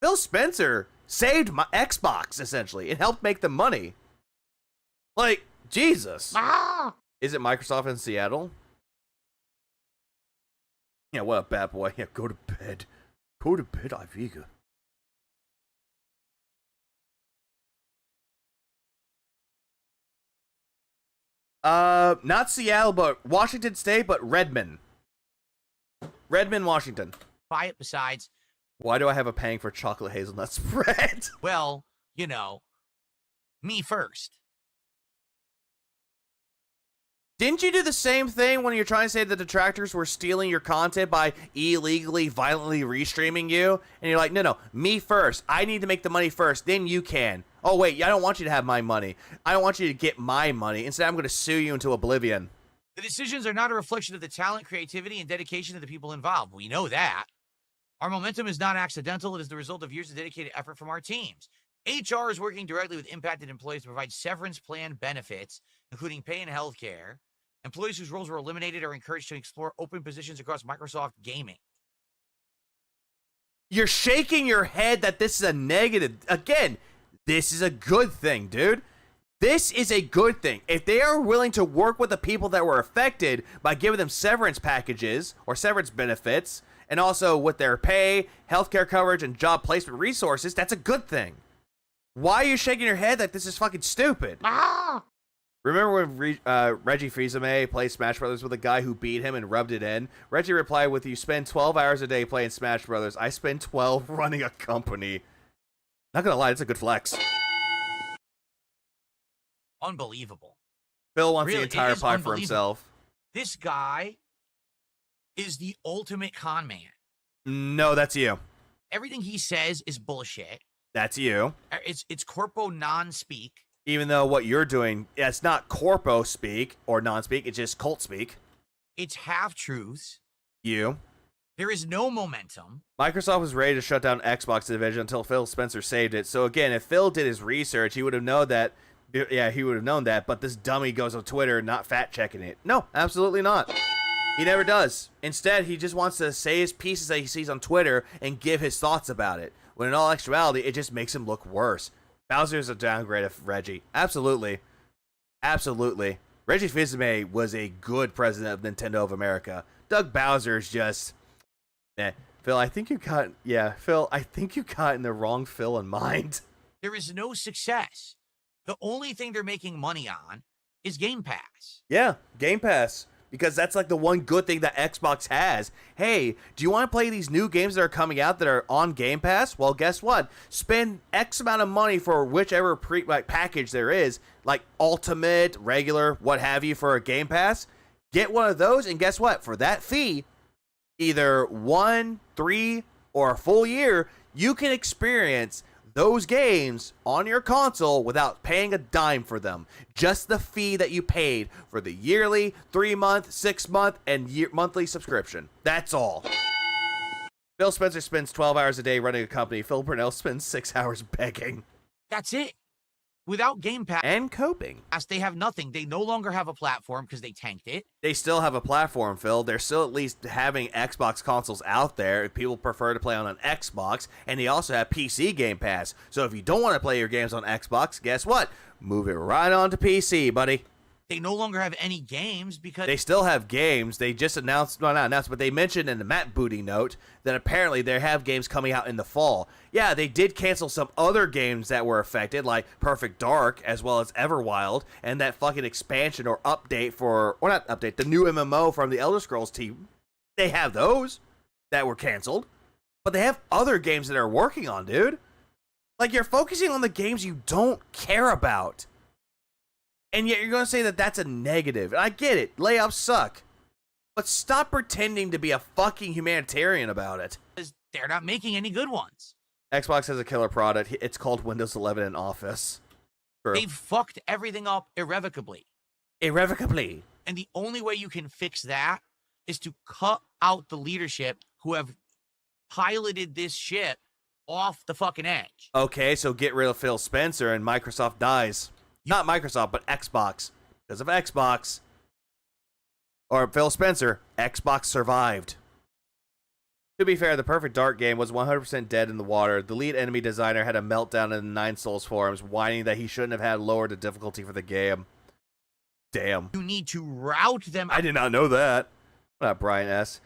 Phil Spencer saved my Xbox, essentially. It helped make them money. Like, Jesus. Is it Microsoft in Seattle? Yeah, what a bad boy. Yeah, go to bed. Go to bed, Iviga. Not Seattle, but Washington State, but Redmond. Redmond, Washington. Buy it besides. Why do I have a pang for chocolate hazelnut spread? Well, you know, me first. Didn't you do the same thing when you're trying to say that detractors were stealing your content by illegally, violently restreaming you? And you're like, no, me first. I need to make the money first, then you can. Oh, wait, I don't want you to have my money. I don't want you to get my money. Instead, I'm going to sue you into oblivion. The decisions are not a reflection of the talent, creativity, and dedication of the people involved. We know that. Our momentum is not accidental. It is the result of years of dedicated effort from our teams. HR is working directly with impacted employees to provide severance plan benefits, including pay and health care. Employees whose roles were eliminated are encouraged to explore open positions across Microsoft Gaming. You're shaking your head that this is a negative. Again, this is a good thing, dude. This is a good thing. If they are willing to work with the people that were affected by giving them severance packages or severance benefits, and also with their pay, healthcare coverage, and job placement resources, that's a good thing. Why are you shaking your head like this is fucking stupid? Remember when Reggie Fils-Aimé played Smash Brothers with a guy who beat him and rubbed it in? Reggie replied with, "You spend 12 hours a day playing Smash Brothers. I spend 12 running a company." Not gonna lie, it's a good flex. Unbelievable. Phil wants Really, the entire pie for himself. This guy is the ultimate con man. No, that's you. Everything he says is bullshit. That's you. It's corpo non-speak. Even though what you're doing, it's not corpo speak or non-speak, it's just cult speak. It's half-truths. You. There is no momentum. Microsoft was ready to shut down Xbox division until Phil Spencer saved it. So again, if Phil did his research, he would have known that. Yeah, he would have known that, but this dummy goes on Twitter not fact-checking it. No, absolutely not. He never does. Instead, he just wants to say his pieces that he sees on Twitter and give his thoughts about it. When in all actuality, it just makes him look worse. Bowser's a downgrade of Reggie. Absolutely. Absolutely. Reggie Fils-Aimé was a good president of Nintendo of America. Doug Bowser's just, Phil, I think you got in the wrong Phil in mind. There is no success. The only thing they're making money on is Game Pass. Yeah, Game Pass. Because that's like the one good thing that Xbox has. Hey, do you want to play these new games that are coming out that are on Game Pass? Well, guess what? Spend X amount of money for whichever package there is, like Ultimate, regular, what have you, for a Game Pass. Get one of those, and guess what? For that fee, either 1, 3, or a full year, you can experience those games on your console without paying a dime for them. Just the fee that you paid for the yearly, 3-month, 6-month, and monthly subscription. That's all. Phil Spencer spends 12 hours a day running a company. Phil Burnell spends 6 hours begging. That's it. Without Game Pass and coping, they have nothing. They no longer have a platform because they tanked it. They still have a platform, Phil. They're still at least having Xbox consoles out there if people prefer to play on an Xbox, and they also have PC Game Pass. So if you don't want to play your games on Xbox, guess what? Move it right on to PC, buddy. They no longer have any games because they still have games. They just announced, well, not announced, but they mentioned in the Matt Booty note that apparently they have games coming out in the fall. Yeah, they did cancel some other games that were affected, like Perfect Dark, as well as Everwild, and that fucking expansion or update the new MMO from the Elder Scrolls team. They have those that were canceled, but they have other games that they're working on, dude. Like, you're focusing on the games you don't care about. And yet you're going to say that that's a negative. And I get it. Layoffs suck. But stop pretending to be a fucking humanitarian about it. They're not making any good ones. Xbox has a killer product. It's called Windows 11 and Office. True. They've fucked everything up irrevocably. Irrevocably. And the only way you can fix that is to cut out the leadership who have piloted this shit off the fucking edge. Okay, so get rid of Phil Spencer and Microsoft dies. Not Microsoft, but Xbox. Because of Xbox. Or Phil Spencer, Xbox survived. To be fair, the Perfect Dark game was 100% dead in the water. The lead enemy designer had a meltdown in the Nine Souls forums, whining that he shouldn't have had lowered the difficulty for the game. Damn. You need to route them out. I did not know that. Not Brian S.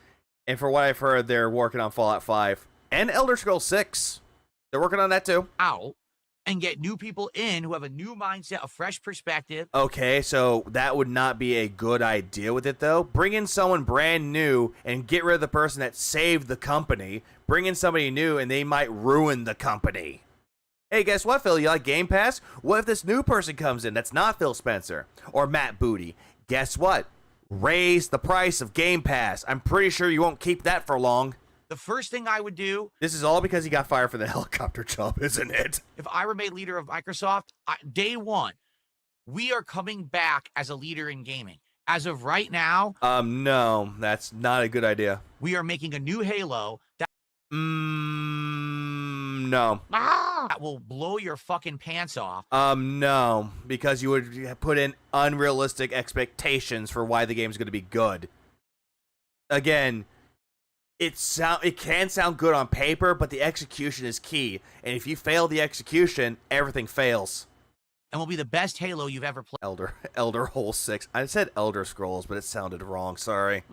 And for what I've heard, they're working on Fallout 5 and Elder Scrolls 6. They're working on that too. Out. And get new people in who have a new mindset, a fresh perspective. Okay, so that would not be a good idea with it, though. Bring in someone brand new and get rid of the person that saved the company. Bring in somebody new and they might ruin the company. Hey, guess what, Phil? You like Game Pass? What if this new person comes in that's not Phil Spencer or Matt Booty? Guess what? Raise the price of Game Pass. I'm pretty sure you won't keep that for long. The first thing I would do... This is all because he got fired for the helicopter job, isn't it? If I were made leader of Microsoft, day one, we are coming back as a leader in gaming. As of right now... No, that's not a good idea. We are making a new Halo that... No. That will blow your fucking pants off. No, because you would put in unrealistic expectations for why the game's going to be good. Again... It can sound good on paper, but the execution is key. And if you fail the execution, everything fails. And will be the best Halo you've ever played. Elder Hole 6. I said Elder Scrolls, but it sounded wrong. Sorry.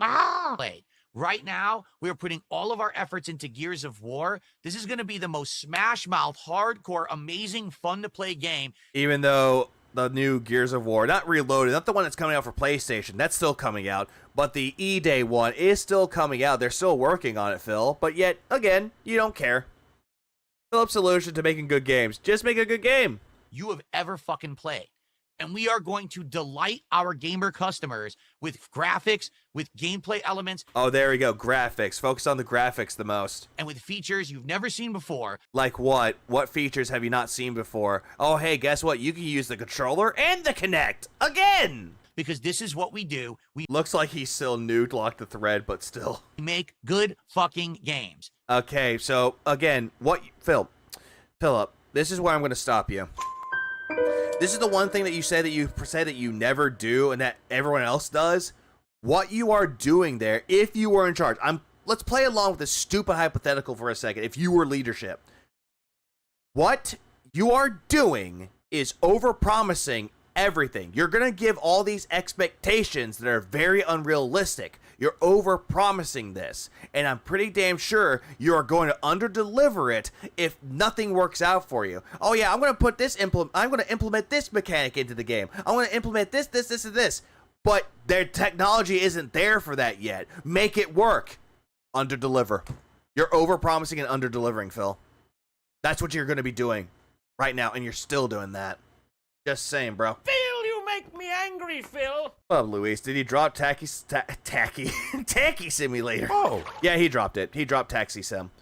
Right now, we are putting all of our efforts into Gears of War. This is going to be the most smash-mouth, hardcore, amazing, fun-to-play game. Even though the new Gears of War, not Reloaded, not the one that's coming out for PlayStation, that's still coming out, but the E-Day one is still coming out. They're still working on it, Phil, but yet, again, you don't care. Philip's solution to making good games, just make a good game. You have ever fucking played. And we are going to delight our gamer customers with graphics, with gameplay elements. Oh, there we go, graphics. Focus on the graphics the most. And with features you've never seen before. Like what? What features have you not seen before? Oh, hey, guess what? You can use the controller and the Kinect again. Because this is what we do. We looks like he's still new to lock the thread, but still. Make good fucking games. Okay, so again, Philip, this is where I'm going to stop you. This is the one thing that you said that you never do and that everyone else does. What you are doing there, if you were in charge, let's play along with this stupid hypothetical for a second. If you were leadership, what you are doing is overpromising everything. You're going to give all these expectations that are very unrealistic. You're over-promising this, and I'm pretty damn sure you are going to under-deliver it if nothing works out for you. Oh yeah, I'm going to implement this mechanic into the game. I'm going to implement this, and this. But their technology isn't there for that yet. Make it work. Under-deliver. You're over-promising and under-delivering, Phil. That's what you're going to be doing right now, and you're still doing that. Just saying, bro. Phil, you make me angry, Phil. What up, Luis? Did he drop Tacky Simulator? Oh. Yeah, he dropped it. He dropped Taxi Sim.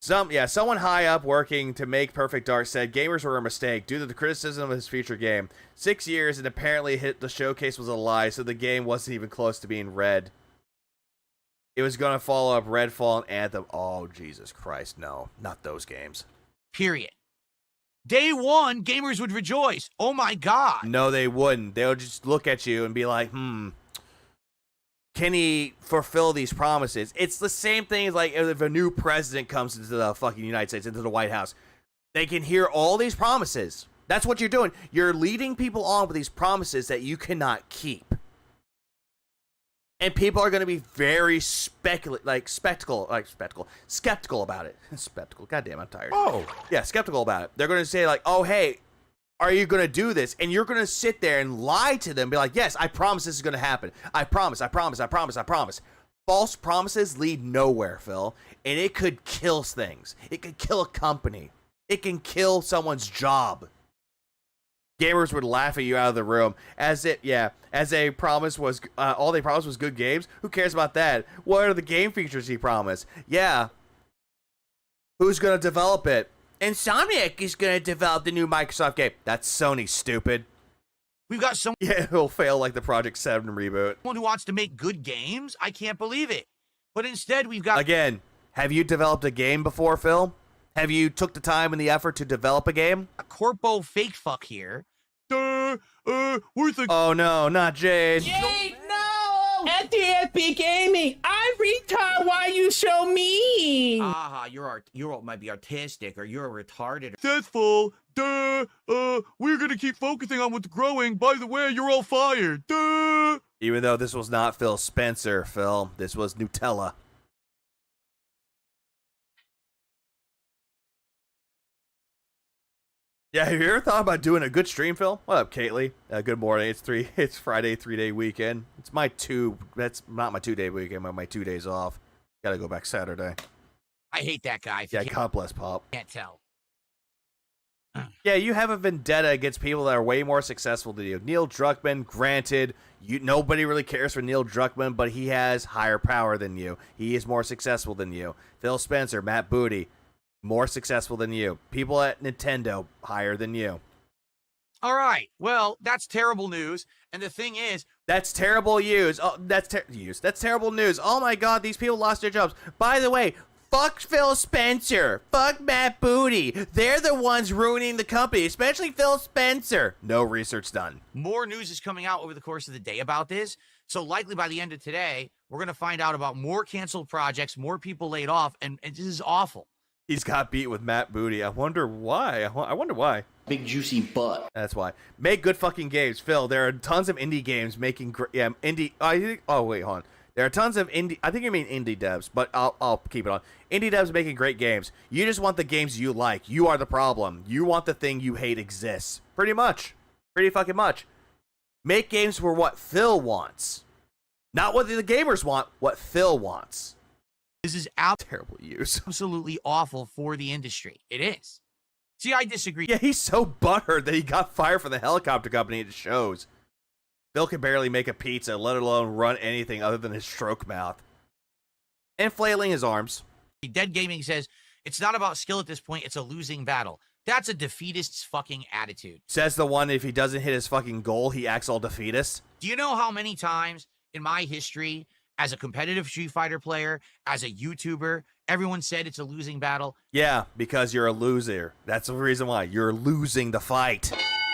Someone high up working to make Perfect Dark said gamers were a mistake due to the criticism of his future game. 6 years and apparently the showcase was a lie, so the game wasn't even close to being read. It was going to follow up Redfall and Anthem. Oh, Jesus Christ, no. Not those games. Period. Day one, gamers would rejoice. Oh my God. No, they wouldn't. They would just look at you and be like, can he fulfill these promises? It's the same thing as like if a new president comes into the fucking United States, into the White House. They can hear all these promises. That's what you're doing. You're leading people on with these promises that you cannot keep. And people are going to be very skeptical about it. Skeptical. Goddamn, I'm tired. Oh. Yeah, skeptical about it. They're going to say like, oh, hey, are you going to do this? And you're going to sit there and lie to them. Be like, yes, I promise this is going to happen. I promise. False promises lead nowhere, Phil. And it could kill things. It could kill a company. It can kill someone's job. Gamers would laugh at you out of the room as a promise was all they promised was good games. Who cares about that? What are the game features he promised? Yeah. Who's going to develop it? Insomniac is going to develop the new Microsoft game. That's Sony, stupid. We've got someone Yeah, it'll fail like the Project 7 reboot. who wants to make good games. I can't believe it. But instead, we've got Again, have you developed a game before, Phil? Have you took the time and the effort to develop a game? a corpo fake fuck here. Where's the Oh no, not Jade. Yay, no! At DSP Gaming, I'm retard. Why you so mean? Aha, you might be artistic or you're retarded. Successful. We're gonna keep focusing on what's growing. By the way, you're all fired. Even though this was not Phil Spencer, Phil. This was Nutella. Yeah, have you ever thought about doing a good stream, Phil? What up, Kately? Good morning. It's Friday, 3-day weekend. That's not my 2-day weekend, but my 2 days off. Gotta go back Saturday. I hate that guy. Yeah, God bless Pop. Can't tell. Yeah, you have a vendetta against people that are way more successful than you. Neil Druckmann, granted, nobody really cares for Neil Druckmann, but he has higher power than you. He is more successful than you. Phil Spencer, Matt Booty, more successful than you. People at Nintendo, higher than you. All right. Well, that's terrible news. And the thing is, that's terrible news. Oh, that's terrible news. Oh my God, these people lost their jobs. By the way, fuck Phil Spencer. Fuck Matt Booty. They're the ones ruining the company, especially Phil Spencer. No research done. more news is coming out over the course of the day about this. So likely by the end of today, we're going to find out about more canceled projects, more people laid off, and this is awful. He's got beat with Matt Booty. I wonder why. I wonder why. Big juicy butt. That's why. Make good fucking games, Phil. There are tons of indie games making indie. Oh wait, hold on. There are tons of indie. I think you mean indie devs, but I'll keep it on. Indie devs making great games. You just want the games you like. You are the problem. You want the thing you hate exists. Pretty much. Pretty fucking much. Make games for what Phil wants, not what the gamers want. What Phil wants. This is Terrible use. absolutely awful for the industry. It is. See, I disagree. Yeah, he's so butthurt that he got fired from the helicopter company. It shows. Phil can barely make a pizza, let alone run anything other than his stroke mouth. And flailing his arms. Dead Gaming says, it's not about skill at this point, it's a losing battle. That's a defeatist's fucking attitude. Says the one, if he doesn't hit his fucking goal, he acts all defeatist. Do you know how many times in my history, as a competitive Street Fighter player, as a YouTuber, everyone said it's a losing battle? Yeah, because you're a loser. That's the reason why. You're losing the fight.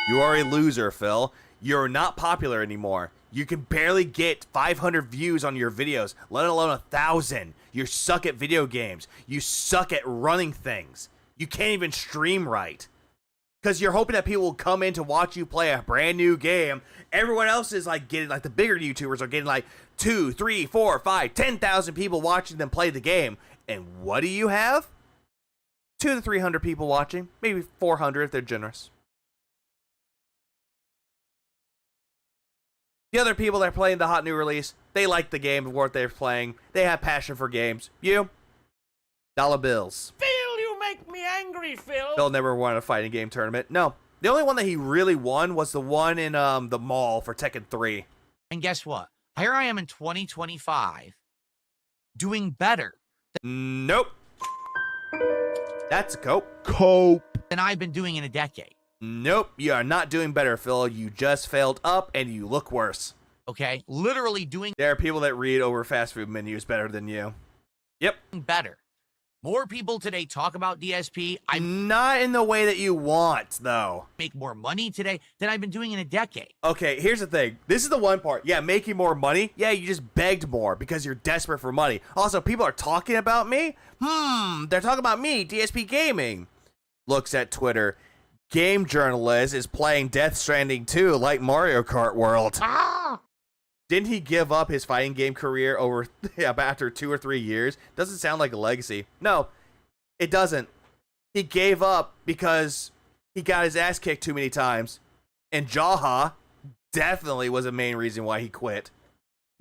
You are a loser, Phil. You're not popular anymore. You can barely get 500 views on your videos, let alone 1,000. You suck at video games. You suck at running things. You can't even stream right. because you're hoping that people will come in to watch you play a brand new game. Everyone else is like getting, like the bigger YouTubers are getting like 2, 3, 4, 5, 10,000 people watching them play the game. And what do you have? 200 to 300 people watching, maybe 400 if they're generous. The other people that are playing the hot new release, they like the game of what they're playing. They have passion for games. You? Dollar bills. Phil, you make me angry, Phil. Phil never won a fighting game tournament. No. The only one that he really won was the one in the mall for Tekken 3. And guess what? Here I am in 2025 doing better Nope. That's a cope. than I've been doing in a decade. Nope. You are not doing better, Phil. You just failed up and you look worse. Okay? Literally doing There are people that read over fast food menus better than you. Yep. better. More people today talk about DSP. I Not in the way that you want, though. make more money today than I've been doing in a decade. Okay, here's the thing. This is the one part. Yeah, making more money. Yeah, you just begged more because you're desperate for money. Also, people are talking about me. They're talking about me, DSP Gaming. Looks at Twitter. Game journalist is playing Death Stranding 2 like Mario Kart World. Didn't he give up his fighting game career over after 2 or 3 years? Doesn't sound like a legacy. No, it doesn't. He gave up because he got his ass kicked too many times. And Jaha definitely was a main reason why he quit.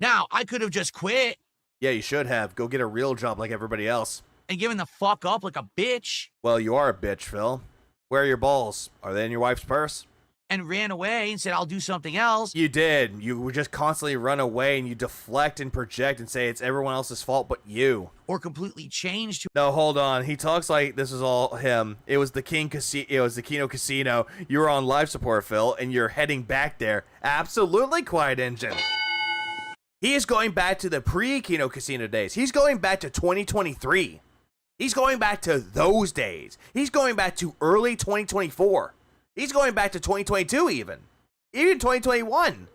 Now, I could have just quit Yeah, you should have. Go get a real job like everybody else. and given the fuck up like a bitch Well, you are a bitch, Phil. Where are your balls? Are they in your wife's purse? and ran away and said, I'll do something else. You did. You would just constantly run away and you deflect and project and say it's everyone else's fault but you. Or completely changed to No, hold on. He talks like this is all him. It was the It was the Kino Casino. You were on live support, Phil, and you're heading back there. Absolutely, Quiet Engine. He is going back to the pre-Kino Casino days. He's going back to 2023. He's going back to those days. He's going back to early 2024. He's going back to 2022 even 2021.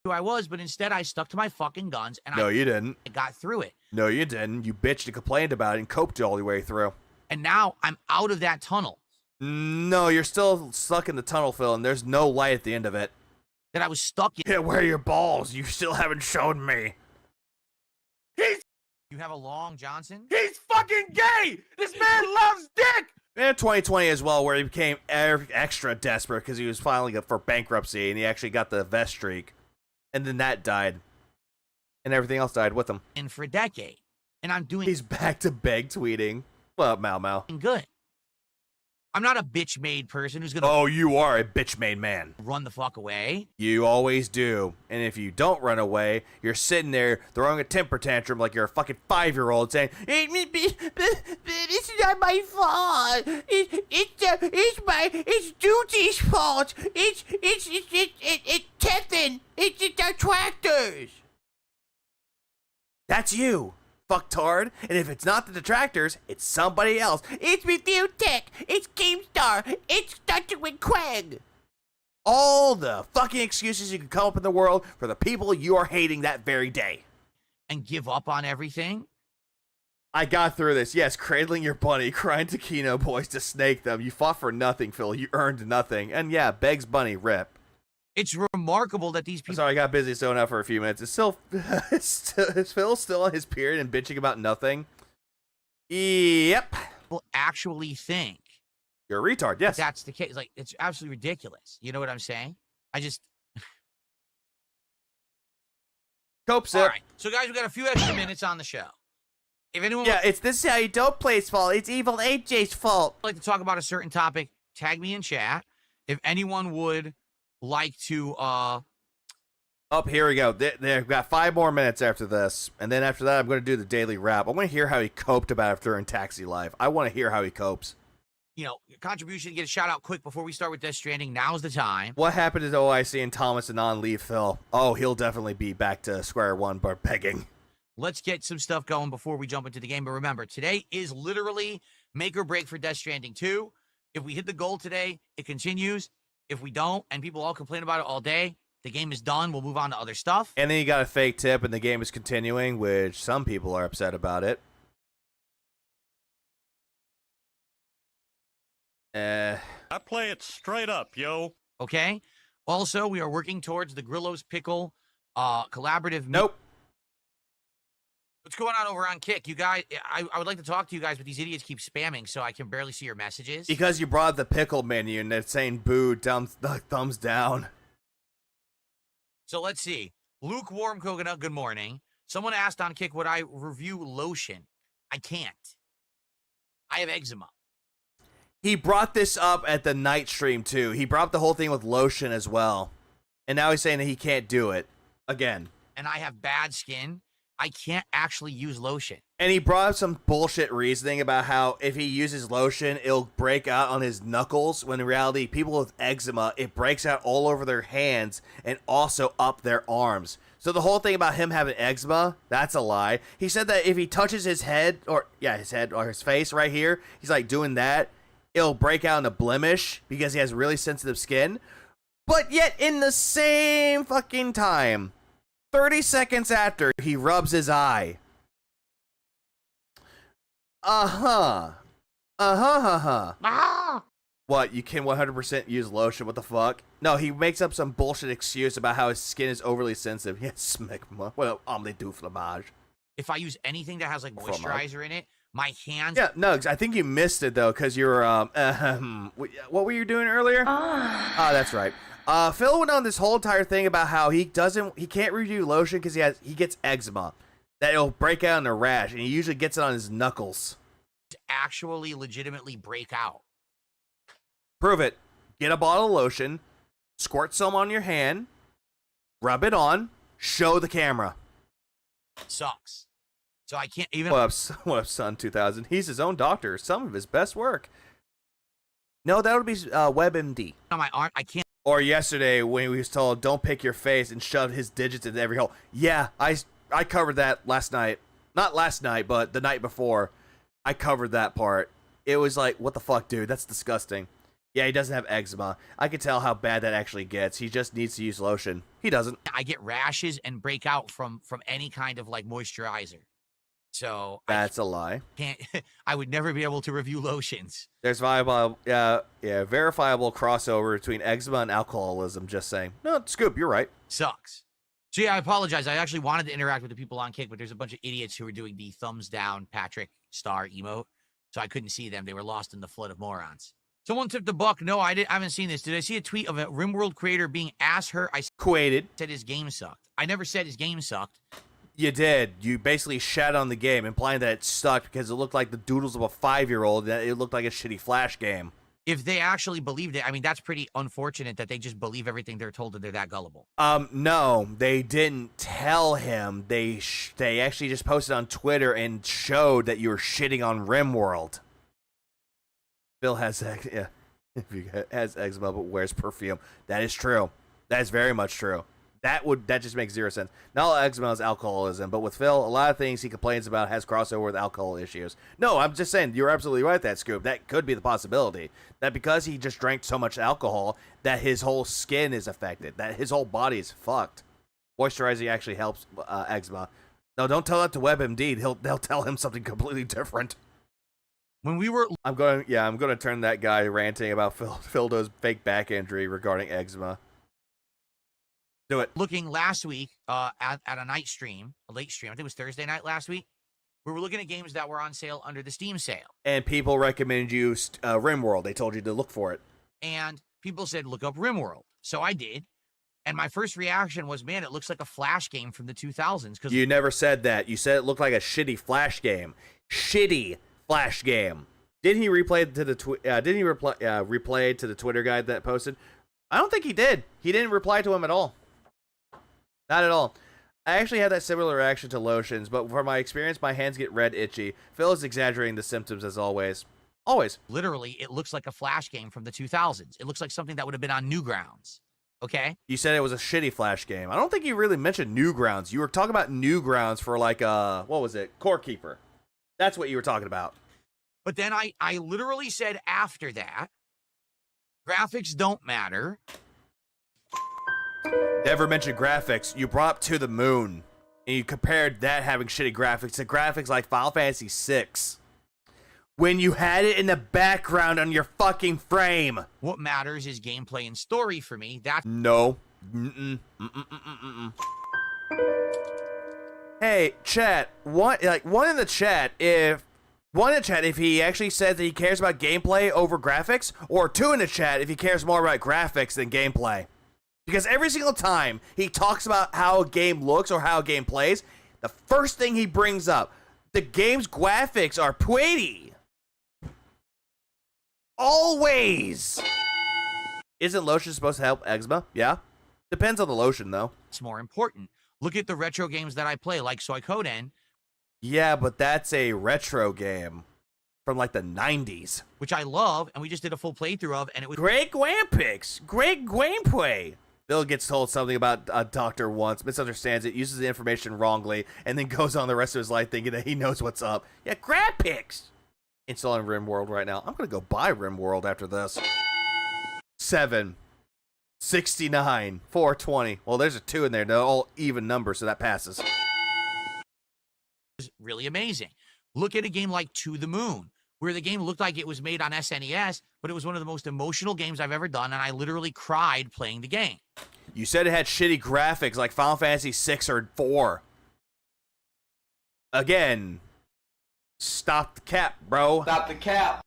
who I was, but instead I stuck to my fucking guns and No, you didn't. I got through it. No, you didn't. You bitched and complained about it and coped all the way through. And now I'm out of that tunnel No, you're still stuck in the tunnel, Phil, and there's no light at the end of it. that I was stuck in. Yeah, where are your balls? You still haven't shown me. You have a long Johnson? He's fucking gay. This man loves dick. And 2020 as well, where he became extra desperate because he was filing up for bankruptcy, and he actually got the vest streak. And then that died. And everything else died with him. In for a decade. And I'm doing He's back to beg tweeting. Well, Mau. good. I'm not a bitch-made person who's gonna Oh, you are a bitch-made man. run the fuck away. You always do. And if you don't run away, you're sitting there throwing a temper tantrum like you're a fucking 5-year-old saying, "It's not my fault. It's Duty's fault. It's Teflon. It's the tractors." That's you, fucktard. And if it's not the detractors, it's somebody else. It's Review Tech. It's GameStar. It's Dr. Craig. All the fucking excuses you can come up in the world for the people you are hating that very day. And give up on everything. I got through this. Yes, cradling your bunny, crying to Kino boys to snake them. You fought for nothing, Phil. You earned nothing. And yeah, Beg's bunny, rip. It's remarkable that these people Sorry, I got busy zoning out for a few minutes. Is Phil still on his period and bitching about nothing? Yep. actually think You're a retard, yes. that's the case. Like, it's absolutely ridiculous. You know what I'm saying? I just... Cope sip. All right. So, guys, we got a few extra minutes on the show. If anyone Yeah, this is how you don't play's fault. It's Evil AJ's fault. would like to talk about a certain topic, tag me in chat. If anyone would like to... Oh, here we go. They've got 5 more minutes after this. And then after that, I'm going to do the daily wrap. I want to hear how he coped about it during Taxi Live. I want to hear how he copes. You know, your contribution, get a shout out quick before we start with Death Stranding. Now's the time. What happened to OIC and Thomas and non-leave Phil? Oh, he'll definitely be back to square one, but begging. Let's get some stuff going before we jump into the game. But remember, today is literally make or break for Death Stranding 2. If we hit the goal today, it continues. If we don't, and people all complain about it all day, the game is done. We'll move on to other stuff. And then you got a fake tip, and the game is continuing, which some people are upset about it. I play it straight up, yo. Okay. Also, we are working towards the Grillo's Pickle collaborative. Nope. What's going on over on Kick? You guys, I would like to talk to you guys, but these idiots keep spamming, so I can barely see your messages. Because you brought the pickle menu and it's saying boo, thumbs down. So let's see. Lukewarm Coconut, good morning. Someone asked on Kick, would I review lotion? I can't. I have eczema. He brought this up at the night stream, too. He brought up the whole thing with lotion as well. And now he's saying that he can't do it. Again. And I have bad skin. I can't actually use lotion. And he brought up some bullshit reasoning about how if he uses lotion, it'll break out on his knuckles. When in reality, people with eczema, it breaks out all over their hands and also up their arms. So the whole thing about him having eczema, that's a lie. He said that if he touches his head, his head or his face right here, he's like doing that, it'll break out in a blemish because he has really sensitive skin. But yet, in the same fucking time, 30 seconds after, he rubs his eye. Uh-huh. What, you can 100% use lotion? What the fuck? No, he makes up some bullshit excuse about how his skin is overly sensitive. Yes, smegma. What omelette du fromage. If I use anything that has like moisturizer in it, my hands... Yeah, no, I think you missed it, though, because you're, what were you doing earlier? That's right. Phil went on this whole entire thing about how he can't review lotion because he gets eczema. That it'll break out in a rash, and he usually gets it on his knuckles. Actually, legitimately break out. Prove it. Get a bottle of lotion, squirt some on your hand, rub it on, show the camera. Sucks. So I can't even... What up, son 2000? He's his own doctor. Some of his best work. No, that would be WebMD. On my arm, I can't... Or yesterday when he was told, don't pick your face and shove his digits into every hole. Yeah, I covered that last night. Not last night, but the night before. I covered that part. It was like, what the fuck, dude? That's disgusting. Yeah, he doesn't have eczema. I can tell how bad that actually gets. He just needs to use lotion. He doesn't. I get rashes and break out from any kind of like moisturizer. So that's a lie. I would never be able to review lotions. There's verifiable crossover between eczema and alcoholism. Just saying. No, Scoop, you're right. Sucks. So yeah, I apologize. I actually wanted to interact with the people on Kick, but there's a bunch of idiots who were doing the thumbs down Patrick Star emote, so I couldn't see them. They were lost in the flood of morons. Someone tipped a buck. No, I haven't seen this. Did I see a tweet of a RimWorld creator being ass hurt? I said his game sucked. I never said his game sucked. You did. You basically shat on the game, implying that it sucked because it looked like the doodles of a 5-year-old. That it looked like a shitty Flash game. If they actually believed it, I mean, that's pretty unfortunate that they just believe everything they're told and they're that gullible. No, they didn't tell him. They actually just posted on Twitter and showed that you were shitting on RimWorld. Phil has eczema but wears perfume. That is true. That is very much true. That just makes zero sense. Not all eczema is alcoholism, but with Phil, a lot of things he complains about has crossover with alcohol issues. No, I'm just saying, you're absolutely right, that Scoop. That could be the possibility. That because he just drank so much alcohol, that his whole skin is affected. That his whole body is fucked. Moisturizing actually helps eczema. No, don't tell that to WebMD. They'll tell him something completely different. When we were... I'm going to turn that guy ranting about Phildo's fake back injury regarding eczema. Do it. Looking last week at a night stream, a late stream, I think it was Thursday night last week, we were looking at games that were on sale under the Steam sale. And people recommended you RimWorld. They told you to look for it. And people said, look up RimWorld. So I did. And my first reaction was, man, it looks like a Flash game from the 2000s. You never said that. You said it looked like a shitty Flash game. Shitty Flash game. Didn't he replay to the replay to the Twitter guy that posted? I don't think he did. He didn't reply to him at all. Not at all. I actually had that similar reaction to lotions, but from my experience, my hands get red, itchy. Phil is exaggerating the symptoms as always. Always. Literally, it looks like a Flash game from the 2000s. It looks like something that would have been on Newgrounds. Okay? You said it was a shitty Flash game. I don't think you really mentioned Newgrounds. You were talking about Newgrounds for like, what was it? Core Keeper. That's what you were talking about. But then I literally said after that, graphics don't matter. Never mentioned graphics. You brought up To the Moon, and you compared that having shitty graphics to graphics like Final Fantasy VI. when you had it in the background on your fucking frame. What matters is gameplay and story for me. That's No. Hey, chat. One in the chat if he actually says that he cares about gameplay over graphics, or 2 in the chat if he cares more about graphics than gameplay. Because every single time he talks about how a game looks or how a game plays, the first thing he brings up, the game's graphics are pretty. Always. Isn't lotion supposed to help eczema? Yeah. Depends on the lotion, though. It's more important. Look at the retro games that I play, like Suikoden. Yeah, but that's a retro game from like the 90s. Which I love, and we just did a full playthrough of, and it was Great graphics. Great gameplay. Bill gets told something about a doctor once, misunderstands it, uses the information wrongly, and then goes on the rest of his life thinking that he knows what's up. Yeah, graphics. Installing RimWorld right now. I'm going to go buy RimWorld after this. 7. 69. 420. Well, there's a 2 in there. They're all even numbers, so that passes. really amazing. Look at a game like To the Moon, where the game looked like it was made on SNES, but it was one of the most emotional games I've ever done, and I literally cried playing the game. You said it had shitty graphics like Final Fantasy 6 or 4. Again, stop the cap, bro. Stop the cap.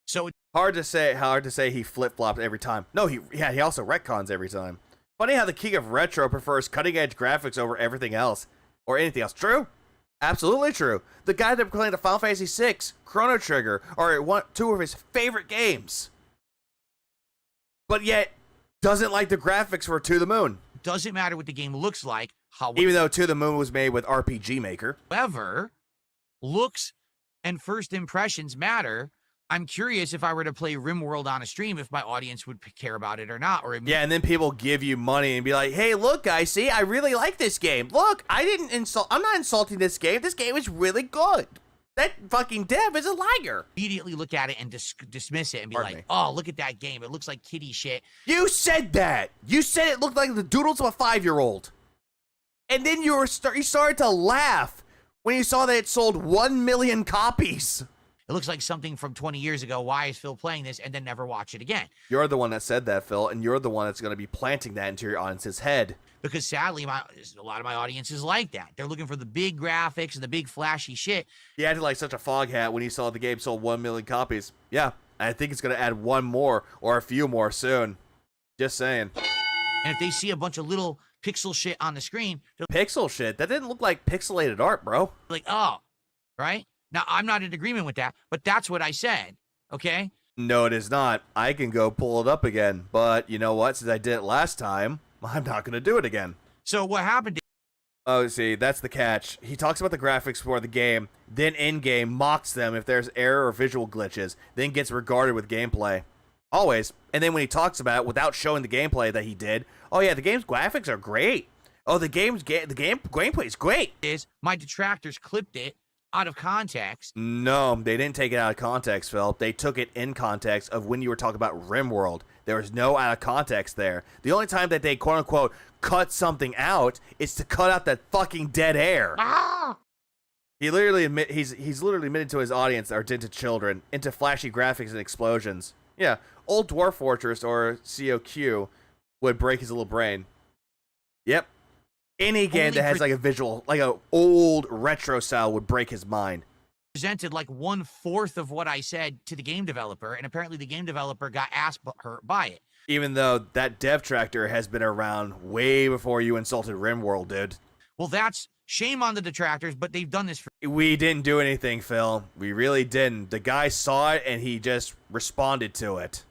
So hard to say he flip-flopped every time. No, he also retcons every time. Funny how the king of retro prefers cutting-edge graphics over everything else. Or anything else. True. Absolutely true. The guy that proclaimed Final Fantasy 6, Chrono Trigger, are two of his favorite games. But yet, doesn't like the graphics for To the Moon. Doesn't matter what the game looks like. Even though To the Moon was made with RPG Maker. However, looks and first impressions matter. I'm curious if I were to play RimWorld on a stream, if my audience would care about it or not. Yeah, and then people give you money and be like, hey, look, guys, see, I really like this game. Look, I'm not insulting this game. This game is really good. That fucking dev is a liar. Immediately look at it and dismiss it and be like, oh, look at that game. It looks like kiddie shit. You said that. You said it looked like the doodles of a 5-year-old. And then you started to laugh when you saw that it sold 1 million copies. It looks like something from 20 years ago. Why is Phil playing this? And then never watch it again. You're the one that said that, Phil, and you're the one that's going to be planting that into your audience's head. Because sadly, a lot of my audience is like that. They're looking for the big graphics and the big flashy shit. He acted like such a fog hat when he saw the game sold 1 million copies. Yeah, I think it's going to add one more or a few more soon. Just saying. And if they see a bunch of little pixel shit on the screen. Pixel shit? That didn't look like pixelated art, bro. Like, oh, right? Now, I'm not in agreement with that, but that's what I said, okay? No, it is not. I can go pull it up again, but you know what? Since I did it last time, I'm not going to do it again. So what happened? Oh, see, that's the catch. He talks about the graphics for the game, then in-game mocks them if there's error or visual glitches, then gets regarded with gameplay. Always. And then when he talks about it without showing the gameplay that he did, oh yeah, the game's graphics are great. Oh, the gameplay is great. My detractors clipped it out of context. No, they didn't take it out of context, Phil. They took it in context of when you were talking about RimWorld. There was no out of context there. The only time that they quote-unquote cut something out is to cut out that fucking dead air. Ah! He's literally admitted to his audience are into children, into flashy graphics and explosions. Yeah, old Dwarf Fortress or COQ would break his little brain. Yep. Any game that has like a visual, like a old retro style would break his mind. Presented like 1/4 of what I said to the game developer, and apparently the game developer got ass hurt by it. Even though that dev tractor has been around way before you insulted RimWorld, dude. Well, that's shame on the detractors, but they've done this for... We didn't do anything, Phil. We really didn't. The guy saw it and he just responded to it.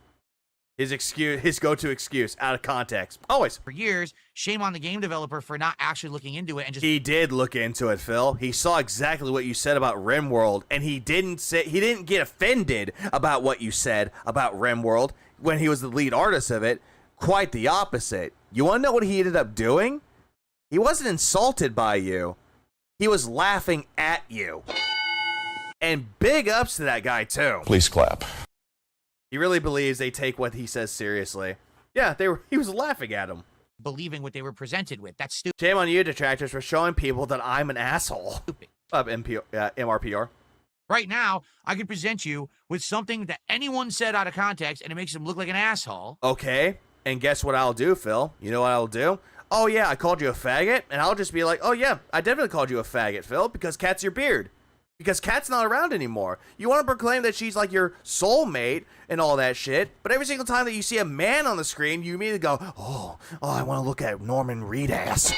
His go-to excuse, out of context. Always. For years, shame on the game developer for not actually looking into it and just... He did look into it, Phil. He saw exactly what you said about RimWorld, and he didn't get offended about what you said about RimWorld when he was the lead artist of it. Quite the opposite. You want to know what he ended up doing? He wasn't insulted by you. He was laughing at you. And big ups to that guy, too. Please clap. He really believes they take what he says seriously. Yeah, he was laughing at him. Believing what they were presented with. That's stupid. Shame on you, detractors, for showing people that I'm an asshole. Stupid. MRPR. Right now, I could present you with something that anyone said out of context, and it makes them look like an asshole. Okay, and guess what I'll do, Phil? You know what I'll do? Oh yeah, I called you a faggot, and I'll just be like, oh yeah, I definitely called you a faggot, Phil, because Kat's your beard. Because Kat's not around anymore. You want to proclaim that she's like your soulmate and all that shit, but every single time that you see a man on the screen, you immediately go, oh, I want to look at Norman Reed ass.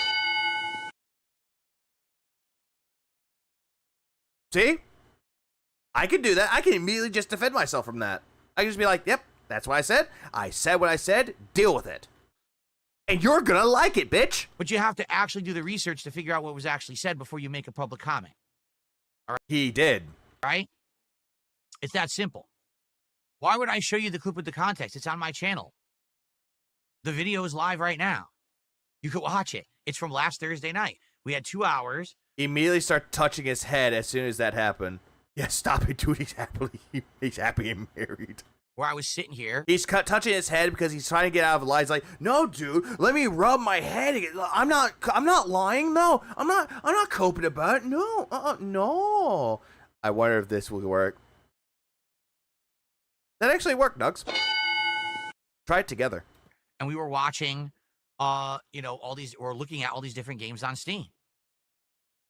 See? I can do that. I can immediately just defend myself from that. I can just be like, yep, that's what I said. I said what I said. Deal with it. And you're gonna like it, bitch. But you have to actually do the research to figure out what was actually said before you make a public comment. All right? He did. Right? It's that simple. Why would I show you the clip with the context? It's on my channel. The video is live right now. You could watch it. It's from last Thursday night. We had 2 hours. He immediately started touching his head as soon as that happened. Yeah, stop it, dude. He's happy and married. Where I was sitting here. He's touching his head because he's trying to get out of the lie. He's like, no, dude, let me rub my head. I'm not lying. No, I'm not coping about it. No, no. I wonder if this will work. That actually worked, Nugs. Try it together. And we were watching, looking at all these different games on Steam.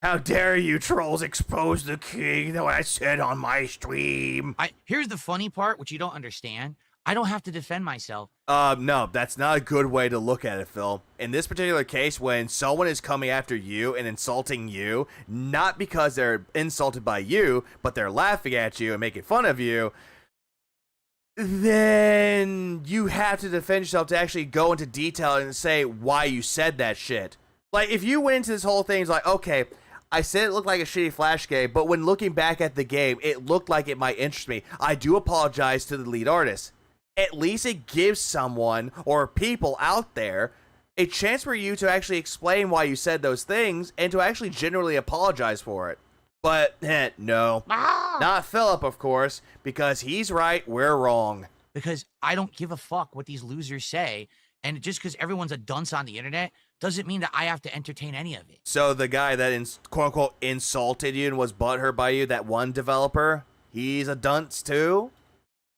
How dare you trolls expose the king that I said on my stream. Here's the funny part, which you don't understand. I don't have to defend myself. No, that's not a good way to look at it, Phil. In this particular case, when someone is coming after you and insulting you, not because they're insulted by you, but they're laughing at you and making fun of you, then you have to defend yourself to actually go into detail and say why you said that shit. Like, if you went into this whole thing, it's like, okay, I said it looked like a shitty Flash game, but when looking back at the game, it looked like it might interest me. I do apologize to the lead artist. At least it gives someone or people out there a chance for you to actually explain why you said those things and to actually genuinely apologize for it. But, no. Not Philip, of course, because he's right, we're wrong. Because I don't give a fuck what these losers say, and just because everyone's a dunce on the internet doesn't mean that I have to entertain any of it. So the guy that, quote-unquote, insulted you and was butthurt by you, that one developer, he's a dunce too?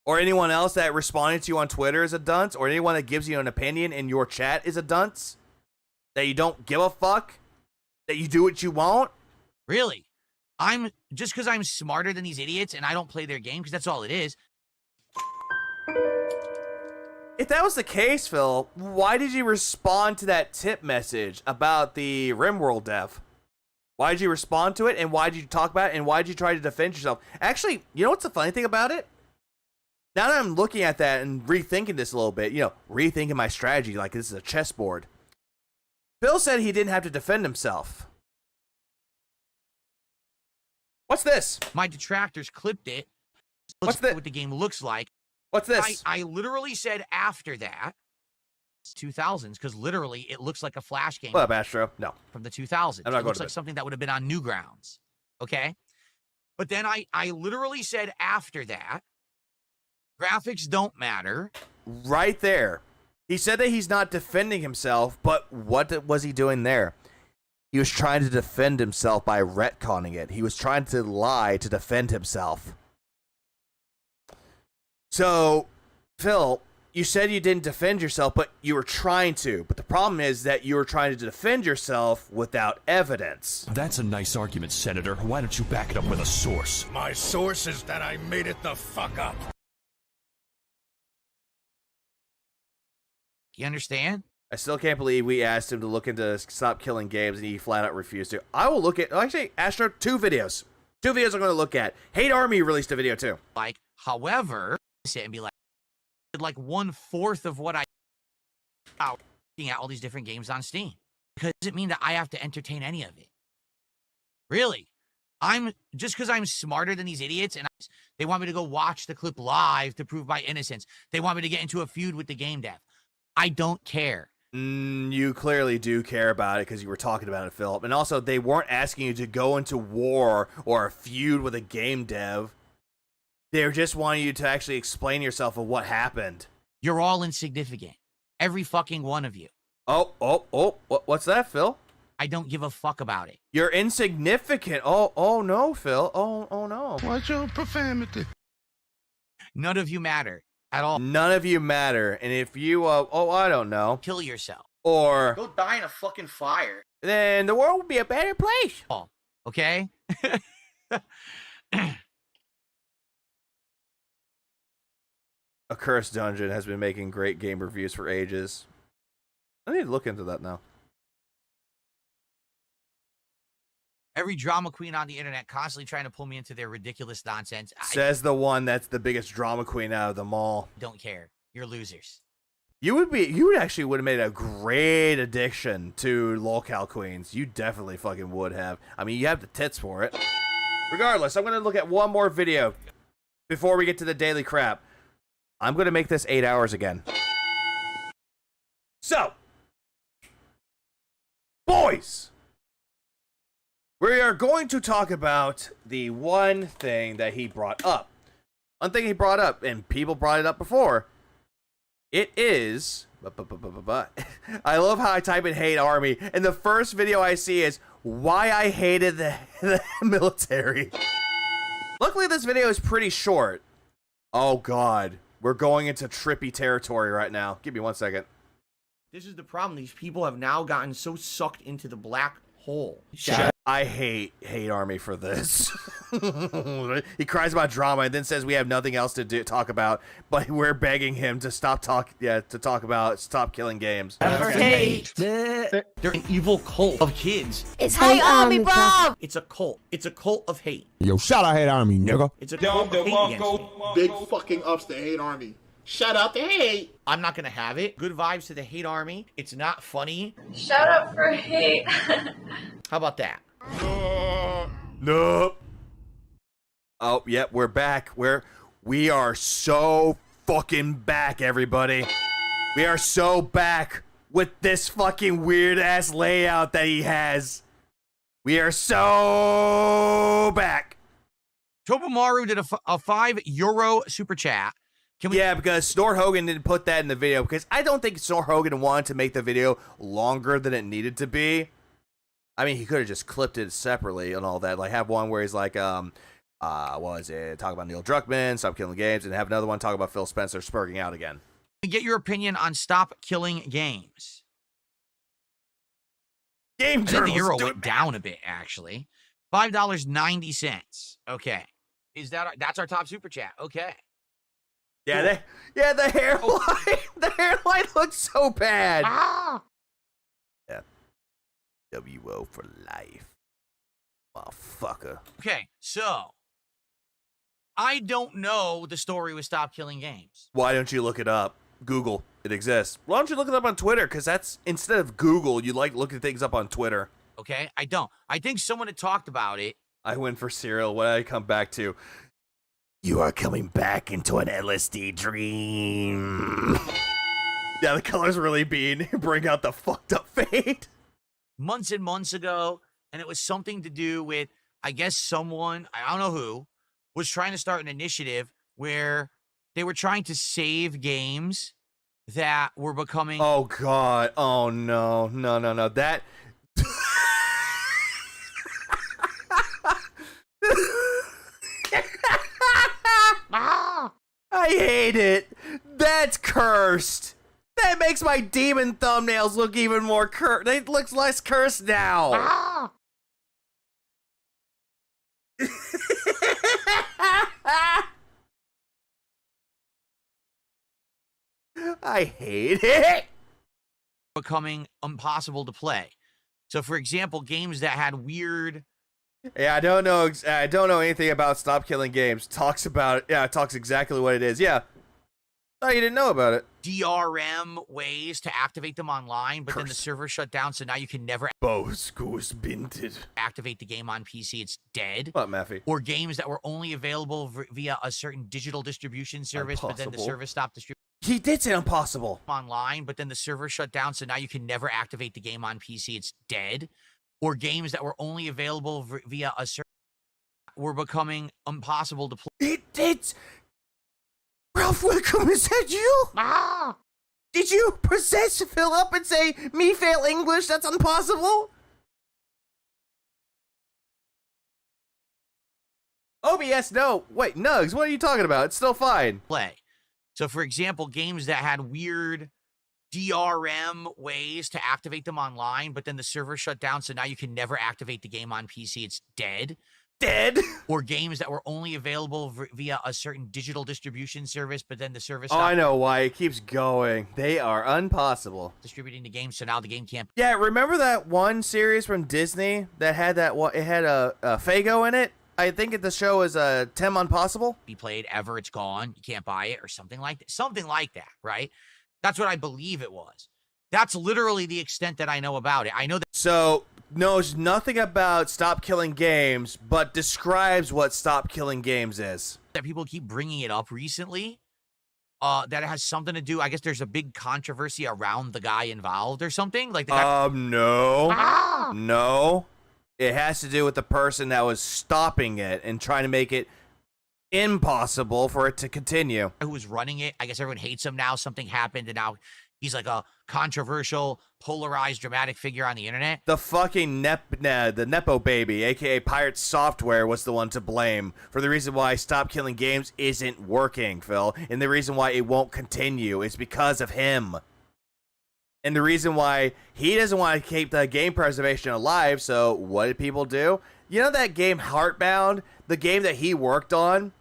Or anyone else that responded to you on Twitter is a dunce? Or anyone that gives you an opinion in your chat is a dunce? That you don't give a fuck? That you do what you want? Really? Just because I'm smarter than these idiots and I don't play their game, because that's all it is. If that was the case, Phil, why did you respond to that tip message about the RimWorld dev? Why did you respond to it, and why did you talk about it, and why did you try to defend yourself? Actually, you know what's the funny thing about it? Now that I'm looking at that and rethinking this a little bit, rethinking my strategy like this is a chessboard. Phil said he didn't have to defend himself. What's this? My detractors clipped it. What's that? What the game looks like. What's this? I literally said after that, it's 2000s, because literally it looks like a Flash game. What up, Astro? No. From the 2000s. I'm not it looks like something that would have been on Newgrounds. Okay? But then I literally said after that, graphics don't matter. Right there. He said that he's not defending himself, but what was he doing there? He was trying to defend himself by retconning it. He was trying to lie to defend himself. So, Phil, you said you didn't defend yourself, but you were trying to. But the problem is that you were trying to defend yourself without evidence. That's a nice argument, Senator. Why don't you back it up with a source? My source is that I made it the fuck up. You understand? I still can't believe we asked him to look into Stop Killing Games and he flat out refused to. I will look at, actually, Astro, 2 videos. 2 videos I'm going to look at. Hate Army released a video too. However, sit and be like 1/4 of what I out looking at all these different games on Steam. Because it doesn't mean that I have to entertain any of it. Really. Just because I'm smarter than these idiots and they want me to go watch the clip live to prove my innocence. They want me to get into a feud with the game dev. I don't care. You clearly do care about it because you were talking about it, Philip. And also, they weren't asking you to go into war or a feud with a game dev. They're just wanting you to actually explain yourself of what happened. You're all insignificant. Every fucking one of you. Oh, what's that, Phil? I don't give a fuck about it. You're insignificant. Oh no, Phil. Oh no. Watch your profanity. None of you matter at all. None of you matter. And if you, I don't know. Kill yourself. Or Go die in a fucking fire. then the world would be a better place. Okay? A Cursed Dungeon has been making great game reviews for ages. I need to look into that now. Every drama queen on the internet constantly trying to pull me into their ridiculous nonsense. Says the one that's the biggest drama queen out of them all. Don't care. You're losers. You would have made a great addition to lolcow queens. You definitely fucking would have. I mean, you have the tits for it. Regardless, I'm gonna look at one more video before we get to the daily crap. I'm gonna make this 8 hours again. So, boys, we are going to talk about the one thing that he brought up. One thing he brought up, and people brought it up before. It is... I love how I type in hate army, and the first video I see is why I hated the military. Luckily, this video is pretty short. Oh, God. We're going into trippy territory right now. Give me 1 second. This is the problem. These people have now gotten so sucked into the black hole. I hate Army for this. He cries about drama and then says we have nothing else to talk about, but we're begging him to stop killing games. Hate. They're an evil cult of kids. It's hate army, bro. It's a cult. It's a cult of hate. Yo, shout out Hate Army, nigga. It's a cult of hate against me. Big fucking ups to Hate Army. Shout out to Hate. I'm not gonna have it. Good vibes to the hate army. It's not funny. Shout out for hate. How about that? Nope. Oh, yep, we're back. We are so fucking back, everybody. We are so back with this fucking weird ass layout that he has. We are so back. Topomaru did a €5 super chat. Yeah, because Snort Hogan didn't put that in the video because I don't think Snort Hogan wanted to make the video longer than it needed to be. I mean, he could have just clipped it separately and all that. Like, have one where he's like, what was it? Talk about Neil Druckmann, stop killing games, and have another one talk about Phil Spencer spurging out again. Get your opinion on stop killing games. Game I think the euro went down a bit, actually. $5.90. Okay. That's our top super chat. Okay. Yeah, cool. The hairline, the hairline looks so bad. Yeah. WO for life. Motherfucker. Okay, so I don't know the story with Stop Killing Games. Why don't you look it up? Google. It exists. Why don't you look it up on Twitter? Because that's, instead of Google, you like looking things up on Twitter. Okay, I don't. I think someone had talked about it. I went for cereal. What did I come back to? You are coming back into an LSD dream. Yeah, the colors really bring out the fucked up fade. Months and months ago, and it was something to do with, I guess someone, I don't know who, was trying to start an initiative where they were trying to save games that were becoming... Oh, God. Oh, no. No. That... I hate it. That's cursed. That makes my demon thumbnails look even more cursed. It looks less cursed now. I hate it. Becoming impossible to play. So, for example, games that had weird... Yeah, I don't know anything about Stop Killing Games. Talks about it. Yeah, it talks exactly what it is. Yeah. Oh, you didn't know about it. DRM ways to activate them online, but then the server shut down, so now you can never activate the game on PC. It's dead. What, Maffey? Or games that were only available via a certain digital distribution service, but then the service stopped distributing. He did say impossible. Online, but then the server shut down, so now you can never activate the game on PC. It's dead. Or games that were only available via a server were becoming impossible to play. It's... Ralph Wickham, is that you? Did you possess Phil up and say, me fail English, that's impossible? OBS, no. Wait, Nugs, what are you talking about? It's still fine. Play. So, for example, games that had weird DRM ways to activate them online, but then the server shut down, so now you can never activate the game on PC. It's dead. Dead? Or games that were only available via a certain digital distribution service, but then the service Oh, I know why. It keeps going. They are impossible. distributing the game, so now the game can't Yeah, remember that one series from Disney that had that? It had a Fago in it. I think the show is Tim Impossible. be played ever. It's gone. You can't buy it or something like that. Something like that, right? That's what I believe it was. That's literally the extent that I know about it. I know that. So knows nothing about Stop Killing Games, but describes what Stop Killing Games is. That people keep bringing it up recently. That it has something to do. I guess there's a big controversy around the guy involved or something. Like the guy. No. No. It has to do with the person that was stopping it and trying to make it impossible for it to continue. Who was running it? I guess everyone hates him now. Something happened, and now he's like a controversial, polarized, dramatic figure on the internet. The fucking the Nepo baby, aka Pirate Software, was the one to blame for the reason why Stop Killing Games isn't working, Phil. And the reason why it won't continue is because of him. And the reason why he doesn't want to keep the game preservation alive, so what did people do? You know that game Heartbound? The game that he worked on?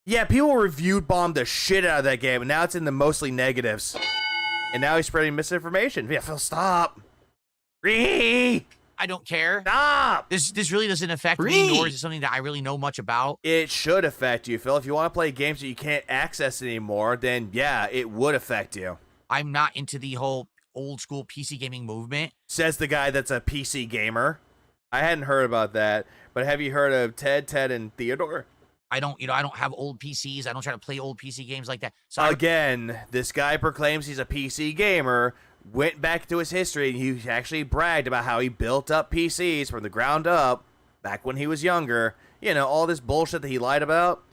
Yeah, people reviewed bombed the shit out of that game, and now it's in the mostly negatives. And now he's spreading misinformation. Yeah, Phil, stop. I don't care. Stop. This really doesn't affect me, nor is it something that I really know much about. It should affect you, Phil. If you want to play games that you can't access anymore, then yeah, it would affect you. I'm not into the whole old school PC gaming movement. Says the guy that's a PC gamer. I hadn't heard about that, but have you heard of Ted, and Theodore? I don't have old PCs. I don't try to play old PC games like that. So again, this guy proclaims he's a PC gamer, went back to his history, and he actually bragged about how he built up PCs from the ground up back when he was younger. You know, all this bullshit that he lied about.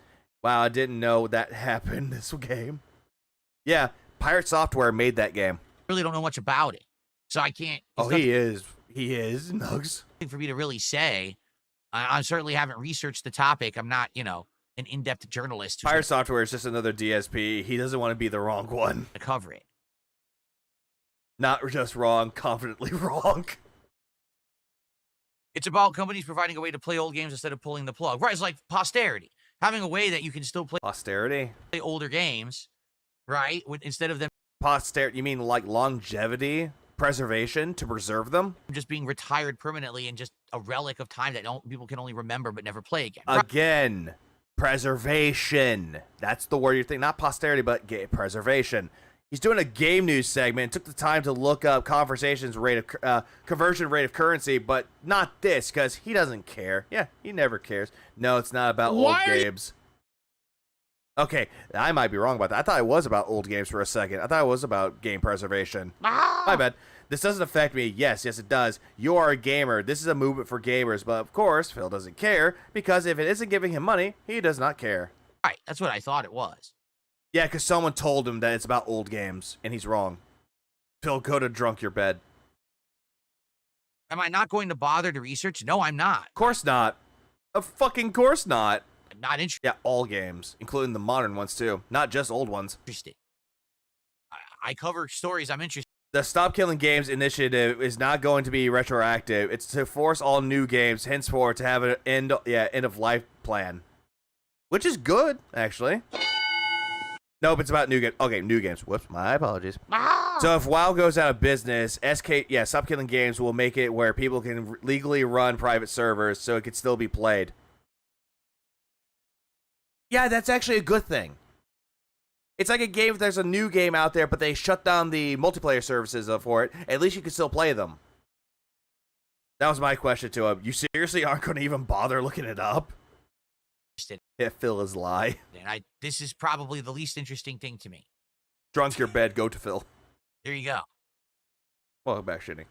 Wow, I didn't know that happened in this game. Yeah, Pirate Software made that game. I really don't know much about it. So I can't. Oh, he is, Nugs. For me to really say. I certainly haven't researched the topic. I'm not, an in-depth journalist. Pirate Software is just another DSP. He doesn't want to be the wrong one. To cover it. Not just wrong, confidently wrong. It's about companies providing a way to play old games instead of pulling the plug. Right, it's like posterity. Having a way that you can still play older games, right? Instead of them. Posterity, you mean like longevity? Preservation to preserve them, just being retired permanently and just a relic of time that people can only remember but never play again. Again, preservation. That's the word you're thinking, not posterity, but preservation. He's doing a game news segment. Took the time to look up conversion rate of currency, but not this because he doesn't care. Yeah, he never cares. No, it's not about old games. Okay, I might be wrong about that. I thought it was about old games for a second. I thought it was about game preservation. My bad. This doesn't affect me. Yes, it does. You are a gamer. This is a movement for gamers. But, of course, Phil doesn't care because if it isn't giving him money, he does not care. Right, that's what I thought it was. Yeah, because someone told him that it's about old games, and he's wrong. Phil, go to drunk your bed. Am I not going to bother to research? No, I'm not. Of course not. Of fucking course not. Not interested. Yeah, all games, including the modern ones too, not just old ones. Interesting. I cover stories I'm interested. The Stop Killing Games initiative is not going to be retroactive. It's to force all new games henceforth to have an end of life plan, which is good actually. Nope, it's about new games. Okay, new games. Whoops, my apologies. So if WoW goes out of business, Stop Killing Games will make it where people can legally run private servers, so it can still be played. Yeah, that's actually a good thing. It's like a game if there's a new game out there, but they shut down the multiplayer services for it. At least you can still play them. That was my question to him. You seriously aren't going to even bother looking it up? Yeah, Phil is lie. And this is probably the least interesting thing to me. Drunk your bed, go to Phil. There you go. Welcome back, Shitty.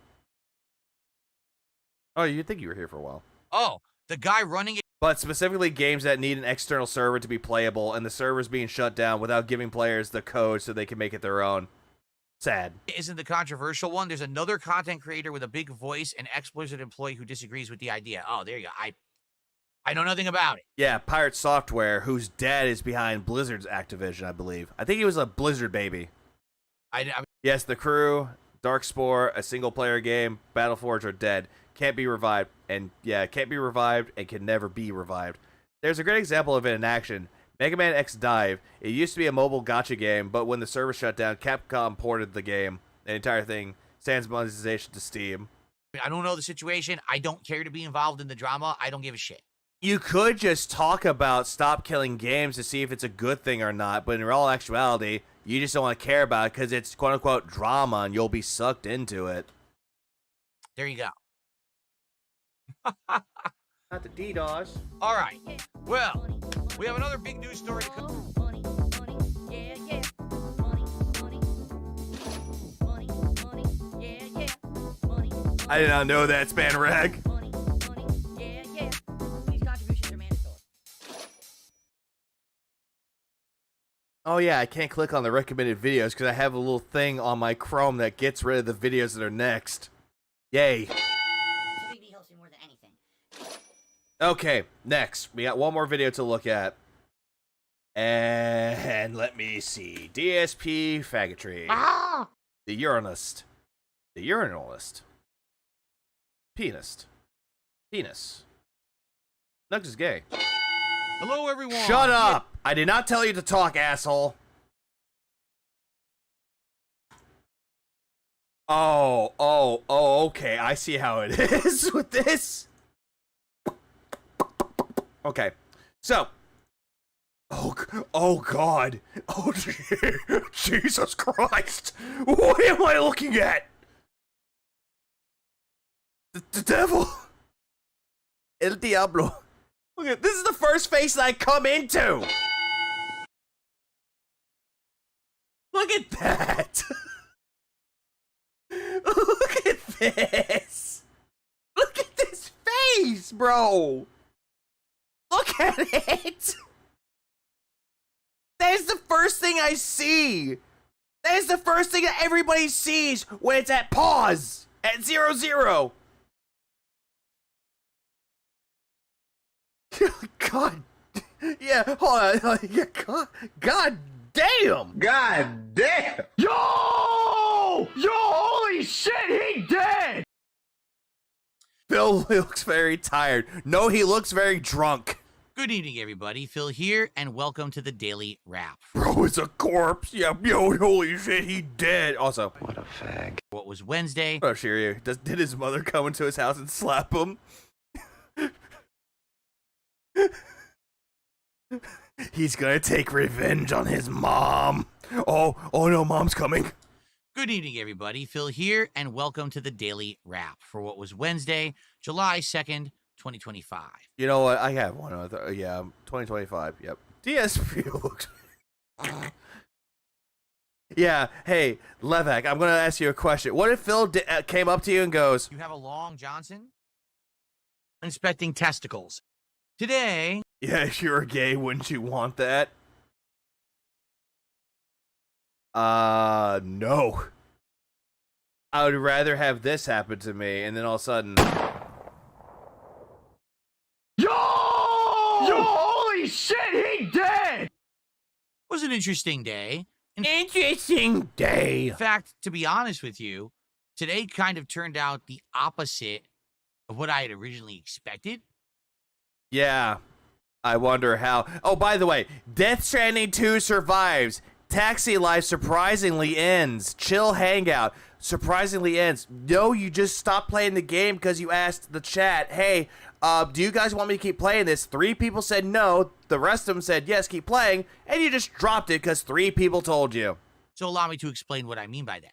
Oh, you'd think you were here for a while. Oh, the guy running it. But specifically games that need an external server to be playable, and the server's being shut down without giving players the code so they can make it their own. Sad. Isn't the controversial one. There's another content creator with a big voice and explicit employee who disagrees with the idea. Oh, there you go. I know nothing about it. Yeah, Pirate Software, whose dad is behind Blizzard's Activision, I believe. I think he was a Blizzard baby. Yes, The Crew, Darkspore, a single-player game, Battleforge are dead. Can't be revived. And, yeah, can't be revived and can never be revived. There's a great example of it in action. Mega Man X Dive. It used to be a mobile gacha game, but when the server shut down, Capcom ported the game, the entire thing, sans monetization to Steam. I don't know the situation. I don't care to be involved in the drama. I don't give a shit. You could just talk about stop killing games to see if it's a good thing or not, but in all actuality, you just don't want to care about it because it's quote-unquote drama and you'll be sucked into it. There you go. Not the DDoS. All right. Well, we have another big news story to come. I did not know that, Span Rag. Oh yeah, I can't click on the recommended videos because I have a little thing on my Chrome that gets rid of the videos that are next. Yay. Okay, next. We got one more video to look at. And let me see. DSP faggotry. Ah! The urinalist. The urinalist. Penis. Penis. Nugs is gay. Hello, everyone. Shut up! I did not tell you to talk, asshole. Oh, okay. I see how it is with this. Okay. So. Oh God. Oh, Jesus Christ. What am I looking at? The devil. El Diablo. Look at this is the first face that I come into. Look at that. Look at this. Look at this face, bro. Look at it. That is the first thing I see. That is the first thing that everybody sees when it's at pause at 0-0. God, yeah, hold on, yeah, God damn! God damn! Yo! Holy shit, he dead! Phil looks very tired. No, he looks very drunk. Good evening, everybody. Phil here, and welcome to the Daily Wrap. Bro, it's a corpse. Yeah, yo, holy shit, he dead. Also, What a fag. What was Wednesday? oh, Shiryu, did his mother come into his house and slap him? He's gonna take revenge on his mom. Oh no, mom's coming. Good evening, everybody. Phil here, and welcome to the Daily Wrap for what was Wednesday, July 2nd, 2025. You know what? I have one other. Yeah, 2025. Yep. DSP looks. Yeah. Hey, Levak, I'm gonna ask you a question. What if Phil came up to you and goes, You have a long Johnson? Inspecting testicles. Today. Yeah, if you're gay, wouldn't you want that? No. I would rather have this happen to me, and then all of a sudden. Yo! Holy shit, he dead! It was an interesting day. Interesting day. In fact, to be honest with you, today kind of turned out the opposite of what I had originally expected. Yeah. I wonder how. Oh, by the way, Death Stranding 2 survives. Taxi Life surprisingly ends. Chill Hangout surprisingly ends. No, you just stopped playing the game because you asked the chat, hey, do you guys want me to keep playing this? 3 people said no. The rest of them said yes, keep playing. And you just dropped it because 3 people told you. So allow me to explain what I mean by that.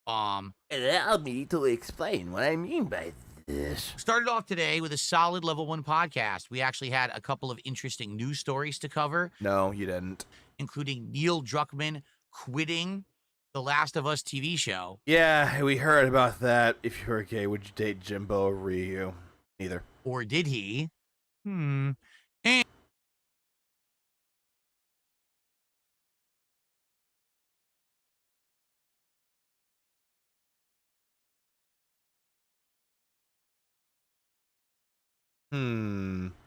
Allow me to explain what I mean by this. Started off today with a solid level 1 podcast. We actually had a couple of interesting news stories to cover. No, you didn't. Including Neil Druckmann quitting the Last of Us TV show. Yeah, we heard about that. If you were gay, would you date Jimbo or Ryu? Neither. Or did he? And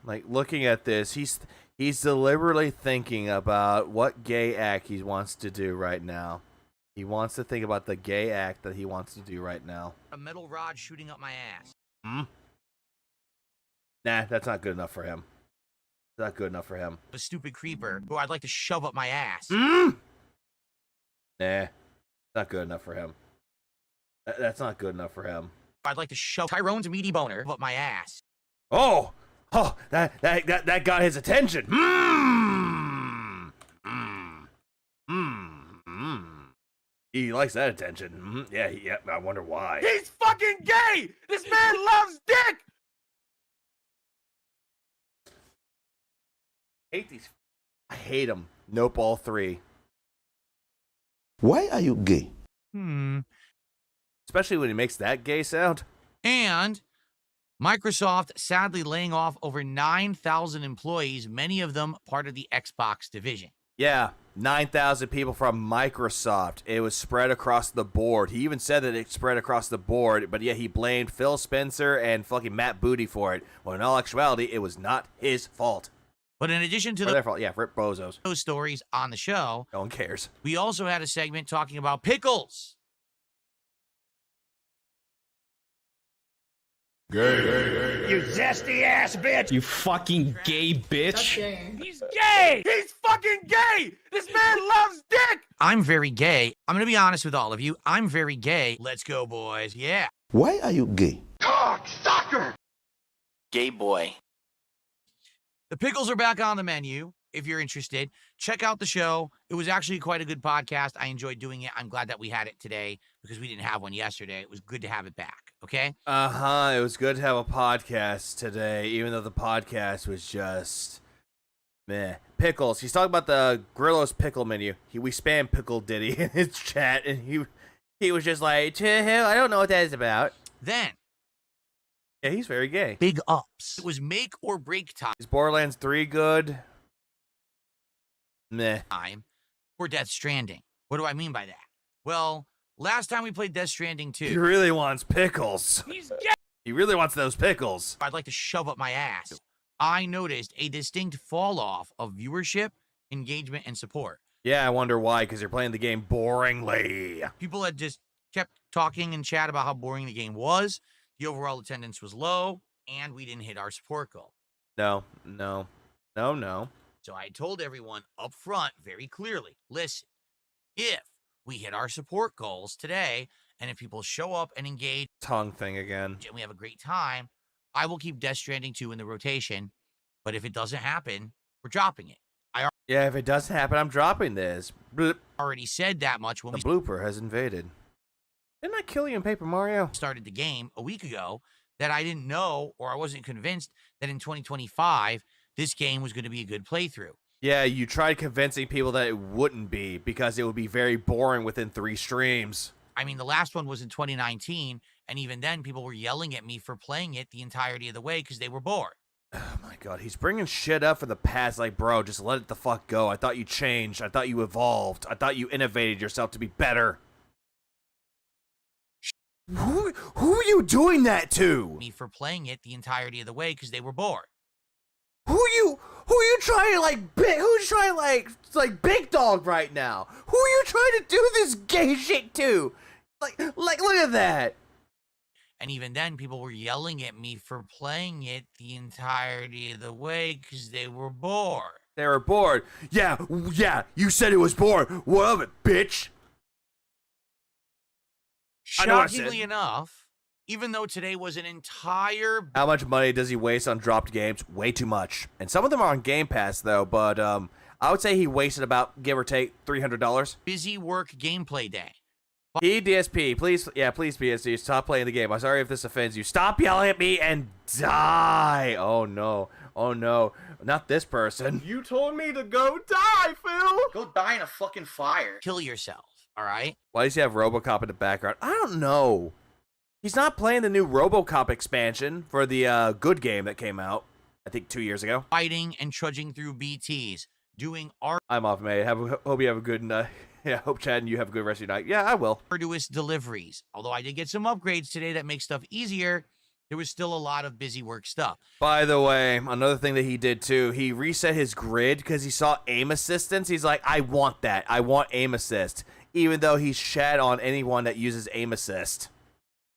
Like, looking at this, he's deliberately thinking about what gay act he wants to do right now. He wants to think about the gay act that he wants to do right now. A metal rod shooting up my ass. Nah, that's not good enough for him. Not good enough for him. A stupid creeper who I'd like to shove up my ass. Nah, not good enough for him. That's not good enough for him. I'd like to shove Tyrone's meaty boner up my ass. Oh, that got his attention. He likes that attention. Yeah, I wonder why. He's fucking gay! This man loves dick! I hate him. Nope, all three. Why are you gay? Especially when he makes that gay sound. And Microsoft sadly laying off over 9,000 employees, many of them part of the Xbox division. Yeah, 9,000 people from Microsoft. It was spread across the board. He even said that it spread across the board, but yeah, he blamed Phil Spencer and fucking Matt Booty for it. When in all actuality, it was not his fault. But in addition to their fault, yeah, rip bozos. Those stories on the show, no one cares. We also had a segment talking about pickles. Gay. You zesty ass bitch. You fucking gay bitch. He's gay! He's fucking gay! This man loves dick! I'm very gay. I'm gonna be honest with all of you. I'm very gay. Let's go, boys. Yeah. Why are you gay? Cocksucker! Gay boy. The pickles are back on the menu. If you're interested, check out the show. It was actually quite a good podcast. I enjoyed doing it. I'm glad that we had it today because we didn't have one yesterday. It was good to have it back. Okay? It was good to have a podcast today, even though the podcast was just meh. Pickles. He's talking about the Grillo's pickle menu. We spam Pickle Diddy in his chat, and he was just like, I don't know what that is about. Then. Yeah, he's very gay. Big ups. It was make or break time. Is Borderlands 3 good? Meh. For Death Stranding. What do I mean by that? Well, last time we played Death Stranding 2. He really wants pickles. He's gay! He really wants those pickles. I'd like to shove up my ass. I noticed a distinct fall off of viewership, engagement, and support. Yeah, I wonder why, because you're playing the game boringly. People had just kept talking in chat about how boring the game was. The overall attendance was low, and we didn't hit our support goal. No. So I told everyone up front very clearly, listen, if we hit our support goals today, and if people show up and engage, tongue thing again, and we have a great time, I will keep Death Stranding 2 in the rotation. But if it doesn't happen, we're dropping it. Yeah, if it doesn't happen, I'm dropping this. Bloop. Already said that much when the blooper has invaded. Didn't I kill you in Paper Mario? Started the game a week ago that I didn't know, or I wasn't convinced that in 2025, this game was going to be a good playthrough. Yeah, you tried convincing people that it wouldn't be because it would be very boring within 3 streams. I mean, the last one was in 2019, and even then, people were yelling at me for playing it the entirety of the way because they were bored. Oh my god, he's bringing shit up for the past. Like, bro, just let it the fuck go. I thought you changed. I thought you evolved. I thought you innovated yourself to be better. Who are you doing that to? Me for playing it the entirety of the way because they were bored. Who are you trying to who's trying to like big dog right now? Who are you trying to do this gay shit to? Like look at that. And even then, people were yelling at me for playing it the entirety of the way because they were bored. They were bored. Yeah, you said it was bored. What of it, bitch? Shockingly enough, even though today was an entire... How much money does he waste on dropped games? Way too much. And some of them are on Game Pass, though, but I would say he wasted about, give or take, $300. Busy work gameplay day. DSP, please, please, PSC, stop playing the game. I'm sorry if this offends you. Stop yelling at me and die. Oh, no. Not this person. You told me to go die, Phil. Go die in a fucking fire. Kill yourself, all right? Why does he have RoboCop in the background? I don't know. He's not playing the new RoboCop expansion for the good game that came out, I think, 2 years ago. Fighting and trudging through BTs, doing I'm off, mate. Hope you have a good hope Chad and you have a good rest of your night. Yeah, I will. arduous deliveries. Although I did get some upgrades today that make stuff easier, there was still a lot of busy work stuff. By the way, another thing that he did too, he reset his grid because he saw aim assistance. He's like, I want that. I want aim assist. Even though he shat on anyone that uses aim assist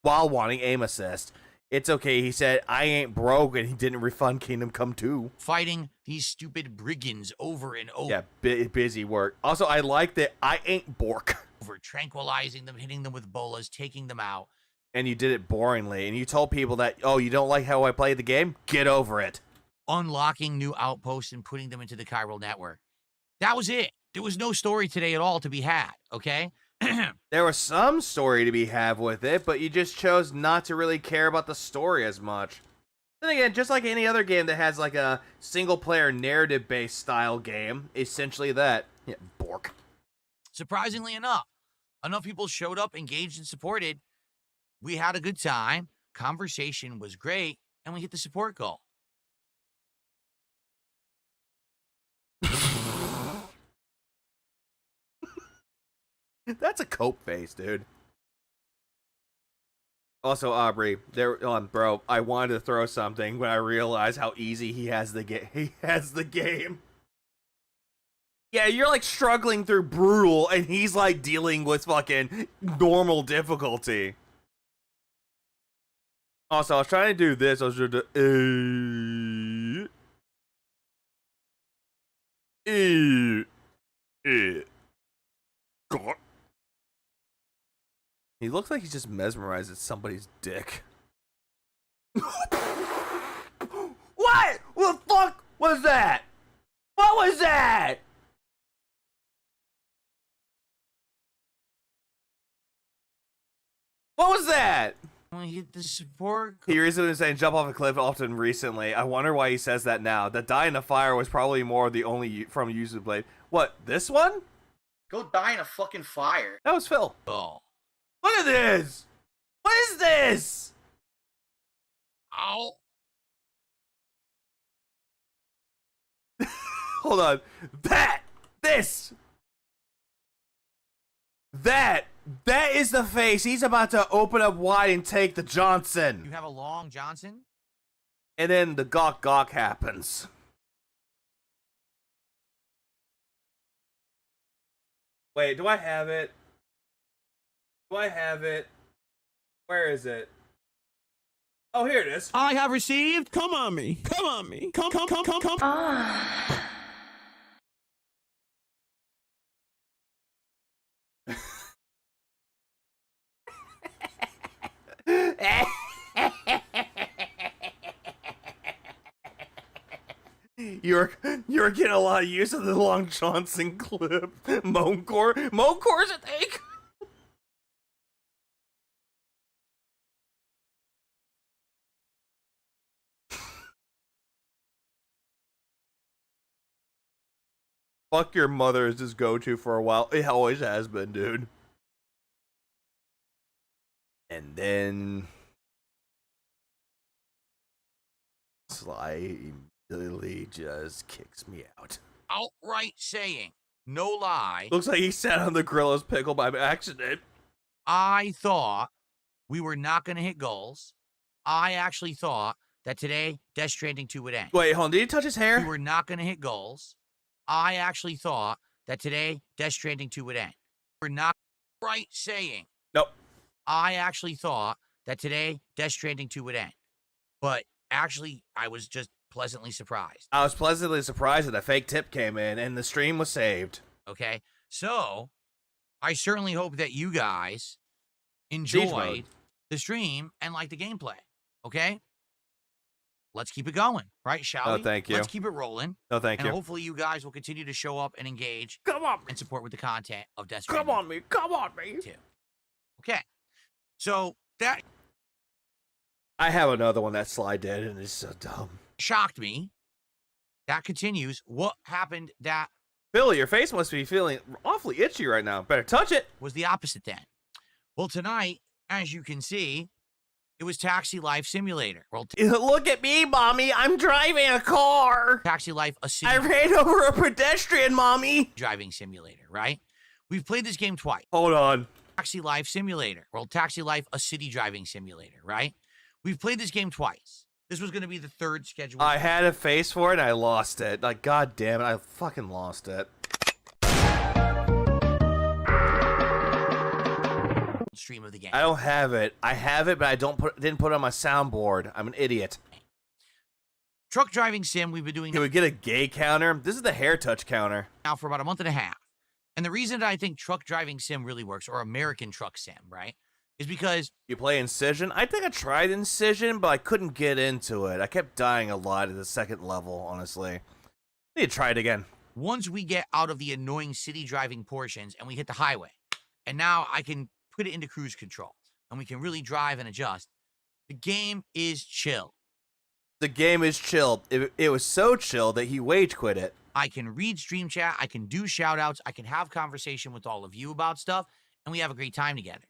while wanting aim assist. It's okay. He said, I ain't broke, and he didn't refund Kingdom Come 2. Fighting these stupid brigands over and over. Yeah, busy work. Also, I like that I ain't Bork. Tranquilizing them, hitting them with bolas, taking them out. And you did it boringly, and you told people that, oh, you don't like how I play the game? Get over it. Unlocking new outposts and putting them into the chiral network. That was it. There was no story today at all to be had, okay? There was some story to be had with it, but you just chose not to really care about the story as much. Then again, just like any other game that has like a single-player narrative-based style game, essentially that. Yeah, Bork. Surprisingly enough people showed up, engaged, and supported. We had a good time. Conversation was great, and we hit the support goal. That's a cope face, dude. Also, Aubrey, bro, I wanted to throw something when I realized how easy he has the game. Yeah, you're like struggling through brutal, and he's like dealing with fucking normal difficulty. Also, I was trying to do this. I was trying to God. He looks like he's just mesmerized at somebody's dick. What? What the fuck was that? What was that? What was that? We hit the support goal. He recently was saying jump off a cliff often recently. I wonder why he says that now. The die in the fire was probably more the only from Yuzu Blade. What, this one? Go die in a fucking fire. That was Phil. Oh. Look at this! What is this? Ow. Hold on. That is the face. He's about to open up wide and take the Johnson. You have a long Johnson? And then the gawk happens. Wait, do I have it? Where is it? Oh, here it is. I have received. Come on me. Come. You're getting a lot of use of the Long Johnson clip. Moncore's a take. Fuck your mother is his go-to for a while. It always has been, dude. And then Sly immediately just kicks me out. Outright saying, no lie. Looks like he sat on the Grillo's pickle by accident. I thought we were not going to hit goals. I actually thought that today Death Stranding 2 would end. Wait, hold on. Did he touch his hair? We were not going to hit goals. I actually thought that today Death Stranding 2 would end. We're not right saying. Nope. I actually thought that today Death Stranding 2 would end. But actually, I was just pleasantly surprised. I was pleasantly surprised that a fake tip came in and the stream was saved. Okay? So, I certainly hope that you guys enjoyed the stream and like the gameplay. Okay? Let's keep it going, right? Shall we? Oh, thank you. Let's keep it rolling. No, thank you. And hopefully you guys will continue to show up and engage. Come on, and support with the content of Death Stranding. Come on me. Too. Okay. So that I have another one that Sly did, and it's so dumb. Shocked me. That continues. What happened that Billy, your face must be feeling awfully itchy right now. Better touch it. Was the opposite then. Well, tonight, as you can see, it was Taxi Life Simulator. Well, look at me, Mommy. I'm driving a car. Taxi Life, a city. I ran over a pedestrian, Mommy. Driving simulator, right? We've played this game twice. Hold on. Taxi Life Simulator. Well, Taxi Life, a city driving simulator, right? We've played this game twice. This was going to be the third schedule. I had a face for it and I lost it. Like, god damn it, I fucking lost it. Stream of the game. I don't have it. I have it, but I didn't put it on my soundboard. I'm an idiot. Truck driving sim we've been doing Can we get a gay counter? This is the hair touch counter. now for about a month and a half. And the reason that I think truck driving sim really works, or American truck sim, right, is because You play Incision? I think I tried Incision, but I couldn't get into it. I kept dying a lot at the second level, honestly. I need to try it again. once we get out of the annoying city driving portions and we hit the highway, and now I can put it into cruise control, and we can really drive and adjust, the game is chill. The game is chill. It was so chill that he wage quit it. I can read stream chat, I can do shout outs, I can have conversation with all of you about stuff, and we have a great time together.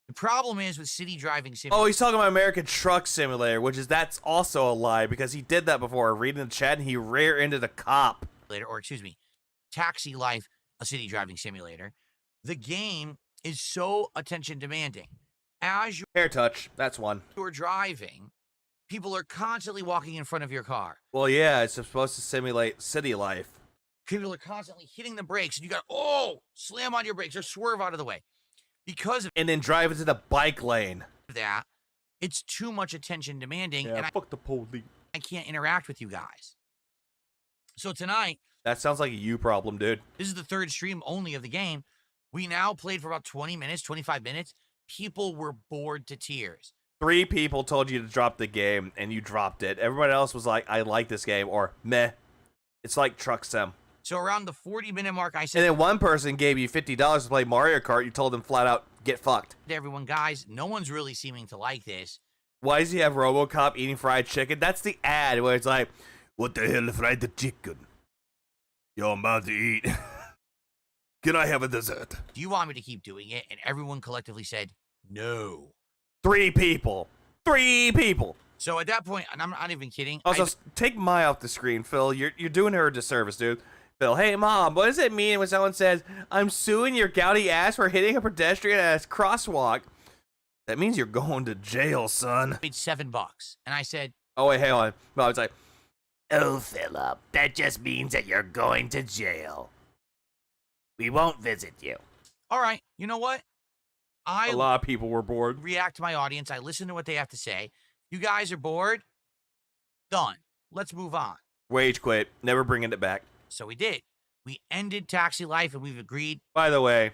The problem is with city driving simulator. Oh, he's talking about American Truck Simulator, that's also a lie because he did that before. Reading the chat and he rear-ended a cop. Or excuse me, Taxi Life, a city driving simulator. The game is so attention demanding. As Hair touch, that's one. you're driving, people are constantly walking in front of your car. Well, yeah, it's supposed to simulate city life. People are constantly hitting the brakes, and you got slam on your brakes or swerve out of the way. Because of And then drive into the bike lane. that, it's too much attention demanding, Yeah, and fuck the police. I can't interact with you guys. So tonight, That sounds like a you problem, dude. this is the third stream only of the game. We now played for about 20 minutes, 25 minutes. People were bored to tears. 3 people told you to drop the game, and you dropped it. Everyone else was like, I like this game, or meh. It's like Truck Sim. So around the 40-minute mark, I said And then one person gave you $50 to play Mario Kart. You told them flat out, get fucked. to everyone, guys, no one's really seeming to like this. Why does he have RoboCop eating fried chicken? That's the ad where it's like, what the hell fried the chicken? Yo, I'm about to eat. Can I have a dessert? Do you want me to keep doing it? And everyone collectively said, no. 3 people. 3 people. So at that point, and I'm not even kidding. Also, take Mai off the screen, Phil. You're doing her a disservice, dude. Phil, hey, Mom, what does it mean when someone says, I'm suing your gouty ass for hitting a pedestrian at a crosswalk? That means you're going to jail, son. paid $7. And I said, Oh, wait, hang on. No, it's like, Oh, Philip, that just means that you're going to jail. We won't visit you. all right, you know what? I a lot of people were bored. react to my audience. I listen to what they have to say. You guys are bored? Done. Let's move on. Wage quit. Never bringing it back. So we did. We ended Taxi Life, and we've agreed By the way,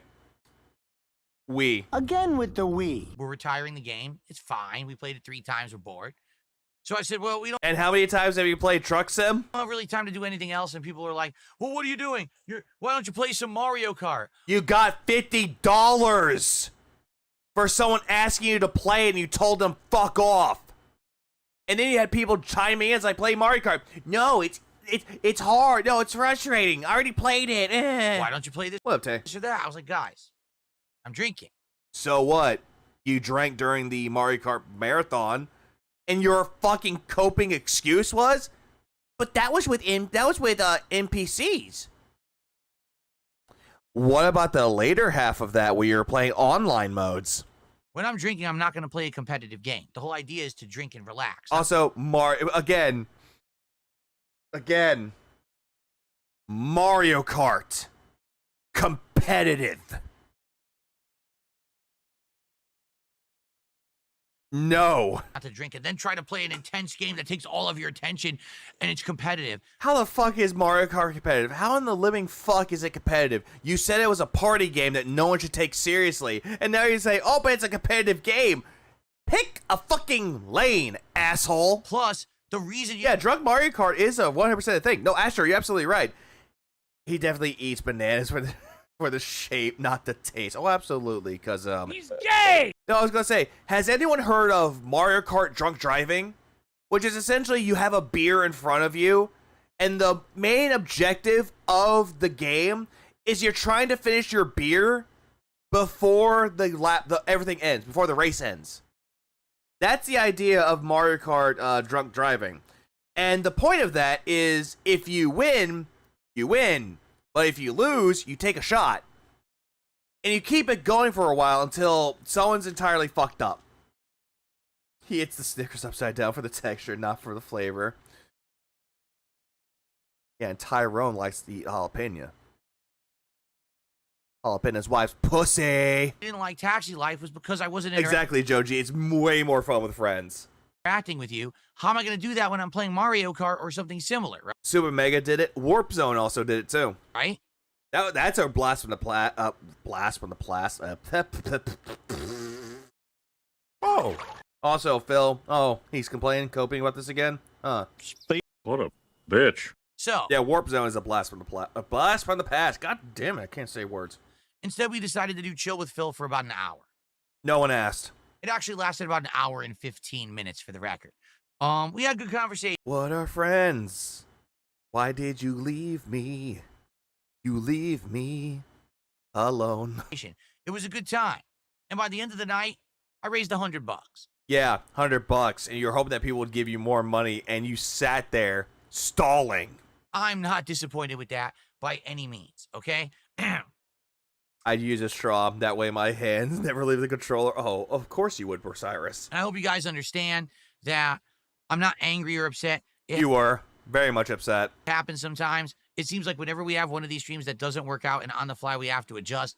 Again with the we. we're retiring the game. It's fine. We played it 3 times. We're bored. So I said, well, we don't And how many times have you played Truck Sim? have really time to do anything else. And people are like, well, what are you doing? Why don't you play some Mario Kart? You got $50 for someone asking you to play it and you told them fuck off. And then you had people chiming in as I play Mario Kart. No, it's hard. No, it's frustrating. I already played it. Why don't you play this? What up, Tay? This or that? I was like, guys, I'm drinking. So what? You drank during the Mario Kart marathon, and your fucking coping excuse was, but that was with NPCs. What about the later half of that where you're playing online modes? When I'm drinking, I'm not going to play a competitive game. The whole idea is to drink and relax. Also, again, Mario Kart, competitive. No. Not to drink and then try to play an intense game that takes all of your attention and it's competitive. How the fuck is Mario Kart competitive? How in the living fuck is it competitive? You said it was a party game that no one should take seriously, and now you say, oh, but it's a competitive game. Pick a fucking lane, asshole. Plus, the reason you... Yeah, drunk Mario Kart is a 100% thing. No, Astro, you're absolutely right. He definitely eats bananas for the shape, not the taste. Oh, absolutely, because, He's gay! No, I was gonna say, has anyone heard of Mario Kart drunk driving? Which is essentially you have a beer in front of you, and the main objective of the game is you're trying to finish your beer before everything ends, before the race ends. That's the idea of Mario Kart drunk driving. And the point of that is if you win, you win. But if you lose, you take a shot. And you keep it going for a while until someone's entirely fucked up. He eats the Snickers upside down for the texture, not for the flavor. Yeah, and Tyrone likes to eat jalapeno. Jalapeno's wife's pussy. Didn't like Taxi Life was because I wasn't Exactly, Joji. It's way more fun with friends. interacting with you. How am I going to do that when I'm playing Mario Kart or something similar, right? Super Mega did it. Warp Zone also did it too. Right? That's our blast from the blast from the blast. Oh. Also, Phil. Oh, he's complaining, coping about this again. Huh. What a bitch. So yeah, Warp Zone is a blast from the blast from the past. God damn it, I can't say words. Instead, we decided to do Chill with Phil for about an hour. No one asked. It actually lasted about an hour and 15 minutes for the record. We had good conversation. What are friends? Why did you leave me? You leave me alone. It was a good time. And by the end of the night, I raised $100. Yeah, $100, and you're hoping that people would give you more money, and you sat there stalling. I'm not disappointed with that by any means, okay? I'd use a straw. That way my hands never leave the controller. Oh, of course you would, Osiris. And I hope you guys understand that I'm not angry or upset. You were very much upset. It happens sometimes. It seems like whenever we have one of these streams that doesn't work out and on the fly we have to adjust,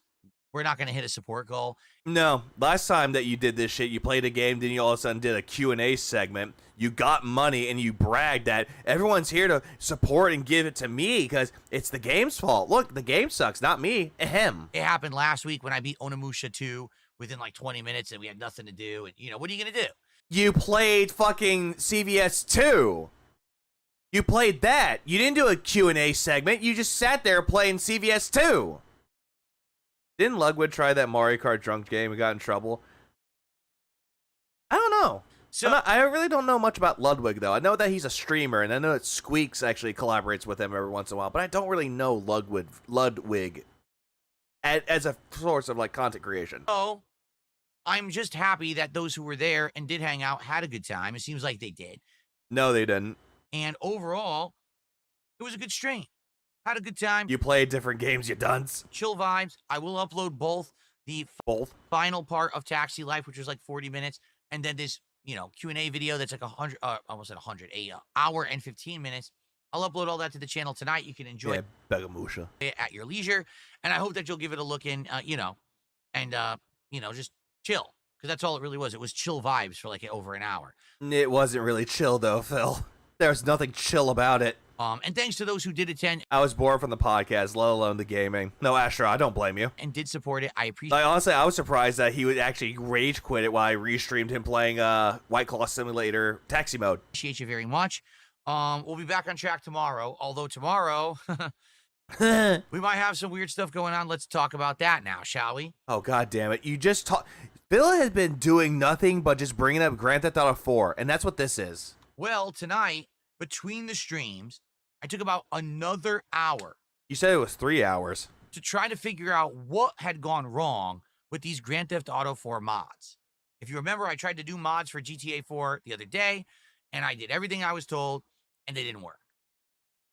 we're not going to hit a support goal. No, last time that you did this shit, you played a game, then you all of a sudden did a Q&A segment. You got money, and you bragged that everyone's here to support and give it to me because it's the game's fault. Look, the game sucks, not me. Ahem. It happened last week when I beat Onimusha 2 within like 20 minutes and we had nothing to do. And, what are you going to do? You played fucking CVS 2. You played that. You didn't do a Q&A segment. You just sat there playing CVS 2. Didn't Ludwig try that Mario Kart drunk game and got in trouble? I don't know. So I really don't know much about Ludwig, though. I know that he's a streamer, and I know that Squeaks actually collaborates with him every once in a while, but I don't really know Ludwig as a source of, like, content creation. Oh, I'm just happy that those who were there and did hang out had a good time. It seems like they did. No, they didn't. And overall, it was a good stream. Had a good time. You played different games, you dunce. Chill vibes. I will upload both the final part of Taxi Life, which was like 40 minutes, and then this, Q&A video that's like 100, almost at 100, an hour and 15 minutes. I'll upload all that to the channel tonight. You can enjoy it at your leisure, and I hope that you'll give it a look in, just chill, because that's all it really was. It was chill vibes for like over an hour. It wasn't really chill, though, Phil. There's nothing chill about it. And thanks to those who did attend. I was bored from the podcast, let alone the gaming. No, Astro, I don't blame you. And did support it. I appreciate it. Honestly, I was surprised that he would actually rage quit it while I restreamed him playing White Claw Simulator Taxi Mode. Appreciate you very much. We'll be back on track tomorrow. Although tomorrow, we might have some weird stuff going on. Let's talk about that now, shall we? Oh, God damn it. You just talk. Phil has been doing nothing but just bringing up Grand Theft Auto 4, and that's what this is. Well, tonight, between the streams, I took about another hour. You said it was 3 hours. To try to figure out what had gone wrong with these Grand Theft Auto 4 mods. If you remember, I tried to do mods for GTA 4 the other day, and I did everything I was told, and they didn't work.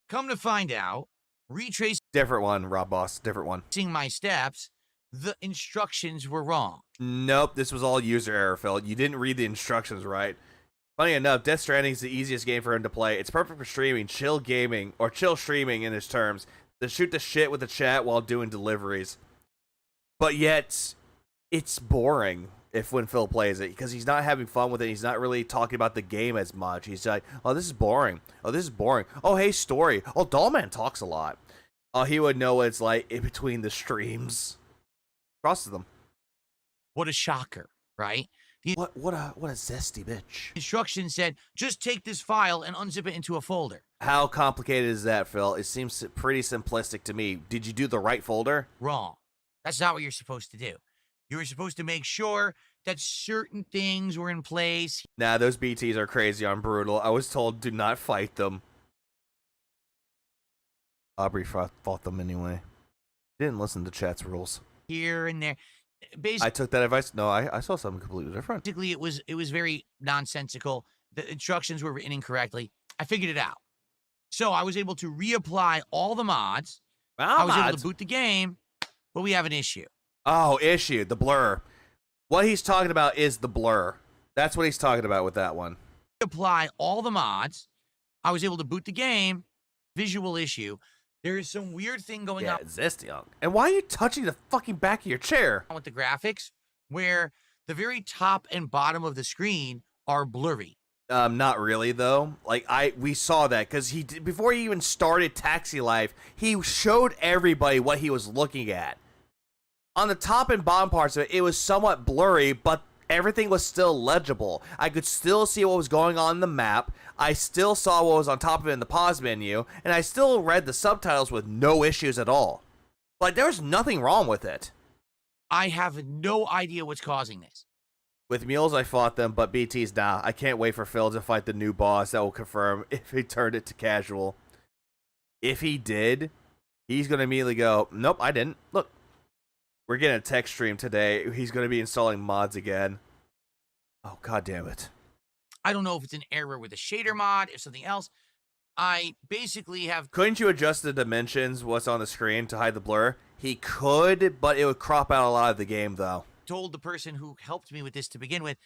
Come to find out, retracing Different one, Rob Boss. Different one. my steps, the instructions were wrong. Nope, this was all user error, Phil. You didn't read the instructions right. Funny enough, Death Stranding is the easiest game for him to play. It's perfect for streaming, chill gaming, or chill streaming in his terms. To shoot the shit with the chat while doing deliveries. But yet, it's boring when Phil plays it, because he's not having fun with it. He's not really talking about the game as much. He's like, oh, this is boring. Oh, this is boring. Oh, hey, story. Oh, Dollman talks a lot. Oh, he would know what it's like in between the streams. Crosses them. What a shocker, right? What a zesty bitch. Instructions said, just take this file and unzip it into a folder. How complicated is that, Phil? It seems pretty simplistic to me. Did you do the right folder? Wrong. That's not what you're supposed to do. You were supposed to make sure that certain things were in place. Nah, those BTs are crazy on Brutal. I was told, do not fight them. Aubrey fought them anyway. Didn't listen to chat's rules. Here and there. Basically, I took that advice. No, I saw something completely different. Basically, it was very nonsensical. The instructions were written incorrectly. I figured it out. So I was able to reapply all the mods. I was able to boot the game, but we have an issue. Oh, issue. The blur. What he's talking about is the blur. That's what he's talking about with that one. Apply all the mods. I was able to boot the game. Visual issue. There is some weird thing going on. Zesty. And why are you touching the fucking back of your chair? With the graphics, where the very top and bottom of the screen are blurry. Not really though. Like we saw that because before he even started Taxi Life, he showed everybody what he was looking at. On the top and bottom parts of it, it was somewhat blurry, but everything was still legible. I could still see what was going on in the map. I still saw what was on top of it in the pause menu, and I still read the subtitles with no issues at all. Like, there's nothing wrong with it. I have no idea what's causing this. With mules, I fought them, but BT's nah. I can't wait for Phil to fight the new boss that will confirm if he turned it to casual. If he did, he's going to immediately go, nope, I didn't. Look, we're getting a tech stream today. He's going to be installing mods again. Oh, god damn it. I don't know if it's an error with a shader mod, if something else. I basically have... Couldn't you adjust the dimensions, what's on the screen, to hide the blur? He could, but it would crop out a lot of the game, though. Told the person who helped me with this to begin with.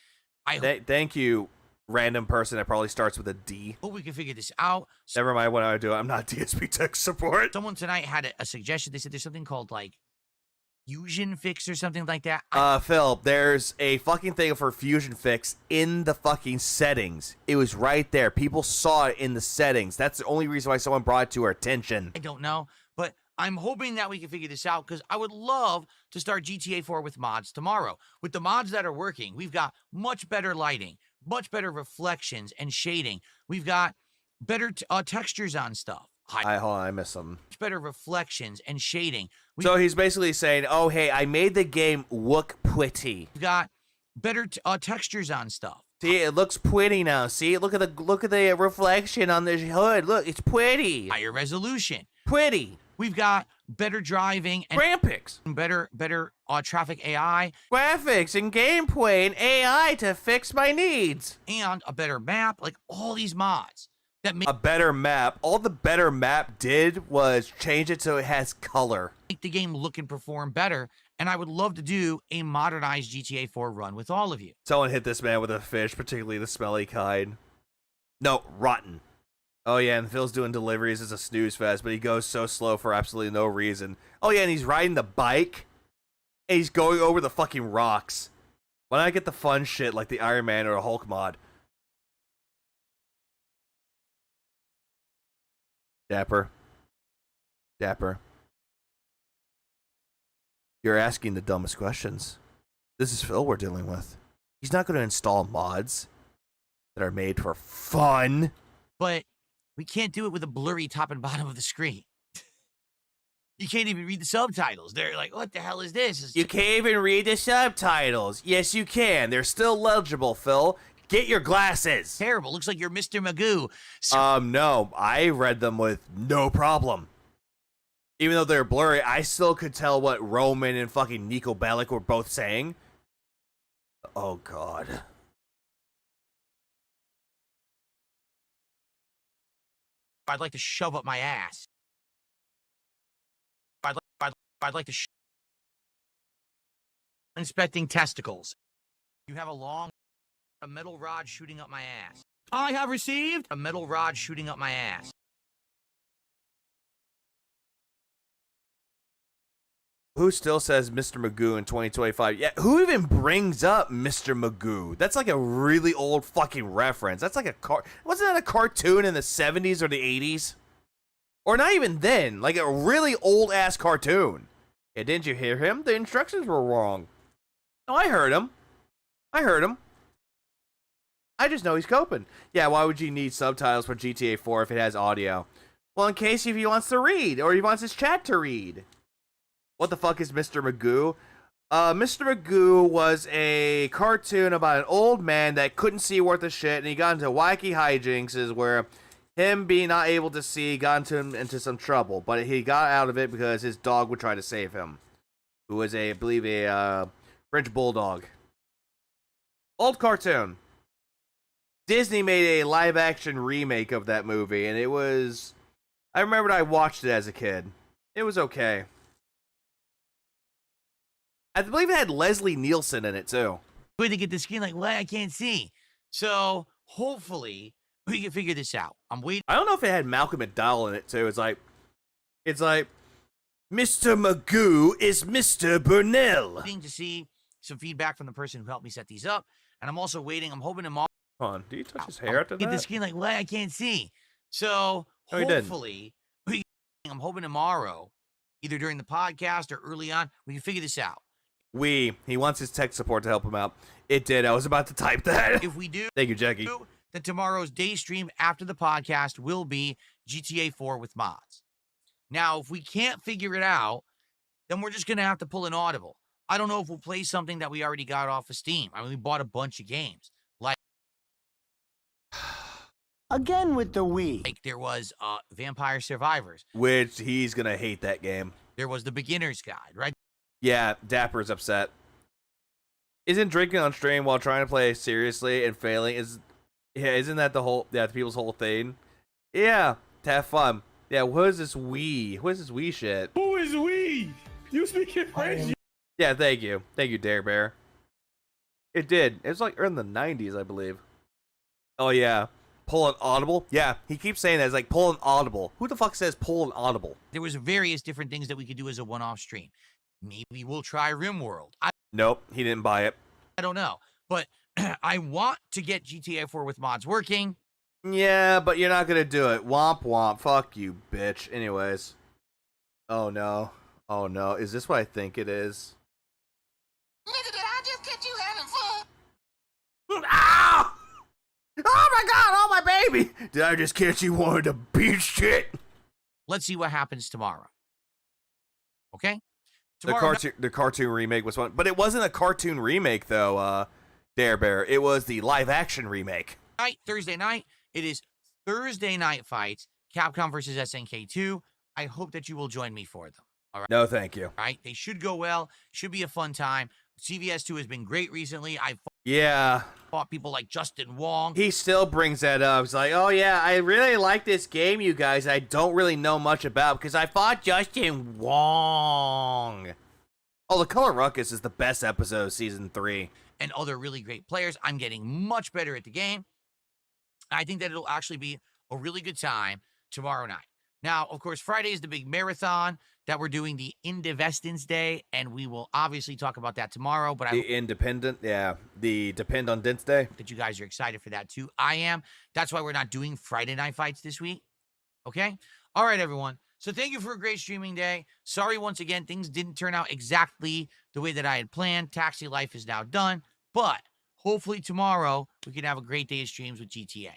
Thank you, random person that probably starts with a D. Hope we can figure this out. Never mind what I do. I'm not DSP tech support. Someone tonight had a suggestion. They said there's something called, like, Fusion Fix or something like that. Phil, there's a fucking thing for Fusion Fix in the fucking settings. It was right there. People saw it in the settings. That's the only reason why someone brought it to our attention. I don't know, but I'm hoping that we can figure this out because I would love to start GTA 4 with mods tomorrow. With the mods that are working, we've got much better lighting, much better reflections and shading. We've got better textures on stuff. Hold on, I missed something. Much better reflections and shading. So he's basically saying, oh, hey, I made the game look pretty. We've got better textures on stuff. See, it looks pretty now. See, look at the reflection on the hood. Look, it's pretty. Higher resolution. Pretty. We've got better driving and graphics. Better traffic AI. Graphics and gameplay and AI to fix my needs. And a better map. Like all these mods. That make a better map. All the better map did was change it so it has color. Make the game look and perform better. And I would love to do a modernized GTA 4 run with all of you. Someone hit this man with a fish, particularly the smelly kind. No, rotten. Oh yeah, and Phil's doing deliveries as a snooze fest, but he goes so slow for absolutely no reason. Oh yeah, and he's riding the bike. And he's going over the fucking rocks. Why not get the fun shit like the Iron Man or a Hulk mod? Dapper. You're asking the dumbest questions. This is Phil we're dealing with. He's not going to install mods that are made for fun. But we can't do it with a blurry top and bottom of the screen. You can't even read the subtitles. They're like, what the hell is this? You can't even read the subtitles. Yes, you can. They're still legible, Phil. Get your glasses. Terrible. Looks like you're Mr. Magoo. No. I read them with no problem. Even though they're blurry, I still could tell what Roman and fucking Nico Bellic were both saying. Oh, God. I'd like to shove up my ass. I'd like to inspecting testicles. You have a metal rod shooting up my ass. I have received a metal rod shooting up my ass. Who still says Mr. Magoo in 2025? Yeah, who even brings up Mr. Magoo? That's like a really old fucking reference. That's like wasn't that a cartoon in the 70s or the 80s? Or not even then, like a really old ass cartoon. Yeah, didn't you hear him? The instructions were wrong. No, I heard him. I just know he's coping. Yeah, why would you need subtitles for GTA 4 if it has audio? Well, in case if he wants to read, or he wants his chat to read. What the fuck is Mr. Magoo? Mr. Magoo was a cartoon about an old man that couldn't see worth a shit, and he got into wacky hijinks where him being not able to see got into some trouble, but he got out of it because his dog would try to save him, who was I believe a French bulldog. Old cartoon. Disney made a live-action remake of that movie, and it was... I remembered I watched it as a kid. It was okay. I believe it had Leslie Nielsen in it, too. Way to get the screen like, what? I can't see. So hopefully we can figure this out. I'm waiting. I don't know if it had Malcolm McDowell in it too. It's like Mr. Magoo is Mr. Burnell. To see some feedback from the person who helped me set these up. And I'm also waiting. I'm hoping tomorrow. Hold on, do you touch his hair after get that? the screen like, what? I can't see. So hopefully, I'm hoping tomorrow, either during the podcast or early on, we can figure this out. He wants his tech support to help him out. It did. I was about to type that. If we do, thank you, Jackie. Then tomorrow's day stream after the podcast will be GTA 4 with mods. Now, if we can't figure it out, then we're just going to have to pull an audible. I don't know if we'll play something that we already got off of Steam. I mean, we bought a bunch of games. Again with the Wii. Like there was Vampire Survivors. Which he's going to hate that game. There was the Beginner's Guide, right? Yeah, Dapper's upset. Isn't drinking on stream while trying to play seriously and failing isn't that the people's whole thing? Yeah, to have fun. Yeah, what is this Wii? What is this Wii shit? Who is we? You speak in French? Yeah, thank you. Thank you, Dare Bear. It did. It was like in the 90s, I believe. Oh, yeah. Pull an audible? Yeah, he keeps saying that. It's like, pull an audible. Who the fuck says pull an audible? There was various different things that we could do as a one-off stream. Maybe we'll try RimWorld. Nope, he didn't buy it. I don't know. But I want to get GTA 4 with mods working. Yeah, but you're not going to do it. Womp womp. Fuck you, bitch. Anyways. Oh, no. Oh, no. Is this what I think it is? Nigga, did I just catch you having fun? Ow! Oh, my God. Oh, my baby. Did I just catch you wanting to beat shit? Let's see what happens tomorrow. Okay? The cartoon remake was fun. But it wasn't a cartoon remake, though, Dare Bear. It was the live-action remake. Thursday night. It is Thursday Night Fights, Capcom versus SNK 2. I hope that you will join me for them. All right. No, thank you. All right. They should go well. Should be a fun time. CVS 2 has been great recently. I fought people like Justin Wong. He still brings that up. He's like, oh, yeah, I really like this game, you guys. I don't really know much about because I fought Justin Wong. Oh, The Color Ruckus is the best episode of Season 3. And other really great players. I'm getting much better at the game. I think that it'll actually be a really good time tomorrow night. Now, of course, Friday is the big marathon that we're doing, the Indivestance Day, and we will obviously talk about that tomorrow. But the Depend on Dents Day. That you guys are excited for that too. I am. That's why we're not doing Friday Night Fights this week. Okay? All right, everyone. So thank you for a great streaming day. Sorry once again, things didn't turn out exactly the way that I had planned. Taxi life is now done, but hopefully tomorrow we can have a great day of streams with GTA.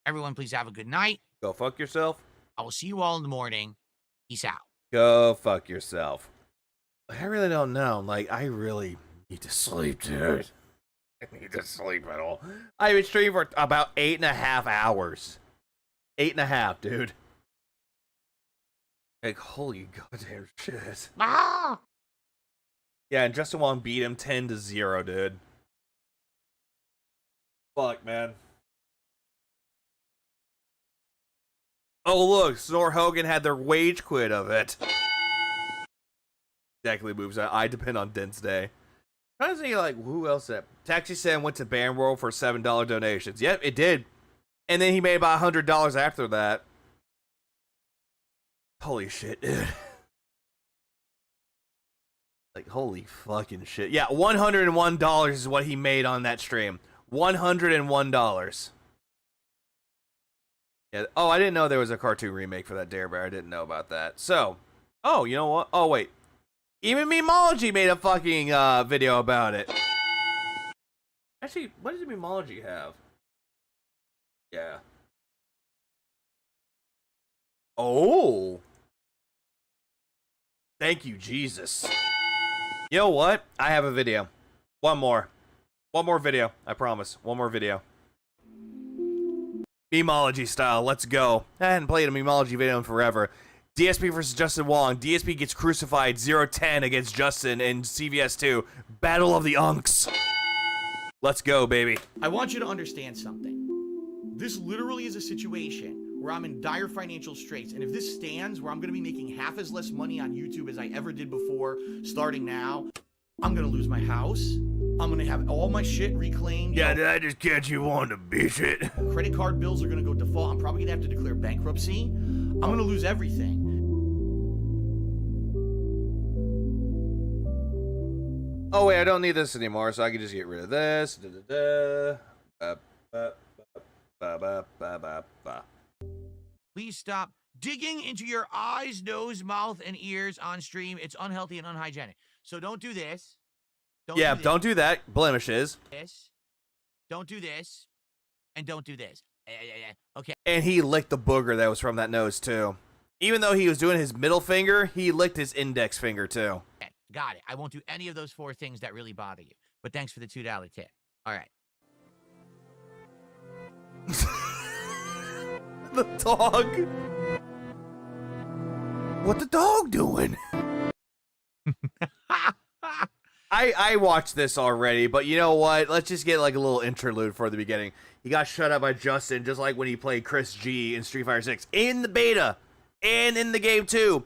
Everyone, please have a good night. Go fuck yourself. I will see you all in the morning. Peace out. Go fuck yourself. I really don't know. Like, I really need to sleep, dude. I need to sleep at all. I've been streaming for about 8.5 hours. 8.5, dude. Like, holy goddamn shit. Ah! Yeah, and Justin Wong beat him 10-0, dude. Fuck, man. Oh, look, Snore Hogan had their wage quit of it. Exactly moves. I depend on Dents Day. I'm trying to think, like, who else that? Taxi Sam went to Band World for $7 donations. Yep, it did. And then he made about $100 after that. Holy shit, dude. Like, holy fucking shit. Yeah, $101 is what he made on that stream. $101. Yeah. Oh, I didn't know there was a cartoon remake for that Dare Bear. I didn't know about that. So, oh, you know what? Oh, wait. Even Memology made a fucking video about it. Actually, what does Memology have? Yeah. Oh. Thank you, Jesus. You know what? I have a video. One more video. I promise. One more video. Memology style. Let's go. I hadn't played a Memology video in forever. DSP versus Justin Wong. DSP gets crucified 0-10 against Justin in CVS 2. Battle of the Unks. Let's go, baby. I want you to understand something. This literally is a situation where I'm in dire financial straits, and if this stands where I'm going to be making half as less money on YouTube as I ever did before, starting now, I'm going to lose my house. I'm gonna have all my shit reclaimed. Yeah, did I just catch you on the bitch? Credit card bills are gonna go default. I'm probably gonna have to declare bankruptcy. I'm gonna lose everything. Oh wait, I don't need this anymore, so I can just get rid of this. Please stop digging into your eyes, nose, mouth, and ears on stream. It's unhealthy and unhygienic. So don't do this. Don't do that. Blemishes. Don't do this. And don't do this. Okay. And he licked the booger that was from that nose too. Even though he was doing his middle finger, he licked his index finger too. Got it. I won't do any of those 4 things that really bother you. But thanks for the $2 tip. All right. The dog. What the dog doing? I watched this already, but you know what? Let's just get like a little interlude for the beginning. He got shut up by Justin, just like when he played Chris G in Street Fighter 6 in the beta and in the game too.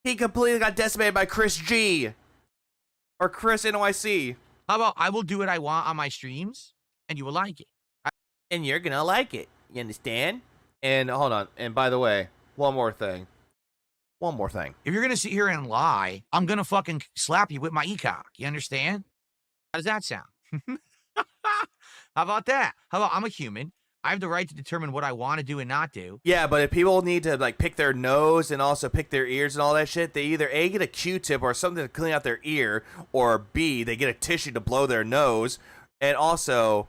He completely got decimated by Chris G or Chris NYC. How about I will do what I want on my streams, and you will like it. And you're gonna like it. You understand? And hold on. And by the way, one more thing. If you're gonna sit here and lie, I'm gonna fucking slap you with my e-cock. You understand? How does that sound? How about that? How about I'm a human? I have the right to determine what I want to do and not do. Yeah, but if people need to like pick their nose and also pick their ears and all that shit, they either A, get a Q-tip or something to clean out their ear, or B, they get a tissue to blow their nose. And also,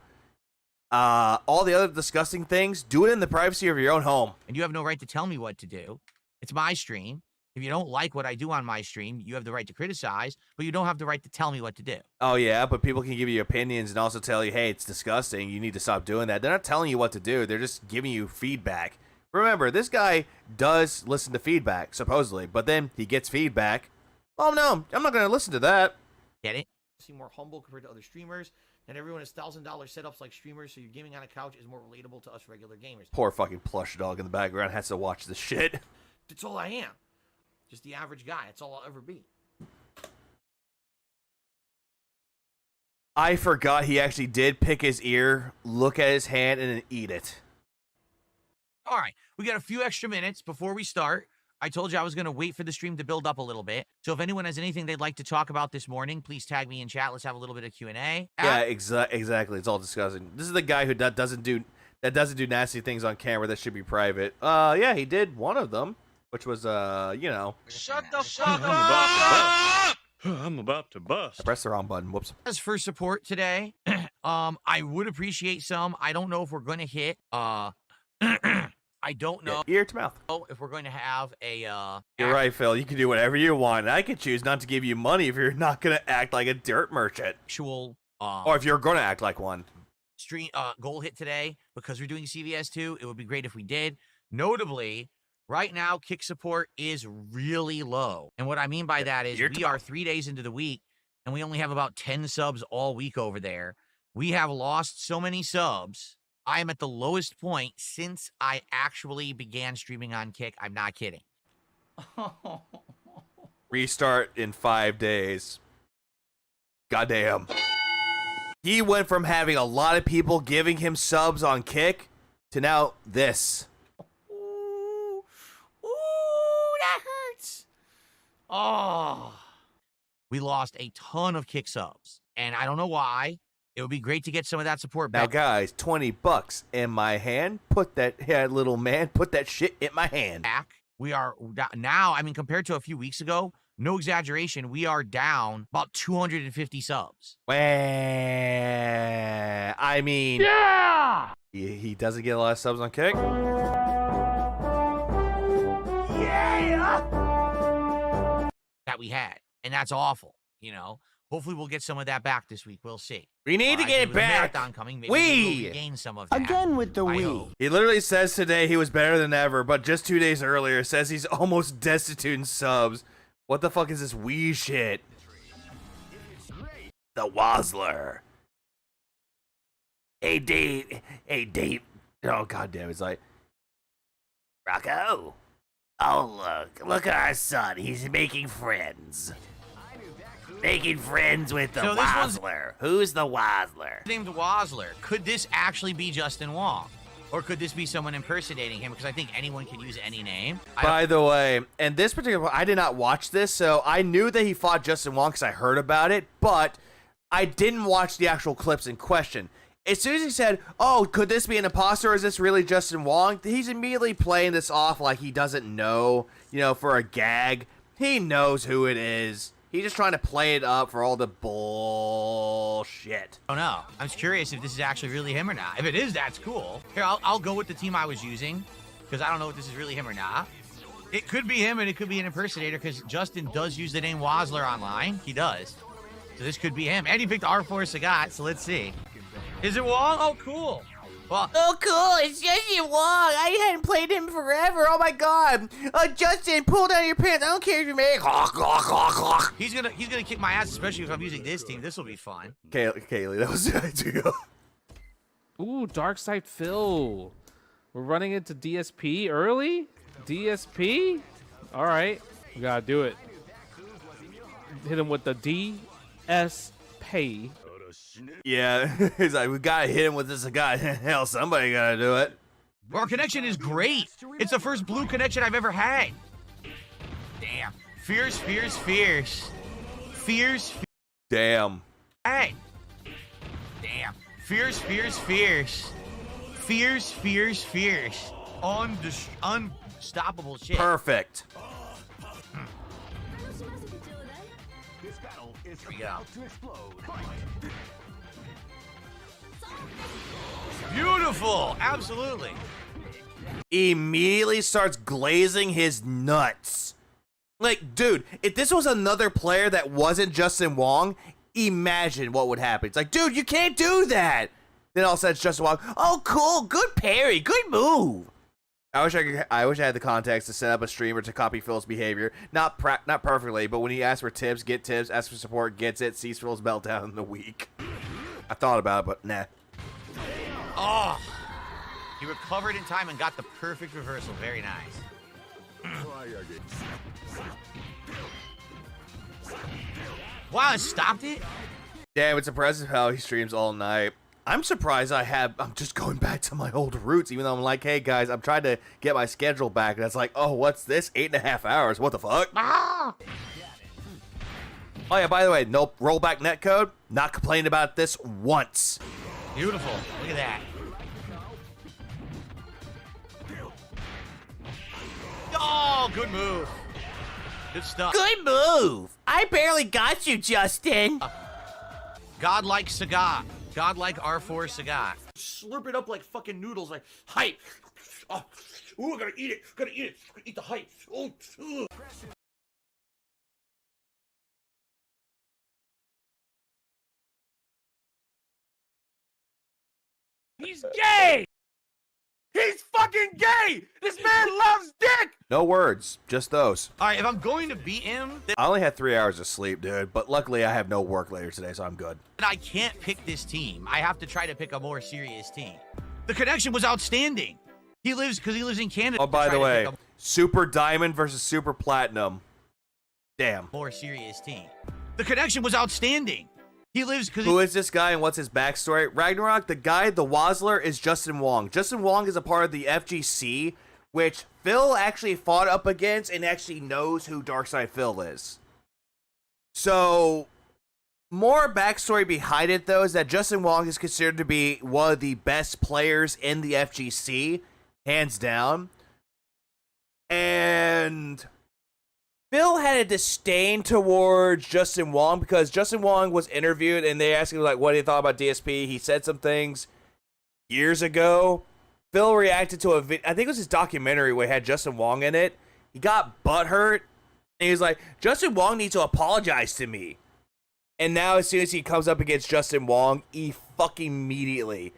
all the other disgusting things, do it in the privacy of your own home. And you have no right to tell me what to do. It's my stream. If you don't like what I do on my stream, you have the right to criticize, but you don't have the right to tell me what to do. Oh, yeah, but people can give you opinions and also tell you, hey, it's disgusting. You need to stop doing that. They're not telling you what to do. They're just giving you feedback. Remember, this guy does listen to feedback, supposedly, but then he gets feedback. Oh, no, I'm not going to listen to that. Get it? Seem more humble compared to other streamers. And everyone has $1,000 setups like streamers, so your gaming on a couch is more relatable to us regular gamers. Poor fucking plush dog in the background has to watch this shit. That's all I am. Just the average guy. That's all I'll ever be. I forgot he actually did pick his ear, look at his hand, and then eat it. All right. We got a few extra minutes before we start. I told you I was going to wait for the stream to build up a little bit. So if anyone has anything they'd like to talk about this morning, please tag me in chat. Let's have a little bit of Q&A. Yeah, exactly. It's all disgusting. This is the guy who doesn't do nasty things on camera that should be private. Yeah, he did one of them, which was you know. Shut the fuck up! I'm about to bust. I pressed the wrong button. Whoops. As for support today, I would appreciate some. I don't know if we're going to hit I don't know ear to mouth if we're going to have a You're right, Phil. You can do whatever you want. I could choose not to give you money if you're not going to act like a dirt merchant. Actual or if you're going to act like one. Stream goal hit today because we're doing CVS 2. It would be great if we did. Notably, right now kick support is really low. And what I mean by that is we are 3 days into the week and we only have about 10 subs all week over there. We have lost so many subs. I am at the lowest point since I actually began streaming on Kick. I'm not kidding. Restart in 5 days. Goddamn. He went from having a lot of people giving him subs on Kick to now this. Ooh, that hurts. Oh. We lost a ton of Kick subs, and I don't know why. It would be great to get some of that support back. Now, guys, $20 in my hand. Put that, little man, put that shit in my hand. Back. We are now, I mean, compared to a few weeks ago, no exaggeration, we are down about 250 subs. I mean, yeah! He doesn't get a lot of subs on Kick. Yeah! That we had. And that's awful, you know. Hopefully we'll get some of that back this week. We'll see. We need to get it back. Marathon coming. Maybe we'll gain some of that. Again with the we. He literally says today he was better than ever, but just 2 days earlier says he's almost destitute in subs. What the fuck is this wee shit? The Wazler. Hey, Dave. Oh, goddamn. It's like, Rocco. Oh, look at our son. He's making friends. making friends with the So this one's- Wazler. Who's the Wazler? Named Wazler. Could this actually be Justin Wong? Or could this be someone impersonating him? Because I think anyone can use any name. By the way, and this particular one, I did not watch this, so I knew that he fought Justin Wong because I heard about it, but I didn't watch the actual clips in question. As soon as he said, oh, could this be an imposter or is this really Justin Wong? He's immediately playing this off like he doesn't know, you know, for a gag. He knows who it is. He's just trying to play it up for all the bullshit. I don't know. I'm just curious if this is actually really him or not. If it is, that's cool. Here, I'll go with the team I was using because I don't know if this is really him or not. It could be him and it could be an impersonator because Justin does use the name Wazler online. He does. So this could be him. And he picked R4 Sagat, so let's see. Is it Wong? Oh, cool. Well, Oh, cool. It's Justin Wong. I hadn't played him forever. Oh, my God. Justin, pull down your pants. I don't care if you make. he's gonna kick my ass, especially if I'm using this team. This will be fun. Kaylee, that was the idea. Ooh, Darkside Phil. We're running into DSP early? DSP? All right. We got to do it. Hit him with the DSP. Yeah, he's like, we gotta hit him with this guy. Hell, somebody gotta do it. Our connection is great. It's the first blue connection I've ever had. Damn. Fierce, fierce, fierce. Fierce, Damn. hey. Damn. Fierce, fierce, fierce. Fierce, fierce, fierce. Unstoppable shit. Perfect. Here we go. Beautiful. Absolutely. Immediately starts glazing his nuts. Like, dude, if this was another player that wasn't Justin Wong, imagine what would happen. It's like, dude, you can't do that. Then all of a sudden it's Justin Wong. Oh, cool. Good parry. Good move. I wish I had the context to set up a streamer to copy Phil's behavior. Not perfectly, but when he asks for tips, get tips, asks for support, gets it, sees Phil's meltdown in the week. I thought about it, but nah. Oh. He recovered in time and got the perfect reversal. Very nice. Wow, it stopped it? Damn, it's impressive how he streams all night. I'm surprised I'm just going back to my old roots, even though I'm like, hey guys, I'm trying to get my schedule back. And it's like, oh, what's this? 8.5 hours. What the fuck? Ah! Oh yeah, by the way, no rollback netcode. Not complaining about this once. Beautiful. Look at that. Oh, good move. Good stuff. Good move. I barely got you, Justin. Godlike Sagat. Godlike R4 Sagat. Slurp it up like fucking noodles, like hype. Oh, ooh, I gotta eat it. Gotta eat it. Eat the hype. Oh, ugh. He's gay! He's fucking gay! This man loves dick! No words, just those. All right, if I'm going to beat him, then I only had 3 hours of sleep, dude, but luckily I have no work later today, so I'm good. I can't pick this team. I have to try to pick a more serious team. The connection was outstanding. He lives in Canada. Oh, by the way, Super Diamond versus Super Platinum. Damn. More serious team. The connection was outstanding. He lives Who is this guy and what's his backstory? Ragnarok, the guy, the Wazler, is Justin Wong. Justin Wong is a part of the FGC, which Phil actually fought up against and actually knows who Darkside Phil is. So, more backstory behind it, though, is that Justin Wong is considered to be one of the best players in the FGC, hands down. And Phil had a disdain towards Justin Wong because Justin Wong was interviewed and they asked him like what he thought about DSP. He said some things years ago. Phil reacted to I think it was his documentary where he had Justin Wong in it. He got butthurt and he was like, Justin Wong needs to apologize to me. And now as soon as he comes up against Justin Wong, he fucking immediately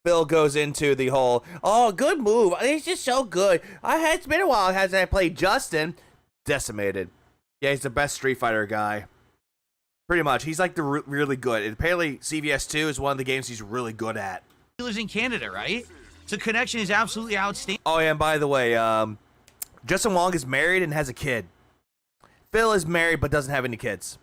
Phil goes into the whole, oh, good move. He's just so good. It's been a while hasn't I played Justin. Decimated. Yeah, he's the best Street Fighter guy. Pretty much. He's like the really good. And apparently, CVS2 is one of the games he's really good at. He lives in Canada, right? So connection is absolutely outstanding. Oh, yeah, and by the way, Justin Wong is married and has a kid. Phil is married but doesn't have any kids.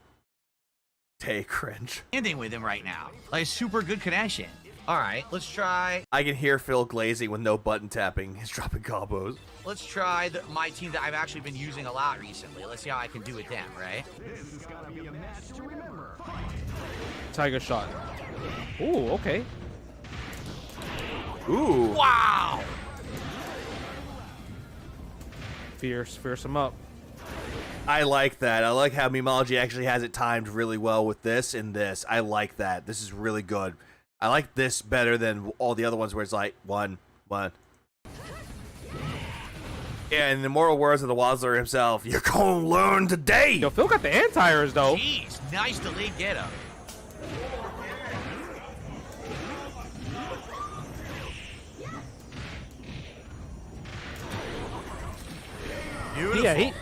Tay cringe. Landing with him right now. Like, super good connection. All right, let's try. I can hear Phil glazing with no button tapping. He's dropping combos. Let's try my team that I've actually been using a lot recently. Let's see how I can do with them, right? Tiger shot. Ooh, okay. Ooh. Wow. Fierce him up. I like that. I like how Memology actually has it timed really well with this and this. I like that. This is really good. I like this better than all the other ones where it's like one. Yeah, in the immortal words of the Wazzler himself, you're gonna learn today. Yo, Phil got the anti-airs though. Jeez, nice delayed get up. Beautiful. Yeah,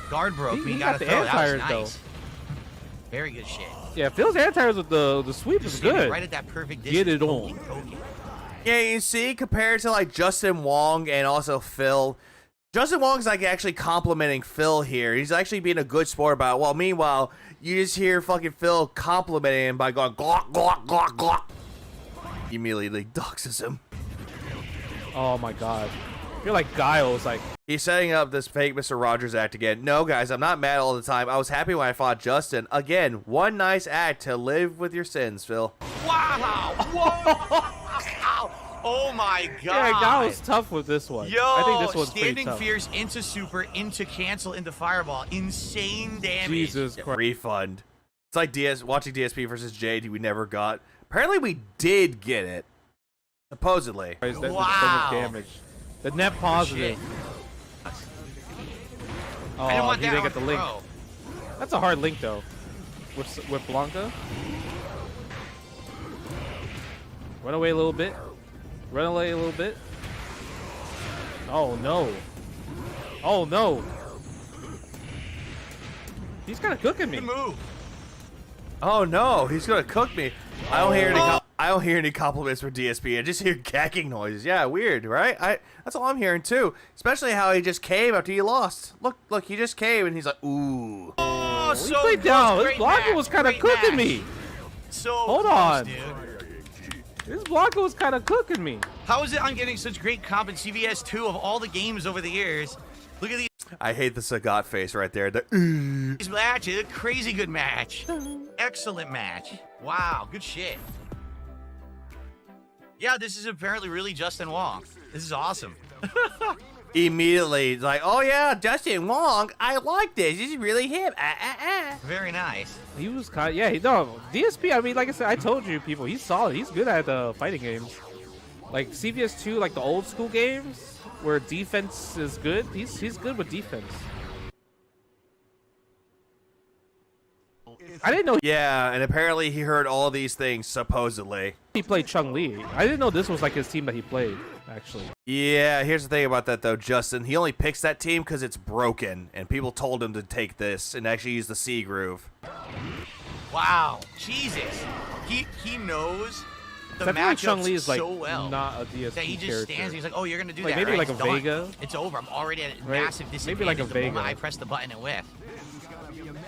guard broke. he got got the throw. That was anti-airs, nice. though. Very good shit. Yeah, Phil's anti-airs with the sweep is good. Right at that perfect distance. Get it on. Yeah, you see, compared to like Justin Wong and also Phil, Justin Wong's like actually complimenting Phil here. He's actually being a good sport about it. Well, meanwhile, you just hear fucking Phil complimenting him by going glock, glock, glock, glock. He immediately doxes him. Oh my god. I feel like Guile's like... He's setting up this fake Mr. Rogers act again. No, guys, I'm not mad all the time. I was happy when I fought Justin. Again, one nice act to live with your sins, Phil. Wow! Whoa! Oh my god! Yeah, Guile's tough with this one. Yo, I think this one's pretty standing tough. fierce into super, into cancel, into fireball. Insane damage. Jesus Christ. Refund. It's like watching DSP versus Jade, we never got. Apparently, we did get it. Supposedly. That's wow. So much damage. The net positive. I didn't want he that didn't get the link. throw. That's a hard link though. With Blanca. Run away a little bit. Run away a little bit. Oh no. Oh no. He's kind of cooking me. Good move. Oh no, he's gonna cook me. I don't hear any compliments from DSP. I just hear gagging noises. Yeah, weird, right? That's all I'm hearing too. Especially how he just came after he lost. Look, he just came and he's like, ooh. Oh, He so played close. down. This Great Blanca match. was kind of Great cooking match. me. So Hold close, on. dude. This Blanca was kind of cooking me. How is it I'm getting such great comp in CVS 2 of all the games over the years? Look at these I hate the Sagat face right there. matches. Crazy good match. Excellent match. Wow, good shit. Yeah, this is apparently really Justin Wong. This is awesome. Immediately, it's like, oh yeah, Justin Wong. I like this. This is really him. Very nice. He was kind of, yeah, no, DSP, I mean, like I said, I told you people, he's solid. He's good at fighting games. Like CVS 2, like the old school games where defense is good, he's good with defense. I didn't know Yeah, and apparently he heard all these things, supposedly. he played Chun-Li. I didn't know this was like his team that he played, actually. Yeah, here's the thing about that though, Justin. He only picks that team because it's broken, and people told him to take this and actually use the C groove. Wow. Jesus. He knows the I feel like matchups Chun-Li is like so well. not a DSP that he just character. stands. He's like, "Oh, you're gonna do Like, that." maybe right? like a It's done. Vega. It's over. I'm already at a Right? massive disadvantage. Maybe like a the moment Vega. I press the button and whiff.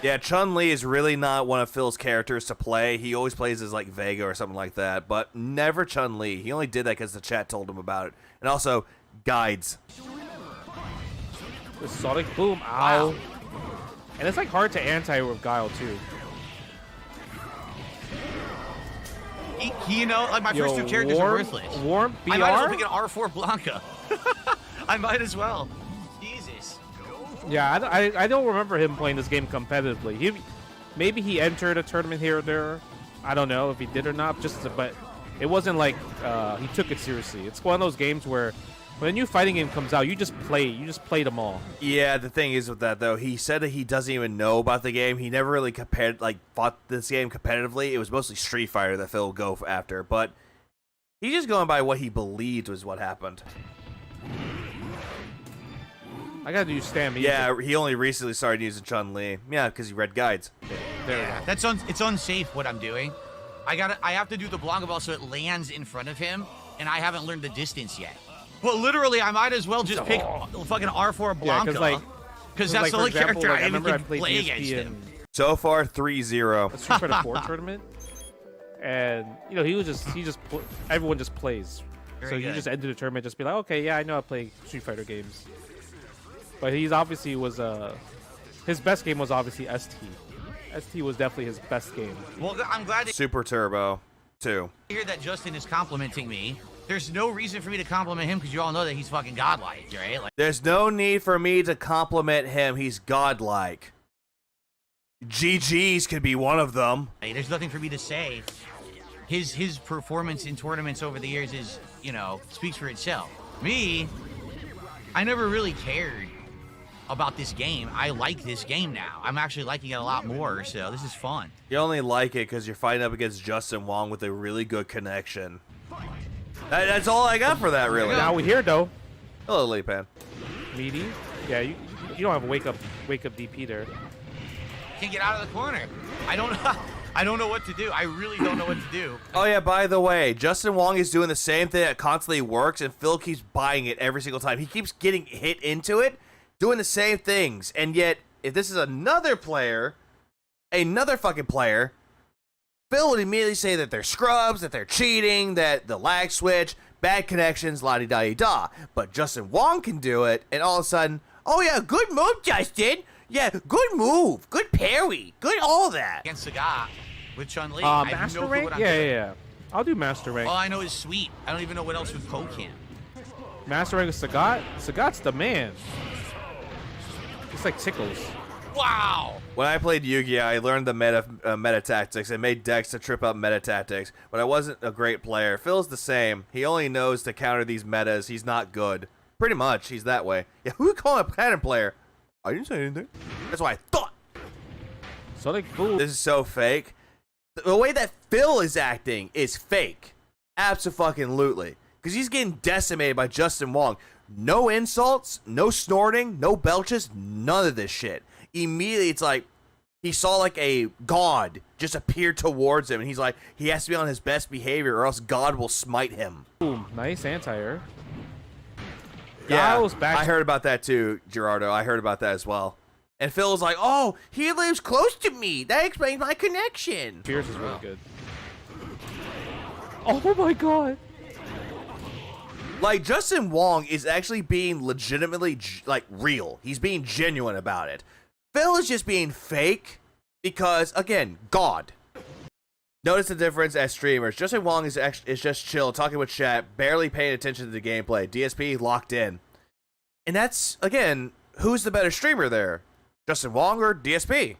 Yeah, Chun-Li is really not one of Phil's characters to play. He always plays as like Vega or something like that, but never Chun-Li. He only did that because the chat told him about it. And also, guides. The Sonic Boom, ow. And it's like hard to anti with Guile too. You know, like my first two characters are worthless. Warm BR? I might as well pick an R4 Blanca. I might as well. Jesus. Yeah, I don't remember him playing this game competitively. Maybe he entered a tournament here or there. I don't know if he did or not. But it wasn't like he took it seriously. It's one of those games where when a new fighting game comes out, you just play them all. Yeah, the thing is with that though, he said that he doesn't even know about the game. He never really fought this game competitively. It was mostly Street Fighter that Phil would go after, but he's just going by what he believed was what happened. I gotta do stamina. Yeah, he only recently started using Chun-Li. Yeah, because he read guides. There we go. It's unsafe what I'm doing. I have to do the Blanca ball so it lands in front of him, and I haven't learned the distance yet. Well, literally, I might as well just pick fucking R4 Blanca. Yeah, because that's like, the only for example, character like, I even remember can play DSP against him. So far, 3-0. a Street Fighter 4 tournament, and you know everyone just plays. Very so you good. just enter the tournament, just be like, okay, yeah, I know I play Street Fighter games. But he's obviously was his best game was obviously ST. ST was definitely his best game. Well, I'm glad to Super Turbo 2. hear that Justin is complimenting me. There's no reason for me to compliment him because you all know that he's fucking godlike, right? Like, There's no need for me to compliment him. He's godlike. GG's could be one of them. there's nothing for me to say. His performance in tournaments over the years is, you know, speaks for itself. Me, I never really cared about this game. I like this game now. I'm actually liking it a lot more, so this is fun. You only like it because you're fighting up against Justin Wong with a really good connection. That's all I got for that, really. Now we here though. Hello, Leapan. Meaty. Yeah, you don't have wake up DP there. Can't get out of the corner. I don't know what to do. I really don't know what to do. Oh, yeah, by the way, Justin Wong is doing the same thing that constantly works, and Phil keeps buying it every single time. He keeps getting hit into it, doing the same things. And yet, if this is another fucking player, Phil would immediately say that they're scrubs, that they're cheating, that the lag switch, bad connections, la-di-da-di-da. But Justin Wong can do it, and all of a sudden, oh yeah, good move, Justin. Yeah, good move, good parry, good all that. Against Sagat with Chun-Li. I have Master no clue rank? what I'm Yeah, doing. yeah. I'll do Master rank. All I know is Sweet. I don't even know what else would poke him. Master rank with Sagat. Sagat's the man. It's like tickles. Wow. When I played Yu-Gi-Oh, I learned the meta tactics and made decks to trip up meta tactics, but I wasn't a great player. Phil's the same. He only knows to counter these metas. He's not good. Pretty much, he's that way. Yeah, who would call him a pattern player? I didn't say anything. That's what I thought. Sonic Boom. This is so fake. The way that Phil is acting is fake. Abso-fucking-lutely. Because he's getting decimated by Justin Wong. No insults, no snorting, no belches, none of this shit. Immediately, it's like he saw like a god just appear towards him, and he's like, he has to be on his best behavior or else God will smite him. Boom. Nice anti-air. Yeah, back. I heard about that too, Gerardo. I heard about that as well. And Phil was like, oh, he lives close to me. That explains my connection. Pierce is really good. Oh my god. Like, Justin Wong is actually being legitimately, like, real. He's being genuine about it. Phil is just being fake because, again, God. Notice the difference as streamers. Justin Wong is just chill, talking with chat, barely paying attention to the gameplay. DSP locked in. And that's, again, who's the better streamer there? Justin Wong or DSP?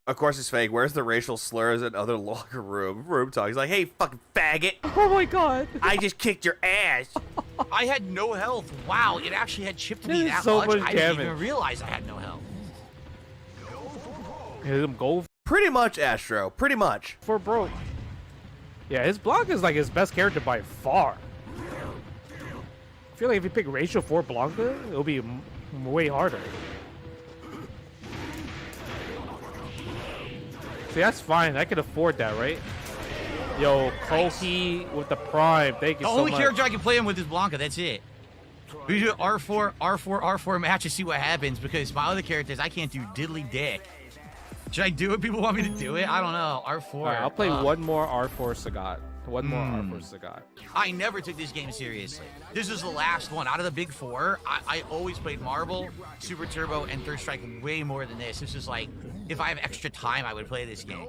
Of course it's fake. Where's the racial slurs in other locker room talk? He's like, hey, fucking faggot. Oh my god. I just kicked your ass. I had no health. Wow, it actually had chipped me This is that so much. much I didn't damage. even realize I had no health. Hit him gold Pretty much, Astro. Pretty much. for broke. Yeah, his Blanca is like his best character by far. I feel like if you pick Ratio for Blanca, it'll be way harder. See, that's fine. I can afford that, right? Yo, Koki with the Prime. Thank you The so only much. character I can play him with is Blanca. That's it. We do R4, R4, R4 match to see what happens because my other characters, I can't do diddly dick. Should I do it? People want me to do it? I don't know. R4. All right, I'll play one more R4 Sagat. One more R4 Sagat. I never took this game seriously. This is the last one. Out of the big four, I always played Marble, Super Turbo, and Third Strike way more than this. This is like, if I have extra time, I would play this game.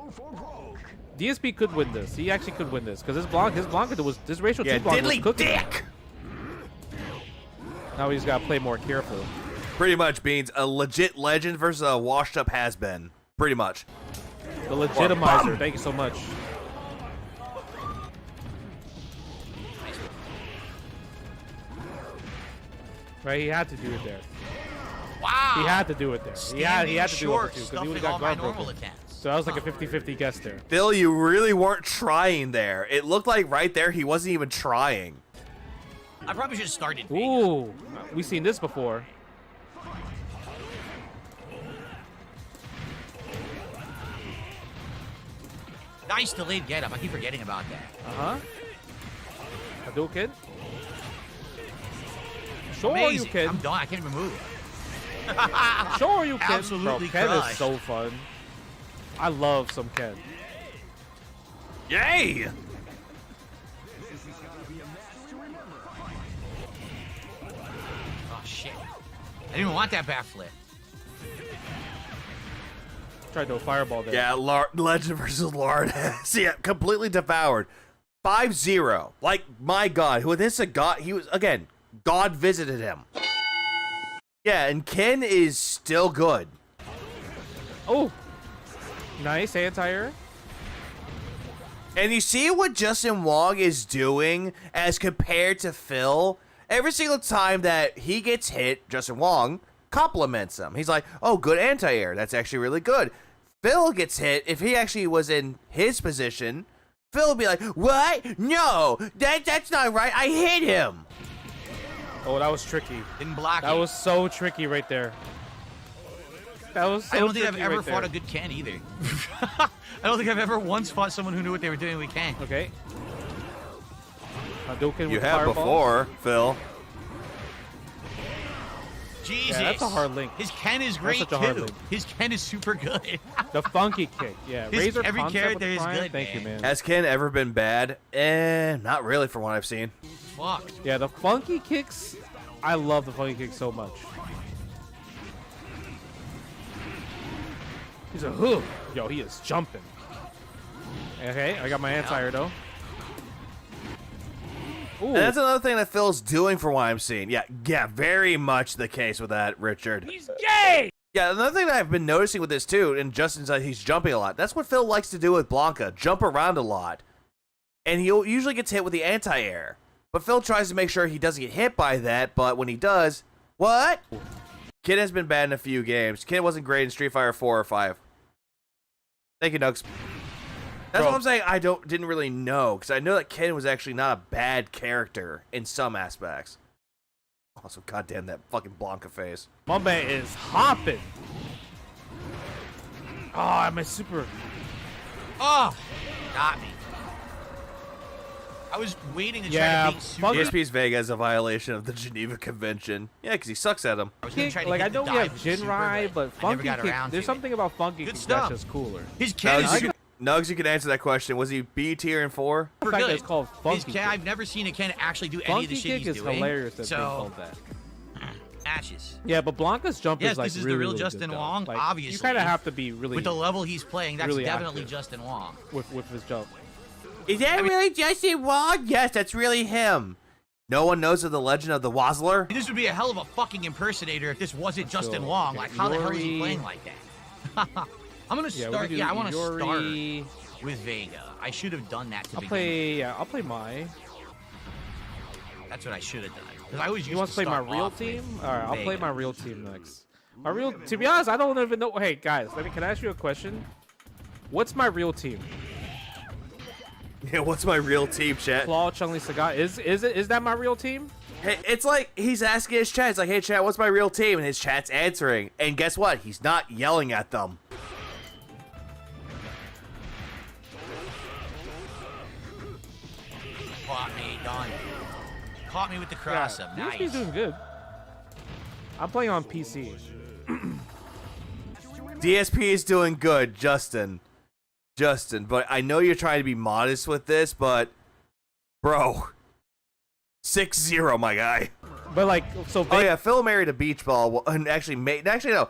DSP could win this. He actually could win this because his Blanca was this Ratio 2 Yeah, Blanca was diddly cooking. dick. Now he's got to play more careful. Pretty much means a legit legend versus a washed up has-been. Pretty much. The legitimizer. Thank you so much. Right, he had to do it there. Wow. He had to do it there. He had to do it short, too because he would stuffing have all got my guard normal broken. attempts. So that was like a 50-50 guess there. Phil, you really weren't trying there. It looked like right there he wasn't even trying. I probably should have started. Ooh, we've seen this before. Nice delayed get up. I keep forgetting about that. Uh-huh. Hadouken. Sure, Amazing. you can. I'm done. I can't even move. Sure you can. Absolutely Bro, Ken crushed. is so fun. I love some Ken. Yay! Oh shit! I didn't even want that backflip. Tried to do a fireball there. Yeah, Legend versus Lard. Yeah, completely devoured. 5-0. Like, my God. Who this a God? He was, again, God visited him. Yeah, and Ken is still good. Oh, nice anti-air. And you see what Justin Wong is doing as compared to Phil? Every single time that he gets hit, Justin Wong compliments him. He's like, oh, good anti-air. That's actually really good. Phil gets hit. If he actually was in his position, Phil would be like, what? No, that's not right. I hit him. Oh, that was tricky. Didn't block That it. was so tricky right there. That was so I don't think I've tricky ever right fought there. a good Ken either. I don't think I've ever once fought someone who knew what they were doing with Ken. Okay. Hadouken You with have fireball. before, Phil. Jesus. Yeah, that's a hard link. His Ken is great such a hard too. link. His Ken is super good. The funky kick. Yeah. His- Razor every concept with character is Prime. good, Thank you, man. Has Ken ever been bad? Not really from what I've seen. Fuck. Yeah, the funky kicks. I love the funky kicks so much. He's a hook. Yo, he is jumping. Okay, I got my anti-air though. Ooh. And that's another thing that Phil's doing for what I'm seeing. Yeah, very much the case with that, Richard. He's gay! Yeah, another thing that I've been noticing with this too, and Justin's like he's jumping a lot. That's what Phil likes to do with Blanca, jump around a lot. And he usually gets hit with the anti-air. But Phil tries to make sure he doesn't get hit by that, but when he does, what? Kid has been bad in a few games. Kid wasn't great in Street Fighter 4 or 5. Thank you, Nugs. That's Bro. what I'm saying. I didn't really know, because I know that Ken was actually not a bad character in some aspects. Also, goddamn that fucking Blanca face. My man is hopping. Oh, my super. Oh, got me. I was waiting to try Yeah, to beat super. fuck it. DSP's Vega is a violation of the Geneva Convention. Yeah, because he sucks at them. I was gonna Kick, try to like I hit the know we dive have with super, Jinrai, but I never funky got kick. around There's to something about funky Good kick stuff. that's just cooler. His Ken is Nugs, you can answer that question. Was he B tier in 4? The super fact good. that it's called His funky Ken, kick. I've never seen a Ken actually do any of Funky the shit kick he's is doing. hilarious that they So, called that. ashes. Yeah, but Blanca's jump Yes, is like this is really, the real really Justin good, though. Wong, Like, obviously. You kind of have to be really With the level he's playing, that's really definitely active. Justin Wong. with his jump. Is that really Justin Wong? Yes, that's really him. No one knows of the legend of the Wazzler? This would be a hell of a fucking impersonator if this wasn't Justin So, Wong. okay, Like, how the hell is he Yuri. playing like that? I'm gonna Yeah, start. we Yeah, I want to start Yuri. with Vega. I should have done that to I'll begin. play. Yeah, I'll play my. That's what I should have done. Because I always used You want to to play my start real off with team? All right, I'll play Vega. my real team next. My real. To be honest, I don't even know. Hey guys, can I ask you a question? What's my real team? Yeah, what's my real team, chat? Claw, Chun-Li, Sagat. Is that my real team? Hey, it's like he's asking his chat. It's like, hey, chat, what's my real team? And his chat's answering. And guess what? He's not yelling at them. Caught me, done. Caught me with the cross up. DSP's Nice. doing good. I'm playing on PC. DSP is doing good, Justin. But I know you're trying to be modest with this, but bro, 6-0, my guy. But like, so Oh yeah, Phil married a beach ball, and actually no,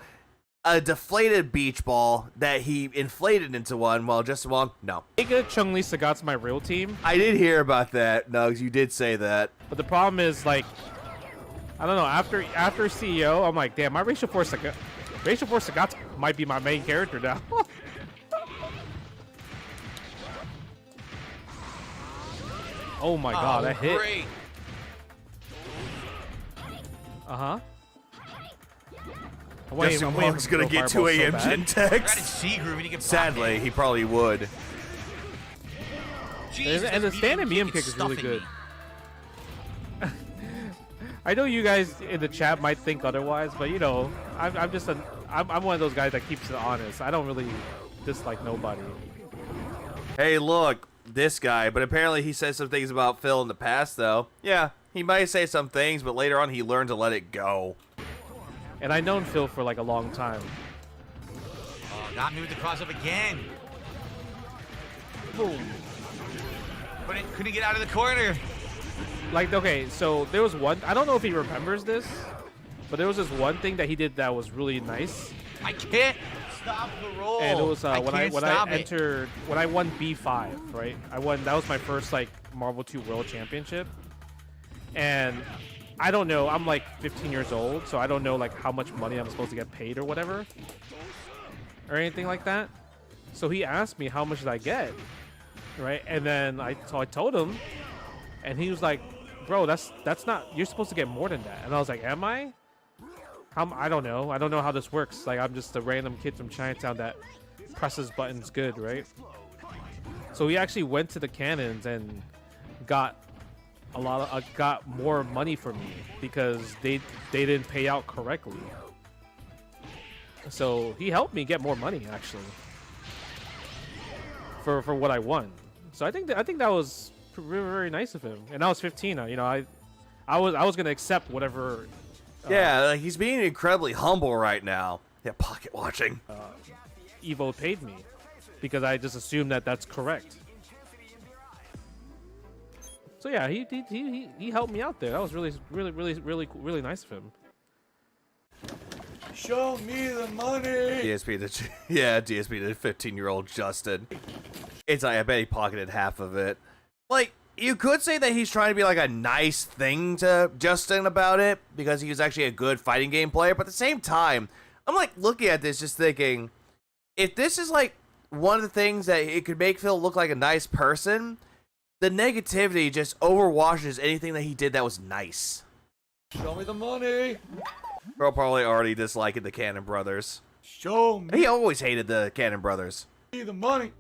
a deflated beach ball that he inflated into one. While Justin Wong, no. Vega, Chun-Li, Sagat's my real team. I did hear about that, Nugs. You did say that. But the problem is, like, I don't know. After CEO, I'm like, damn, my Racial Force Sagat might be my main character now. Oh my god, that hit. Great. Uh-huh. Justin Wong's gonna get 2 AM Gen text. C groove and he can Sadly, he probably would. And the standing medium kick is really good. I know you guys in the chat might think otherwise, but you know, I'm just I'm one of those guys that keeps it honest. I don't really dislike nobody. Hey, look, this guy. But apparently he said some things about Phil in the past, though. Yeah, he might say some things, but later on he learned to let it go. And I've known Phil for like a long time. Oh, got me with the cross up again. Boom. Couldn't get out of the corner. Like, okay, so there was one, I don't know if he remembers this, but there was this one thing that he did that was really nice. I can't stop the roll. And it was when I entered, when I won B5, right? That was my first like Marvel 2 World Championship. And I don't know, I'm like 15 years old, so I don't know like how much money I'm supposed to get paid or whatever. Or anything like that. So he asked me how much did I get, right? And then I told him, and he was like, "Bro, that's not. You're supposed to get more than that." And I was like, "Am I? I don't know. I don't know how this works. Like, I'm just a random kid from Chinatown that presses buttons good, right?" So he actually went to the cannons and got got more money for me because they didn't pay out correctly. So he helped me get more money actually for what I won. So I think that was very, very nice of him. And I was 15. You know, I was gonna accept whatever. Yeah, like he's being incredibly humble right now. Yeah, pocket watching. Evo paid me because I just assumed that that's correct. So yeah, he helped me out there. That was really nice of him. Show me the money. DSP the 15-year-old Justin. It's like I bet he pocketed half of it. Like, you could say that he's trying to be like a nice thing to Justin about it because he was actually a good fighting game player, but at the same time, I'm like looking at this just thinking, if this is like one of the things that it could make Phil look like a nice person, the negativity just overwashes anything that he did that was nice. Show me the money. Bro probably already disliking the Cannon Brothers. Show me. He always hated the Cannon Brothers. The money.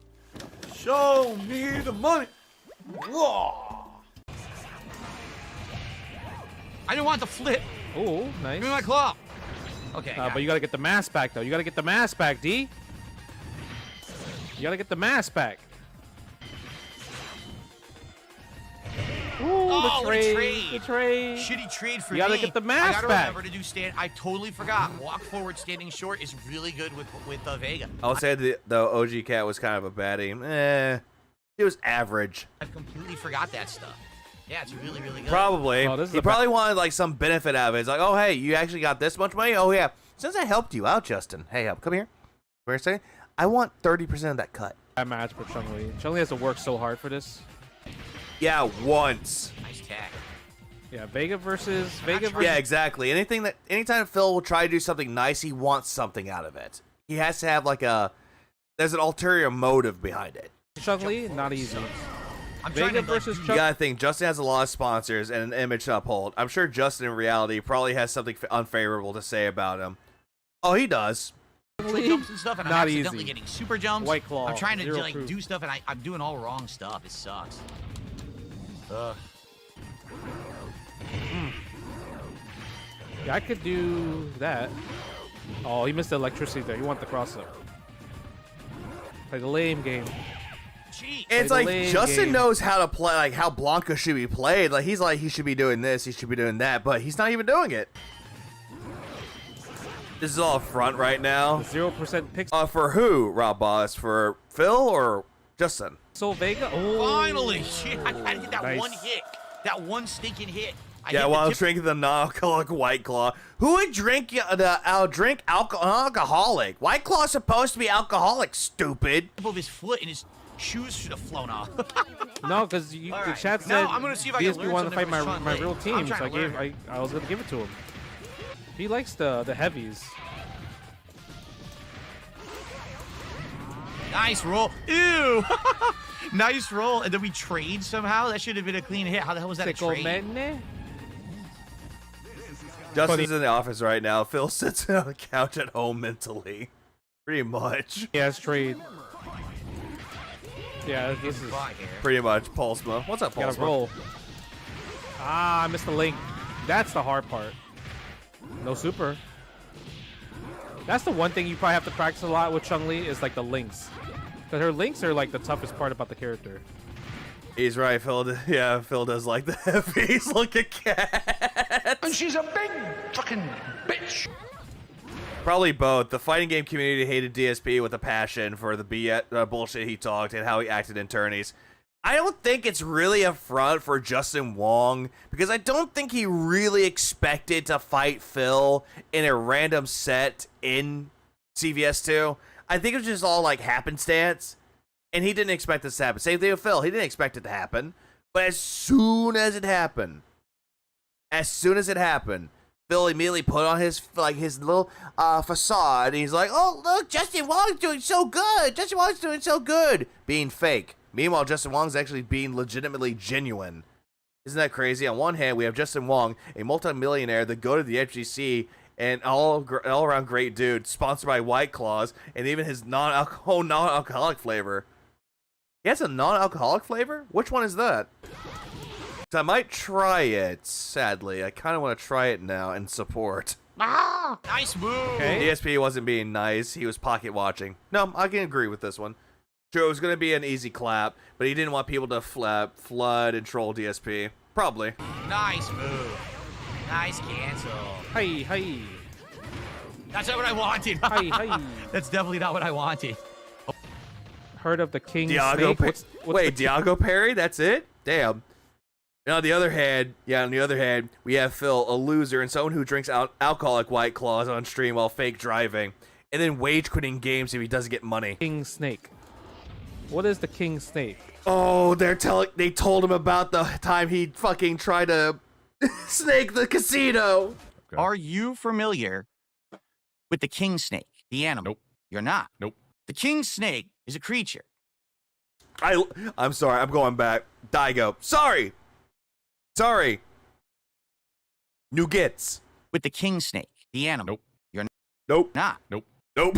Show me the money. Whoa. I didn't want the flip. Oh, nice. Give me my claw. Okay. But you gotta get the mask back though. You gotta get the mask back, D. You gotta get the mask back. Ooh, Oh, the trade. trade. The trade. Shitty trade for You gotta me. get the mask I gotta back. remember to do stand. I totally forgot. Walk forward, standing short is really good with Vega. I'll say the OG Cat was kind of a baddie. It was average. I completely forgot that stuff. Yeah, it's really, really good. Probably. Oh, He probably wanted like some benefit out of it. It's like, oh hey, you actually got this much money? Oh yeah. Since I helped you out, Justin. Hey, come here. Wait a second. I want 30% of that cut. That match for Chun-Li. Chun-Li has to work so hard for this. Yeah, once. Nice tag. Yeah, Vega versus. Yeah, exactly. Anytime Phil will try to do something nice, he wants something out of it. He has to have like there's an ulterior motive behind it. Chun-Li, not easy. Vega versus You gotta think, Justin has a lot of sponsors and an image to uphold. I'm sure Justin in reality probably has something unfavorable to say about him. Oh, he does. Jumps and stuff, and I'm Not accidentally easy. getting super jumps. White Claw, I'm trying to zero like proof. do stuff, and I'm doing all wrong stuff. It sucks. Yeah, I could do that. Oh, he missed the electricity there. You want the cross up. Play the lame game. Cheat. It's Play the like lame Justin game. knows how to play, like how Blanca should be played. Like he's like he should be doing this, he should be doing that, but he's not even doing it. This is all front right now. 0% pixel. For who, Rob Boss? For Phil or Justin? So Vega. Oh, Finally, shit! I had to get that nice. one hit, that one stinking hit. Yeah, while I was drinking the non-alcoholic White Claw. Who would drink alcoholic? White Claw's supposed to be alcoholic, stupid. Of his foot and his shoes should have flown off. No, because the chat said I'm gonna see if I can DSP learn wanted to fight something from my Chun-Li. real team, I'm so trying to learn. I was gonna give it to him. He likes the heavies. Nice roll. Ew. Nice roll. And then we trade somehow. That should have been a clean hit. How the hell was that a trade? Justin's in the office right now. Phil sits on the couch at home mentally. Pretty much. Yeah, it's trade. Yeah, this is pretty much Pulsma. What's up, Pulsma? gotta roll. Ah, I missed the link. That's the hard part. No super. That's the one thing you probably have to practice a lot with Chun-Li is like the links. Because her links are like the toughest part about the character. He's right, Phil. Yeah, Phil does like the heavies. Look at Cat. And she's a big fucking bitch. Probably both. The fighting game community hated DSP with a passion for the bullshit he talked and how he acted in tourneys. I don't think it's really a front for Justin Wong, because I don't think he really expected to fight Phil in a random set in CVS 2. I think it was just all like happenstance, and he didn't expect this to happen. Same thing with Phil. He didn't expect it to happen, but as soon as it happened, Phil immediately put on his little facade, and he's like, "Oh, look, Justin Wong's doing so good. Justin Wong's doing so good," being fake. Meanwhile, Justin Wong's actually being legitimately genuine. Isn't that crazy? On one hand, we have Justin Wong, a multimillionaire that go to the FGC, and all-around great dude, sponsored by White Claws, and even his non-alcoholic flavor. He has a non-alcoholic flavor? Which one is that? I might try it, sadly. I kind of want to try it now and support. Ah, nice move. Okay. DSP wasn't being nice. He was pocket watching. No, I can agree with this one. Sure, it was going to be an easy clap, but he didn't want people to flood and troll DSP. Probably. Nice move. Nice cancel. Hey. That's not what I wanted. Hey. That's definitely not what I wanted. Heard of the king Diago snake? Wait, Diago parry? That's it? Damn. And on the other hand, we have Phil, a loser and someone who drinks alcoholic White Claws on stream while fake driving, and then wage quitting games if he doesn't get money. King snake. What is the king snake? Oh, they told him about the time he fucking tried to snake the casino. Okay. Are you familiar with the king snake, the animal? Nope. You're not? Nope. The king snake is a creature. I'm sorry. I'm going back. Daigo. Sorry. Nougats. With the king snake, the animal. Nope. You're not? Nope. Nope.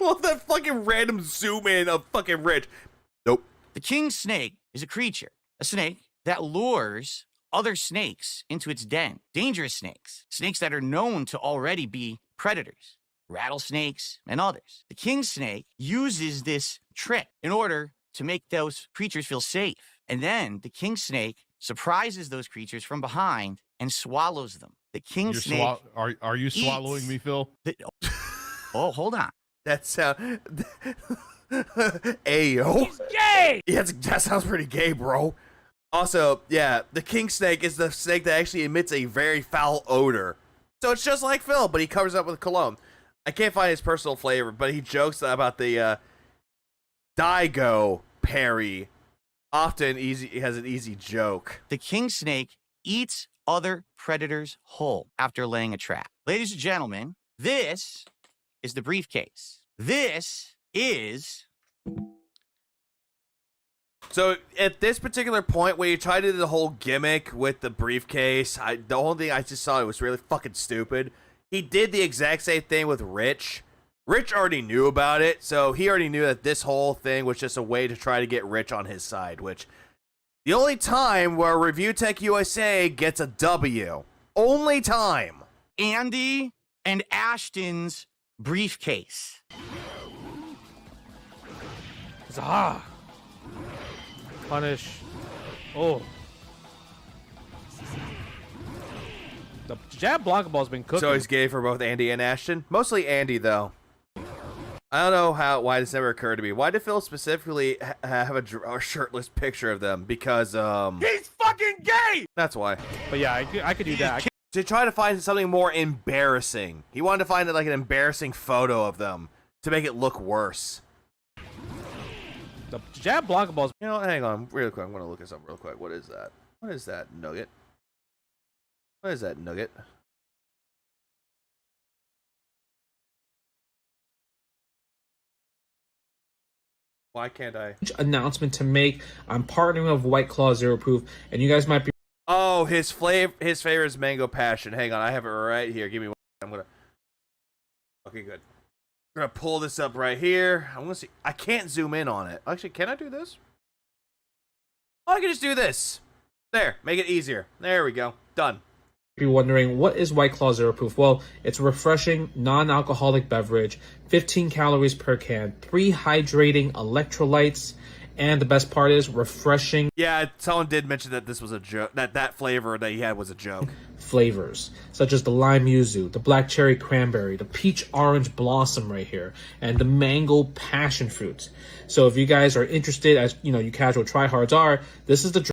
I love that fucking random zoom in of fucking Rich. Nope. The king snake is a creature, a snake that lures other snakes into its den. Dangerous snakes, snakes that are known to already be predators, rattlesnakes, and others. The king snake uses this trick in order to make those creatures feel safe. And then the king snake surprises those creatures from behind and swallows them. The king snake. Are you swallowing me, Phil? Oh, hold on. That sound. Ayo. He's gay! Yeah, that sounds pretty gay, bro. Also, yeah, the king snake is the snake that actually emits a very foul odor. So it's just like Phil, but he covers up with cologne. I can't find his personal flavor, but he jokes about the Daigo parry. Often he has an easy joke. The king snake eats other predators whole after laying a trap. Ladies and gentlemen, this is the briefcase. This is... So at this particular point, when you tried to do the whole gimmick with the briefcase, the only thing I just saw it was really fucking stupid. He did the exact same thing with Rich. Rich already knew about it, so he already knew that this whole thing was just a way to try to get Rich on his side, which the only time where Review Tech USA gets a W. Only time. Andy and Ashton's briefcase. Zah. Punish. Oh. The jab Blanca Ball's been cooking. So he's gay for both Andy and Ashton? Mostly Andy, though. I don't know why this never occurred to me. Why did Phil specifically have a shirtless picture of them? Because, He's fucking gay! That's why. But yeah, I could do that. To try to find something more embarrassing. He wanted to find like an embarrassing photo of them to make it look worse. The jab Blanca Balls. You know, hang on, real quick. I'm gonna look this up real quick. What is that? What is that nugget? What is that nugget? Why can't I? Announcement to make. I'm partnering with White Claw Zero Proof, and you guys might be. Oh, his favorite is Mango Passion. Hang on, I have it right here. Give me one. I'm gonna. Okay, good. I'm gonna pull this up right here. I'm gonna see. I can't zoom in on it. Actually, can I do this? Oh, I can just do this. There, make it easier. There we go. Done. Be wondering, what is White Claw Zero Proof? Well, it's a refreshing, non-alcoholic beverage, 15 calories per can, 3 hydrating electrolytes, And the best part is refreshing. Yeah, someone did mention that this was a joke. That flavor that he had was a joke. Flavors such as the lime yuzu, the black cherry cranberry, the peach orange blossom right here, and the mango passion fruit. So if you guys are interested, as you know, you casual tryhards are, this is the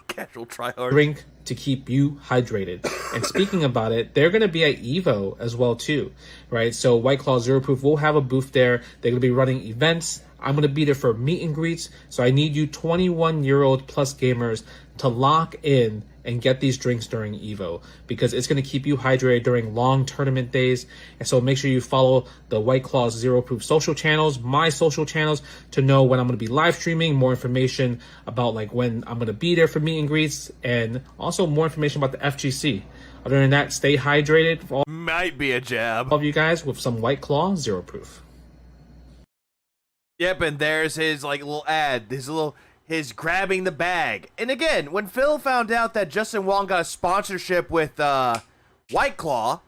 casual tryhard drink to keep you hydrated. And speaking about it, they're going to be at Evo as well too, right? So White Claw Zero Proof will have a booth there. They're going to be running events. I'm going to be there for meet and greets. So I need you 21-year-old plus gamers to lock in and get these drinks during Evo, because it's going to keep you hydrated during long tournament days. And so make sure you follow the White Claw Zero Proof social channels, my social channels, to know when I'm going to be live streaming, more information about like when I'm going to be there for meet and greets, and also more information about the FGC. Other than that, stay hydrated. For all might be a jab. All of you guys with some White Claw Zero Proof. Yep, and there's his like little ad, his grabbing the bag. And again, when Phil found out that Justin Wong got a sponsorship with White Claw,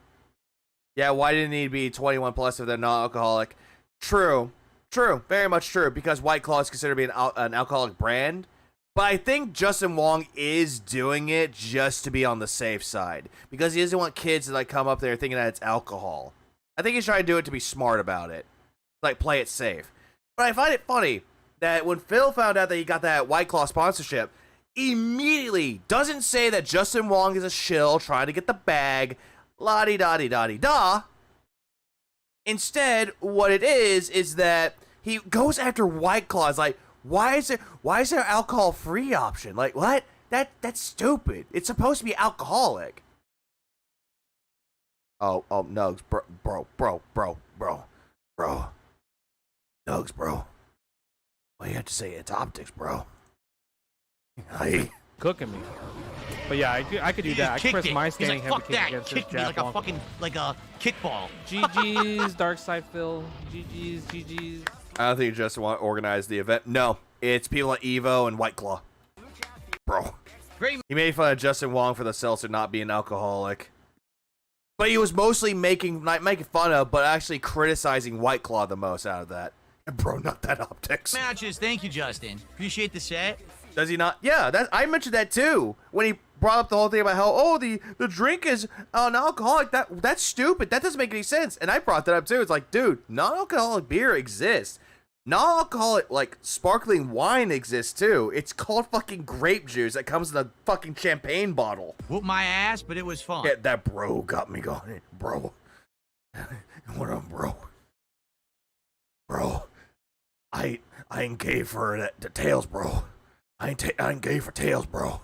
yeah, why didn't he be 21 plus if they're non-alcoholic? True, very much true, because White Claw is considered to be an alcoholic brand. But I think Justin Wong is doing it just to be on the safe side, because he doesn't want kids to like come up there thinking that it's alcohol. I think he's trying to do it to be smart about it, like play it safe. But I find it funny that when Phil found out that he got that White Claw sponsorship, immediately doesn't say that Justin Wong is a shill trying to get the bag, la-di-da-di-da-di-da. Instead, what it is that he goes after White Claw. It's like, why is there alcohol-free option? Like, what? That's stupid. It's supposed to be alcoholic. Oh, Nugs, bro. Nugs, bro. Well, you have to say it's optics, bro. Cooking me. But yeah, I could do that. I could press my standing heavy fuck kick that. against Kicked this me jab like a fucking, like a kickball. GG's, Darkside Phil. GG's. I don't think you just want to organize the event. No, it's people at Evo and White Claw. Bro. He made fun of Justin Wong for the seltzer not being alcoholic. But he was mostly not making fun of, but actually criticizing White Claw the most out of that. Bro, not that optics. Matches, thank you, Justin. Appreciate the set. Does he not? Yeah, I mentioned that too. When he brought up the whole thing about how, the drink is non-alcoholic. That's stupid. That doesn't make any sense. And I brought that up too. It's like, dude, non-alcoholic beer exists. Non-alcoholic, like, sparkling wine exists too. It's called fucking grape juice that comes in a fucking champagne bottle. Whoop my ass, but it was fun. Yeah, that bro got me going. Bro. What up, bro? Bro. I ain't gay for the tails, bro. I ain't gay for tails, bro.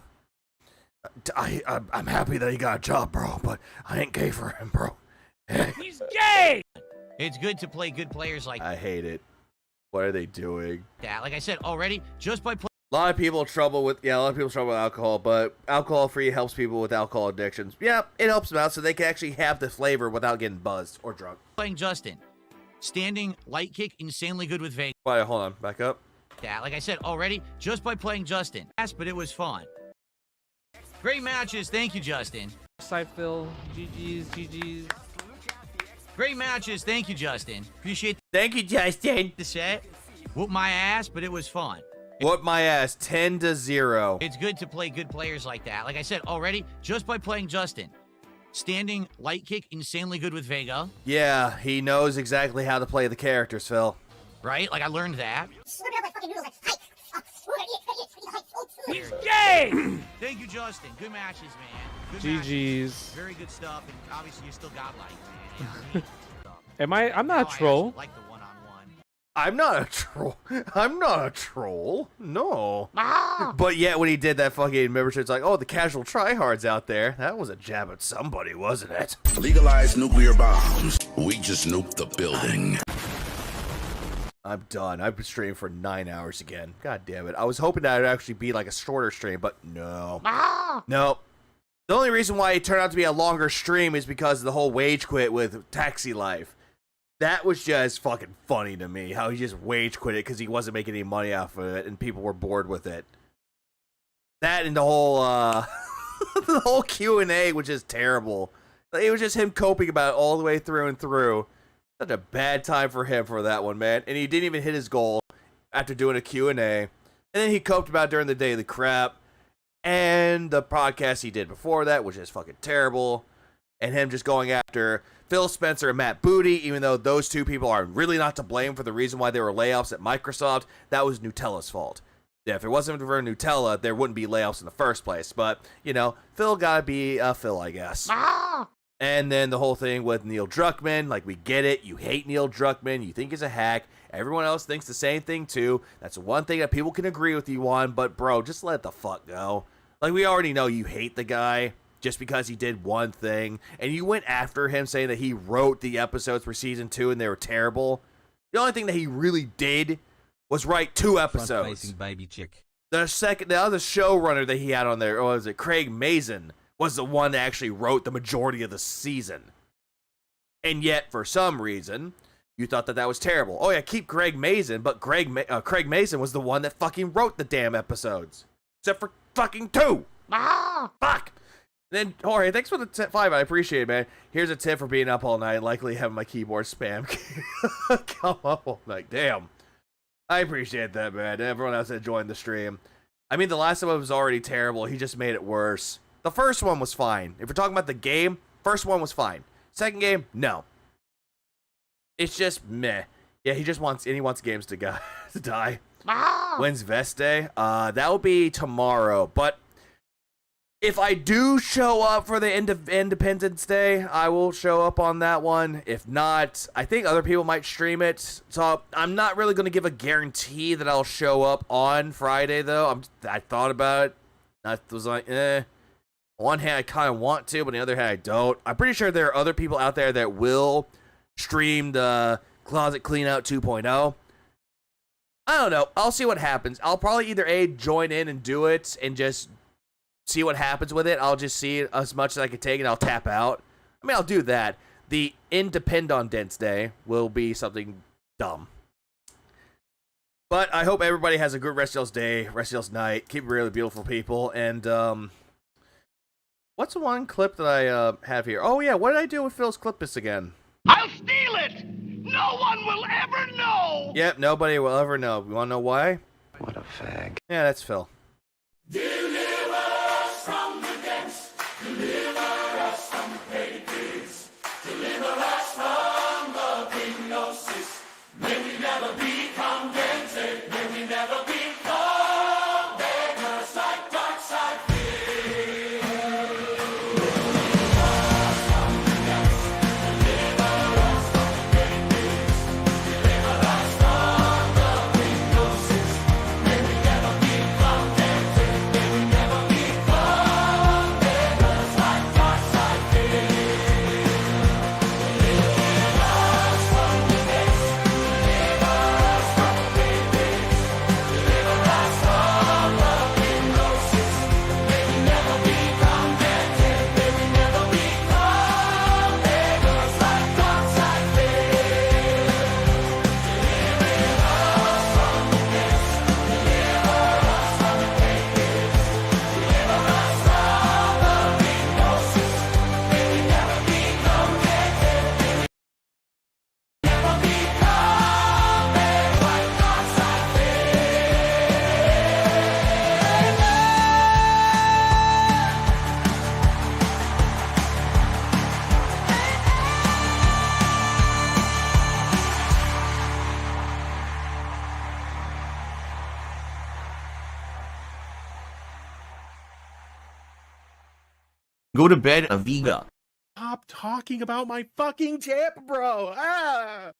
I'm happy that he got a job, bro, but I ain't gay for him, bro. He's gay! It's good to play good players like I hate it. What are they doing? that. Like I said already, just by playing. A lot of people trouble with alcohol, but alcohol-free helps people with alcohol addictions. Yeah, it helps them out so they can actually have the flavor without getting buzzed or drunk. Playing Justin. Standing light kick, insanely good with Vegas. Wait, hold on, back up. Yeah, like I said already, just by playing Justin. Yes, but it was fun. Great matches, thank you, Justin. Side Phil, GG's. Great matches, thank you, Justin. Appreciate Thank you, Justin. the set. Whoop my ass, but it was fun. Whoop my ass, 10-0. It's good to play good players like that. Like I said already, just by playing Justin. Standing light kick, insanely good with Vega. Yeah, he knows exactly how to play the characters, Phil. Right? Like I learned that. He's gay! Thank you, Justin. Good matches, man. Good GG's. matches. Very good stuff, and obviously you're still godlike, man. Yeah, I'm not a troll. like the one-on-one. I'm not a troll. I'm not a troll. No. But yet when he did that fucking membership, it's like, oh, the casual tryhards out there. That was a jab at somebody, wasn't it? Legalize nuclear bombs. We just nuked the building. I'm done. I've been streaming for 9 hours again. God damn it. I was hoping that it would actually be like a shorter stream, but no. No. The only reason why it turned out to be a longer stream is because of the whole wage quit with Taxi Life. That was just fucking funny to me, how he just wage quit it because he wasn't making any money off of it and people were bored with it. That and the whole, the whole Q&A was just terrible. It was just him coping about it all the way through and through. Such a bad time for him for that one, man. And he didn't even hit his goal. after doing a Q&A. And then he coped about during the Daily Crap and the podcast he did before that, which is fucking terrible. And him just going after Phil Spencer and Matt Booty, even though those two people are really not to blame for the reason why there were layoffs at Microsoft. That was Nutella's fault. Yeah, if it wasn't for Nutella, there wouldn't be layoffs in the first place. But, you know, Phil gotta be Phil, I guess. And then the whole thing with Neil Druckmann, like, we get it. You hate Neil Druckmann. You think he's a hack. Everyone else thinks the same thing, too. That's one thing that people can agree with you on. But, bro, just let the fuck go. Like, we already know you hate the guy just because he did one thing. And you went after him saying that he wrote the episodes for Season 2 and they were terrible. The only thing that he really did was write 2 episodes. Front-facing baby chick. The other showrunner that he had on there, or was it Craig Mazin, was the one that actually wrote the majority of the season. And yet, for some reason, you thought that was terrible. Oh yeah, keep Craig Mazin, but Craig Mazin was the one that fucking wrote the damn episodes. Except for fucking 2. Fuck! And then, Jorge, thanks for the 5. I appreciate it, man. Here's a tip for being up all night, likely having my keyboard spam come up all night. Damn. I appreciate that, man. Everyone else that joined the stream. I mean, the last one was already terrible. He just made it worse. The first one was fine. If we're talking about the game, first one was fine. Second game, no. It's just meh. Yeah, he wants games to go to die. When's Vest Day? That will be tomorrow. But if I do show up for the Independence Day, I will show up on that one. If not, I think other people might stream it. So I'm not really going to give a guarantee that I'll show up on Friday, though. I thought about it. I was like, On one hand, I kind of want to, but on the other hand, I don't. I'm pretty sure there are other people out there that will stream the Closet Cleanout 2.0. I don't know. I'll see what happens. I'll probably either join in and do it and just see what happens with it. I'll just see as much as I can take and I'll tap out. I mean, I'll do that. The Independence Day will be something dumb. But I hope everybody has a good rest of y'all's day, rest of y'all's night. Keep it really beautiful, people. And, what's the one clip that I have here? Oh, yeah, what did I do with Phil's clip this again? I'll steal it! No one will ever know! Yep, nobody will ever know. You want to know why? What a fag. Yeah, that's Phil. Deliver us from the depths. Deliver us from the pigs. Deliver us from the hypnosis. May we never be contented. May we never become beggars like dark side fish. Deliver us from the depths. Deliver us from the pigs. Deliver us from the hypnosis. May we never be contented. May we never become beggars like dark side fish. Deliver us from the depths. Deliver us from the pigs. Deliver us from the hypnosis. May we never be contented. May we never become beggars like dark side fish. Deliver us from the depths. Deliver us from the pigs. Deliver us from the hypnosis. May we never be contented. May we never become beggars like dark side Go to bed, Aviga. Stop talking about my fucking tip, bro. Ah!